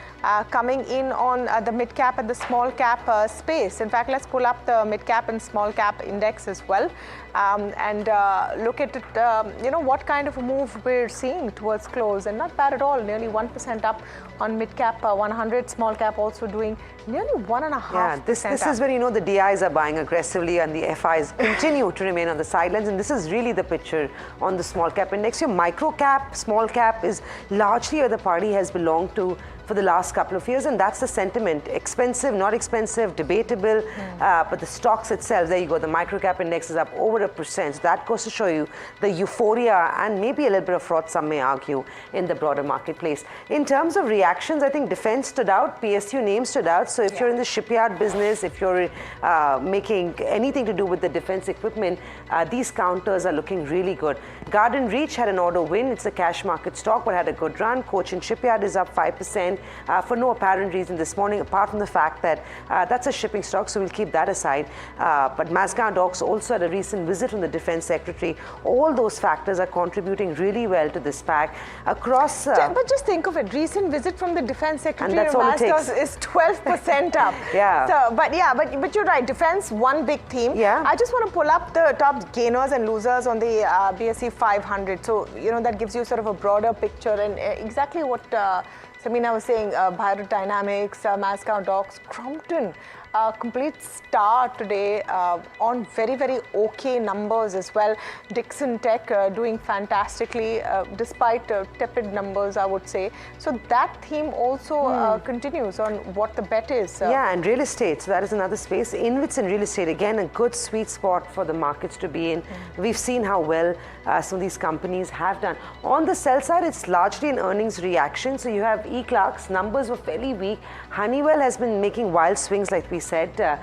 coming in on the mid cap and the small cap space. In fact, let's pull up the mid cap and small cap index as well and look at it, what kind of a move we're seeing towards close. And not bad at all, nearly 1% up on mid cap 100, small cap also doing nearly 1.5%. Yeah, this is when the DIs are buying aggressively and the FIs continue to remain on the sidelines. And this is really the picture on the small cap index. Your micro cap, small cap is largely where the party has belonged to for the last couple of years, and that's the sentiment. Expensive, not expensive, debatable, but the stocks itself, there you go, the microcap index is up over 1%. So that goes to show you the euphoria and maybe a little bit of fraud, some may argue, in the broader marketplace. In terms of reactions, I think defense stood out, PSU names stood out. So if you're in the shipyard business, if you're making anything to do with the defense equipment, these counters are looking really good. Garden Reach had an order win. It's a cash market stock, but had a good run. Cochin Shipyard is up 5%. For no apparent reason this morning, apart from the fact that that's a shipping stock, so we'll keep that aside. But Mazgaon Docks also had a recent visit from the Defense Secretary. All those factors are contributing really well to this pack across. But just think of it, recent visit from the Defense Secretary and that's all it takes. Is 12% up. Yeah. So, but you're right, defense, one big theme. Yeah. I just want to pull up the top gainers and losers on the BSE 500. So, that gives you sort of a broader picture and exactly what Samina was saying, Bharat Dynamics, Mazgaon Docks, Crompton, complete star today on very, very okay numbers as well. Dixon Tech doing fantastically despite tepid numbers, I would say. So that theme also continues on what the bet is. Yeah, and real estate. So that is another space. InvITs and real estate, again, a good sweet spot for the markets to be in. We've seen how well some of these companies have done. On the sell side, it's largely an earnings reaction. So you have E-Clark's numbers were fairly weak. Honeywell has been making wild swings, like we said.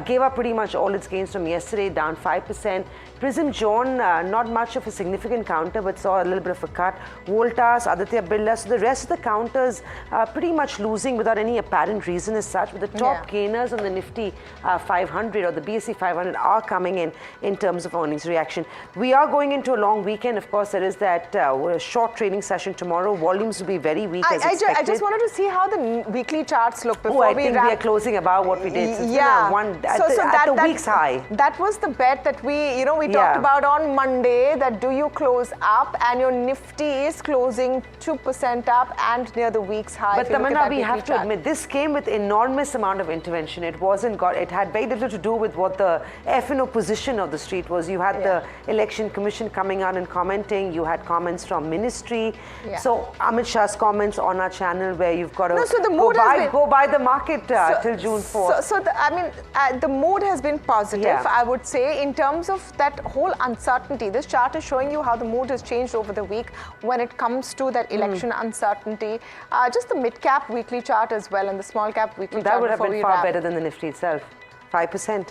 gave up pretty much all its gains from yesterday, down 5%. Prism John, not much of a significant counter, but saw a little bit of a cut. Voltas, Aditya Birla, so the rest of the counters pretty much losing without any apparent reason as such. But the top gainers on the Nifty 500 or the BSE 500 are coming in terms of earnings reaction. We are going into a long weekend. Of course, there is that short trading session tomorrow. Volumes will be very weak as expected. I just wanted to see how the weekly charts look before I think we are closing above what we did. So at the week's high. That was the bet that we talked about on Monday, that do you close up, and your Nifty is closing 2% up and near the week's high. But Tamanna, we have to admit, this came with enormous amount of intervention. It had very little to do with what the F&O position of the street was. You had the Election Commission coming out and commenting. You had comments from Ministry. So Amit Shah's comments on our channel where you've got to go buy the market till June 4th. The mood has been positive, I would say, in terms of that whole uncertainty. This chart is showing you how the mood has changed over the week when it comes to that election uncertainty. Just the mid-cap weekly chart as well and the small-cap weekly chart. That would have been far better than the Nifty itself. 5%.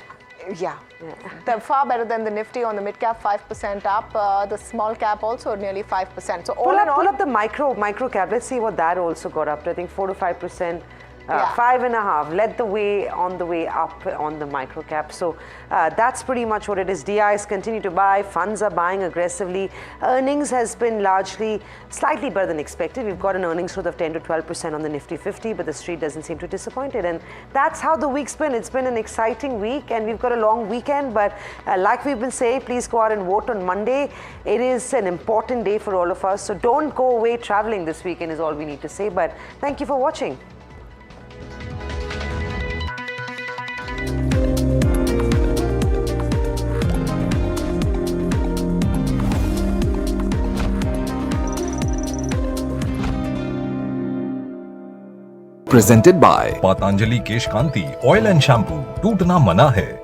They're far better than the Nifty on the mid-cap, 5% up. The small-cap also nearly 5%. So pull up the micro-cap. Let's see what that also got up to. I think 4 to 5%. 5.5 led the way on the way up on the micro cap. So that's pretty much what it is. DIs continue to buy. Funds are buying aggressively. Earnings has been largely slightly better than expected. We've got an earnings growth of 10 to 12% on the Nifty 50, but the street doesn't seem too disappointed. And that's how the week's been. It's been an exciting week, and we've got a long weekend. But like we've been saying, please go out and vote on Monday. It is an important day for all of us. So don't go away traveling this weekend is all we need to say. But thank you for watching. Presented by Patanjali Kesh Kanti Oil and Shampoo. Tootna mana hai.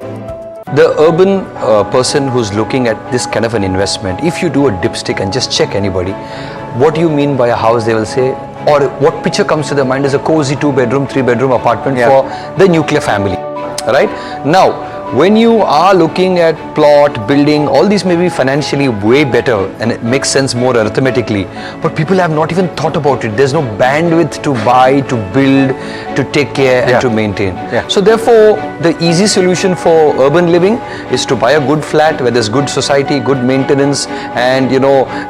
The urban person who's looking at this kind of an investment, if you do a dipstick and just check anybody, what do you mean by a house, they will say, or what picture comes to their mind is a cozy 2-bedroom, 3-bedroom apartment for the nuclear family, right? Now, when you are looking at plot, building, all these may be financially way better and it makes sense more arithmetically, but people have not even thought about it. There's no bandwidth to buy, to build, to take care and to maintain. So therefore, the easy solution for urban living is to buy a good flat where there's good society, good maintenance, and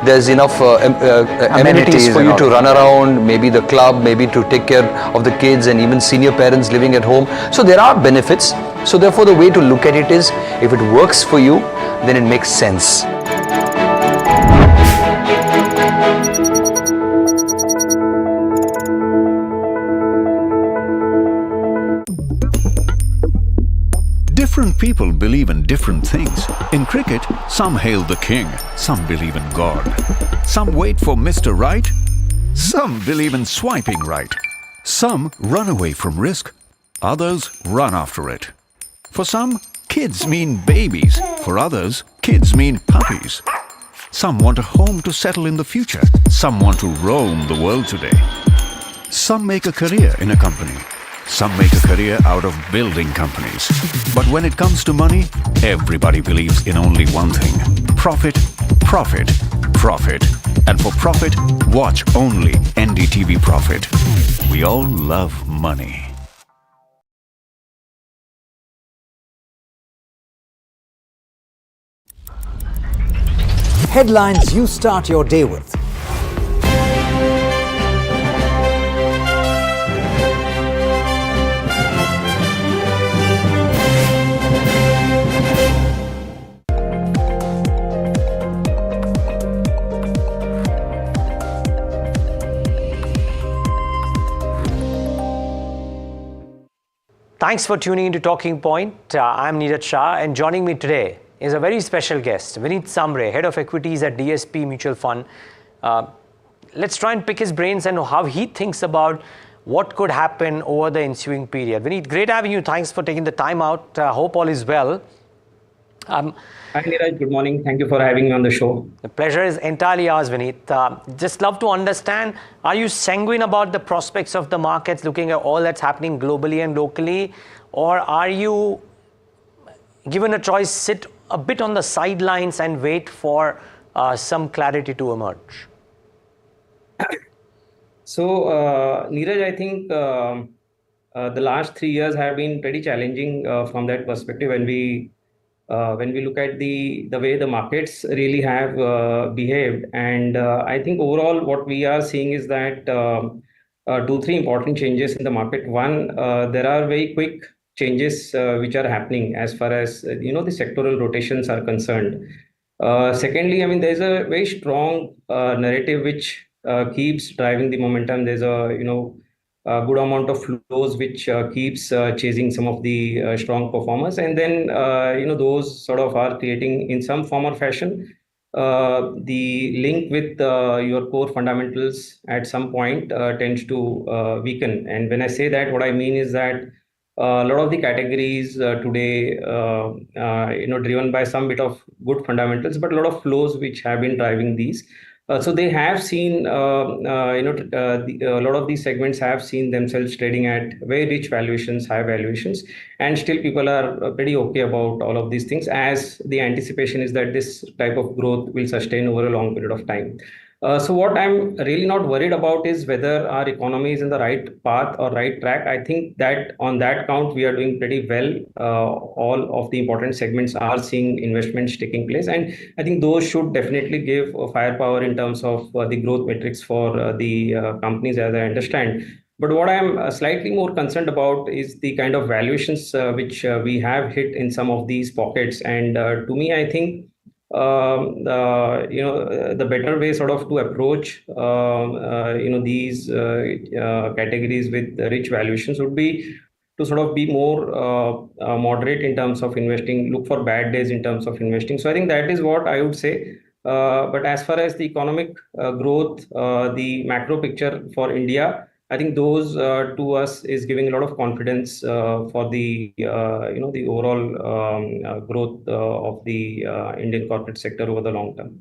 there's enough amenities for you to run around, maybe the club, maybe to take care of the kids and even senior parents living at home. So there are benefits. So therefore, the way to look at it is, if it works for you, then it makes sense. Different people believe in different things. In cricket, some hail the king, some believe in God. Some wait for Mr. Right, some believe in swiping right. Some run away from risk, others run after it. For some, kids mean babies. For others, kids mean puppies. Some want a home to settle in the future. Some want to roam the world today. Some make a career in a company. Some make a career out of building companies. But when it comes to money, everybody believes in only one thing: profit, profit, profit. And for profit, watch only NDTV Profit. We all love money. Headlines you start your day with. Thanks for tuning into Talking Point. I'm Neeraj Shah, and joining me today is a very special guest, Vineet Samre, Head of Equities at DSP Mutual Fund. Let's try and pick his brains and know how he thinks about what could happen over the ensuing period. Vineet, great having you. Thanks for taking the time out. Hope all is well. Hi Neeraj, good morning. Thank you for having me on the show. The pleasure is entirely ours, Vineet. Just love to understand, are you sanguine about the prospects of the markets looking at all that's happening globally and locally? Or are you given a choice, sit a bit on the sidelines and wait for some clarity to emerge? So, Neeraj, I think the last 3 years have been pretty challenging from that perspective. When we look at the way the markets really have behaved, and I think overall what we are seeing is that 2-3 important changes in the market. One, there are very quick changes which are happening as far as the sectoral rotations are concerned. Secondly, I mean, there's a very strong narrative which keeps driving the momentum. There's a good amount of flows which keeps chasing some of the strong performers, and then those sort of are creating in some form or fashion the link with your core fundamentals at some point tends to weaken. And when I say that, what I mean is that a lot of the categories today, driven by some bit of good fundamentals, but a lot of flows which have been driving these. So they have seen, a lot of these segments have seen themselves trading at very rich valuations, high valuations, and still people are pretty okay about all of these things, as the anticipation is that this type of growth will sustain over a long period of time. So what I'm really not worried about is whether our economy is in the right path or right track. I think that on that count, we are doing pretty well. All of the important segments are seeing investments taking place. And I think those should definitely give firepower in terms of the growth metrics for the companies, as I understand. But what I'm slightly more concerned about is the kind of valuations which we have hit in some of these pockets. And to me, I think the better way sort of to approach these categories with rich valuations would be to sort of be more moderate in terms of investing, look for bad days in terms of investing. So I think that is what I would say. But as far as the economic growth, the macro picture for India, I think those to us is giving a lot of confidence for the the overall growth of the Indian corporate sector over the long term.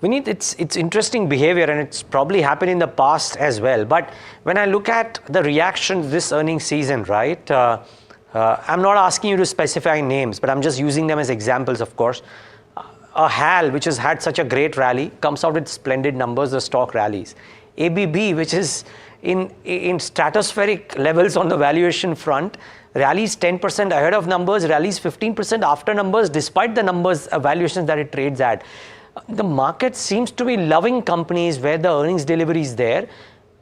Vineet, it's interesting behavior, and it's probably happened in the past as well. But when I look at the reaction this earnings season, right? I'm not asking you to specify names, but I'm just using them as examples, of course. A HAL, which has had such a great rally, comes out with splendid numbers, the stock rallies. ABB, which is in stratospheric levels on the valuation front, rallies 10% ahead of numbers, rallies 15% after numbers, despite the numbers valuations that it trades at. The market seems to be loving companies where the earnings delivery is there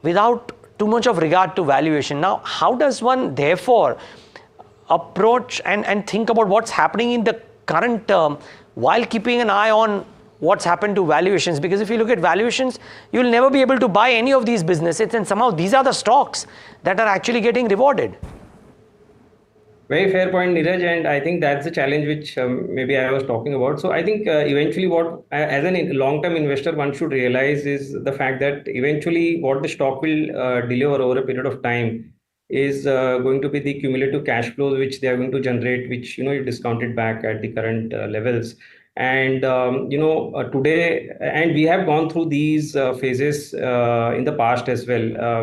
without too much of regard to valuation. Now, how does one therefore approach and think about what's happening in the current term while keeping an eye on what's happened to valuations? Because if you look at valuations, you'll never be able to buy any of these businesses, and somehow these are the stocks that are actually getting rewarded. Very fair point, Neeraj, and I think that's the challenge which maybe I was talking about. So I think eventually what, as a long-term investor, one should realize is the fact that eventually what the stock will deliver over a period of time is going to be the cumulative cash flows which they are going to generate, which you discounted back at the current levels. And today, and we have gone through these phases in the past as well.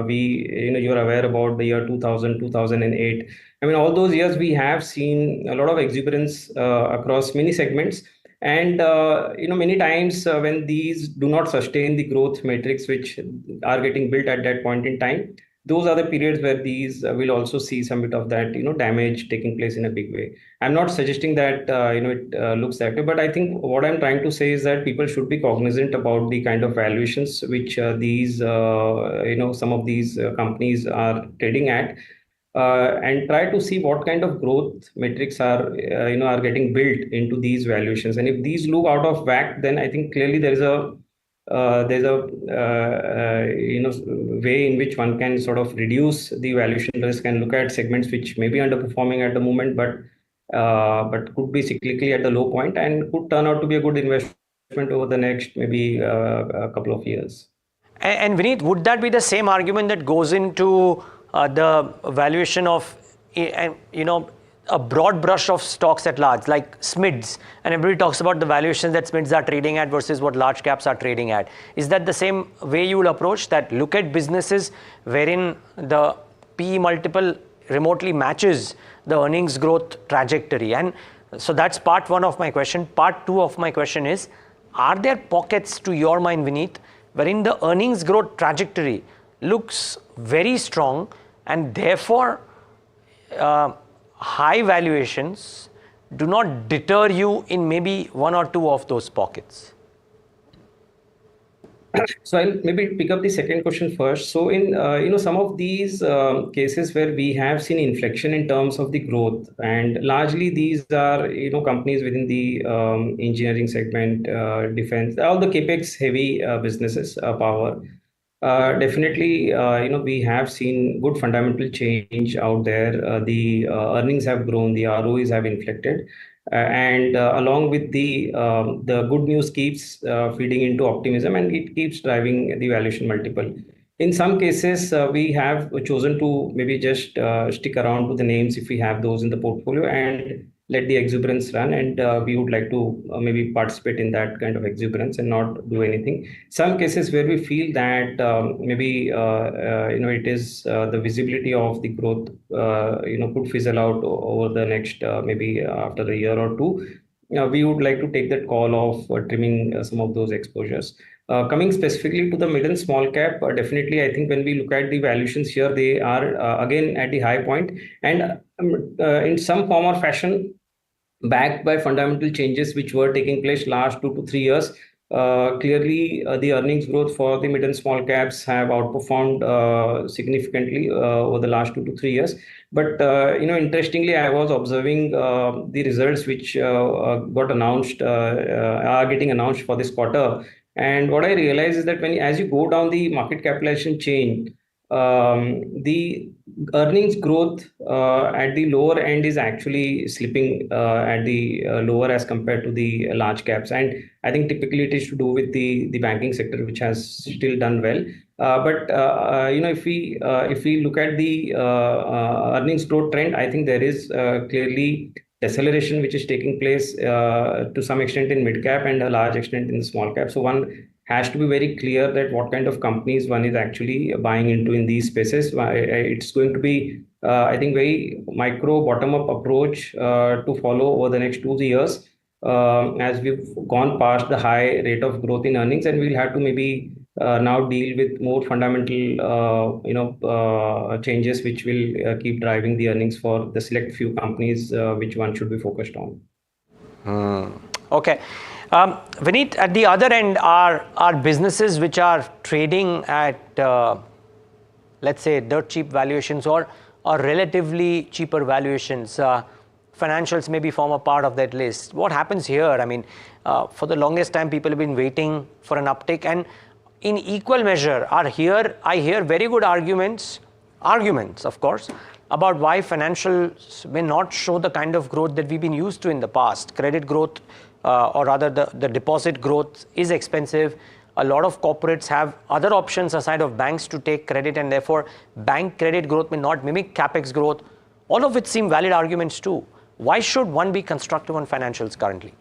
You're aware about the year 2000, 2008. I mean, all those years we have seen a lot of exuberance across many segments. And many times when these do not sustain the growth metrics which are getting built at that point in time, those are the periods where these will also see some bit of that damage taking place in a big way. I'm not suggesting that it looks that way, but I think what I'm trying to say is that people should be cognizant about the kind of valuations which these some of these companies are trading at, and try to see what kind of growth metrics are getting built into these valuations. And if these look out of whack, then I think clearly there's a way in which one can sort of reduce the valuation risk and look at segments which may be underperforming at the moment, but could be cyclically at the low point and could turn out to be a good investment over the next maybe a couple of years. And Vineet, would that be the same argument that goes into the valuation of a broad brush of stocks at large, like SMIDs, and everybody talks about the valuations that SMIDs are trading at versus what large caps are trading at? Is that the same way you will approach that? Look at businesses wherein the PE multiple remotely matches the earnings growth trajectory, and So that's part one of my question. Part two of my question is, are there pockets to your mind, Vineet, wherein the earnings growth trajectory looks very strong and therefore high valuations do not deter you in maybe one or two of those pockets? So I'll maybe pick up the second question first. So in some of these cases where we have seen inflection in terms of the growth, and largely these are companies within the engineering segment, defense, all the capex heavy businesses, power. Definitely, we have seen good fundamental change out there. The earnings have grown, the ROEs have inflected, and along with the good news keeps feeding into optimism, and it keeps driving the valuation multiple. In some cases, we have chosen to maybe just stick around to the names if we have those in the portfolio and let the exuberance run, and we would like to maybe participate in that kind of exuberance and not do anything. Some cases where we feel that maybe it is the visibility of the growth could fizzle out over the next maybe after a year or two. We would like to take that call of trimming some of those exposures. Coming specifically to the mid and small cap, definitely I think when we look at the valuations here, they are again at the high point, and in some form or fashion backed by fundamental changes which were taking place last 2 to 3 years. Clearly, the earnings growth for the mid and small caps have outperformed significantly over the last 2 to 3 years. But interestingly, I was observing the results which got announced, are getting announced for this quarter. And what I realize is that as you go down the market capitalization chain, the earnings growth at the lower end is actually slipping at the lower as compared to the large caps, and I think typically it is to do with the banking sector, which has still done well. But if we look at the earnings growth trend, I think there is clearly deceleration which is taking place to some extent in mid cap and a large extent in the small cap. So one has to be very clear that what kind of companies one is actually buying into in these spaces. It's going to be, I think, very micro bottom-up approach to follow over the next 2 years as we've gone past the high rate of growth in earnings, and we'll have to maybe now deal with more fundamental, changes which will keep driving the earnings for the select few companies which one should be focused on. Okay. Vineet, at the other end are businesses which are trading at, let's say, dirt cheap valuations or relatively cheaper valuations. Financials maybe form a part of that list. What happens here? I mean, for the longest time, people have been waiting for an uptick, and in equal measure I hear very good arguments, of course, about why financials may not show the kind of growth that we've been used to in the past. Credit growth, or rather the deposit growth is expensive. A lot of corporates have other options aside of banks to take credit, and therefore bank credit growth may not mimic capex growth. All of which seem valid arguments too. Why should one be constructive on financials currently?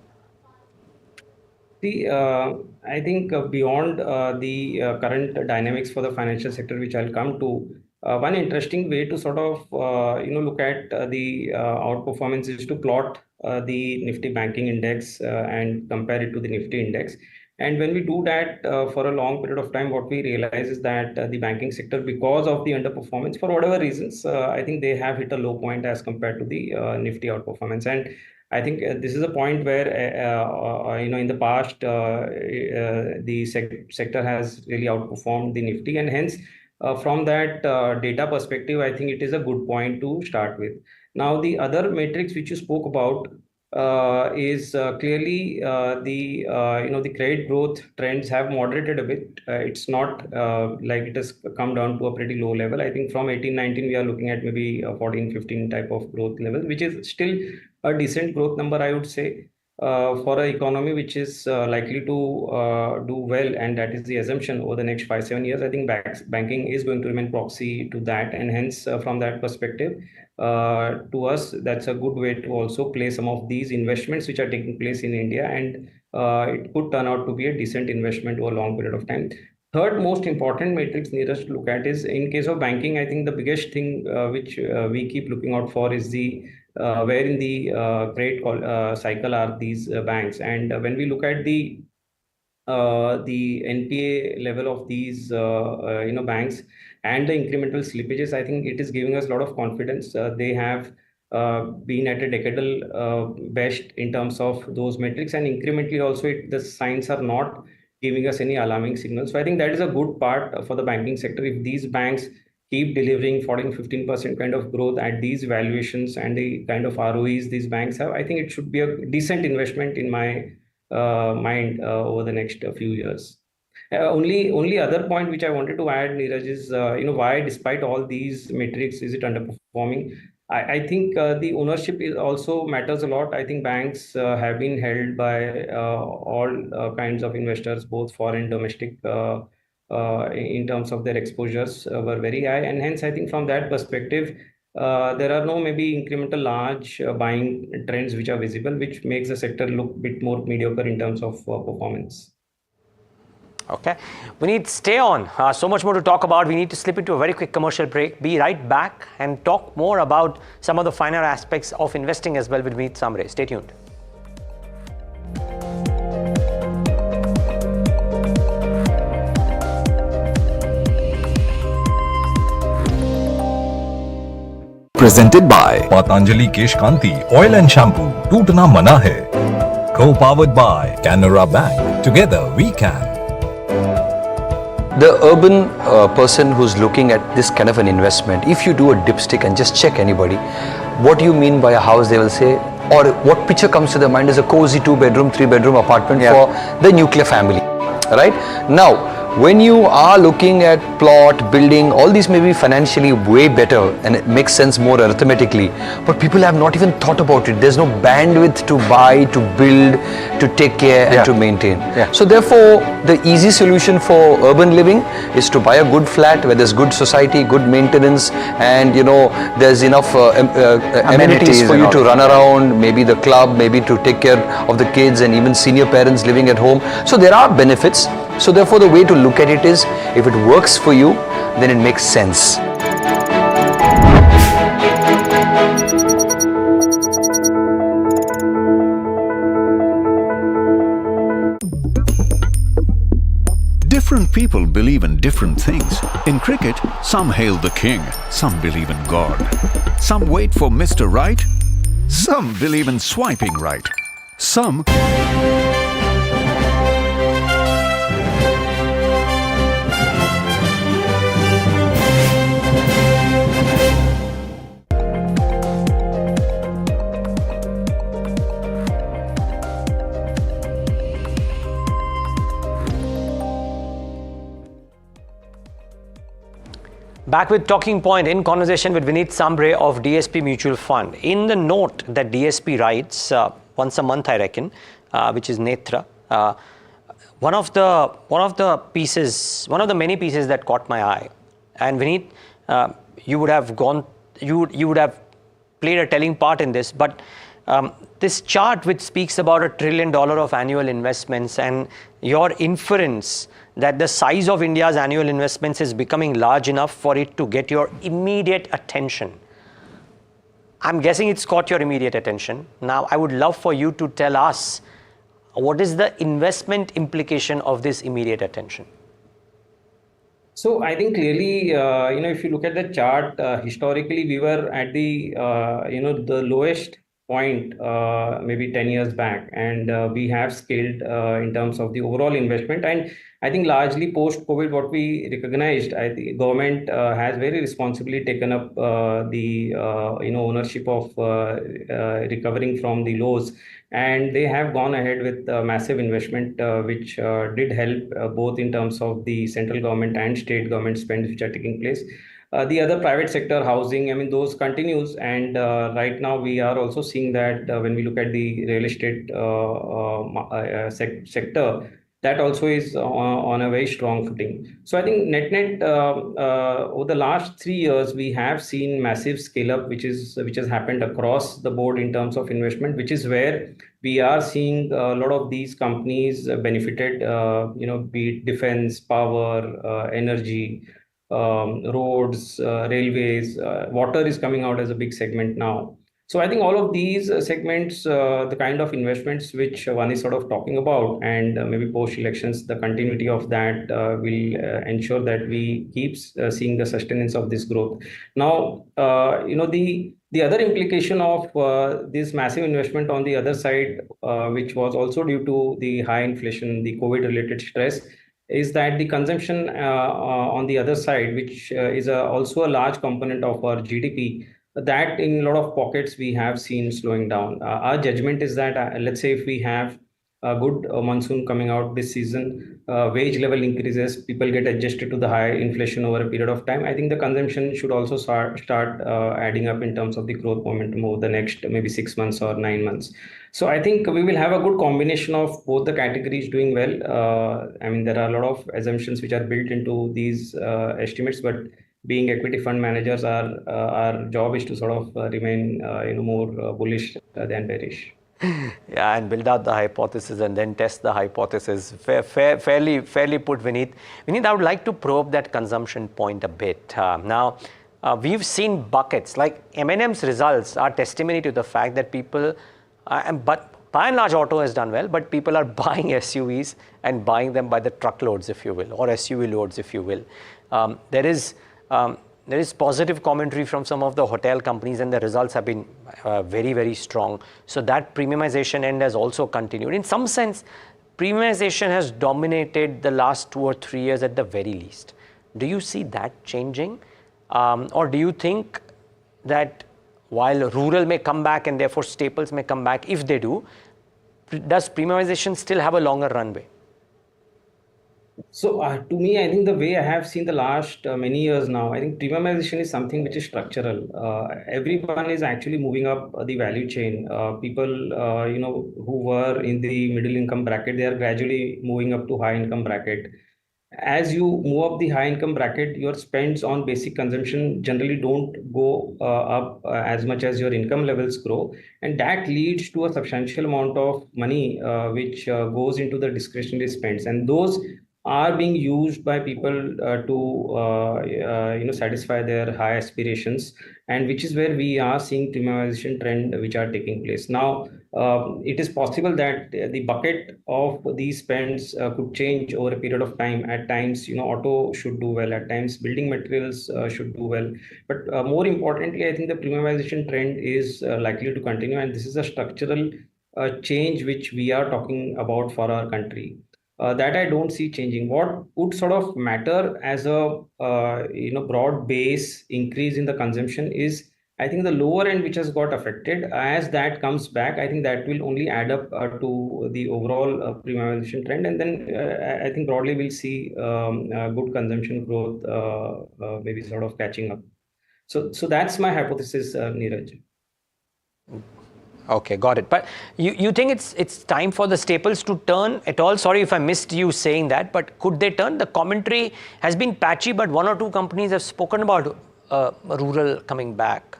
I think beyond the current dynamics for the financial sector, which I'll come to, one interesting way to sort of look at the outperformance is to plot the Nifty Banking Index and compare it to the Nifty Index. And when we do that for a long period of time, what we realize is that the banking sector, because of the underperformance, for whatever reasons, I think they have hit a low point as compared to the Nifty outperformance. And I think this is a point where, in the past, the sector has really outperformed the Nifty, and hence, from that data perspective, I think it is a good point to start with. Now, the other matrix which you spoke about is clearly the credit growth trends have moderated a bit. It's not like it has come down to a pretty low level. I think from 18-19 we are looking at maybe a 14-15 type of growth level, which is still a decent growth number, I would say, for an economy which is likely to do well, and that is the assumption over the next 5-7 years. I think banking is going to remain proxy to that, and hence from that perspective, to us, that's a good way to also play some of these investments which are taking place in India, and it could turn out to be a decent investment over a long period of time. Third most important matrix needed to look at is, in case of banking, I think the biggest thing which we keep looking out for is the where in the credit cycle are these banks. And when we look at the NPA level of these banks and the incremental slippages, I think it is giving us a lot of confidence. They have been at a decadal best in terms of those metrics, and incrementally also the signs are not giving us any alarming signals. So I think that is a good part for the banking sector. If these banks keep delivering 14-15% kind of growth at these valuations and the kind of ROEs these banks have, I think it should be a decent investment in my mind over the next few years. Only other point which I wanted to add, Neeraj, is why despite all these metrics is it underperforming? I think the ownership is also matters a lot. I think banks have been held by all kinds of investors, both foreign, domestic, in terms of their exposures were very high, and hence I think from that perspective there are no maybe incremental large buying trends which are visible, which makes the sector look a bit more mediocre in terms of performance. Okay, we need to stay on. So much more to talk about. We need to slip into a very quick commercial break. Be right back and talk more about some of the finer aspects of investing as well with Vineet Samre. Stay tuned. Presented by Patanjali Kesh Kanti Oil and Shampoo. Tootna Mana Hai. Co-powered by Canara Bank. Together we can. The urban person who's looking at this kind of an investment, if you do a dipstick and just check anybody, what do you mean by a house, they will say, or what picture comes to their mind is a cozy 2-bedroom, 3-bedroom apartment for the nuclear family, right? Now, when you are looking at plot, building, all these may be financially way better and it makes sense more arithmetically, but people have not even thought about it. There's no bandwidth to buy, to build, to take care and to maintain. So therefore, the easy solution for urban living is to buy a good flat where there's good society, good maintenance, and there's enough amenities for you to run around, maybe the club, maybe to take care of the kids and even senior parents living at home. So there are benefits. So therefore, the way to look at it is, if it works for you, then it makes sense. Different people believe in different things. In cricket, some hail the king, some believe in God. Some wait for Mr. Right, some believe in swiping right. Some Back with Talking Point in conversation with Vineet Samre of DSP Mutual Fund. In the note that DSP writes once a month, I reckon, which is Netra, one of the many pieces that caught my eye, and Vineet, you would have played a telling part in this, but this chart which speaks about $1 trillion of annual investments and your inference that the size of India's annual investments is becoming large enough for it to get your immediate attention. I'm guessing it's caught your immediate attention. Now, I would love for you to tell us what is the investment implication of this immediate attention? So I think clearly, if you look at the chart, historically we were at the, the lowest point maybe 10 years back, and we have scaled in terms of the overall investment. And I think largely post-COVID, what we recognized, I think government has very responsibly taken up the ownership of recovering from the lows, and they have gone ahead with massive investment, which did help both in terms of the central government and state government spends which are taking place. The other private sector housing, I mean, those continues, and right now we are also seeing that when we look at the real estate sector, that also is on a very strong footing. So I think net over the last 3 years, we have seen massive scale up, which has happened across the board in terms of investment, which is where we are seeing a lot of these companies benefited, be it defense, power, energy, roads, railways, water is coming out as a big segment now. So I think all of these segments, the kind of investments which one is sort of talking about, and maybe post-elections, the continuity of that will ensure that we keep seeing the sustenance of this growth. Now, the other implication of this massive investment on the other side, which was also due to the high inflation, the COVID-related stress, is that the consumption on the other side, which is also a large component of our GDP, that in a lot of pockets we have seen slowing down. Our judgment is that, let's say if we have a good monsoon coming out this season, wage level increases, people get adjusted to the high inflation over a period of time. I think the consumption should also start adding up in terms of the growth momentum over the next maybe 6 months or 9 months. So I think we will have a good combination of both the categories doing well. I mean, there are a lot of assumptions which are built into these estimates, but being equity fund managers, our job is to sort of remain more bullish than bearish. Yeah, and build out the hypothesis and then test the hypothesis. Fairly put, Vineet. Vineet, I would like to probe that consumption point a bit. Now, we've seen buckets like M&M's results are testimony to the fact that people, but by and large, auto has done well, but people are buying SUVs and buying them by the truckloads, if you will, or SUV loads, if you will. There is positive commentary from some of the hotel companies, and the results have been very, very strong. So that premiumization end has also continued. In some sense, premiumization has dominated the last 2 or 3 years at the very least. Do you see that changing? Or do you think that while rural may come back and therefore staples may come back, if they do, does premiumization still have a longer runway? So to me, I think the way I have seen the last many years now, I think premiumization is something which is structural. Everyone is actually moving up the value chain. People, who were in the middle income bracket, they are gradually moving up to high income bracket. As you move up the high income bracket, your spends on basic consumption generally don't go up as much as your income levels grow. And that leads to a substantial amount of money which goes into the discretionary spends. And those are being used by people to satisfy their high aspirations, and which is where we are seeing premiumization trend which are taking place now. It is possible that the bucket of these spends could change over a period of time. At times, auto should do well. At times, building materials should do well. But more importantly, I think the premiumization trend is likely to continue, and this is a structural change which we are talking about for our country. That I don't see changing. What would sort of matter as a broad base increase in the consumption is, I think, the lower end which has got affected. As that comes back, I think that will only add up to the overall premiumization trend, and then I think broadly we'll see good consumption growth, maybe sort of catching up. So that's my hypothesis, Neeraj. Okay, got it. But you think it's time for the staples to turn at all? Sorry if I missed you saying that, but could they turn? The commentary has been patchy, but 1 or 2 companies have spoken about rural coming back.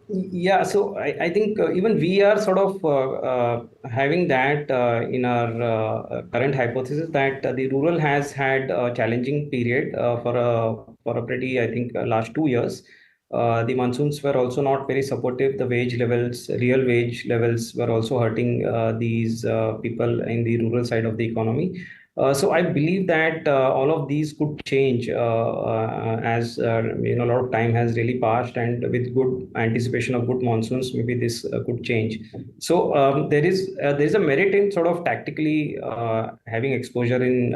Yeah, so I think even we are sort of having that in our current hypothesis that the rural has had a challenging period for a pretty, I think, last 2 years. The monsoons were also not very supportive. The wage levels, real wage levels, were also hurting these people in the rural side of the economy. So I believe that all of these could change as a lot of time has really passed, and with good anticipation of good monsoons, maybe this could change. So there is a merit in sort of tactically having exposure in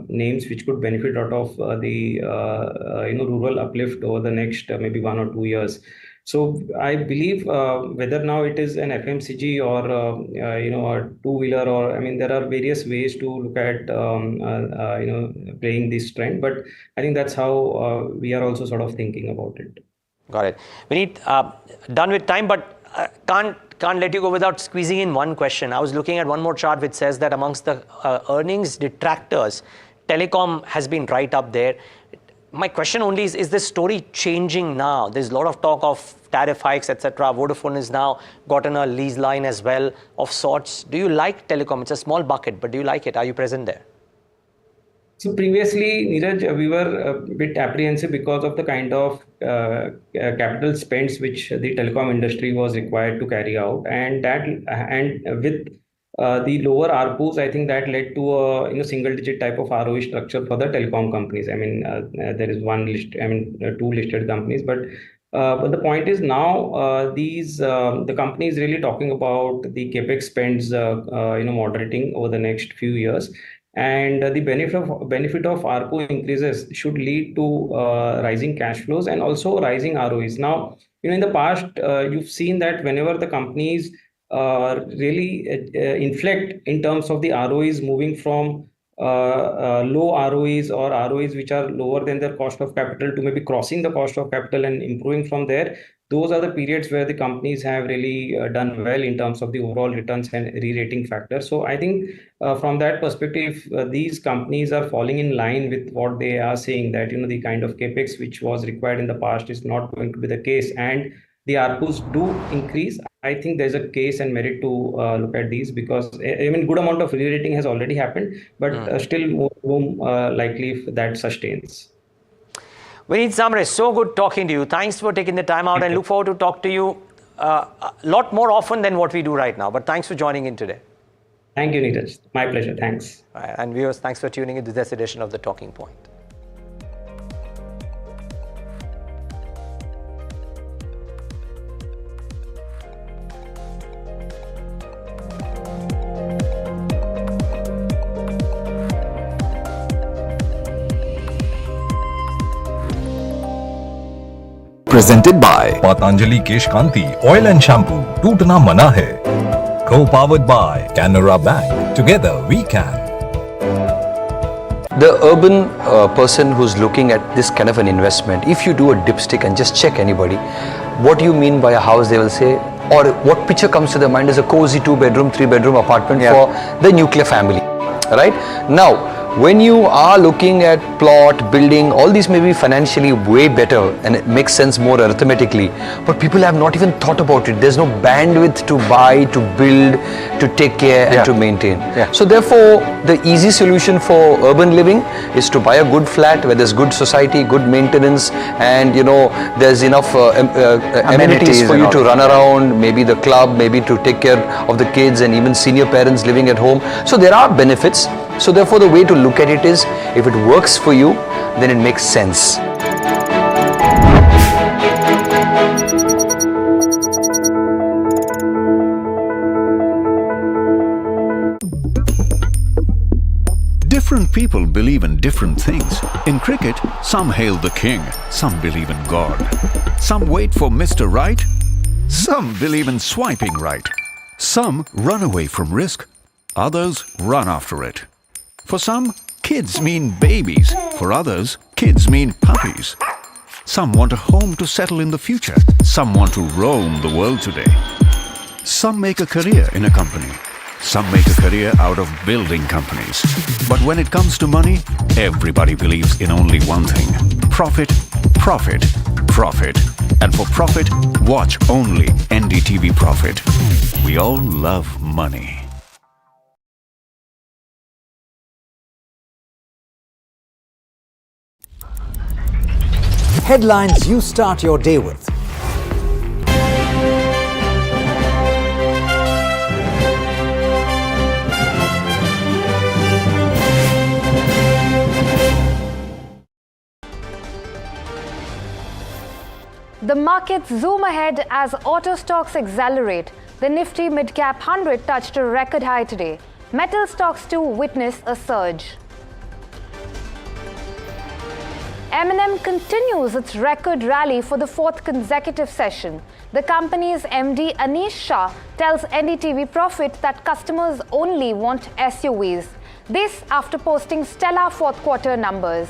names which could benefit out of the rural uplift over the next maybe 1 or 2 years. So I believe whether now it is an FMCG or a two-wheeler, or there are various ways to look at playing this trend. But I think that's how we are also sort of thinking about it. Got it. Vineet, done with time, but can't let you go without squeezing in one question. I was looking at one more chart which says that amongst the earnings detractors, telecom has been right up there. My question only is this story changing now? There's a lot of talk of tariff hikes, etc. Vodafone has now gotten a lease line as well of sorts. Do you like telecom? It's a small bucket, but do you like it? Are you present there? So previously, Neeraj, we were a bit apprehensive because of the kind of capital spends which the telecom industry was required to carry out, and with the lower ARPUs, I think that led to a single-digit type of ROE structure for the telecom companies. I mean, there is two listed companies, but the point is now the company is really talking about the capex spends moderating over the next few years, and the benefit of ARPU increases should lead to rising cash flows and also rising ROEs. Now, in the past, you've seen that whenever the companies really inflect in terms of the ROEs moving from low ROEs or ROEs which are lower than their cost of capital to maybe crossing the cost of capital and improving from there, those are the periods where the companies have really done well in terms of the overall returns and re-rating factor. So I think from that perspective, these companies are falling in line with what they are saying, that the kind of capex which was required in the past is not going to be the case, and the ARPUs do increase. I think there's a case and merit to look at these, because good amount of re-rating has already happened, but still more room likely if that sustains. Vineet Samre, so good talking to you. Thanks for taking the time out, and look forward to talk to you a lot more often than what we do right now. But thanks for joining in today. Thank you, Neeraj. My pleasure. Thanks. And viewers, thanks for tuning into this edition of The Talking Point. Presented by Patanjali Kesh Kanti Oil and Shampoo. Tootna Mana Hai. Co-powered by Canara Bank. Together we can. The urban person who's looking at this kind of an investment, if you do a dipstick and just check anybody, what do you mean by a house, they will say, or what picture comes to their mind is a cozy 2-bedroom, 3-bedroom apartment for the nuclear family, right? Now, when you are looking at plot, building, all these may be financially way better and it makes sense more arithmetically, but people have not even thought about it. There's no bandwidth to buy, to build, to take care and to maintain. So therefore, the easy solution for urban living is to buy a good flat where there's good society, good maintenance, and there's enough amenities for you to run around, maybe the club, maybe to take care of the kids and even senior parents living at home. So there are benefits. So therefore, the way to look at it is, if it works for you, then it makes sense. Different people believe in different things. In cricket, some hail the king, some believe in God. Some wait for Mr. Right, some believe in swiping right. Some run away from risk, others run after it. For some, kids mean babies. For others, kids mean puppies. Some want a home to settle in the future. Some want to roam the world today. Some make a career in a company. Some make a career out of building companies. But when it comes to money, everybody believes in only one thing: profit, profit, profit. And for profit, watch only NDTV Profit. We all love money. Headlines you start your day with. The markets zoom ahead as auto stocks accelerate. The Nifty Mid-Cap 100 touched a record high today. Metal stocks too witness a surge. M&M continues its record rally for the fourth consecutive session. The company's MD Anish Shah tells NDTV Profit that customers only want SUVs. This after posting stellar fourth quarter numbers.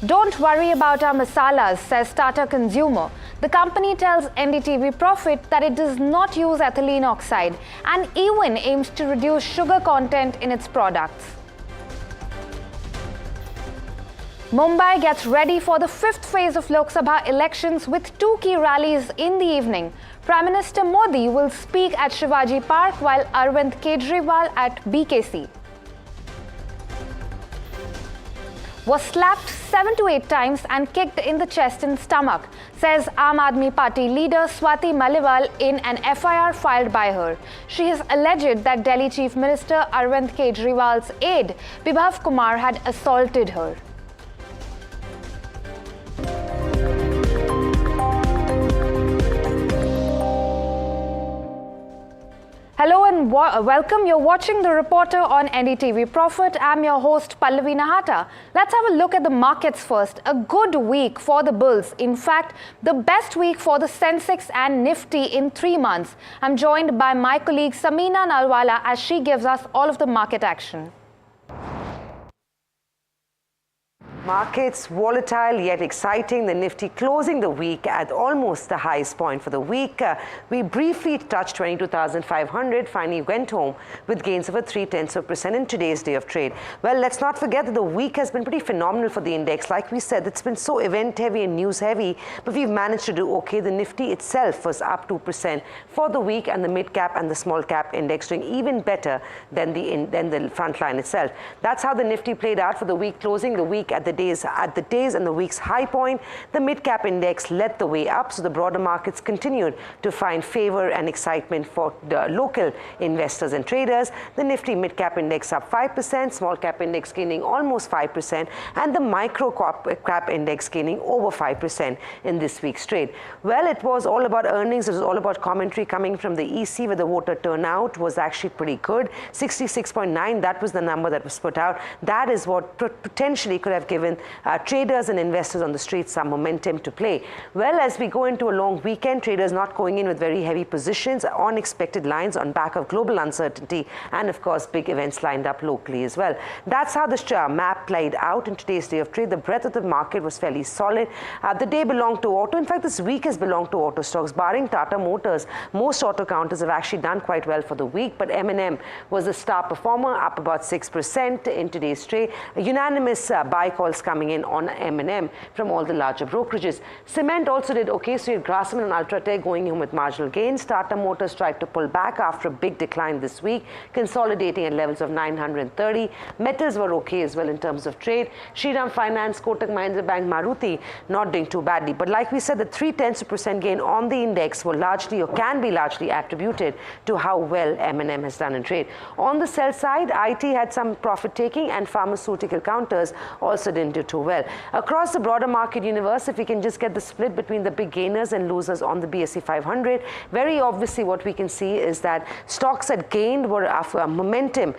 Don't worry about our masalas, says Tata Consumer. The company tells NDTV Profit that it does not use ethylene oxide and even aims to reduce sugar content in its products. Mumbai gets ready for the fifth phase of Lok Sabha elections with two key rallies in the evening. Prime Minister Modi will speak at Shivaji Park while Arvind Kejriwal at BKC. was slapped 7 to 8 times and kicked in the chest and stomach, says Aam Aadmi Party leader Swati Maliwal in an FIR filed by her. She has alleged that Delhi Chief Minister Arvind Kejriwal's aide, Bibhav Kumar, had assaulted her. Hello and welcome. You're watching The Reporter on NDTV Profit. I'm your host, Pallavi Nahata. Let's have a look at the markets first. A good week for the bulls. In fact, the best week for the Sensex and Nifty in 3 months. I'm joined by my colleague Samina Nalwala as she gives us all of the market action. Markets volatile yet exciting. The Nifty closing the week at almost the highest point for the week. We briefly touched 22,500, finally went home with gains of 0.3% in today's day of trade. Well, let's not forget that the week has been pretty phenomenal for the index. Like we said, it's been so event heavy and news heavy, but we've managed to do okay. The Nifty itself was up 2% for the week, and the mid cap and the small cap index doing even better than the front line itself. That's how the Nifty played out for the week, closing the week at the days and the week's high point. The mid-cap index led the way up, so the broader markets continued to find favor and excitement for the local investors and traders. The Nifty mid-cap index up 5%, small-cap index gaining almost 5%, and the micro-cap index gaining over 5% in this week's trade. Well, it was all about earnings. It was all about commentary coming from the EC, where the voter turnout was actually pretty good. 66.9, that was the number that was put out. That is what potentially could have given traders and investors on the streets some momentum to play. Well, as we go into a long weekend, traders not going in with very heavy positions, unexpected lines on back of global uncertainty, and of course big events lined up locally as well. That's how this map played out in today's day of trade. The breadth of the market was fairly solid. The day belonged to auto. In fact, this week has belonged to auto stocks. Barring Tata Motors, most auto counters have actually done quite well for the week, but M&M was a star performer, up about 6% in today's trade. A unanimous buy calls coming in on M&M from all the larger brokerages. Cement also did okay, so you had Grassman and Ultratech going in with marginal gains. Tata Motors tried to pull back after a big decline this week, consolidating at levels of 930. Metals were okay as well in terms of trade. Shriram Finance, Kotak Mahindra Bank, Maruti not doing too badly. But like we said, the 0.3% gain on the index were largely, or can be largely, attributed to how well M&M has done in trade. On the sell side, IT had some profit taking, and pharmaceutical counters also didn't do too well. Across the broader market universe, if we can just get the split between the big gainers and losers on the BSE 500, very obviously what we can see is that stocks that gained were momentum,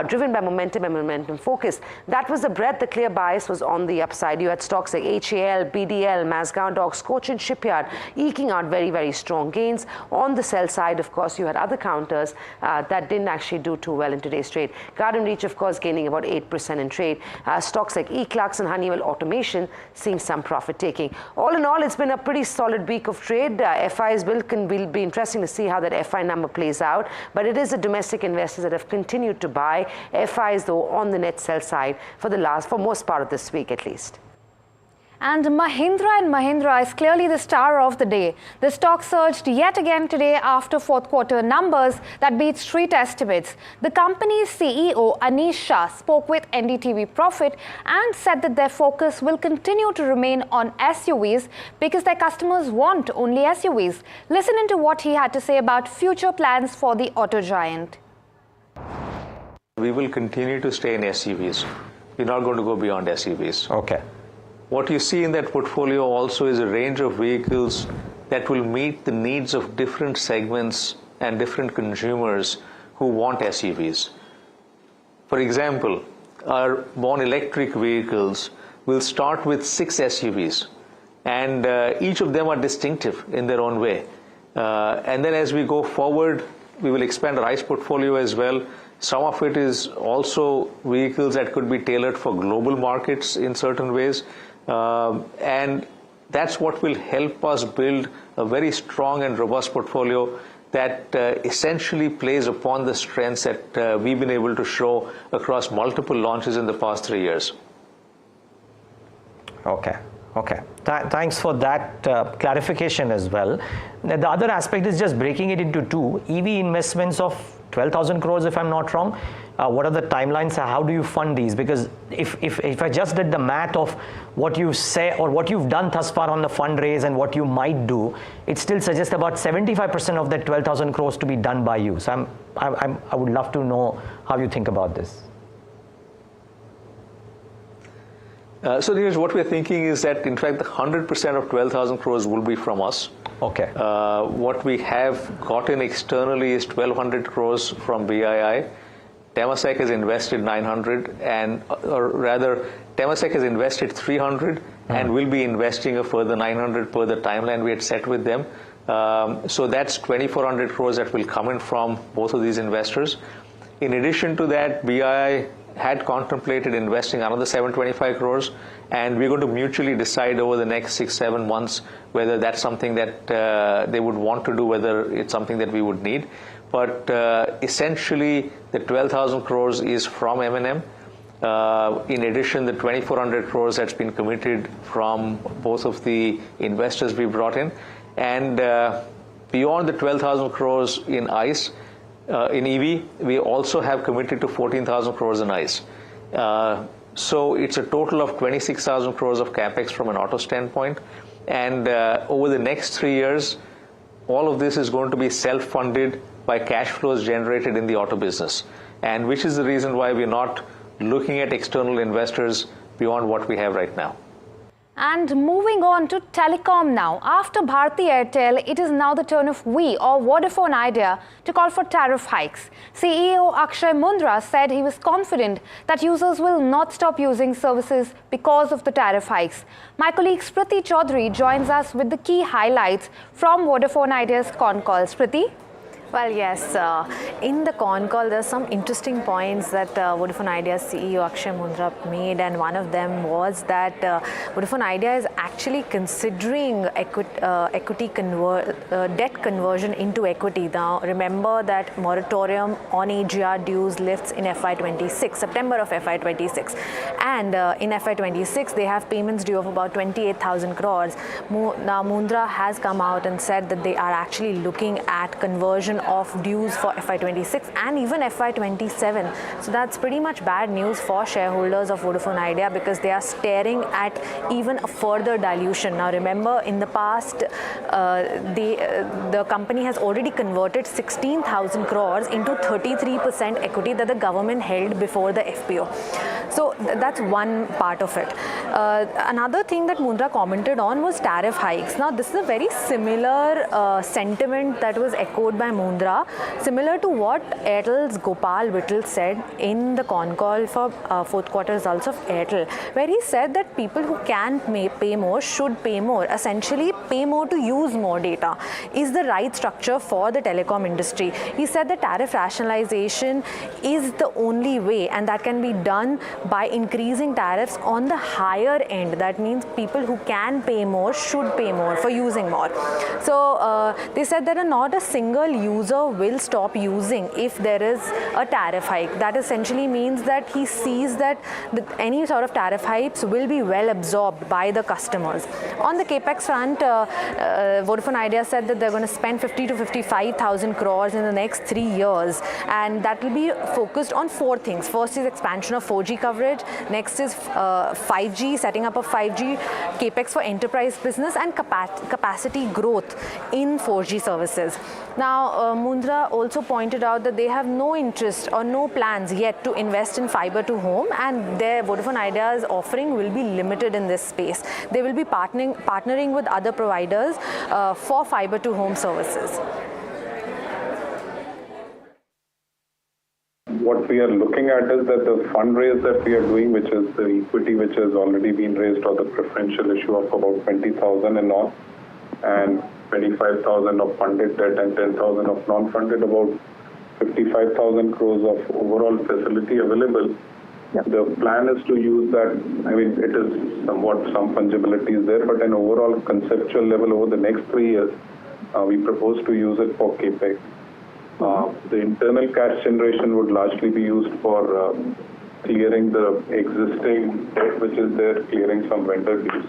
driven by momentum and momentum focus. That was the breadth. The clear bias was on the upside. You had stocks like HAL, BDL, Mazgaon Docks, Cochin Shipyard eking out very, very strong gains. On the sell side, of course, you had other counters that didn't actually do too well in today's trade. Garden Reach, of course, gaining about 8% in trade. Stocks like E-Clarks and Honeywell Automation seeing some profit taking. All in all, it's been a pretty solid week of trade. FIs will be interesting to see how that FI number plays out, but it is the domestic investors that have continued to buy. FIs, though, on the net sell side for most part of this week at least. And Mahindra & Mahindra is clearly the star of the day. The stock surged yet again today after fourth quarter numbers that beat street estimates. The company's CEO, Anish Shah, spoke with NDTV Profit and said that their focus will continue to remain on SUVs because their customers want only SUVs. Listen into what he had to say about future plans for the auto giant. We will continue to stay in SUVs. We're not going to go beyond SUVs. Okay. What you see in that portfolio also is a range of vehicles that will meet the needs of different segments and different consumers who want SUVs. For example, our born electric vehicles will start with 6 SUVs, and each of them are distinctive in their own way. And then as we go forward, we will expand our ICE portfolio as well. Some of it is also vehicles that could be tailored for global markets in certain ways. And that's what will help us build a very strong and robust portfolio that essentially plays upon the strengths that we've been able to show across multiple launches in the past 3 years. Okay. Okay, thanks for that clarification as well. The other aspect is just breaking it into two. EV investments of 12,000 crores, if I'm not wrong. What are the timelines? How do you fund these? Because if I just did the math of what you say or what you've done thus far on the fundraise and what you might do, it still suggests about 75% of that 12,000 crores to be done by you. So I would love to know how you think about this. So Neeraj, what we're thinking is that in fact the 100% of 12,000 crores will be from us. Okay. What we have gotten externally is 1,200 crores from BII. Temasek has invested 900, or rather, Temasek has invested 300 and will be investing a further 900 per the timeline we had set with them. So that's 2,400 crores that will come in from both of these investors. In addition to that, BII had contemplated investing another 725 crores, and we're going to mutually decide over the next 6-7 months whether that's something that they would want to do, whether it's something that we would need. But essentially, the 12,000 crores is from M&M. In addition, the 2,400 crores that's been committed from both of the investors we brought in. And beyond the 12,000 crores in ICE, in EV, we also have committed to 14,000 crores in ICE. So it's a total of 26,000 crores of capex from an auto standpoint. And over the next 3 years, all of this is going to be self-funded by cash flows generated in the auto business. And which is the reason why we're not looking at external investors beyond what we have right now. And moving on to telecom now. After Bharti Airtel, it is now the turn of Vi or Vodafone Idea to call for tariff hikes. CEO Akshay Mundra said he was confident that users will not stop using services because of the tariff hikes. My colleague Spriti Chaudhary joins us with the key highlights from Vodafone Idea's con call. Spriti? Well, yes, in the con call, there's some interesting points that Vodafone Idea's CEO Akshay Mundra made, and one of them was that Vodafone Idea is actually considering debt conversion into equity. Now, remember that moratorium on AGR dues lifts in FY26, September of FY26, and in FY26 they have payments due of about 28,000 crores. Now, Mundra has come out and said that they are actually looking at conversion of dues for FY26 and even FY27. So that's pretty much bad news for shareholders of Vodafone Idea because they are staring at even a further dilution. Now remember, in the past, the company has already converted 16,000 crores into 33% equity that the government held before the FPO. So that's one part of it. Another thing that Mundra commented on was tariff hikes. Now this is a very similar sentiment that was echoed by Mundra, similar to what Airtel's Gopal Vittal said in the con call for fourth quarter results of Airtel, where he said that people who can pay more should pay more, essentially pay more to use more data, is the right structure for the telecom industry. He said that tariff rationalization is the only way, and that can be done by increasing tariffs on the higher end. That means people who can pay more should pay more for using more. So they said that not a single user will stop using if there is a tariff hike. That essentially means that he sees that any sort of tariff hikes will be well absorbed by the customers. On the capex front, Vodafone Idea said that they're going to spend 50 to 55,000 crores in the next 3 years, and that will be focused on 4 things. First is expansion of 4G coverage. Next is 5G, setting up of 5G, capex for enterprise business, and capacity growth in 4G services. Now, Mundra also pointed out that they have no interest or no plans yet to invest in fiber to home, and their Vodafone Idea's offering will be limited in this space. They will be partnering with other providers for fiber to home services. What we are looking at is that the fundraise that we are doing, which is the equity which has already been raised, or the preferential issue of about 20,000 and all, and 25,000 of funded debt and 10,000 of non-funded, about 55,000 crores of overall facility available. The plan is to use that. I mean, it is somewhat some fungibility is there, but an overall conceptual level over the next 3 years, we propose to use it for capex. The internal cash generation would largely be used for clearing the existing debt which is there, clearing some vendor dues.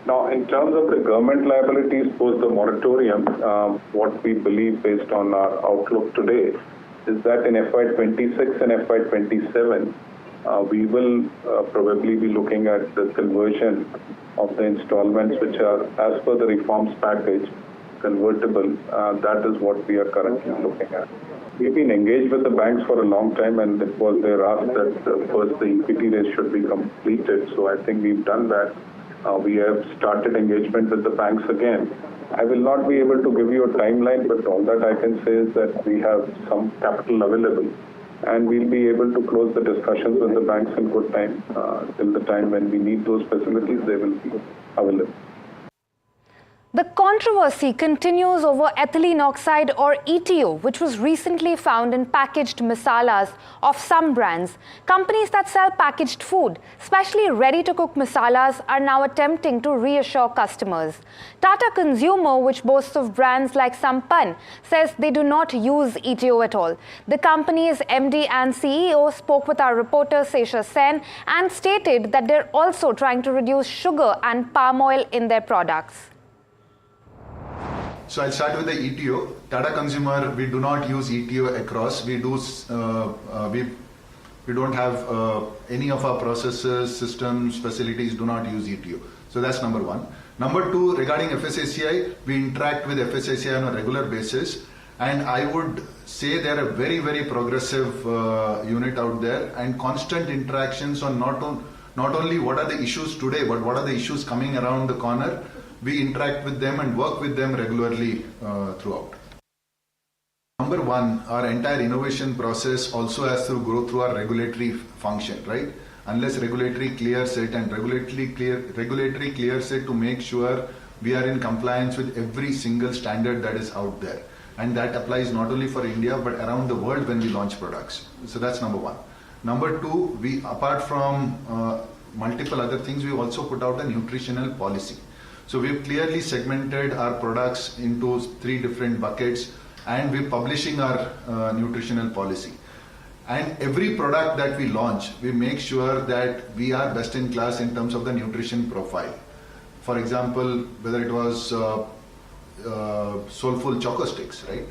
Now, in terms of the government liabilities post the moratorium, what we believe based on our outlook today is that in FY26 and FY27, we will probably be looking at the conversion of the installments which are, as per the reforms package, convertible. That is what we are currently looking at. We've been engaged with the banks for a long time, and it was their ask that first the equity raise should be completed. So I think we've done that. We have started engagement with the banks again. I will not be able to give you a timeline, but all that I can say is that we have some capital available, and we'll be able to close the discussions with the banks in good time. Till the time when we need those facilities, they will be available. The controversy continues over ethylene oxide or ETO, which was recently found in packaged masalas of some brands. Companies that sell packaged food, especially ready-to-cook masalas, are now attempting to reassure customers. Tata Consumer, which boasts of brands like Sampann, says they do not use ETO at all. The company's MD and CEO spoke with our reporter Sesha Sen and stated that they're also trying to reduce sugar and palm oil in their products. So I'll start with the ETO. Tata Consumer, we do not use ETO across. We do. We don't have any of our processes, systems, facilities do not use ETO. So that's number one. Number two, regarding FSSAI, we interact with FSSAI on a regular basis, and I would say they're a very, very progressive unit out there, and constant interactions on not only what are the issues today, but what are the issues coming around the corner. We interact with them and work with them regularly throughout. Number one, our entire innovation process also has to go through our regulatory function, right? Unless regulatory clears it, and regulatory clears it to make sure we are in compliance with every single standard that is out there. And that applies not only for India, but around the world when we launch products. So that's number one. Number two, we, apart from multiple other things, we also put out a nutritional policy. So we've clearly segmented our products into 3 different buckets, and we're publishing our nutritional policy. And every product that we launch, we make sure that we are best in class in terms of the nutrition profile. For example, whether it was soulful choco sticks, right?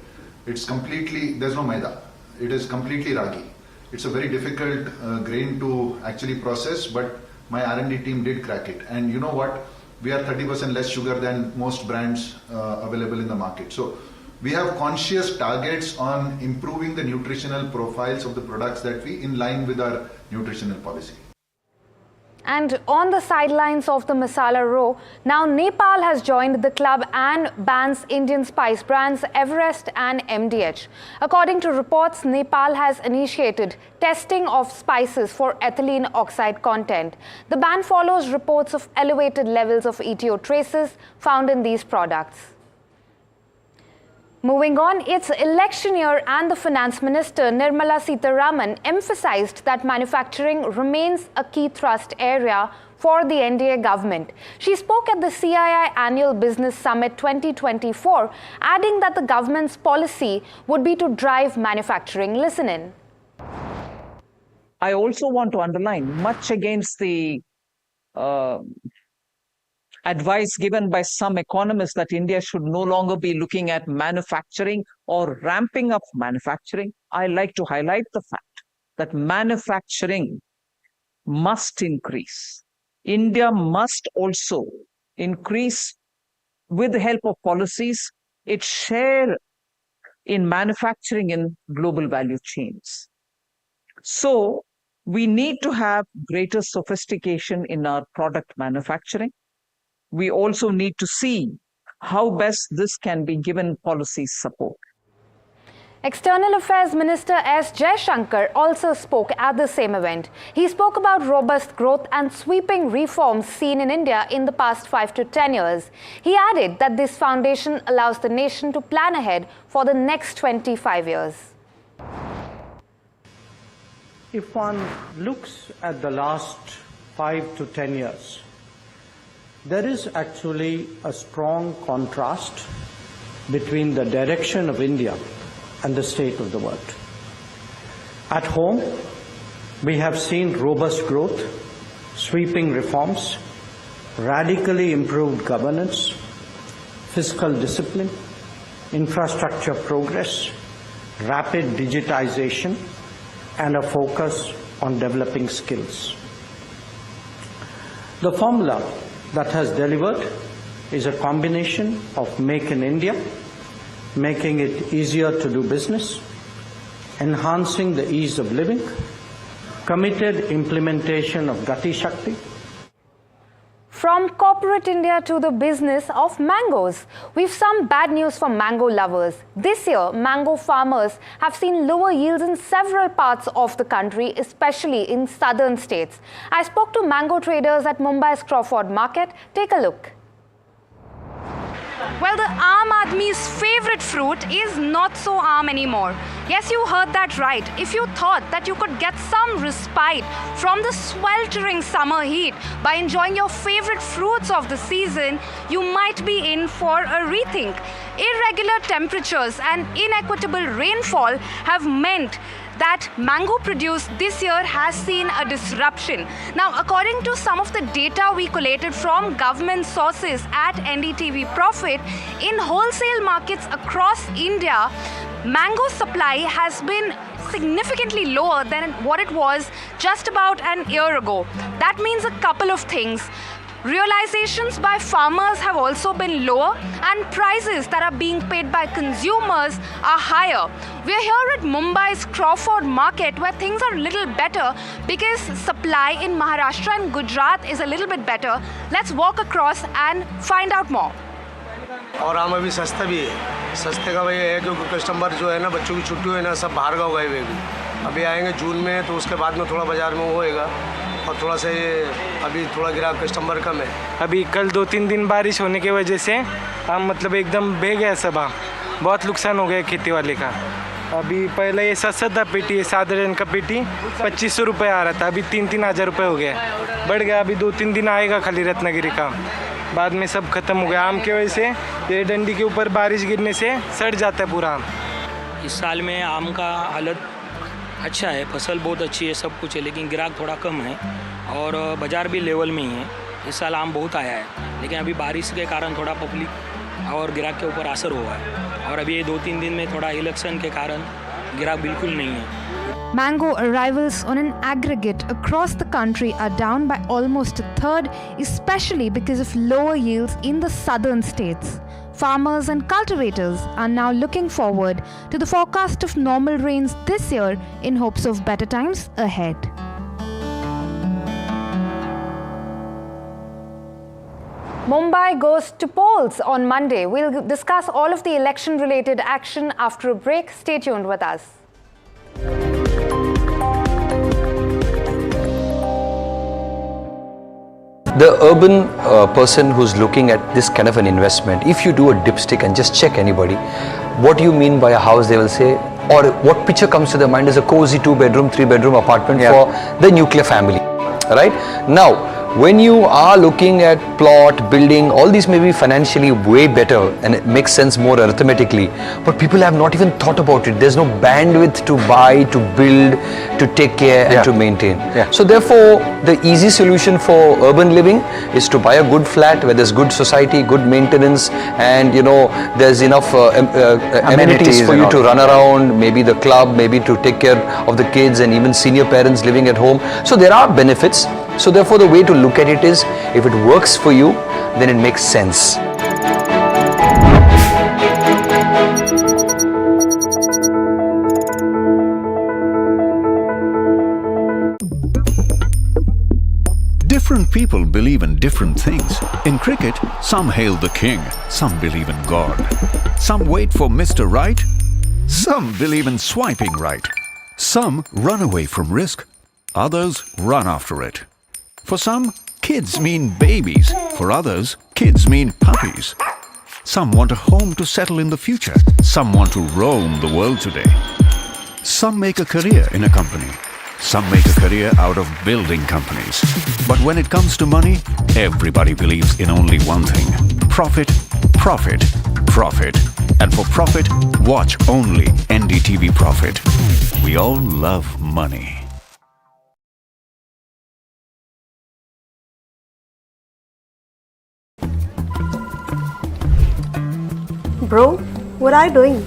It's completely, there's no maida. It is completely ragi. It's a very difficult grain to actually process, but my R&D team did crack it. And you know what? We are 30% less sugar than most brands available in the market. So we have conscious targets on improving the nutritional profiles of the products that we in line with our nutritional policy. And on the sidelines of the masala row, now Nepal has joined the club and bans Indian spice brands Everest and MDH. According to reports, Nepal has initiated testing of spices for ethylene oxide content. The ban follows reports of elevated levels of ETO traces found in these products. Moving on, it's election year and the Finance Minister Nirmala Sitharaman emphasized that manufacturing remains a key thrust area for the NDA government. She spoke at the CII Annual Business Summit 2024, adding that the government's policy would be to drive manufacturing. Listen in. I also want to underline, much against the advice given by some economists that India should no longer be looking at manufacturing or ramping up manufacturing, I like to highlight the fact that manufacturing must increase. India must also increase, with the help of policies, its share in manufacturing in global value chains. So we need to have greater sophistication in our product manufacturing. We also need to see how best this can be given policy support. External Affairs Minister S. Jaishankar also spoke at the same event. He spoke about robust growth and sweeping reforms seen in India in the past 5 to 10 years. He added that this foundation allows the nation to plan ahead for the next 25 years. If one looks at the last 5 to 10 years, there is actually a strong contrast between the direction of India and the state of the world. At home, we have seen robust growth, sweeping reforms, radically improved governance, fiscal discipline, infrastructure progress, rapid digitization, and a focus on developing skills. The formula that has delivered is a combination of Make in India, making it easier to do business, enhancing the ease of living, committed implementation of Gati Shakti. From corporate India to the business of mangoes, we've some bad news for mango lovers. This year, mango farmers have seen lower yields in several parts of the country, especially in southern states. I spoke to mango traders at Mumbai's Crawford market. Take a look. Well, the Aam Aadmi's favorite fruit is not so Aam anymore. Yes, you heard that right. If you thought that you could get some respite from the sweltering summer heat by enjoying your favorite fruits of the season, you might be in for a rethink. Irregular temperatures and inequitable rainfall have meant that mango produce this year has seen a disruption. Now, according to some of the data we collated from government sources at NDTV Profit, in wholesale markets across India, mango supply has been significantly lower than what it was just about an year ago. That means a couple of things. Realizations by farmers have also been lower, and prices that are being paid by consumers are higher. We're here at Mumbai's Crawford market, where things are a little better because supply in Maharashtra and Gujarat is a little bit better. Let's walk across and find out more. और आम अभी सस्ता भी है। सस्ते का भाई है क्योंकि कस्टमर जो है ना, बच्चों की छुट्टी है ना, सब बाहर गाँव गए हुए भी अभी आएंगे जून में, तो उसके बाद में थोड़ा बाजार में होएगा और थोड़ा सा ये अभी थोड़ा ग्राहक कस्टमर कम है। अभी कल 2-3 दिन बारिश होने की वजह से आम मतलब एकदम बह गया सब आम, बहुत नुकसान हो गया खेती वाले का। अभी पहले ये 7 था पेटी, ये साधारण का पेटी 2500 रुपये आ रहा था, अभी 3-3 हज़ार रुपये हो गया, बढ़ गया। अभी 2-3 दिन आएगा खाली रत्नागिरी का, बाद में सब खत्म हो गया। आम की वजह से ये डंडी के ऊपर बारिश गिरने से सड़ जाता है पूरा आम। इस साल में आम का हालत अच्छा है, फसल बहुत अच्छी है, सब कुछ है, लेकिन ग्राहक थोड़ा कम है और बाज़ार भी लेवल में ही है। इस साल आम बहुत आया है, लेकिन अभी बारिश के कारण थोड़ा पब्लिक और ग्राहक के ऊपर असर हुआ है और अभी ये 2-3 दिन में थोड़ा इलेक्शन के कारण ग्राहक बिल्कुल नहीं है। Mango arrivals on an aggregate across the country are down by almost a third, especially because of lower yields in the southern states. Farmers and cultivators are now looking forward to the forecast of normal rains this year in hopes of better times ahead. Mumbai goes to polls on Monday. We'll discuss all of the election-related action after a break. Stay tuned with us. The urban person who's looking at this kind of an investment, if you do a dipstick and just check anybody, what do you mean by a house, they will say, or what picture comes to their mind is a cozy 2-bedroom, 3-bedroom apartment for the nuclear family, right? Now, when you are looking at plot, building, all these may be financially way better and it makes sense more arithmetically, but people have not even thought about it. There's no bandwidth to buy, to build, to take care and to maintain. So therefore, the easy solution for urban living is to buy a good flat where there's good society, good maintenance, and you know, there's enough amenities for you to run around, maybe the club, maybe to take care of the kids and even senior parents living at home. So there are benefits. So therefore, the way to look at it is, if it works for you, then it makes sense. Different people believe in different things. In cricket, some hail the king, some believe in God. Some wait for Mr. Right, some believe in swiping right. Some run away from risk, others run after it. For some, kids mean babies. For others, kids mean puppies. Some want a home to settle in the future. Some want to roam the world today. Some make a career in a company. Some make a career out of building companies. But when it comes to money, everybody believes in only one thing: profit, profit, profit. And for profit, watch only NDTV Profit. We all love money. Bro, what are you doing?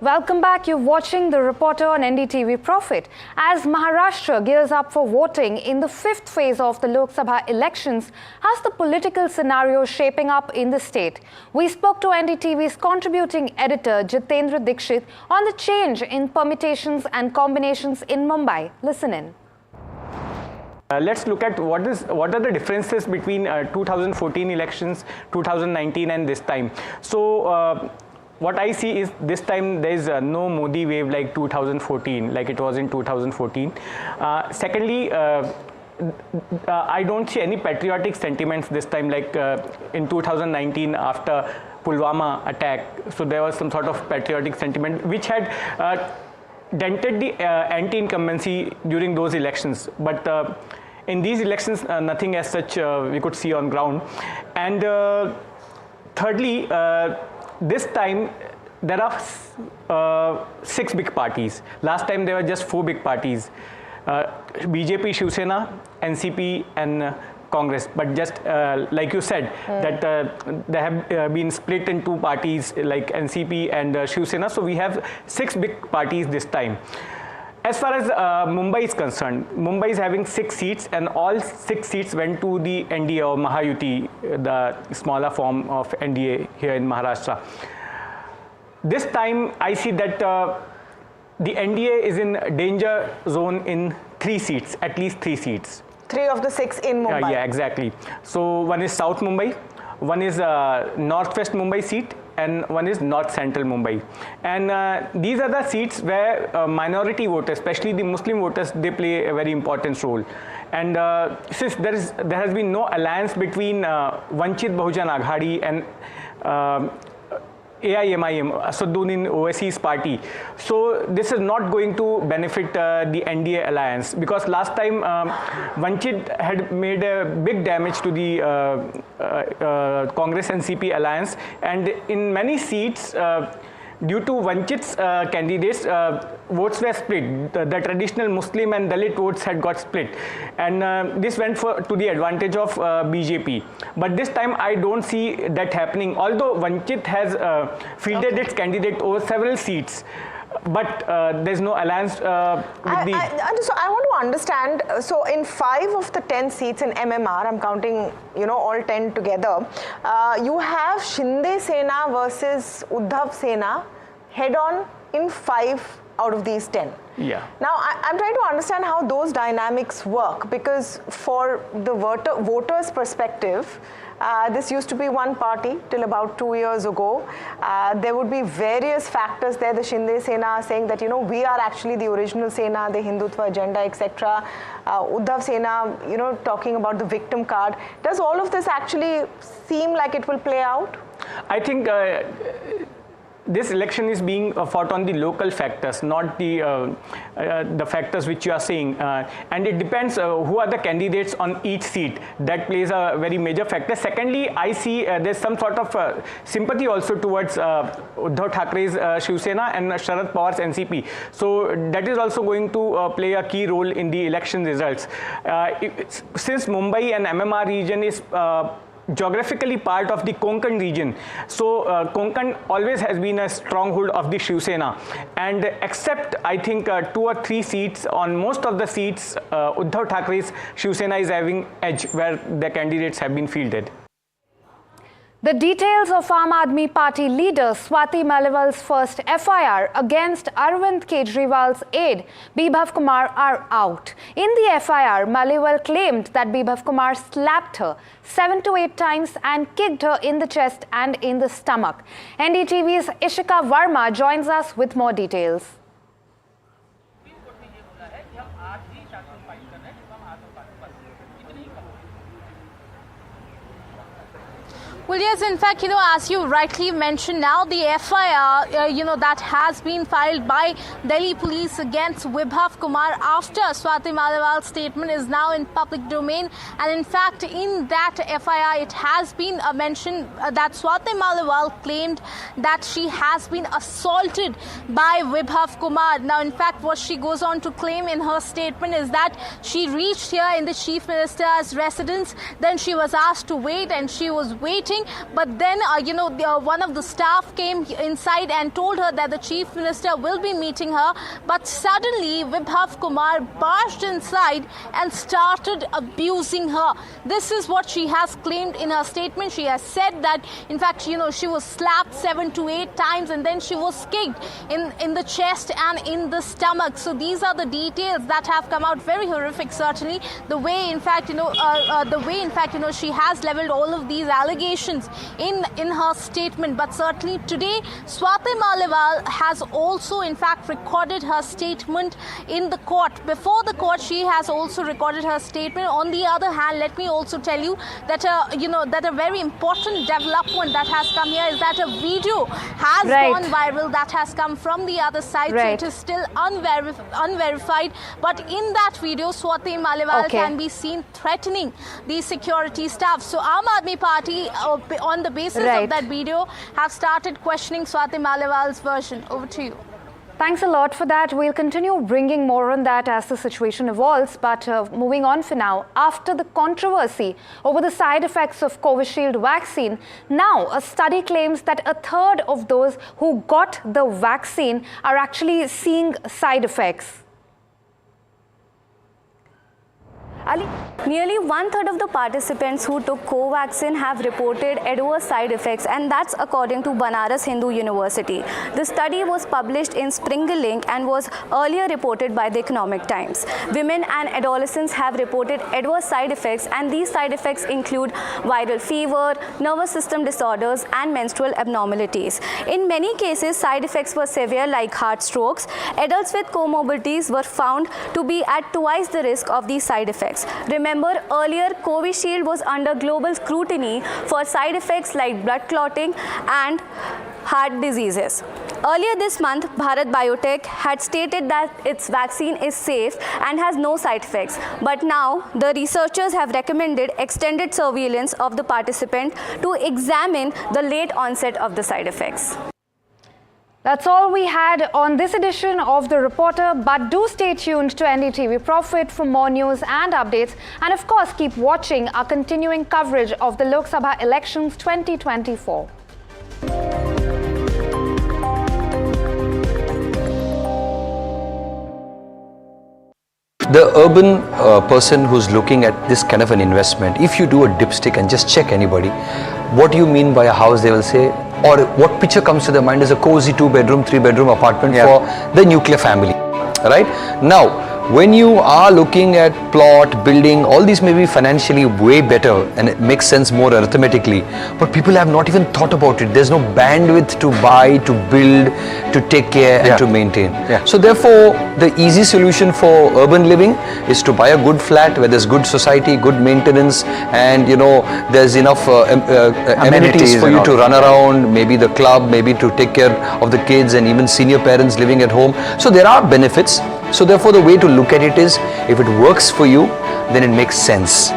Welcome back. You're watching The Reporter on NDTV Profit. As Maharashtra gears up for voting in the 5th phase of the Lok Sabha elections, how's the political scenario shaping up in the state? We spoke to NDTV's contributing editor Jitendra Dikshit on the change in permutations and combinations in Mumbai. Listen in. Let's look at what are the differences between 2014 elections, 2019 and this time. So what I see is this time there is no Modi wave like 2014, like it was in 2014. Secondly, I don't see any patriotic sentiments this time like in 2019 after Pulwama attack. So there was some sort of patriotic sentiment which had dented the anti-incumbency during those elections. But in these elections, nothing as such we could see on ground. And thirdly, this time there are 6 big parties. Last time there were just 4 big parties, BJP, Shiv Sena, NCP and Congress. But just like you said, that they have been split in 2 parties like NCP and Shiv Sena. So we have 6 big parties this time. As far as Mumbai is concerned, Mumbai is having 6 seats and all 6 seats went to the NDA or Mahayuti, the smaller form of NDA here in Maharashtra. This time I see that the NDA is in danger zone in 3 seats, at least 3 seats. 3 of the 6 in Mumbai. Yeah, exactly. So one is South Mumbai, one is Northwest Mumbai seat, and one is North Central Mumbai. And these are the seats where minority voters, especially the Muslim voters, they play a very important role. And since there has been no alliance between Vanchit Bahujan Aghadi and AIMIM, Asaduddin Owaisi's party. So this is not going to benefit the NDA alliance, because last time Vanchit had made a big damage to the Congress NCP alliance, and in many seats due to Vanchit's candidates, votes were split. The traditional Muslim and Dalit votes had got split, and this went to the advantage of BJP. But this time I don't see that happening, although Vanchit has fielded its candidate over several seats. But there's no alliance with So I want to understand, so in 5 of the 10 seats in MMR, I'm counting, all 10 together, you have Shinde Sena versus Uddhav Sena head-on in 5 out of these 10. Yeah. Now, I'm trying to understand how those dynamics work, because for the voters' perspective, this used to be one party till about 2 years ago. There would be various factors there. The Shinde Sena saying that, we are actually the original Sena, the Hindutva agenda, etc. Uddhav Sena, talking about the victim card. Does all of this actually seem like it will play out? I think this election is being fought on the local factors, not the factors which you are saying, and it depends who are the candidates on each seat. That plays a very major factor. Secondly, I see there's some sort of sympathy also towards Uddhav Thackeray's Shiv Sena and Sharad Pawar's NCP. So that is also going to play a key role in the election results. Since Mumbai and MMR region is geographically part of the Konkan region. So Konkan always has been a stronghold of the Shiv Sena, and except I think 2 or 3 seats, on most of the seats Uddhav Thackeray's Shiv Sena is having edge where the candidates have been fielded. The details of Aam Aadmi Party leader Swati Maliwal's first FIR against Arvind Kejriwal's aide Bibhav Kumar are out. In the FIR, Maliwal claimed that Bibhav Kumar slapped her 7 to 8 times and kicked her in the chest and in the stomach. NDTV's Ishika Verma joins us with more details. Well, yes, in fact, as you rightly mentioned now, the FIR, that has been filed by Delhi police against Vibhav Kumar after Swati Maliwal's statement is now in public domain. And in fact, in that FIR, it has been mentioned that Swati Maliwal claimed that she has been assaulted by Vibhav Kumar. Now, in fact, what she goes on to claim in her statement is that she reached here in the Chief Minister's residence, then she was asked to wait and she was waiting. But then, one of the staff came inside and told her that the Chief Minister will be meeting her. But suddenly, Vibhav Kumar barged inside and started abusing her. This is what she has claimed in her statement. She has said that, in fact, she was slapped 7 to 8 times and then she was kicked in the chest and in the stomach. So these are the details that have come out. Very horrific, certainly. The way, in fact, she has leveled all of these allegations in her statement. But certainly today, Swati Maliwal has also in fact recorded her statement in the court. Before the court, she has also recorded her statement. On the other hand, let me also tell you that that a very important development that has come here is that a video has gone viral that has come from the other side. So it is still unverified. But in that video, Swati Maliwal can be seen threatening the security staff. So Aam Aadmi Party, on the basis of that video, have started questioning Swati Maliwal's version. Over to you. Thanks a lot for that. We'll continue bringing more on that as the situation evolves. But moving on for now, after the controversy over the side effects of Covishield vaccine, now a study claims that a third of those who got the vaccine are actually seeing side effects. Ali, nearly 1/3 of the participants who took Covaxin have reported adverse side effects, and that's according to Banaras Hindu University. The study was published in Springer Link and was earlier reported by the Economic Times. Women and adolescents have reported adverse side effects, and these side effects include viral fever, nervous system disorders, and menstrual abnormalities. In many cases, side effects were severe, like heart strokes. Adults with comorbidities were found to be at twice the risk of these side effects. Remember, earlier Covishield was under global scrutiny for side effects like blood clotting and heart diseases. Earlier this month, Bharat Biotech had stated that its vaccine is safe and has no side effects. But now, the researchers have recommended extended surveillance of the participant to examine the late onset of the side effects. That's all we had on this edition of The Reporter, but do stay tuned to NDTV Profit for more news and updates. And of course, keep watching our continuing coverage of the Lok Sabha elections 2024. The urban person who's looking at this kind of an investment, if you do a dipstick and just check anybody, what do you mean by a house, they will say, or what picture comes to their mind is a cozy 2-bedroom, 3-bedroom apartment for the nuclear family, right? Now, when you are looking at plot, building, all these may be financially way better and it makes sense more arithmetically, but people have not even thought about it. There's no bandwidth to buy, to build, to take care and to maintain. So therefore, the easy solution for urban living is to buy a good flat where there's good society, good maintenance, and there's enough amenities for you to run around, maybe the club, maybe to take care of the kids and even senior parents living at home. So there are benefits. So therefore, the way to look at it is, if it works for you, then it makes sense.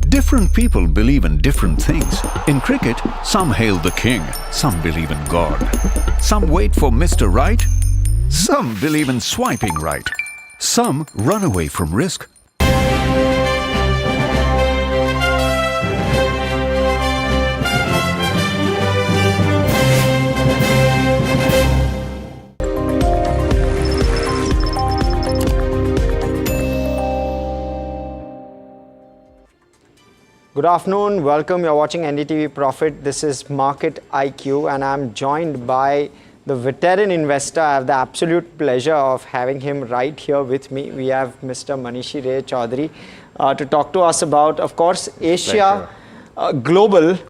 Different people believe in different things. In cricket, some hail the king, some believe in God. Some wait for Mr. Right, some believe in swiping right. Some run away from risk. Good afternoon, welcome. You're watching NDTV Profit. This is Market IQ and I'm joined by the veteran investor. I have the absolute pleasure of having him right here with me. We have Mr. Manishi Ray Chaudhary to talk to us about, of course, Asia Global.